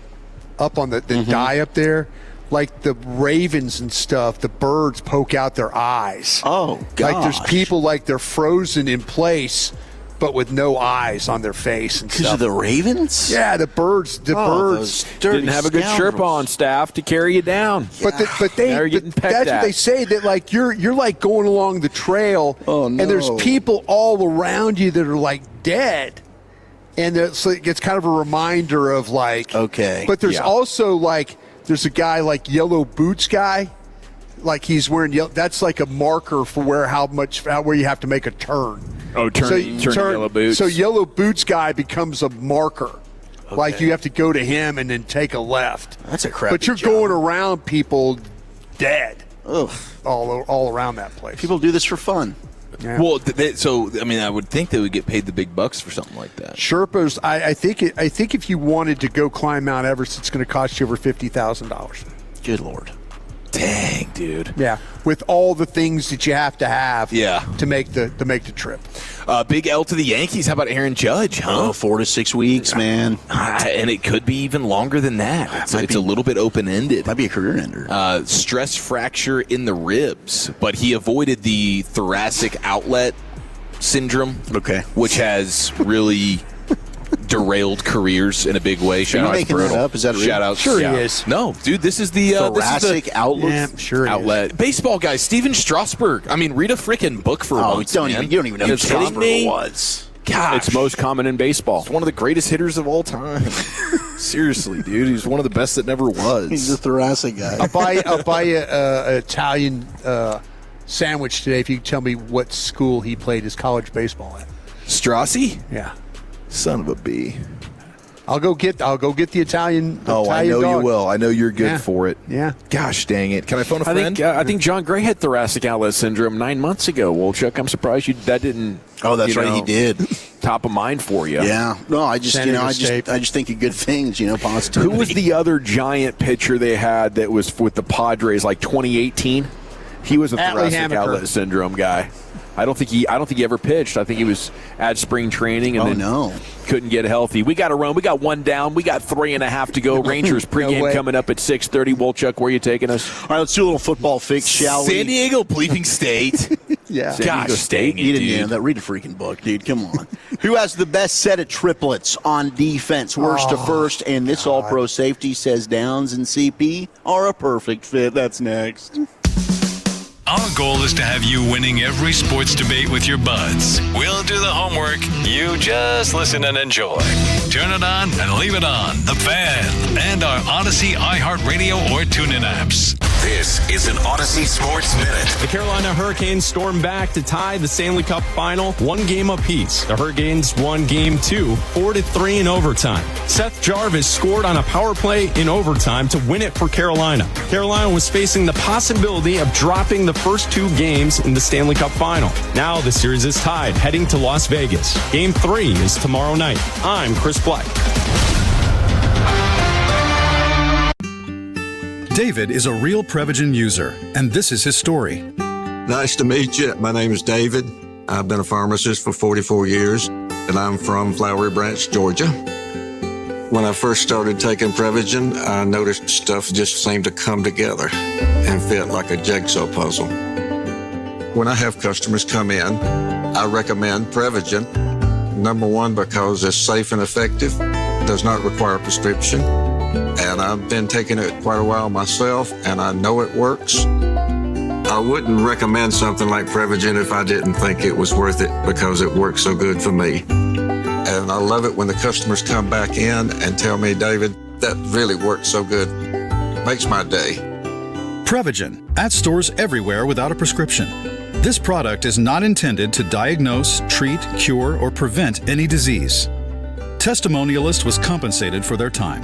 S18: on that die up there, like the ravens and stuff, the birds poke out their eyes.
S24: Oh, gosh.
S18: Like there's people like they're frozen in place, but with no eyes on their face and stuff.
S24: Because of the ravens?
S18: Yeah, the birds.
S17: Didn't have a good Sherpa on staff to carry you down.
S18: But that's what they say, that like you're like going along the trail, and there's people all around you that are like dead. And it's kind of a reminder of like, but there's also like, there's a guy like Yellow Boots guy, like he's wearing yellow. That's like a marker for where you have to make a turn.
S17: Oh, turn Yellow Boots.
S18: So Yellow Boots guy becomes a marker. Like you have to go to him and then take a left.
S24: That's a crappy
S18: But you're
S24: job.
S18: going around people dead.
S24: Ugh.
S18: All around that place.
S24: People do this for fun.
S18: Yeah.
S6: Well, I would think they would get paid the big bucks for something like that.
S18: Sherpas, I think if you wanted to go climb Mount Everest, it's going to cost you over $50,000.
S24: Good Lord.
S6: Dang, dude.
S18: Yeah, with all the things that you have to have
S6: Yeah.
S18: to make the trip.
S6: Big L to the Yankees. How about Aaron Judge, huh?
S24: 4 to 6 weeks, man.
S6: And it could be even longer than that. It's a little bit open-ended.
S24: Might be a career ender.
S6: Stress fracture in the ribs, but he avoided the thoracic outlet syndrome, which has really derailed careers in a big way.
S24: Are you making that up? Is that real?
S6: Shout out.
S18: Sure he is.
S6: No, dude, this is the
S24: thoracic outlet.
S18: Yeah, sure
S6: outlet. Baseball guy, Steven Strasburg. I mean, read a freaking book for once, man.
S24: You don't even know who Strasburg was.
S6: Gosh.
S17: It's most common in baseball.
S6: He's one of the greatest hitters of all time. Seriously, dude. He's one of the best that never was.
S24: He's a thoracic guy.
S18: I'll buy you an Italian sandwich today if you can tell me what school he played his college baseball at.
S6: Strassi?
S18: Yeah.
S6: Son of a bee.
S18: I'll go get the Italian.
S6: I know
S18: dog.
S6: you will. I know you're good for it.
S18: Yeah.
S6: Gosh dang it. Can I phone a friend?
S17: I think John Gray had thoracic outlet syndrome 9 months ago. Well, Chuck, I'm surprised that didn't.
S24: Oh, that's right. He did.
S17: Top of mind for you.
S24: Yeah. No, I just think of good things. Positivity.
S17: Who was the other giant pitcher they had that was with the Padres, like 2018? He was a thoracic outlet syndrome guy. I don't think he ever pitched. I think he was at spring training and couldn't get healthy. We got to run. We got one down. We got 3.5 to go. Rangers pregame coming up at 6:30. Wolchuk, where are you taking us?
S24: All right, let's do a little football fix, shall we?
S6: San Diego bleeping State.
S24: Yeah.
S6: San Diego State.
S24: You didn't that. Read a freaking book, dude. Come on. Who has the best set of triplets on defense? Worst to first, and this all-pro safety says Downs and CP are a perfect fit. That's next.
S4: Our goal is to have you winning every sports debate with your buds. We'll do the homework. You just listen and enjoy. Turn it on and leave it on. The Fan and our Odyssey, iHeartRadio, or TuneIn apps. This is an Odyssey Sports Minute.
S5: The Carolina Hurricanes stormed back to tie the Stanley Cup final 1 game apiece. The Hurricanes won Game 2, 4-3 in overtime. Seth Jarvis scored on a power play in overtime to win it for Carolina. Carolina was facing the possibility of dropping the first 2 games in the Stanley Cup final. Now the series is tied, heading to Las Vegas. Game 3 is tomorrow night. I'm Chris Black.
S8: David is a real Prevagen user, and this is his story.
S9: Nice to meet you. My name is David. I've been a pharmacist for 44 years, and I'm from Flowery Branch, Georgia. When I first started taking Prevagen, I noticed stuff just seemed to come together and fit like a jigsaw puzzle. When I have customers come in, I recommend Prevagen. Number one, because it's safe and effective, does not require a prescription. And I've been taking it quite a while myself, and I know it works. I wouldn't recommend something like Prevagen if I didn't think it was worth it because it works so good for me. And I love it when the customers come back in and tell me, David, that really worked so good. Makes my day.
S8: Prevagen, at stores everywhere without a prescription. This product is not intended to diagnose, treat, cure, or prevent any disease. Testimonialist was compensated for their time.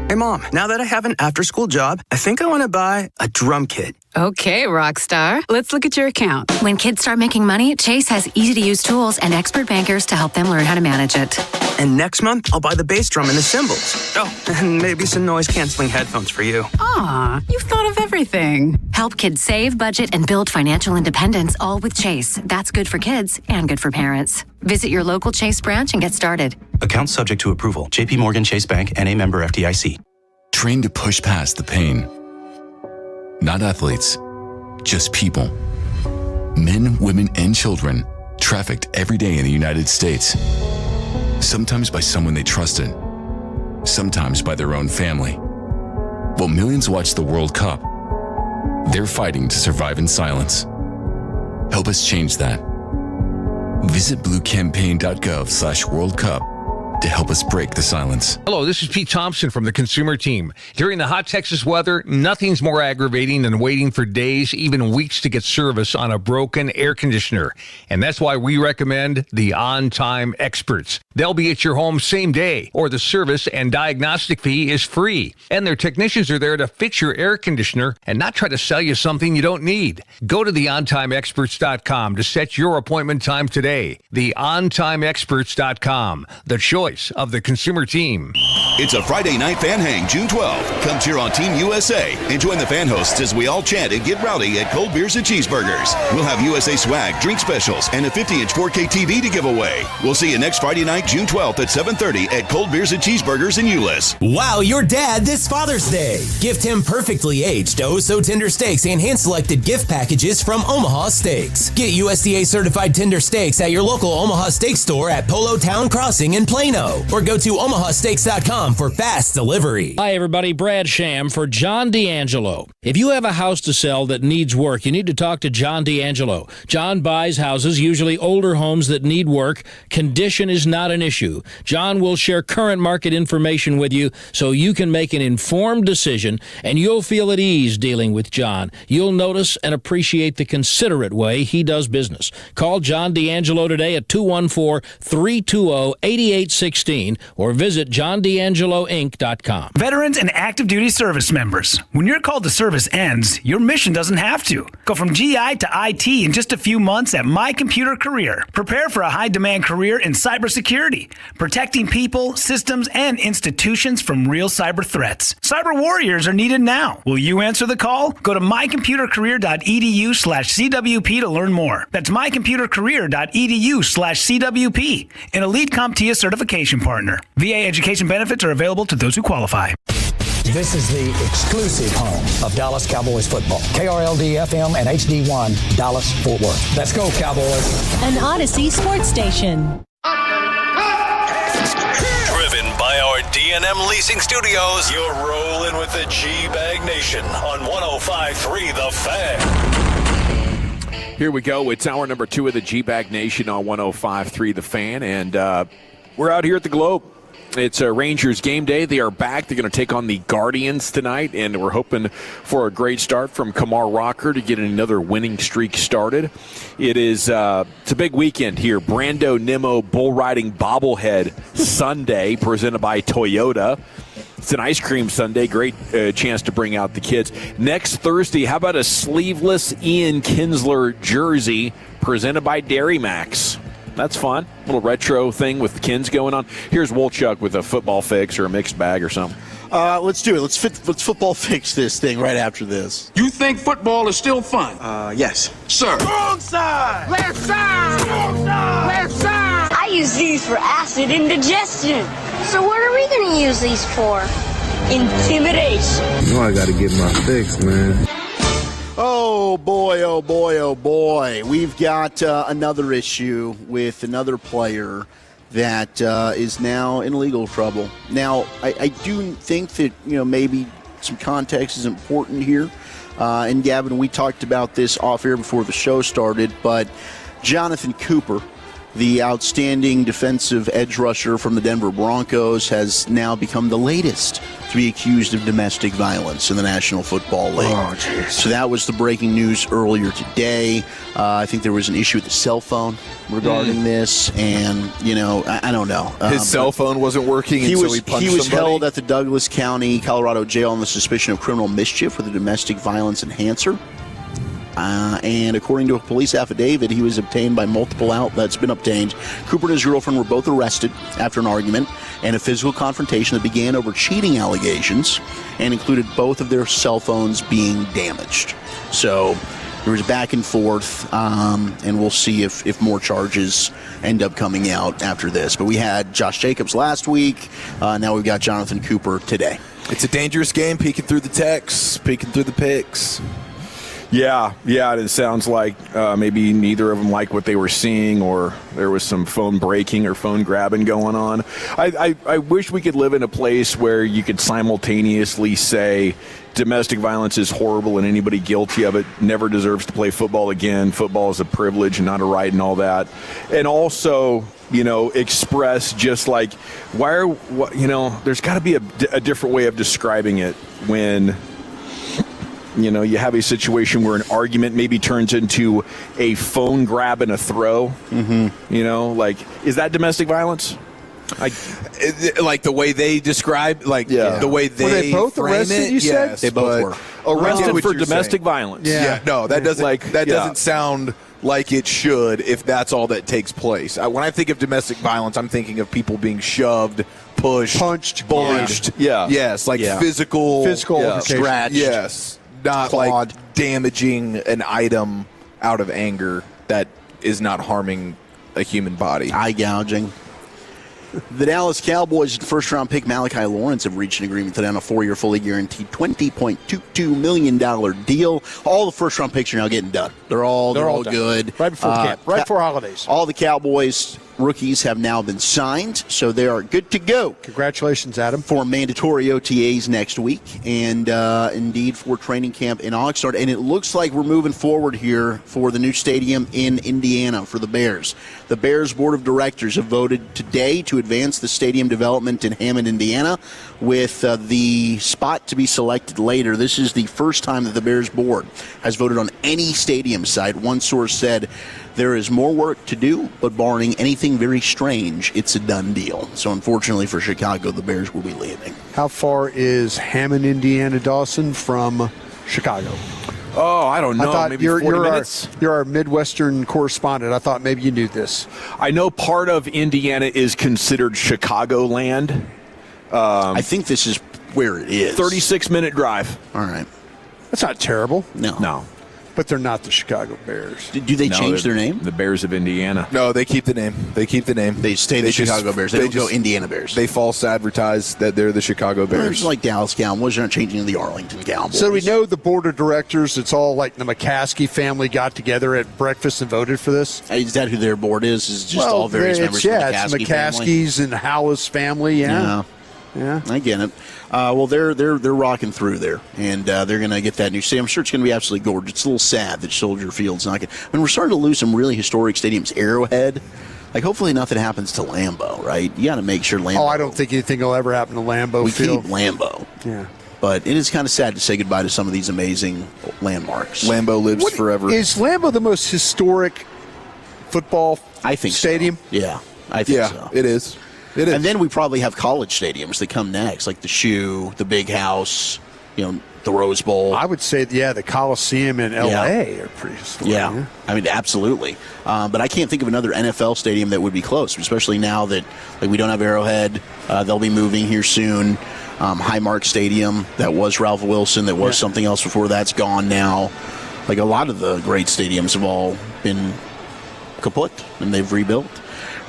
S10: Hey, Mom, now that I have an after-school job, I think I want to buy a drum kit.
S13: Okay, Rockstar. Let's look at your account. When kids start making money, Chase has easy-to-use tools and expert bankers to help them learn how to manage it.
S10: And next month, I'll buy the bass drum and the cymbals. Oh, and maybe some noise-canceling headphones for you.
S13: Aw, you've thought of everything.
S11: Help kids save, budget, and build financial independence, all with Chase. That's good for kids and good for parents. Visit your local Chase branch and get started.
S14: Account subject to approval. J.P. Morgan Chase Bank, N.A. member FDIC.
S16: Trained to push past the pain. Not athletes, just people. Men, women, and children trafficked every day in the United States. Sometimes by someone they trusted, sometimes by their own family. While millions watch the World Cup, they're fighting to survive in silence. Help us change that. Visit bluecampaign.gov/World Cup to help us break the silence.
S19: Hello, this is Pete Thompson from the Consumer Team. During the hot Texas weather, nothing's more aggravating than waiting for days, even weeks to get service on a broken air conditioner. And that's why we recommend the On-Time Experts. They'll be at your home same day, or the service and diagnostic fee is free. And their technicians are there to fix your air conditioner and not try to sell you something you don't need. Go to theontimeexperts.com to set your appointment time today. Theontimeexperts.com, the choice voice of the consumer team.
S3: It's a Friday night fan hang, June 12th. Come cheer on Team USA and join the fan hosts as we all chant and get rowdy at Cold Beers and Cheeseburgers. We'll have USA swag, drink specials, and a 50-inch 4K TV to give away. We'll see you next Friday night, June 12th at 7:30 at Cold Beers and Cheeseburgers in Euless.
S7: Wow your dad this Father's Day. Gift him perfectly aged oh-so tender steaks and hand-selected gift packages from Omaha Steaks. Get USDA certified tender steaks at your local Omaha Steak store at Polo Town Crossing in Plano, or go to omahasteaks.com for fast delivery.
S12: Hi everybody, Brad Sham for John D'Angelo. If you have a house to sell that needs work, you need to talk to John D'Angelo. John buys houses, usually older homes that need work. Condition is not an issue. John will share current market information with you so you can make an informed decision, and you'll feel at ease dealing with John. You'll notice and appreciate the considerate way he does business. Call John D'Angelo today at 214-320-8816 or visit JohnD'AngeloInc.com.
S15: Veterans and active duty service members, when your call to service ends, your mission doesn't have to. Go from GI to IT in just a few months at My Computer Career. Prepare for a high-demand career in cybersecurity, protecting people, systems, and institutions from real cyber threats. Cyber warriors are needed now. Will you answer the call? Go to mycomputercareer.edu/CWP to learn more. That's mycomputercareer.edu/CWP, an elite CompTIA certification partner. VA education benefits are available to those who qualify.
S20: This is the exclusive home of Dallas Cowboys football. KRLD-FM and HD1, Dallas, Fort Worth. Let's go, Cowboys.
S11: An Odyssey sports station.
S4: Driven by our D&M Leasing Studios, you're rolling with the G-Bag Nation on 105.3 The Fan.
S17: Here we go. It's hour number 2 of the G-Bag Nation on 105.3 The Fan, and we're out here at the Globe. It's Rangers game day. They are back. They're going to take on the Guardians tonight, and we're hoping for a great start from Kamar Rocker to get another winning streak started. It's a big weekend here. Brando Nimmo bull riding bobblehead Sunday presented by Toyota. It's an ice cream sundae. Great chance to bring out the kids. Next Thursday, how about a sleeveless Ian Kinsler jersey presented by Dairy Max? That's fun. Little retro thing with the Kins going on. Here's Wolchuk with a football fix or a mixed bag or something.
S24: Let's do it. Let's football fix this thing right after this.
S21: You think football is still fun?
S24: Yes.
S21: Sir.
S2: Wrong side! Left side! Wrong side! Left side! I use these for acid indigestion. So what are we going to use these for? Intimidation.
S23: You know I got to get my fix, man.
S24: Oh, boy, oh, boy, oh, boy. We've got another issue with another player that is now in legal trouble. Now, I do think that, maybe some context is important here. And, Gavin, we talked about this off-air before the show started, but Jonathan Cooper, the outstanding defensive edge rusher from the Denver Broncos, has now become the latest to be accused of domestic violence in the National Football League.
S23: Oh, jeez.
S24: So that was the breaking news earlier today. I think there was an issue with the cell phone regarding this, and, I don't know.
S17: His cell phone wasn't working, and so he punched
S24: He was
S17: somebody?
S24: held at the Douglas County, Colorado jail on the suspicion of criminal mischief with a domestic violence enhancer. And according to a police affidavit, he was obtained by multiple outlets. Been obtained. Cooper and his girlfriend were both arrested after an argument and a physical confrontation that began over cheating allegations and included both of their cell phones being damaged. So there was back and forth, and we'll see if more charges end up coming out after this. But we had Josh Jacobs last week. Now we've got Jonathan Cooper today.
S6: It's a dangerous game, peeking through the texts, peeking through the pics.
S17: Yeah, it sounds like maybe neither of them liked what they were seeing, or there was some phone breaking or phone grabbing going on. I wish we could live in a place where you could simultaneously say domestic violence is horrible and anybody guilty of it never deserves to play football again. Football is a privilege and not a right and all that. And also, express just like, there's got to be a different way of describing it when you have a situation where an argument maybe turns into a phone grab and a throw. Mm-hmm. Is that domestic violence?
S6: Like the way they describe, the way they
S18: were they both
S6: frame
S18: arrested,
S6: it.
S18: you said?
S6: Yes, they both were
S17: arrested for domestic violence.
S6: Yeah, no, that doesn't. That doesn't sound like it should if that's all that takes place. When I think of domestic violence, I'm thinking of people being shoved, pushed,
S18: punched,
S6: bullied.
S18: Yeah.
S6: Yes, like physical
S18: altercation.
S6: scratched. Yes. Not
S18: clawed.
S6: like damaging an item out of anger that is not harming a human body.
S24: Eye gouging. The Dallas Cowboys and first-round pick Malachi Lawrence have reached an agreement today on a 4-year, fully guaranteed $20.22 million deal. All the first-round picks are now getting done. They're all
S18: done. Right
S24: good.
S18: before camp, right before holidays.
S24: All the Cowboys rookies have now been signed, so they are good to go.
S18: Congratulations, Adam.
S24: For mandatory OTAs next week, and indeed for training camp in August. And it looks like we're moving forward here for the new stadium in Indiana for the Bears. The Bears Board of Directors have voted today to advance the stadium development in Hammond, Indiana, with the spot to be selected later. This is the first time that the Bears Board has voted on any stadium site. One source said, there is more work to do, but barring anything very strange, it's a done deal. So unfortunately for Chicago, the Bears will be leaving.
S18: How far is Hammond, Indiana, Dawson from Chicago?
S17: Oh, I don't know. Maybe 40 minutes?
S18: You're our Midwestern correspondent. I thought maybe you knew this.
S17: I know part of Indiana is considered Chicagoland.
S24: I think this is where it is.
S17: 36-minute drive.
S24: All right.
S18: That's not terrible.
S24: No.
S18: But they're not the Chicago Bears.
S24: Do they change their name?
S17: The Bears of Indiana.
S6: No, they keep the name. They stay
S24: the Chicago Bears. They don't go Indiana Bears.
S6: They false advertise that they're the Chicago Bears.
S24: It's like Dallas Cowboys. They're not changing to the Arlington Cowboys.
S18: So we know the board of directors, it's all like the McCaskey family got together at breakfast and voted for this?
S24: Is that who their board is? Is just all various members of the McCaskey
S18: it's McCaskey's
S24: family?
S18: and Howell's family, yeah.
S24: I get it. Well, they're rocking through there, and they're going to get that new stadium. I'm sure it's going to be absolutely gorgeous. It's a little sad that Soldier Field's not going. I mean, we're starting to lose some really historic stadiums. Arrowhead, like hopefully nothing happens to Lambeau, right? You got to make sure Lambeau.
S18: Oh, I don't think anything will ever happen to Lambeau Field.
S24: We keep Lambeau.
S18: Yeah.
S24: But it is kind of sad to say goodbye to some of these amazing landmarks.
S6: Lambeau lives forever.
S18: Is Lambeau the most historic football stadium?
S24: So. Yeah, I think so.
S6: It is. It is.
S24: And then we probably have college stadiums that come next, like the Shoe, the Big House, the Rose Bowl.
S18: I would say, the Coliseum in L.A. are pretty historic.
S24: Yeah, I mean, absolutely. But I can't think of another NFL stadium that would be close, especially now that we don't have Arrowhead. They'll be moving here soon. Highmark Stadium, that was Ralph Wilson, that was something else before that's gone now. Like a lot of the great stadiums have all been kaput, and they've rebuilt.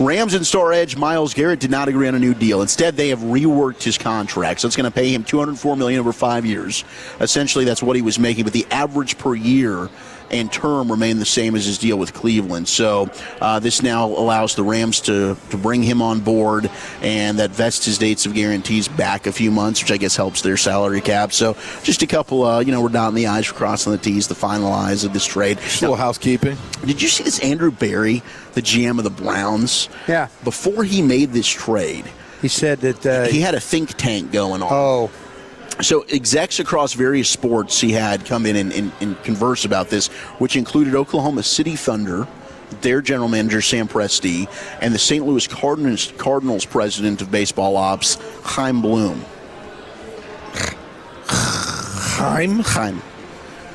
S24: Rams and star edge Myles Garrett did not agree on a new deal. Instead, they have reworked his contract. So it's going to pay him $204 million over 5 years. Essentially, that's what he was making, but the average per year and term remain the same as his deal with Cleveland. So this now allows the Rams to bring him on board, and that vests his dates of guarantees back a few months, which I guess helps their salary cap. So just a couple, we're dotting the I's, we're crossing the T's to finalize of this trade.
S6: Just a little housekeeping.
S24: Did you see this Andrew Berry, the GM of the Browns?
S18: Yeah.
S24: Before he made this trade,
S18: he said that
S24: he had a think tank going on.
S18: Oh.
S24: So execs across various sports he had come in and converse about this, which included Oklahoma City Thunder, their general manager, Sam Presti, and the St. Louis Cardinals president of baseball ops, Chaim Bloom.
S6: Chaim.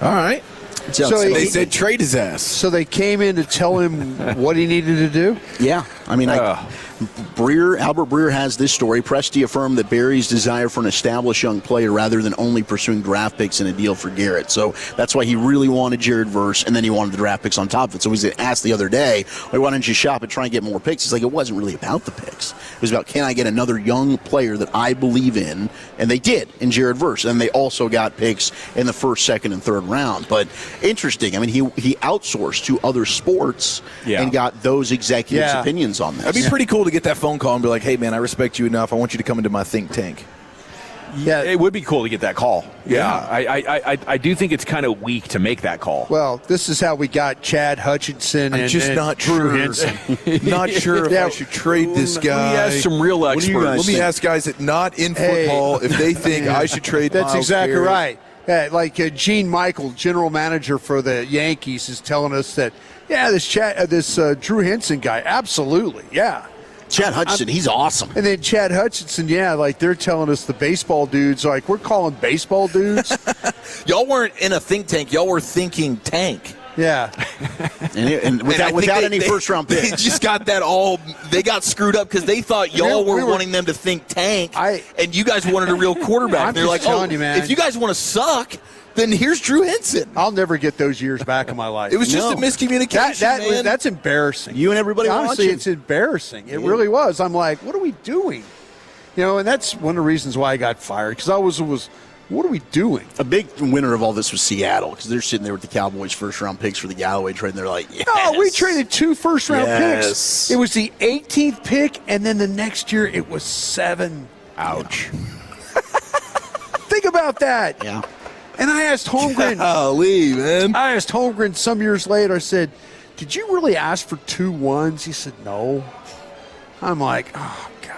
S6: All right.
S24: So
S6: they said trade his ass.
S18: So they came in to tell him what he needed to do?
S24: Yeah. I mean, Albert Breer has this story. Presti affirmed that Barry's desire for an established young player rather than only pursuing draft picks in a deal for Garrett. So that's why he really wanted Jared Verse, and then he wanted the draft picks on top of it. So he was asked the other day, why don't you shop and try and get more picks? He's like, it wasn't really about the picks. It was about, can I get another young player that I believe in? And they did in Jared Verse. And they also got picks in the first, second, and third round. But interesting. I mean, he outsourced to other sports and got those executives' opinions on this.
S6: That'd be pretty cool to get that phone call and be like, hey, man, I respect you enough. I want you to come into my think tank.
S17: Yeah, it would be cool to get that call.
S6: Yeah.
S17: I do think it's kind of weak to make that call.
S18: Well, this is how we got Chad Hutchinson and
S6: not
S18: Drew
S6: sure.
S18: Henson.
S6: Not sure if I should trade this guy.
S17: We asked some real experts.
S6: Let me ask guys that not in football if they think I should trade
S18: That's
S6: Myles
S18: exactly
S6: Garrett.
S18: right. Yeah, like Gene Michael, general manager for the Yankees, is telling us that, this Drew Henson guy, absolutely, yeah.
S24: Chad Hutchinson, he's awesome.
S18: And then Chad Hutchinson, they're telling us the baseball dudes, we're calling baseball dudes.
S6: Y'all weren't in a think tank. Y'all were thinking tank.
S18: Yeah.
S24: And without any first-round picks.
S6: They just got that all – they got screwed up because they thought y'all were wanting them to think tank, and you guys wanted a real quarterback.
S18: I'm
S6: They're
S18: just
S6: like,
S18: telling you, man.
S6: if you guys want to suck, then here's Drew Henson.
S18: I'll never get those years back in my life.
S6: It was just a miscommunication, man.
S18: That's embarrassing.
S24: You and everybody
S18: Honestly,
S24: watching.
S18: it's embarrassing. It really was. I'm like, what are we doing? And that's one of the reasons why I got fired, because I was what are we doing?
S24: A big winner of all this was Seattle, because they're sitting there with the Cowboys' first-round picks for the Galloway trade, and they're like, yes.
S18: No, we traded 2 first-round
S24: Yes.
S18: picks. It was the 18th pick, and then the next year it was 7.
S24: Ouch.
S18: Think about that.
S24: Yeah.
S18: And I asked Holmgren.
S6: Golly, man.
S18: I asked Holmgren some years later, I said, did you really ask for 2 1s? He said, no. I'm like, oh, God.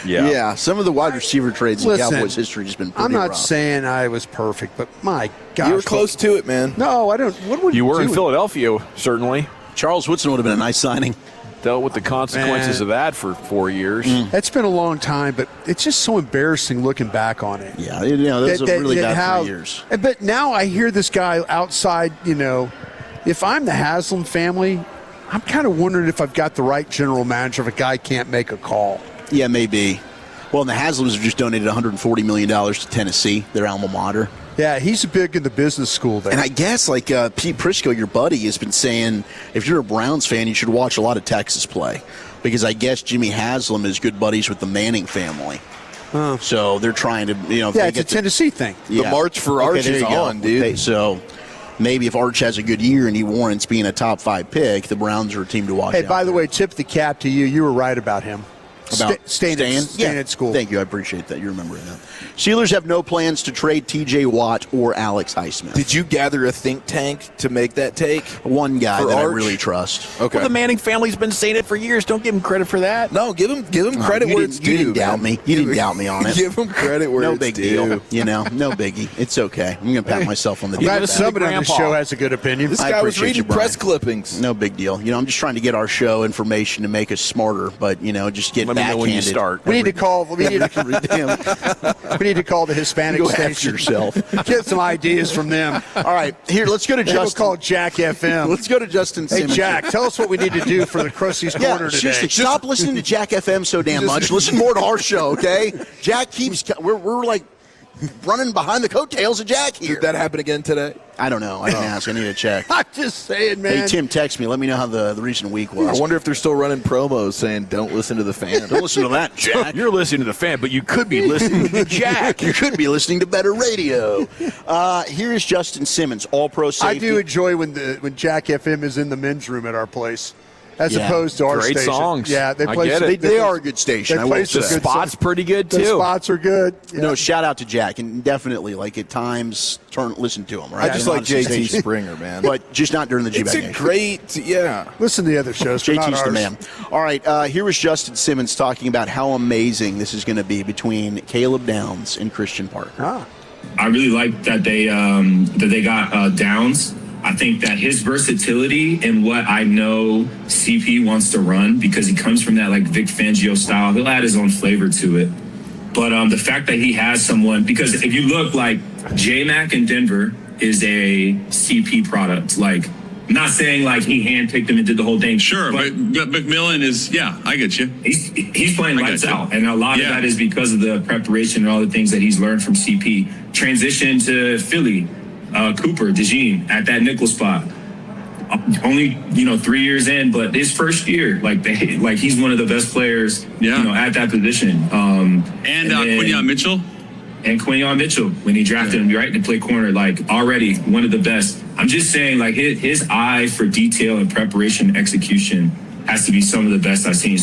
S24: Yeah, some of the wide receiver trades in
S18: Listen,
S24: Cowboys history has been pretty
S18: I'm not
S24: rough.
S18: saying I was perfect, but my gosh.
S6: You were close to it, man.
S18: No, I don't. What would
S17: You were in
S18: doing?
S17: Philadelphia, certainly.
S24: Charles Woodson would have been a nice signing.
S17: Dealt with the consequences of that for 4 years.
S18: It's been a long time, but it's just so embarrassing looking back on it.
S24: Yeah, those are really bad 3 years.
S18: But now I hear this guy outside, if I'm the Haslam family, I'm kind of wondering if I've got the right general manager if a guy can't make a call.
S24: Yeah, maybe. Well, and the Haslams have just donated $140 million to Tennessee, their alma mater.
S18: Yeah, he's big in the business school there.
S24: And I guess, Pete Prisco, your buddy, has been saying if you're a Browns fan, you should watch a lot of Texas play. Because I guess Jimmy Haslam is good buddies with the Manning family. So they're trying to,
S18: it's a Tennessee thing.
S24: Yeah.
S6: The march for Arch is on, dude.
S24: Okay, so maybe if Arch has a good year and he warrants being a top 5 pick, the Browns are a team to watch.
S18: Hey, by the way, tip the cap to you. You were right about him. Staying at school.
S24: Thank you. I appreciate that. You remember that. Steelers have no plans to trade T.J. Watt or Alex Highsmith.
S6: Did you gather a think tank to make that take?
S24: One guy
S6: for
S24: that
S6: Arch?
S24: I really trust.
S6: Okay.
S17: Well, the Manning family's been saying it for years. Don't give him credit for that.
S6: No, give him credit where it's due.
S24: You didn't doubt me. You didn't doubt me on it.
S6: Give him credit where
S24: no
S6: it's
S24: big
S6: due.
S24: deal. No biggie. It's okay. I'm going to pat myself on the
S18: I'm
S24: back.
S18: glad somebody on the show has a good opinion.
S6: This
S24: I
S6: guy was
S24: appreciate
S6: reading
S24: you, Brian.
S6: press clippings.
S24: No big deal. I'm just trying to get our show information to make us smarter, but just get
S17: Let me know when you
S24: backhanded.
S17: start.
S18: We need to call. We need to call the Hispanic
S24: Go
S18: station.
S24: after yourself.
S18: Get some ideas from them.
S24: All right, here. Let's go to
S18: We'll
S24: Justin.
S18: call Jack FM.
S24: Let's go to Justin
S18: Hey,
S24: Simmons.
S18: Jack, tell us what we need to do for the Krusty's Corner today.
S24: Seriously, stop listening to Jack FM so damn much. Listen more to our show, okay? Jack keeps. We're like running behind the coattails of Jack here.
S6: Did that happen again today?
S24: I don't know. I didn't ask. I need to check.
S18: I'm just saying, man.
S24: Hey, Tim, text me. Let me know how the recent week was.
S6: I wonder if they're still running promos saying "Don't listen to the fan."
S24: Don't listen to that, Jack.
S17: You're listening to the fan, but you could be listening to Jack.
S24: You could be listening to better radio. Here is Justin Simmons, all-pro safety.
S18: I do enjoy when Jack FM is in the men's room at our place, as opposed to our
S17: Great
S18: station.
S17: songs.
S18: Yeah, they
S17: I
S18: play.
S17: get it.
S24: They are a good station.
S18: They
S24: I
S18: play
S24: will
S18: some
S24: say.
S17: The
S18: good
S17: spot's
S18: songs.
S17: pretty good,
S18: The
S17: too.
S18: spots are good. Yeah.
S24: No, shout out to Jack, and definitely, at times, listen to him. Right?
S6: I just
S24: They're
S6: like
S24: not a
S6: JT
S24: sensation.
S6: Springer, man.
S24: But just not during the
S6: It's
S24: G-Bag
S6: a
S24: Nation.
S6: great,
S18: Listen to the other shows. They're not
S24: JT's the
S18: ours.
S24: man. All right, here was Justin Simmons talking about how amazing this is going to be between Caleb Downs and Christian Parker.
S1: I really like that they got Downs. I think that his versatility and what I know CP wants to run, because he comes from that Vic Fangio style, he'll add his own flavor to it. But the fact that he has someone, because if you look J-Mac in Denver is a CP product. I'm not saying he handpicked him and did the whole thing.
S5: Sure, but McMillan is, I get you.
S1: He's playing lights out, and a lot of that is because of the preparation and all the things that he's learned from CP. Transition to Philly, Cooper, DeJean at that nickel spot. Only 3 years in, but his first year, he's one of the best players, at that position. And
S5: Quinyon Mitchell.
S1: And Quinyon Mitchell, when he drafted him, right, to play corner, already one of the best. I'm just saying, his eye for detail and preparation and execution has to be some of the best I've seen.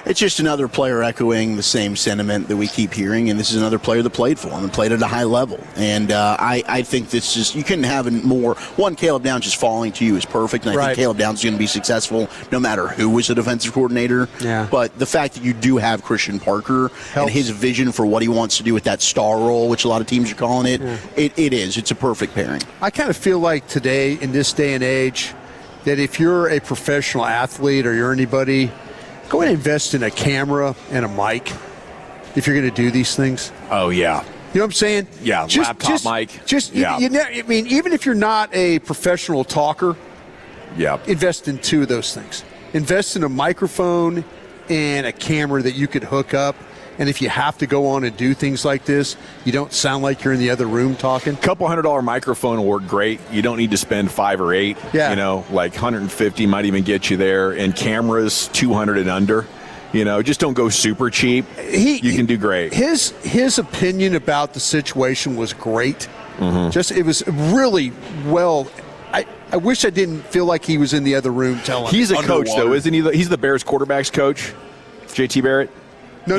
S24: It's just another player echoing the same sentiment that we keep hearing, and this is another player that played for him and played at a high level. And I think this is, you couldn't have more. One, Caleb Downs just falling to you is perfect, and I think Caleb Downs is going to be successful no matter who was the defensive coordinator.
S18: Yeah.
S24: But the fact that you do have Christian Parker and his vision for what he wants to do with that star role, which a lot of teams are calling it, it's a perfect pairing.
S18: I kind of feel like today, in this day and age, that if you're a professional athlete or you're anybody, go ahead and invest in a camera and a mic if you're going to do these things.
S17: Oh, yeah.
S18: You know what I'm saying?
S17: Yeah, laptop mic.
S18: Even if you're not a professional talker, invest in two of those things. Invest in a microphone and a camera that you could hook up. And if you have to go on and do things like this, you don't sound like you're in the other room talking.
S17: Couple $100 microphone will work great. You don't need to spend $5 or $8.
S18: Yeah.
S17: Like 150 might even get you there. And cameras, 200 and under. Just don't go super cheap. You can do great.
S18: His opinion about the situation was great.
S17: Mm-hmm.
S18: It was really well. I wish I didn't feel like he was in the other room telling.
S17: He's a coach, though, isn't he? He's the Bears quarterbacks coach, JT Barrett.
S18: No.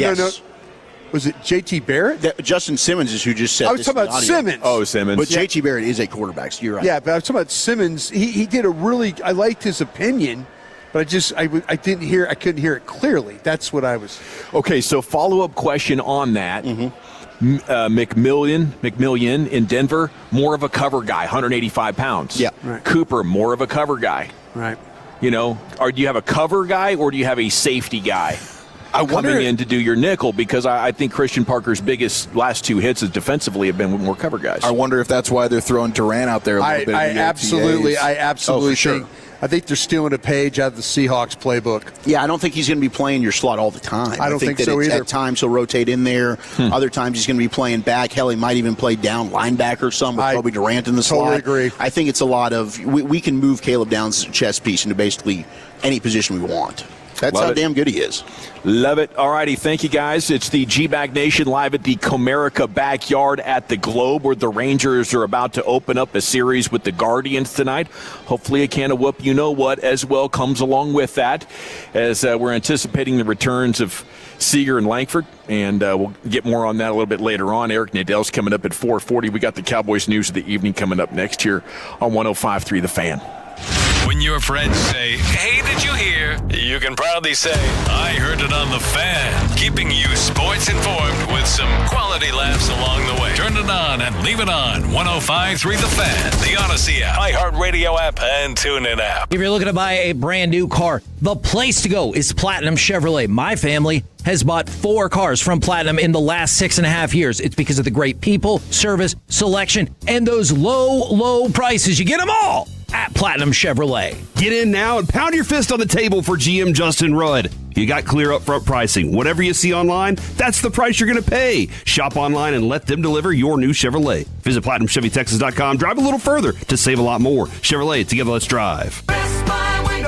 S18: Was it JT Barrett?
S24: Justin Simmons is who just said.
S18: I was talking about Simmons.
S17: Oh, Simmons.
S24: But JT Barrett is a quarterback. So you're right.
S18: Yeah, but I was talking about Simmons. He did I liked his opinion. But I couldn't hear it clearly. That's what I was.
S17: Okay, so follow-up question on that. McMillian in Denver, more of a cover guy, 185 pounds.
S24: Yeah.
S18: Right.
S17: Cooper, more of a cover guy.
S18: Right.
S17: Or do you have a cover guy or do you have a safety guy coming in to do your nickel? Because I think Christian Parker's biggest last two hits defensively have been more cover guys.
S8: I wonder if that's why they're throwing Durant out there a little bit.
S18: I absolutely think. I think they're stealing a page out of the Seahawks playbook.
S24: Yeah, I don't think he's going to be playing your slot all the time.
S18: I don't think
S24: that
S18: so either.
S24: At times he'll rotate in there. Other times he's going to be playing back. Hell, he might even play down linebacker or something with Kobe Durant in the slot.
S18: Totally agree.
S24: I think it's a lot of we can move Caleb Downs' chess piece into basically any position we want. That's how damn good he is.
S17: Love it. All righty. Thank you, guys. It's the G-Bag Nation live at the Comerica backyard at the Globe, where the Rangers are about to open up a series with the Guardians tonight. Hopefully a can of whoop you-know-what as well comes along with that, as we're anticipating the returns of Seager and Langford, and we'll get more on that a little bit later on. Eric Nadell's coming up at 4:40. We got the Cowboys news of the evening coming up next here on 105.3 The Fan.
S4: When your friends say, "Hey, did you hear?" you can proudly say, "I heard it on The Fan." Keeping you sports informed with some quality laughs along the way. Turn it on and leave it on. 105.3 The Fan, the Odyssey app, iHeartRadio app, and TuneIn app.
S9: If you're looking to buy a brand new car, the place to go is Platinum Chevrolet. My family has bought 4 cars from Platinum in the last 6.5 years. It's because of the great people, service, selection, and those low prices. You get them all at Platinum Chevrolet.
S10: Get in now and pound your fist on the table for GM Justin Rudd. You got clear upfront pricing. Whatever you see online, that's the price you're going to pay. Shop online and let them deliver your new Chevrolet. Visit PlatinumChevyTexas.com. Drive a little further to save a lot more. Chevrolet, together let's drive.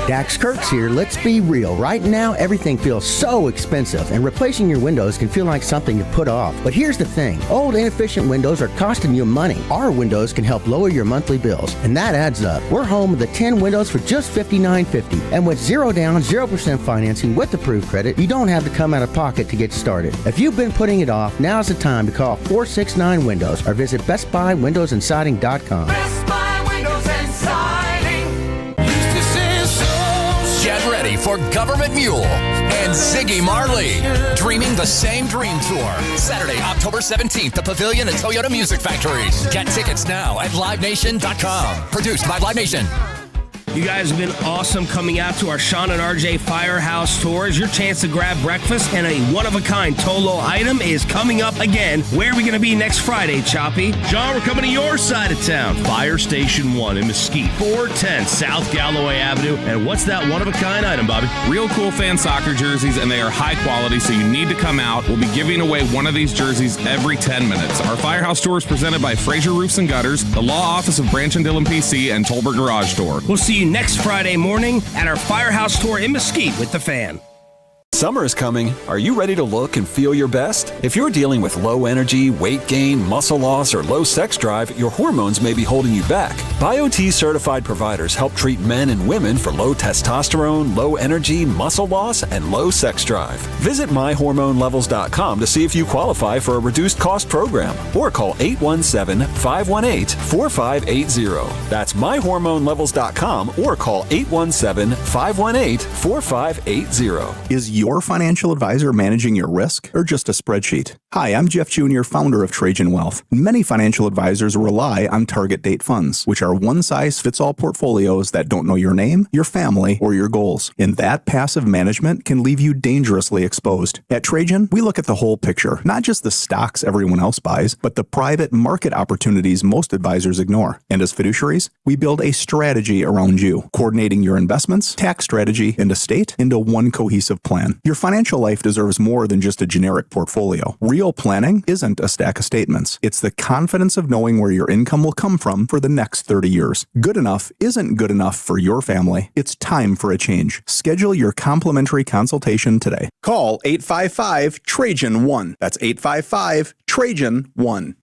S22: Dax Kurtz here. Let's be real. Right now, everything feels so expensive, and replacing your windows can feel like something to put off. But here's the thing. Old, inefficient windows are costing you money. Our windows can help lower your monthly bills, and that adds up. We're home with the 10 windows for just $59.50. And with 0 down, 0% financing with approved credit, you don't have to come out of pocket to get started. If you've been putting it off, now's the time to call 469 Windows or visit BestBuyWindowsAndSiding.com.
S25: Best Buy Windows and Siding. Used to say so.
S26: Get ready for Government Mule and Ziggy Marley, dreaming the same dream tour. Saturday, October 17th, the Pavilion at Toyota Music Factory. Get tickets now at LiveNation.com. Produced by Live Nation.
S27: You guys have been awesome coming out to our Sean and RJ Firehouse tours. Your chance to grab breakfast and a one-of-a-kind Tolo item is coming up again. Where are we going to be next Friday, Choppy?
S28: John, we're coming to your side of town. Fire Station 1 in Mesquite, 410 South Galloway Avenue. And what's that one-of-a-kind item, Bobby?
S29: Real cool fan soccer jerseys, and they are high quality, so you need to come out. We'll be giving away one of these jerseys every 10 minutes. Our Firehouse tour is presented by Fraser Roofs and Gutters, the Law Office of Branch and Dillon PC, and Tolbert Garage Door.
S27: We'll see you next Friday morning at our Firehouse tour in Mesquite with The Fan.
S30: Summer is coming. Are you ready to look and feel your best? If you're dealing with low energy, weight gain, muscle loss, or low sex drive, your hormones may be holding you back. BioT certified providers help treat men and women for low testosterone, low energy, muscle loss, and low sex drive. Visit myhormonelevels.com to see if you qualify for a reduced cost program, or call 817-518-4580. That's myhormonelevels.com, or call 817-518-4580. Is your
S3: your financial advisor managing your risk or just a spreadsheet? Hi, I'm Jeff Jr., founder of Trajan Wealth. Many financial advisors rely on target date funds, which are one-size-fits-all portfolios that don't know your name, your family, or your goals. And that passive management can leave you dangerously exposed. At Trajan, we look at the whole picture, not just the stocks everyone else buys, but the private market opportunities most advisors ignore. And as fiduciaries, we build a strategy around you, coordinating your investments, tax strategy, and estate into one cohesive plan. Your financial life deserves more than just a generic portfolio. Real planning isn't a stack of statements. It's the confidence of knowing where your income will come from for the next 30 years. Good enough isn't good enough for your family. It's time for a change. Schedule your complimentary consultation today. Call 855-TRAJAN-1. That's 855-TRAJAN-1.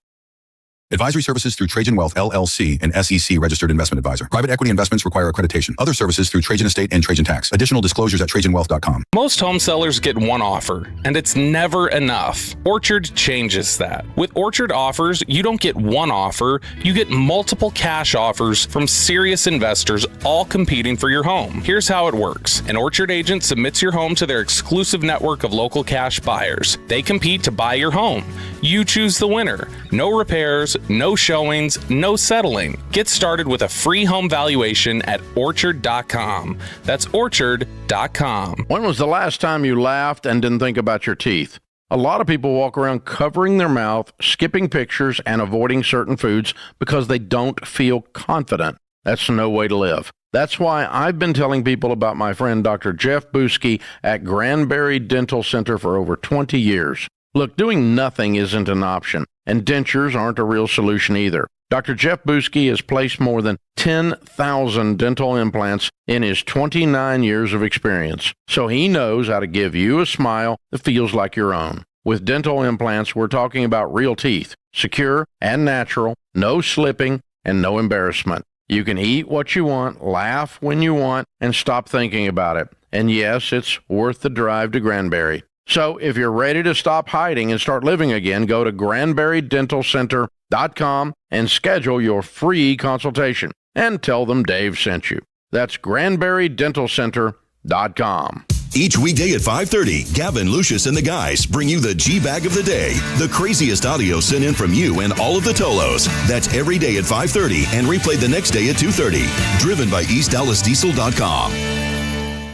S7: Advisory services through Trajan Wealth, LLC, an SEC registered investment advisor. Private equity investments require accreditation. Other services through Trajan Estate and Trajan Tax. Additional disclosures at TrajanWealth.com.
S29: Most home sellers get one offer, and it's never enough. Orchard changes that. With Orchard offers, you don't get one offer, you get multiple cash offers from serious investors all competing for your home. Here's how it works. An Orchard agent submits your home to their exclusive network of local cash buyers. They compete to buy your home. You choose the winner. No repairs, no showings, no settling. Get started with a free home valuation at orchard.com. That's orchard.com.
S21: When was the last time you laughed and didn't think about your teeth? A lot of people walk around covering their mouth, skipping pictures, and avoiding certain foods because they don't feel confident. That's no way to live. That's why I've been telling people about my friend Dr. Jeff Buski at Granbury Dental Center for over 20 years. Look, doing nothing isn't an option, and dentures aren't a real solution either. Dr. Jeff Buski has placed more than 10,000 dental implants in his 29 years of experience, so he knows how to give you a smile that feels like your own. With dental implants, we're talking about real teeth, secure and natural, no slipping, and no embarrassment. You can eat what you want, laugh when you want, and stop thinking about it. And yes, it's worth the drive to Granbury. So if you're ready to stop hiding and start living again, go to GranburyDentalCenter.com and schedule your free consultation. And tell them Dave sent you. That's GranburyDentalCenter.com.
S11: Each weekday at 5:30, Gavin, Lucius, and the guys bring you the G-Bag of the day. The craziest audio sent in from you and all of the Tolos. That's every day at 5:30 and replayed the next day at 2:30. Driven by EastDallasDiesel.com.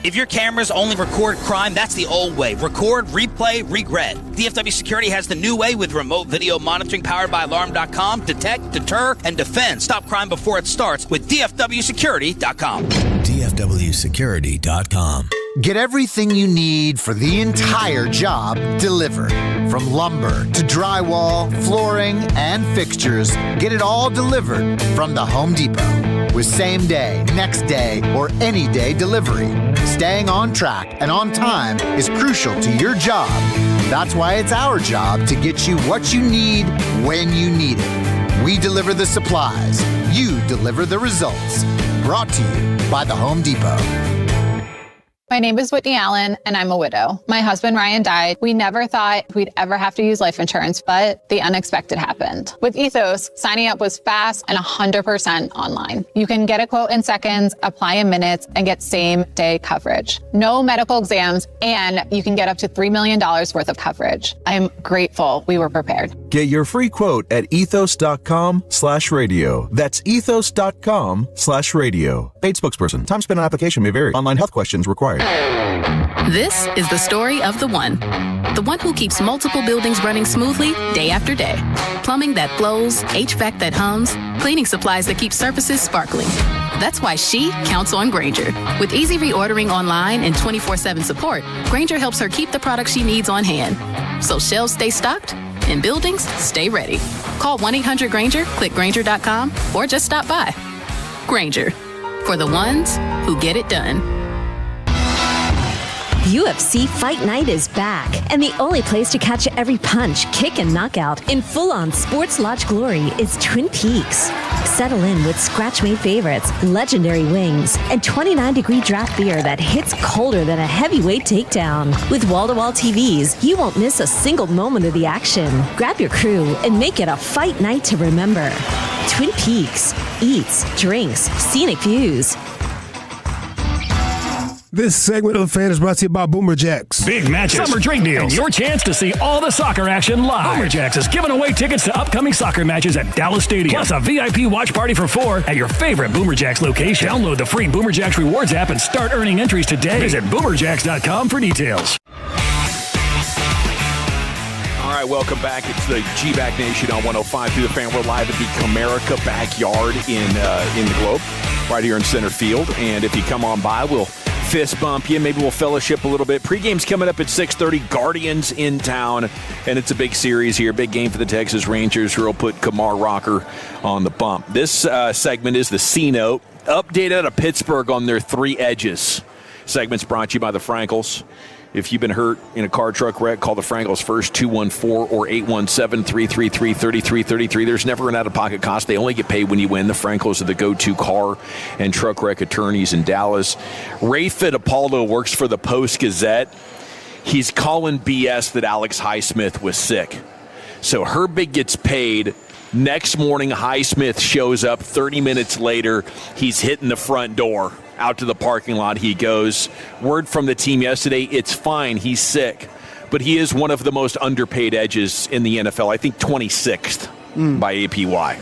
S12: If your cameras only record crime, that's the old way. Record, replay, regret. DFW Security has the new way with remote video monitoring powered by Alarm.com. Detect, deter, and defend. Stop crime before it starts with DFWSecurity.com.
S13: DFWSecurity.com.
S14: Get everything you need for the entire job delivered. From lumber to drywall, flooring, and fixtures, get it all delivered from the Home Depot. With same day, next day, or any day delivery. Staying on track and on time is crucial to your job. That's why it's our job to get you what you need when you need it. We deliver the supplies. You deliver the results. Brought to you by the Home Depot.
S15: My name is Whitney Allen, and I'm a widow. My husband, Ryan, died. We never thought we'd ever have to use life insurance, but the unexpected happened. With Ethos, signing up was fast and 100% online. You can get a quote in seconds, apply in minutes, and get same-day coverage. No medical exams, and you can get up to $3 million worth of coverage. I'm grateful we were prepared.
S16: Get your free quote at ethos.com/radio. That's ethos.com/radio. Paid spokesperson. Time spent on application may vary. Online health questions required.
S19: This is the story of the one who keeps multiple buildings running smoothly day after day. Plumbing that flows, HVAC that hums, cleaning supplies that keep surfaces sparkling. That's why she counts on Grainger. With easy reordering online and 24/7 support, Grainger helps her keep the products she needs on hand. So shelves stay stocked and buildings stay ready. Call 1-800-GRAINGER, click Grainger.com, or just stop by. Grainger, for the ones who get it done.
S20: UFC Fight Night is back, and the only place to catch every punch, kick, and knockout in full-on sports lodge glory is Twin Peaks. Settle in with scratch-made favorites, legendary wings, and 29-degree draft beer that hits colder than a heavyweight takedown. With wall-to-wall TVs, you won't miss a single moment of the action. Grab your crew and make it a fight night to remember. Twin Peaks. Eats, drinks, scenic views.
S1: This segment of The Fan is brought to you by Boomer Jacks.
S2: Big matches, summer drink deals, and your chance to see all the soccer action live. Boomer Jacks is giving away tickets to upcoming soccer matches at Dallas Stadium, plus a VIP watch party for 4 at your favorite Boomer Jacks location. Download the free Boomer Jacks Rewards app and start earning entries today. Visit boomerjacks.com for details.
S21: All right, welcome back. It's the G-Bag Nation on 105 through the Fan. We're live at the Comerica backyard in the Globe, right here in center field. And if you come on by, we'll fist bump you. Maybe we'll fellowship a little bit. Pre-game's coming up at 6:30. Guardians in town, and it's a big series here. Big game for the Texas Rangers, who will put Kamar Rocker on the bump. This segment is the C-Note. Update out of Pittsburgh on their 3 edges. Segment's brought to you by the Frankels. If you've been hurt in a car truck wreck, call the Frankels first, 214 or 817-333-3333. There's never an out-of-pocket cost. They only get paid when you win. The Frankels are the go-to car and truck wreck attorneys in Dallas. Ray Fittipaldo works for the Post-Gazette. He's calling BS that Alex Highsmith was sick. So Herbig gets paid. Next morning, Highsmith shows up. 30 minutes later, he's hitting the front door. Out to the parking lot he goes. Word from the team yesterday, it's fine, he's sick. But he is one of the most underpaid edges in the NFL. I think 26th by APY.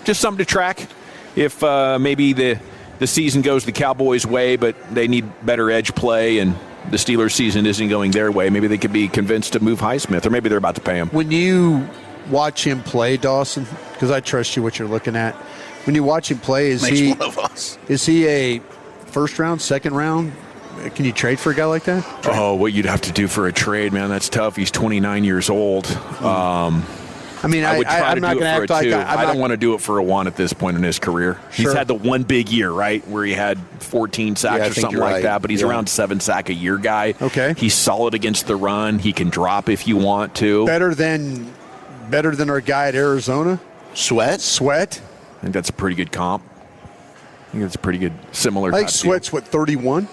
S21: Just something to track. If maybe the season goes the Cowboys' way, but they need better edge play and the Steelers' season isn't going their way, maybe they could be convinced to move Highsmith, or maybe they're about to pay him.
S5: When you watch him play, Dawson, because I trust you what you're looking at, when you watch him play, is he a first round, second round? Can you trade for a guy like that?
S21: Oh, what you'd have to do for a trade, man, that's tough. He's 29 years old. I would try to do it for a 2. I don't want to do it for a 1 at this point in his career. Sure. He's had the one big year, right, where he had 14 sacks or something like that, but he's around 7 sack a year guy.
S5: Okay.
S21: He's solid against the run. He can drop if you want to.
S5: Better than our guy at Arizona?
S6: Sweat?
S21: I think that's a pretty good comp. I think that's a pretty good similar.
S5: I think Sweat's 31?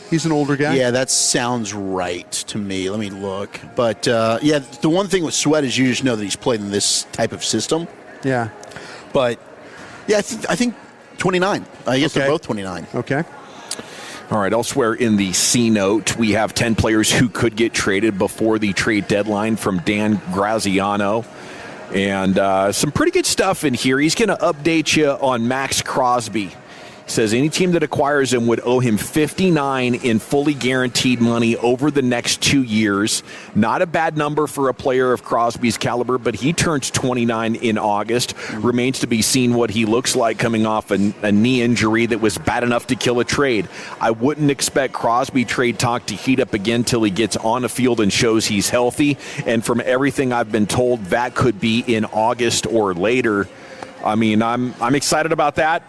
S5: He's an older guy?
S6: Yeah, that sounds right to me. Let me look. But, the one thing with Sweat is you just know that he's played in this type of system.
S5: Yeah.
S6: But, I think 29. I guess they're both 29.
S5: Okay.
S21: All right, elsewhere in the C-Note, we have 10 players who could get traded before the trade deadline from Dan Graziano. And some pretty good stuff in here. He's going to update you on Max Crosby. He says any team that acquires him would owe him $59 in fully guaranteed money over the next 2 years. Not a bad number for a player of Crosby's caliber, but he turns 29 in August. Remains to be seen what he looks like coming off a knee injury that was bad enough to kill a trade. I wouldn't expect Crosby trade talk to heat up again till he gets on the field and shows he's healthy. And from everything I've been told, that could be in August or later. I mean, I'm excited about that.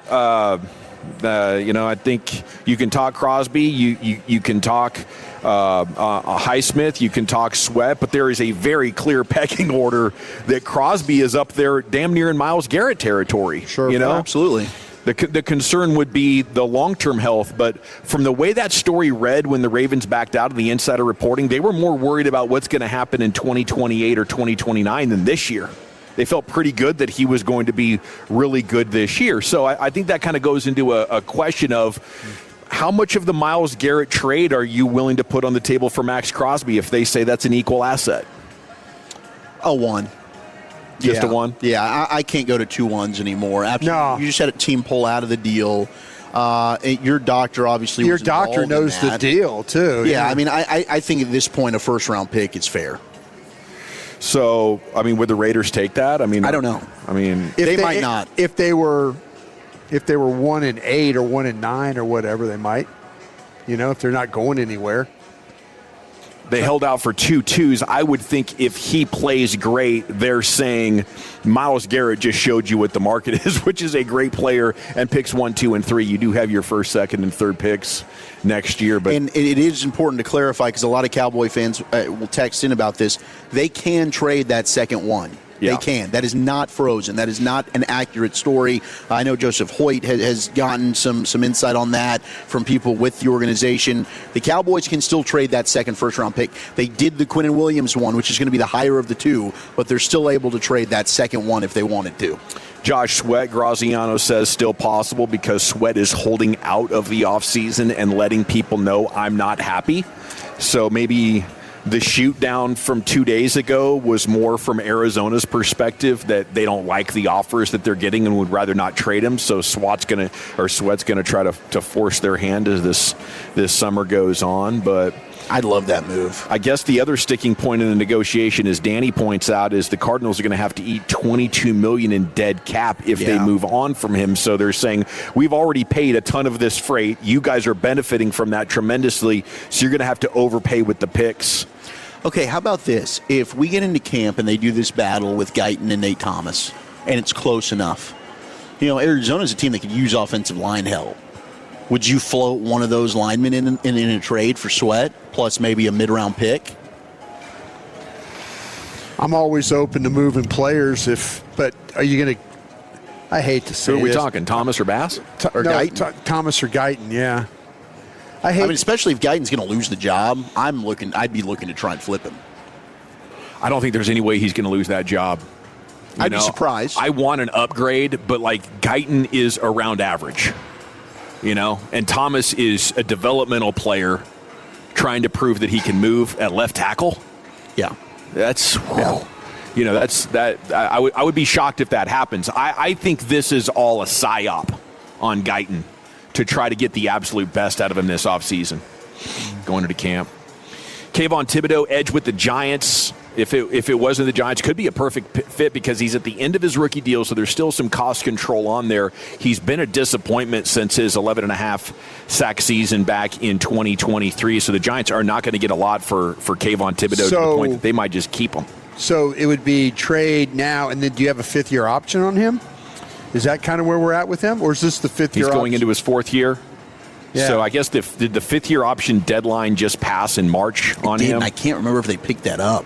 S21: I think you can talk Crosby, you can talk Highsmith, you can talk Sweat, but there is a very clear pecking order that Crosby is up there damn near in Myles Garrett territory.
S6: Sure, absolutely.
S21: The concern would be the long-term health, but from the way that story read when the Ravens backed out of the insider reporting, they were more worried about what's going to happen in 2028 or 2029 than this year. They felt pretty good that he was going to be really good this year. So I think that kind of goes into a question of how much of the Myles Garrett trade are you willing to put on the table for Max Crosby if they say that's an equal asset?
S6: A 1.
S21: Just a 1?
S6: Yeah, I can't go to 2 1s anymore. Absolutely.
S5: No.
S6: You just had a team pull out of the deal. Your doctor obviously
S5: Your doctor knows the deal, too.
S6: Yeah, I mean, I think at this point a first-round pick is fair.
S21: So, I mean, would the Raiders take that? I mean,
S6: I don't know.
S21: I mean,
S6: they might not.
S5: If they were 1-8 or 1-9 or whatever, they might. If they're not going anywhere.
S21: They held out for 2 2s. I would think if he plays great, they're saying Myles Garrett just showed you what the market is, which is a great player, and picks 1, 2, and 3. You do have your first, second, and third picks next year.
S6: And it is important to clarify because a lot of Cowboy fans will text in about this. They can trade that second one.
S21: Yeah.
S6: They can. That is not frozen. That is not an accurate story. I know Joseph Hoyt has gotten some insight on that from people with the organization. The Cowboys can still trade that second first-round pick. They did the Quinnen Williams one, which is going to be the higher of the two, but they're still able to trade that second one if they wanted to.
S4: Josh Sweat, Graziano says still possible because Sweat is holding out of the offseason and letting people know I'm not happy. So maybe the shoot down from 2 days ago was more from Arizona's perspective that they don't like the offers that they're getting and would rather not trade him. So Sweat's going to try to force their hand as this summer goes on. But
S6: I'd love that move.
S4: I guess the other sticking point in the negotiation, as Danny points out, is the Cardinals are going to have to eat $22 million in dead cap if they move on from him. So they're saying, we've already paid a ton of this freight. You guys are benefiting from that tremendously, so you're going to have to overpay with the picks.
S6: Okay, how about this? If we get into camp and they do this battle with Guyton and Nate Thomas, and it's close enough, Arizona's a team that could use offensive line help. Would you float one of those linemen in a trade for Sweat, plus maybe a mid-round pick?
S5: I'm always open to moving players, but are you going to – I hate to say
S4: Who are we
S5: this.
S4: talking, Thomas or Bass?
S6: Guyton?
S5: Thomas or Guyton, yeah.
S6: I mean, especially if Guyton's going to lose the job, I'd be looking to try and flip him.
S4: I don't think there's any way he's going to lose that job.
S6: I'd be surprised.
S4: I want an upgrade, but Guyton is around average. And Thomas is a developmental player trying to prove that he can move at left tackle.
S6: Yeah.
S4: That's I would be shocked if that happens. I think this is all a psyop on Guyton to try to get the absolute best out of him this offseason going into camp. Kayvon Thibodeau, edge with the Giants. If it wasn't the Giants, could be a perfect fit because he's at the end of his rookie deal, so there's still some cost control on there. He's been a disappointment since his 11.5 sack season back in 2023, so the Giants are not going to get a lot for Kayvon Thibodeau to the point that they might just keep him.
S5: So it would be trade now, and then do you have a fifth-year option on him? Is that kind of where we're at with him, or is this the fifth-year option?
S4: He's going into his fourth year. Yeah. So I guess did the fifth-year option deadline just pass in March on him?
S6: I can't remember if they picked that up.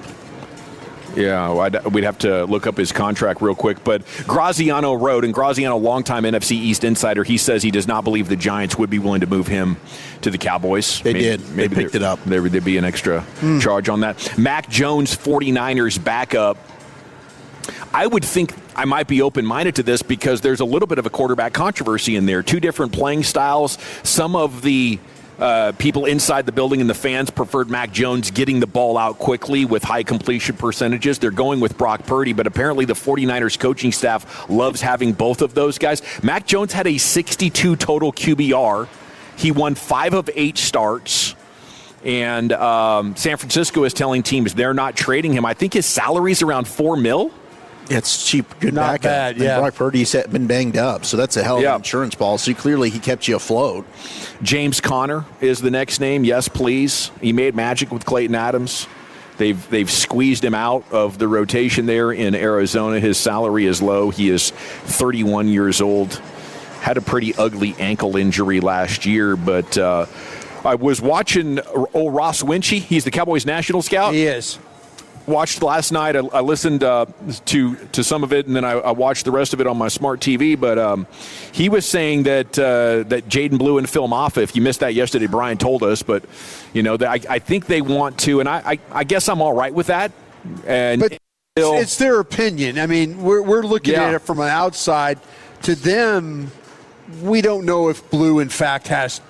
S4: Yeah, we'd have to look up his contract real quick. But Graziano wrote, and Graziano, longtime NFC East insider, he says he does not believe the Giants would be willing to move him to the Cowboys.
S6: Maybe they picked it up.
S4: There would be an extra charge on that. Mac Jones, 49ers backup. I would think I might be open-minded to this because there's a little bit of a quarterback controversy in there. Two different playing styles. Some of the people inside the building and the fans preferred Mac Jones getting the ball out quickly with high completion percentages. They're going with Brock Purdy, but apparently the 49ers coaching staff loves having both of those guys. Mac Jones had a 62 total QBR. He won 5 of 8 starts. And San Francisco is telling teams they're not trading him. I think his salary's around $4 million.
S6: It's cheap, good
S5: Not
S6: backup.
S5: bad, yeah.
S6: And Brock Purdy's been banged up, so that's a hell of an insurance policy. Clearly, he kept you afloat.
S4: James Conner is the next name. Yes, please. He made magic with Clayton Adams. They've squeezed him out of the rotation there in Arizona. His salary is low. He is 31 years old. Had a pretty ugly ankle injury last year, but I was watching old Ross Winchie. He's the Cowboys national scout.
S5: He is.
S4: Watched last night. I listened to some of it, and then I watched the rest of it on my smart TV. But he was saying that Jaden Blue and Phil Maffa, if you missed that yesterday, Brian told us. But I think they want to, and I guess I'm all right with that. But
S5: it's their opinion. I mean, we're looking at it from an outside. To them, we don't know if Blue, in fact, has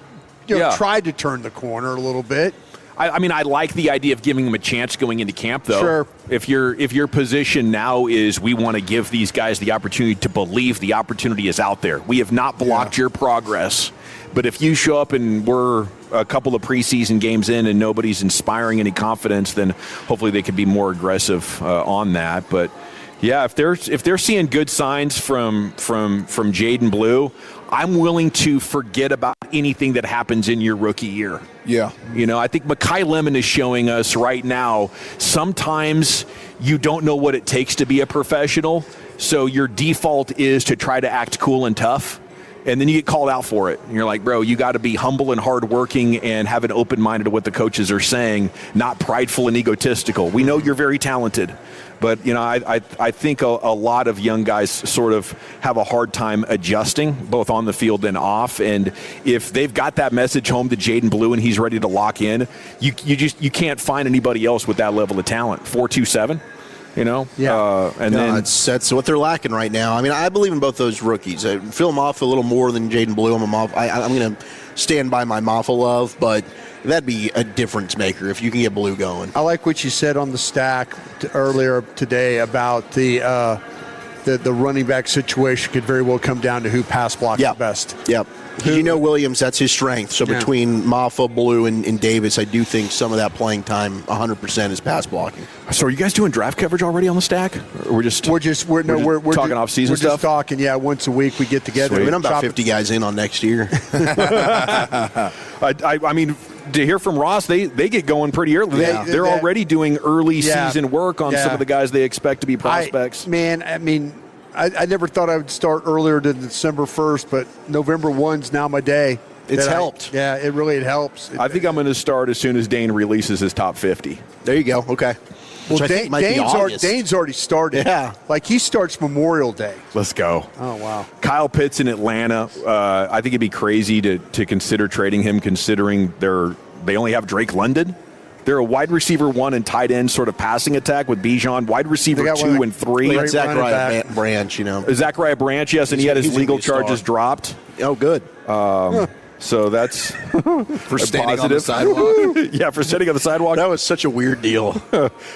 S5: tried to turn the corner a little bit.
S4: I mean, I like the idea of giving them a chance going into camp, though.
S5: Sure.
S4: If your position now is we want to give these guys the opportunity to believe the opportunity is out there. We have not blocked your progress. But if you show up and we're a couple of preseason games in and nobody's inspiring any confidence, then hopefully they could be more aggressive on that. But yeah, if they're seeing good signs from Jaden Blue, I'm willing to forget about anything that happens in your rookie year.
S8: Yeah.
S4: I think Mekhi Lemon is showing us right now sometimes you don't know what it takes to be a professional, so your default is to try to act cool and tough. And then you get called out for it. And you're like, bro, you got to be humble and hardworking and have an open-minded to what the coaches are saying, not prideful and egotistical. We know you're very talented. But, I think a lot of young guys sort of have a hard time adjusting, both on the field and off. And if they've got that message home to Jaden Blue and he's ready to lock in, you can't find anybody else with that level of talent. 4.27,
S6: Yeah. That's what they're lacking right now. I mean, I believe in both those rookies. I feel Maffa a little more than Jaden Blue. I'm going to stand by my Maffa love, but that'd be a difference maker if you can get Blue going.
S5: I like what you said on the stack earlier today about the running back situation could very well come down to who pass blocks the best.
S6: Yep. Williams, that's his strength. So between Maffa, Blue, and Davis, I do think some of that playing time 100% is pass blocking.
S4: So are you guys doing draft coverage already on the stack? Or we're talking off-season stuff?
S5: We're just talking, once a week we get together.
S6: I mean, I'm about 50 guys in on next year.
S4: I mean, to hear from Ross, they get going pretty early. They're already doing early season work on some of the guys they expect to be prospects.
S5: I never thought I would start earlier than December 1st, but November 1's now my day.
S6: It's helped.
S5: It helps.
S4: I think I'm going to start as soon as Dane releases his top 50.
S6: There you go. Okay.
S5: Well, Dane's already started.
S6: Yeah.
S5: Like he starts Memorial Day.
S4: Let's go.
S5: Oh, wow.
S4: Kyle Pitts in Atlanta. I think it'd be crazy to consider trading him, considering they only have Drake London. They're a wide receiver 1 and tight end sort of passing attack with Bijan, wide receiver 2 and 3.
S6: Like Zachariah Branch,
S4: Zachariah Branch, yes, and he had his legal charges dropped.
S6: Oh, good.
S4: So that's
S8: for standing on the sidewalk.
S4: Yeah, for standing on the sidewalk.
S6: That was such a weird deal.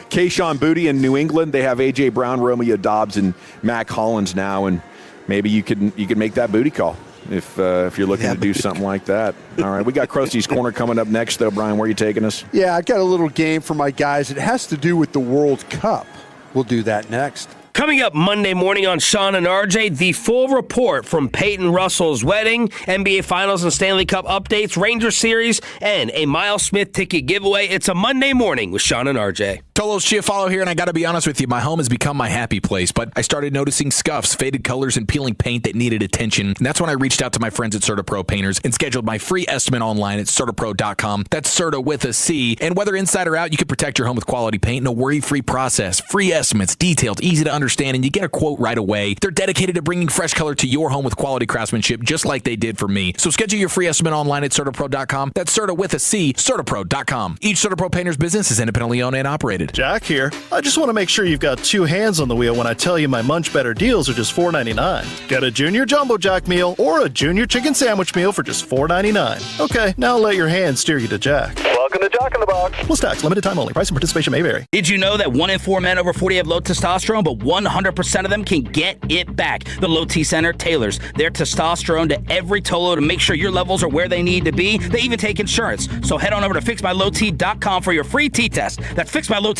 S4: Kayshon Boutte in New England. They have A.J. Brown, Romeo Doubs, and Mac Hollins now, and maybe you could make that Boutte call if you're looking to do something like that. All right, we got Krusty's Corner coming up next, though. Brian, where are you taking us?
S5: Yeah, I got a little game for my guys. It has to do with the World Cup. We'll do that next.
S27: Coming up Monday morning on Sean and RJ, the full report from Peyton Russell's wedding, NBA Finals and Stanley Cup updates, Rangers series, and a Miles Smith ticket giveaway. It's a Monday morning with Sean and RJ.
S9: Tolos Chiafalo here, and I got to be honest with you, my home has become my happy place, but I started noticing scuffs, faded colors, and peeling paint that needed attention. And that's when I reached out to my friends at CertaPro Painters and scheduled my free estimate online at CertaPro.com. That's Certa with a C. And whether inside or out, you can protect your home with quality paint in a worry-free process. Free estimates, detailed, easy to understand, and you get a quote right away. They're dedicated to bringing fresh color to your home with quality craftsmanship, just like they did for me. So schedule your free estimate online at CertaPro.com. That's Certa with a C, CertaPro.com. Each CertaPro Painters business is independently owned and operated.
S10: Jack here. I just want to make sure you've got two hands on the wheel when I tell you my Munch Better deals are just $4.99. Get a Junior Jumbo Jack meal or a Junior Chicken Sandwich meal for just $4.99. Okay, now let your hands steer you to Jack.
S13: Welcome to Jack in the Box.
S10: Plus tax, limited time only. Price and participation may vary.
S12: Did you know that 1 in 4 men over 40 have low testosterone, but 100% of them can get it back? The Low T Center tailors their testosterone to every Tolo to make sure your levels are where they need to be. They even take insurance. So head on over to fixmylowt.com for your free T-test. That's fixmylowt.com.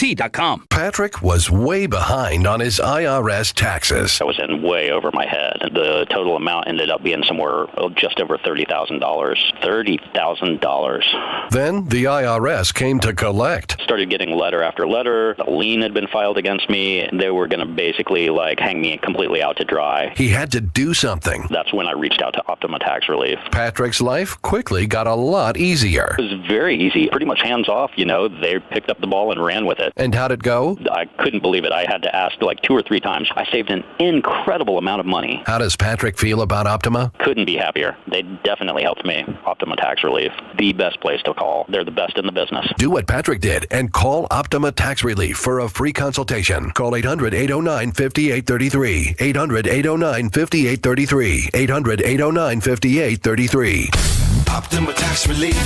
S11: Patrick was way behind on his IRS taxes.
S17: I was in way over my head. The total amount ended up being somewhere just over $30,000. $30,000.
S11: Then the IRS came to collect.
S17: Started getting letter after letter. A lien had been filed against me. They were going to basically hang me completely out to dry.
S11: He had to do something.
S17: That's when I reached out to Optima Tax Relief.
S11: Patrick's life quickly got a lot easier.
S17: It was very easy, pretty much hands off. They picked up the ball and ran with it.
S11: And how'd it go?
S17: I couldn't believe it. I had to ask 2 or 3 times. I saved an incredible amount of money.
S11: How does Patrick feel about Optima?
S17: Couldn't be happier. They definitely helped me. Optima Tax Relief, the best place to call. They're the best in the business.
S11: Do what Patrick did and call Optima Tax Relief for a free consultation. Call 800-809-5833. 800-809-5833. 800-809-5833. Optima Tax Relief.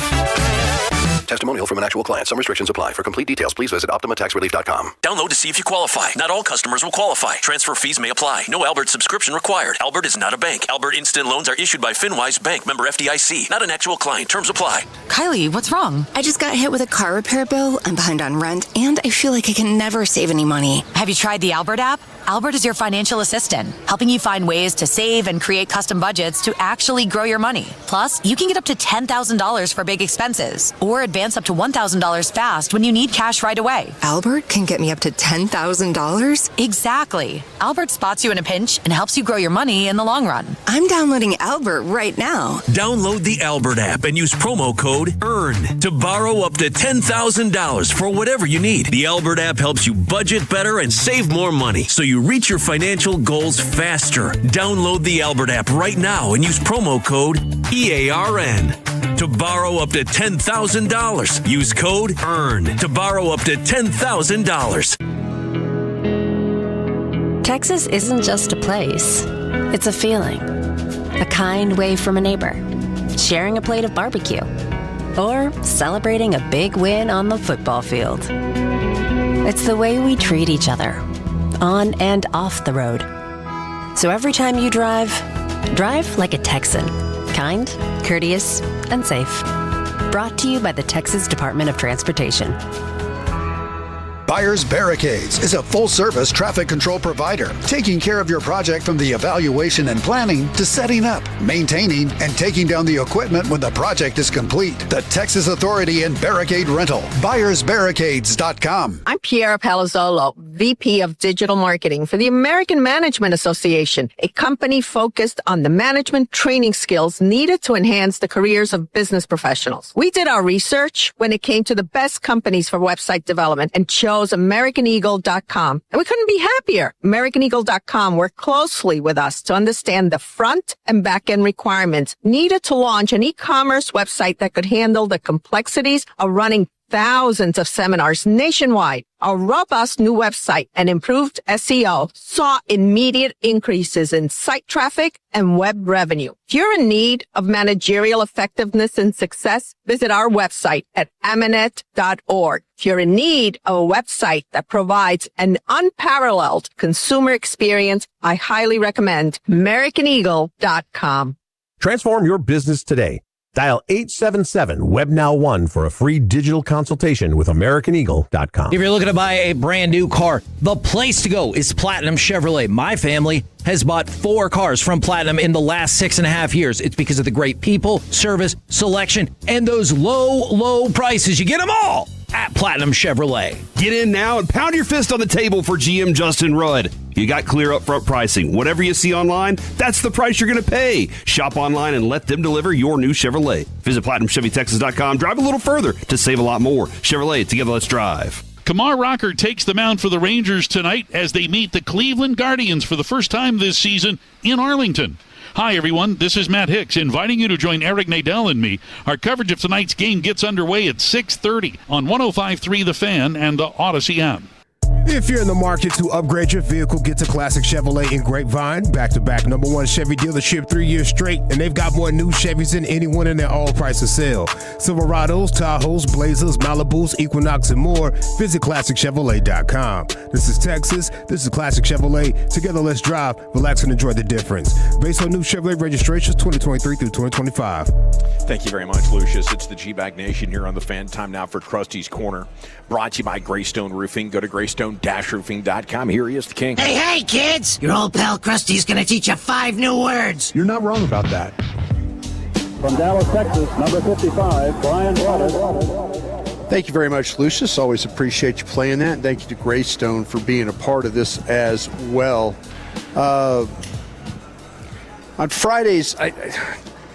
S11: Testimonial from an actual client. Some restrictions apply. For complete details, please visit OptimaTaxRelief.com.
S18: Download to see if you qualify. Not all customers will qualify. Transfer fees may apply. No Albert subscription required. Albert is not a bank. Albert Instant Loans are issued by FinWise Bank, member FDIC. Not an actual client. Terms apply.
S22: Kylie, what's wrong? I just got hit with a car repair bill. I'm behind on rent, and I feel like I can never save any money.
S23: Have you tried the Albert app?
S22: Albert is your financial assistant, helping you find ways to save and create custom budgets to actually grow your money. Plus, you can get up to $10,000 for big expenses or advance up to $1,000 fast when you need cash right away.
S3: Albert can get me up to $10,000?
S22: Exactly. Albert spots you in a pinch and helps you grow your money in the long run.
S3: I'm downloading Albert right now.
S18: Download the Albert app and use promo code EARN to borrow up to $10,000 for whatever you need. The Albert app helps you budget better and save more money so you reach your financial goals faster. Download the Albert app right now and use promo code EARN to borrow up to $10,000. Use code EARN to borrow up to $10,000.
S7: Texas isn't just a place. It's a feeling. A kind wave from a neighbor. Sharing a plate of barbecue. Or celebrating a big win on the football field. It's the way we treat each other, on and off the road. So every time you drive like a Texan. Kind, courteous, and safe. Brought to you by the Texas Department of Transportation.
S13: Buyers Barricades is a full-service traffic control provider, taking care of your project from the evaluation and planning to setting up, maintaining, and taking down the equipment when the project is complete. The Texas Authority in Barricade Rental. BuyersBarricades.com.
S23: I'm Piera Palazzolo, VP of Digital Marketing for the American Management Association, a company focused on the management training skills needed to enhance the careers of business professionals. We did our research when it came to the best companies for website development and chose AmericanEagle.com. And we couldn't be happier. AmericanEagle.com worked closely with us to understand the front and back end requirements needed to launch an e-commerce website that could handle the complexities of running thousands of seminars nationwide. Our robust new website and improved SEO saw immediate increases in site traffic and web revenue. If you're in need of managerial effectiveness and success, visit our website at amanet.org. If you're in need of a website that provides an unparalleled consumer experience, I highly recommend AmericanEagle.com.
S24: Transform your business today. Dial 877-WebNow1 for a free digital consultation with AmericanEagle.com.
S25: If you're looking to buy a brand new car, the place to go is Platinum Chevrolet. My family has bought 4 cars from Platinum in the last 6.5 years. It's because of the great people, service, selection, and those low prices. You get them all at Platinum Chevrolet.
S26: Get in now and pound your fist on the table for GM Justin Rudd. You got clear upfront pricing. Whatever you see online, that's the price you're going to pay. Shop online and let them deliver your new Chevrolet. Visit PlatinumChevyTexas.com. Drive a little further to save a lot more. Chevrolet, together let's drive.
S28: Kamar Rocker takes the mound for the Rangers tonight as they meet the Cleveland Guardians for the first time this season in Arlington. Hi, everyone. This is Matt Hicks inviting you to join Eric Nadel and me. Our coverage of tonight's game gets underway at 6:30 on 105.3 The Fan and the Odyssey app.
S1: If you're in the market to upgrade your vehicle, get to Classic Chevrolet in Grapevine. Back-to-back #1 Chevy dealership 3 years straight, and they've got more new Chevys than anyone in their all-price sale. Silverados, Tahoes, Blazers, Malibus, Equinox, and more. Visit ClassicChevrolet.com. This is Texas. This is Classic Chevrolet. Together, let's drive, relax, and enjoy the difference. Based on new Chevrolet registrations 2023 through 2025.
S4: Thank you very much, Lucius. It's the G-Bag Nation here on the Fan. Time now for Krusty's Corner. Brought to you by Greystone Roofing. Go to Greystone-Roofing.com. Here he is, the king.
S29: Hey, kids! Your old pal Krusty's gonna teach you 5 new words.
S1: You're not wrong about that.
S30: From Dallas, Texas, number 55, Brian Waters.
S5: Thank you very much, Lucius. Always appreciate you playing that. And thank you to Greystone for being a part of this as well. On Fridays, I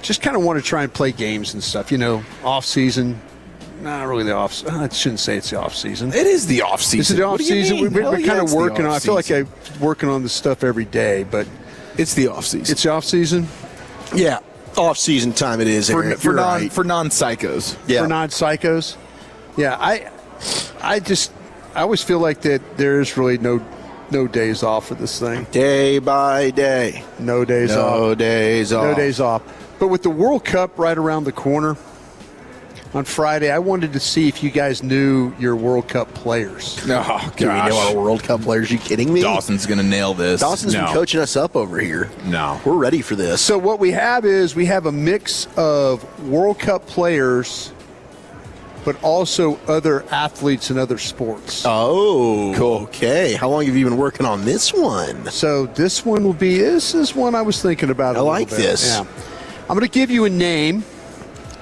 S5: just kind of want to try and play games and stuff. You know, off-season. Not really the off. I shouldn't say it's the off season.
S8: It is the off season.
S5: Is it the off season? We're kind of working on. I feel like I'm working on this stuff every day, but
S8: it's the off season.
S5: It's the off season.
S6: Yeah, off season time. It is
S8: for non-psychos.
S6: Yeah,
S5: for non-psychos. Yeah, I always feel like that there is really no days off for this thing.
S6: Day by day,
S5: no days off.
S6: No days off.
S5: No days off. But with the World Cup right around the corner. On Friday, I wanted to see if you guys knew your World Cup players.
S6: Oh, do we know our World Cup players? Are you kidding me?
S8: Dawson's going to nail this.
S6: Dawson's been coaching us up over here.
S8: No.
S6: We're ready for this.
S5: So what we have is we have a mix of World Cup players but also other athletes in other sports.
S6: Oh, cool. Okay. How long have you been working on this one?
S5: So this one will be, this is one I was thinking about.
S6: I like this.
S5: Yeah. I'm going to give you a name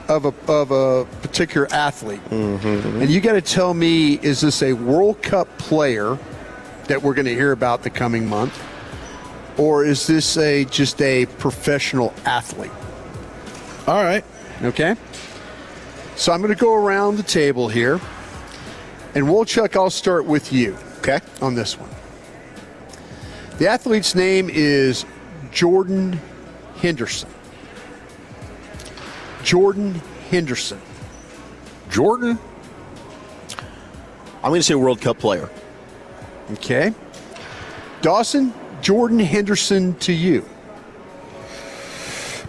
S5: of a particular athlete.
S6: Mm-hmm.
S5: And you got to tell me, is this a World Cup player that we're going to hear about the coming month? Or is this just a professional athlete?
S8: All right.
S5: Okay. So I'm going to go around the table here. And Wolchuk, I'll start with you.
S6: Okay.
S5: On this one. The athlete's name is Jordan Henderson. Jordan Henderson.
S6: Jordan? I'm going to say World Cup player.
S5: Okay. Dawson, Jordan Henderson to you.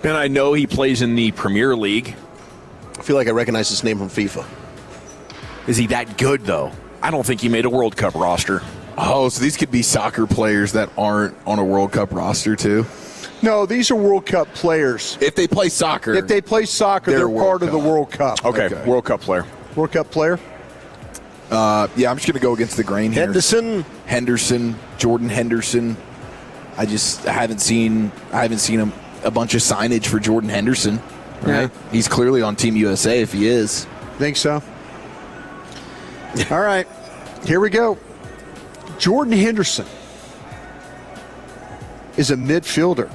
S4: Man, I know he plays in the Premier League.
S6: I feel like I recognize this name from FIFA.
S4: Is he that good, though? I don't think he made a World Cup roster.
S8: Oh, so these could be soccer players that aren't on a World Cup roster, too?
S5: No, these are World Cup players.
S8: If they play soccer.
S5: If they play soccer, they're part of the World Cup.
S4: Okay, World Cup player.
S5: World Cup player?
S8: Yeah, I'm just going to go against the grain here.
S6: Henderson,
S8: Jordan Henderson. I haven't seen a bunch of signage for Jordan Henderson. Right?
S5: Yeah.
S8: He's clearly on Team USA if he is.
S5: Think so? All right. Here we go. Jordan Henderson is a midfielder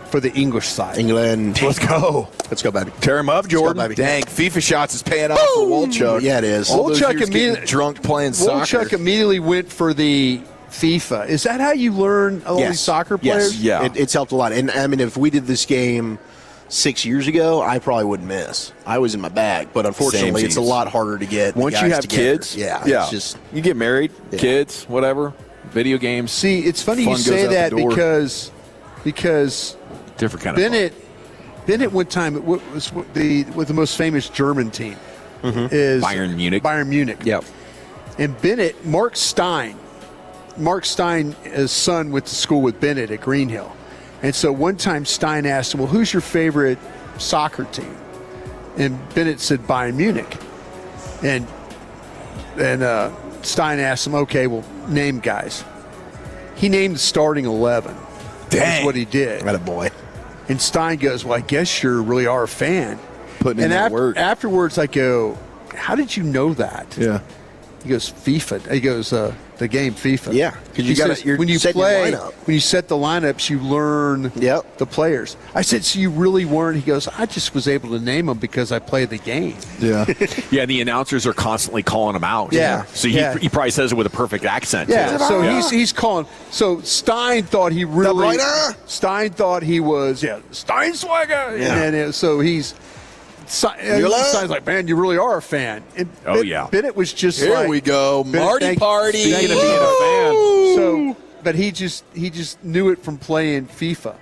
S5: for the English side.
S6: England.
S8: Let's go.
S6: Let's go, baby.
S8: Tear him up, Jordan.
S6: Let's go, baby.
S8: Dang, FIFA shots is paying off for Wolchuk.
S6: Yeah, it is.
S8: All those
S5: Wolchuk
S8: years getting
S5: immediately-
S8: drunk playing soccer.
S5: Wolchuk immediately went for the FIFA. Is that how you learn all these soccer players?
S6: Yes. Yeah. It's helped a lot. And, I mean, if we did this game 6 years ago, I probably wouldn't miss. I was in my bag. But unfortunately, it's a lot harder to get the
S4: Once you
S6: guys
S4: have
S6: together.
S4: kids,
S6: It's just,
S4: you get married, kids, whatever, video games.
S5: See, it's funny
S4: Fun
S5: you
S4: goes
S5: say
S4: out
S5: that
S4: the door.
S5: because
S4: Different kind
S5: Bennett one time was with the most famous German team is
S4: Bayern Munich.
S5: Bayern Munich.
S4: Yep.
S5: And Bennett, Mark Stein's son went to school with Bennett at Greenhill. And so one time Stein asked him, well, who's your favorite soccer team? And Bennett said Bayern Munich. And Stein asked him, okay, well, name guys. He named the starting 11. That's what he did.
S6: That a boy.
S5: And Stein goes, well, I guess you really are a fan.
S8: Putting in that work.
S5: Afterwards, I go, how did you know that?
S8: Yeah.
S5: He goes, FIFA. He goes, the game FIFA.
S6: Yeah, because
S5: when you
S6: setting
S5: play,
S6: your lineup.
S5: when you set the lineups, you learn the players. I said, so you really weren't? He goes, I just was able to name them because I played the game.
S8: Yeah.
S4: Yeah, the announcers are constantly calling him out.
S5: Yeah.
S4: So he probably says it with a perfect accent.
S5: Yeah,
S4: too.
S5: so he's calling. So Stein thought he really. Stein thought he was Steinswagger, and so he's. Stein's like, man, you really are a fan. And Bennett was just
S8: Here
S5: like,
S8: we go, Marty Party.
S4: Speaking of being a fan.
S5: So, but he just knew it from playing FIFA.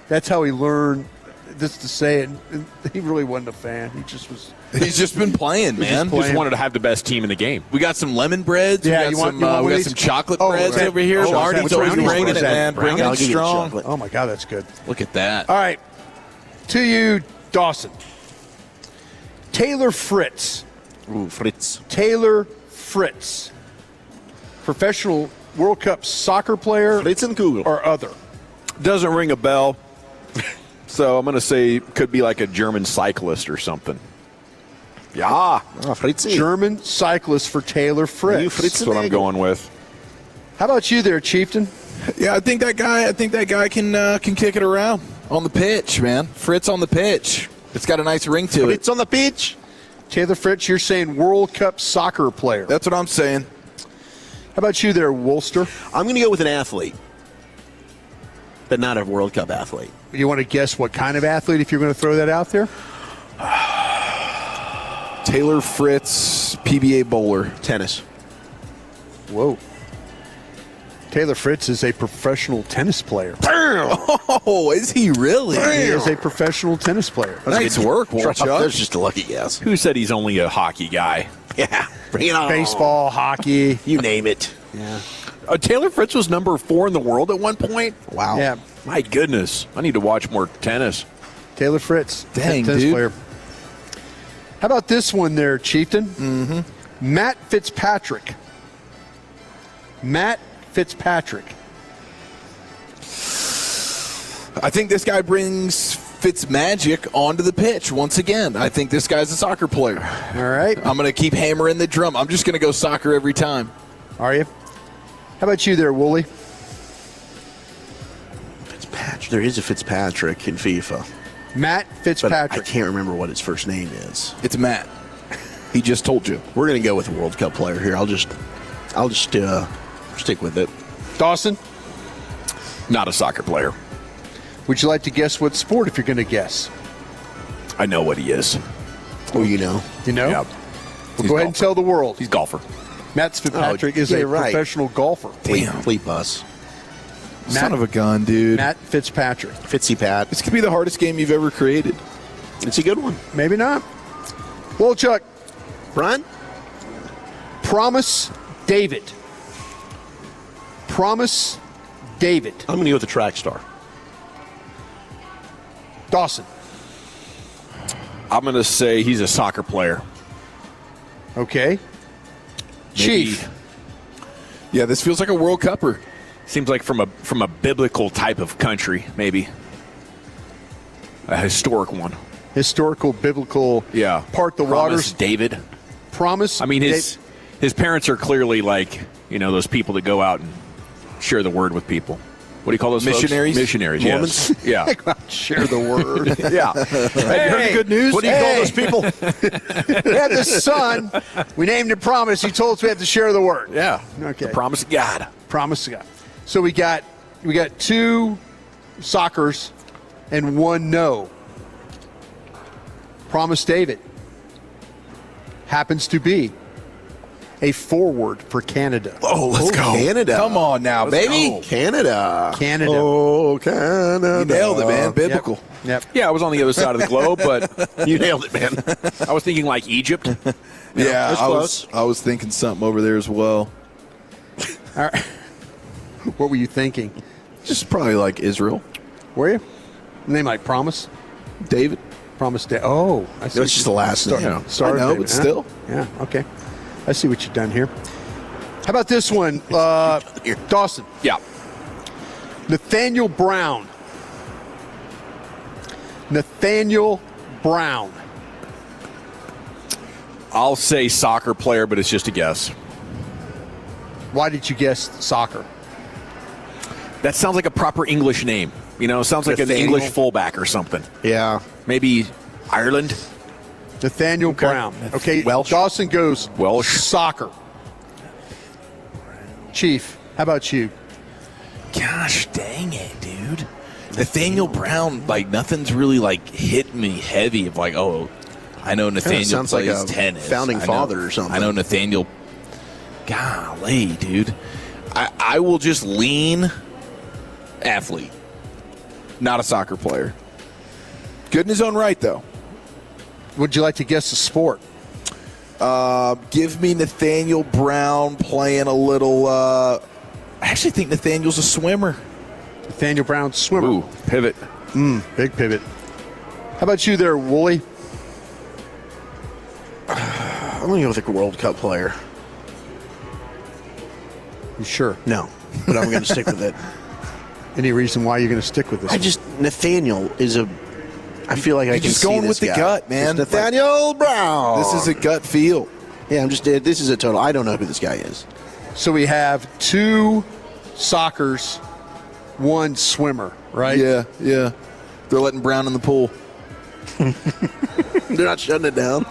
S5: That's how he learned this to say it. And he really wasn't a fan. He just was.
S8: He's just been playing, man.
S4: Just wanted to have the best team in the game.
S8: We got some lemon breads.
S5: Yeah,
S8: we got some chocolate breads over here. Marty's always bringing it, man. Bringing it strong.
S5: Oh my God, that's good.
S8: Look at that.
S5: All right, to you, Dawson. Taylor Fritz.
S6: Ooh, Fritz.
S5: Taylor Fritz. Professional World Cup soccer player.
S6: Fritz and Kugel.
S5: Or other.
S4: Doesn't ring a bell. So I'm going to say could be like a German cyclist or something. Yeah.
S6: Fritz.
S5: German cyclist for Taylor Fritz.
S4: That's what I'm going with.
S5: How about you there, Chieftain?
S8: Yeah, I think that guy can kick it around on the pitch, man. Fritz on the pitch. It's got a nice ring to it.
S6: Fritz on the pitch.
S5: Taylor Fritz, you're saying World Cup soccer player.
S8: That's what I'm saying.
S5: How about you there, Wolster?
S6: I'm going to go with an athlete, but not a World Cup athlete.
S5: You want to guess what kind of athlete if you're going to throw that out there?
S8: Taylor Fritz, PBA bowler.
S6: Tennis.
S5: Whoa. Taylor Fritz is a professional tennis player.
S8: Oh, is he really?
S5: He is a professional tennis player.
S8: Nice work, Wolchuk.
S6: That's just a lucky guess.
S4: Who said he's only a hockey guy?
S6: Yeah, bring it on.
S5: Baseball, hockey.
S6: You name it.
S5: Yeah.
S4: Taylor Fritz was number 4 in the world at one point.
S6: Wow.
S5: Yeah.
S4: My goodness. I need to watch more tennis.
S5: Taylor Fritz.
S8: Dang,
S5: tennis
S8: dude.
S5: player. How about this one there, Chieftain? Mm-hmm. Matt Fitzpatrick. Matt Fitzpatrick.
S8: I think this guy brings Fitzmagic onto the pitch once again. I think this guy's a soccer player.
S5: All right.
S8: I'm going to keep hammering the drum. I'm just going to go soccer every time.
S5: Are you? How about you there, Wooly?
S6: Fitzpatrick. There is a Fitzpatrick in FIFA.
S5: Matt Fitzpatrick.
S6: But I can't remember what his first name is.
S8: It's Matt. He just told you.
S6: We're going to go with a World Cup player here. I'll just stick with it.
S5: Dawson?
S4: Not a soccer player.
S5: Would you like to guess what sport if you're going to guess?
S4: I know what he is.
S6: Oh, you know?
S5: You know?
S4: Yeah.
S5: Well, go ahead and tell the world.
S4: He's a golfer.
S5: Matt Fitzpatrick is a professional golfer.
S6: Fleet bus.
S8: Son of a gun, dude.
S5: Matt Fitzpatrick.
S6: Fitzy Pat.
S8: This could be the hardest game you've ever created.
S6: It's a good one.
S5: Maybe not. Well, Chuck.
S6: Brian?
S5: Promise David. Promise David.
S6: I'm going to go with the track star.
S5: Dawson.
S4: I'm going to say he's a soccer player.
S5: Okay. Chief.
S8: Yeah, this feels like a World Cupper.
S4: Seems like from a biblical type of country, maybe. A historic one.
S5: Historical, biblical.
S4: Yeah.
S5: Part the
S4: Promise
S5: waters.
S4: David.
S5: Promise.
S4: I mean, his parents are clearly like, those people that go out and share the word with people. What do you call those
S8: missionaries?
S4: Folks? Missionaries,
S8: Mormons?
S4: Yes. Yeah.
S5: Share the word.
S4: Yeah.
S5: Hey,
S6: heard the good news? What do you call those people?
S5: We had this son. We named him Promise. He told us we had to share the word.
S4: Yeah.
S5: Okay.
S4: The promise of God.
S5: Promise of God. So we got 2 soccers and 1 no. Promise David happens to be a forward for Canada.
S8: Oh, let's go.
S6: Canada.
S8: Come on now, baby.
S6: Go. Canada.
S5: Oh,
S6: Canada.
S8: You nailed it, man. Biblical.
S5: Yep.
S4: Yeah, I was on the other side of the globe, but
S6: You nailed it, man.
S4: I was thinking like Egypt.
S8: Yeah,
S4: close.
S8: I was thinking something over there as well.
S5: All right. What were you thinking?
S8: Just probably like Israel.
S5: Were you? Name like Promise?
S8: David.
S5: Promise David. Oh, I see.
S6: That's just the last name.
S8: I know, but still.
S5: Yeah, okay. I see what you've done here. How about this one? Dawson.
S4: Yeah.
S5: Nathaniel Brown. Nathaniel Brown.
S4: I'll say soccer player, but it's just a guess.
S5: Why did you guess soccer?
S4: That sounds like a proper English name. Sounds like an English fullback or something.
S6: Yeah.
S4: Maybe Ireland.
S5: Nathaniel Brown. Okay,
S6: Welsh.
S5: Dawson goes
S4: Welsh.
S5: soccer. Chief, how about you?
S8: Gosh dang it, dude. Nathaniel Brown, nothing's really hit me heavy of I know Nathaniel
S6: sounds
S8: plays
S6: like a
S8: tennis.
S6: founding father or something.
S8: I know Nathaniel. Golly, dude. I will just lean athlete, not a soccer player. Good in his own right, though.
S5: Would you like to guess the sport?
S8: Give me Nathaniel Brown playing a little. I actually think Nathaniel's a swimmer.
S5: Nathaniel Brown, swimmer.
S4: Ooh, pivot.
S5: Big pivot. How about you there, Wooly?
S6: I'm going to go with a World Cup player.
S5: You sure?
S6: No, but I'm going to stick with it.
S5: Any reason why you're going to stick with this?
S6: Nathaniel is a. I feel like I can
S8: just
S6: see
S8: going
S6: this
S8: with
S6: guy.
S8: the gut, man.
S6: It's Nathaniel Brown.
S8: This is a gut feel.
S6: Yeah, this is a total. I don't know who this guy is.
S5: So we have 2 soccers, 1 swimmer, right?
S8: Yeah. They're letting Brown in the pool.
S6: They're not shutting it down.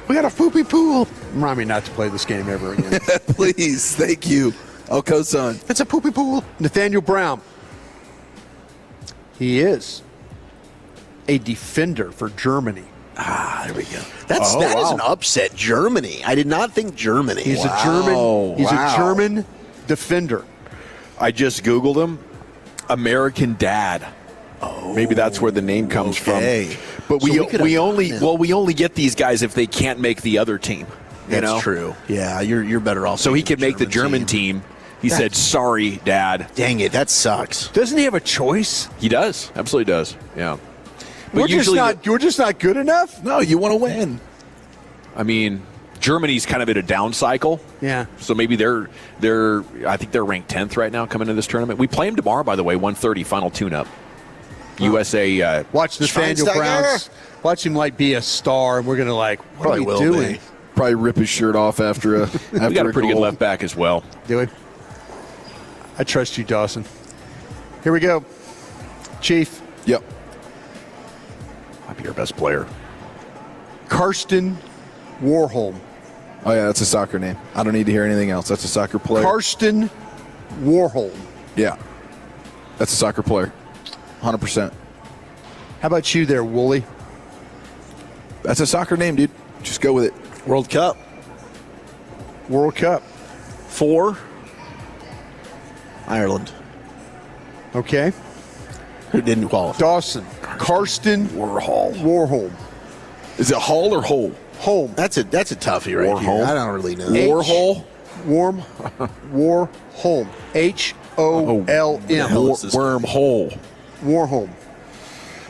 S5: We got a poopy pool. Remind me not to play this game ever again.
S8: Please, thank you. I'll co-sign.
S5: It's a poopy pool. Nathaniel Brown. He is a defender for Germany.
S6: There we go. That is an upset. Germany. I did not think Germany.
S5: He's a German defender.
S4: I just Googled him. American Dad. Oh, maybe that's where the name comes from. But
S6: So
S4: we only get these guys if they can't make the other team.
S6: That's true. Yeah, you're better off.
S4: So he could make the German team. He said, "Sorry, Dad."
S6: Dang it, that sucks.
S5: Doesn't he have a choice?
S4: He does. Absolutely does. Yeah.
S5: We're just not good enough?
S8: No, you want to win.
S4: I mean, Germany's kind of in a down cycle.
S5: Yeah.
S4: So maybe they're I think they're ranked 10th right now coming into this tournament. We play them tomorrow, by the way, 1:30 final tune-up. USA.
S5: Watch Nathaniel Browns. Watch him be a star, and we're gonna what are we doing?
S8: Probably rip his shirt off after a. After
S4: we got a pretty good left back as well.
S5: Do we? I trust you, Dawson. Here we go, Chief.
S8: Yep.
S4: Might be your best player.
S5: Karsten Warholm.
S8: Oh yeah, that's a soccer name. I don't need to hear anything else. That's a soccer player.
S5: Karsten Warholm.
S8: Yeah, that's a soccer player. 100%.
S5: How about you there, Wooly?
S8: That's a soccer name, dude. Just go with it.
S6: World Cup.
S5: World Cup.
S6: 4. Ireland.
S5: Okay.
S6: Who didn't qualify?
S5: Dawson. Karsten Warholm.
S8: Is it Hall or Hole?
S5: Holm.
S6: That's a toughie right here. I don't really know.
S8: Warhol?
S5: Warholm. H-O-L-M.
S8: Wormhole.
S5: Warholm.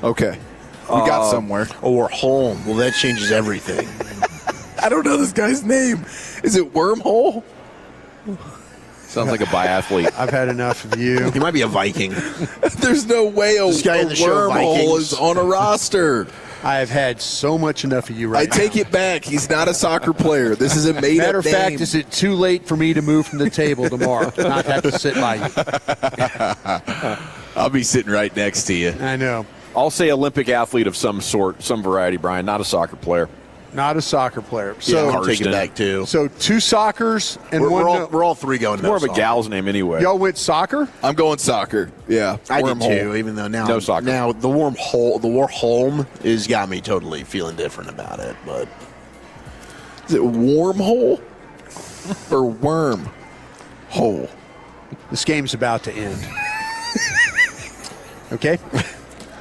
S8: Okay. We got somewhere.
S6: Or Holm. Well, that changes everything.
S8: I don't know this guy's name. Is it Wormhole?
S4: Sounds like a biathlete.
S5: I've had enough of you.
S6: He might be a Viking.
S8: There's no way a Wormhole is on a roster.
S5: I have had so much enough of you right now.
S8: I take it back. He's not a soccer player. This is a made-up name.
S5: Matter of fact, is it too late for me to move from the table tomorrow? Not have to sit by you.
S4: I'll be sitting right next to you.
S5: I know.
S4: I'll say Olympic athlete of some sort, some variety, Brian, not a soccer player.
S5: Not a soccer player. So
S6: I'll take it back too.
S5: So 2 soccers and
S6: we're all 3 going.
S4: More of a gal's name anyway.
S5: Y'all went soccer?
S8: I'm going soccer. Yeah,
S6: I did too. Even though now
S4: no soccer.
S6: Now the Warholm has got me totally feeling different about it. But
S8: is it Wormhole or Worm Hole?
S5: This game's about to end. Okay.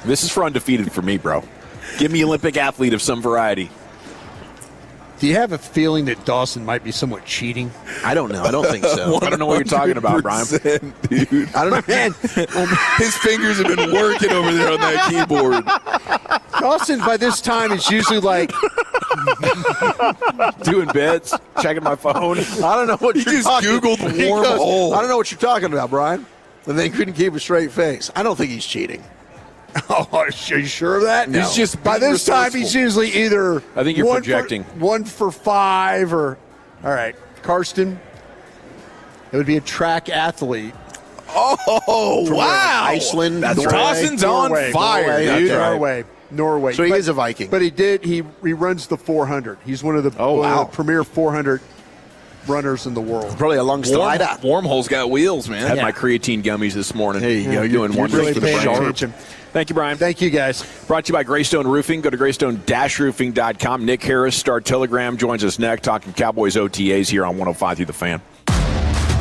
S4: This is for undefeated for me, bro. Give me Olympic athlete of some variety.
S5: Do you have a feeling that Dawson might be somewhat cheating?
S6: I don't know. I don't think so.
S4: I don't know what you're talking about, Brian.
S8: Dude.
S6: I don't know.
S5: Man,
S8: his fingers have been working over there on that keyboard.
S5: Dawson, by this time, is usually
S4: doing beds, checking my phone.
S6: I don't know what
S8: you just Googled Wormhole.
S6: I don't know what you're talking about, Brian. And they couldn't keep a straight face. I don't think he's cheating.
S5: Oh, are you sure of that?
S8: No. He's just
S5: by this time he's usually either.
S4: I think you're projecting
S5: 1 for 5 or. All right, Karsten. It would be a track athlete.
S8: Oh wow!
S6: Iceland.
S8: That's
S6: Norway.
S8: Dawson's on fire, dude.
S5: Norway.
S6: So he is a Viking.
S5: But he runs the 400. He's one of the premier 400 runners in the world.
S6: Probably a long strider.
S8: Wormhole's got wheels, man.
S4: Had my creatine gummies this morning.
S6: There you go.
S4: You're doing wonders
S5: really
S4: for the
S5: paying
S4: show.
S5: attention.
S4: Thank you, Brian.
S5: Thank you, guys.
S4: Brought to you by Greystone Roofing. Go to greystone-roofing.com. Nick Harris, Star Telegram, joins us next, talking Cowboys OTAs here on 105 through the Fan.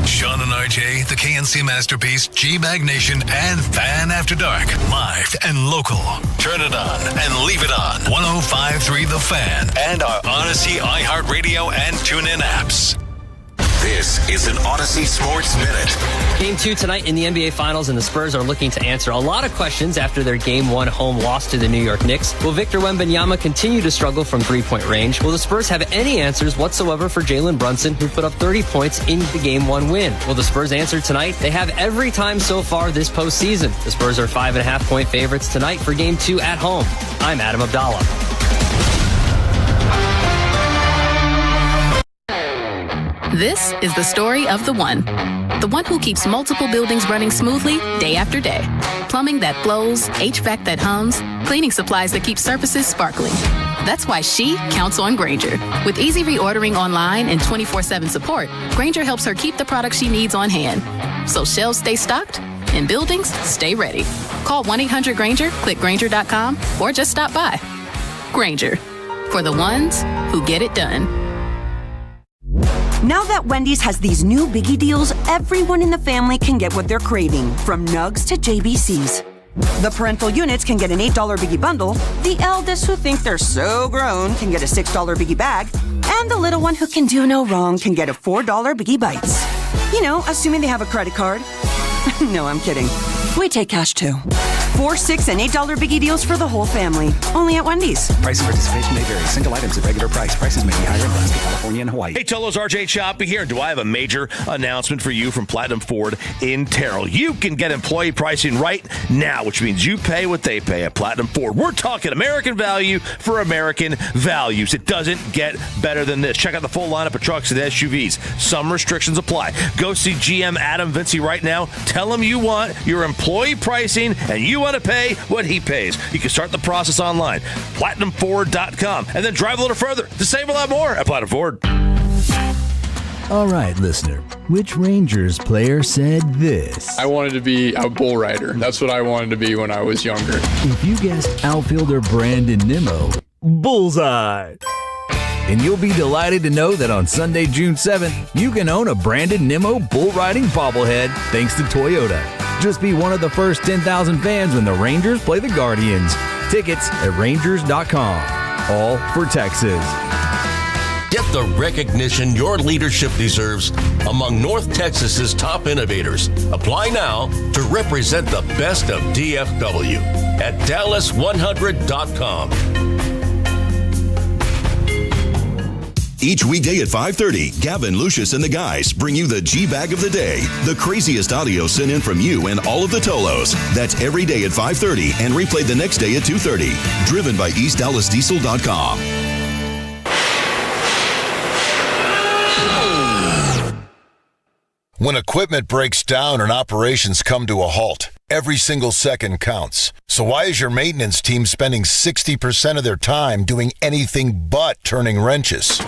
S2: Sean and RJ, the KNC Masterpiece, G-Bag Nation, and Fan After Dark. Live and local. Turn it on and leave it on. 105.3 The Fan and our Odyssey, iHeartRadio, and TuneIn apps. This is an Odyssey Sports Minute.
S9: Game 2 tonight in the NBA Finals, and the Spurs are looking to answer a lot of questions after their Game 1 home loss to the New York Knicks. Will Victor Wembanyama continue to struggle from three-point range? Will the Spurs have any answers whatsoever for Jalen Brunson, who put up 30 points in the Game 1 win? Will the Spurs answer tonight? They have every time so far this postseason. The Spurs are 5.5-point favorites tonight for Game 2 at home. I'm Adam Abdallah.
S10: This is the story of the one who keeps multiple buildings running smoothly day after day. Plumbing that flows, HVAC that hums, cleaning supplies that keep surfaces sparkling. That's why she counts on Grainger. With easy reordering online and 24/7 support, Grainger helps her keep the products she needs on hand. So shelves stay stocked and buildings stay ready. Call 1-800-GRAINGER, click Grainger.com, or just stop by. Grainger, for the ones who get it done.
S14: Now that Wendy's has these new biggie deals, everyone in the family can get what they're craving, from nugs to JBCs. The parental units can get an $8 biggie bundle, the eldest who think they're so grown can get a $6 biggie bag, and the little one who can do no wrong can get a $4 biggie bites. You know, assuming they have a credit card. No, I'm kidding. We take cash too. 4, 6, and $8 biggie deals for the whole family. Only at Wendy's.
S11: Price and participation may vary. Single items at regular price. Prices may be higher in Alaska, California, and Hawaii.
S12: Hey, Tolos, RJ Choppy here. Do I have a major announcement for you from Platinum Ford in Terrell? You can get employee pricing right now, which means you pay what they pay at Platinum Ford. We're talking American value for American values. It doesn't get better than this. Check out the full lineup of trucks and SUVs. Some restrictions apply. Go see GM Adam Vinci right now. Tell him you want your employee pricing and you want to pay what he pays. You can start the process online, PlatinumFord.com, and then drive a little further to save a lot more at Platinum Ford.
S15: All right, listener, which Rangers player said this?
S16: I wanted to be a bull rider. That's what I wanted to be when I was younger.
S15: If you guessed outfielder Brandon Nimmo, bullseye. And you'll be delighted to know that on Sunday, June 7th, you can own a Brandon Nimmo bull riding bobblehead thanks to Toyota. Just be one of the first 10,000 fans when the Rangers play the Guardians. Tickets at Rangers.com. All for Texas.
S17: Get the recognition your leadership deserves among North Texas's top innovators. Apply now to represent the best of DFW at Dallas100.com.
S19: Each weekday at 5:30, Gavin, Lucius, and the guys bring you the G-Bag of the Day. The craziest audio sent in from you and all of the Tolos. That's every day at 5:30 and replayed the next day at 2:30. Driven by EastDallasDiesel.com.
S20: When equipment breaks down and operations come to a halt, every single second counts. So why is your maintenance team spending 60% of their time doing anything but turning wrenches?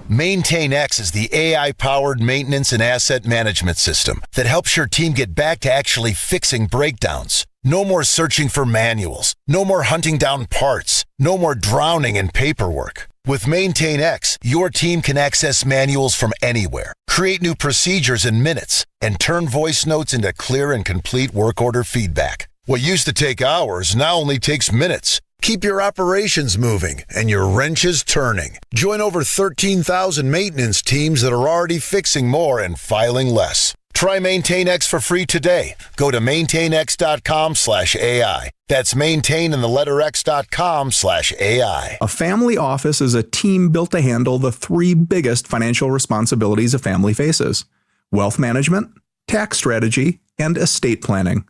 S20: MaintainX is the AI-powered maintenance and asset management system that helps your team get back to actually fixing breakdowns. No more searching for manuals. No more hunting down parts. No more drowning in paperwork. With MaintainX, your team can access manuals from anywhere, create new procedures in minutes, and turn voice notes into clear and complete work order feedback. What used to take hours now only takes minutes. Keep your operations moving and your wrenches turning. Join over 13,000 maintenance teams that are already fixing more and filing less. Try MaintainX for free today. Go to maintainx.com/AI. That's maintain and the letter x.com/AI.
S21: A family office is a team built to handle the three biggest financial responsibilities a family faces: wealth management, tax strategy, and estate planning.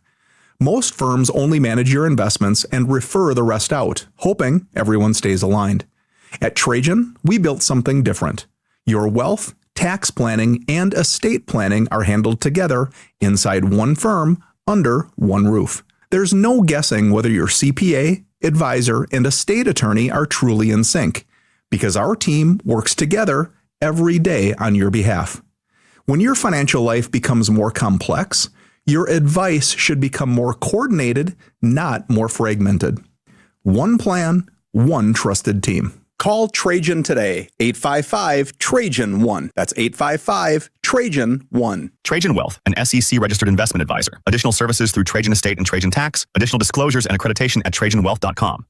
S21: Most firms only manage your investments and refer the rest out, hoping everyone stays aligned. At Trajan, we built something different. Your wealth, tax planning, and estate planning are handled together inside one firm under one roof. There's no guessing whether your CPA, advisor, and estate attorney are truly in sync, because our team works together every day on your behalf. When your financial life becomes more complex, your advice should become more coordinated, not more fragmented. One plan, one trusted team. Call Trajan today, 855-TRAJAN-1. That's 855-TRAJAN-1.
S22: Trajan Wealth, an SEC-registered investment advisor. Additional services through Trajan Estate and Trajan Tax. Additional disclosures and accreditation at TrajanWealth.com.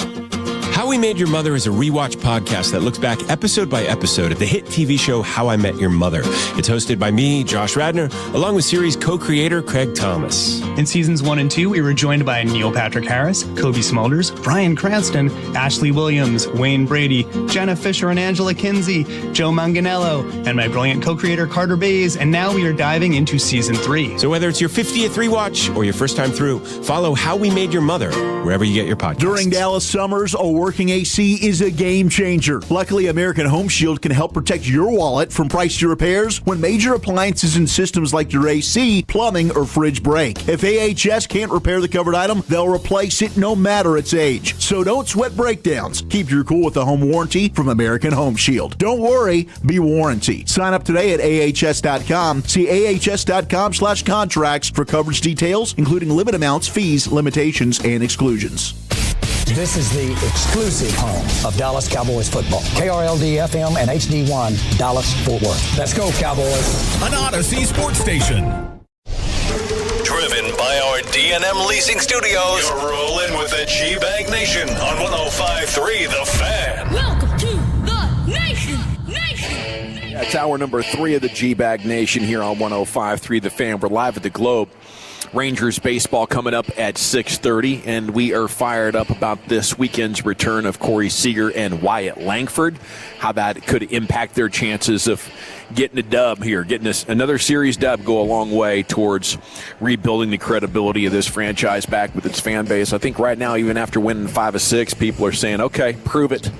S27: How We Made Your Mother is a rewatch podcast that looks back episode by episode at the hit TV show How I Met Your Mother. It's hosted by me, Josh Radnor, along with series co-creator Craig Thomas.
S31: In seasons 1 and 2, we were joined by Neil Patrick Harris, Kobe Smulders, Bryan Cranston, Ashley Williams, Wayne Brady, Jenna Fisher and Angela Kinsey, Joe Manganiello, and my brilliant co-creator Carter Bays, and now we are diving into season 3.
S27: So whether it's your 50th rewatch or your first time through, follow How We Made Your Mother wherever you get your podcasts.
S32: During Dallas summers, a working AC is a game changer. Luckily, American Home Shield can help protect your wallet from pricey repairs when major appliances and systems like your AC, plumbing, or fridge break. If AHS can't repair the covered item, they'll replace it no matter its age. So don't sweat breakdowns. Keep your cool with the home warranty from American Home Shield. Don't worry, be warranty. Sign up today at AHS.com. See AHS.com/contracts for coverage details, including limit amounts, fees, limitations, and exclusions.
S33: This is the exclusive home of Dallas Cowboys football. KRLD-FM and HD1, Dallas-Fort Worth. Let's go, Cowboys.
S2: An Odyssey sports station. Driven by our D&M Leasing Studios. You're rolling with the G-Bag Nation on 105.3 The Fan.
S34: Welcome to the Nation.
S4: That's hour number 3 of the G-Bag Nation here on 105.3 The Fan. We're live at the Globe Rangers baseball coming up at 6:30, and we are fired up about this weekend's return of Corey Seager and Wyatt Langford, how that could impact their chances of getting a dub here, getting another series dub go a long way towards rebuilding the credibility of this franchise back with its fan base. I think right now, even after winning 5 of 6, people are saying, okay, prove it.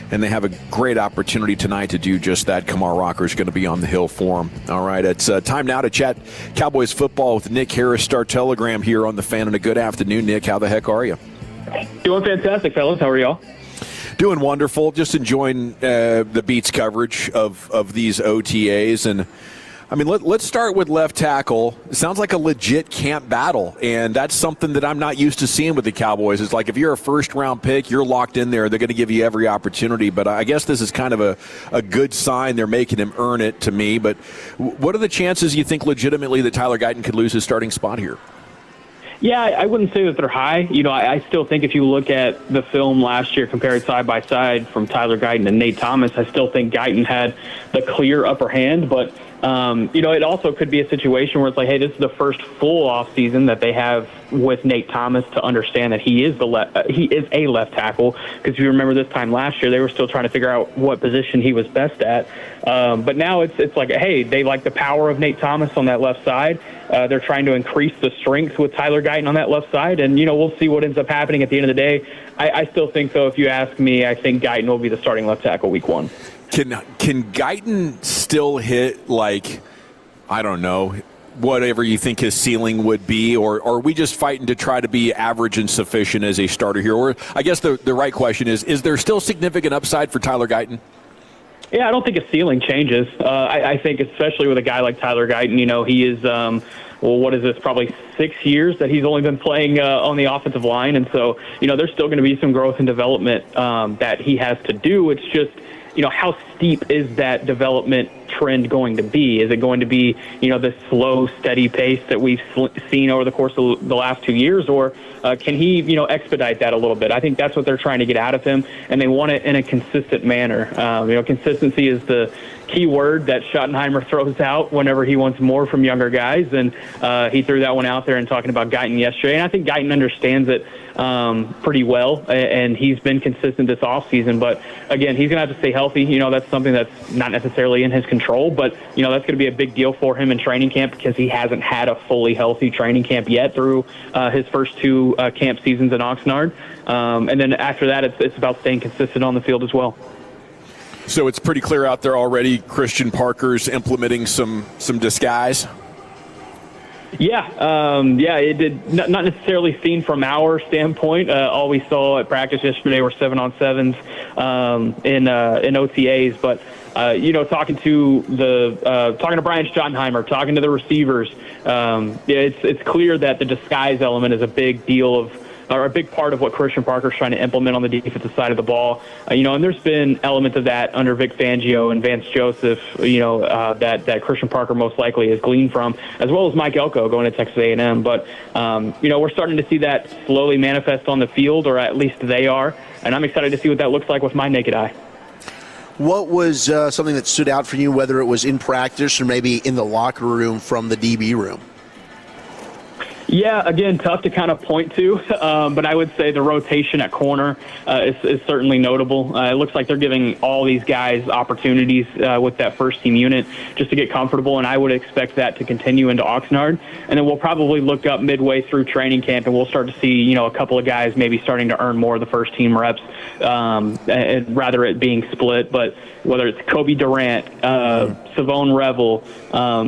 S4: And they have a great opportunity tonight to do just that. Kamar Rocker's going to be on the hill for them. All right, it's time now to chat Cowboys football with Nick Harris, Star Telegram here on The Fan. And a good afternoon, Nick. How the heck are you?
S1: Doing fantastic, fellas. How are y'all?
S4: Doing wonderful. Just enjoying the Beats coverage of these OTAs. And, I mean, let's start with left tackle. It sounds like a legit camp battle, and that's something that I'm not used to seeing with the Cowboys. It's like if you're a first-round pick, you're locked in there. They're going to give you every opportunity. But I guess this is kind of a good sign. They're making him earn it to me. But what are the chances you think legitimately that Tyler Guyton could lose his starting spot here?
S1: Yeah, I wouldn't say that they're high. You know, I still think if you look at the film last year compared side by side from Tyler Guyton and Nate Thomas, I still think Guyton had the clear upper hand. But you know, it also could be a situation where it's like, hey, this is the first full off season that they have with Nate Thomas to understand that he is a left tackle. Because if you remember this time last year, they were still trying to figure out what position he was best at. But now it's like, hey, they like the power of Nate Thomas on that left side. They're trying to increase the strength with Tyler Guyton on that left side, and you know, we'll see what ends up happening at the end of the day. I still think, though, if you ask me, I think Guyton will be the starting left tackle week 1.
S4: Can Guyton still hit, like, I don't know, whatever you think his ceiling would be, or are we just fighting to try to be average and sufficient as a starter here? Or I guess the right question is there still significant upside for Tyler Guyton?
S1: Yeah, I don't think his ceiling changes. I think especially with a guy like Tyler Guyton, you know, he is, well, what is this, probably 6 years that he's only been playing on the offensive line. And so, you know, there's still going to be some growth and development that he has to do. It's just, you know, how steep is that development trend going to be? Is it going to be, you know, this slow, steady pace that we've seen over the course of the last 2 years, or can he, you know, expedite that a little bit? I think that's what they're trying to get out of him, and they want it in a consistent manner. You know, consistency is the key word that Schottenheimer throws out whenever he wants more from younger guys, and he threw that one out there and talking about Guyton yesterday, and I think Guyton understands it pretty well, and he's been consistent this offseason. But again, he's going to have to stay healthy. You know, that's something that's not necessarily in his control, but you know, that's going to be a big deal for him in training camp because he hasn't had a fully healthy training camp yet through his first 2 camp seasons in Oxnard. And then after that, it's about staying consistent on the field as well.
S4: So it's pretty clear out there already. Christian Parker's implementing some disguise.
S1: Yeah, it did not necessarily seen from our standpoint. All we saw at practice yesterday were 7-on-7s in OTAs, but you know, talking to Brian Schottenheimer, talking to the receivers, it's clear that the disguise element is a big deal or a big part of what Christian Parker's trying to implement on the defensive side of the ball. You know, and there's been elements of that under Vic Fangio and Vance Joseph, you know, that Christian Parker most likely has gleaned from, as well as Mike Elko going to Texas A&M. But, you know, we're starting to see that slowly manifest on the field, or at least they are, and I'm excited to see what that looks like with my naked eye.
S3: What was something that stood out for you, whether it was in practice or maybe in the locker room from the DB room?
S1: Yeah, again, tough to kind of point to, but I would say the rotation at corner is certainly notable. It looks like they're giving all these guys opportunities with that first team unit just to get comfortable, and I would expect that to continue into Oxnard. And then we'll probably look up midway through training camp, and we'll start to see, you know, a couple of guys maybe starting to earn more of the first team reps, rather it being split. But whether it's Kobe Durant, Savone Revel,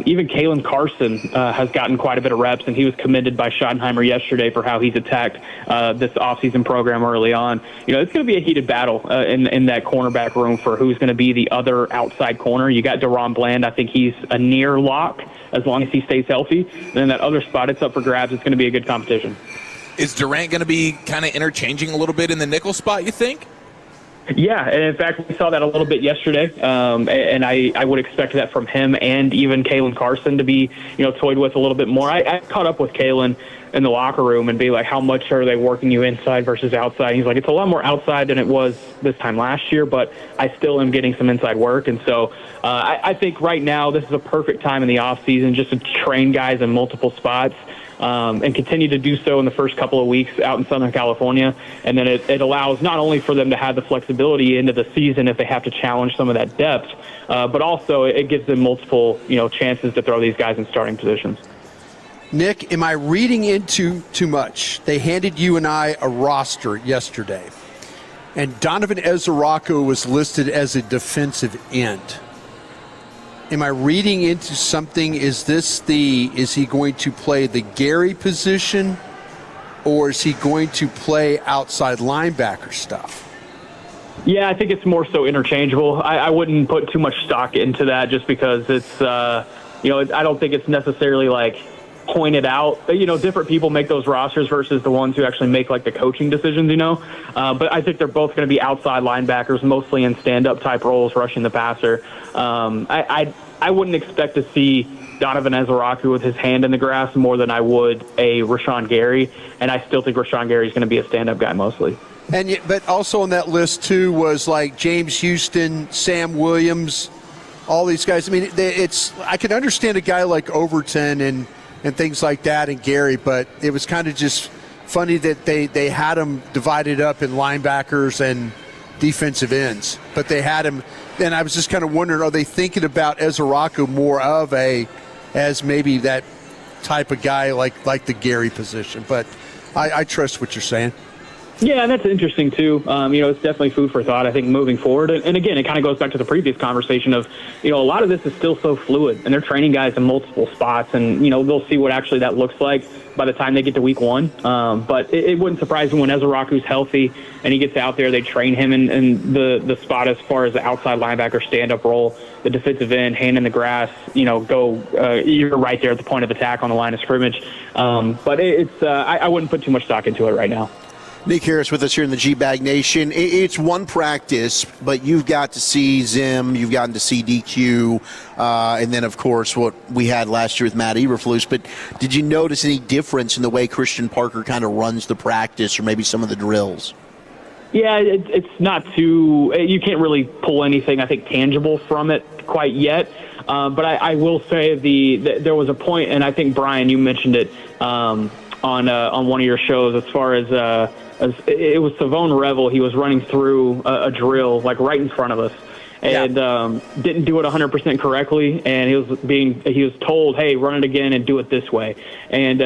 S1: even Kalen Carson has gotten quite a bit of reps, and he was commended by Schottenheimer yesterday for how he's attacked this offseason program early on. You know, it's going to be a heated battle in that cornerback room for who's going to be the other outside corner. You got Deron Bland. I think he's a near lock as long as he stays healthy. And then that other spot, it's up for grabs. It's going to be a good competition.
S6: Is Durant going to be kind of interchanging a little bit in the nickel spot, you think?
S1: Yeah, and in fact, we saw that a little bit yesterday, and I would expect that from him and even Kalen Carson to be, you know, toyed with a little bit more. I caught up with Kalen in the locker room and be like, how much are they working you inside versus outside? And he's like, it's a lot more outside than it was this time last year, but I still am getting some inside work. And so I think right now this is a perfect time in the off season just to train guys in multiple spots. And continue to do so in the first couple of weeks out in Southern California. And then it allows not only for them to have the flexibility into the season if they have to challenge some of that depth, but also it gives them multiple, chances to throw these guys in starting positions.
S5: Nick, am I reading into too much? They handed you and I a roster yesterday, and Donovan Ezaraku was listed as a defensive end. Am I reading into something? Is he going to play the Gary position, or is he going to play outside linebacker stuff?
S1: Yeah, I think it's more so interchangeable. I wouldn't put too much stock into that just because it's, I don't think it's necessarily like pointed out. Different people make those rosters versus the ones who actually make like the coaching decisions, But I think they're both going to be outside linebackers, mostly in stand-up type roles, rushing the passer. I wouldn't expect to see Donovan Ezaraku with his hand in the grass more than I would a Rashawn Gary, and I still think Rashawn Gary is going to be a stand-up guy mostly.
S5: But also on that list too was like James Houston, Sam Williams, all these guys. I mean, I can understand a guy like Overton and things like that and Gary, but it was kind of just funny that they had them divided up in linebackers and defensive ends, but they had him. And I was just kind of wondering, are they thinking about Ezaraku more as maybe that type of guy like the Gary position? But I trust what you're saying.
S1: Yeah, and that's interesting, too. It's definitely food for thought, I think, moving forward. And again, it kind of goes back to the previous conversation of, a lot of this is still so fluid, and they're training guys in multiple spots, and, they'll see what actually that looks like by the time they get to week one. But it wouldn't surprise me when Ezaraku's healthy and he gets out there, they train him in the spot as far as the outside linebacker stand-up role, the defensive end, hand in the grass, you're right there at the point of attack on the line of scrimmage. But I wouldn't put too much stock into it right now.
S3: Nick Harris with us here in the G-Bag Nation. It's one practice, but you've got to see Zim, you've gotten to see DQ, and then, of course, what we had last year with Matt Eberflus. But did you notice any difference in the way Christian Parker kind of runs the practice or maybe some of the drills?
S1: Yeah, it's not too – you can't really pull anything, I think, tangible from it quite yet. But I will say there was a point, and I think, Brian, you mentioned it on one of your shows as far as it was Savone Revel. He was running through a drill like right in front of us, and didn't do it 100% correctly. And he was told, "Hey, run it again and do it this way." And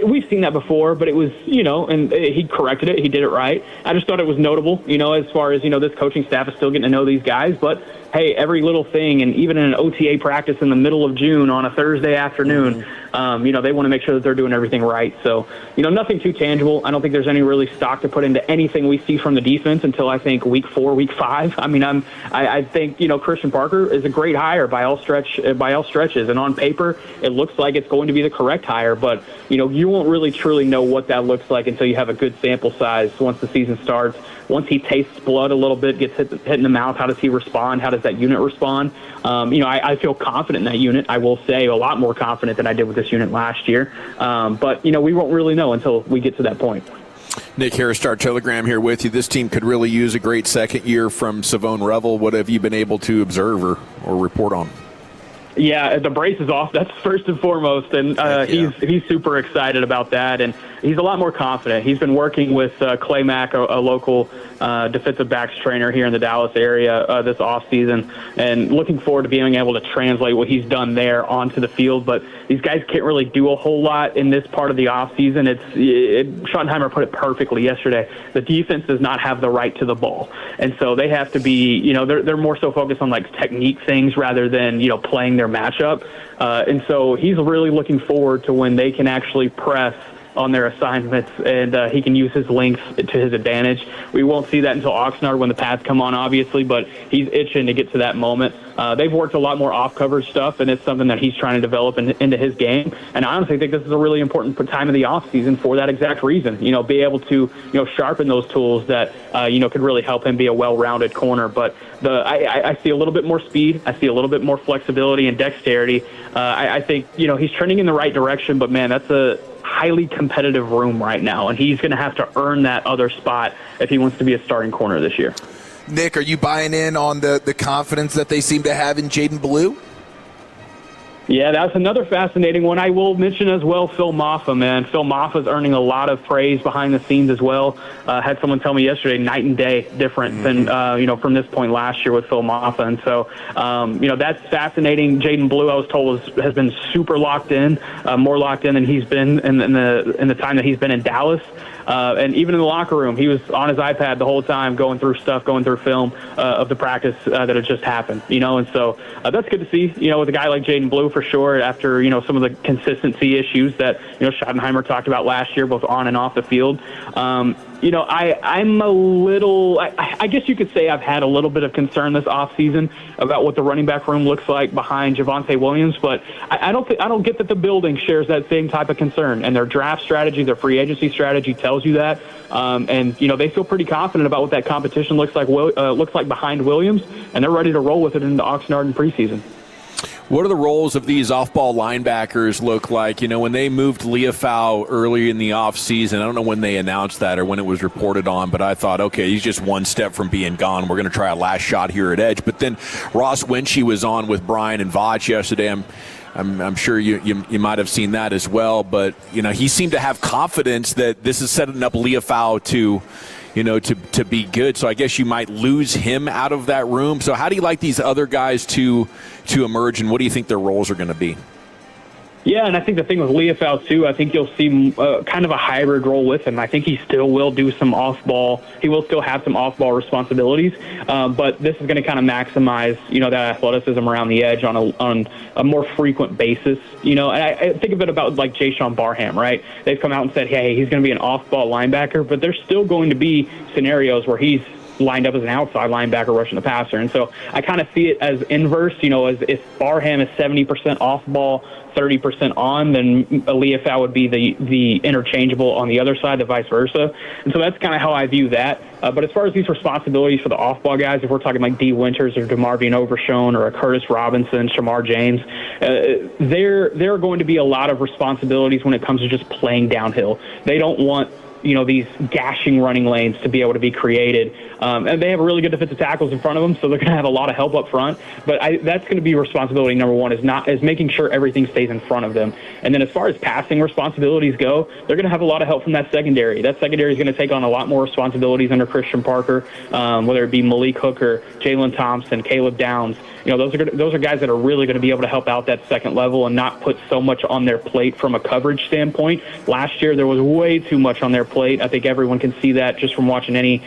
S1: we've seen that before, but it was and he corrected it. He did it right. I just thought it was notable, as far as this coaching staff is still getting to know these guys, but. Hey, every little thing, and even in an OTA practice in the middle of June on a Thursday afternoon, they want to make sure that they're doing everything right. So, nothing too tangible. I don't think there's any really stock to put into anything we see from the defense until I think week 4, week 5. I mean, I think Christian Parker is a great hire by all stretches, and on paper it looks like it's going to be the correct hire. But you won't really truly know what that looks like until you have a good sample size once the season starts. Once he tastes blood a little bit, gets hit in the mouth, how does he respond? How does that unit respond? I feel confident in that unit. I will say a lot more confident than I did with this unit last year. But we won't really know until we get to that point.
S4: Nick Harris, Star Telegram here with you. This team could really use a great second year from Savone Revel. What have you been able to observe or report on?
S1: Yeah, the brace is off. That's first and foremost, and he's super excited about that, and he's a lot more confident. He's been working with Clay Mack, a local defensive backs trainer here in the Dallas area this offseason, and looking forward to being able to translate what he's done there onto the field. But these guys can't really do a whole lot in this part of the offseason. Schottenheimer put it perfectly yesterday. The defense does not have the right to the ball, and so they have to be, they're more so focused on like technique things rather than playing their matchup, and so he's really looking forward to when they can actually press on their assignments, and he can use his length to his advantage. We won't see that until Oxnard when the pads come on, obviously, but he's itching to get to that moment. They've worked a lot more off-coverage stuff, and it's something that he's trying to develop into his game. And I honestly think this is a really important time of the offseason for that exact reason. Be able to sharpen those tools that could really help him be a well-rounded corner. But I see a little bit more speed. I see a little bit more flexibility and dexterity. I think he's trending in the right direction. But man, that's highly competitive room right now, and he's going to have to earn that other spot if he wants to be a starting corner this year.
S6: Nick, are you buying in on the confidence that they seem to have in Jaden Blue?
S1: Yeah, that's another fascinating one. I will mention as well Phil Maffa, man. Phil Maffa's earning a lot of praise behind the scenes as well. Had someone tell me yesterday, night and day different than, from this point last year with Phil Maffa. And so, that's fascinating. Jaden Blue, I was told, has been super locked in, more locked in than he's been in the time that he's been in Dallas. And even in the locker room, he was on his iPad the whole time, going through film of the practice that had just happened, and so that's good to see, with a guy like Jaden Blue for sure, after, some of the consistency issues that, Schottenheimer talked about last year, both on and off the field. I'm a little, I guess you could say I've had a little bit of concern this offseason about what the running back room looks like behind Javonte Williams, but I don't get that the building shares that same type of concern, and their draft strategy, their free agency strategy tells you that. They feel pretty confident about what that competition looks like behind Williams, and they're ready to roll with it into Oxnard in preseason.
S4: What do the roles of these off-ball linebackers look like? When they moved Leofau early in the offseason, I don't know when they announced that or when it was reported on, but I thought, okay, he's just one step from being gone. We're going to try a last shot here at edge. But then Ross Winchie was on with Brian and Vach yesterday. I'm sure you might have seen that as well. But, he seemed to have confidence that this is setting up Leofau to be good. So I guess you might lose him out of that room. So how do you like these other guys to emerge, and what do you think their roles are going to be?
S1: Yeah, and I think the thing with Leofau, too, I think you'll see kind of a hybrid role with him. I think he still will do some off-ball. He will still have some off-ball responsibilities, but this is going to kind of maximize, that athleticism around the edge on a more frequent basis. And I think of it about like Jayshon Barham, right? They've come out and said, hey, he's going to be an off-ball linebacker, but there's still going to be scenarios where he's lined up as an outside linebacker rushing the passer. And so I kind of see it as inverse, as if Barham is 70% off ball, 30% on, then Leofau would be the interchangeable on the other side, the vice versa. And so that's kind of how I view that. But as far as these responsibilities for the off-ball guys, if we're talking like D. Winters or DeMarvion Overshone or a Curtis Robinson, Shamar James, there are going to be a lot of responsibilities when it comes to just playing downhill. They don't want these gashing running lanes to be able to be created. And they have really good defensive tackles in front of them, so they're going to have a lot of help up front. But that's going to be responsibility number one, is making sure everything stays in front of them. And then as far as passing responsibilities go, they're going to have a lot of help from that secondary. That secondary is going to take on a lot more responsibilities under Christian Parker, whether it be Malik Hooker, Jalen Thompson, Caleb Downs. Those are guys that are really going to be able to help out that second level and not put so much on their plate from a coverage standpoint. Last year, there was way too much on their plate. I think everyone can see that just from watching any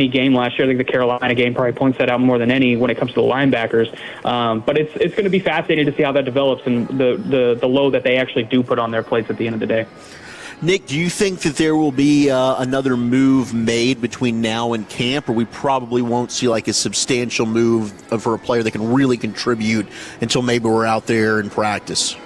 S1: game last year. I think the Carolina game probably points that out more than any when it comes to the linebackers. But it's going to be fascinating to see how that develops and the load that they actually do put on their plates at the end of the day.
S3: Nick, do you think that there will be another move made between now and camp, or we probably won't see like a substantial move for a player that can really contribute until maybe we're out there in practice?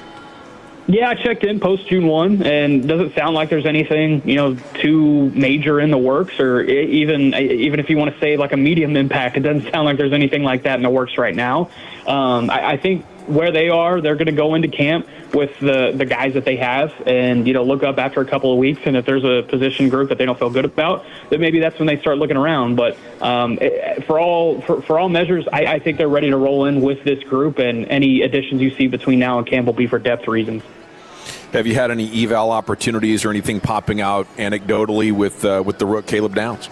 S1: Yeah, I checked in post June 1, and it doesn't sound like there's anything, too major in the works, or even if you want to say like a medium impact, it doesn't sound like there's anything like that in the works right now. I think where they are, they're going to go into camp with the guys that they have and, look up after a couple of weeks. And if there's a position group that they don't feel good about, then maybe that's when they start looking around. But for all measures, I think they're ready to roll in with this group, and any additions you see between now and camp will be for depth reasons.
S4: Have you had any eval opportunities or anything popping out anecdotally with the rook Caleb Downs?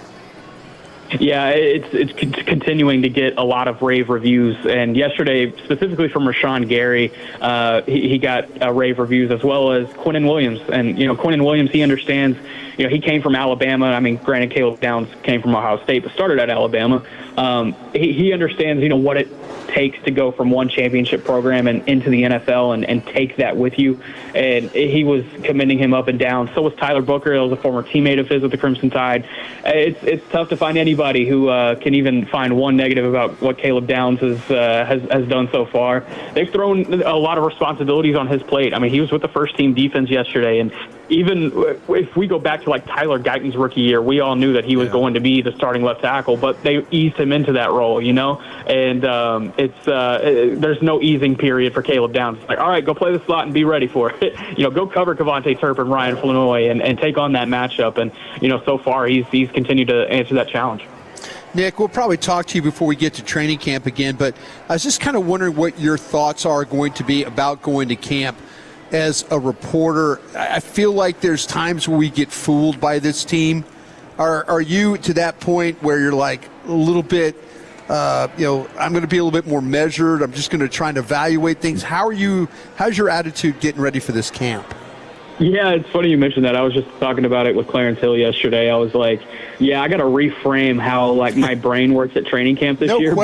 S1: Yeah, it's continuing to get a lot of rave reviews. And yesterday, specifically from Rashawn Gary, he got rave reviews, as well as Quinnen Williams. And, Quinnen Williams, he understands, he came from Alabama. I mean, granted, Caleb Downs came from Ohio State, but started at Alabama. He understands, what it takes to go from one championship program and into the NFL and take that with you. And he was commending him up and down. So was Tyler Booker. He was a former teammate of his with the Crimson Tide. It's tough to find anybody who can even find one negative about what Caleb Downs has done so far. They've thrown a lot of responsibilities on his plate. I mean, he was with the first team defense yesterday, and even if we go back to like Tyler Guyton's rookie year, we all knew that he was going to be the starting left tackle, but they eased him into that role, you know. And there's no easing period for Caleb Downs. It's like, all right, go play the slot and be ready for it. You know, go cover Kevontae Turpin, Ryan Flanoy, and take on that matchup. And you know, so far he's continued to answer that challenge.
S5: Nick, we'll probably talk to you before we get to training camp again, but I was just kind of wondering what your thoughts are going to be about going to camp. As a reporter, I feel like there's times where we get fooled by this team. Are you to that point where you're like a little bit, I'm going to be a little bit more measured. I'm just going to try and evaluate things. How's your attitude getting ready for this camp?
S1: Yeah, it's funny you mentioned that. I was just talking about it with Clarence Hill yesterday. I was like, I got to reframe how like my brain works at training camp this year.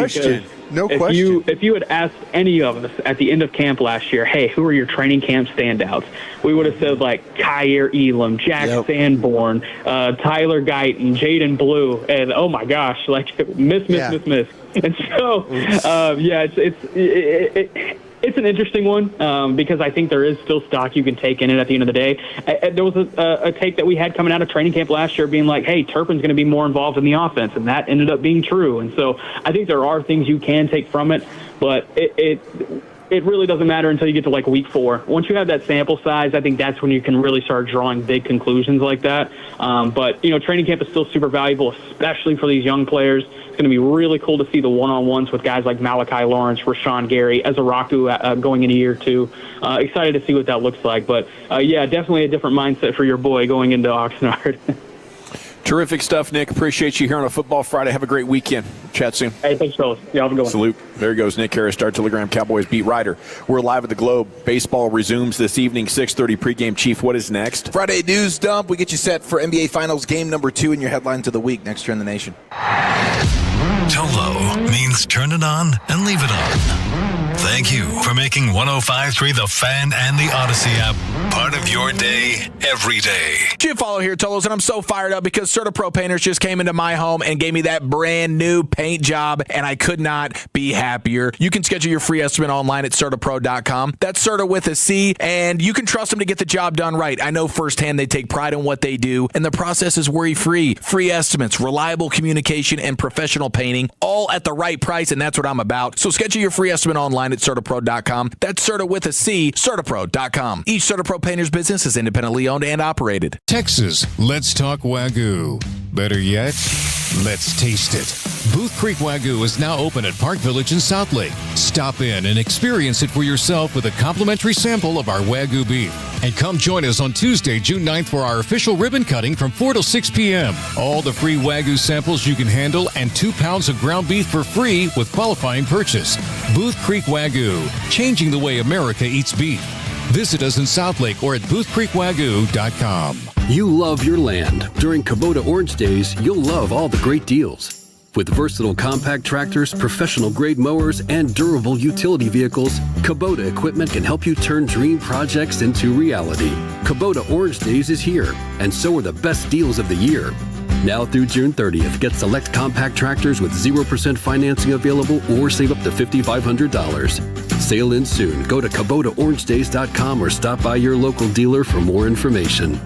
S5: No question.
S1: If you had asked any of us at the end of camp last year, hey, who are your training camp standouts? We would have said like Kyer Elam, Jack Sanborn, Tyler Guyton, Jaden Blue, and oh my gosh, like miss. And so, it's an interesting one because I think there is still stock you can take in it at the end of the day. There was a take that we had coming out of training camp last year being like, hey, Turpin's going to be more involved in the offense, and that ended up being true. And so I think there are things you can take from it, but it really doesn't matter until you get to like week 4. Once you have that sample size, I think that's when you can really start drawing big conclusions like that. But, you know, training camp is still super valuable, especially for these young players. It's going to be really cool to see the one-on-ones with guys like Malachi Lawrence, Rashawn Gary, Ezaraku going into year 2. Excited to see what that looks like. But, definitely a different mindset for your boy going into Oxnard.
S4: Terrific stuff, Nick. Appreciate you here on a Football Friday. Have a great weekend. Chat soon.
S1: Hey, thanks, fellas. Yeah, have a good one.
S4: Salute. There goes Nick Harris, Star Telegram Cowboys beat writer. We're live at the Globe. Baseball resumes this evening, 6:30 pregame. Chief, what is next?
S6: Friday news dump. We get you set for NBA Finals game number 2 in your headlines of the week next year in the nation.
S2: Tolo means turn it on and leave it on. Thank you for making 105.3 The Fan and the Odyssey app part of your day every day.
S6: Jim Follow here, Tolos, and I'm so fired up because CertaPro Painters just came into my home and gave me that brand new paint job, and I could not be happier. You can schedule your free estimate online at CertaPro.com. That's Certa with a C, and you can trust them to get the job done right. I know firsthand they take pride in what they do, and the process is worry-free. Free estimates, reliable communication, and professional painting, all at the right price, and that's what I'm about. So schedule your free estimate online at CertaPro.com. That's Certa with a C, CertaPro.com. Each CertaPro Painters business is independently owned and operated.
S7: Texas, let's talk Wagyu. Better yet, let's taste it. Booth Creek Wagyu is now open at Park Village in Southlake. Stop in and experience it for yourself with a complimentary sample of our Wagyu beef. And come join us on Tuesday, June 9th for our official ribbon cutting from 4 to 6 p.m. All the free Wagyu samples you can handle and 2 pounds of ground beef for free with qualifying purchase. Booth Creek Wagyu, changing the way America eats beef. Visit us in Southlake or at boothcreekwagyu.com.
S8: You love your land. During Kubota Orange Days, you'll love all the great deals. With versatile compact tractors, professional-grade mowers, and durable utility vehicles, Kubota equipment can help you turn dream projects into reality. Kubota Orange Days is here, and so are the best deals of the year. Now through June 30th, get select compact tractors with 0% financing available or save up to $5,500. Sale ends soon. Go to KubotaOrangeDays.com or stop by your local dealer for more information.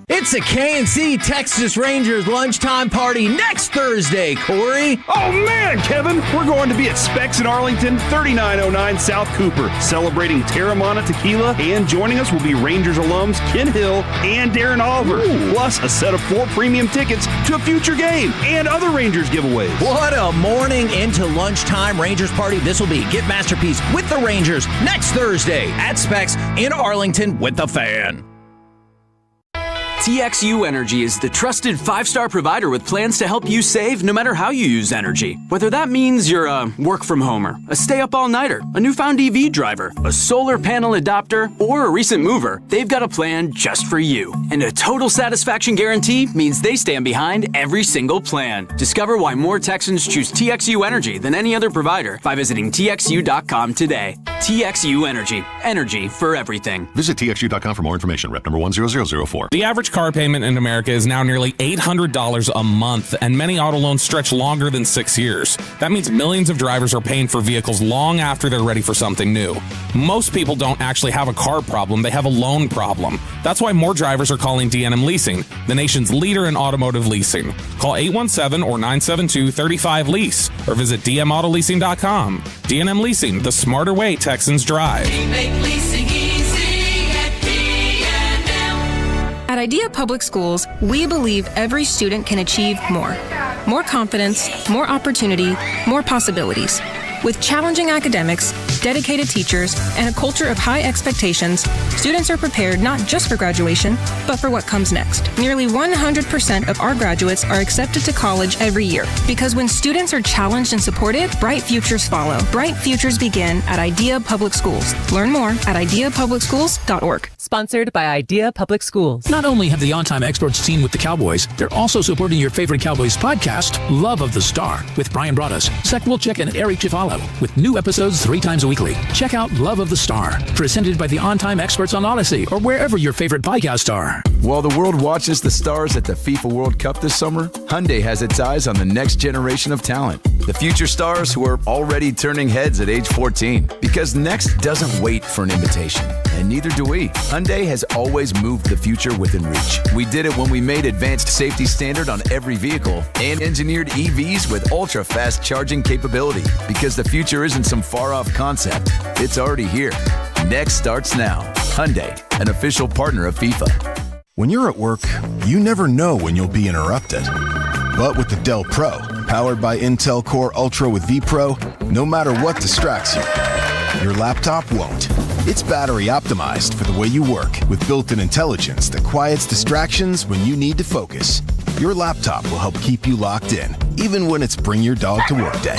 S9: It's a KNC Texas Rangers lunchtime party next Thursday, Corey.
S10: Oh, man, Kevin. We're going to be at Specs in Arlington, 3909 South Cooper, celebrating Terramana Tequila, and joining us will be Rangers alums Ken Hill and Darren Oliver, plus a set of 4 premium tickets to a future game and other Rangers giveaways.
S9: What a morning into lunchtime Rangers party this will be. Get Masterpiece with the Rangers next Thursday at Specs in Arlington with the Fan.
S13: TXU Energy is the trusted 5-star provider with plans to help you save no matter how you use energy. Whether that means you're a work-from-homer, a stay-up-all-nighter, a newfound EV driver, a solar panel adopter, or a recent mover, they've got a plan just for you. And a total satisfaction guarantee means they stand behind every single plan. Discover why more Texans choose TXU Energy than any other provider by visiting TXU.com today. TXU Energy. Energy for everything.
S22: Visit TXU.com for more information. Rep number 10004.
S11: The average car payment in America is now nearly $800 a month, and many auto loans stretch longer than 6 years. That means millions of drivers are paying for vehicles long after they're ready for something new. Most people don't actually have a car problem, they have a loan problem. That's why more drivers are calling D&M Leasing, the nation's leader in automotive leasing. Call 817 or 972-35-LEASE or visit dmautoleasing.com. D&M Leasing, the smarter way Texans drive.
S34: We make leasing easy at D&M.
S12: At Idea Public Schools, we believe every student can achieve more. More confidence, more opportunity, more possibilities. With challenging academics, dedicated teachers, and a culture of high expectations, students are prepared not just for graduation, but for what comes next. Nearly 100% of our graduates are accepted to college every year, because when students are challenged and supported, bright futures follow. Bright futures begin at Idea Public Schools. Learn more at ideapublicschools.org.
S14: Sponsored by Idea Public Schools.
S15: Not only have the On-Time Experts teamed with the Cowboys, they're also supporting your favorite Cowboys podcast, Love of the Star, with Brian Broaddus, Sek Wilczek, and Eric Chifalo, with new episodes 3 times a weekly. Check out Love of the Star, presented by the On-Time Experts on Odyssey, or wherever your favorite podcasts are.
S16: While the world watches the stars at the FIFA World Cup this summer, Hyundai has its eyes on the next generation of talent. The future stars who are already turning heads at age 14. Because next doesn't wait for an invitation, and neither do we. Hyundai has always moved the future within reach. We did it when we made advanced safety standard on every vehicle and engineered EVs with ultra-fast charging capability. Because the future isn't some far-off concept. It's already here. Next starts now. Hyundai, an official partner of FIFA.
S17: When you're at work, you never know when you'll be interrupted. But with the Dell Pro, powered by Intel Core Ultra with vPro, no matter what distracts you, your laptop won't. It's battery optimized for the way you work with built-in intelligence that quiets distractions when you need to focus. Your laptop will help keep you locked in, even when it's bring your dog to work day.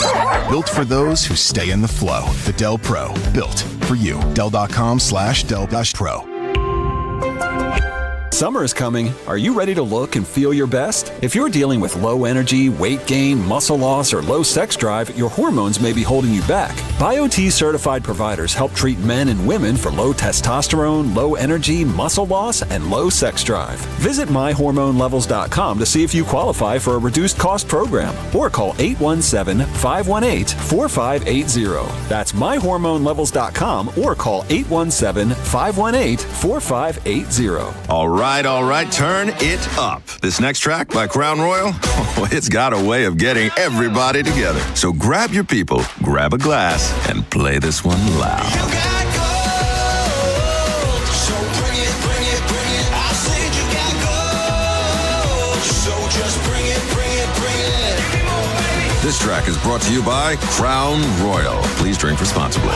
S17: Built for those who stay in the flow. The Dell Pro, built for you. Dell.com/Dell-Pro.
S18: Summer is coming. Are you ready to look and feel your best? If you're dealing with low energy, weight gain, muscle loss, or low sex drive, your hormones may be holding you back. BioT certified providers help treat men and women for low testosterone, low energy, muscle loss, and low sex drive. Visit myhormonelevels.com to see if you qualify for a reduced cost program, or call 817-518-4580. That's myhormonelevels.com, or call 817-518-4580.
S23: All right, turn it up. This next track by Crown Royal, it's got a way of getting everybody together. So grab your people, grab a glass, and play this one loud. This track is brought to you by Crown Royal. Please drink responsibly.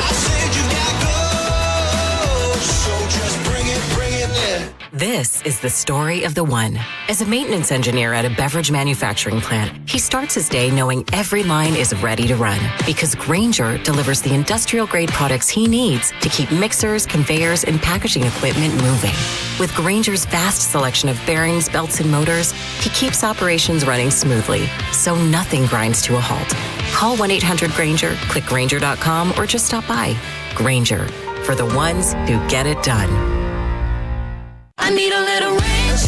S24: This is the story of the one. As a maintenance engineer at a beverage manufacturing plant, he starts his day knowing every line is ready to run because Grainger delivers the industrial-grade products he needs to keep mixers, conveyors, and packaging equipment moving. With Grainger's vast selection of bearings, belts, and motors, he keeps operations running smoothly, so nothing grinds to a halt. Call 1-800-GRAINGER, click Grainger.com, or just stop by. Grainger, for the ones who get it done.
S34: I need a little ranch,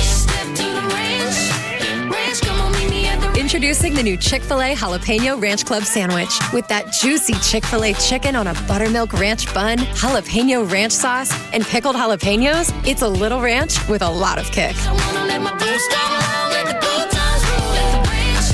S34: step to the ranch, come on meet me at the ranch.
S25: Introducing the new Chick-fil-A Jalapeno Ranch Club Sandwich. With that juicy Chick-fil-A chicken on a buttermilk ranch bun, jalapeno ranch sauce, and pickled jalapenos, it's a little ranch with a lot of kick.
S34: I wanna let my boots down low, let the good times roll at the ranch.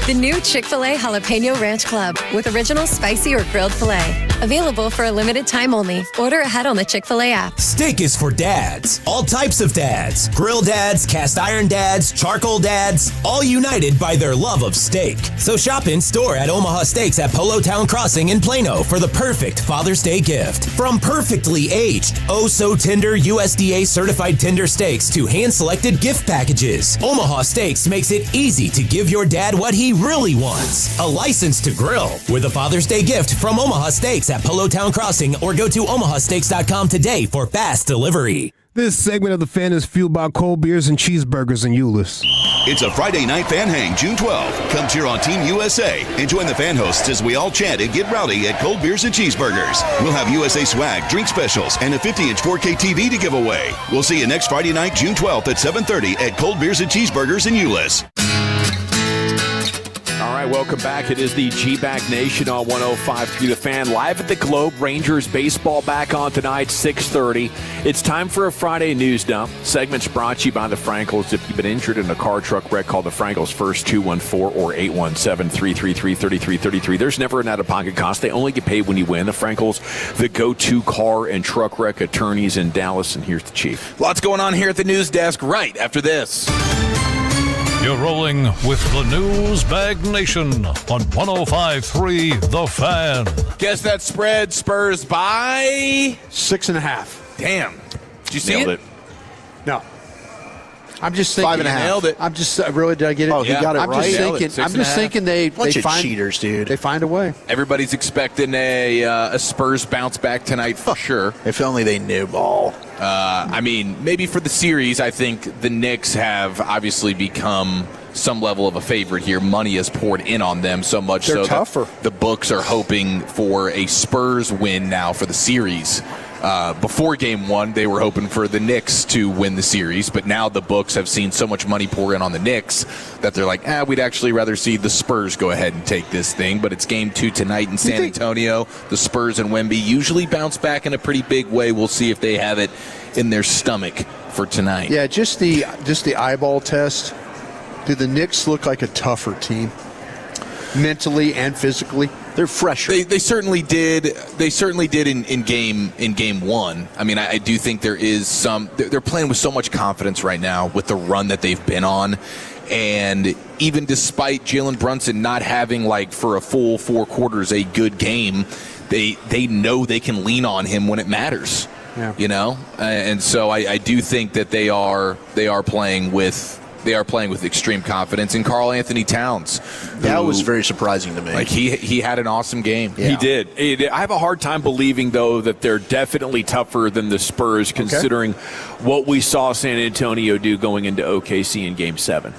S25: The new Chick-fil-A Jalapeno Ranch Club with original spicy or grilled filet. Available for a limited time only. Order ahead on the Chick-fil-A app.
S26: Steak is for dads. All types of dads. Grill dads, cast iron dads, charcoal dads, all united by their love of steak. So shop in store at Omaha Steaks at Polo Town Crossing in Plano for the perfect Father's Day gift. From perfectly aged, oh so tender USDA certified tender steaks to hand-selected gift packages, Omaha Steaks makes it easy to give your dad what he really wants. A license to grill with a Father's Day gift from Omaha Steaks at Polo Town Crossing, or go to omahasteaks.com today for fast delivery.
S1: This segment of The Fan is fueled by cold beers and cheeseburgers in Euless.
S3: It's a Friday night fan hang, June 12th. Come cheer on Team USA and join the fan hosts as we all chant and get rowdy at Cold Beers and Cheeseburgers. We'll have USA swag, drink specials, and a 50-inch 4K TV to give away. We'll see you next Friday night, June 12th at 7:30 at Cold Beers and Cheeseburgers in Euless.
S4: All right, welcome back. It is the G-Bag Nation on 105.3 The Fan. Live at the Globe. Rangers baseball back on tonight, 6:30. It's time for a Friday news dump. Segment's brought to you by the Frankels. If you've been injured in a car truck wreck, call the Frankels first, 214 or 817-333-3333. There's never an out-of-pocket cost. They only get paid when you win. The Frankels, the go-to car and truck wreck attorneys in Dallas. And here's the Chief.
S6: Lots going on here at the news desk right after this.
S5: You're rolling with the News Bag Nation on 105.3 The Fan.
S6: Guess that spread, Spurs by
S19: 6.5.
S6: Damn. Did you see
S19: Nailed
S6: it?
S19: No. I'm just thinking.
S6: 5.5. Nailed it.
S19: I'm just really. Did I get it?
S6: Oh, he got it
S19: I'm
S6: right.
S19: I'm just thinking they
S20: Bunch of
S19: find
S20: cheaters, dude.
S19: They find a way.
S6: Everybody's expecting a Spurs bounce back tonight for sure.
S20: If only they knew ball.
S6: I mean, maybe for the series, I think the Knicks have obviously become some level of a favorite here. Money has poured in on them so much
S19: They're
S6: so
S19: tougher.
S6: that the books are hoping for a Spurs win now for the series. Before Game 1, they were hoping for the Knicks to win the series, but now the books have seen so much money pour in on the Knicks that they're like, we'd actually rather see the Spurs go ahead and take this thing. But it's Game 2 tonight in San Antonio. The Spurs and Wemby usually bounce back in a pretty big way. We'll see if they have it in their stomach for tonight.
S19: Yeah, just the eyeball test. Do the Knicks look like a tougher team, mentally and physically?
S20: They're fresher.
S6: They certainly did. They certainly did in game 1. I mean, I do think there is some. They're playing with so much confidence right now with the run that they've been on, and even despite Jalen Brunson not having for a full 4 quarters a good game, they know they can lean on him when it matters.
S19: Yeah.
S6: You know, and so I do think that they are playing with. They are playing with extreme confidence. And Karl-Anthony Towns,
S20: that was very surprising to me.
S6: He had an awesome game.
S4: Yeah. He did. I have a hard time believing, though, that they're definitely tougher than the Spurs, considering what we saw San Antonio do going into OKC in Game 7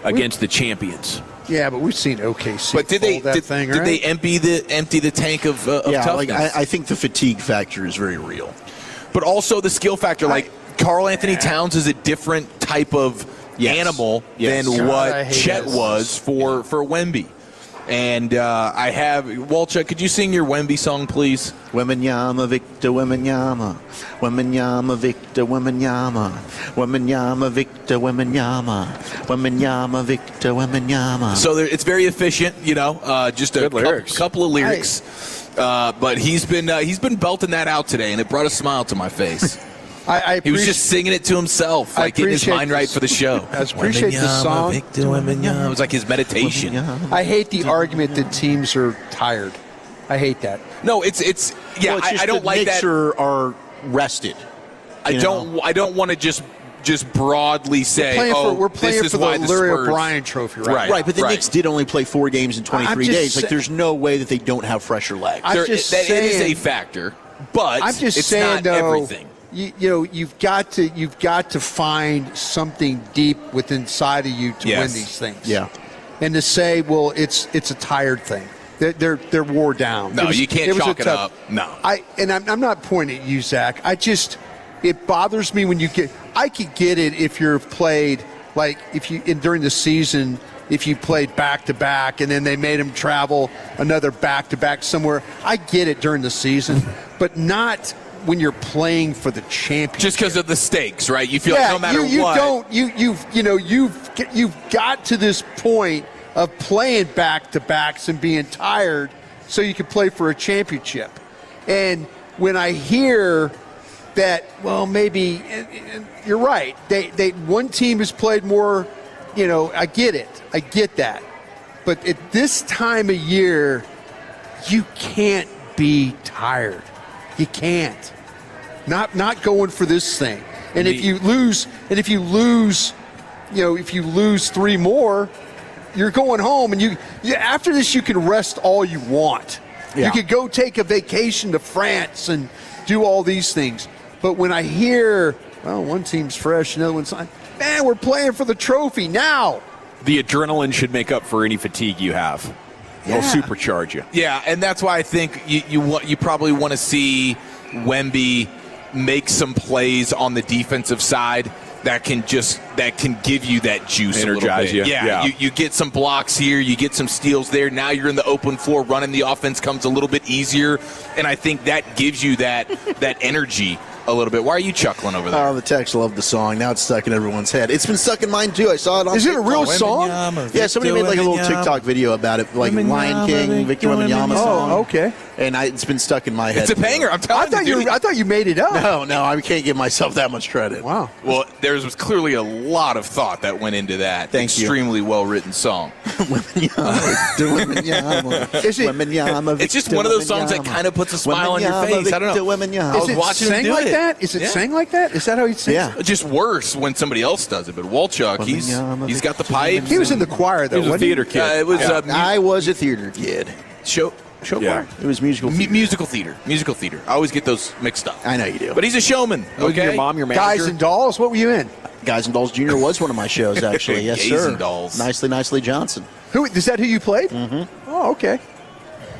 S4: against the champions.
S19: Yeah, but we've seen OKC.
S6: But did they empty the tank of toughness?
S20: I think the fatigue factor is very real.
S6: But also the skill factor. Karl-Anthony Towns is a different type of animal than what Chet was for Wemby. And I have Walcha, could you sing your Wemby song, please?
S20: Wembenyama Victor Wembenyama. Wembenyama Victor Wembenyama. Wembenyama Victor Wembenyama. Wembenyama Victor Wembenyama.
S6: So it's very efficient, just a couple of lyrics. But he's been belting that out today, and it brought a smile to my face. He was just singing it to himself, getting his mind right for the show.
S19: I appreciate the song.
S6: It was like his meditation.
S19: I hate the argument that teams are tired. I hate that.
S6: No, it's I don't like that.
S20: The Knicks are rested.
S6: I don't want to just broadly say,
S19: we're playing
S6: this
S19: for
S6: is why
S19: the
S6: the
S19: Larry
S6: Spurs.
S19: O'Brien trophy, right?
S20: Right, but the Knicks did only play 4 games in 23 days. There's no way that they don't have fresher legs.
S19: It is
S6: a factor, but
S19: I'm just
S6: it's
S19: saying,
S6: not everything.
S19: You've got to find something deep within inside of you to win these things.
S20: Yeah,
S19: and to say, well, it's a tired thing. They're wore down.
S6: No, you can't chalk it up. No,
S19: I'm not pointing at you, Zach. It bothers me when you get. I could get it if you're played during the season. If you played back-to-back and then they made him travel another back-to-back somewhere, I get it during the season, but not when you're playing for the championship.
S6: Just because of the stakes, right? You feel like no matter what.
S19: You've got to this point of playing back-to-backs and being tired so you can play for a championship. And when I hear that, well, maybe you're right. One team has played more. I get it. I get that. But at this time of year, you can't be tired. You can't. Not going for this thing. And if you lose, if you lose 3 more, you're going home. And after this, you can rest all you want. Yeah. You could go take a vacation to France and do all these things. But when I hear Well, one team's fresh, another one's like, man, we're playing for the trophy now.
S4: The adrenaline should make up for any fatigue you have.
S19: Yeah.
S4: It'll supercharge you.
S6: Yeah, and that's why I think you probably want to see Wemby make some plays on the defensive side that can give you that juice,
S4: energize
S6: a little bit.
S4: you.
S6: Yeah. You get some blocks here, you get some steals there. Now you're in the open floor, running the offense comes a little bit easier, and I think that gives you that energy a little bit. Why are you chuckling over there?
S20: Oh, the text loved the song. Now it's stuck in everyone's head. It's been stuck in mine too. I saw it on
S19: Is it a
S20: TikTok.
S19: real song?
S20: Yeah, somebody made like a little TikTok video about it, like Lion King, Victor Wembanyama song.
S19: Oh, okay.
S20: And it's been stuck in my head.
S6: It's a banger. I'm telling you.
S19: I thought you made it up.
S20: No, I can't give myself that much credit.
S19: Wow.
S6: Well, there was clearly a lot of thought that went into that.
S20: Thank you.
S6: Extremely well-written song. It's just one of those songs that kind of puts a smile on your face. I don't know.
S20: I
S19: Is it sang like that? Is it sang like that? Is that how he sings?
S20: Yeah.
S6: Just worse when somebody else does it. But Wolchuk, he's got the pipes.
S19: He was in the choir, though.
S4: He was a theater kid.
S20: I was a theater kid.
S6: Show choir?
S20: It was musical theater.
S6: Musical theater. I always get those mixed up.
S20: I know you do.
S6: But he's a showman. Okay.
S4: Your mom, your manager.
S19: Guys and Dolls, what were you in?
S20: Guys and Dolls Jr. was one of my shows, actually. Yes,
S6: Gays
S20: sir.
S6: and Dolls.
S20: Nicely Johnson.
S19: Is that who you played?
S20: Mm-hmm.
S19: Oh, okay.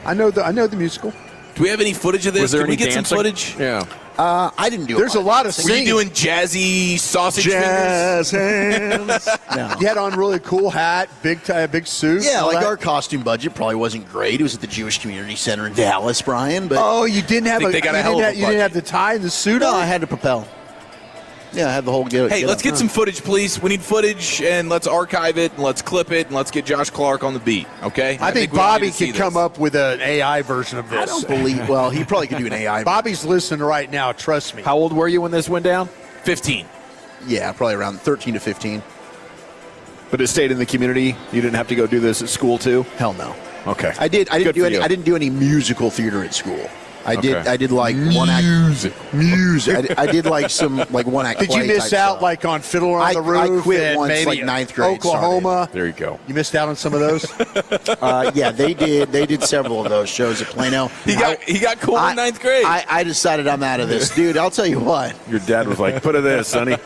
S19: I know the musical.
S6: Do we have any footage of this?
S4: Was there
S6: Can we
S4: any
S6: get
S4: dancing?
S6: some footage?
S4: Yeah.
S20: I didn't do it.
S19: There's a lot of
S6: Were you
S19: singing.
S6: doing jazzy sausage
S20: jazz
S6: fingers?
S20: hands? No.
S19: You had on really cool hat, big tie, big suit.
S20: Yeah,
S19: all
S20: like
S19: that?
S20: our costume budget probably wasn't great. It was at the Jewish Community Center in Dallas, Brian. But
S19: Oh, you didn't have
S6: I think they got a hell of a
S19: you didn't have the tie and the suit
S20: no,
S19: on?
S20: I had to propel. Yeah, I had the whole get.
S6: Hey, let's get some footage, please. We need footage, and let's archive it, and let's clip it, and let's get Josh Clark on the beat, okay?
S19: I think
S6: we all
S19: Bobby
S6: need to see
S19: could come
S6: this.
S19: up with an AI version of this.
S20: I don't believe. Well, he probably could do an AI.
S19: Bobby's listening right now. Trust me.
S4: How old were you when this went down?
S6: 15.
S20: Yeah, probably around 13 to 15.
S4: But it stayed in the community. You didn't have to go do this at school too.
S20: Hell no.
S4: Okay.
S20: I didn't
S4: Good
S20: do
S4: for
S20: any.
S4: you.
S20: I didn't do any musical theater at school. I
S4: Okay.
S20: did like one act music. I did like some like one act.
S19: Did you
S20: play
S19: miss
S20: type
S19: out
S20: stuff.
S19: like on Fiddler on the Roof?
S20: I quit
S19: and
S20: once,
S19: maybe
S20: like ninth grade.
S19: Oklahoma.
S4: There you go.
S19: You missed out on some of those.
S20: Yeah, they did. They did several of those shows at Plano.
S6: He got cool in ninth grade.
S20: I decided I'm out of this, dude. I'll tell you what.
S4: Your dad was like, "Put it this, sonny."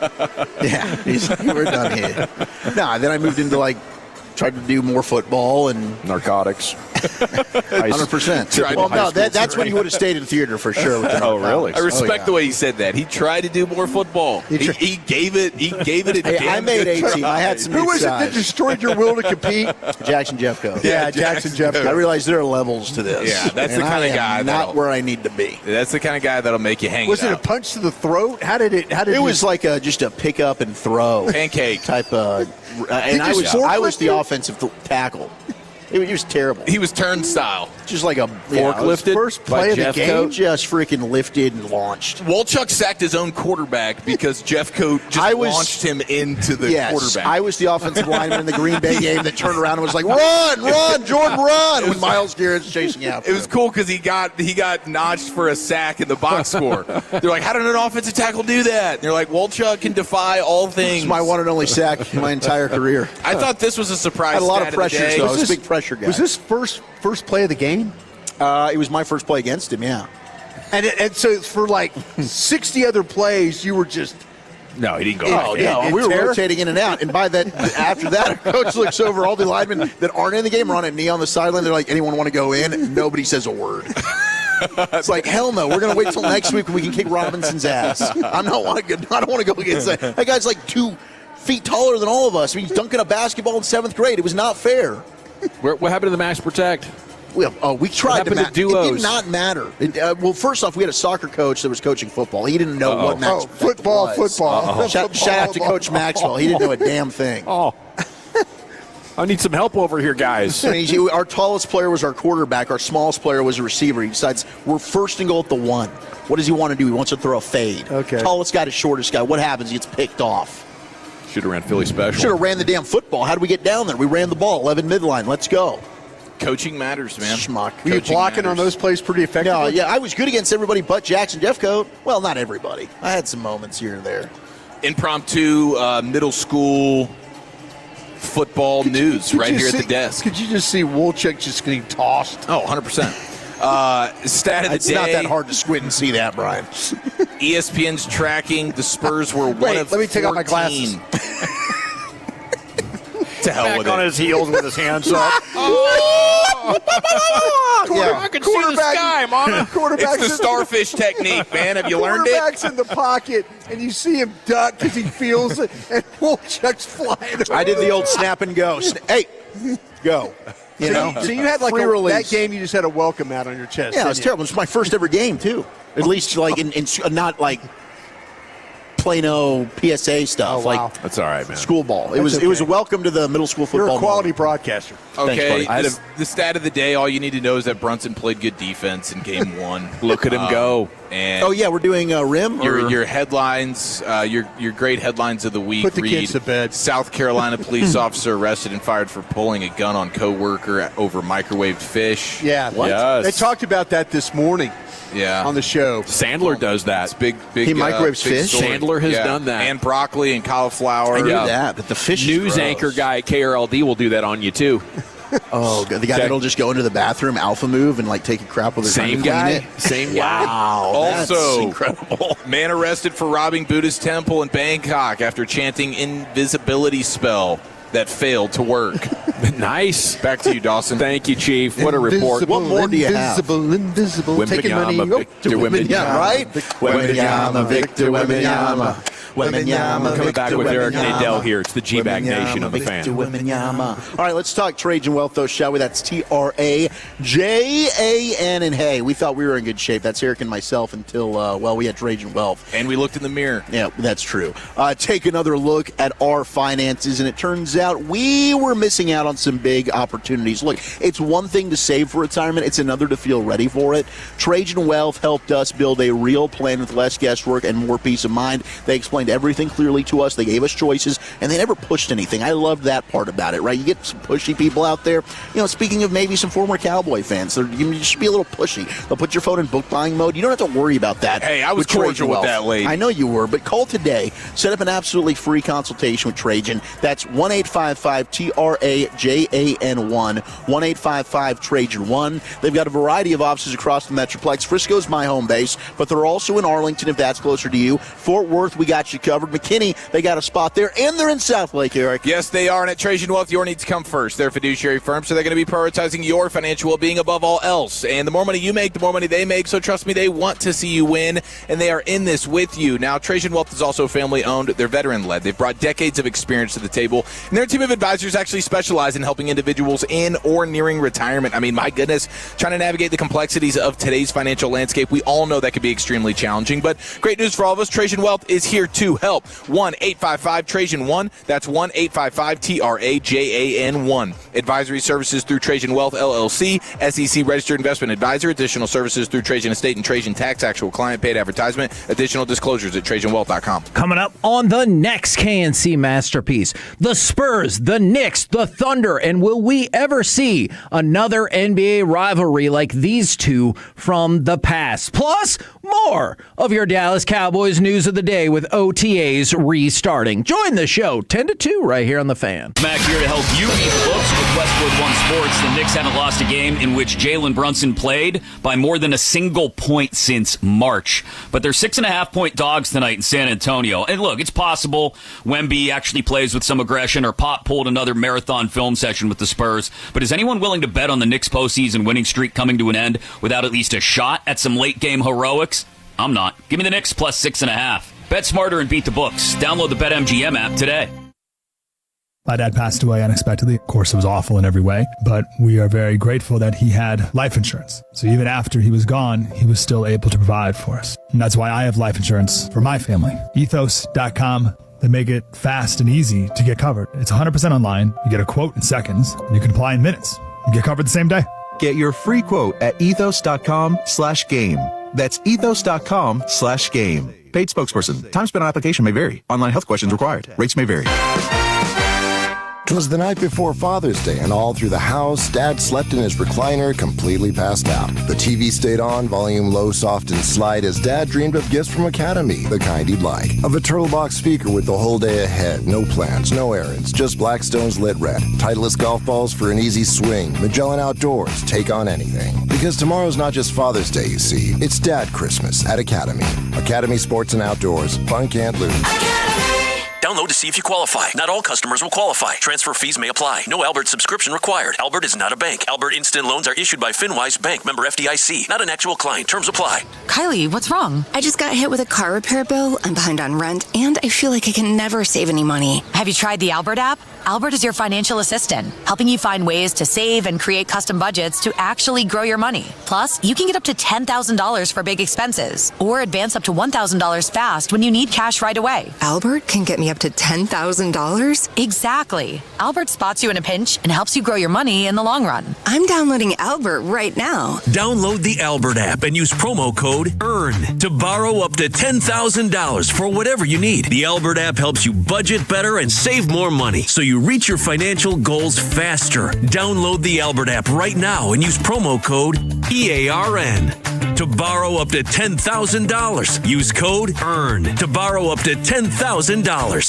S20: Yeah, he's like, we're done here. No, then I moved into like tried to do more football and
S4: narcotics.
S20: 100%. Well, no, that's when you would have stayed in theater for sure. With the
S4: Oh, really?
S6: I respect the way he said that. He tried to do more football. He gave it a
S20: Hey,
S6: damn
S20: I made
S6: good
S20: 18.
S6: try.
S20: I had some
S19: Who
S20: good
S19: was it that
S20: size.
S19: destroyed your will to compete?
S20: Jackson Jeffco.
S19: Yeah, Jackson Jeffco.
S20: I realized there are levels to this.
S6: Yeah, that's the
S20: and
S6: kind
S20: I
S6: of guy
S20: am
S6: that'll-
S20: not where I need to be.
S6: That's the kind of guy that'll make you hang
S19: Was it a
S6: out.
S19: punch to the throat? How did it?
S20: It was like just a pick up and throw
S6: Pancake.
S20: type of. And I was the offensive tackle. It was terrible.
S6: He was turnstile.
S20: Just like a
S4: Forklifted
S20: first
S4: by
S20: play of the
S4: Jeffco?
S20: game. Just freaking lifted and launched.
S6: Wolchuk sacked his own quarterback because Jeffco just launched him into the quarterback.
S20: I was the offensive lineman in the Green Bay game that turned around and was like, "Run, Jordan, run!" When Myles Garrett's chasing after
S6: It was cool because he got notched for a sack in the box score. They're like, "How did an offensive tackle do that?" And they're like, "Wolchuk can defy all things."
S20: It's my one and only sack in my entire career.
S6: I thought this was a surprise.
S20: I had a lot of
S6: stat the
S20: pressure,
S6: day.
S20: though. I was a big pressure guy.
S19: Was this first play of the game?
S20: It was my first play against him, yeah.
S19: And so for like 60 other plays, you were just.
S4: No, he didn't go.
S20: Oh, no, we were rotating in and out. And by that, after that, our coach looks over all the linemen that aren't in the game, are on a knee on the sideline. They're like, "Anyone want to go in?" Nobody says a word. It's like, hell no. We're going to wait till next week when we can kick Robinson's ass. I don't want to go against that. That guy's like 2 feet taller than all of us. I mean, he's dunking a basketball in 7th grade. It was not fair.
S4: What happened to the max protect?
S20: We tried to
S4: happened to
S20: It
S4: duos?
S20: did not matter. Well, first off, we had a soccer coach that was coaching football. He didn't know what max protect was.
S19: Football.
S20: Shout out to Coach Maxwell. He didn't know a damn thing.
S4: Oh. I need some help over here, guys.
S20: I mean, our tallest player was our quarterback. Our smallest player was a receiver. He decides we're first and goal at the 1. What does he want to do? He wants to throw a fade.
S19: Okay.
S20: Tallest guy to shortest guy. What happens? He gets picked off.
S4: Should have ran Philly special.
S20: Should have ran the damn football. How did we get down there? We ran the ball. 11 midline. Let's go.
S6: Coaching matters, man.
S20: Schmuck.
S19: Were you blocking on those plays pretty effectively?
S20: No, yeah, I was good against everybody but Jackson Jeffco. Well, not everybody. I had some moments here and there.
S6: Impromptu middle school football news right here at the desk.
S19: Could you just see Wolchuk just getting tossed?
S6: Oh, 100%. Stat of the
S20: It's
S6: day.
S20: not that hard to squint and see that, Brian.
S6: ESPN's tracking the Spurs were one
S20: Wait,
S6: of
S20: let me take
S6: 14.
S20: off my glasses.
S6: To hell
S2: Back
S6: with
S2: on
S6: it.
S2: his heels with his hands up.
S6: I can see the sky, Mama. It's the starfish technique, man. Have you learned it?
S19: Quarterback's in the pocket, and you see him duck because he feels it, and Wolchuk's flying.
S20: I did the old snap and go. Hey, go. You know?
S19: So you had like
S20: Free release.
S19: that game. You just had a welcome mat on your chest.
S20: Yeah, it
S19: didn't
S20: was
S19: you?
S20: terrible. It was my first ever game, too. At least, like, in not like Plano PSA stuff.
S19: Oh, wow.
S20: Like,
S6: That's all right, man.
S20: school ball. It was
S19: okay.
S20: It was a welcome to the middle school football.
S19: You're a quality
S20: moment.
S19: broadcaster.
S6: Okay,
S20: Thanks,
S6: the stat of the day, all you need to know is that Brunson played good defense in game 1.
S4: Look at him go.
S6: And
S20: Oh, yeah, we're doing Rim? or-
S6: your headlines, your great headlines of the week
S19: Put the
S6: read,
S19: kids to bed.
S6: South Carolina police officer arrested and fired for pulling a gun on coworker over microwaved fish.
S19: Yeah.
S6: Yes.
S19: They talked about that this morning
S6: Yeah.
S19: on the show.
S4: Sandler does that.
S6: It's big.
S20: He microwaves
S6: big
S20: fish?
S6: story.
S4: Sandler has done that.
S6: And broccoli and cauliflower.
S20: I knew
S4: Yeah.
S20: that, but the fish is
S4: News
S20: gross.
S4: anchor guy at KRLD will do that on you, too.
S20: Oh, God, the guy that'll just go into the bathroom, alpha move, and like take a crap while they're trying
S4: Same
S20: to clean
S4: guy.
S20: it.
S4: Same guy.
S20: Wow, that's
S6: Also,
S20: incredible.
S6: man arrested for robbing Buddhist temple in Bangkok after chanting invisibility spell that failed to work.
S4: Nice.
S6: Back to you, Dawson.
S4: Thank you, Chief. What a report.
S20: What more do you have?
S19: Invisible. Taking money.
S4: Wembenyama,
S19: Oh,
S4: Victor Wembenyama.
S20: Yeah, right?
S4: Wembenyama,
S20: Victor Wembenyama.
S4: We're coming back with Eric Nadel here. It's the G-Bag Nation on the Fan.
S20: All right, let's talk Trajan Wealth, though, shall we? That's TRAJAN. And hey, we thought we were in good shape. That's Eric and myself until, we had Trajan Wealth.
S6: And we looked in the mirror.
S20: Yeah, that's true. Take another look at our finances, and it turns out we were missing out on some big opportunities. Look, it's one thing to save for retirement. It's another to feel ready for it. Trajan Wealth helped us build a real plan with less guesswork and more peace of mind. They explained everything clearly to us. They gave us choices, and they never pushed anything. I loved that part about it, right? You get some pushy people out there. You know, speaking of maybe some former Cowboy fans, you should be a little pushy. They'll put your phone in book buying mode. You don't have to worry about that.
S6: Hey, I was
S20: with Trajan
S6: cordial with
S20: Wealth.
S6: that lady.
S20: I know you were, but call today. Set up an absolutely free consultation with Trajan. That's 1-855-TRAJAN1, 1-855-TRAJAN1. They've got a variety of offices across the Metroplex. Frisco's my home base, but they're also in Arlington if that's closer to you. Fort Worth, we got you covered. McKinney, they got a spot there, and they're in South Lake, Eric.
S6: Yes, they are. And at Trajan Wealth, your needs come first. They're a fiduciary firm, so they're going to be prioritizing your financial well-being above all else. And the more money you make, the more money they make. So trust me, they want to see you win, and they are in this with you. Now, Trajan Wealth is also family-owned. They're veteran-led. They've brought decades of experience to the table, and their team of advisors actually specialize in helping individuals in or nearing retirement. I mean, my goodness, trying to navigate the complexities of today's financial landscape, we all know that can be extremely challenging. But great news for all of us, Trajan Wealth is here to help. 1-855-TRAJAN1. That's 1-855-TRAJAN1. Advisory services through Trajan Wealth, LLC, SEC Registered Investment Advisor. Additional services through Trajan Estate and Trajan Tax. Actual client paid advertisement. Additional disclosures at TrajanWealth.com.
S7: Coming up on the next KNC Masterpiece, the Spurs, the Knicks, the Thunder, and will we ever see another NBA rivalry like these two from the past? Plus, more of your Dallas Cowboys news of the day with OTAs restarting. Join the show 10 to 2 right here on The Fan.
S8: Mac here to help you beat the books with Westwood One Sports. The Knicks haven't lost a game in which Jalen Brunson played by more than a single point since March. But they're 6.5-point dogs tonight in San Antonio. And look, it's possible Wemby actually plays with some aggression or Pop pulled another marathon film session with the Spurs. But is anyone willing to bet on the Knicks' postseason winning streak coming to an end without at least a shot at some late-game heroics? I'm not. Give me the Knicks plus 6.5. Bet smarter and beat the books. Download the BetMGM app today.
S9: My dad passed away unexpectedly. Of course, it was awful in every way, but we are very grateful that he had life insurance. So even after he was gone, he was still able to provide for us. And that's why I have life insurance for my family. Ethos.com. They make it fast and easy to get covered. It's 100% online. You get a quote in seconds, and you can apply in minutes. You get covered the same day.
S10: Get your free quote at ethos.com/game. That's ethos.com/game. Paid spokesperson. Time spent on application may vary. Online health questions required. Rates may vary.
S17: It was the night before Father's Day, and all through the house, Dad slept in his recliner, completely passed out. The TV stayed on, volume low, soft, and slight, as Dad dreamed of gifts from Academy, the kind he'd like. Of a turtle box speaker with the whole day ahead, no plans, no errands, just Blackstone's lit red. Titleist golf balls for an easy swing. Magellan Outdoors, take on anything. Because tomorrow's not just Father's Day, you see. It's Dad Christmas at Academy. Academy Sports and Outdoors. Fun can't lose.
S2: Download to see if you qualify. Not all customers will qualify. Transfer fees may apply. No Albert subscription required. Albert is not a bank. Albert Instant Loans are issued by FinWise Bank, member FDIC. Not an actual client. Terms apply.
S11: Kylie, what's wrong? I just got hit with a car repair bill. I'm behind on rent, and I feel like I can never save any money.
S12: Have you tried the Albert app? Albert is your financial assistant, helping you find ways to save and create custom budgets to actually grow your money. Plus, you can get up to $10,000 for big expenses or advance up to $1,000 fast when you need cash right away.
S11: Albert can get me up to $10,000?
S12: Exactly. Albert spots you in a pinch and helps you grow your money in the long run.
S11: I'm downloading Albert right now.
S2: Download the Albert app and use promo code EARN to borrow up to $10,000 for whatever you need. The Albert app helps you budget better and save more money, so you reach your financial goals faster. Download the Albert app right now and use promo code EARN to borrow up to $10,000. Use code EARN to borrow up to $10,000.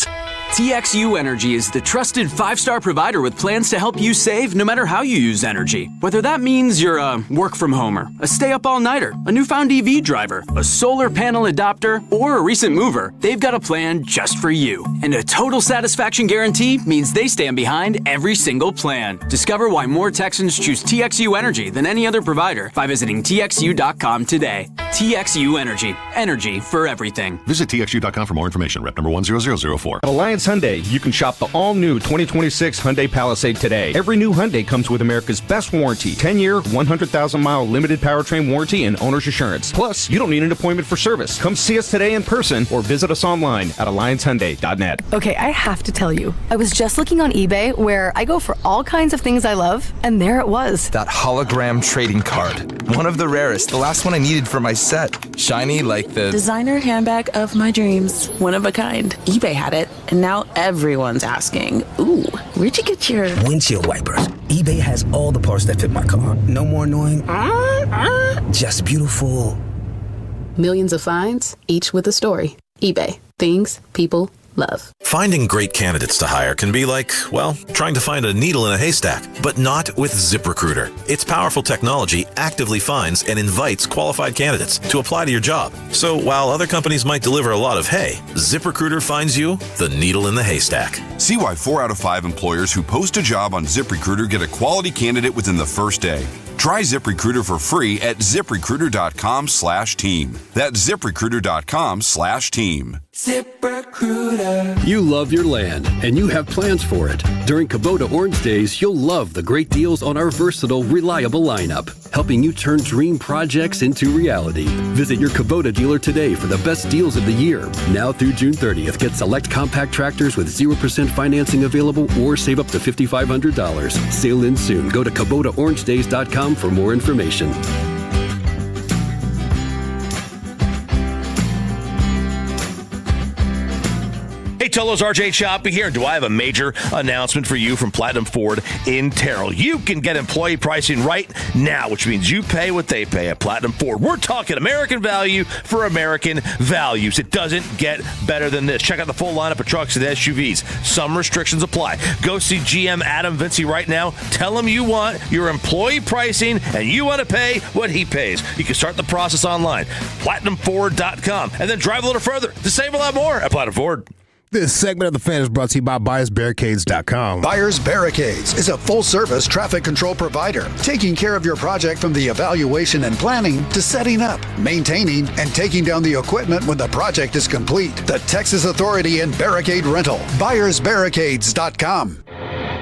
S13: TXU Energy is the trusted 5-star provider with plans to help you save no matter how you use energy. Whether that means you're a work-from-homer, a stay-up-all-nighter, a newfound EV driver, a solar panel adopter, or a recent mover, they've got a plan just for you. And a total satisfaction guarantee means they stand behind every single plan. Discover why more Texans choose TXU Energy than any other provider by visiting TXU.com today. TXU Energy. Energy for everything.
S14: Visit TXU.com for more information. Rep number 10004.
S21: At Alliance Hyundai, you can shop the all-new 2026 Hyundai Palisade today. Every new Hyundai comes with America's best warranty. 10-year, 100,000-mile limited powertrain warranty and owner's assurance. Plus, you don't need an appointment for service. Come see us today in person or visit us online at alliancehyundai.net.
S22: Okay, I have to tell you, I was just looking on eBay where I go for all kinds of things I love, and there it was.
S27: That hologram trading card. One of the rarest. The last one I needed for my set. Shiny like the
S28: designer handbag of my dreams. One of a kind. eBay had it, and now everyone's asking, ooh, where'd you get your
S29: windshield wipers? eBay has all the parts that fit my car. No more annoying. Just beautiful.
S28: Millions of finds, each with a story. eBay. Things people love.
S30: Finding great candidates to hire can be like, well, trying to find a needle in a haystack, but not with ZipRecruiter. Its powerful technology actively finds and invites qualified candidates to apply to your job. So while other companies might deliver a lot of hay, ZipRecruiter finds you the needle in the haystack.
S31: See why 4 out of 5 employers who post a job on ZipRecruiter get a quality candidate within the first day. Try ZipRecruiter for free at ZipRecruiter.com/team. That's ZipRecruiter.com/team.
S32: ZipRecruiter. You love your land, and you have plans for it. During Kubota Orange Days, you'll love the great deals on our versatile, reliable lineup, helping you turn dream projects into reality. Visit your Kubota dealer today for the best deals of the year. Now through June 30th, get select compact tractors with 0% financing available or save up to $5,500. Sale ends soon. Go to KubotaOrangeDays.com for more information.
S33: Hey, Tolos, RJ Choppy here. Do I have a major announcement for you from Platinum Ford in Terrell? You can get employee pricing right now, which means you pay what they pay at Platinum Ford. We're talking American value for American values. It doesn't get better than this. Check out the full lineup of trucks and SUVs. Some restrictions apply. Go see GM Adam Vinci right now. Tell him you want your employee pricing and you want to pay what he pays. You can start the process online, PlatinumFord.com, and then drive a little further to save a lot more at Platinum Ford.
S1: This segment of the fan is brought to you by BuyersBarricades.com.
S35: Buyers Barricades is a full-service traffic control provider, taking care of your project from the evaluation and planning to setting up, maintaining, and taking down the equipment when the project is complete. The Texas Authority in Barricade Rental. BuyersBarricades.com.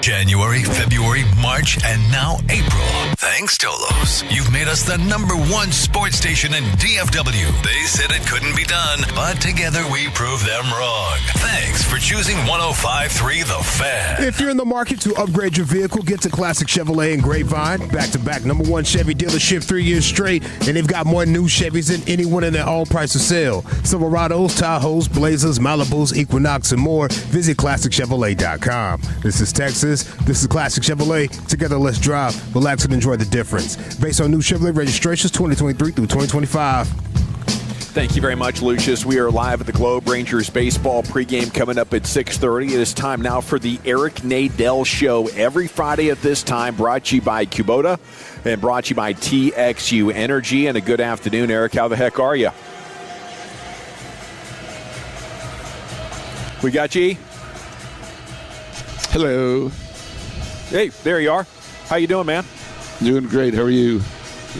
S36: January, February, March, and now April.
S3: Thanks, Tolos. You've made us the #1 sports station in DFW. They said it couldn't be done, but together we proved them wrong. Thanks for choosing 105.3 The Fan.
S1: If you're in the market to upgrade your vehicle, get to Classic Chevrolet and Grapevine. Back-to-back #1 Chevy dealership 3 years straight, and they've got more new Chevys than anyone in their all-price of sale. Silverados, Tahoes, Blazers, Malibus, Equinox, and more. Visit ClassicChevrolet.com. This is Texas. This is Classic Chevrolet. Together, let's drive, relax, and enjoy the difference. Based on new Chevrolet registrations 2023 through 2025.
S4: Thank you very much, Lucius. We are live at the Globe. Rangers baseball pregame coming up at 6:30. It is time now for the Eric Nadel Show every Friday at this time, brought to you by Kubota and brought to you by TXU Energy. And a good afternoon, Eric. How the heck are you? We got you?
S5: Hello.
S4: Hey, there you are. How you doing, man?
S5: Doing great. How are you?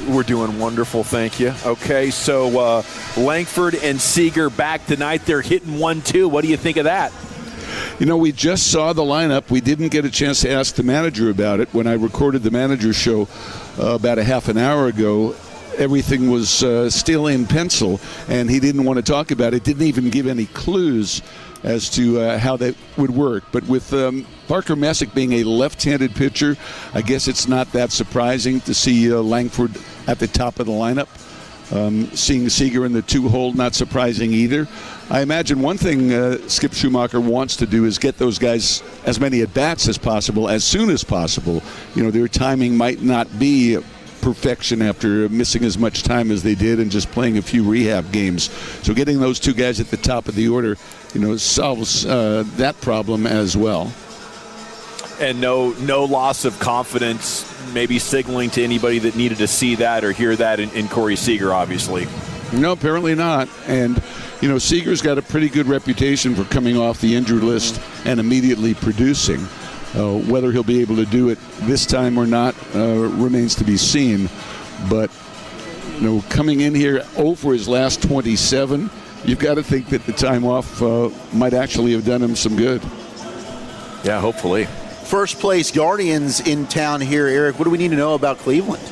S4: We're doing wonderful, thank you. Okay, so Langford and Seager back tonight. They're hitting 1-2. What do you think of that?
S5: You know, we just saw the lineup. We didn't get a chance to ask the manager about it. When I recorded the manager's show about a half an hour ago, everything was still in pencil, and he didn't want to talk about it. Didn't even give any clues as to how that would work. But with Parker Messick being a left-handed pitcher, I guess it's not that surprising to see Langford at the top of the lineup. Seeing Seager in the 2-hole, not surprising either. I imagine one thing Skip Schumacher wants to do is get those guys as many at-bats as possible, as soon as possible. You know, their timing might not be perfection after missing as much time as they did and just playing a few rehab games. So getting those two guys at the top of the order, you know, solves that problem as well.
S4: And no loss of confidence, maybe signaling to anybody that needed to see that or hear that in Corey Seager, obviously.
S5: No, apparently not. And, you know, Seager's got a pretty good reputation for coming off the injured list and immediately producing. Whether he'll be able to do it this time or not remains to be seen. But, you know, coming in here 0 for his last 27, you've got to think that the time off might actually have done him some good.
S4: Yeah, hopefully.
S6: First place Guardians in town here, Eric. What do we need to know about Cleveland?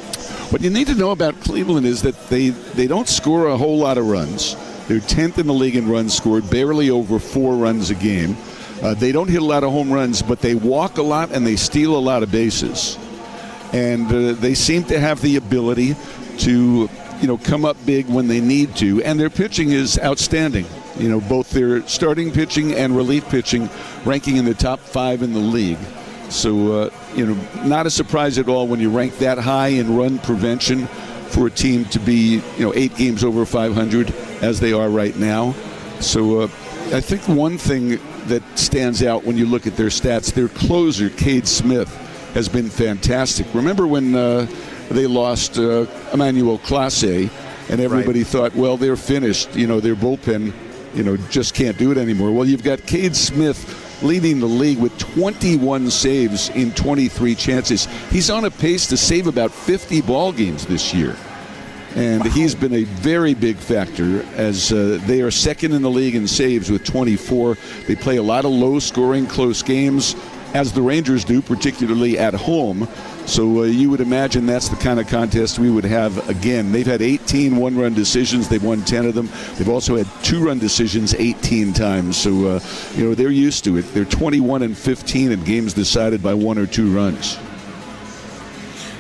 S5: What you need to know about Cleveland is that they don't score a whole lot of runs. They're 10th in the league in runs scored, barely over 4 runs a game. They don't hit a lot of home runs, but they walk a lot and they steal a lot of bases. And they seem to have the ability to, you know, come up big when they need to. And their pitching is outstanding. You know, both their starting pitching and relief pitching ranking in the top 5 in the league. So, you know, not a surprise at all when you rank that high in run prevention for a team to be, you know, 8 games over 500 as they are right now. So I think one thing that stands out when you look at their stats, their closer, Cade Smith, has been fantastic. Remember when they lost Emmanuel Clase and everybody thought, well, they're finished. You know, their bullpen, you know, just can't do it anymore. Well, you've got Cade Smith leading the league with 21 saves in 23 chances. He's on a pace to save about 50 ball games this year. And he's been a very big factor as they are second in the league in saves with 24. They play a lot of low-scoring, close games, as the Rangers do, particularly at home. So you would imagine that's the kind of contest we would have again. They've had 18 one-run decisions. They've won 10 of them. They've also had 2-run decisions 18 times. So, you know, they're used to it. They're 21-15 in games decided by 1 or 2 runs.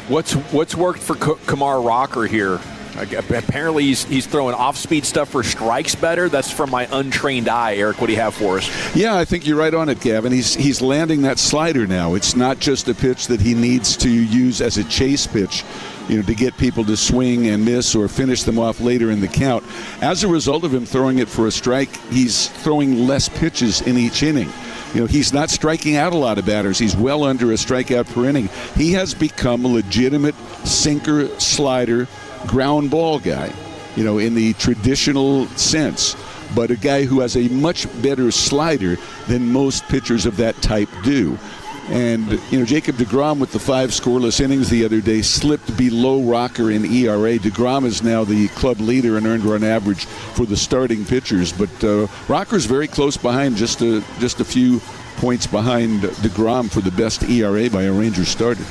S4: What's worked for Kumar Rocker here? Apparently he's throwing off-speed stuff for strikes better. That's from my untrained eye. Eric, what do you have for us?
S5: Yeah, I think you're right on it, Gavin. He's landing that slider now. It's not just a pitch that he needs to use as a chase pitch, you know, to get people to swing and miss or finish them off later in the count. As a result of him throwing it for a strike, he's throwing less pitches in each inning. You know, he's not striking out a lot of batters. He's well under a strikeout per inning. He has become a legitimate sinker, slider, ground ball guy, you know, in the traditional sense, but a guy who has a much better slider than most pitchers of that type do. And, you know, Jacob deGrom with the 5 scoreless innings the other day slipped below Rocker in ERA. deGrom is now the club leader in earned run average for the starting pitchers, but Rocker's very close behind, just a few points behind deGrom for the best ERA by a Ranger starter.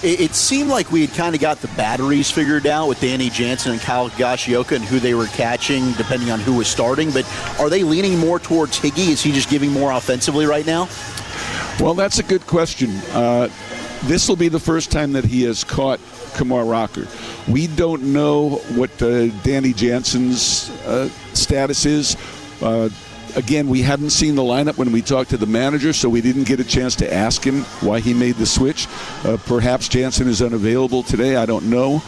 S6: it seemed like we had kind of got the batteries figured out with Danny Jansen and Kyle Higashioka and who they were catching, depending on who was starting. But are they leaning more towards Higgy? Is he just giving more offensively right now?
S5: Well, that's a good question. This will be the first time that he has caught Kumar Rocker. We don't know what Danny Jansen's status is. Again, we hadn't seen the lineup when we talked to the manager, so we didn't get a chance to ask him why he made the switch. Perhaps Jansen is unavailable today. I don't know.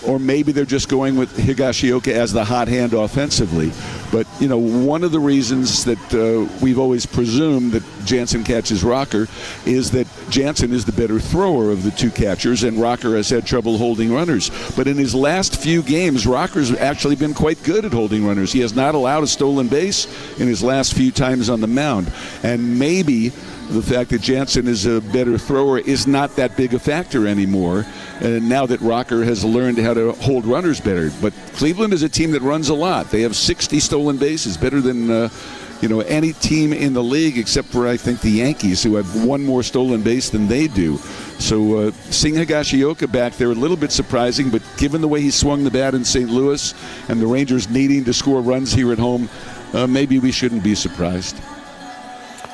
S5: Or maybe they're just going with Higashioka as the hot hand offensively. But, one of the reasons that we've always presumed that Jansen catches Rocker is that Jansen is the better thrower of the two catchers, and Rocker has had trouble holding runners. But in his last few games, Rocker's actually been quite good at holding runners. He has not allowed a stolen base in his last few times on the mound. And maybe the fact that Jansen is a better thrower is not that big a factor anymore, now that Rocker has learned how to hold runners better. But Cleveland is a team that runs a lot. They have 60 stolen bases, better than any team in the league except for, I think, the Yankees, who have one more stolen base than they do. So seeing Higashioka back there, a little bit surprising, but given the way he swung the bat in St. Louis and the Rangers needing to score runs here at home, maybe we shouldn't be surprised.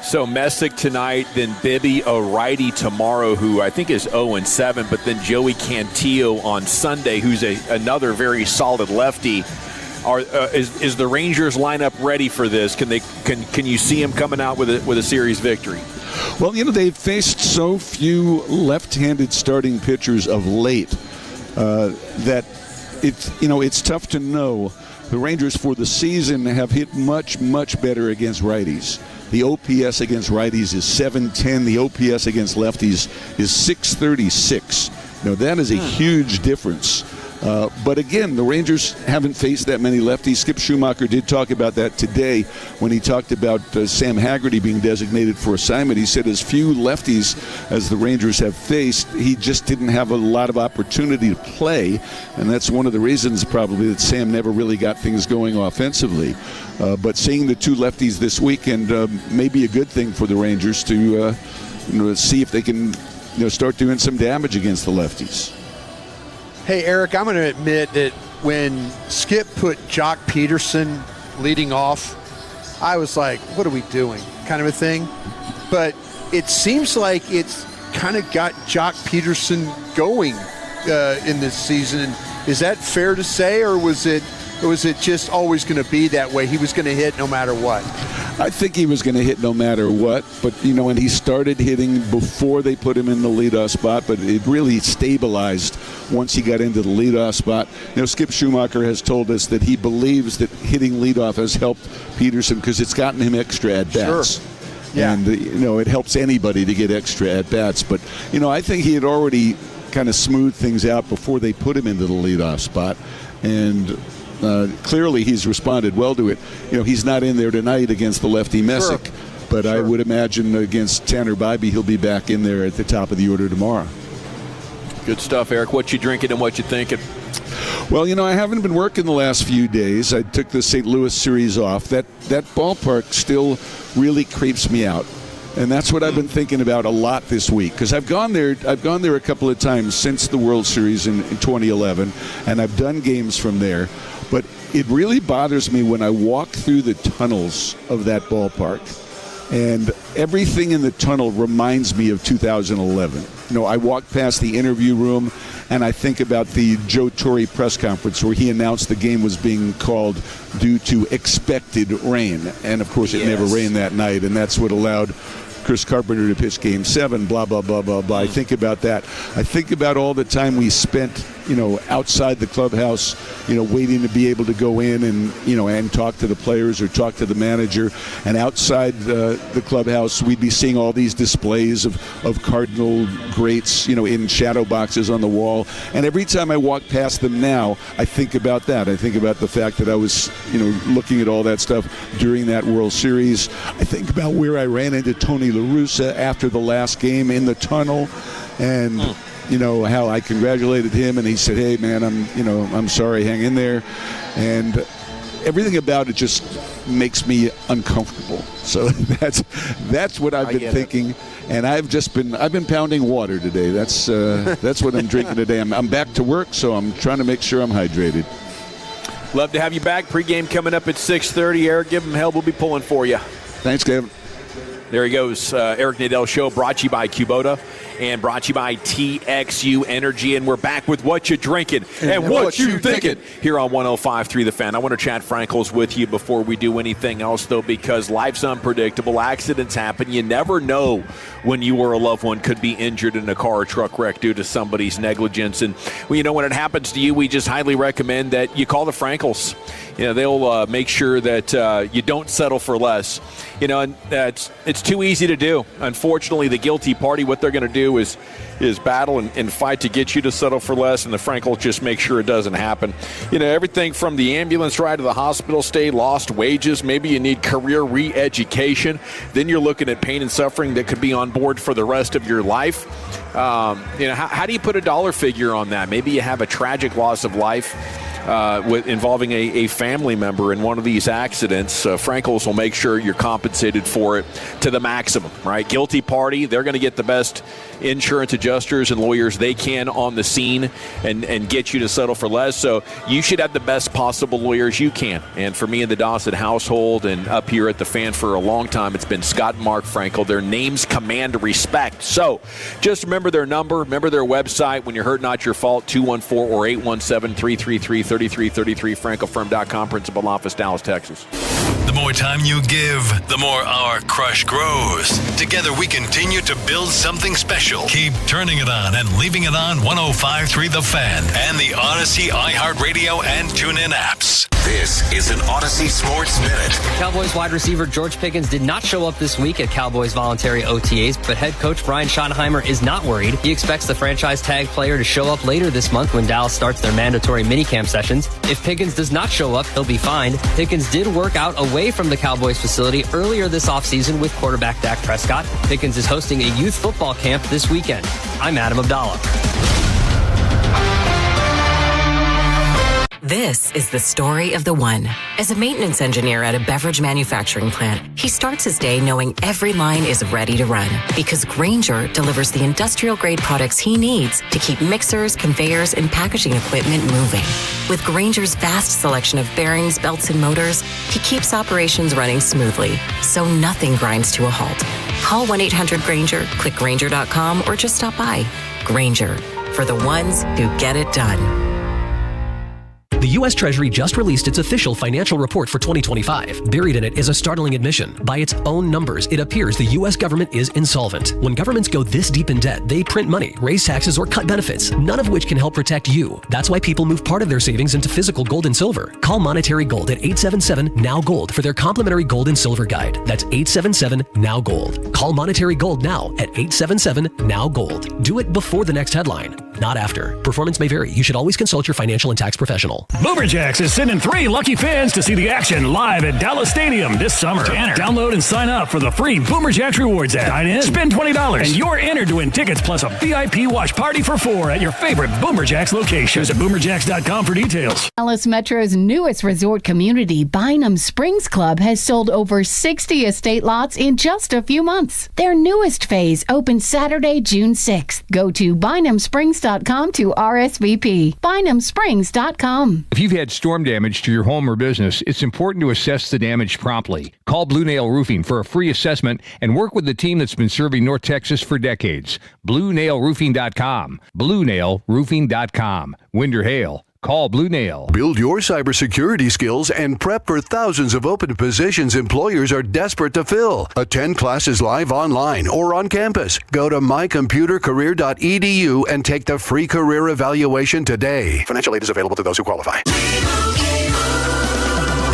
S4: So Messick tonight, then Bibby, a righty tomorrow, who I think is 0-7, but then Joey Cantillo on Sunday, who's another very solid lefty. Is the Rangers lineup ready for this? Can you see him coming out with a series victory?
S5: Well, they've faced so few left-handed starting pitchers of late that it's tough to know. The Rangers for the season have hit much, much better against righties. The OPS against righties is 710. The OPS against lefties is 636. Now, that is a huge difference. But again, the Rangers haven't faced that many lefties. Skip Schumacher did talk about that today when he talked about Sam Haggerty being designated for assignment. He said as few lefties as the Rangers have faced, he just didn't have a lot of opportunity to play. And that's one of the reasons probably that Sam never really got things going offensively. But seeing the two lefties this weekend may be a good thing for the Rangers to see if they can start doing some damage against the lefties.
S7: Hey, Eric, I'm going to admit that when Skip put Jock Peterson leading off, I was like, what are we doing? Kind of a thing. But it seems like it's kind of got Jock Peterson going in this season. Is that fair to say, or was it just always going to be that way? He was going to hit no matter what.
S5: I think he was going to hit no matter what, but and he started hitting before they put him in the leadoff spot, but it really stabilized once he got into the leadoff spot. Skip Schumacher has told us that he believes that hitting leadoff has helped Peterson because it's gotten him extra at-bats.
S7: Sure. Yeah.
S5: And, it helps anybody to get extra at-bats. But, I think he had already kind of smoothed things out before they put him into the leadoff spot. And clearly he's responded well to it. He's not in there tonight against the lefty Messick. Sure. But I would imagine against Tanner Bybee, he'll be back in there at the top of the order tomorrow.
S4: Good stuff, Eric. What you drinking and what you thinking?
S5: Well, I haven't been working the last few days. I took the St. Louis series off. That ballpark still really creeps me out. And that's what I've been thinking about a lot this week, because I've gone there a couple of times since the World Series in 2011, and I've done games from there. But it really bothers me when I walk through the tunnels of that ballpark, and everything in the tunnel reminds me of 2011. I walk past the interview room, and I think about the Joe Torre press conference where he announced the game was being called due to expected rain. And, of course, it never rained that night, and that's what allowed Chris Carpenter to pitch Game 7, blah, blah, blah, blah, blah. I think about that. I think about all the time we spent, outside the clubhouse, waiting to be able to go in and talk to the players or talk to the manager. And outside the clubhouse, we'd be seeing all these displays of Cardinal greats, in shadow boxes on the wall. And every time I walk past them now, I think about that. I think about the fact that I was, looking at all that stuff during that World Series. I think about where I ran into Tony La Russa after the last game in the tunnel, and how I congratulated him, and he said, "Hey man, I'm sorry, hang in there." And everything about it just makes me uncomfortable. So that's what I've been thinking. And I've been pounding water today. That's what I'm drinking today. I'm back to work, so I'm trying to make sure I'm hydrated.
S4: Love to have you back. Pregame coming up at 6:30. Eric, give him hell. We'll be pulling for you.
S5: Thanks, Kevin.
S4: There he goes. Eric Nadel Show brought to you by Kubota and brought to you by TXU Energy. And we're back with What You Drinking and What You Thinking here on 105.3 The Fan. I want to chat Frankels with you before we do anything else, though, because life's unpredictable. Accidents happen. You never know when you or a loved one could be injured in a car or truck wreck due to somebody's negligence. And, well, you know, when it happens to you, we just highly recommend that you call the Frankels. You know, they'll make sure that you don't settle for less. You know, and it's too easy to do. Unfortunately, the guilty party, what they're going to do is battle and fight to get you to settle for less, and the Frankels just make sure it doesn't happen. You know, everything from the ambulance ride to the hospital stay, lost wages, maybe you need career re-education. Then you're looking at pain and suffering that could be on board for the rest of your life. You know, how do you put a dollar figure on that? Maybe you have a tragic loss of life involving a family member in one of these accidents. Frankels will make sure you're compensated for it to the maximum, right? Guilty party, they're going to get the best insurance adjusters and lawyers they can on the scene and get you to settle for less. So you should have the best possible lawyers you can. And for me in the Dawson household and up here at the Fan for a long time, it's been Scott and Mark Frankel. Their names command respect. So just remember their number, remember their website. When you're hurt, not your fault, 214 or 817-333-3333, frankelfirm.com, Principal Office, Dallas, Texas.
S3: The more time you give, the more our crush grows. Together we continue to build something special. Keep turning it on and leaving it on 105.3 The Fan and the Odyssey iHeartRadio and TuneIn apps.
S8: This is an Odyssey Sports Minute.
S9: Cowboys wide receiver George Pickens did not show up this week at Cowboys voluntary OTAs, but head coach Brian Schottenheimer is not worried. He expects the franchise tag player to show up later this month when Dallas starts their mandatory minicamp sessions. If Pickens does not show up, he'll be fined. Pickens did work out away from the Cowboys facility earlier this offseason with quarterback Dak Prescott. Pickens is hosting a youth football camp this weekend. I'm Adam Abdallah.
S10: This is the story of the one. As a maintenance engineer at a beverage manufacturing plant, he starts his day knowing every line is ready to run because Grainger delivers the industrial-grade products he needs to keep mixers, conveyors, and packaging equipment moving. With Grainger's vast selection of bearings, belts, and motors, he keeps operations running smoothly, so nothing grinds to a halt. Call 1-800-GRAINGER, click Grainger.com, or just stop by. Grainger, for the ones who get it done.
S12: The U.S. Treasury just released its official financial report for 2025. Buried in it is a startling admission. By its own numbers, it appears the U.S. government is insolvent. When governments go this deep in debt, they print money, raise taxes, or cut benefits, none of which can help protect you. That's why people move part of their savings into physical gold and silver. Call Monetary Gold at 877-NOW-GOLD for their complimentary gold and silver guide. That's 877-NOW-GOLD. Call Monetary Gold now at 877-NOW-GOLD. Do it before the next headline, not after. Performance may vary. You should always consult your financial and tax professional.
S15: Boomerjacks is sending 3 lucky fans to see the action live at Dallas Stadium this summer. Download and sign up for the free Boomerjacks Rewards app. Dine in, spend $20, and you're entered to win tickets plus a VIP watch party for 4 at your favorite Boomerjacks location. Visit boomerjacks.com for details.
S16: Dallas Metro's newest resort community, Bynum Springs Club, has sold over 60 estate lots in just a few months. Their newest phase opens Saturday, June 6th. Go to bynumsprings.com to RSVP. bynumsprings.com.
S17: If you've had storm damage to your home or business, it's important to assess the damage promptly. Call Blue Nail Roofing for a free assessment and work with the team that's been serving North Texas for decades. BlueNailRoofing.com. BlueNailRoofing.com. Wind or hail, call Blue Nail.
S18: Build your cybersecurity skills and prep for thousands of open positions employers are desperate to fill. Attend classes live online or on campus. Go to mycomputercareer.edu and take the free career evaluation today. Financial aid is available to those who qualify.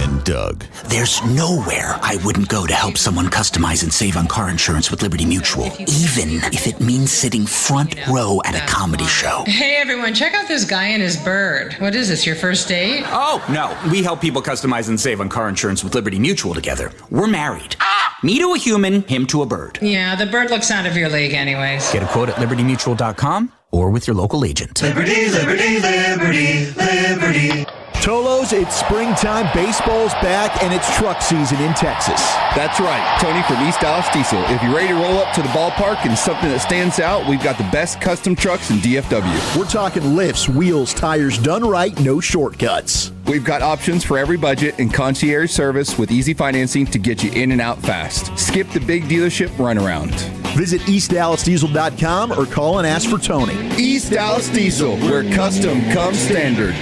S19: And Doug. There's nowhere I wouldn't go to help someone customize and save on car insurance with Liberty Mutual, even if it means sitting front row at a comedy show.
S20: Hey everyone, check out this guy and his bird. What is this, your first date?
S19: Oh, no. We help people customize and save on car insurance with Liberty Mutual together. We're married. Me to a human, him to a bird.
S20: Yeah, the bird looks out of your league anyways.
S19: Get a quote at libertymutual.com or with your local agent.
S23: Liberty, liberty, liberty, liberty.
S2: Tolos, it's springtime, baseball's back, and it's truck season in Texas.
S11: That's right. Tony from East Dallas Diesel. If you're ready to roll up to the ballpark and something that stands out, we've got the best custom trucks in DFW.
S2: We're talking lifts, wheels, tires done right, no shortcuts.
S11: We've got options for every budget and concierge service with easy financing to get you in and out fast. Skip the big dealership runaround.
S2: Visit EastDallasDiesel.com or call and ask for Tony.
S11: East Dallas Diesel, where custom comes standard.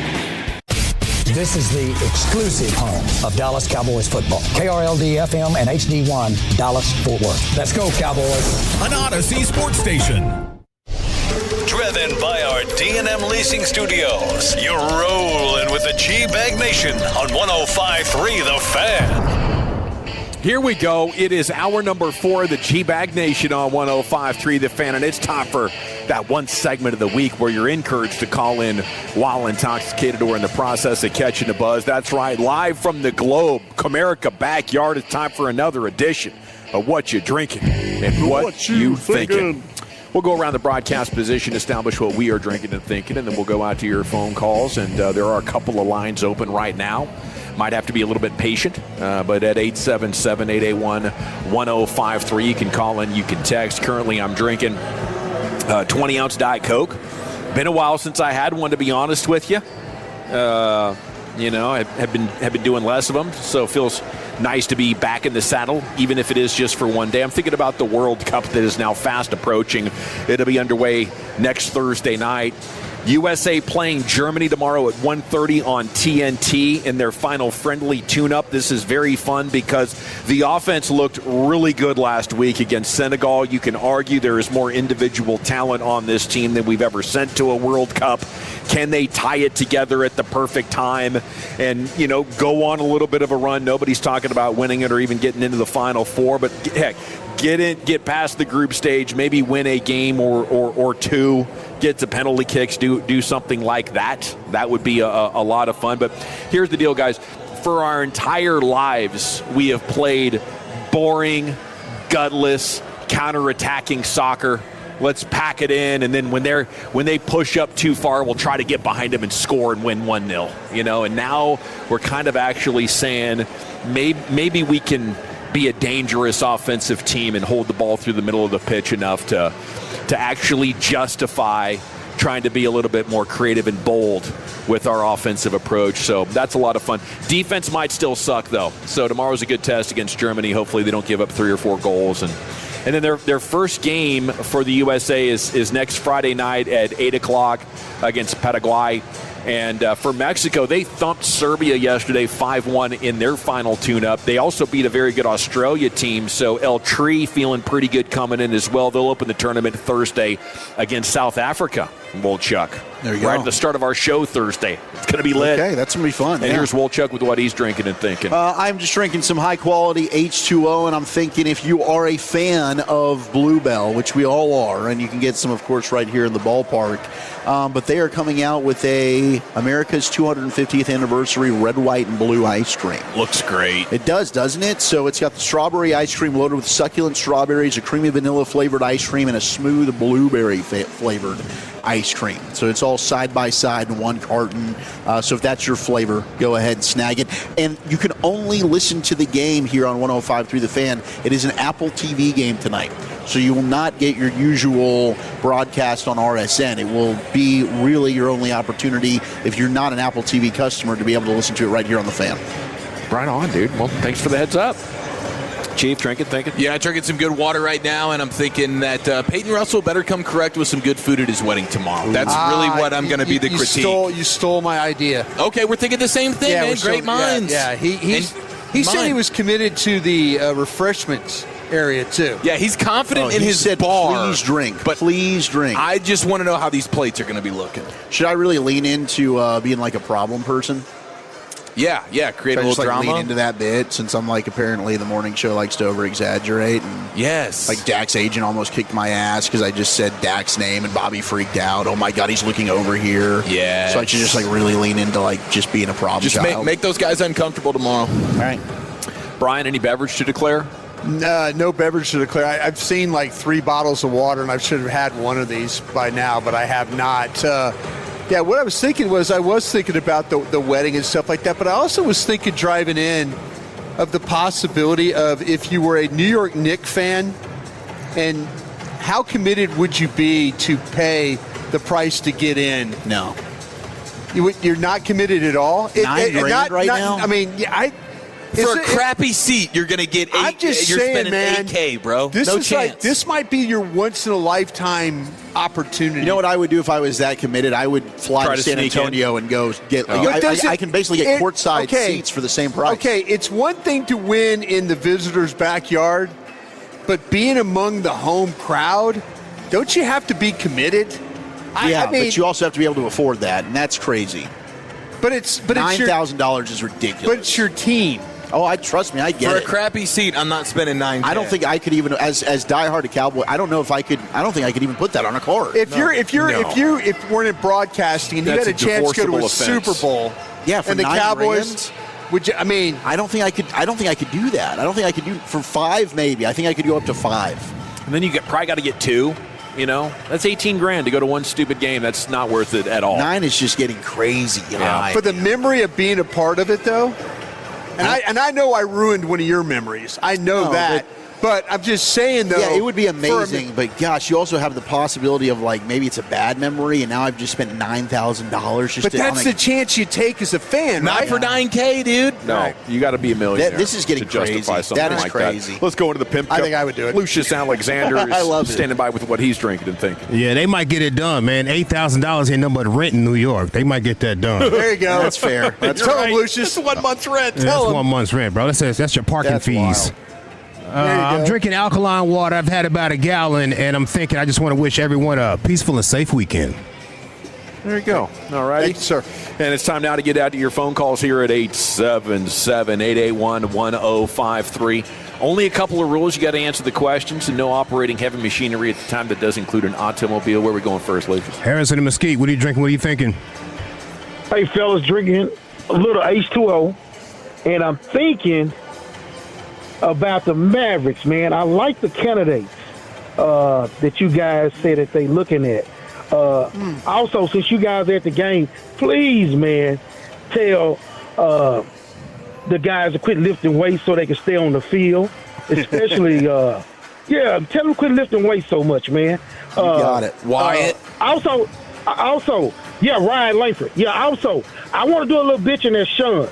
S13: This is the exclusive home of Dallas Cowboys football. KRLD-FM and HD1, Dallas-Fort Worth. Let's go, Cowboys.
S3: An Odyssey sports station. Driven by our D&M Leasing Studios, you're rolling with the G-Bag Nation on 105.3 The Fan.
S4: Here we go. It is hour number 4 of the G-Bag Nation on 105.3 The Fan, and it's time for that one segment of the week where you're encouraged to call in while intoxicated or in the process of catching the buzz. That's right, live from the Globe, Comerica backyard. It's time for another edition of What You Drinking and What You Thinking. We'll go around the broadcast position, establish what we are drinking and thinking, and then we'll go out to your phone calls, and there are a couple of lines open right now. Might have to be a little bit patient, but at 877-881-1053, you can call in, you can text. Currently, I'm drinking 20-ounce Diet Coke. Been a while since I had one, to be honest with you. I have been doing less of them, so it feels nice to be back in the saddle, even if it is just for one day. I'm thinking about the World Cup that is now fast approaching. It'll be underway next Thursday night. USA playing Germany tomorrow at 1:30 on TNT in their final friendly tune-up. This is very fun because the offense looked really good last week against Senegal. You can argue there is more individual talent on this team than we've ever sent to a World Cup. Can they tie it together at the perfect time and, go on a little bit of a run? Nobody's talking about winning it or even getting into the Final Four, but heck, get past the group stage, maybe win a game or two, get to penalty kicks, do something like that. That would be a lot of fun. But here's the deal, guys. For our entire lives, we have played boring, gutless, counter-attacking soccer. Let's pack it in, and then when they push up too far, we'll try to get behind them and score and win 1-0. And now we're kind of actually saying maybe we can be a dangerous offensive team and hold the ball through the middle of the pitch enough to actually justify trying to be a little bit more creative and bold with our offensive approach. So that's a lot of fun. Defense might still suck, though. So tomorrow's a good test against Germany. Hopefully they don't give up 3 or 4 goals. And then their first game for the USA is next Friday night at 8 o'clock against Paraguay. And for Mexico, they thumped Serbia yesterday 5-1 in their final tune-up. They also beat a very good Australia team, so El Tri feeling pretty good coming in as well. They'll open the tournament Thursday against South Africa. Wolchuk.
S6: There you go.
S4: Right at the start of our show Thursday. It's going to be lit.
S6: Okay, that's going to be fun.
S4: And here's Wolchuk with what he's drinking and thinking.
S6: I'm just drinking some high-quality H2O, and I'm thinking if you are a fan of Bluebell, which we all are, and you can get some, of course, right here in the ballpark, but they are coming out with America's 250th anniversary red, white, and blue ice cream.
S33: Looks great.
S6: It does, doesn't it? So it's got the strawberry ice cream loaded with succulent strawberries, a creamy vanilla-flavored ice cream, and a smooth blueberry-flavored ice cream. So it's all side by side in one carton. So if that's your flavor, go ahead and snag it. And you can only listen to the game here on 105.3 The Fan. It is an Apple TV game tonight. So you will not get your usual broadcast on RSN. It will be really your only opportunity, if you're not an Apple TV customer, to be able to listen to it right here on The Fan.
S4: Right on, dude. Well, thanks for the heads up. Chief, drinking, thinking?
S14: Yeah, drinking some good water right now, and I'm thinking that Peyton Russell better come correct with some good food at his wedding tomorrow. That's really what I'm going to be the critique.
S7: You stole my idea.
S14: Okay, we're thinking the same thing, man. Great minds.
S7: Yeah, he said he was committed to the refreshments area, too.
S14: Yeah, he's confident in his bar.
S6: Please drink.
S14: I just want to know how these plates are going to be looking.
S6: Should I really lean into being like a problem person?
S14: Yeah, create a little drama.
S6: Lean into that bit, since I'm apparently the morning show likes to over-exaggerate. And
S14: yes.
S6: Dak's agent almost kicked my ass because I just said Dak's name and Bobby freaked out. Oh my God, he's looking over here.
S14: Yeah.
S6: So I should just really lean into just being a problem child.
S14: Make those guys uncomfortable tomorrow.
S6: All right.
S4: Brian, any beverage to declare?
S7: No beverage to declare. I've seen 3 bottles of water, and I should have had one of these by now, but I have not. Yeah, what I was thinking about the wedding and stuff like that, but I also was thinking driving in of the possibility of if you were a New York Knicks fan, and how committed would you be to pay the price to get in?
S6: No.
S7: You're not committed at all?
S6: $9,000 right now?
S7: I mean,
S14: for a crappy seat, you're going to get
S7: I'm just
S14: you're
S7: saying,
S14: spending
S7: man,
S14: $8K, bro.
S7: This
S14: no
S7: is
S14: chance.
S7: this might be your once-in-a-lifetime opportunity.
S6: You know what I would do if I was that committed? I would fly to San Antonio and go get. I can basically get courtside seats for the same price.
S7: Okay, it's one thing to win in the visitor's backyard, but being among the home crowd, don't you have to be committed?
S6: Yeah, but you also have to be able to afford that, and that's crazy.
S7: But it's
S6: $9,000 is ridiculous.
S7: But it's your team.
S6: Oh, trust me, I get it.
S14: For a crappy seat, I'm not spending $9K.
S6: I don't think I could even, as diehard a Cowboy, I don't know if I could. I don't think I could even put that on a card.
S7: If we're in broadcasting, and you had a chance to go to a Super Bowl,
S6: for
S7: and the Cowboys. Would you? I mean,
S6: I don't think I could do that. I don't think I could do for 5. Maybe I think I could go up to 5.
S4: And then you probably got to get 2. You know, that's $18,000 to go to one stupid game. That's not worth it at all.
S6: 9 is just getting crazy.
S4: Yeah.
S7: For the memory of being a part of it, though, and I know I ruined one of your memories. I know that. But I'm just saying, though.
S6: Yeah, it would be amazing. But, gosh, you also have the possibility of, maybe it's a bad memory, and now I've just spent $9,000
S7: But that's the chance you take as a fan,
S14: Not
S7: right?
S14: for $9K, dude.
S4: No, you got to be a millionaire.
S6: This is getting
S4: to justify
S6: crazy.
S4: something
S6: That is
S4: like
S6: crazy.
S4: Let's go into the Pimp Cup.
S7: I think I would do it.
S4: Lucius Alexander
S6: I love
S4: is
S6: it.
S4: standing by with what he's drinking and thinking.
S1: Yeah, they might get it done, man. $8,000 ain't nothing but rent in New York. They might get that done.
S7: There you go.
S6: That's fair.
S7: Tell him, Lucius.
S4: That's 1 month's rent.
S1: Yeah, that's 1 month's rent, bro. That's your parking
S6: That's
S1: fees.
S6: wild.
S1: I'm drinking alkaline water. I've had about a gallon, and I'm thinking I just want to wish everyone a peaceful and safe weekend.
S4: There you go. All righty.
S7: Thank you, sir.
S4: And it's time now to get out to your phone calls here at 877-881-1053. Only a couple of rules. You got to answer the questions, and no operating heavy machinery at the time. That does include an automobile. Where are we going first, Lucas?
S1: Harrison and Mesquite, what are you drinking? What are you thinking?
S21: Hey, fellas, drinking a little H2O, and I'm thinking about the Mavericks, man. I like the candidates that you guys say that they looking at. Also, since you guys are at the game, please, man, tell the guys to quit lifting weights so they can stay on the field. Especially, tell them to quit lifting weights so much, man.
S6: You got it.
S14: Wyatt.
S21: Also, Ryan Langford. Yeah, also, I want to do a little bitching at Sean.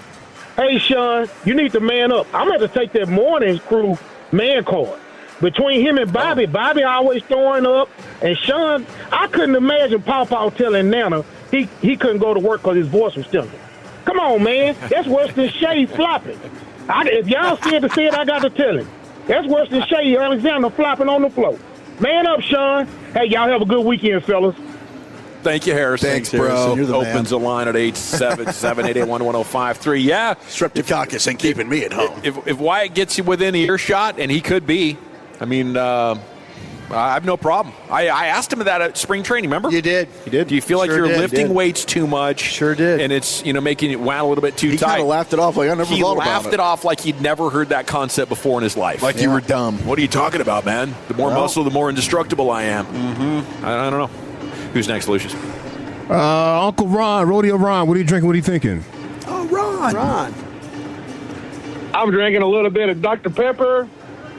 S21: Hey, Sean, you need to man up. I'm going to take that morning crew man card. Between him and Bobby, Bobby always throwing up. And Sean, I couldn't imagine Pawpaw telling Nana he couldn't go to work because his voice was stilling. Come on, man. That's worse than Shea flopping. If y'all scared to say it, I got to tell him. That's worse than Shea Alexander flopping on the floor. Man up, Sean. Hey, y'all have a good weekend, fellas.
S4: Thank you, Harrison.
S6: Thanks, bro. You're the man.
S4: Opens the line at 877-881-1053. Yeah.
S6: Streptococcus ain't keeping me at home.
S4: If Wyatt gets you within earshot, and he could be, I mean, I have no problem. I asked him that at spring training, remember?
S7: You did.
S4: Do you feel like you're lifting weights too much?
S7: Sure did.
S4: And it's, making it wound a little bit too tight.
S6: He kind of laughed it off like I never thought about it.
S4: He laughed it off like he'd never heard that concept before in his life.
S6: Like you were dumb.
S4: What are you talking about, man? The more muscle, the more indestructible I am.
S6: Mm-hmm.
S4: I don't know. Who's next, Lucius?
S1: Uncle Ron, Rodeo Ron, what are you drinking? What are you thinking?
S6: Oh, Ron.
S21: I'm drinking a little bit of Dr. Pepper,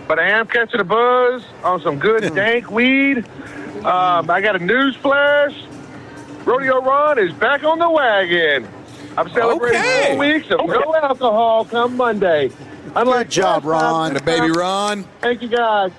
S21: but I am catching a buzz on some good dank weed. I got a news flash. Rodeo Ron is back on the wagon. I'm celebrating 4 weeks of no alcohol come Monday.
S6: Good job, Ron.
S14: And a baby Ron.
S21: Thank you, guys.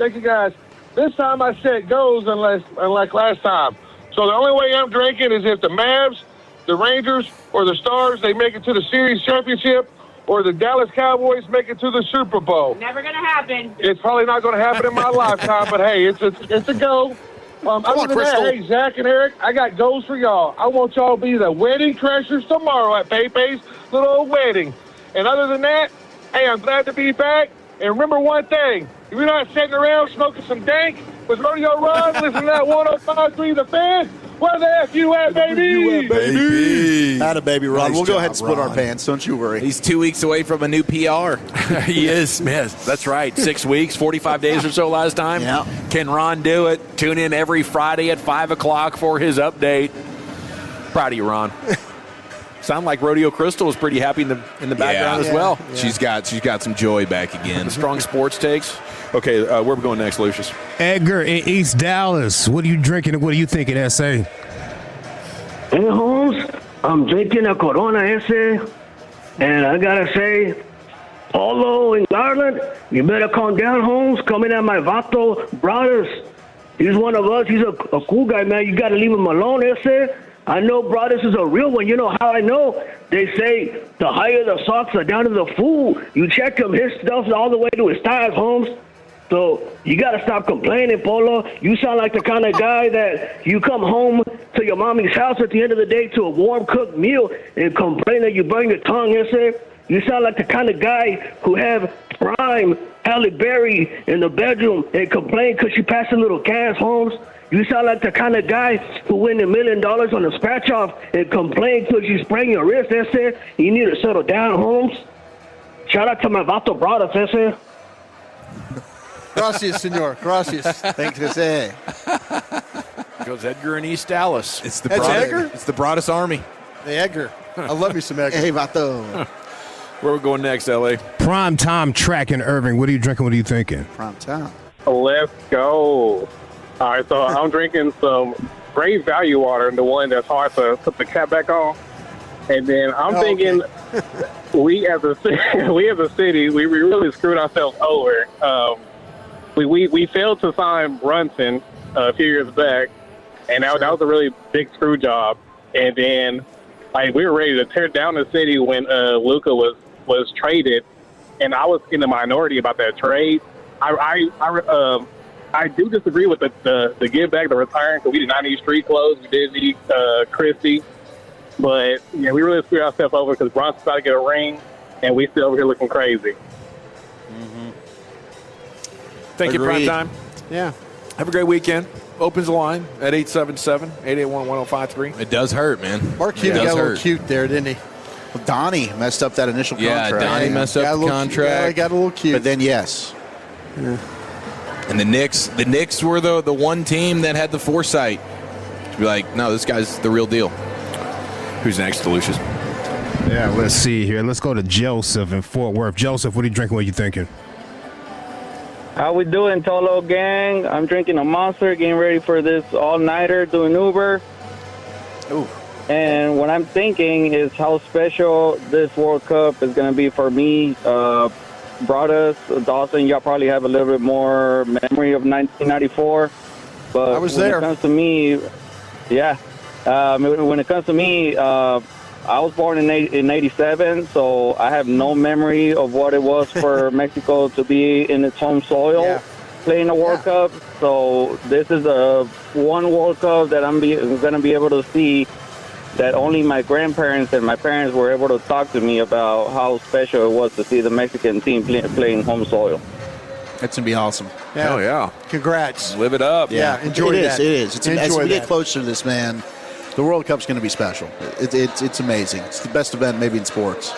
S21: This time I said goes unlike last time. So the only way I'm drinking is if the Mavs, the Rangers, or the Stars, they make it to the series championship, or the Dallas Cowboys make it to the Super Bowl.
S22: Never going to happen.
S21: It's probably not going to happen in my lifetime, but hey, it's a go. Other than that, hey, Zach and Eric, I got goals for y'all. I want y'all to be the wedding crashers tomorrow at Pepe's little old wedding. And other than that, hey, I'm glad to be back. And remember one thing, if you're not sitting around smoking some dank with Rodeo Ron, listen to that 105.3 The Fan, where the F you at, baby?
S6: Had a baby, Ron.
S14: Nice
S6: We'll go ahead
S14: job,
S6: and split
S14: Ron.
S6: our pants. Don't you worry.
S14: He's 2 weeks away from a new PR.
S4: He is, man. That's right. 6 weeks, 45 days or so last time.
S6: Yeah.
S4: Can Ron do it? Tune in every Friday at 5 o'clock for his update. Proud of you, Ron. Sound like Rodeo Crystal was pretty happy in the background as well.
S14: Yeah. She's got some joy back again.
S4: Strong sports takes. Okay, where are we going next, Lucius?
S1: Edgar in East Dallas. What are you drinking and what are you thinking, S.A.?
S5: Hey, Holmes, I'm drinking a Corona S.A., and I gotta say, Paulo in Garland, you better calm down, Holmes. Coming at my Vato brothers. He's one of us. He's a cool guy, man. You gotta leave him alone, S.A. I know Brothers is a real one. You know how I know? They say the higher the socks, the down to the fool. You check him, his stuff's all the way to his thighs, Holmes. So you got to stop complaining, Polo. You sound like the kind of guy that you come home to your mommy's house at the end of the day to a warm-cooked meal and complain that you burn your tongue, yes, You sound like the kind of guy who have prime Halle Berry in the bedroom and complain because she passed a little gas, Holmes. You sound like the kind of guy who win $1 million on a scratch-off and complain because you sprain your wrist, ese. You need to settle down, Holmes. Shout out to my Vato brothers, ese.
S7: Gracias, senor. Gracias.
S6: Thanks, Jose.
S4: Goes Edgar in East Dallas.
S14: It's the
S7: That's
S14: Broadus,
S7: Edgar?
S14: It's the Broadus Army.
S7: Hey, Edgar. I love me some Edgar.
S6: Hey, Vato.
S4: Where are we going next, L.A.?
S1: Prime time track in Irving. What are you drinking? What are you thinking?
S6: Prime time.
S8: Let's go. All right, so I'm drinking some great value water, the one that's hard to put the cap back on. And then I'm thinking we as a city, we really screwed ourselves over. We failed to sign Brunson a few years back, and that was a really big screw job. And then we were ready to tear down the city when Luka was traded, and I was in the minority about that trade. I do disagree with the give back, the retiring, because we did not need street clothes. We did need Christie. But, yeah, we really screwed ourselves over because Bronson's about to get a ring, and we still over here looking crazy.
S4: Mm-hmm. Thank you, Prime Time.
S7: Yeah.
S4: Have a great weekend. Opens the line at 877-881-1053.
S14: It does hurt, man.
S7: Mark Cuban got a little cute there, didn't he?
S6: Well, Donnie messed up that initial contract.
S14: Yeah, Donnie messed up the contract.
S7: Yeah, got a little cute.
S6: But then, yes.
S7: Yeah.
S14: And the Knicks were the one team that had the foresight to be like, no, this guy's the real deal.
S4: Who's next, Lucius?
S1: Yeah, let's see here. Let's go to Joseph in Fort Worth. Joseph, what are you drinking? What are you thinking?
S22: How we doing, Tolo gang? I'm drinking a Monster, getting ready for this all-nighter doing Uber.
S6: Ooh.
S22: And what I'm thinking is how special this World Cup is going to be for me. Brothers, Dawson, y'all probably have a little bit more memory of 1994. But
S7: I was there.
S22: When it comes to me, when it comes to me, I was born in 87, so I have no memory of what it was for Mexico to be in its home soil playing a World Cup. So this is a one World Cup that I'm going to be able to see that only my grandparents and my parents were able to talk to me about how special it was to see the Mexican team playing home soil.
S6: That's going to be awesome.
S7: Yeah.
S4: Hell yeah.
S7: Congrats.
S4: Live it up.
S7: Yeah, enjoy that.
S6: It is. As we get
S7: that.
S6: closer to this, man, the World Cup's going to be special. It's amazing. It's the best event maybe in sports.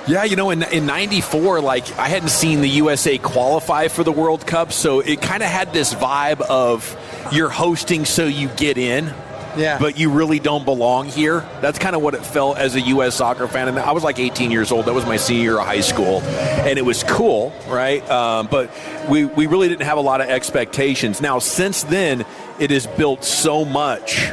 S4: Yeah, in 94, I hadn't seen the USA qualify for the World Cup, so it kind of had this vibe of you're hosting so you get in.
S7: Yeah.
S4: But you really don't belong here. That's kind of what it felt as a U.S. soccer fan. And I was like 18 years old. That was my senior year of high school. And it was cool, right? But we really didn't have a lot of expectations. Now, since then, it has built so much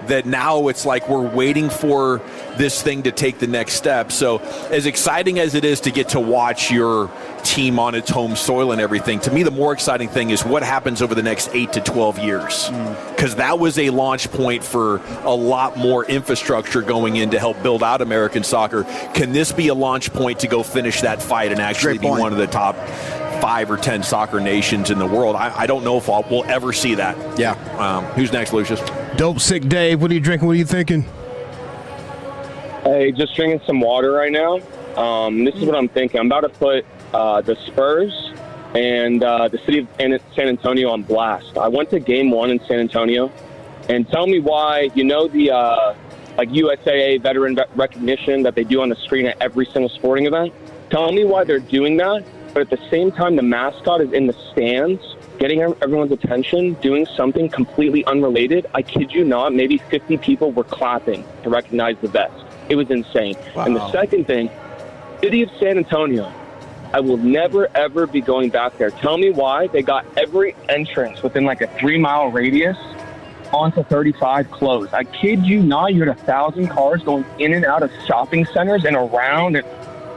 S4: that now it's like we're waiting for this thing to take the next step. So as exciting as it is to get to watch your team on its home soil and everything, to me the more exciting thing is what happens over the next 8 to 12 years. Because that was a launch point for a lot more infrastructure going in to help build out American soccer. Can this be a launch point to go finish that fight and actually be one of the top 5 or 10 soccer nations in the world? I don't know if we'll ever see that.
S6: Yeah.
S4: Who's next, Lucius?
S1: Dope Sick Dave, what are you drinking? What are you thinking?
S8: Hey, just drinking some water right now. This is what I'm thinking. I'm about to put the Spurs and the city of San Antonio on blast. I went to Game 1 in San Antonio, and tell me why, the USAA veteran recognition that they do on the screen at every single sporting event. Tell me why they're doing that, but at the same time, the mascot is in the stands
S9: getting everyone's attention, doing something completely unrelated. I kid you not, maybe 50 people were clapping to recognize the vest. It was insane.
S10: Wow.
S9: And the second thing, City of San Antonio, I will never, ever be going back there. Tell me why. They got every entrance within like a 3-mile radius onto 35 closed. I kid you not, you had 1,000 cars going in and out of shopping centers and around, and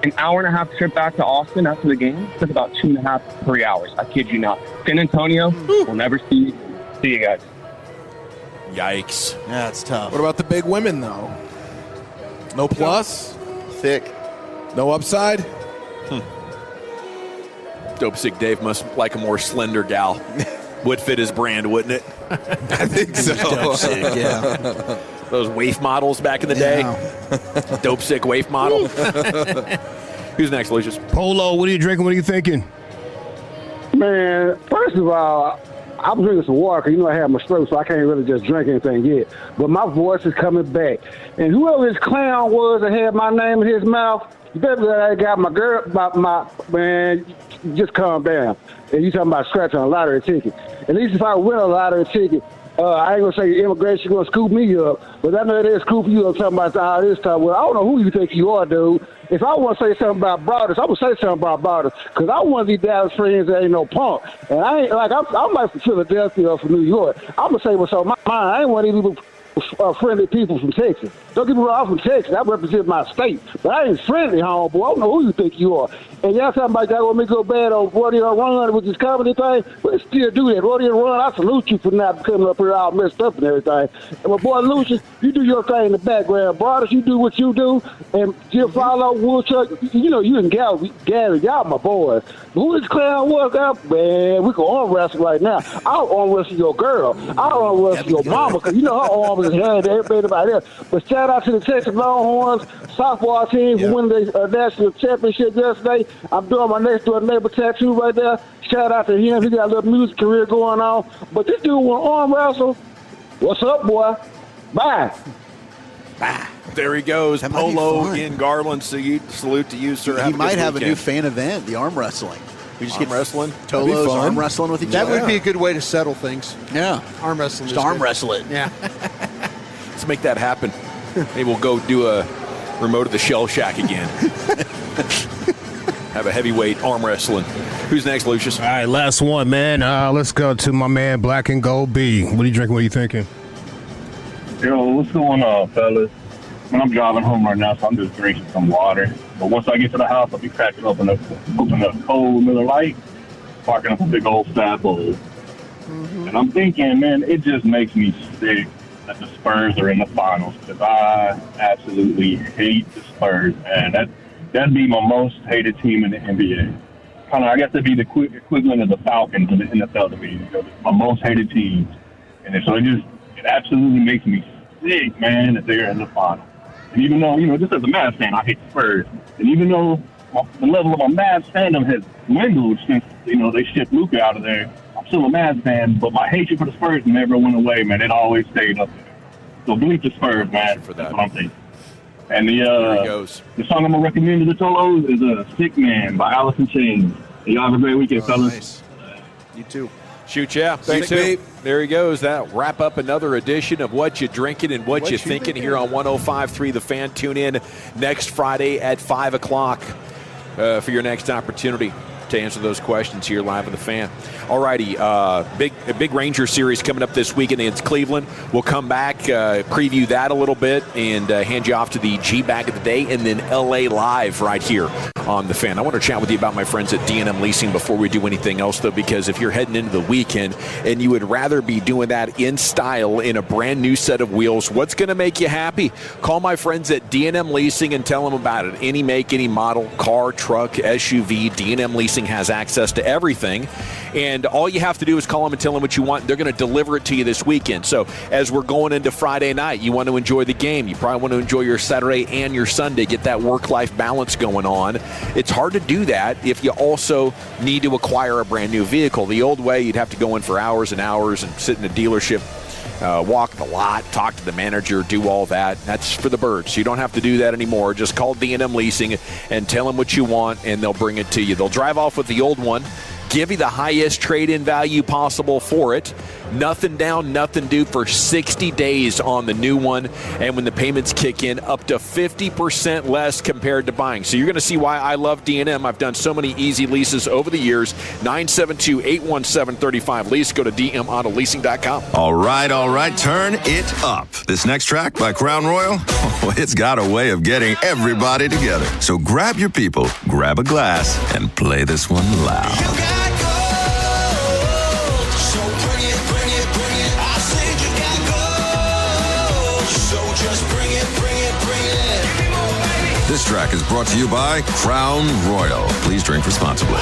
S9: an hour and a half trip back to Austin after the game took about 2.5 to 3 hours. I kid you not. San Antonio, we'll never see you guys.
S4: Yikes.
S6: Yeah, it's tough.
S10: What about the big women, though? No plus?
S6: Thick.
S10: No upside?
S4: Dope Sick Dave must like a more slender gal. Would fit his brand, wouldn't it?
S10: I think so.
S4: Dope Sick, yeah. Those waif models back in the day. Dope Sick waif model. Who's next, Lucius?
S1: Polo, what are you drinking? What are you thinking?
S21: Man, first of all, I'm drinking some water because, I have my stroke, so I can't really just drink anything yet. But my voice is coming back. And whoever this clown was that had my name in his mouth, you better that I got my girl, man, just calm down. And you talking about scratching a lottery ticket. At least if I win a lottery ticket, I ain't going to say immigration going to scoop me up, but I know they'll scoop you up talking about all this stuff. Well, I don't know who you think you are, dude. If I want to say something about Brothers, I'm going to say something about Brothers because I want these Dallas friends that ain't no punk. And I ain't like, I'm like from Philadelphia or from New York. I'm going to say what's on my mind. I ain't one of these friendly people from Texas. Don't get me wrong, I'm from Texas. I represent my state. But I ain't friendly, homeboy. I don't know who you think you are. And y'all talking about y'all want me to go bad on Rodeo Run with this comedy thing? We'll still do that. Rodeo Run, I salute you for not coming up here all messed up and everything. And my boy Lucius, you do your thing in the background. Brothers, you do what you do. And Jim Follow, Woodchuck, you and Gary, y'all my boys. But who this clown was out? Man, we can arm wrestle right now. I'll arm wrestle your girl. I'll arm wrestle your mama because her arm is hand to everybody else. But shout out to the Texas Longhorns softball team for winning the national championship yesterday. I'm doing my next door neighbor tattoo right there. Shout out to him. He got a little music career going on. But this dude want to arm wrestle. What's up, boy? Bye.
S4: There he goes. Polo in Garland. Salute to you, sir.
S6: He might have a new fan event, the arm wrestling. We just get
S4: wrestling.
S6: Tolos arm wrestling with each other.
S7: That would be a good way to settle things.
S6: Yeah.
S7: Arm wrestling.
S6: Just arm wrestle it.
S7: Yeah.
S4: Let's make that happen. Maybe we'll go do a remote of the Shell Shack again. Have a heavyweight arm wrestling. Who's next, Lucius?
S1: All right, last one, man. Let's go to my man, Black and Gold B. What are you drinking? What are you thinking?
S12: Yo, what's going on, fellas? When I'm driving home right now, so I'm just drinking some water. But once I get to the house, I'll be cracking open a cold Miller Lite, sparking up a big old fat bowl. Mm-hmm. And I'm thinking, man, it just makes me sick that the Spurs are in the finals because I absolutely hate the Spurs, man. That'd be my most hated team in the NBA. Kind of, I guess it'd be the equivalent of the Falcons in the NFL to me. My most hated team, and so it absolutely makes me sick, man, that they're in the finals. And even though, just as a Mavs fan, I hate the Spurs. And even though the level of my Mavs fandom has dwindled since, they shipped Luka out of there, I'm still a Mavs fan, but my hatred for the Spurs never went away, man. It always stayed up there. So bleep the Spurs, man. That's what I'm thinking. And the song I'm going to recommend to the Tolos is Sick Man by Alice in Chains. And y'all have a great weekend, fellas.
S6: Nice. You too.
S4: Shoot, yeah.
S10: Thanks,
S4: babe. There he goes. That wrap up another edition of What You Drinking and What You Thinking here on 105.3 The Fan. Tune in next Friday at 5 o'clock for your next opportunity to answer those questions here live on The Fan. All righty. A big Ranger series coming up this weekend against Cleveland. We'll come back, preview that a little bit, and hand you off to the G-Bag of the Day, and then LA Live right here on The Fan. I want to chat with you about my friends at D&M Leasing before we do anything else, though, because if you're heading into the weekend and you would rather be doing that in style in a brand new set of wheels, what's going to make you happy? Call my friends at D&M Leasing and tell them about it. Any make, any model, car, truck, SUV, D&M Leasing has access to everything. And all you have to do is call them and tell them what you want. They're going to deliver it to you this weekend. So as we're going into Friday night, you want to enjoy the game. You probably want to enjoy your Saturday and your Sunday, get that work-life balance going on. It's hard to do that if you also need to acquire a brand new vehicle. The old way, you'd have to go in for hours and hours and sit in a dealership, walk the lot, talk to the manager, do all that. That's for the birds. You don't have to do that anymore. Just call D&M Leasing and tell them what you want, and they'll bring it to you. They'll drive off with the old one, give you the highest trade-in value possible for it. Nothing down, nothing due for 60 days on the new one. And when the payments kick in, up to 50% less compared to buying. So you're going to see why I love D&M. I've done so many easy leases over the years. 972-817-35-LEASE. Go to dmautoleasing.com.
S15: All right. Turn it up. This next track by Crown Royal, it's got a way of getting everybody together. So grab your people, grab a glass, and play this one loud. This track is brought to you by Crown Royal. Please drink responsibly.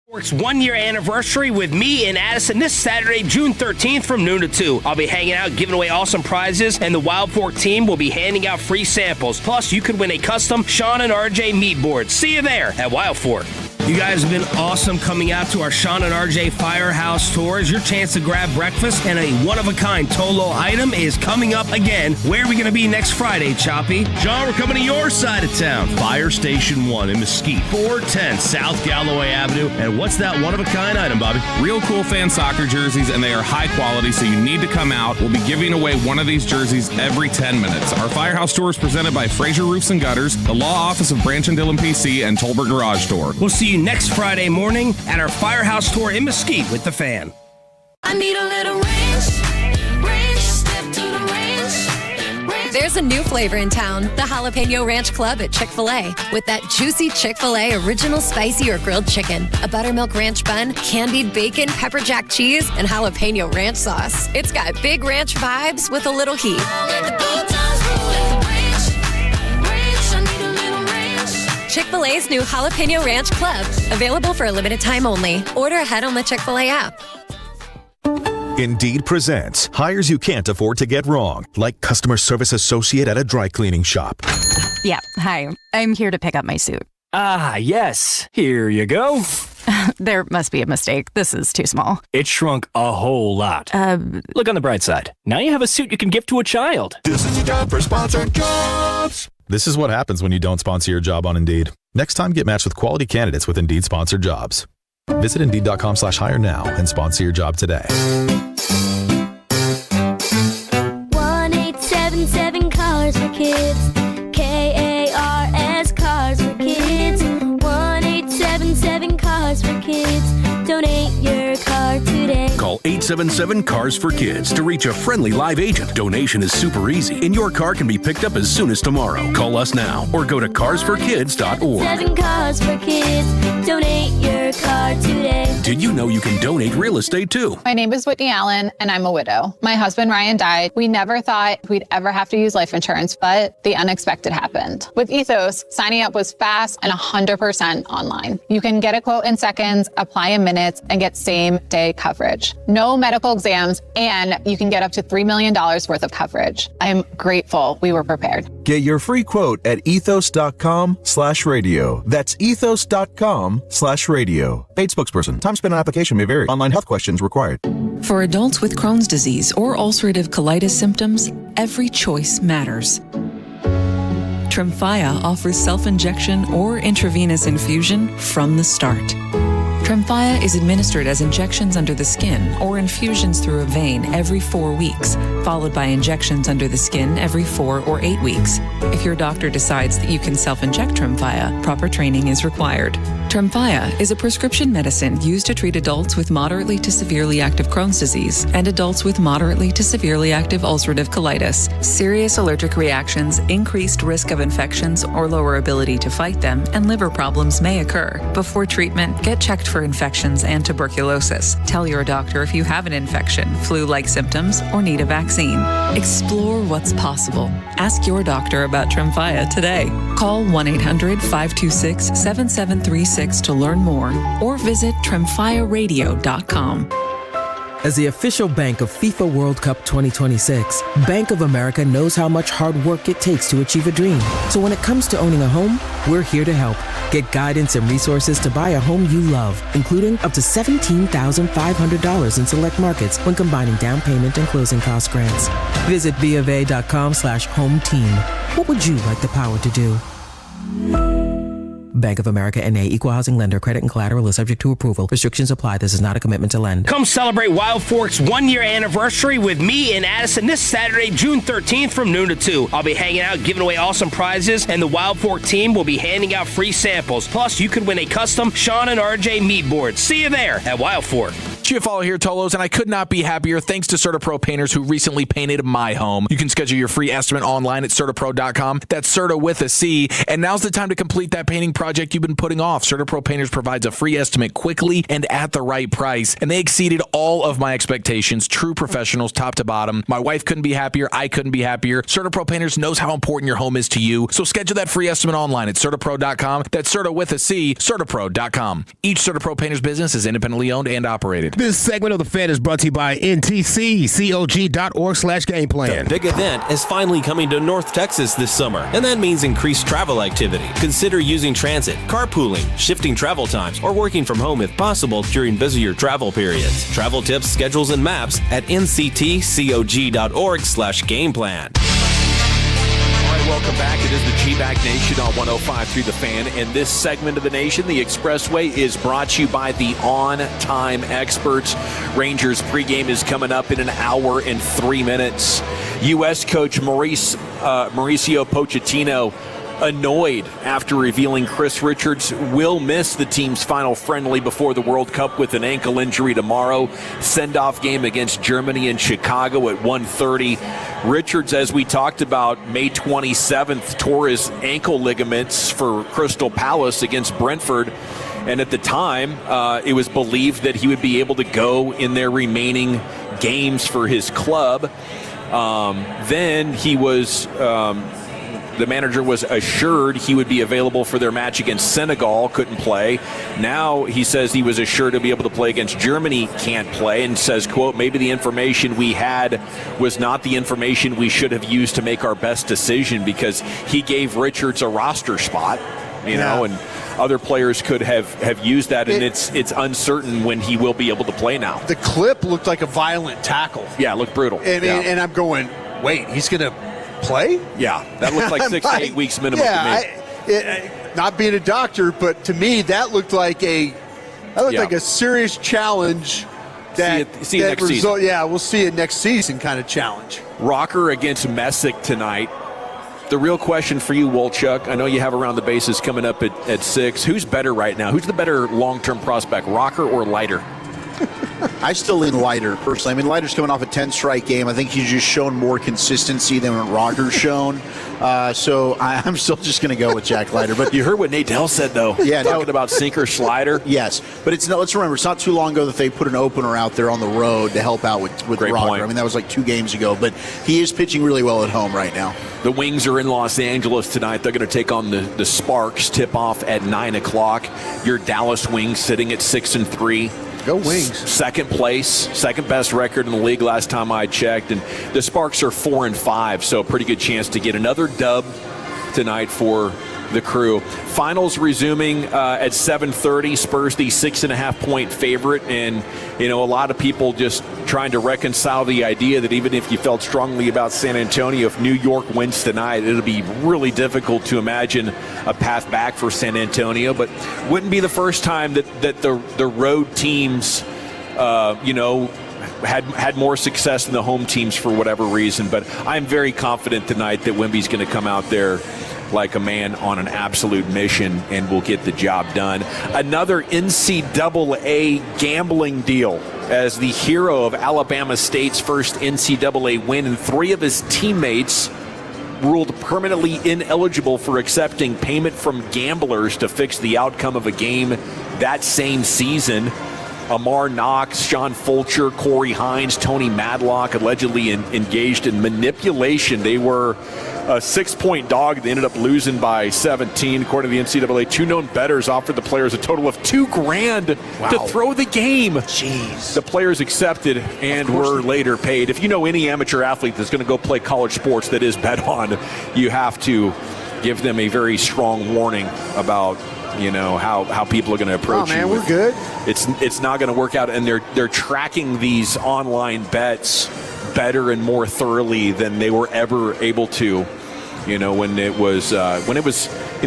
S16: Works 1 year anniversary with me in Addison this Saturday, June 13th from noon to 2. I'll be hanging out, giving away awesome prizes, and the Wild Fork team will be handing out free samples. Plus, you could win a custom Sean and RJ meat board. See you there at Wild Fork. You guys have been awesome coming out to our Sean and RJ Firehouse tours. Your chance to grab breakfast and a one-of-a-kind Tolo item is coming up again. Where are we going to be next Friday, Choppy?
S17: John, we're coming to your side of town. Fire Station 1 in Mesquite, 410 South Galloway Avenue. And what's that one-of-a-kind item, Bobby?
S23: Real cool fan soccer jerseys, and they are high quality, so you need to come out. We'll be giving away one of these jerseys every 10 minutes. Our Firehouse tour is presented by Fraser Roofs and Gutters, the Law Office of Branch and Dillon PC, and Tolbert Garage Door.
S16: We'll see you next Friday morning at our Firehouse tour in Mesquite with the Fan.
S24: I need a little ranch, step to the ranch.
S25: There's a new flavor in town, the Jalapeno Ranch Club at Chick-fil-A. With that juicy Chick-fil-A original spicy or grilled chicken, a buttermilk ranch bun, candied bacon, pepper jack cheese, and jalapeno ranch sauce. It's got big ranch vibes with a little heat. Chick-fil-A's new Jalapeno Ranch Club. Available for a limited time only. Order ahead on the Chick-fil-A app.
S2: Indeed presents hires you can't afford to get wrong, like customer service associate at a dry cleaning shop.
S26: Yeah, hi. I'm here to pick up my suit.
S27: Ah, yes. Here you go.
S26: There must be a mistake. This is too small.
S27: It shrunk a whole lot. Look on the bright side. Now you have a suit you can gift to a child.
S2: This is your job for sponsored jobs. This is what happens when you don't sponsor your job on Indeed. Next time, get matched with quality candidates with Indeed sponsored jobs. Visit Indeed.com/hire now and sponsor your job today.
S24: 1877 Cars for Kids. KARS Cars for Kids. 1877 Cars for Kids. Donate your car today.
S28: Call 877-CARS for Kids to reach a friendly live agent. Donation is super easy, and your car can be picked up as soon as tomorrow. Call us now or go to carsforkids.org.
S24: 7 Cars for Kids. Donate your car today.
S28: Did you know you can donate real estate too?
S29: My name is Whitney Allen, and I'm a widow. My husband, Ryan, died. We never thought we'd ever have to use life insurance, but the unexpected happened. With Ethos, signing up was fast and 100% online. You can get a quote in seconds, apply in minutes, and get same-day coverage. No medical exams, and you can get up to $3 million worth of coverage. I'm grateful we were prepared.
S2: Get your free quote at ethos.com/radio. That's ethos.com/radio. Paid spokesperson. Time spent on application may vary. Online health questions required.
S30: For adults with Crohn's disease or ulcerative colitis symptoms, every choice matters. Tremfya offers self-injection or intravenous infusion from the start. Tremfya is administered as injections under the skin or infusions through a vein every 4 weeks, followed by injections under the skin every 4 or 8 weeks. If your doctor decides that you can self-inject Tremfya, proper training is required. Tremfya is a prescription medicine used to treat adults with moderately to severely active Crohn's disease and adults with moderately to severely active ulcerative colitis. Serious allergic reactions, increased risk of infections or lower ability to fight them, and liver problems may occur. Before treatment, get checked for infections and tuberculosis. Tell your doctor if you have an infection, flu-like symptoms, or need a vaccine. Explore what's possible. Ask your doctor about Tremfya today. Call 1-800-526-7736 to learn more or visit tremfyaradio.com.
S31: As the official bank of FIFA World Cup 2026, Bank of America knows how much hard work it takes to achieve a dream. So when it comes to owning a home, we're here to help. Get guidance and resources to buy a home you love, including up to $17,500 in select markets when combining down payment and closing cost grants. Visit BofA.com/home team. What would you like the power to do? Bank of America N.A. Equal Housing Lender. Credit and collateral is subject to approval. Restrictions apply. This is not a commitment to lend.
S16: Come celebrate Wild Fork's 1-year anniversary with me and Addison this Saturday, June 13th from noon to 2. I'll be hanging out, giving away awesome prizes, and the Wild Fork team will be handing out free samples. Plus, you could win a custom Sean and RJ meat board. See you there at Wild Fork.
S10: Follow here, Tolos, and I could not be happier thanks to CertaPro Painters who recently painted my home. You can schedule your free estimate online at CertaPro.com. That's Certa with a C. And now's the time to complete that painting project you've been putting off. CertaPro Painters provides a free estimate quickly and at the right price. And they exceeded all of my expectations. True professionals, top to bottom. My wife couldn't be happier. I couldn't be happier. CertaPro Painters knows how important your home is to you. So schedule that free estimate online at CertaPro.com. That's Certa with a C. CertaPro.com. Each CertaPro Painters business is independently owned and operated.
S1: This segment of The Fan is brought to you by ntccog.org/gameplan.
S3: The big event is finally coming to North Texas this summer, and that means increased travel activity. Consider using transit, carpooling, shifting travel times, or working from home if possible during busier travel periods. Travel tips, schedules, and maps at nctcog.org/gameplan.
S4: Welcome back. It is the G-Bag Nation on 105.3 The Fan. And this segment of the nation, the Expressway, is brought to you by the On-Time Experts. Rangers pregame is coming up in an hour and 3 minutes. U.S. coach Mauricio Pochettino annoyed after revealing Chris Richards will miss the team's final friendly before the World Cup with an ankle injury tomorrow. Send-off game against Germany in Chicago at 1:30. Richards, as we talked about, May 27th, tore his ankle ligaments for Crystal Palace against Brentford. And at the time, it was believed that he would be able to go in their remaining games for his club. Then he was... the manager was assured he would be available for their match against Senegal, couldn't play. Now he says he was assured to be able to play against Germany, can't play, and says, quote, maybe the information we had was not the information we should have used to make our best decision, because he gave Richards a roster spot, you know, and other players could have used that, and it's uncertain when he will be able to play now.
S7: The clip looked like a violent tackle.
S4: Yeah, it looked brutal.
S7: And I'm going, wait, he's going to play?
S4: Yeah, that looked like 6 to 8 weeks minimum to me.
S7: Not being a doctor, but to me that looked like a serious challenge.
S4: See it next season.
S7: Yeah, we'll see it next season kind of challenge.
S4: Rocker against Messick tonight. The real question for you, Wolchuk, I know you have Around the Bases coming up at 6. Who's better right now? Who's the better long-term prospect, Rocker or Leiter?
S6: I still lean Leiter, personally. I mean, Leiter's coming off a 10-strike game. I think he's just shown more consistency than what Rocker's shown. So I'm still just going to go with Jack Leiter. But
S4: you heard what Nate Dell said, though.
S6: Yeah,
S4: talking about sinker slider.
S6: Yes, but let's remember, it's not too long ago that they put an opener out there on the road to help out with
S4: Great
S6: Rocker.
S4: point.
S6: I mean, that was like 2 games ago. But he is pitching really well at home right now.
S4: The Wings are in Los Angeles tonight. They're going to take on the Sparks. Tip off at 9 o'clock. Your Dallas Wings sitting at 6-3.
S7: Go Wings.
S4: Second place, second best record in the league last time I checked. And the Sparks are 4-5, so a pretty good chance to get another dub tonight for the Crew. Finals resuming at 7:30. Spurs the 6.5-point favorite. And, you know, a lot of people just trying to reconcile the idea that even if you felt strongly about San Antonio, if New York wins tonight, it'll be really difficult to imagine a path back for San Antonio. But wouldn't be the first time that the road teams, had more success than the home teams for whatever reason. But I'm very confident tonight that Wemby's going to come out there like a man on an absolute mission and will get the job done. Another NCAA gambling deal as the hero of Alabama State's first NCAA win, and 3 of his teammates ruled permanently ineligible for accepting payment from gamblers to fix the outcome of a game that same season. Amar Knox, Sean Fulcher, Corey Hines, Tony Madlock allegedly engaged in manipulation. They were a 6-point dog. They ended up losing by 17. According to the NCAA, 2 known bettors offered the players a total of $2,000 to throw the game.
S6: Jeez.
S4: The players accepted and were later paid. If you know any amateur athlete that's going to go play college sports that is bet on, you have to give them a very strong warning about how people are going to approach you.
S7: Oh, man, we're good.
S4: It's not going to work out, and they're tracking these online bets better and more thoroughly than they were ever able to. When it was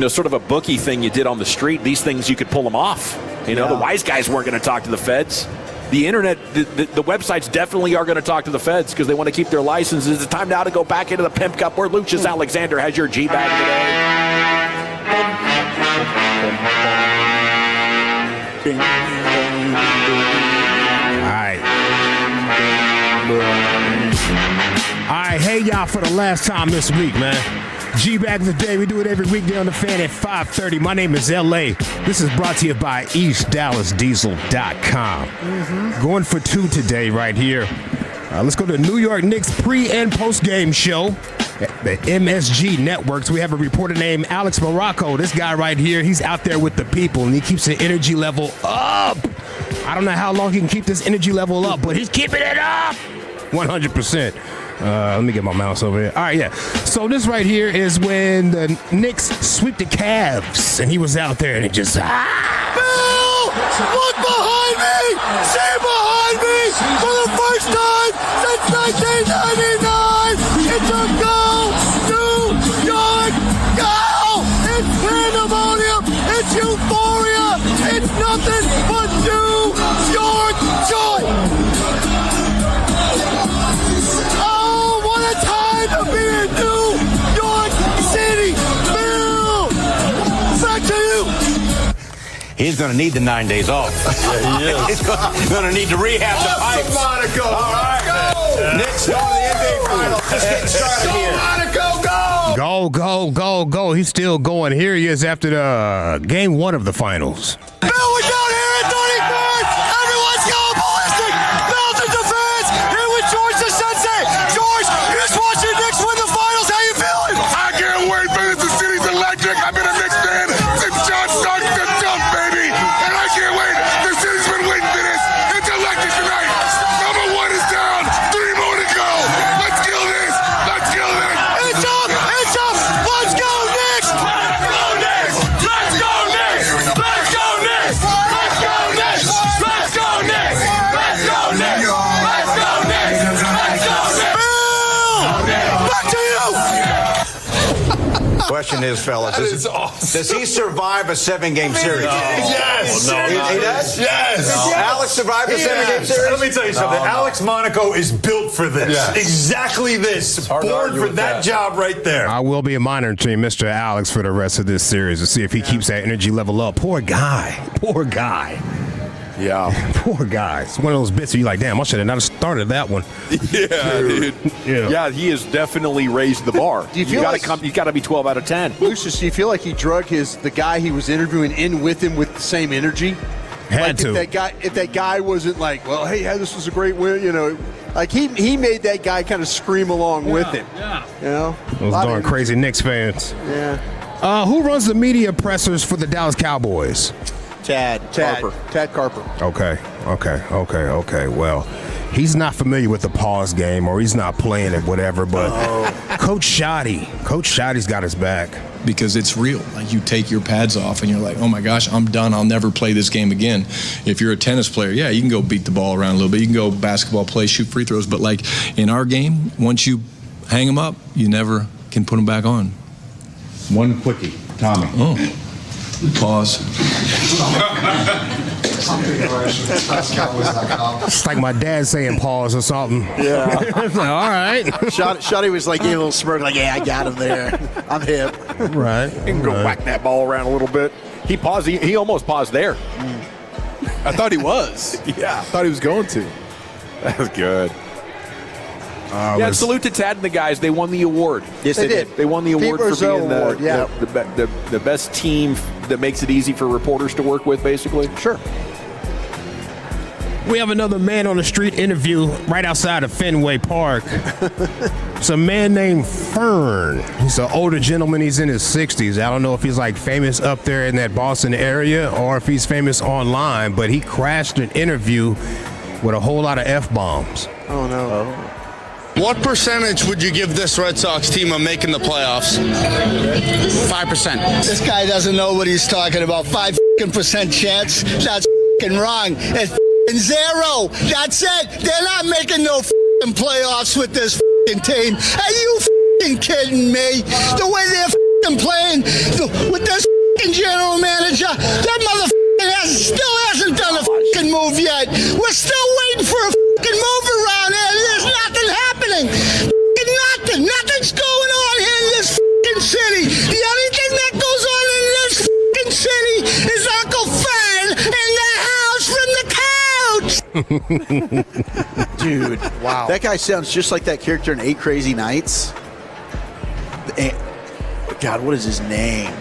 S4: sort of a bookie thing you did on the street. These things, you could pull them off. The wise guys weren't going to talk to the feds. The internet, the websites definitely are going to talk to the feds because they want to keep their licenses. It's time now to go back into the Pimp Cup where Lucius Alexander has your G-Bag today.
S1: All right, hey y'all, for the last time this week, man. G-Bag of the day, we do it every weekday on the Fan at 5:30. My name is L.A. This is brought to you by EastDallasDiesel.com. Going for 2 today right here. Let's go to New York Knicks pre- and post-game show at the MSG Networks. We have a reporter named Alex Morocco. This guy right here, he's out there with the people, and he keeps the energy level up. I don't know how long he can keep this energy level up, but he's keeping it up 100%. Let me get my mouse over here. All right, yeah. So this right here is when the Knicks sweep the Cavs, and he was out there, and it just...
S5: Bill! Look behind me! See behind me! For the first time since 1999! It's a go! New York go! It's pandemonium! It's euphoria! It's nothing but New York joy! To be in New York City. Bill, back to you.
S8: He's going to need the 9 days off.
S5: Yeah, he is.
S8: He's going to need to rehab the pipes.
S5: Monaco.
S8: All right.
S5: Go.
S8: Knicks going to the NBA Finals. Just getting started here.
S5: Monaco,
S1: Go. He's still going. Here he is after the game 1 of the finals.
S5: Bill, we're down here at 33rd. Everyone's going ballistic. Thousands of fans here with George the Sensei. George, you just watched your Knicks win the finals. How you feeling?
S9: I can't wait, man. The city's electric. I've been a Knicks fan since John started the jump, baby. And I can't wait. The city's been waiting for this. It's electric tonight. Number 1 is down. 3 more to go. Let's kill this. Let's kill this.
S5: It's up. It's up. Let's go, Knicks.
S9: Let's go, Knicks. Let's go, Knicks. Let's go, Knicks. Let's go, Knicks. Let's go, Knicks. Let's go, Knicks. Let's go, Knicks. Let's go, Knicks.
S5: Bill, back to you.
S8: Question is, fellas, does he survive a 7-game series?
S9: Yes.
S8: He does?
S9: Yes.
S8: Alex survived a 7-game series?
S11: Let me tell you something. Alex Monaco is built for this.
S9: Yes.
S11: Exactly this. Born for that job right there.
S1: I will be monitoring Mr. Alex for the rest of this series to see if he keeps that energy level up. Poor guy.
S4: Yeah.
S1: Poor guy. It's one of those bits where you're like, damn, I should have not started that one.
S4: Yeah, dude. Yeah, he has definitely raised the bar.
S7: Do you feel
S4: you got to be 12 out of 10.
S7: Lucius, do you feel like he drug the guy he was interviewing in with him with the same energy?
S1: Had to.
S7: If that guy wasn't like, well, hey, this was a great win, like he made that guy kind of scream along with him. Yeah.
S1: Those darn crazy Knicks fans.
S7: Yeah.
S1: Who runs the media pressers for the Dallas Cowboys?
S6: Tad Carper.
S1: Okay. Well, he's not familiar with the pause game, or he's not playing it, whatever. But Coach Shoddy's got his back.
S13: Because it's real. Like, you take your pads off and you're like, oh my gosh, I'm done. I'll never play this game again. If you're a tennis player, yeah, you can go beat the ball around a little bit. You can go basketball play, shoot free throws. But like in our game, once you hang them up, you never can put them back on.
S14: One quickie, Tommy.
S13: Oh. Pause.
S1: It's like my dad saying pause or something.
S6: Yeah.
S1: All right.
S6: Shoddy was like, gave a little smirk, like, yeah, I got him there. I'm hip.
S1: Right.
S4: You can go whack that ball around a little bit. He paused. He almost paused there.
S7: I thought he was.
S4: Yeah.
S7: I thought he was going to.
S4: That was good. Salute to Tad and the guys. They won the award.
S6: Yes, they did.
S4: They won the award
S6: Pete
S4: for being
S6: Award,
S4: the best team that makes it easy for reporters to work with, basically.
S7: Sure.
S1: We have another man on the street interview right outside of Fenway Park. It's a man named Fern. He's an older gentleman. He's in his 60s. I don't know if he's like famous up there in that Boston area or if he's famous online, but he crashed an interview with a whole lot of F-bombs.
S7: Oh, no.
S18: What percentage would you give this Red Sox team of making the playoffs? 5%.
S19: This guy doesn't know what he's talking about. 5% chance? That's wrong. It's zero. That's it. They're not making no playoffs with this team. Are you kidding me? The way they're playing with this general manager. That motherfucker still hasn't done a move yet. We're still waiting for a move around here. There's nothing happening. Nothing. Nothing's going on here in this city. The only thing that goes on in this city is Uncle Fern in the house from the couch.
S6: Dude, wow. That guy sounds just like that character in 8 Crazy Nights. God, what is his name?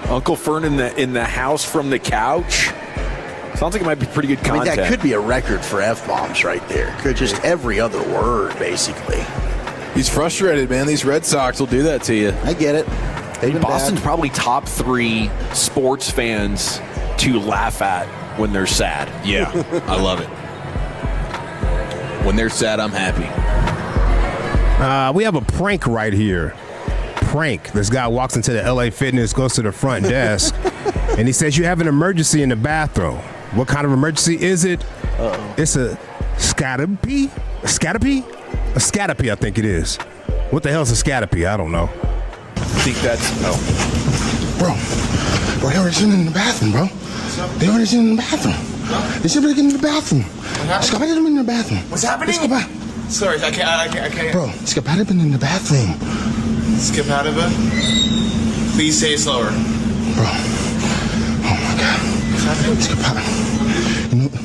S4: Uncle Fern in the house from the couch. Sounds like it might be pretty good content.
S6: That could be a record for F-bombs right there. Just every other word, basically.
S12: He's frustrated, man. These Red Sox will do that to you.
S6: I get it.
S4: Boston's probably top 3 sports fans to laugh at when they're sad.
S12: Yeah, I love it. When they're sad, I'm happy.
S1: We have a prank right here. Prank. This guy walks into the LA Fitness, goes to the front desk, and he says, you have an emergency in the bathroom. What kind of emergency is it? It's a scatopy? A scatopy? A scatopy, I think it is. What the hell is a scatopy? I don't know.
S12: I think that's...
S9: Bro, they already sitting in the bathroom, bro. They already sitting in the bathroom. They should get in the bathroom. Skip out of them in the bathroom.
S18: What's happening? Sorry, I can't.
S9: Bro, skip out of them in the bathroom.
S18: Skip out of it. Please say it slower.
S9: Bro. Oh my God. Skip out.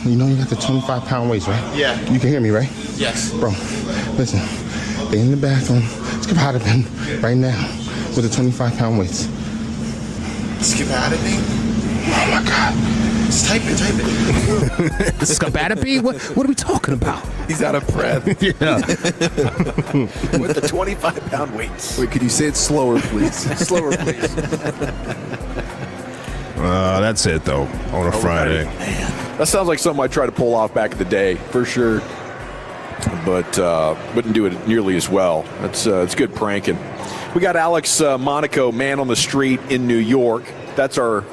S9: You know you got the 25-pound weights, right?
S18: Yeah.
S9: You can hear me, right?
S18: Yes.
S9: Bro, listen. They in the bathroom. Skip out of them right now with the 25-pound weights.
S18: Skip out of me?
S9: Oh my God.
S18: Just type it.
S1: Scapatopi? What are we talking about?
S12: He's out of breath.
S1: Yeah.
S4: With the 25-pound weights.
S12: Wait, could you say it slower, please?
S4: Slower, please.
S1: That's it, though, on a Friday.
S4: Man. That sounds like something I'd try to pull off back in the day, for sure. But wouldn't do it nearly as well. It's good pranking. We got Alex Monaco, man on the street in New York. That's our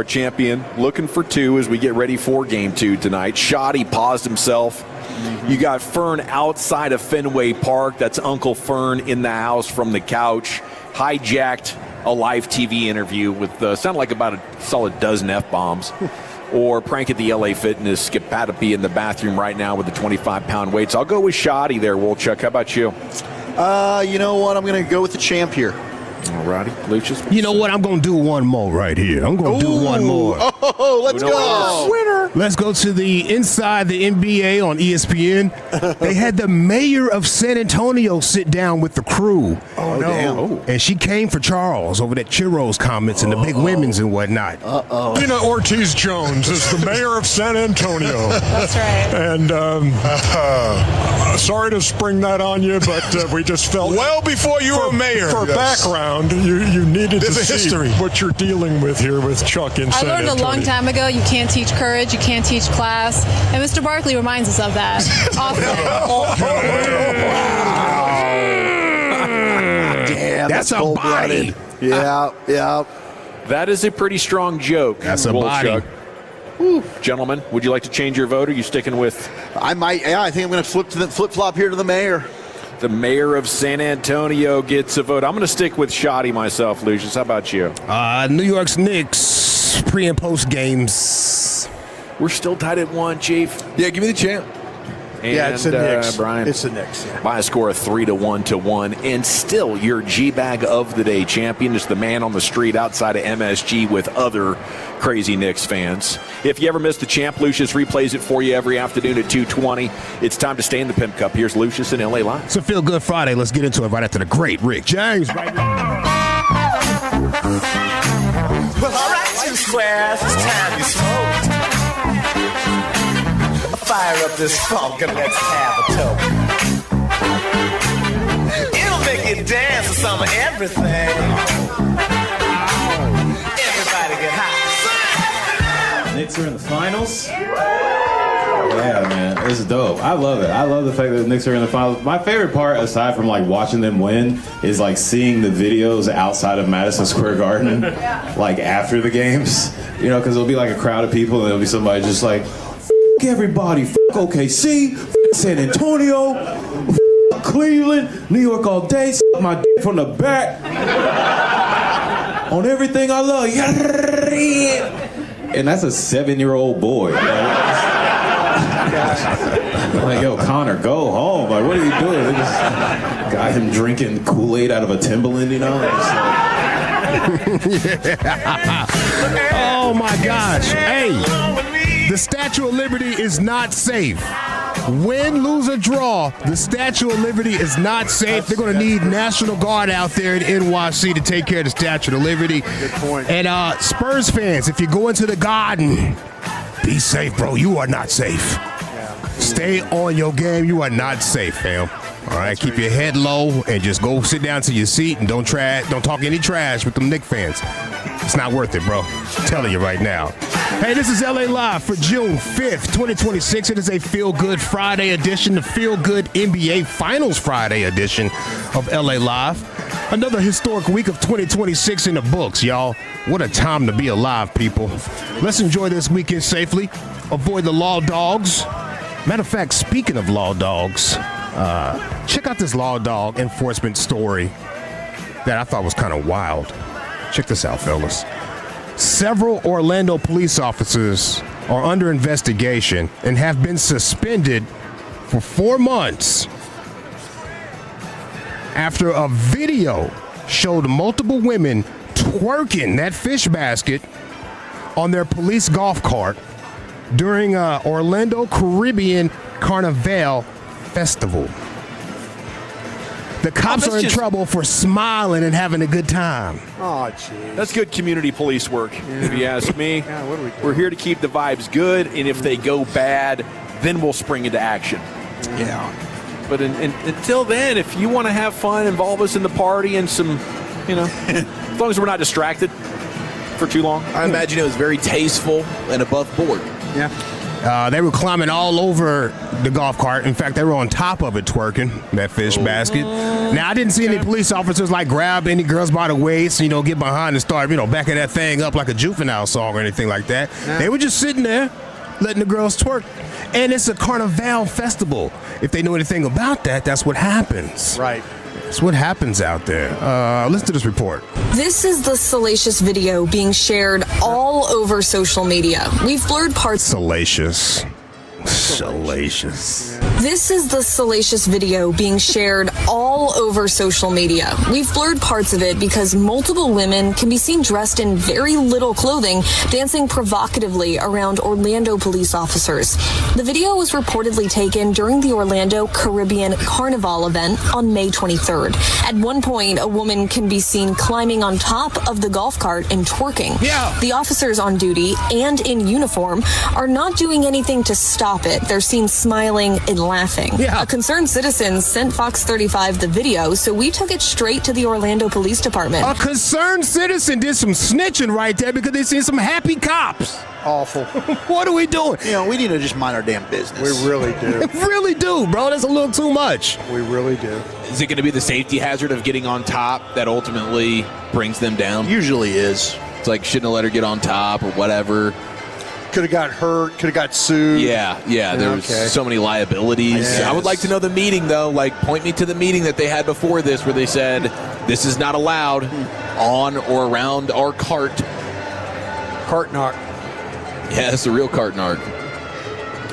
S4: champion, looking for 2 as we get ready for Game 2 tonight. Shoddy paused himself. You got Fern outside of Fenway Park. That's Uncle Fern in the house from the couch. Hijacked a live TV interview with sounded like about a solid dozen F-bombs. Or prank at the LA Fitness, Skipatopi in the bathroom right now with the 25-pound weights. I'll go with Shoddy there, Wolchuk. How about you?
S6: You know what? I'm going to go with the champ here.
S4: All righty, Lucius.
S1: You know what? I'm going to do one more right here. I'm going to do one more.
S6: Oh, let's go.
S1: Winner. Let's go to the Inside the NBA on ESPN. They had the mayor of San Antonio sit down with the crew.
S6: Oh, no. Damn.
S1: And she came for Charles over that Churros comments and the big women's and whatnot.
S15: Gina Ortiz-Jones is the mayor of San Antonio.
S17: That's right.
S15: And sorry to spring that on you, but we just felt...
S9: Well before you were mayor.
S15: For background, you needed to see what you're dealing with here with Chuck in San Antonio.
S17: I learned a long time ago, you can't teach courage, you can't teach class, and Mr. Barkley reminds us of that often.
S6: Damn,
S1: that's a body.
S6: Yeah.
S4: That is a pretty strong joke.
S1: That's a body.
S4: Woo. Gentlemen, would you like to change your vote, or are you sticking with?
S6: I might. Yeah, I think I'm going to flip-flop here to the mayor.
S4: The mayor of San Antonio gets a vote. I'm going to stick with Shoddy myself, Lucius. How about you?
S1: New York's Knicks, pre- and post-games.
S4: We're still tied at 1, Chief.
S12: Yeah, give me the champ.
S4: And,
S7: yeah, it's the Knicks.
S4: Brian.
S7: It's the Knicks. Yeah.
S4: By a score of 3-1. And still your G-Bag of the Day champion is the man on the street outside of MSG with other crazy Knicks fans. If you ever missed the champ, Lucius replays it for you every afternoon at 2:20. It's time to stay in the Pimp Cup. Here's Lucius in LA Live.
S1: It's a Feel Good Friday. Let's get into it right after the great Rick James. Right now.
S18: Well, all right, you squares, it's time you smoke. Fire up this funk and let's have a toke. It'll make you dance to some of everything. Everybody get high.
S20: Knicks are in the finals. Yeah, man, it's dope. I love it. I love the fact that the Knicks are in the finals. My favorite part, aside from like watching them win, is like seeing the videos outside of Madison Square Garden, like after the games. You know, because there'll be like a crowd of people, and there'll be somebody just like, "F*** everybody, f*** OKC, f*** San Antonio, f*** Cleveland, New York all day, my dick from the back. On everything I love. And that's a 7-year-old boy. Like, yo, Connor, go home. Like, what are you doing? They just got him drinking Kool-Aid out of a Timberland, you know?
S1: Oh my gosh. Hey, the Statue of Liberty is not safe. Win, lose, or draw, the Statue of Liberty is not safe. They're going to need National Guard out there in NYC to take care of the Statue of Liberty.
S7: Good point.
S1: And Spurs fans, if you go into the Garden, be safe, bro. You are not safe. Yeah. Stay on your game. You are not safe, fam. All right, keep your head low and just go sit down to your seat and don't talk any trash with them Knicks fans. It's not worth it, bro. I'm telling you right now. Hey, this is LA Live for June 5th, 2026. It is a Feel Good Friday edition, the Feel Good NBA Finals Friday edition of LA Live. Another historic week of 2026 in the books, y'all. What a time to be alive, people. Let's enjoy this weekend safely. Avoid the law dogs. Matter of fact, speaking of law dogs, check out this law dog enforcement story that I thought was kind of wild. Check this out, fellas. Several Orlando police officers are under investigation and have been suspended for 4 months after a video showed multiple women twerking that fish basket on their police golf cart during Orlando Caribbean Carnival Festival. The cops are in trouble for smiling and having a good time.
S7: Oh, jeez.
S4: That's good community police work, if you ask me.
S7: Yeah, what are we doing?
S4: We're here to keep the vibes good, and if they go bad, then we'll spring into action.
S7: Yeah.
S4: But until then, if you want to have fun, involve us in the party and some, as long as we're not distracted for too long.
S12: I imagine it was very tasteful and above board.
S7: Yeah.
S1: They were climbing all over the golf cart. In fact, they were on top of it twerking, that fish basket. Now, I didn't see any police officers grab any girls by the waist, get behind and start, backing that thing up like a juvenile song or anything like that. Yeah. They were just sitting there letting the girls twerk. And it's a Carnival festival. If they know anything about that, that's what happens.
S7: Right.
S1: That's what happens out there. Listen to this report.
S2: This is the salacious video being shared all over social media. We've blurred parts.
S1: Salacious.
S2: This is the salacious video being shared all over social media. We've blurred parts of it because multiple women can be seen dressed in very little clothing, dancing provocatively around Orlando police officers. The video was reportedly taken during the Orlando Caribbean Carnival event on May 23rd. At one point, a woman can be seen climbing on top of the golf cart and twerking.
S1: Yeah.
S2: The officers on duty and in uniform are not doing anything to stop it. They're seen smiling and laughing.
S1: Yeah.
S2: A concerned citizen sent Fox 35 the video, so we took it straight to the Orlando Police Department.
S1: A concerned citizen did some snitching right there because they seen some happy cops.
S7: Awful.
S1: What are we doing?
S6: We need to just mind our damn business.
S7: We really do.
S1: We really do, bro. That's a little too much.
S7: We really do.
S12: Is it going to be the safety hazard of getting on top that ultimately brings them down?
S6: Usually is.
S12: It's like, shouldn't have let her get on top or whatever.
S7: Could have got hurt, could have got sued.
S12: Yeah, there was so many liabilities.
S7: Yes.
S12: I would like to know the meeting, though. Point me to the meeting that they had before this where they said, this is not allowed on or around our cart.
S7: Cart knock.
S12: Yeah, it's a real cart narc.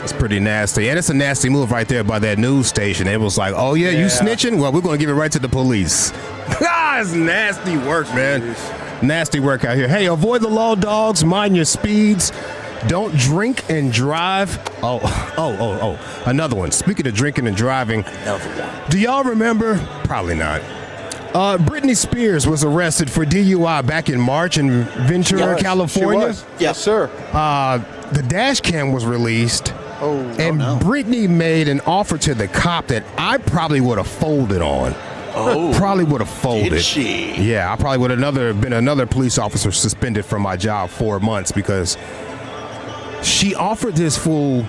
S1: It's pretty nasty. And it's a nasty move right there by that news station. It was like, oh, yeah, you snitching? Well, we're going to give it right to the police. It's nasty work, man. Jeez. Nasty work out here. Hey, avoid the law dogs. Mind your speeds. Don't drink and drive. Oh. Another one. Speaking of drinking and driving.
S6: Another one.
S1: Do y'all remember? Probably not. Britney Spears was arrested for DUI back in March in Ventura, California.
S7: She was. Yes, sir.
S1: The dash cam was released. Britney made an offer to the cop that I probably would have folded on. Probably would have folded.
S6: Did she?
S1: Yeah, I probably would have been another police officer suspended from my job 4 months because she offered this fool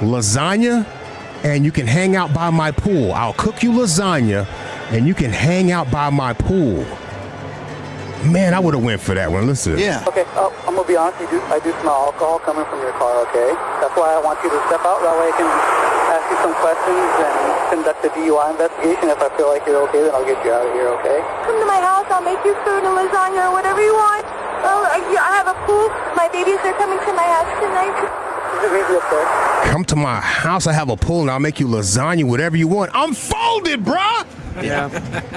S1: lasagna and you can hang out by my pool. I'll cook you lasagna and you can hang out by my pool. Man, I would have went for that one. Listen.
S6: Yeah.
S21: Okay, I'm going to be honest. I do smell alcohol coming from your car, okay? That's why I want you to step out. That way I can ask you some questions and conduct a DUI investigation. If I feel like you're okay, then I'll get you out of here, okay?
S16: Come to my house. I'll make you food and lasagna or whatever you want. I have a pool. My babies are coming to my house tonight.
S1: Come to my house. I have a pool and I'll make you lasagna, whatever you want. I'm folded, bruh.
S7: Yeah.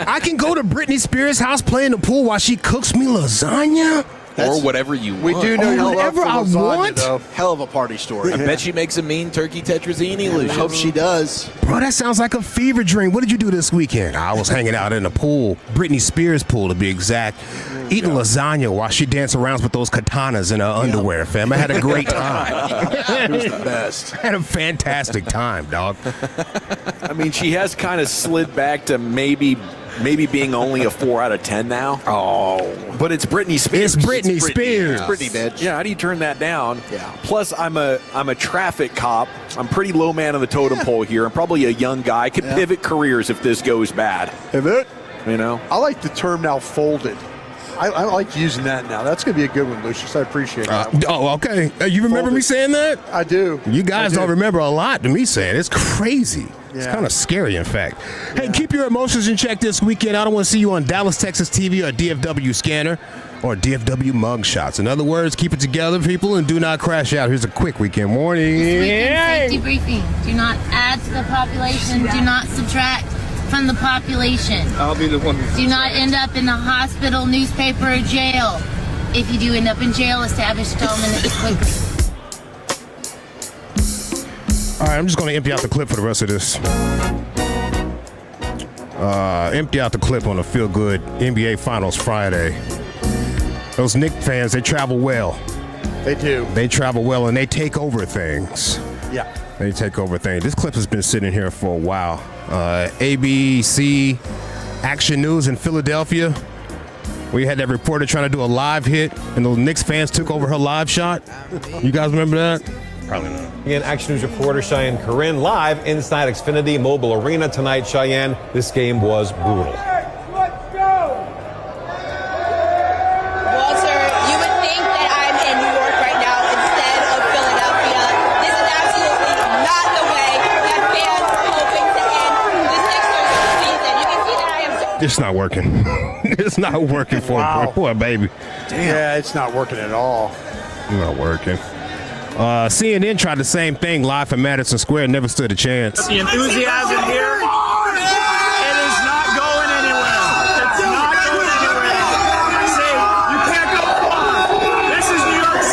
S1: I can go to Britney Spears' house, play in the pool while she cooks me lasagna.
S12: Or whatever you want.
S7: We do know you love
S1: whatever I
S7: lasagna,
S1: want.
S7: though.
S6: Hell of a party story.
S12: I bet she makes a mean turkey tetrazzini, Lucius.
S6: I hope she does.
S1: Bro, that sounds like a fever dream. What did you do this weekend? I was hanging out in the pool, Britney Spears' pool to be exact, eating lasagna while she danced around with those katanas in her underwear, fam. I had a great time.
S6: It was the best.
S1: I had a fantastic time, dog.
S4: I mean, she has kind of slid back to maybe being only a 4 out of 10 now.
S1: Oh,
S4: but it's Britney Spears.
S1: It's Britney Spears.
S6: It's Britney, bitch.
S4: Yeah, how do you turn that down?
S6: Yeah.
S4: Plus, I'm a traffic cop. I'm pretty low man on the totem pole here. I'm probably a young guy. I could pivot careers if this goes bad.
S7: Pivot?
S4: You know?
S7: I like the term now, folded. I like using that now. That's going to be a good one, Lucius. I appreciate that.
S1: Okay. You remember me saying that?
S7: I do.
S1: You guys don't remember a lot to me saying. It's crazy. It's
S7: Yeah.
S1: kind of scary, in fact. Hey, keep your emotions in check this weekend. I don't want to see you on Dallas, Texas TV or DFW scanner or DFW mug shots. In other words, keep it together, people, and do not crash out. Here's a quick weekend warning.
S22: Safety briefing. Do not add to the population. Do not subtract from the population.
S18: I'll be the one.
S22: Do not end up in the hospital, newspaper, or jail. If you do end up in jail, establish settlement quickly.
S1: All right, I'm just going to empty out the clip for the rest of this. Empty out the clip on a feel-good NBA Finals Friday. Those Knicks fans, they travel well.
S7: They do.
S1: They travel well, and they take over things.
S7: Yeah.
S1: They take over things. This clip has been sitting here for a while. ABC Action News in Philadelphia. We had that reporter trying to do a live hit, and those Knicks fans took over her live shot. You guys remember that? Probably not.
S23: Again, Action News reporter Cheyenne Corinne live inside Xfinity Mobile Arena tonight. Cheyenne, this game was brutal.
S24: Walter, you would think that I'm in New York right now instead of Philadelphia. This is absolutely not the way that fans are hoping to end the Sixers season. You can see that I am so...
S1: It's not working. It's not working for a poor baby.
S7: Damn. Yeah, it's not working at all.
S1: Not working. CNN tried the same thing live from Madison Square. Never stood a chance.
S25: The enthusiasm here, it is not going anywhere. It's not going anywhere. I say, you can't go far. This is New York.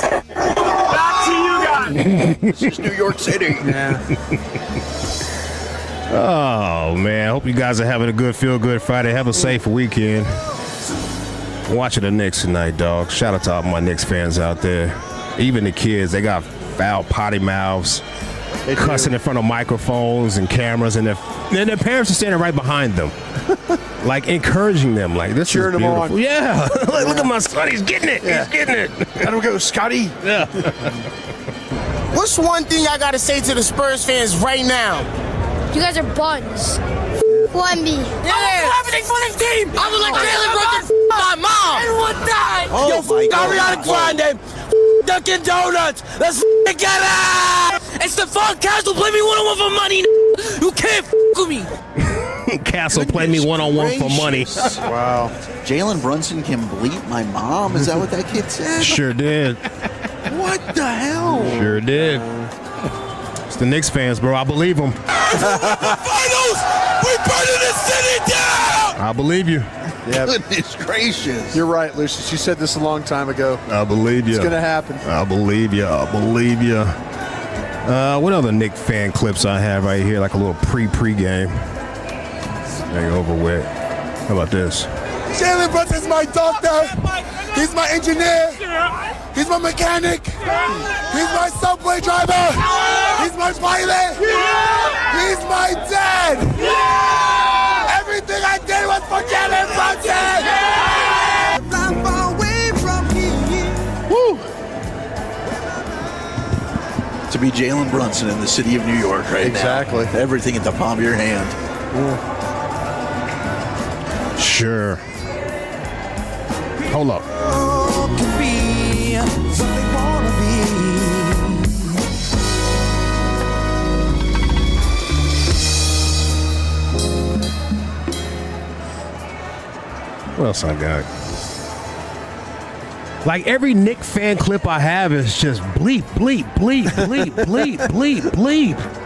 S25: Back to you guys.
S6: This is New York City.
S7: Yeah.
S1: Oh, man. Hope you guys are having a good feel-good Friday. Have a safe weekend. Watching the Knicks tonight, dog. Shout out to all my Knicks fans out there. Even the kids, they got foul potty mouths, cussing in front of microphones and cameras, and their parents are standing right behind them, like encouraging them, like this
S7: cheering
S1: is beautiful.
S7: them on.
S1: Yeah, like, look at my son, he's getting it.
S7: Yeah.
S1: He's getting it.
S7: Let him go, Scotty.
S1: Yeah.
S26: What's one thing I gotta say to the Spurs fans right now?
S16: You guys are buns. One me.
S26: Yeah. I do everything for this team. I was like Jalen Brunson, my mom. Everyone died.
S6: Oh,
S26: Yo,
S6: my God.
S26: Ariana Grande, Dunkin' Donuts. Let's get it. It's the Fun Castle. Play me one-on-one for money. You can't with me.
S1: Castle played me one-on-one for money.
S7: Wow.
S6: Jalen Brunson can bleep my mom. Is that what that kid said?
S1: Sure did.
S6: What the hell?
S1: Sure did. It's the Knicks fans, bro. I believe them.
S26: Finals. We're burning the city down.
S1: I believe you.
S7: Yeah.
S6: Goodness gracious.
S7: You're right, Lucius. You said this a long time ago.
S1: I believe you.
S7: It's going to happen.
S1: I believe you. I believe you. What other Knick fan clips I have right here, like a little pre-game. Hang over with. How about this?
S9: Jalen Brunson's my doctor. He's my engineer. He's my mechanic. He's my subway driver. He's my pilot. He's my dad. Everything I did was for Jalen Brunson.
S6: Woo! To be Jalen Brunson in the city of New York right
S7: Exactly.
S6: now. Everything at the palm of your hand.
S1: Sure. Hold up. What else I got? Like every Nick fan clip I have is just bleep, bleep, bleep, bleep, bleep, bleep, bleep.